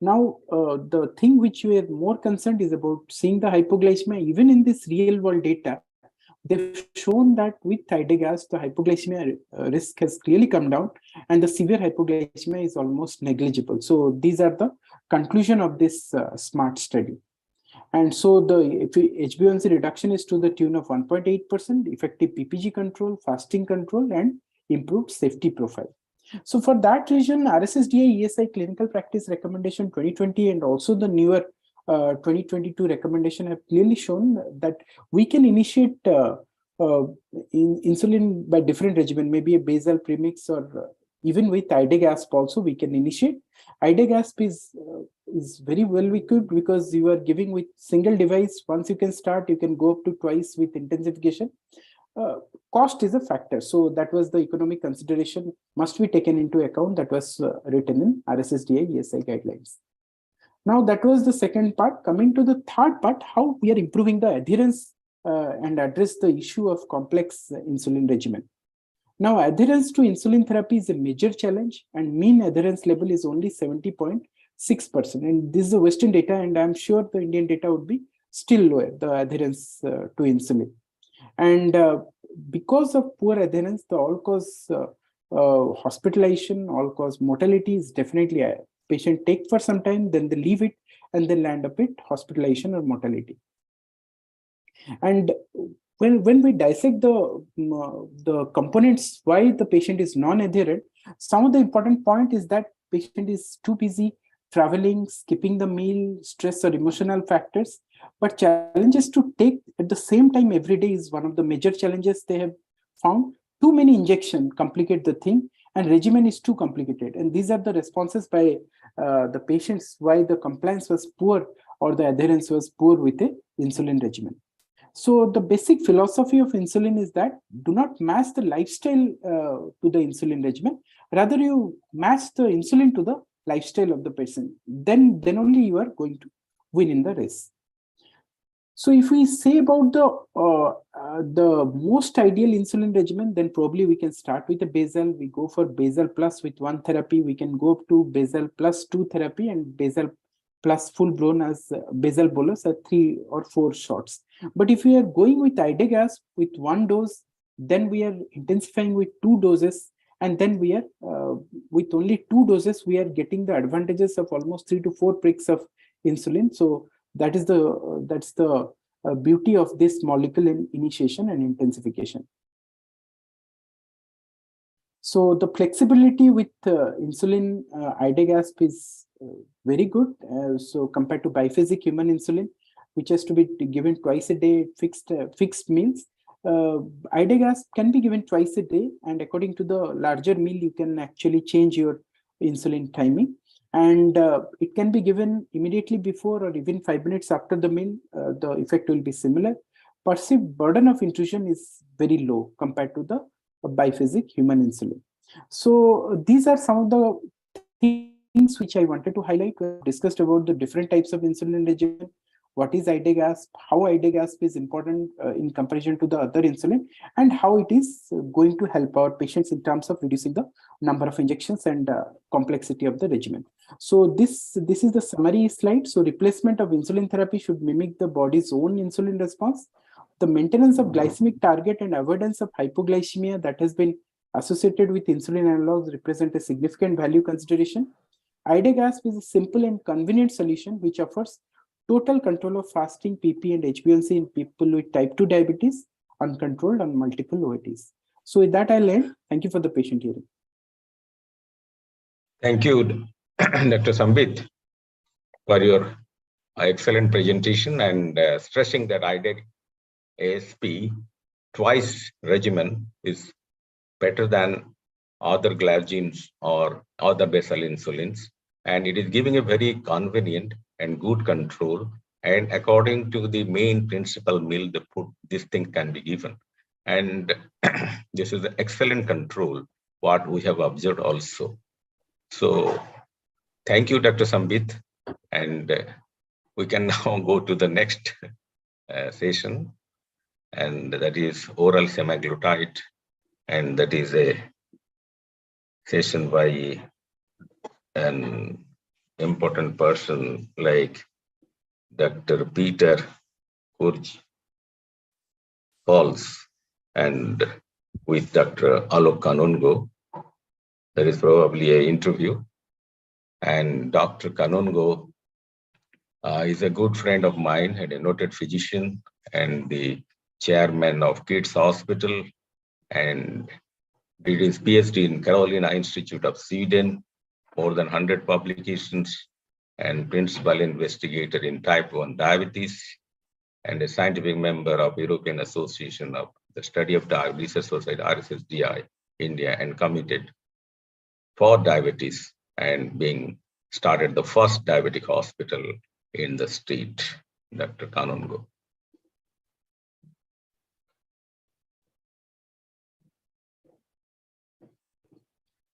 Now, the thing which we are more concerned is about seeing the hypoglycemia. Even in this real-world data, they've shown that with iodine-gasp, the hypoglycemia risk has clearly come down, and the severe hypoglycemia is almost negligible. So these are the conclusion of this SMART study. And so the HbA1c reduction is to the tune of 1.8%, effective PPG control, fasting control, and improved safety profile. So for that reason, RSSDI ESI clinical practice recommendation 2020 and also the newer 2022 recommendation have clearly shown that we can initiate insulin by different regimen, maybe a basal premix, or even with iodine-gasp also we can initiate. Iodine-gasp is very well equipped because you are giving with single device. Once you can start, you can go up to twice with intensification. Cost is a factor, so that was the economic consideration must be taken into account. That was written in RSSDI ESI guidelines. Now that was the second part. Coming to the third part, how we are improving the adherence and address the issue of complex insulin regimen. Now, adherence to insulin therapy is a major challenge, and mean adherence level is only 70.6%. And this is the Western data, and I'm sure the Indian data would be still lower, the adherence to insulin. And because of poor adherence, the all-cause hospitalization, all-cause mortality is definitely a patient take for some time, then they leave it, and then land up with hospitalization or mortality. And when we dissect the components why the patient is non-adherent, some of the important point is that patient is too busy traveling, skipping the meal, stress or emotional factors. But challenges to take at the same time every day is one of the major challenges they have found. Too many injections complicate the thing, and regimen is too complicated. And these are the responses by the patients why the compliance was poor or the adherence was poor with a insulin regimen. So the basic philosophy of insulin is that do not match the lifestyle to the insulin regimen. Rather, you match the insulin to the lifestyle of the person. Then only you are going to win in the race. So if we say about the most ideal insulin regimen, then probably we can start with a basal. We go for basal plus with one therapy. We can go up to basal plus 2 therapy and basal plus full blown as basal bolus at 3 or 4 shots. But if we are going with iodine-gasp with 1 dose, then we are intensifying with 2 doses, and then we are with only 2 doses, we are getting the advantages of almost 3 to 4 pricks of insulin. So that is that's the beauty of this molecule in initiation and intensification. So the flexibility with insulin iodine-gasp is very good. So compared to biphasic human insulin, which has to be given twice a day, fixed meals, iodine-gasp can be given twice a day, and according to the larger meal, you can actually change your insulin timing. And it can be given immediately before or even 5 minutes after the meal. The effect will be similar. Perceived burden of infusion is very low compared to the biphasic human insulin. So these are some of the things which I wanted to highlight. We discussed about the different types of insulin regimen, what is iodine-gasp, how iodine-gasp is important in comparison to the other insulin, and how it is going to help our patients in terms of reducing the number of injections and complexity of the regimen. So this is the summary slide. So replacement of insulin therapy should mimic the body's own insulin response. The maintenance of glycemic target and avoidance of hypoglycemia that has been associated with insulin analogs represent a significant value consideration. Iodine-gasp is a simple and convenient solution which offers total control of fasting, PP, and HbA1c in people with type 2 diabetes, uncontrolled on multiple OATs. So with that, I'll end. Thank you for the patient hearing. Thank you, Dr. Sambit, for your excellent presentation and stressing that iodine-ASP twice regimen is better than other glargines or other basal insulins. And it is giving a very convenient and good control. And according to the main principal meal, the food, this thing can be given. And this is the excellent control, what we have observed also. So thank you, Dr. Sambit. And we can now go to the next session, and that is oral semaglutide, and that is a session by an important person like Dr. Peter Kurj-Halls and with Dr. Alok Kanungo. There is probably an interview, and Dr. Kanungo is a good friend of mine and a noted physician and the chairman of Kids Hospital, and did his PhD in Carolina Institute of Sweden, more than 100 publications, and principal investigator in type 1 diabetes, and a scientific member of European Association of the Study of Diabetes, Research Society, RSSDI, India, and committed for diabetes, and being started the first diabetic hospital in the state, Dr. Kanungo.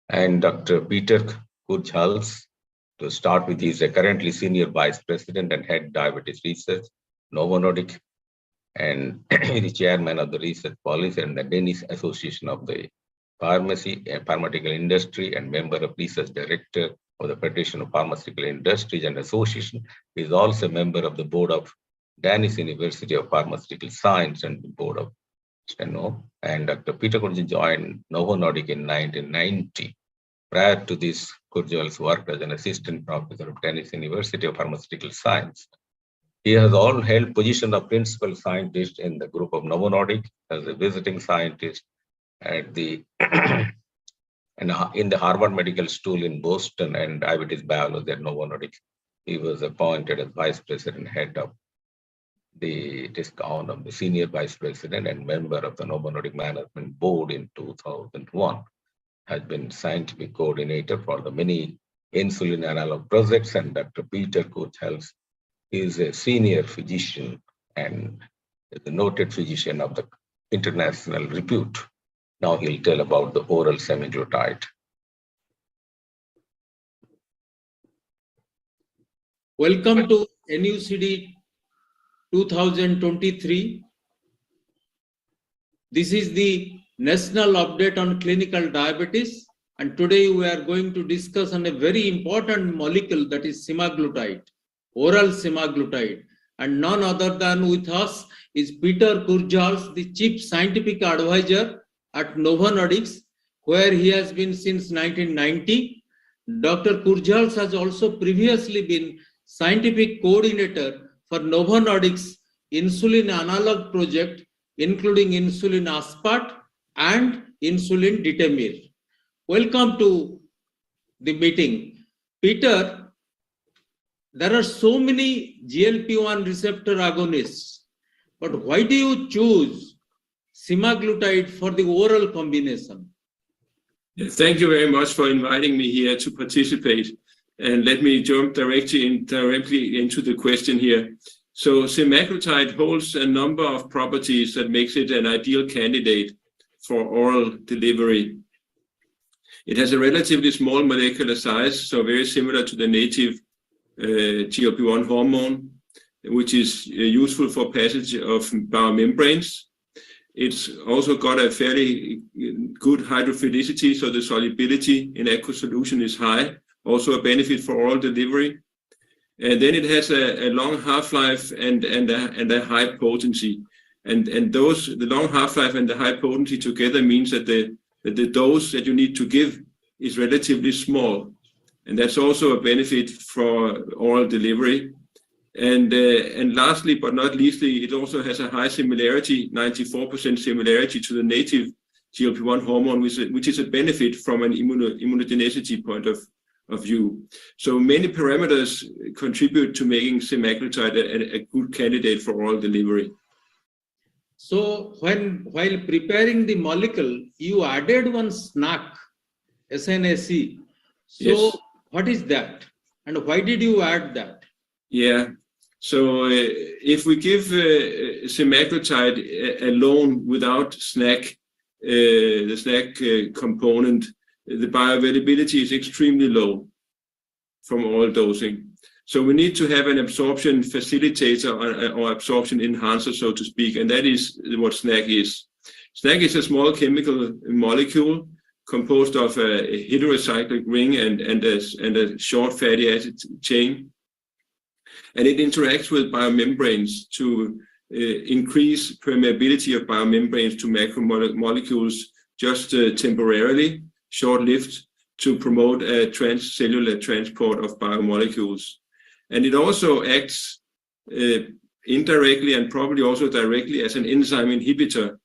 And Dr. Peter Kurj-Halls, to start with, he is currently Senior Vice President and Head Diabetes Research, Novo Nordisk, and the Chairman of the Research Policy and the Danish Association of the Pharmacy and Pharmaceutical Industry, and member of Research Director of the Federation of Pharmaceutical Industries and Association. He is also a member of the Board of Danish University of Pharmaceutical Science and the Board of Steno. And Dr. Peter Kurj joined Novo Nordisk in 1990. Prior to this, Kurj worked as an assistant professor of Danish University of Pharmaceutical Science. He has all held position of principal scientist in the group of Novo Nordisk, as a visiting scientist at the in the Harvard Medical School in Boston, and diabetes biology at Novo Nordisk. He was appointed as vice president, head of the discount of the senior vice president, and member of the Novo Nordisk Management Board in 2001. Has been scientific coordinator for the many insulin analog projects, and Dr. Peter Kurj-Halls is a senior physician and the noted physician of the international repute. Now he'll tell about the oral semaglutide. Welcome to NUCD 2023. This is the National Update on Clinical Diabetes, and today we are going to discuss on a very important molecule, that is semaglutide, oral semaglutide, and none other than with us is Peter Kurj-Halls, the Chief Scientific Advisor at Novo Nordisk, where he has been since 1990. Dr. Kurj-Halls has also previously been Scientific Coordinator for Novo Nordisk's insulin analog project, including insulin aspart and insulin detemir. Welcome to the meeting. Peter, there are so many GLP-1 receptor agonists, but why do you choose semaglutide for the oral combination? Thank you very much for inviting me here to participate. And let me jump directly into the question here. So semaglutide holds a number of properties that makes it an ideal candidate for oral delivery. It has a relatively small molecular size, so very similar to the native GLP-1 hormone, which is useful for passage of biomembranes. It's also got a fairly good hydrophilicity, so the solubility in aqueous solution is high, also a benefit for oral delivery. And then it has a long half-life and a high potency. And the long half-life and the high potency together means that the dose that you need to give is relatively small. And that's also a benefit for oral delivery. And lastly, but not leastly, it also has a high similarity, 94% similarity to the native GLP-1 hormone, which is a benefit from an immunogenicity point of view. So many parameters contribute to making semaglutide a good candidate for oral delivery. So while preparing the molecule, you added one SNAC, SNAC. So Yes. What is that? And why did you add that? Yeah. So if we give semaglutide alone without SNAC, the SNAC component, the bioavailability is extremely low from oral dosing. So we need to have an absorption facilitator or absorption enhancer, so to speak, and that is what SNAC is. SNAC is a small chemical molecule composed of a heterocyclic ring and a short fatty acid chain. And it interacts with biomembranes to increase permeability of biomembranes to macromolecules just temporarily, short-lived, to promote a transcellular transport of biomolecules. And it also acts indirectly and probably also directly as an enzyme inhibitor.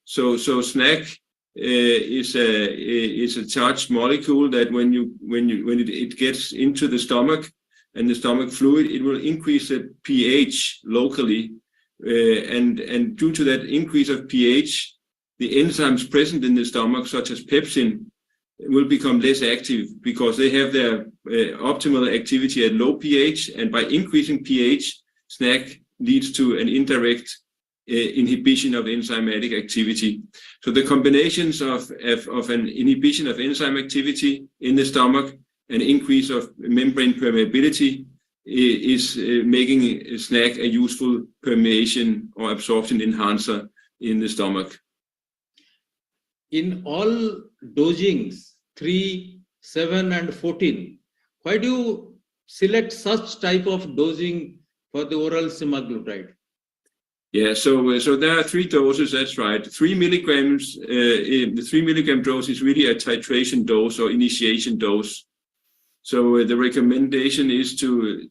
So SNAC is a charged molecule that when it gets into the stomach and the stomach fluid, it will increase the pH locally, and due to that increase of pH, the enzymes present in the stomach, such as pepsin, will become less active because they have their optimal activity at low pH, and by increasing pH, SNAC leads to an indirect inhibition of enzymatic activity. So the combinations of an inhibition of enzyme activity in the stomach, an increase of membrane permeability, is making SNAC a useful permeation or absorption enhancer in the stomach. In all dosings, 3, 7, and 14, why do you select such type of dosing for the oral semaglutide? Yeah, so there are 3 doses, that's right. 3 milligrams, the 3 milligram dose is really a titration dose or initiation dose. So the recommendation is to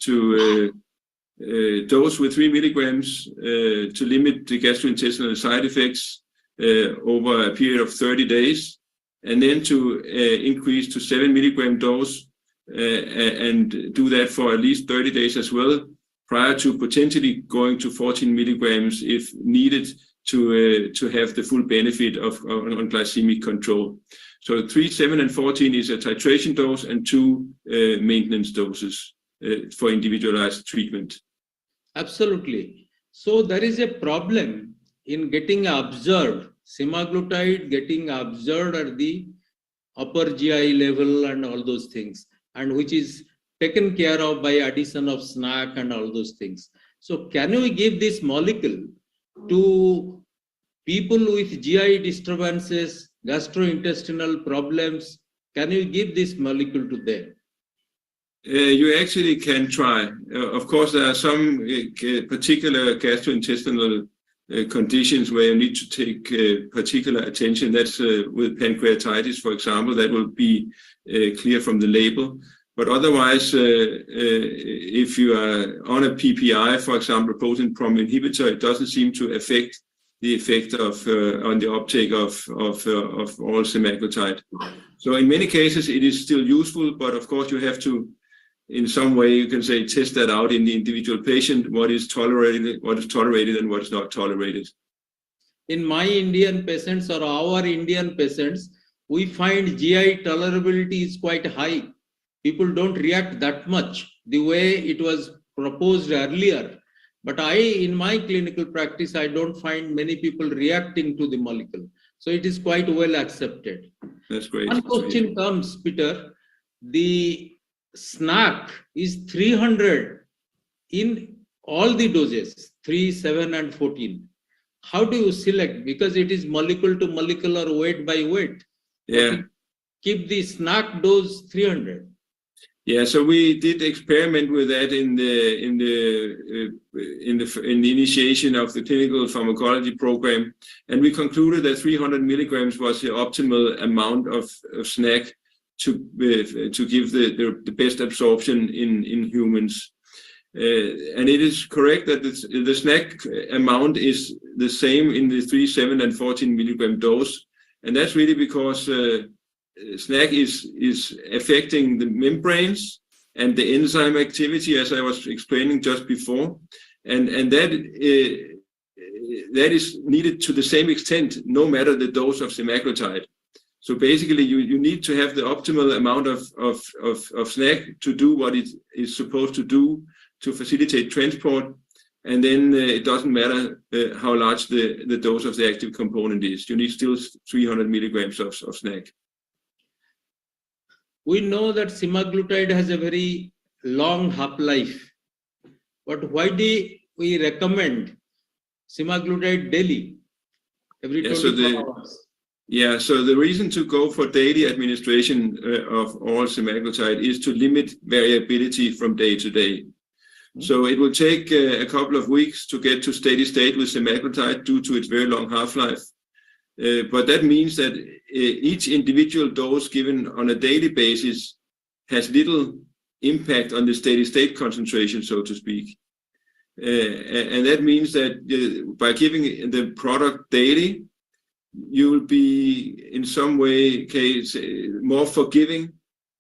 dose with 3 milligrams to limit the gastrointestinal side effects over a period of 30 days, and then to increase to 7 milligram dose and do that for at least 30 days as well, prior to potentially going to 14 milligrams if needed to have the full benefit on glycemic control. So 3, 7, and 14 is a titration dose, and 2 maintenance doses for individualized treatment. Absolutely. So there is a problem in getting observed, semaglutide getting observed at the upper GI level and all those things, and which is taken care of by addition of SNAC and all those things. So can we give this molecule to people with GI disturbances, gastrointestinal problems? Can you give this molecule to them? You actually can try. Of course, there are some particular gastrointestinal conditions where you need to take particular attention. That's with pancreatitis, for example, that will be clear from the label. But otherwise, if you are on a PPI, for example, protein pump inhibitor, it doesn't seem to affect the effect of on the uptake of oral semaglutide. So in many cases, it is still useful, but of course you have to, in some way, you can say, test that out in the individual patient, what is tolerated and what is not tolerated. In my Indian patients or our Indian patients, we find GI tolerability is quite high. People don't react that much the way it was proposed earlier. But in my clinical practice, I don't find many people reacting to the molecule. So it is quite well accepted. That's great. One question comes, Peter, the SNAC is 300 in all the doses, 3, 7, and 14. How do you select? Because it is molecule to molecule or weight by weight. Yeah. Keep the SNAC dose 300. Yeah, so we did experiment with that in the initiation of the clinical pharmacology program, and we concluded that 300 milligrams was the optimal amount of SNAC to give the best absorption in humans. And it is correct that the SNAC amount is the same in the 3, 7, and 14 milligram dose, and that's really because SNAC is affecting the membranes and the enzyme activity, as I was explaining just before, and that is needed to the same extent, no matter the dose of semaglutide. So basically, you need to have the optimal amount of SNAC to do what it is supposed to do to facilitate transport, and then it doesn't matter how large the dose of the active component is. You need still 300 milligrams of SNAC. We know that semaglutide has a very long half-life. But why do we recommend semaglutide daily, every 24 hours? Yeah, so the reason to go for daily administration of oral semaglutide is to limit variability from day to day. So it will take a couple of weeks to get to steady state with semaglutide due to its very long half-life. But that means that each individual dose given on a daily basis has little impact on the steady state concentration, so to speak. And that means that by giving the product daily, you will be in some way more forgiving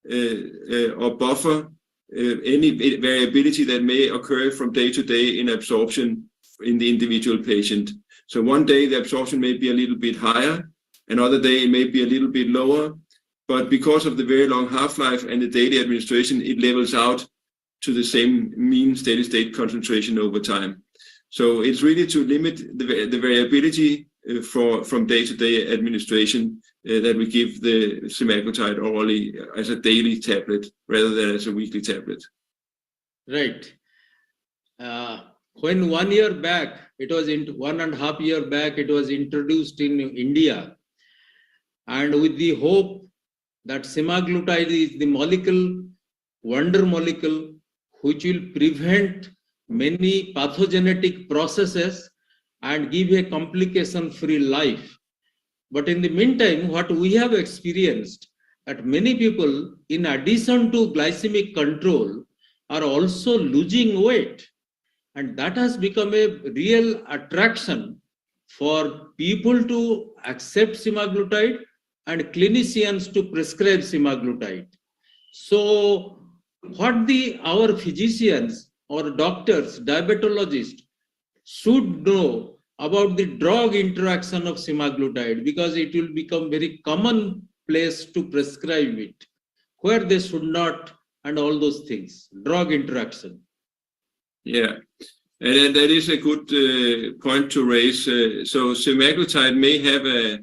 or buffer any variability that may occur from day to day in absorption in the individual patient. So one day the absorption may be a little bit higher, another day it may be a little bit lower, but because of the very long half-life and the daily administration, it levels out to the same mean steady state concentration over time. So it's really to limit the variability from day-to-day administration that we give the semaglutide orally as a daily tablet rather than as a weekly tablet. Right. When 1 year back, it was 1.5 years back, it was introduced in India, and with the hope that semaglutide is the molecule, wonder molecule, which will prevent many pathogenetic processes and give a complication-free life. But in the meantime, what we have experienced, that many people, in addition to glycemic control, are also losing weight. And that has become a real attraction for people to accept semaglutide and clinicians to prescribe semaglutide. So what our physicians or doctors, diabetologists should know about the drug interaction of semaglutide, because it will become very commonplace to prescribe it, where they should not, and all those things, drug interaction. Yeah, and that is a good point to raise. So semaglutide may have a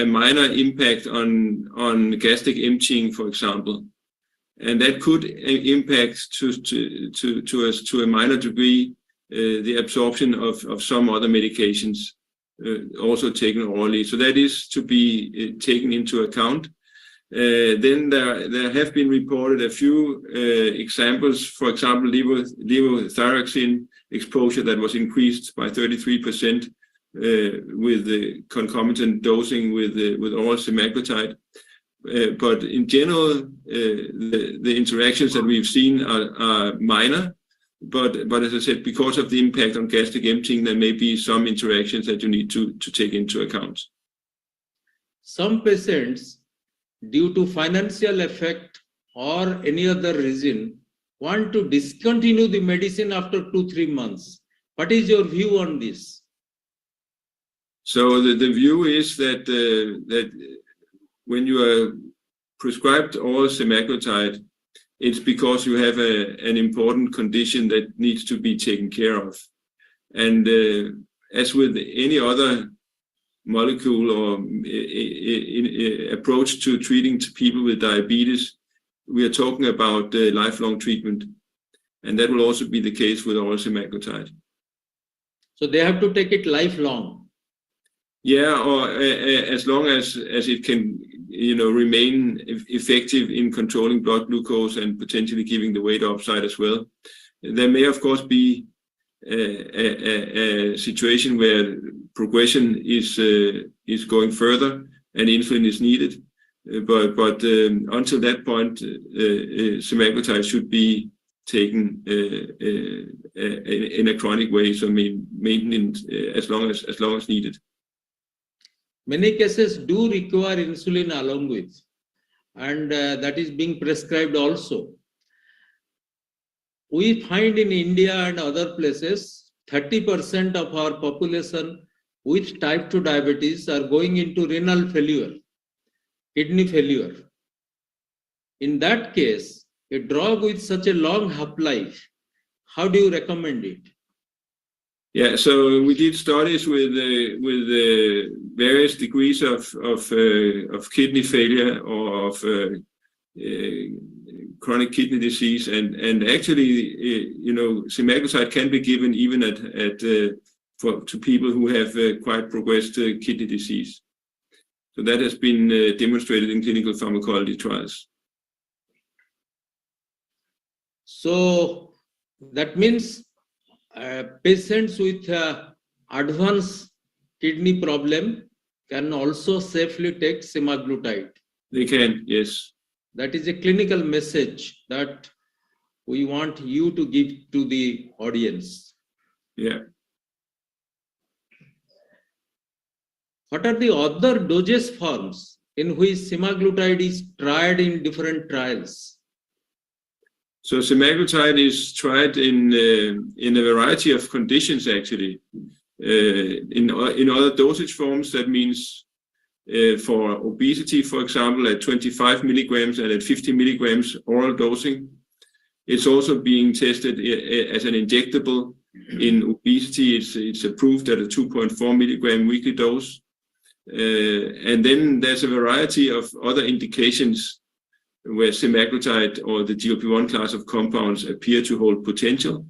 minor impact on gastric emptying, for example, and that could impact to a minor degree the absorption of some other medications also taken orally. So that is to be taken into account. Then there have been reported a few examples, for example, levothyroxine exposure that was increased by 33% with the concomitant dosing with oral semaglutide. But in general, the interactions that we've seen are minor. But as I said, because of the impact on gastric emptying, there may be some interactions that you need to take into account. Some patients, due to financial effect or any other reason, want to discontinue the medicine after 2-3 months. What is your view on this? So the view is that when you are prescribed oral semaglutide, it's because you have an important condition that needs to be taken care of. And as with any other molecule or approach to treating people with diabetes, we are talking about lifelong treatment. And that will also be the case with oral semaglutide. So they have to take it lifelong? Yeah, or as long as it can, remain effective in controlling blood glucose and potentially giving the weight upside as well. There may, of course, be a situation where progression is going further and insulin is needed. But until that point, semaglutide should be taken in a chronic way, so maintained as long as needed. Many cases do require insulin along with, and that is being prescribed also. We find in India and other places, 30% of our population with type 2 diabetes are going into renal failure, kidney failure. In that case, a drug with such a long half-life, how do you recommend it? Yeah, so we did studies with various degrees of kidney failure or of chronic kidney disease, and actually, semaglutide can be given even to people who have quite progressed kidney disease. So that has been demonstrated in clinical pharmacology trials. So that means patients with advanced kidney problem can also safely take semaglutide. They can, yes. That is a clinical message that we want you to give to the audience. Yeah. What are the other dosage forms in which semaglutide is tried in different trials? So semaglutide is tried in a variety of conditions, actually. In other dosage forms, that means for obesity, for example, at 25 milligrams and at 50 milligrams oral dosing. It's also being tested as an injectable. In obesity, it's approved at a 2.4 milligram weekly dose. And then there's a variety of other indications where semaglutide or the GLP-1 class of compounds appear to hold potential.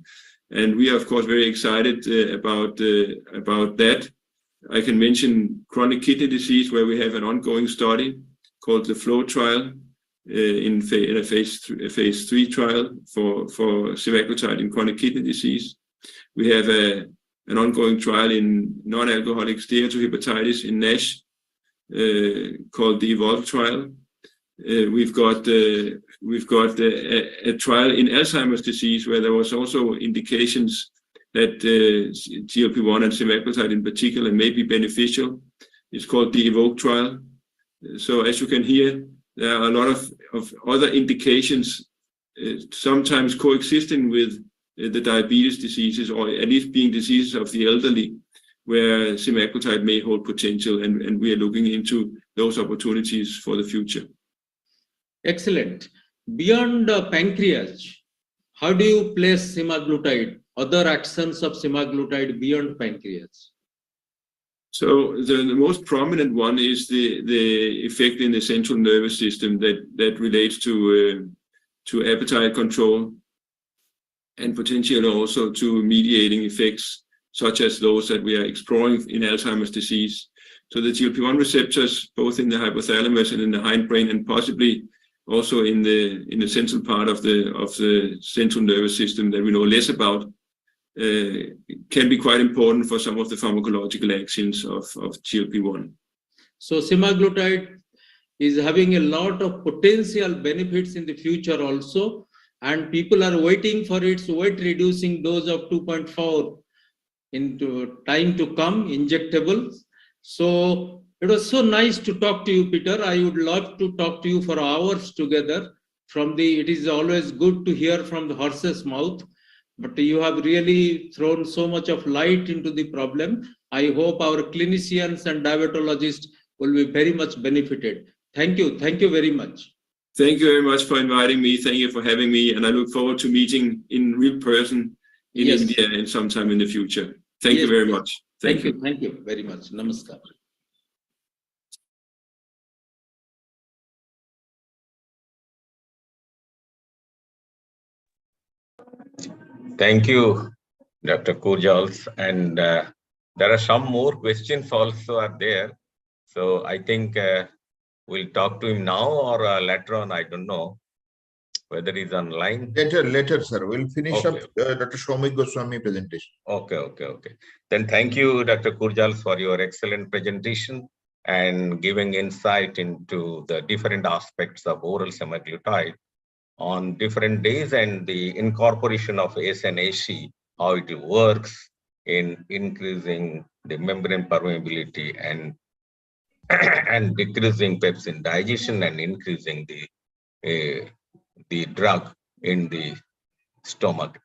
And we are, of course, very excited about that. I can mention chronic kidney disease, where we have an ongoing study called the FLOW trial in a phase 3 trial for semaglutide in chronic kidney disease. We have an ongoing trial in non-alcoholic steatohepatitis in NASH called the EVOLVE trial. We've got a trial in Alzheimer's disease where there was also indications that GLP-1 and semaglutide in particular may be beneficial. It's called the EVOKE trial. So as you can hear, there are a lot of other indications, sometimes coexisting with the diabetes diseases, or at least being diseases of the elderly, where semaglutide may hold potential, and we are looking into those opportunities for the future. Excellent. Beyond pancreas, how do you place semaglutide, other actions of semaglutide beyond pancreas? So the most prominent one is the effect in the central nervous system that relates to appetite control, and potentially also to mediating effects such as those that we are exploring in Alzheimer's disease. So the GLP-1 receptors, both in the hypothalamus and in the hindbrain, and possibly also in the central part of the central nervous system that we know less about, can be quite important for some of the pharmacological actions of GLP-1. So semaglutide is having a lot of potential benefits in the future also, and people are waiting for its weight reducing dose of 2.4 into time to come, injectables. So it was so nice to talk to you, Peter. I would love to talk to you for hours together. It is always good to hear from the horse's mouth, but you have really thrown so much of light into the problem. I hope our clinicians and diabetologists will be very much benefited. Thank you. Thank you very much. Thank you very much for inviting me. Thank you for having me. And I look forward to meeting in real person in India and sometime in the future. Thank you very much. Thank you. Thank you very much. Namaskar. Thank you, Dr. Kurjals. And there are some more questions also are there. So I think we'll talk to him now or later on. I don't know whether he's online. Later, sir. We'll finish up Dr. Shomik Goswami presentation. Okay. Then thank you, Dr. Kurjals, for your excellent presentation and giving insight into the different aspects of oral semaglutide on different days and the incorporation of SNAC, how it works in increasing the membrane permeability and decreasing pepsin digestion and increasing the drug in the stomach.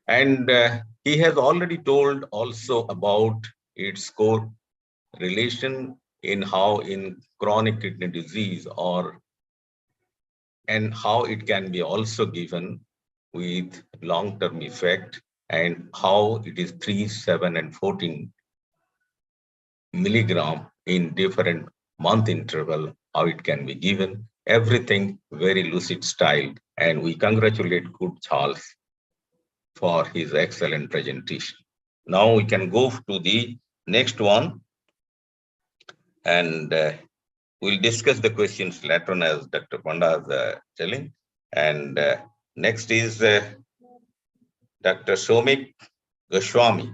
And he has already told also about its correlation in how in chronic kidney disease and how it can be also given with long-term effect, and how it is 3, 7, and 14 milligram in different month interval, how it can be given, everything very lucid style. And we congratulate good Charles for his excellent presentation. Now we can go to the next one, and we'll discuss the questions later on, as Dr. Panda is telling. And next is Dr. Somik Goswami.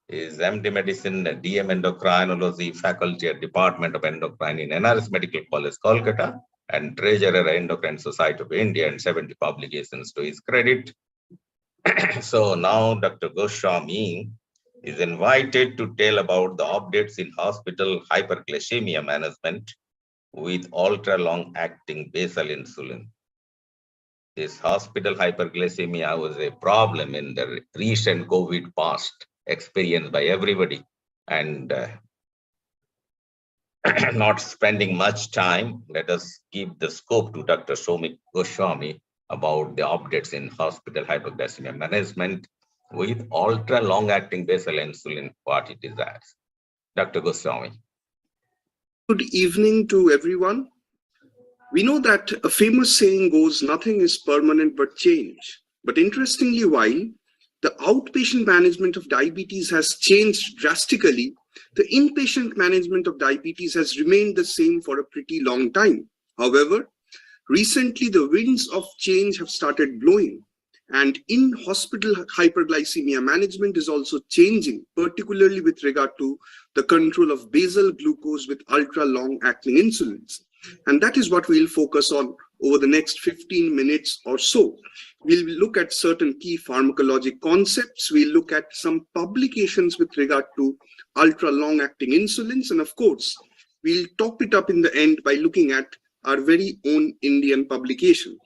Is MD Medicine, DM Endocrinology, Faculty at Department of Endocrine in NRS Medical College, Kolkata, and Treasurer Endocrine Society of India, and 70 publications to his credit. So now Dr. Goswami is invited to tell about the updates in hospital hyperglycemia management with ultra-long-acting basal insulin. This hospital hyperglycemia was a problem in the recent COVID past, experienced by everybody, and not spending much time, let us give the scope to Dr. Somik Goswami about the updates in hospital hyperglycemia management with ultra long-acting basal insulin, what it desires. Dr. Goswami. Good evening to everyone. We know that a famous saying goes, nothing is permanent but change. But interestingly, while the outpatient management of diabetes has changed drastically, the inpatient management of diabetes has remained the same for a pretty long time. However, recently the winds of change have started blowing, and in-hospital hyperglycemia management is also changing, particularly with regard to the control of basal glucose with ultra-long-acting insulins. And that is what we'll focus on over the next 15 minutes or so. We'll look at certain key pharmacologic concepts. We'll look at some publications with regard to ultra-long-acting insulins. And of course, we'll top it up in the end by looking at our very own Indian publication.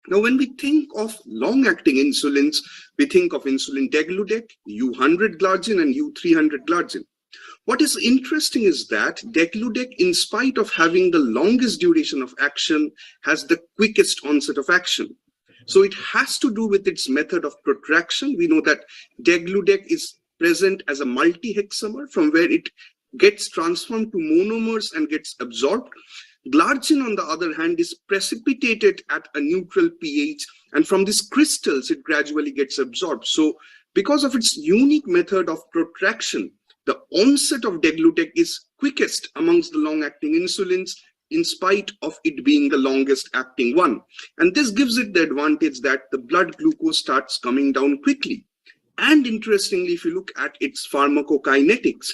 Now, when we think of long-acting insulins, we think of insulin degludec, U100 glargine, and U300 glargine. What is interesting is that degludec, in spite of having the longest duration of action, has the quickest onset of action. So it has to do with its method of protraction. We know that degludec is present as a multi-hexamer from where it gets transformed to monomers and gets absorbed. Glargine, on the other hand, is precipitated at a neutral pH, and from these crystals, it gradually gets absorbed. So because of its unique method of protraction, the onset of degludec is quickest amongst the long-acting insulins, in spite of it being the longest acting one. And this gives it the advantage that the blood glucose starts coming down quickly. And interestingly, if you look at its pharmacokinetics,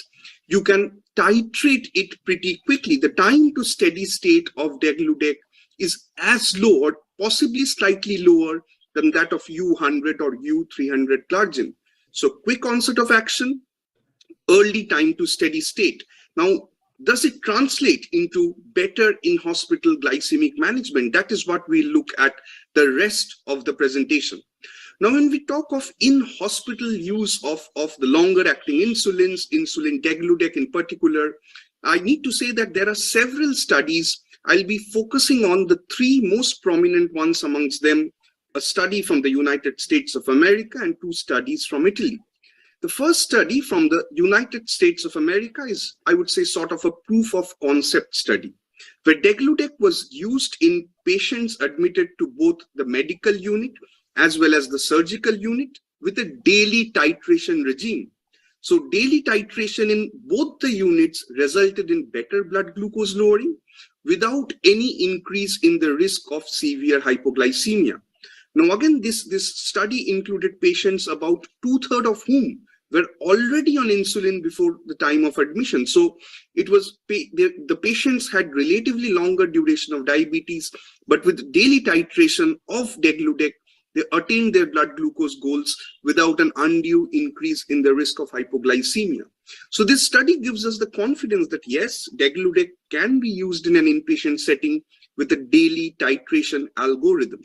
you can titrate it pretty quickly. The time to steady state of degludec is as low or possibly slightly lower than that of U100 or U300 glargine. So quick onset of action, early time to steady state. Now, does it translate into better in-hospital glycemic management? That is what we look at the rest of the presentation. Now, when we talk of in-hospital use of the longer-acting insulins, insulin degludec in particular, I need to say that there are several studies. I'll be focusing on the three most prominent ones amongst them, a study from the United States of America and two studies from Italy. The first study from the United States of America is, I would say, sort of a proof of concept study, where degludec was used in patients admitted to both the medical unit as well as the surgical unit with a daily titration regime. So daily titration in both the units resulted in better blood glucose lowering without any increase in the risk of severe hypoglycemia. Now, again, this study included patients about 2/3 of whom were already on insulin before the time of admission. So it was the patients had relatively longer duration of diabetes, but with daily titration of degludec, they attained their blood glucose goals without an undue increase in the risk of hypoglycemia. So this study gives us the confidence that yes, degludec can be used in an inpatient setting with a daily titration algorithm.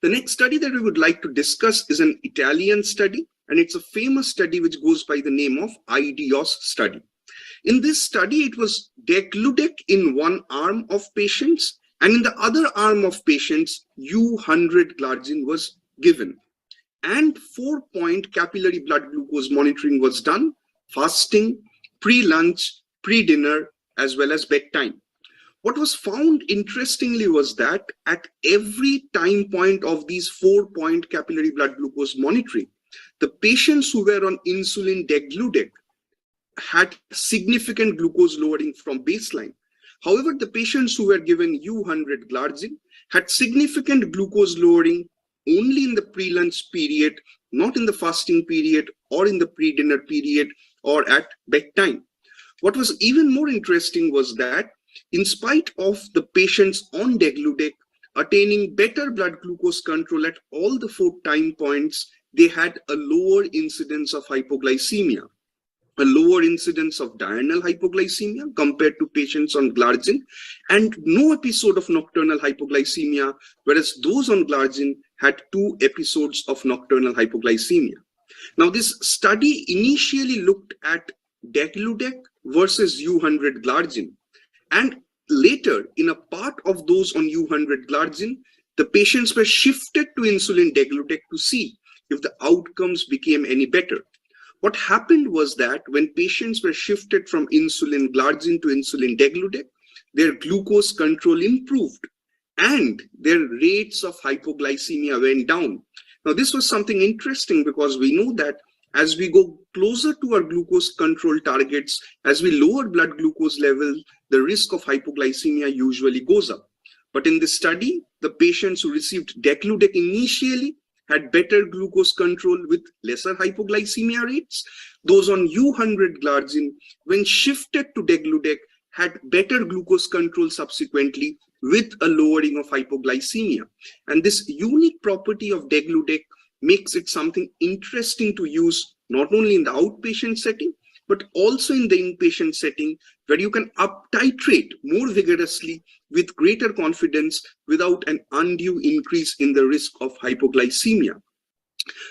The next study that we would like to discuss is an Italian study, and it's a famous study which goes by the name of IDIOS study. In this study, it was degludec in one arm of patients, and in the other arm of patients, U100 glargine was given. And 4-point capillary blood glucose monitoring was done, fasting, pre-lunch, pre-dinner, as well as bedtime. What was found interestingly was that at every time point of these 4-point capillary blood glucose monitoring, the patients who were on insulin degludec had significant glucose lowering from baseline. However, the patients who were given U100 glargine had significant glucose lowering only in the pre-lunch period, not in the fasting period or in the pre-dinner period or at bedtime. What was even more interesting was that in spite of the patients on degludec attaining better blood glucose control at all the 4 time points, they had a lower incidence of hypoglycemia, a lower incidence of diurnal hypoglycemia compared to patients on glargine, and no episode of nocturnal hypoglycemia, whereas those on glargine had 2 episodes of nocturnal hypoglycemia. Now, this study initially looked at degludec versus U100 glargine, and later, in a part of those on U100 glargine, the patients were shifted to insulin degludec to see if the outcomes became any better. What happened was that when patients were shifted from insulin glargine to insulin degludec, their glucose control improved and their rates of hypoglycemia went down. Now, this was something interesting because we know that as we go closer to our glucose control targets, as we lower blood glucose level, the risk of hypoglycemia usually goes up. But in this study, the patients who received degludec initially had better glucose control with lesser hypoglycemia rates. Those on U100 glargine, when shifted to degludec, had better glucose control subsequently with a lowering of hypoglycemia. And this unique property of degludec makes it something interesting to use not only in the outpatient setting, but also in the inpatient setting, where you can up-titrate more vigorously with greater confidence without an undue increase in the risk of hypoglycemia.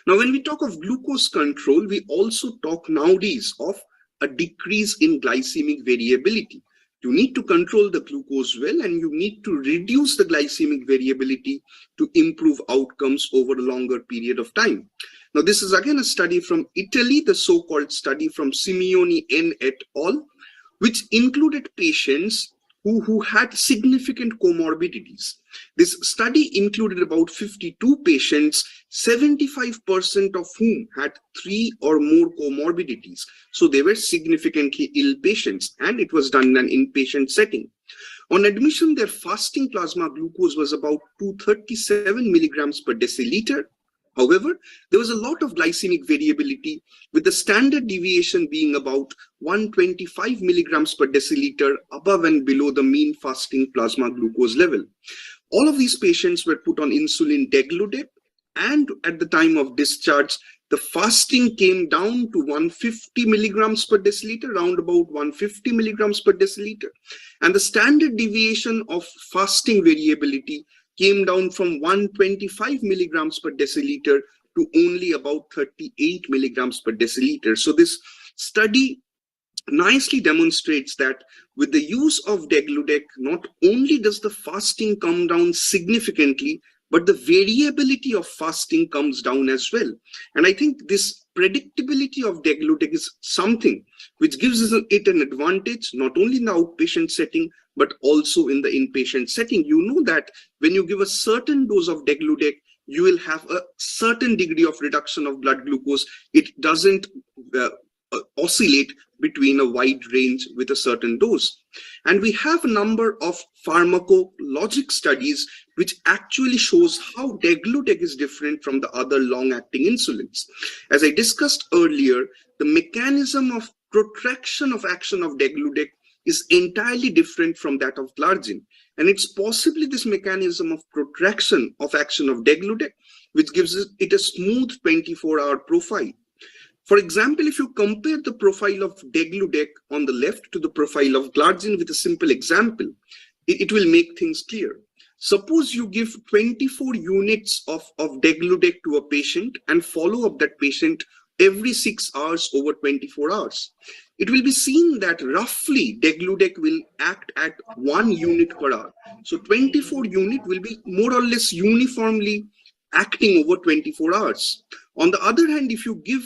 Now, when we talk of glucose control, we also talk nowadays of a decrease in glycemic variability. You need to control the glucose well, and you need to reduce the glycemic variability to improve outcomes over a longer period of time. Now, this is again a study from Italy, the so-called study from Simeoni N et al., which included patients who had significant comorbidities. This study included about 52 patients, 75% of whom had 3 or more comorbidities. So they were significantly ill patients, and it was done in an inpatient setting. On admission, their fasting plasma glucose was about 237 milligrams per deciliter. However, there was a lot of glycemic variability, with the standard deviation being about 125 milligrams per deciliter above and below the mean fasting plasma glucose level. All of these patients were put on insulin degludec, and at the time of discharge, the fasting came down to 150 milligrams per deciliter, around about 150 milligrams per deciliter. And the standard deviation of fasting variability came down from 125 milligrams per deciliter to only about 38 milligrams per deciliter. So this study nicely demonstrates that with the use of degludec, not only does the fasting come down significantly, but the variability of fasting comes down as well. And I think this predictability of degludec is something which gives it an advantage, not only in the outpatient setting, but also in the inpatient setting. You know that when you give a certain dose of degludec, you will have a certain degree of reduction of blood glucose. It doesn't oscillate between a wide range with a certain dose. And we have a number of pharmacologic studies which actually shows how degludec is different from the other long-acting insulins. As I discussed earlier, the mechanism of protraction of action of degludec is entirely different from that of glargine. And it's possibly this mechanism of protraction of action of degludec which gives it a smooth 24-hour profile. For example, if you compare the profile of degludec on the left to the profile of glargine with a simple example, it will make things clear. Suppose you give 24 units of degludec to a patient and follow up that patient every 6 hours over 24 hours. It will be seen that roughly degludec will act at 1 unit per hour. So 24 unit will be more or less uniformly acting over 24 hours. On the other hand, if you give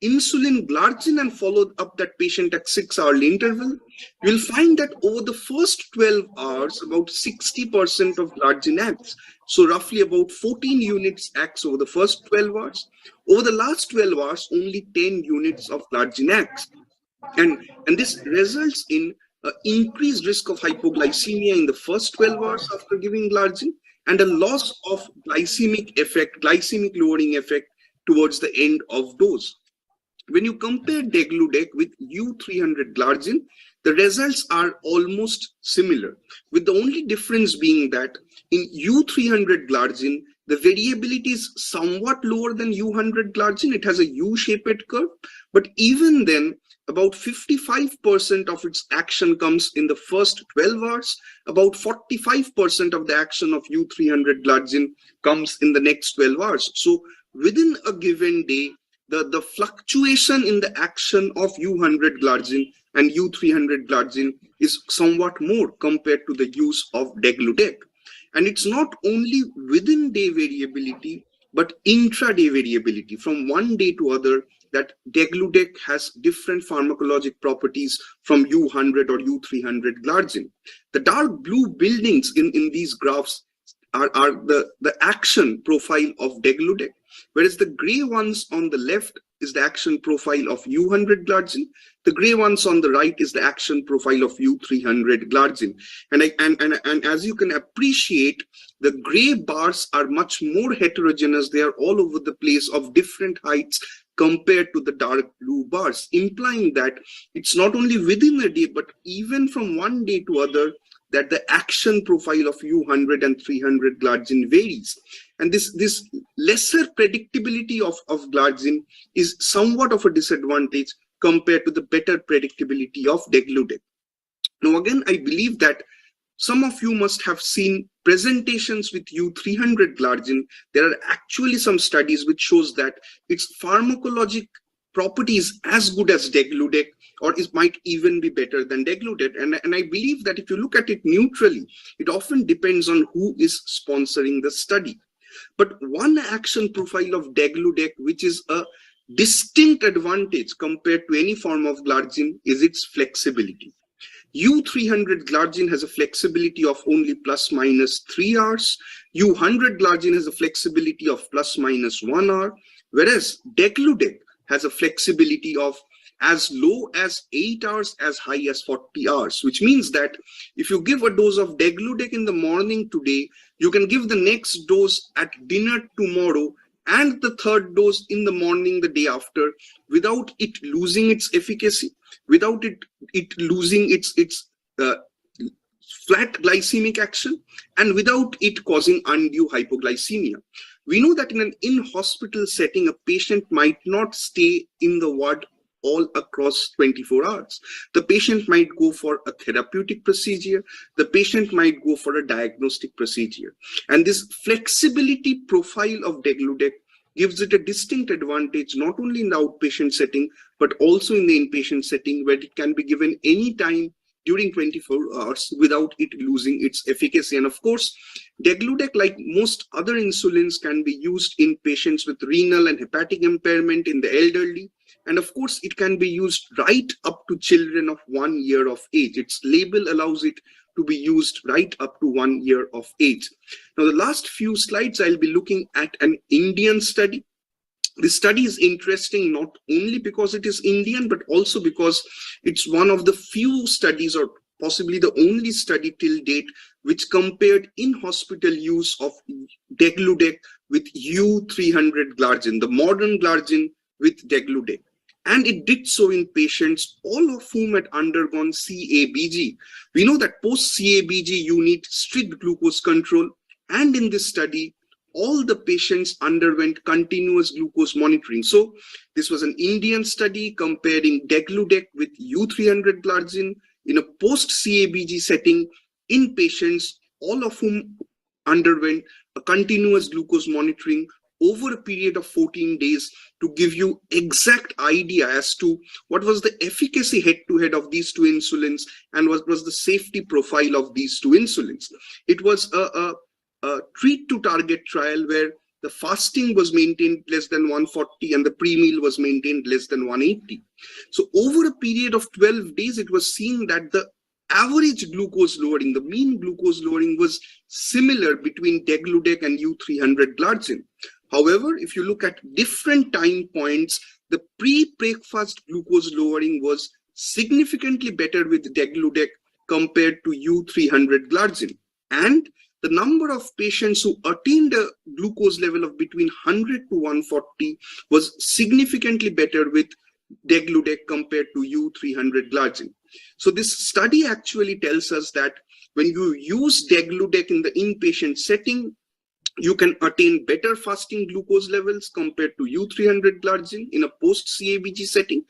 insulin glargine and followed up that patient at 6-hourly interval, you'll find that over the first 12 hours, about 60% of glargine acts. So roughly about 14 units acts over the first 12 hours. Over the last 12 hours, only 10 units of glargine acts. And this results in increased risk of hypoglycemia in the first 12 hours after giving glargine, and a loss of glycemic effect, glycemic lowering effect towards the end of dose. When you compare degludec with U300 glargine, the results are almost similar, with the only difference being that in U300 glargine, the variability is somewhat lower than U100 glargine. It has a U-shaped curve, but even then, about 55% of its action comes in the first 12 hours. About 45% of the action of U300 glargine comes in the next 12 hours. So within a given day, the fluctuation in the action of U100 glargine and U300 glargine is somewhat more compared to the use of degludec. And it's not only within day variability, but intraday variability from one day to other, that degludec has different pharmacologic properties from U100 or U300 glargine. The dark blue buildings in these graphs are the action profile of degludec, whereas the gray ones on the left is the action profile of U100 glargine. The gray ones on the right is the action profile of U300 glargine. And as you can appreciate, the gray bars are much more heterogeneous. They are all over the place of different heights compared to the dark blue bars, implying that it's not only within a day, but even from one day to other, that the action profile of U100 and 300 glargine varies. And this lesser predictability of glargine is somewhat of a disadvantage compared to the better predictability of degludec. Now, again, I believe that some of you must have seen presentations with U300 glargine. There are actually some studies which shows that its pharmacologic property is as good as degludec, or it might even be better than degludec. And I believe that if you look at it neutrally, it often depends on who is sponsoring the study. But one action profile of degludec, which is a distinct advantage compared to any form of glargine, is its flexibility. U300 glargine has a flexibility of only ±3 hours. U100 glargine has a flexibility of ±1 hour, whereas degludec has a flexibility of as low as 8 hours, as high as 40 hours, which means that if you give a dose of degludec in the morning today, you can give the next dose at dinner tomorrow and the third dose in the morning the day after, without it losing its efficacy, without it losing its flat glycemic action, and without it causing undue hypoglycemia. We know that in an in-hospital setting, a patient might not stay in the ward all across 24 hours. The patient might go for a therapeutic procedure. The patient might go for a diagnostic procedure. And this flexibility profile of degludec gives it a distinct advantage, not only in the outpatient setting, but also in the inpatient setting, where it can be given anytime during 24 hours without it losing its efficacy. And of course, degludec, like most other insulins, can be used in patients with renal and hepatic impairment, in the elderly. And of course, it can be used right up to children of 1 year of age. Its label allows it to be used right up to 1 year of age. Now, the last few slides, I'll be looking at an Indian study. This study is interesting not only because it is Indian, but also because it's one of the few studies, or possibly the only study till date, which compared in-hospital use of degludec with U300 glargine, the modern glargine, with degludec. And it did so in patients, all of whom had undergone CABG. We know that post-CABG, you need strict glucose control. And in this study, all the patients underwent continuous glucose monitoring. So this was an Indian study comparing degludec with U300 glargine in a post-CABG setting in patients, all of whom underwent a continuous glucose monitoring over a period of 14 days to give you exact idea as to what was the efficacy head-to-head of these two insulins and what was the safety profile of these two insulins. It was a treat-to-target trial where the fasting was maintained less than 140 and the pre-meal was maintained less than 180. So over a period of 12 days, it was seen that the average glucose lowering, the mean glucose lowering was similar between degludec and U300 glargine. However, if you look at different time points, the pre-breakfast glucose lowering was significantly better with degludec compared to U300 glargine. And the number of patients who attained a glucose level of between 100 to 140 was significantly better with degludec compared to U300 glargine. So this study actually tells us that when you use degludec in the inpatient setting, you can attain better fasting glucose levels compared to U300 glargine in a post-CABG setting.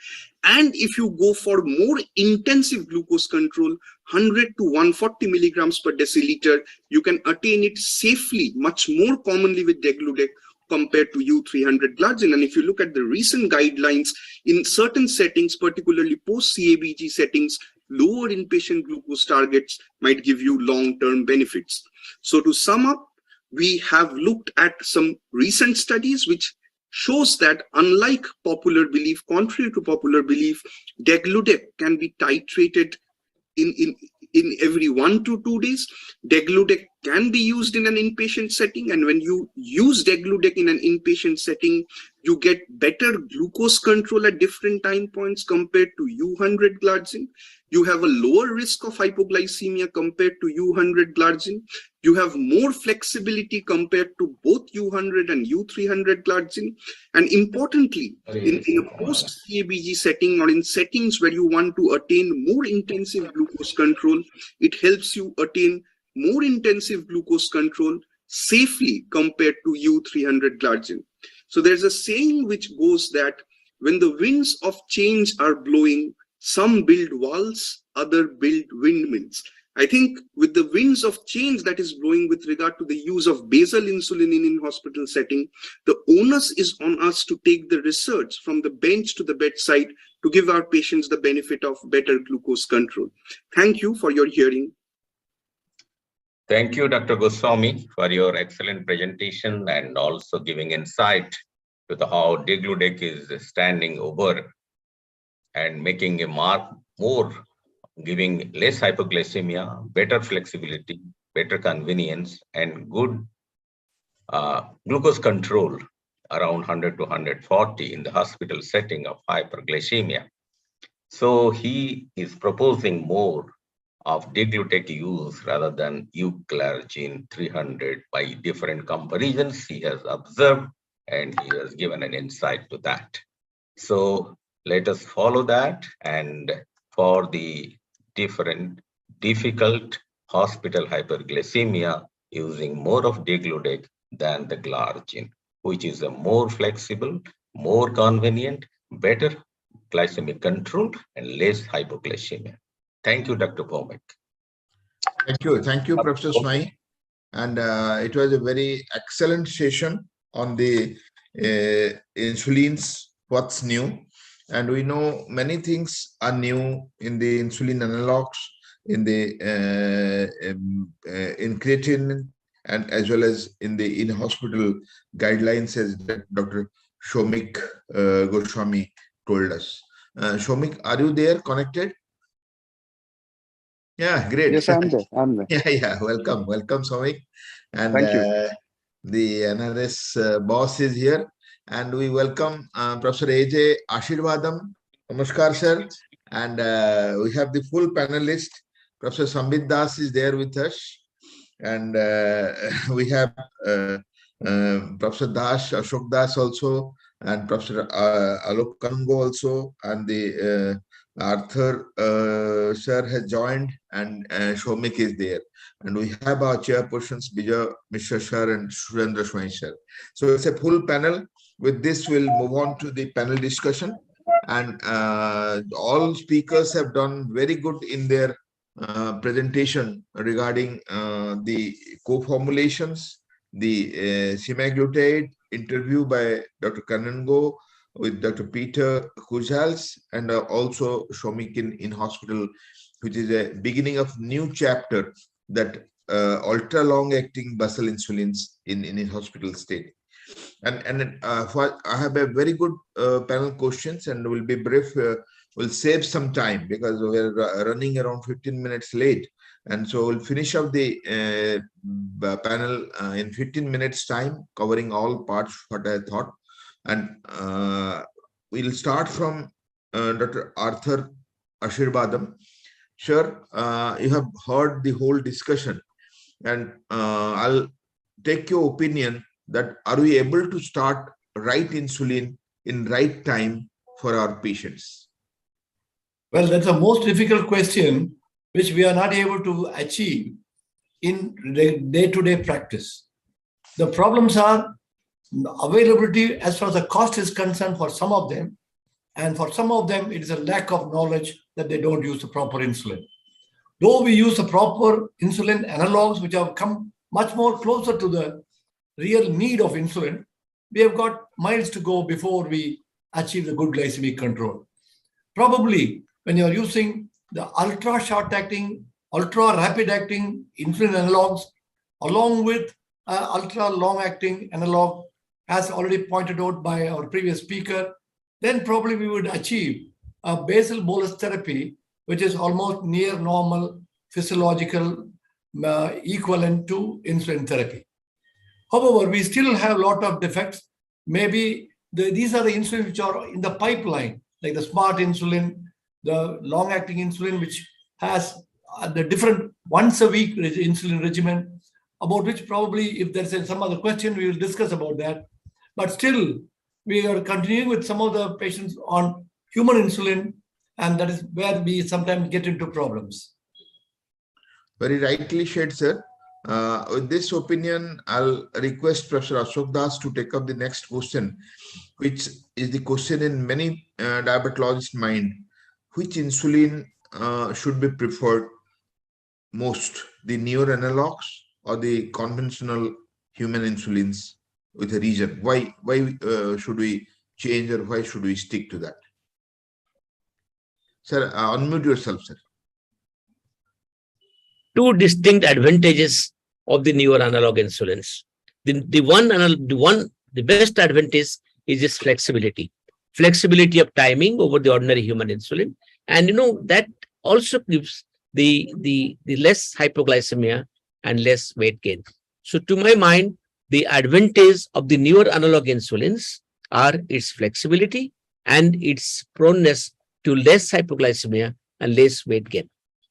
And if you go for more intensive glucose control, 100 to 140 milligrams per deciliter, you can attain it safely, much more commonly with degludec compared to U300 glargine. And if you look at the recent guidelines, in certain settings, particularly post-CABG settings, lower inpatient glucose targets might give you long-term benefits. So to sum up, we have looked at some recent studies which shows that unlike popular belief, contrary to popular belief, degludec can be titrated in every 1 to 2 days. Degludec can be used in an inpatient setting, and when you use degludec in an inpatient setting, you get better glucose control at different time points compared to U100 glargine. You have a lower risk of hypoglycemia compared to U100 glargine. You have more flexibility compared to both U100 and U300 glargine. And importantly, in a post-CABG setting or in settings where you want to attain more intensive glucose control, it helps you attain more intensive glucose control safely compared to U300 glargine. So there's a saying which goes that when the winds of change are blowing, some build walls, other build windmills. I think with the winds of change that is blowing with regard to the use of basal insulin in hospital setting, the onus is on us to take the research from the bench to the bedside to give our patients the benefit of better glucose control. Thank you for your hearing. Thank you, Dr. Goswami, for your excellent presentation and also giving insight to how degludec is standing over and making a mark more, giving less hypoglycemia, better flexibility, better convenience, and good glucose control around 100 to 140 in the hospital setting of hyperglycemia. So he is proposing more of degludec use rather than U-glargine 300 by different comparisons he has observed, and he has given an insight to that. So let us follow that, and for the different difficult hospital hyperglycemia, using more of degludec than the glargine, which is a more flexible, more convenient, better glycemic control, and less hypoglycemia. Thank you, Dr. Bhowmick. Thank you, Professor Swami. And it was a very excellent session on the insulins, what's new. And we know many things are new in the insulin analogs, in the incretin, and as well as in the in-hospital guidelines, as Dr. Soumik Goswami told us. Soumik, are you there, connected? Yeah, great. Yes, I'm there. Yeah. Welcome, Soumik. And Thank you. The NRS boss is here. And we welcome Professor AJ Ashirvadam. Namaskar, sir. And we have the full panelist. Professor Sambit Das is there with us. And we have Professor Das, Ashok Das also, and Professor Alok Kanungo also, and the Arthur sir has joined, and Soumik is there. And we have our chairpersons, Bijay Mishra sir and Surendra Swami sir. So it's a full panel. With this, we'll move on to the panel discussion. And all speakers have done very good in their presentation regarding the co-formulations, the semaglutide interview by Dr. Kanungo with Dr. Peter Kujals, and also Soumik in hospital, which is a beginning of new chapter that ultra long acting basal insulins in hospital state. And I have a very good panel questions, and will be brief. We'll save some time because we're running around 15 minutes late. And so we'll finish up the panel in 15 minutes time, covering all parts what I thought. And we'll start from Dr. Arthur Ashirvadam. Sure, you have heard the whole discussion, and I'll take your opinion that are we able to start right insulin in right time for our patients? Well, that's the most difficult question, which we are not able to achieve in day-to-day practice. The problems are availability as far as the cost is concerned for some of them, and for some of them, it is a lack of knowledge that they don't use the proper insulin. Though we use the proper insulin analogs, which have come much more closer to the real need of insulin, we have got miles to go before we achieve the good glycemic control. Probably when you are using the ultra short acting, ultra rapid acting insulin analogs, along with ultra long acting analog, as already pointed out by our previous speaker, then probably we would achieve a basal bolus therapy, which is almost near normal physiological equivalent to insulin therapy. However, we still have a lot of defects. Maybe these are the insulin which are in the pipeline, like the smart insulin, the long-acting insulin, which has the different once-a-week insulin regimen, about which probably if there's some other question, we will discuss about that. But still, we are continuing with some of the patients on human insulin, and that is where we sometimes get into problems. Very rightly said, sir. With this opinion, I'll request Professor Ashok Das to take up the next question, which is the question in many diabetologists' mind. Which insulin should be preferred most, the newer analogs or the conventional human insulins with a reason? Why should we change, or why should we stick to that? Sir, unmute yourself, sir. Two distinct advantages of the newer analog insulins. The best advantage is its flexibility of timing over the ordinary human insulin, and that also gives the less hypoglycemia and less weight gain. So to my mind, the advantage of the newer analog insulins are its flexibility and its proneness to less hypoglycemia and less weight gain.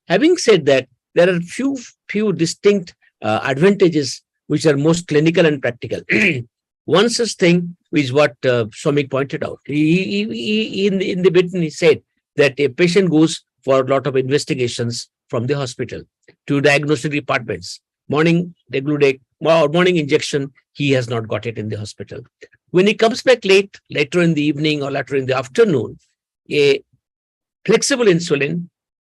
Having said that, there are few distinct advantages which are most clinical and practical. One such thing is what Swami pointed out. In the beginning, he said that a patient goes for a lot of investigations from the hospital to diagnostic departments. Morning injection, he has not got it in the hospital. When he comes back later in the evening or later in the afternoon, a flexible insulin,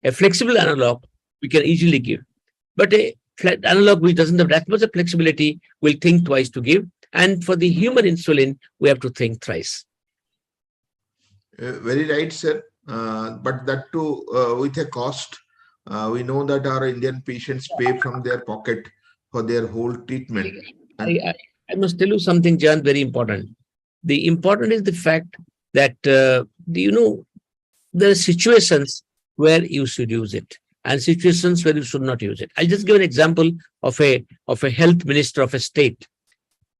a flexible analog, we can easily give. But a flat analog which doesn't have that much of flexibility will think twice to give. And for the human insulin, we have to think thrice. Very right, sir. But that too with a cost. We know that our Indian patients pay from their pocket for their whole treatment. I must tell you something, Jan, very important. The important is the fact that, there are situations where you should use it and situations where you should not use it. I'll just give an example of a health minister of a state.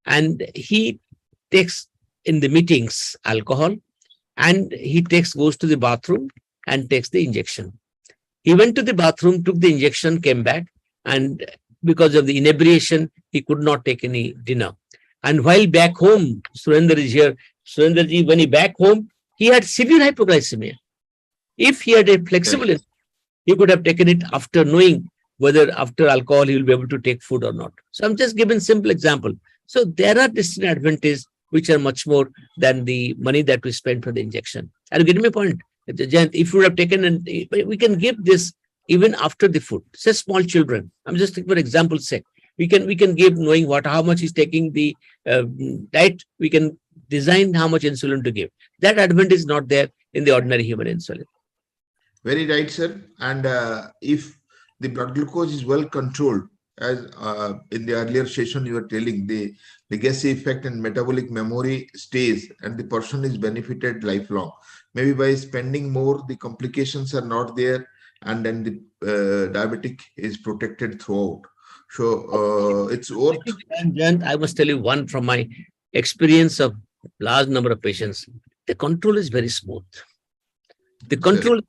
And he takes in the meetings alcohol, and he goes to the bathroom and takes the injection. He went to the bathroom, took the injection, came back, and because of the inebriation, he could not take any dinner. And while back home, Surender is here. Surenderji, when he back home, he had severe hypoglycemia. If he had a flexible, he could have taken it after knowing whether after alcohol he will be able to take food or not. So I'm just giving simple example. So there are distinct advantages which are much more than the money that we spend for the injection. And get me a point. If you would have taken, and we can give this even after the food. Say small children. I'm just for example's sake. We can give knowing how much is taking the diet. We can design how much insulin to give. That advantage is not there in the ordinary human insulin. Very right, sir. And if the blood glucose is well controlled, as in the earlier session you were telling, the legacy effect and metabolic memory stays and the person is benefited lifelong. Maybe by spending more, the complications are not there, and then the diabetic is protected throughout. So it's worth. And I must tell you one from my experience of large number of patients. The control is very smooth. The control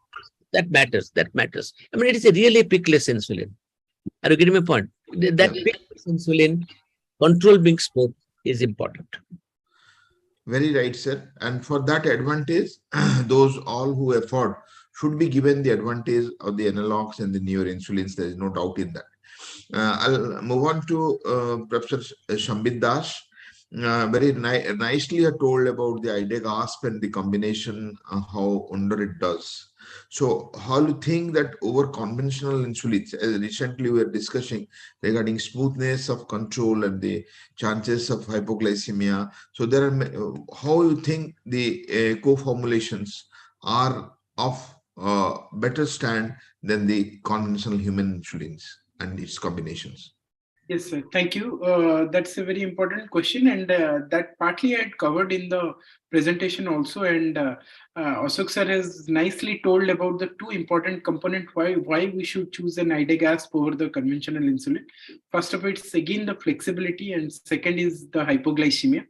that matters. That matters. I mean, it is a really pickless insulin. Are you getting my point? That pickless insulin control being smooth is important. Very right, sir. And for that advantage, those all who afford should be given the advantage of the analogs and the newer insulins. There is no doubt in that. I'll move on to Professor Shambit Das. Very nicely told about the IDEG-ASP and the combination, how wonder it does. So how do you think that over conventional insulins, as recently we were discussing regarding smoothness of control and the chances of hypoglycemia. So there are, how you think the co-formulations are of better stand than the conventional human insulins and its combinations? Yes, sir. Thank you. That's a very important question, and that partly I had covered in the presentation also. And Ashok sir has nicely told about the two important components why we should choose an IDEG-ASP over the conventional insulin. First of it's again the flexibility, and second is the hypoglycemia.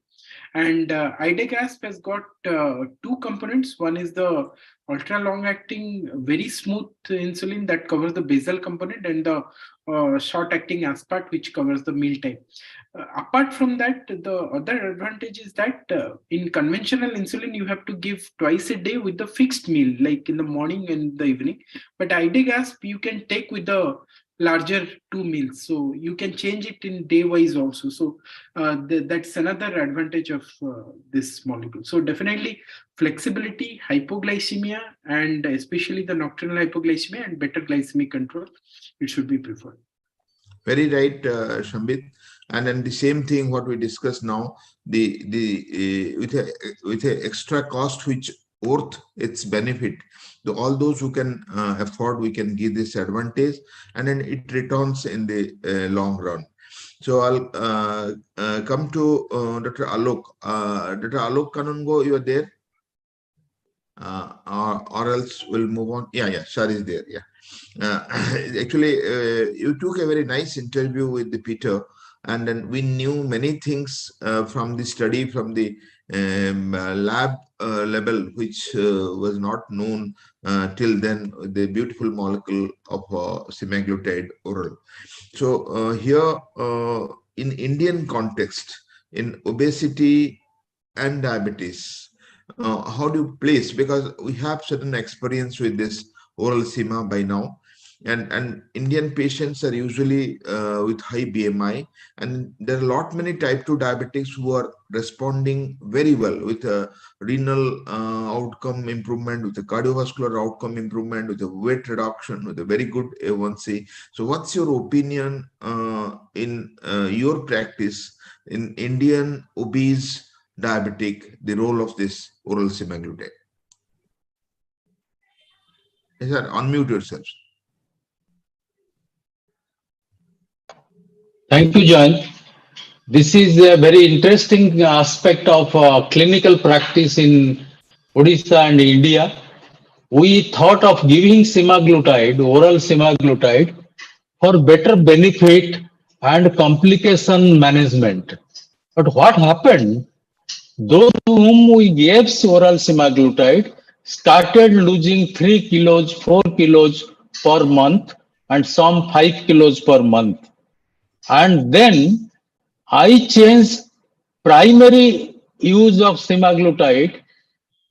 And IDEG-ASP has got two components. One is the ultra long acting, very smooth insulin that covers the basal component, and the short acting aspart, which covers the meal time. Apart from that, the other advantage is that in conventional insulin, you have to give twice a day with the fixed meal, like in the morning and the evening. But IDEG-ASP you can take with the larger 2 meals, so you can change it in day wise also. So that's another advantage of this molecule. So definitely flexibility, hypoglycemia, and especially the nocturnal hypoglycemia and better glycemic control, it should be preferred. Very right, Shambit. And then the same thing what we discussed now, with a extra cost which worth its benefit. All those who can afford, we can give this advantage, and then it returns in the long run. So I'll come to Dr. Alok. Dr. Alok Kanungo, you are there? Or else we'll move on. Yeah, Shari is there. Yeah. Actually, you took a very nice interview with the Peter, and then we knew many things from the study, from the lab level, which was not known till then, the beautiful molecule of semaglutide oral. So here in Indian context, in obesity and diabetes, how do you place, because we have certain experience with this oral sema by now, and Indian patients are usually with high BMI, and there are many type 2 diabetics who are responding very well with a renal outcome improvement, with a cardiovascular outcome improvement, with a weight reduction, with a very good A1C. So what's your opinion in your practice in Indian obese diabetic, the role of this oral semaglutide? Yes, sir, unmute yourself. Thank you, John. This is a very interesting aspect of clinical practice in Odisha and India. We thought of giving semaglutide, oral semaglutide, for better benefit and complication management. But what happened? Those to whom we gave oral semaglutide started losing 3 kilos, 4 kilos per month, and some 5 kilos per month. And then I changed primary use of semaglutide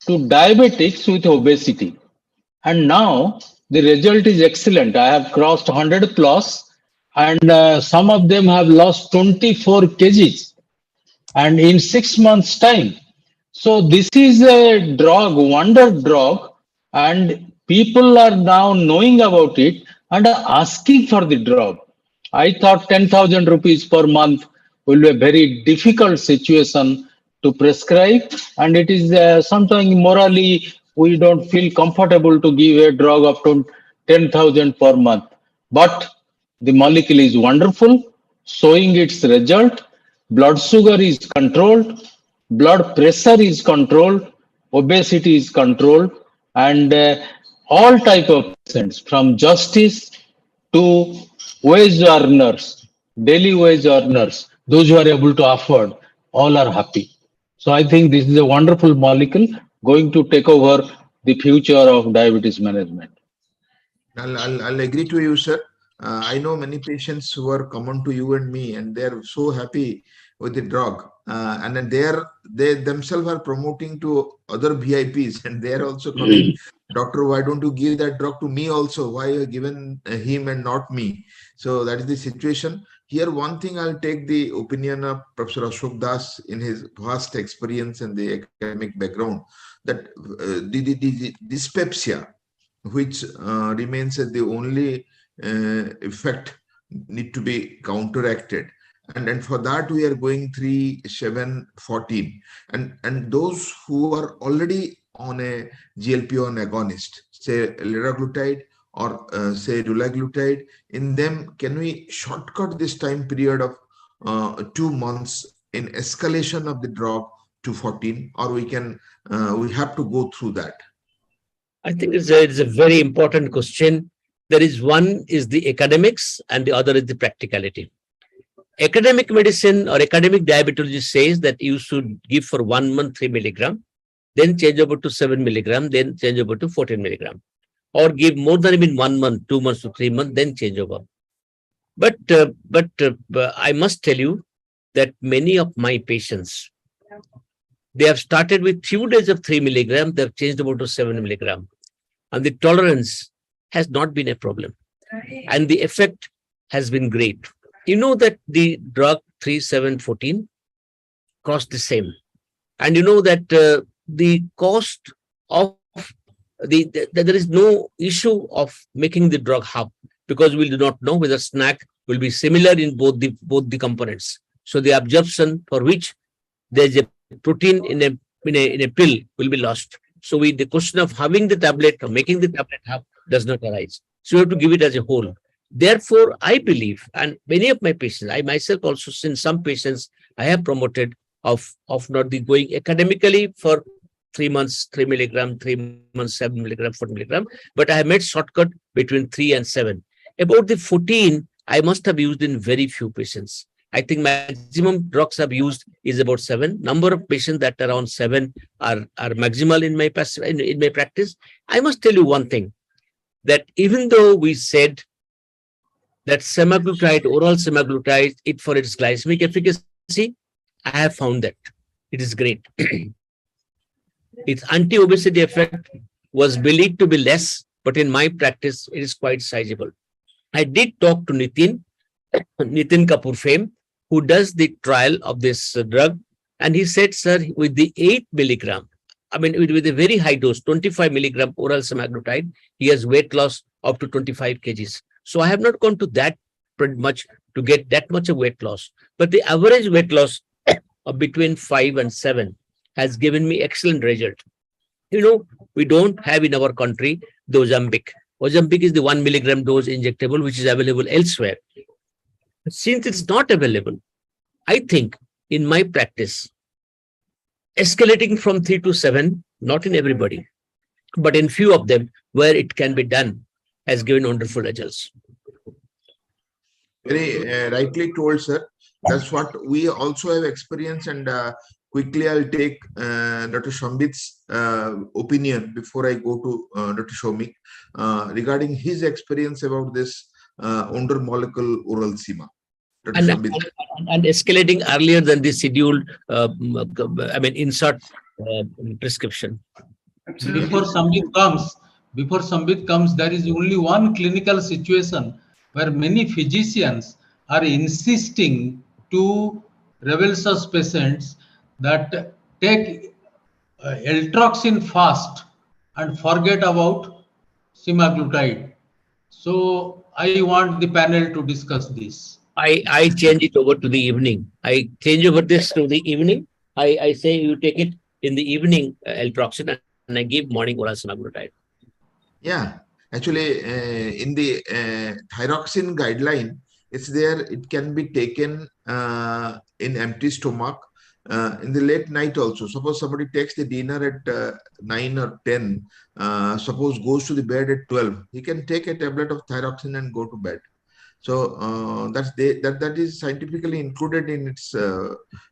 to diabetics with obesity. And now the result is excellent. I have crossed 100 plus, and some of them have lost 24 kgs, and in 6 months' time. So this is a drug, wonder drug, and people are now knowing about it and are asking for the drug. I thought 10,000 rupees per month will be a very difficult situation to prescribe, and it is something morally we don't feel comfortable to give a drug of 10,000 per month. But The molecule is wonderful, showing its result. Blood sugar is controlled, blood pressure is controlled, obesity is controlled, and all type of patients from justice to wage earners, daily wage earners, those who are able to afford, all are happy. So I think this is a wonderful molecule going to take over the future of diabetes management. I'll agree to you, sir. I know many patients who are common to you and me, and they're so happy with the drug. And then they themselves are promoting to other VIPs, and they're also coming, doctor, why don't you give that drug to me also? Why you given him and not me? So that is the situation. Here, one thing I'll take the opinion of Professor Ashok Das in his vast experience and the academic background, that the dyspepsia, which remains as the only effect, need to be counteracted. And for that, we are going 3, 7, 14. And those who are already on a GLP-1 agonist, say liraglutide or say dulaglutide, in them, can we shortcut this time period of 2 months in escalation of the drug to 14, or we have to go through that? I think it's a very important question. There is one is the academics and the other is the practicality. Academic medicine or academic diabetology says that you should give for 1 month 3 milligram, then change over to 7 milligram, then change over to 14 milligram, or give more than even 1 month, 2 months to 3 months, then change over. But I must tell you that many of my patients, they have started with few days of 3 milligram, they have changed over to 7 milligram, and the tolerance has not been a problem, and the effect has been great. You know that the drug 3, 7, 14 cost the same, and you know that the cost of there is no issue of making the drug half, because we do not know whether snack will be similar in both the components. So the absorption for which there is a protein in a pill will be lost. So the question of having the tablet or making the tablet half does not arise. So you have to give it as a whole. Therefore, I believe, and many of my patients, I myself also, since some patients I have promoted of not going academically for 3 months 3 milligram, 3 months 7 milligram, 14 milligram, but I have made shortcut between 3 and 7. About the 14, I must have used in very few patients. I think maximum drugs I've used is about 7. Number of patients that are on 7 are maximal in my practice. I must tell you one thing, that even though we said that semaglutide, oral semaglutide, for its glycemic efficacy, I have found that it is great. Its anti-obesity effect was believed to be less, but in my practice, it is quite sizable. I did talk to Nitin Kapoor fame, who does the trial of this drug, and he said, sir, with the 8 milligram, I mean, with a very high dose, 25 milligram oral semaglutide, he has weight loss up to 25 kgs. So I have not gone to that pretty much to get that much of weight loss. But the average weight loss of between 5 and 7 has given me excellent result. You know, we don't have in our country the Ozempic. Ozempic is the 1 milligram dose injectable, which is available elsewhere. Since it's not available, I think in my practice, escalating from 3 to 7, not in everybody, but in few of them where it can be done, has given wonderful results. Very rightly told, sir. That's what we also have experienced, and quickly I'll take Dr. Shambit's opinion before I go to Dr. Shomik regarding his experience about this under molecule oral sema. And escalating earlier than the scheduled, insert prescription. Before Sambit comes, there is only one clinical situation where many physicians are insisting to Revel's patients that take L-troxin fast and forget about semaglutide. So I want the panel to discuss this. I change it over to the evening. I change over this to the evening. I say you take it in the evening, L-troxin, and I give morning oral semaglutide. Yeah, Actually, in the thyroxine guideline, it's there. It can be taken in empty stomach in the late night also. Suppose somebody takes the dinner at 9 or 10, suppose goes to the bed at 12, he can take a tablet of thyroxine and go to bed. So that is scientifically included in its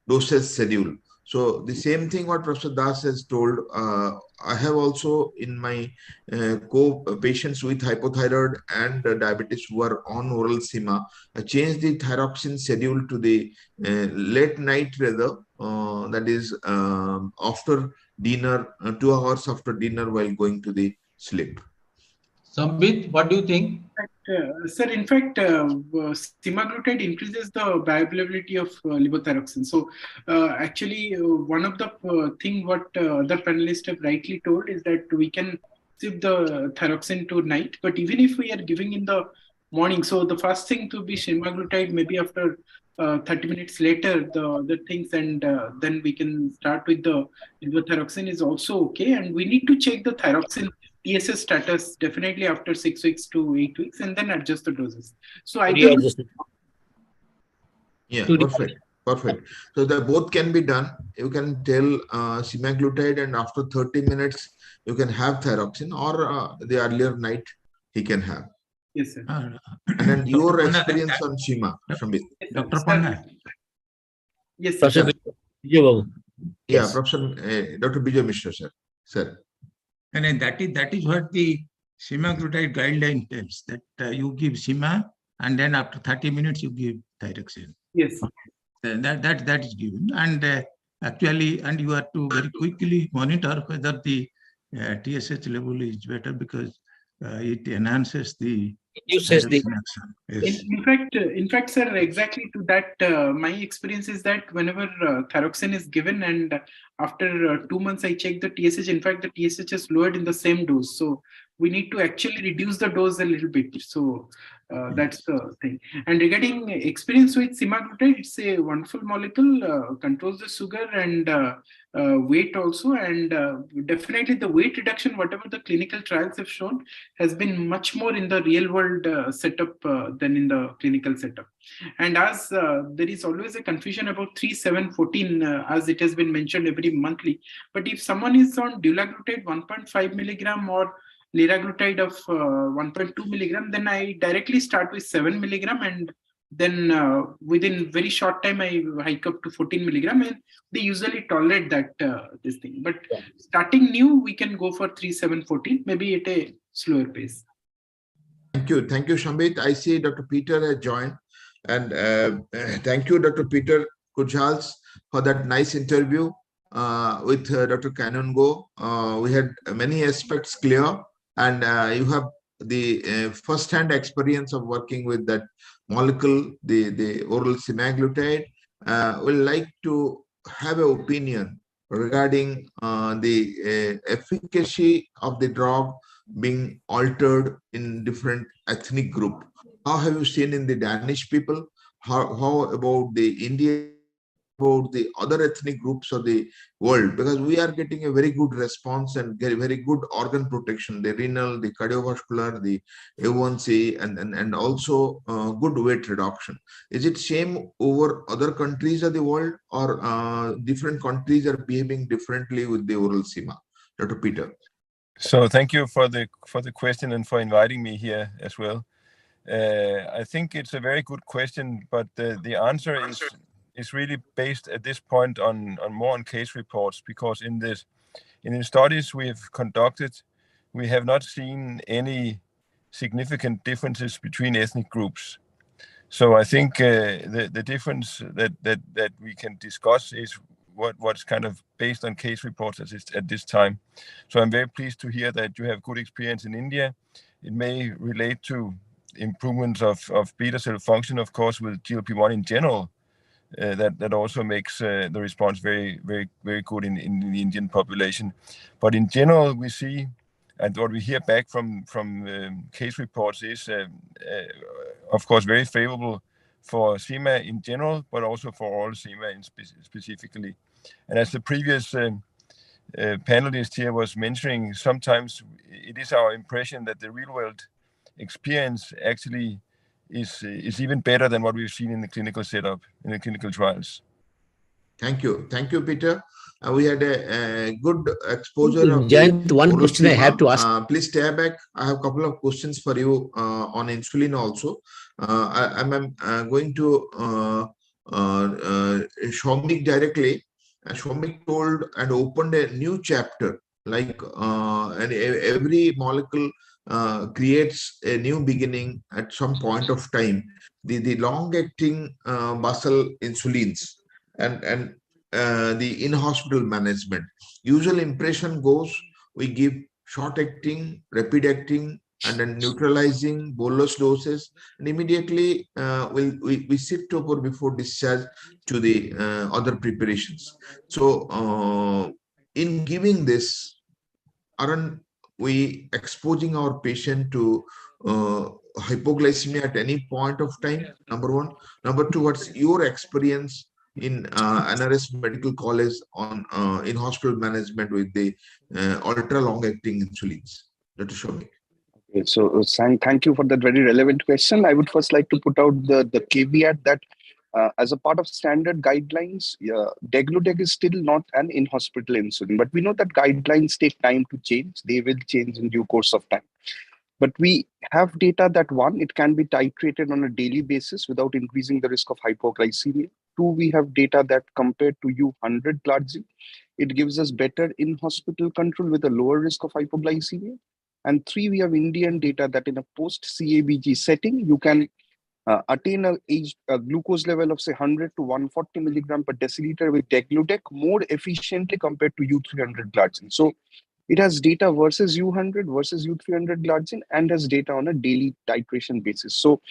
dosage schedule. So the same thing what Professor Das has told, I have also in my patients with hypothyroid and diabetes who are on oral sema, I changed the thyroxine schedule to the late night rather, that is after dinner, 2 hours after dinner while going to the sleep. Sambit, what do you think? Sir, in fact, semaglutide increases the bioavailability of levothyroxine. So, actually, one of the thing what other panelists have rightly told is that we can skip the thyroxine to night. But even if we are giving in the morning, so the first thing to be semaglutide, maybe after 30 minutes later, the other things, and then we can start with the levothyroxine is also okay. And we need to check the thyroxine TSS status definitely after 6 weeks to 8 weeks, and then adjust the doses. So either perfect. So the both can be done. You can tell semaglutide, and after 30 minutes you can have thyroxine, or the earlier night he can have. Yes, sir. And then your experience on Shima, Shambit. Dr. Panda. Yes, Professor. Yes. Professor Dr. Bijay Mishra, sir. Sir. And that is what the semaglutide guideline tells, that you give sema and then after 30 minutes you give thyroxine. Yes. That is given, and actually, and you have to very quickly monitor whether the TSH level is better, because it enhances the thyroxine action. Yes. In fact, sir, exactly to that, my experience is that whenever thyroxine is given, and after 2 months I check the TSH, in fact, the TSH is lowered in the same dose. So we need to actually reduce the dose a little bit. So that's the thing. And regarding experience with semaglutide, it's a wonderful molecule, controls the sugar and weight also. And definitely the weight reduction, whatever the clinical trials have shown, has been much more in the real world setup than in the clinical setup. And as there is always a confusion about 3, 7, 14, as it has been mentioned every monthly. But if someone is on dulaglutide 1.5 milligram or liraglutide of 1.2 milligram, then I directly start with 7 milligram, and then within very short time I hike up to 14 milligram, and they usually tolerate that this thing. But starting new, we can go for 3, 7, 14, maybe at a slower pace. Thank you, Shambit. I see Dr. Peter has joined, and thank you, Dr. Peter Kujals, for that nice interview with Dr. Kanungo. We had many aspects clear, and you have the first-hand experience of working with that molecule, the oral semaglutide. We'd like to have an opinion regarding the efficacy of the drug being altered in different ethnic group. How have you seen in the Danish people? How about the Indian, about the other ethnic groups of the world? Because we are getting a very good response and very good organ protection, the renal, the cardiovascular, the A1C, and also good weight reduction. Is it same over other countries of the world, or different countries are behaving differently with the oral sema? Dr. Peter. So thank you for the question and for inviting me here as well. I think it's a very good question, but the answer is really based at this point on more on case reports, because in the studies we have conducted, we have not seen any significant differences between ethnic groups. So I think the difference that we can discuss is what's kind of based on case reports at this time. So I'm very pleased to hear that you have good experience in India. It may relate to improvements of beta cell function, of course, with GLP-1 in general. That also makes the response very, very, very good in the Indian population. But in general, we see, and what we hear back from case reports is, of course, very favorable for SEMA in general, but also for oral SEMA specifically. And as the previous panelist here was mentioning, sometimes it is our impression that the real world experience actually is even better than what we've seen in the clinical setup, in the clinical trials. Thank you, Peter. We had a good exposure of Jayant, one question I have to ask. Please stay back. I have a couple of questions for you on insulin also. I'm going to Shomik directly. Shomik told and opened a new chapter, like and every molecule creates a new beginning at some point of time. The long-acting basal insulins and the in-hospital management. Usual impression goes, we give short-acting, rapid-acting, and then neutralizing bolus doses, and immediately we shift over before discharge to the other preparations. So in giving this, aren't we exposing our patient to hypoglycemia at any point of time? Number one. Number two, what's your experience in NRS Medical College on in-hospital management with the ultra long-acting insulins? Dr. Shomik. Okay, so thank you for that very relevant question. I would first like to put out the caveat that as a part of standard guidelines, degludec is still not an in-hospital insulin, but we know that guidelines take time to change. They will change in due course of time. But we have data that one, it can be titrated on a daily basis without increasing the risk of hypoglycemia. Two, we have data that compared to U100 glargine, it gives us better in-hospital control with a lower risk of hypoglycemia. And three, we have Indian data that in a post-CABG setting, you can attain a glucose level of say 100 to 140 milligram per deciliter with degludec more efficiently compared to U300 glargine. So it has data versus U100 versus U300 glargine and has data on a daily titration basis. So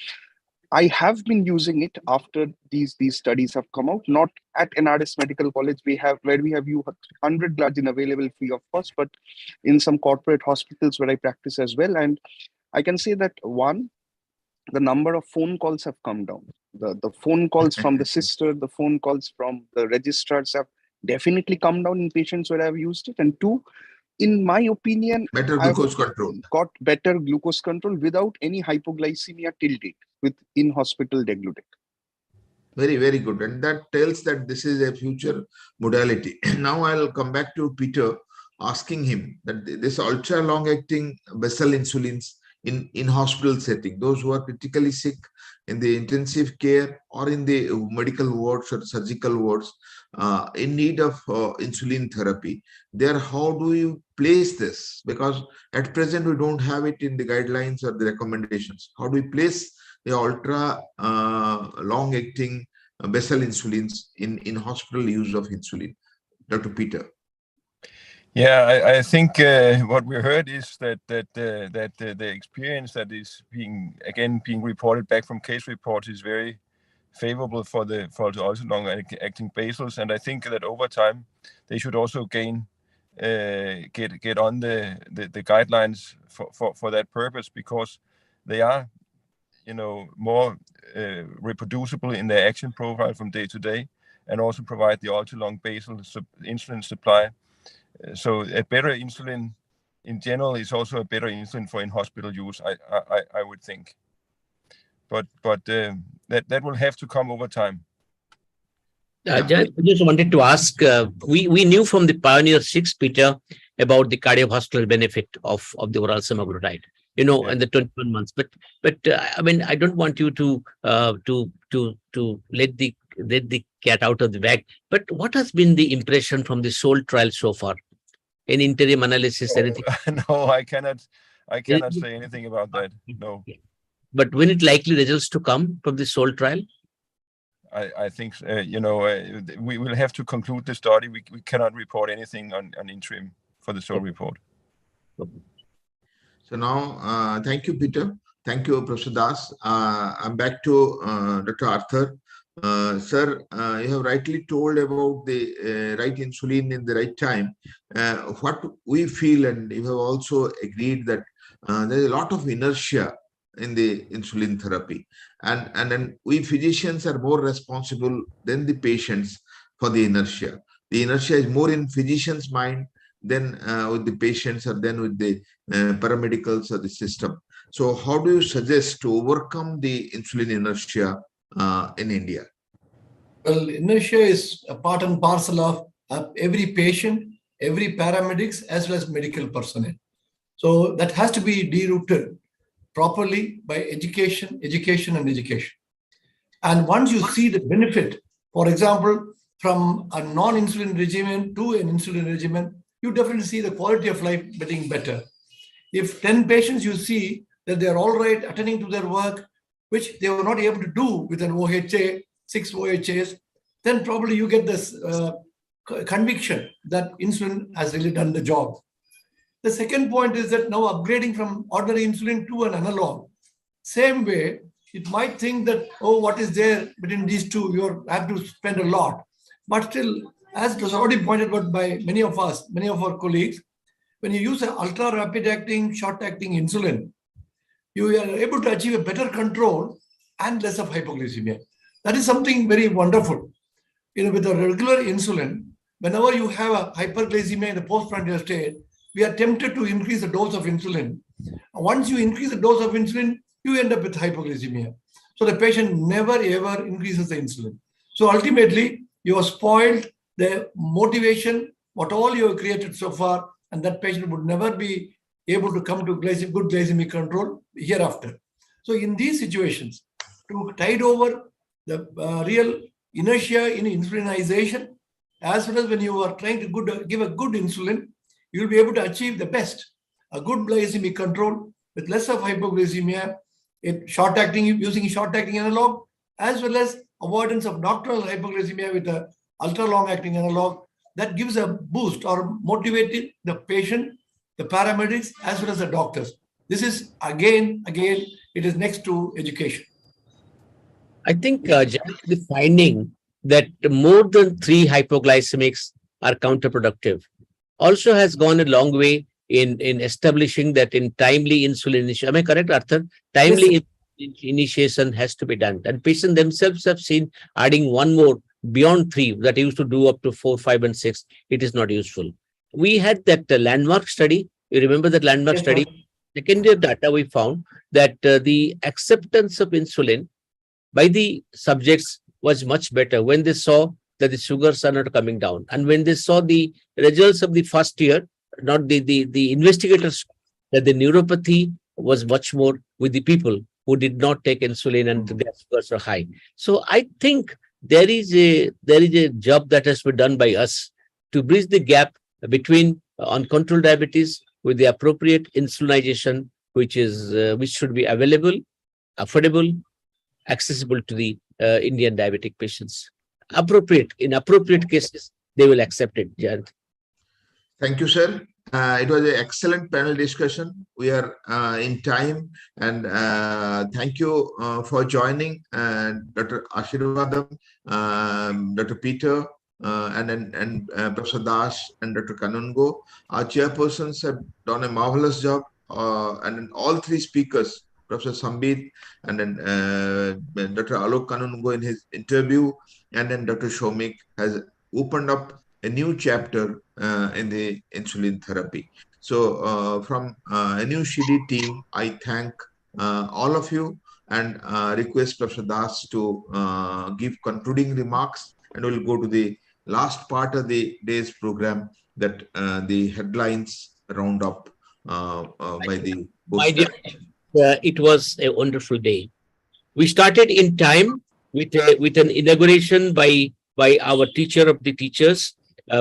I have been using it after these studies have come out, not at NRS Medical College where we have U100 glargine available free of cost, but in some corporate hospitals where I practice as well. And I can say that one, the number of phone calls have come down. The phone calls from the sister, the phone calls from the registrars have definitely come down in patients where I've used it. And two, in my opinion, better glucose control. Got better glucose control without any hypoglycemia till date with in-hospital degludec. Very, very good. And that tells that this is a future modality. Now I'll come back to Peter, asking him that this ultra long-acting basal insulins in hospital setting, those who are critically sick in the intensive care or in the medical wards or surgical wards in need of insulin therapy, there, how do you place this? Because at present we don't have it in the guidelines or the recommendations. How do we place the ultra long-acting basal insulins in hospital use of insulin? Dr. Peter. Yeah, I think what we heard is that the experience that is being reported back from case reports is very favorable for the ultra long acting basals, and I think that over time they should also get on the guidelines for that purpose, because they are more reproducible in their action profile from day to day, and also provide the ultra long basal insulin supply. So a better insulin in general is also a better insulin for in-hospital use, I would think. But that will have to come over time. I just wanted to ask, we knew from the Pioneer 6, Peter, about the cardiovascular benefit of the oral semaglutide, in the 21 months. But I mean, I don't want you to let the cat out of the bag. But what has been the impression from the SOUL trial so far? Any interim analysis, anything? No, I cannot say anything about that. No. But when it likely results to come from the SOUL trial? I think we will have to conclude the study. We cannot report anything on interim for the SOUL report. So now, thank you, Peter. Thank you, Professor Das. I'm back to Dr. Arthur. Sir, you have rightly told about the right insulin in the right time. What we feel, and you have also agreed that there is a lot of inertia in the insulin therapy, and then we physicians are more responsible than the patients for the inertia. The inertia is more in physician's mind, then with the patients, or then with the paramedicals or the system. So how do you suggest to overcome the insulin inertia in India? Well, inertia is a part and parcel of every patient, every paramedics, as well as medical personnel. So that has to be derooted properly by education, education, and education. And once you see the benefit, for example, from a non-insulin regimen to an insulin regimen, you definitely see the quality of life getting better. If 10 patients you see that they're all right attending to their work, which they were not able to do with an OHA, 6 OHAs, then probably you get this conviction that insulin has really done the job. The second point is that now upgrading from ordinary insulin to an analog, same way, it might think that, oh, what is there between these two? You have to spend a lot. But still, as it was already pointed out by many of us, many of our colleagues, when you use an ultra rapid acting, short acting insulin, you are able to achieve a better control and less of hypoglycemia. That is something very wonderful. With a regular insulin, whenever you have a hyperglycemia in the postprandial state, we are tempted to increase the dose of insulin. Once you increase the dose of insulin, you end up with hypoglycemia. So the patient never ever increases the insulin. So ultimately, you have spoiled the motivation, what all you have created so far, and that patient would never be able to come to good glycemic control hereafter. So in these situations, to tide over the real inertia in insulinization, as well as when you are trying to give a good insulin, you will be able to achieve the best, a good glycemic control with less of hypoglycemia, using short-acting analog, as well as avoidance of nocturnal hypoglycemia with a ultra-long-acting analog. That gives a boost or motivated the patient, the paramedics, as well as the doctors. This is again, it is next to education. I think the finding that more than 3 hypoglycemics are counterproductive also has gone a long way in establishing that in timely insulin initiation. Am I correct, Arthur? Timely initiation has to be done. And patients themselves have seen adding one more beyond 3 that used to do up to 4, 5, and 6. It is not useful. We had that landmark study. You remember that landmark study? Second year data, we found that the acceptance of insulin by the subjects was much better when they saw that the sugars are not coming down. And when they saw the results of the first year, not the investigators, that the neuropathy was much more with the people who did not take insulin and their sugars are high. So I think there is a job that has to be done by us to bridge the gap between uncontrolled diabetes with the appropriate insulinization, which should be available, affordable, accessible to the Indian diabetic patients. In appropriate cases, they will accept it. Jayant. Thank you, sir. It was an excellent panel discussion. We are in time, and thank you for joining Dr. Ashirvadam, Dr. Peter, and Professor Das and Dr. Kanungo. Our chairpersons have done a marvelous job, and then all 3 speakers, Professor Sambit, and then Dr. Alok Kanungo in his interview, and then Dr. Shomik has opened up a new chapter in the insulin therapy. So from NUCD team, I thank all of you and request Professor Das to give concluding remarks, and we'll go to the last part of the day's program, that the headlines round up by the My dear, it was a wonderful day. We started in time with an inauguration by our teacher of the teachers,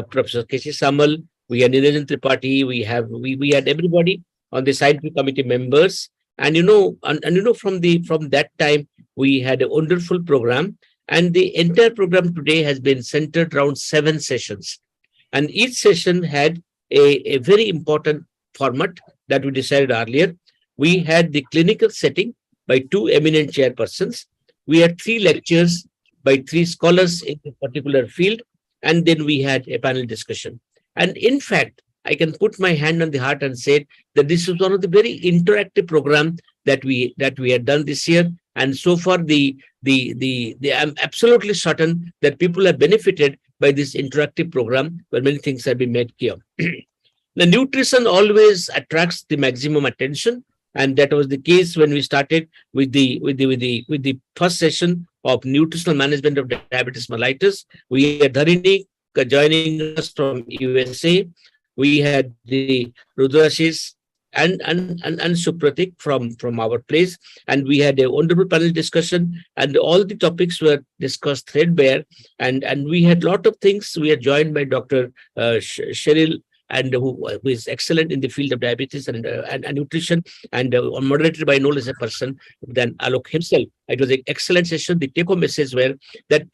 Professor K.C. Samal. We had Niranjan Tripathi. We had everybody on the scientific committee members, and from that time we had a wonderful program, and the entire program today has been centered around 7 sessions, and each session had a very important format that we decided earlier. We had the clinical setting by 2 eminent chairpersons. We had 3 lectures by 3 scholars in a particular field, and then we had a panel discussion. And in fact, I can put my hand on the heart and say that this is one of the very interactive programs that we had done this year. And so far, I'm absolutely certain that people have benefited by this interactive program, where many things have been made clear. The nutrition always attracts the maximum attention, and that was the case when we started with the first session of nutritional management of diabetes mellitus. We had Dharini joining us from USA. We had the Rudrashis and Supratik from our place, and we had a wonderful panel discussion, and all the topics were discussed threadbare, and we had a lot of things. We are joined by Dr. Cheryl, and who is excellent in the field of diabetes and nutrition, and moderated by no less a person than Alok himself. It was an excellent session. The take-home message were that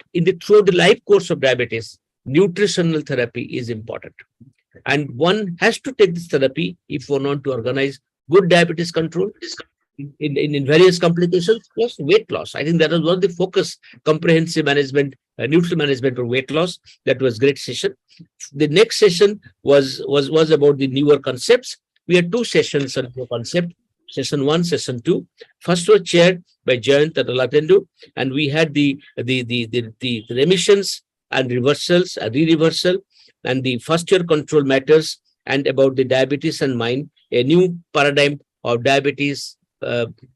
throughout the life course of diabetes, nutritional therapy is important. And one has to take this therapy if one want to organize good diabetes control in various complications, plus weight loss. I think that was one of the focus, comprehensive management, nutritional management for weight loss. That was great session. The next session was about the newer concepts. We had two sessions on the concept, session 1, session 2. First was chaired by Jayant and Latendu, and we had the remissions and reversals, re-reversal, and the first year control matters, and about the diabetes and mind, a new paradigm of diabetes,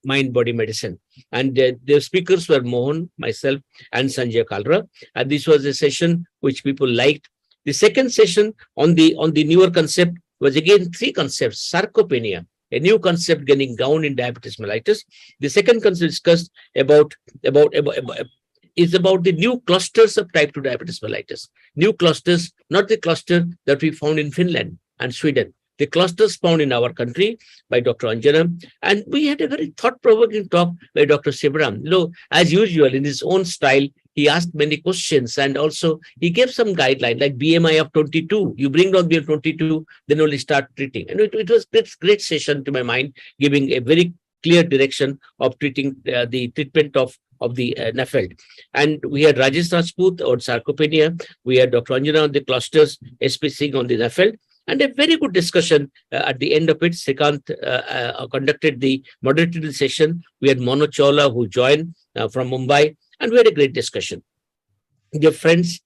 mind-body medicine. And the speakers were Mohan, myself, and Sanjay Kalra. And this was a session which people liked. The second session on the newer concept was again 3 concepts: sarcopenia, a new concept gaining ground in diabetes mellitus. The second concept discussed is about the new clusters of type 2 diabetes mellitus. New clusters, not the cluster that we found in Finland and Sweden. The clusters found in our country by Dr. Anjana. And we had a very thought-provoking talk by Dr. Sivaram. As usual, in his own style, he asked many questions, and also he gave some guidelines like BMI of 22. You bring down BMI 22, then only start treating. And it was a great session to my mind, giving a very clear direction of treating the treatment of the NAFLD. And we had Rajesh Rajput on sarcopenia. We had Dr. Anjana on the clusters, SP Singh on the NAFLD. And a very good discussion at the end of it. Srikant moderated the session. We had Mano Chawla who joined from Mumbai, and we had a great discussion. Dear friends,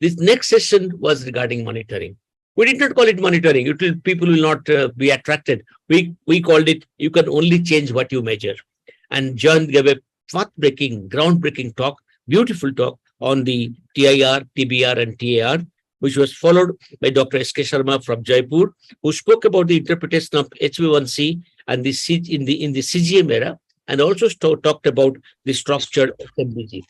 this next session was regarding monitoring. We did not call it monitoring. People will not be attracted. We called it, you can only change what you measure. And John gave a path-breaking, groundbreaking talk, beautiful talk on the TIR, TBR, and TAR, which was followed by Dr. S.K. Sharma from Jaipur, who spoke about the interpretation of HbA1c and in the CGM era, and also talked about the structured FMBG.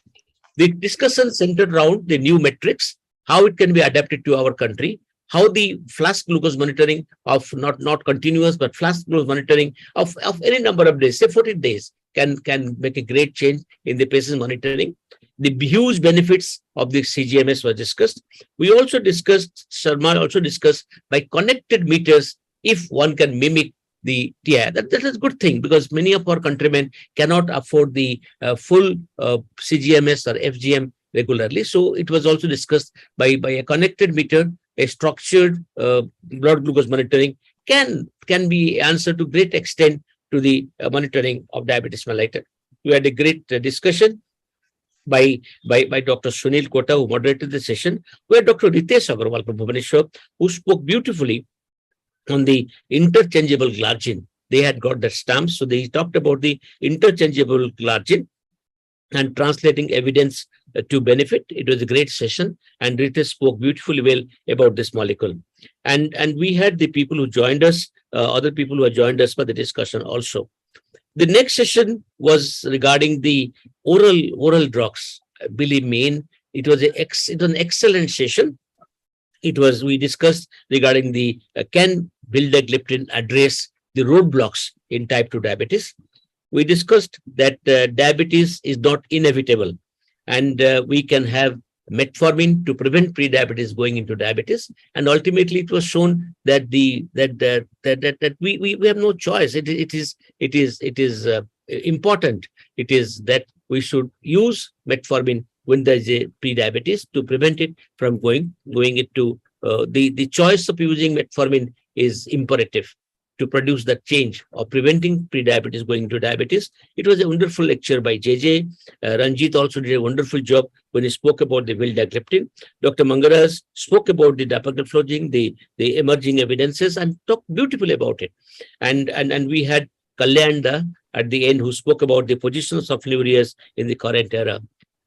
The discussion centered around the new metrics, how it can be adapted to our country, how the flash glucose monitoring of not continuous, but flash glucose monitoring of any number of days, say 14 days, can make a great change in the patient monitoring. The huge benefits of the CGMS were discussed. We also discussed, Sharma also discussed, by connected meters, if one can mimic the TI. That is a good thing, because many of our countrymen cannot afford the full CGMS or FGM regularly. So it was also discussed by a connected meter, a structured blood glucose monitoring can be answered to great extent to the monitoring of diabetes mellitus. We had a great discussion by Dr. Sunil Kota, who moderated the session. We had Dr. Ritesh Agarwal from Bhubaneswar, who spoke beautifully on the interchangeable glargine. They had got that stamp, so they talked about the interchangeable glargine and translating evidence to benefit. It was a great session, and Ritesh spoke beautifully well about this molecule. And we had the people who joined us, other people who have joined us for the discussion also. The next session was regarding the oral drugs. Believe me, it was an excellent session. We discussed regarding the can vildagliptin address the roadblocks in type 2 diabetes. We discussed that diabetes is not inevitable, and we can have metformin to prevent pre-diabetes going into diabetes. And ultimately, it was shown that we have no choice. It is important. It is that we should use metformin when there is a pre-diabetes to prevent it from going into the choice of using metformin is imperative. to produce that change of preventing pre-diabetes going to diabetes. It was a wonderful lecture by JJ. Ranjit also did a wonderful job when he spoke about the vildagliptin. Dr. Mangaras spoke about the dapagliflozin, the emerging evidences, and talked beautifully about it. And we had Kalyanda at the end, who spoke about the positions of sulfonylureas in the current era.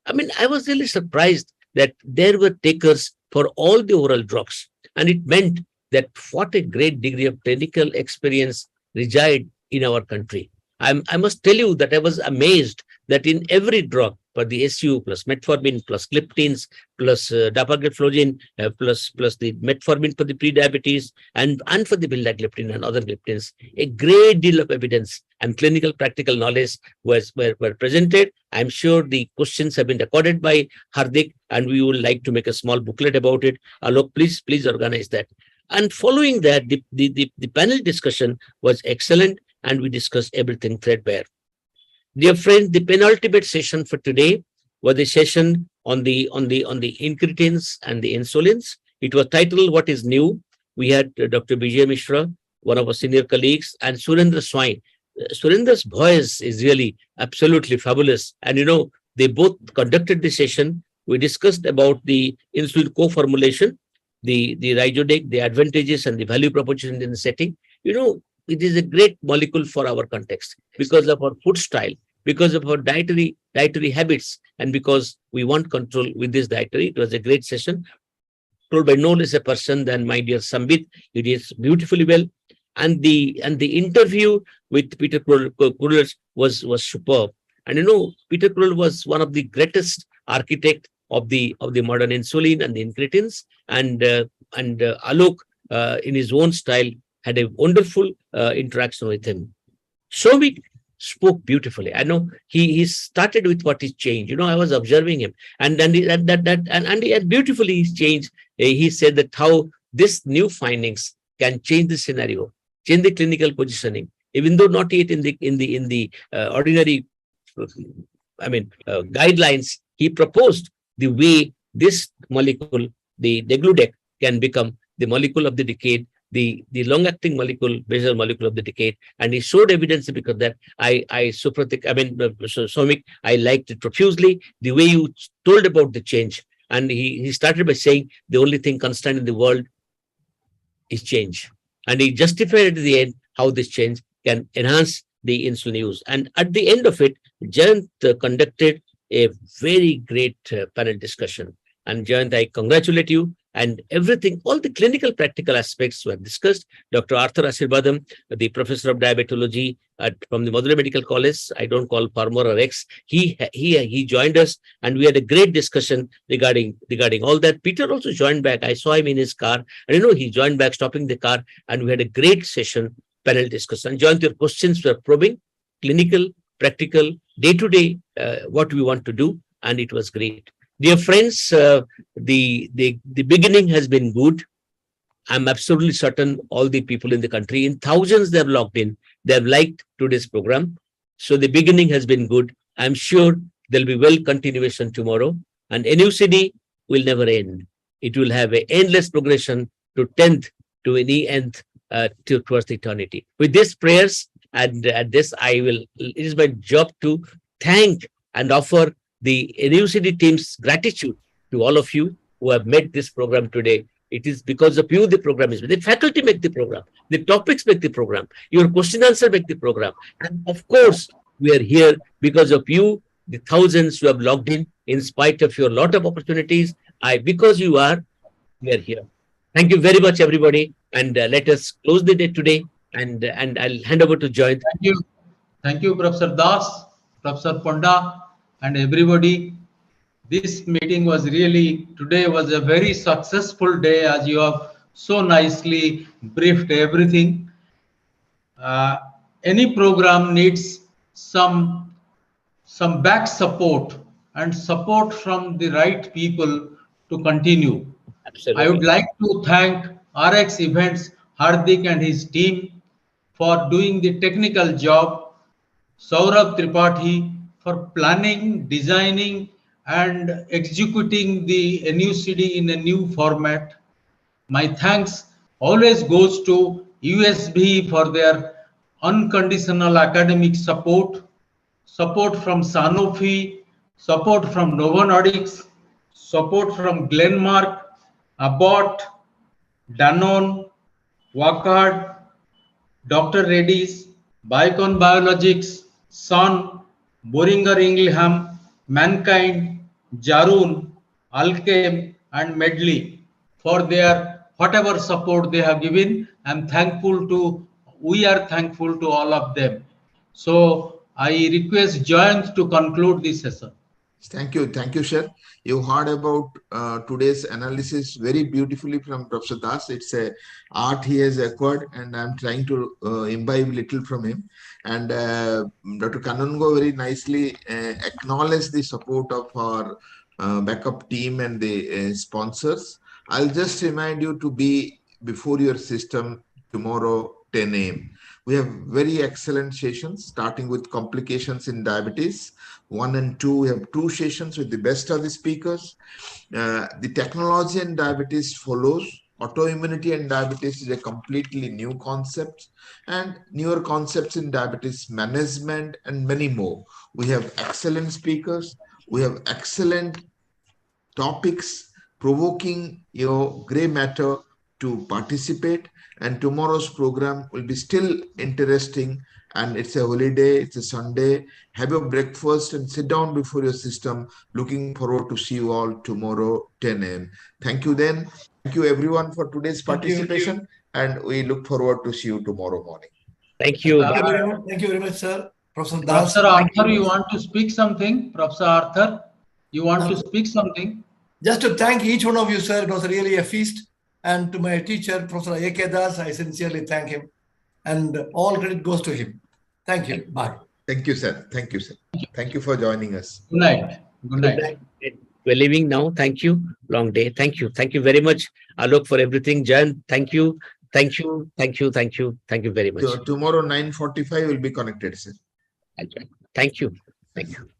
I mean, I was really surprised that there were takers for all the oral drugs. And it meant that what a great degree of clinical experience reside in our country. I must tell you that I was amazed that in every drug, for the SU plus metformin plus gliptins plus dapagliflozin plus the metformin for the pre-diabetes and for the vildagliptin and other gliptins, a great deal of evidence and clinical practical knowledge were presented. I'm sure the questions have been recorded by Hardik, and we would like to make a small booklet about it. Alok, please organize that. And following that, the panel discussion was excellent, and we discussed everything threadbare. Dear friends, the penultimate session for today was a session on the incretins and the insulins. It was titled "What is New?" We had Dr. Vijay Mishra, one of our senior colleagues, and Surendra Swain. Surendra's voice is really absolutely fabulous. And they both conducted the session. We discussed about the insulin co-formulation, the Ryzodec, the advantages and the value proposition in the setting. It is a great molecule for our context because of our food style, because of our dietary habits, and because we want control with this dietary. It was a great session, told by no less a person than my dear Sambit. It is beautifully well. And the interview with Peter Krull was superb. And Peter Krull was one of the greatest architect of the modern insulin and the incretins. And Alok, in his own style, had a wonderful interaction with him. Shomik spoke beautifully. I know he started with what is change. I was observing him, and he had beautifully changed. He said that how this new findings can change the scenario, change the clinical positioning, even though not yet in the ordinary, guidelines. He proposed the way this molecule, the degludec, can become the molecule of the decade, the long-acting molecule, basal molecule of the decade, and he showed evidence because that Somik, I liked it profusely, the way you told about the change. And he started by saying the only thing constant in the world is change. And he justified at the end how this change can enhance the insulin use. And at the end of it, Jayant conducted a very great panel discussion. And Jayant, I congratulate you. And everything, all the clinical practical aspects were discussed. Dr. Arthur Ashirbadam, the professor of diabetology from the Madurai Medical College, I don't call Farmer or X, he joined us, and we had a great discussion regarding all that. Peter also joined back. I saw him in his car, and he joined back, stopping the car, and we had a great session, panel discussion. Joined, your questions were probing, clinical, practical, day-to-day, what we want to do, and it was great. Dear friends, the beginning has been good. I'm absolutely certain all the people in the country, in thousands, they have logged in. They have liked today's program. So the beginning has been good. I'm sure there'll be well continuation tomorrow. And NUCD will never end. It will have an endless progression to 10th, to any nth, towards eternity. With these prayers and this, it is my job to thank and offer the NUCD team's gratitude to all of you who have made this program today. It is because of you the program is. The faculty make the program. The topics make the program. Your question answer make the program. And of course, we are here because of you, the thousands who have logged in spite of your lot of opportunities. Because you are, we are here. Thank you very much, everybody. And let us close the day today. And I'll hand over to Joy. Thank you. Thank you, Professor Das, Professor Ponda, and everybody. This meeting today was a very successful day, as you have so nicely briefed everything. Any program needs some back support and support from the right people to continue. Absolutely. I would like to thank RX Events, Hardik and his team for doing the technical job, Saurabh Tripathi for planning, designing, and executing the NUCD in a new format. My thanks always goes to USB for their unconditional academic support, support from Sanofi, support from Novo Nordisk, support from Glenmark, Abbott, Danone, Wockhardt, Dr. Reddy's, Biocon Biologics, Sun, Boehringer Ingelheim, Mankind, Jarun, Alkem, and Medley for their whatever support they have given. We are thankful to all of them. So I request Jayant to conclude this session. Thank you, sir. You heard about today's analysis very beautifully from Professor Das. It's a art he has acquired, and I'm trying to imbibe little from him. And Dr. Kanungo very nicely acknowledged the support of our backup team and the sponsors. I'll just remind you to be before your system tomorrow 10 a.m. We have very excellent sessions, starting with complications in diabetes. 1 and 2, we have 2 sessions with the best of the speakers. The technology and diabetes follows. Autoimmunity and diabetes is a completely new concept, and newer concepts in diabetes management and many more. We have excellent speakers. We have excellent topics provoking your gray matter to participate. And tomorrow's program will be still interesting, and it's a holiday, it's a Sunday. Have your breakfast and sit down before your system. Looking forward to see you all tomorrow 10 a.m. Thank you then. Thank you everyone for today's participation, and we look forward to see you tomorrow morning. Thank you. Thank you very much, sir. Professor Das. Professor Arthur, you want to speak something? Professor Arthur, you want to speak something? Just to thank each one of you, sir. It was really a feast. And to my teacher, Professor A.K. Das, I sincerely thank him. And all credit goes to him. Thank you. Bye. Thank you, sir. Thank you, sir. Thank you for joining us. Good night. Good night. We're leaving now. Thank you. Long day. Thank you. Thank you very much, Alok, for everything. Jan, thank you. Thank you. Thank you. Thank you. Thank you very much. So tomorrow 9:45 will be connected, sir. Thank you. Thank you.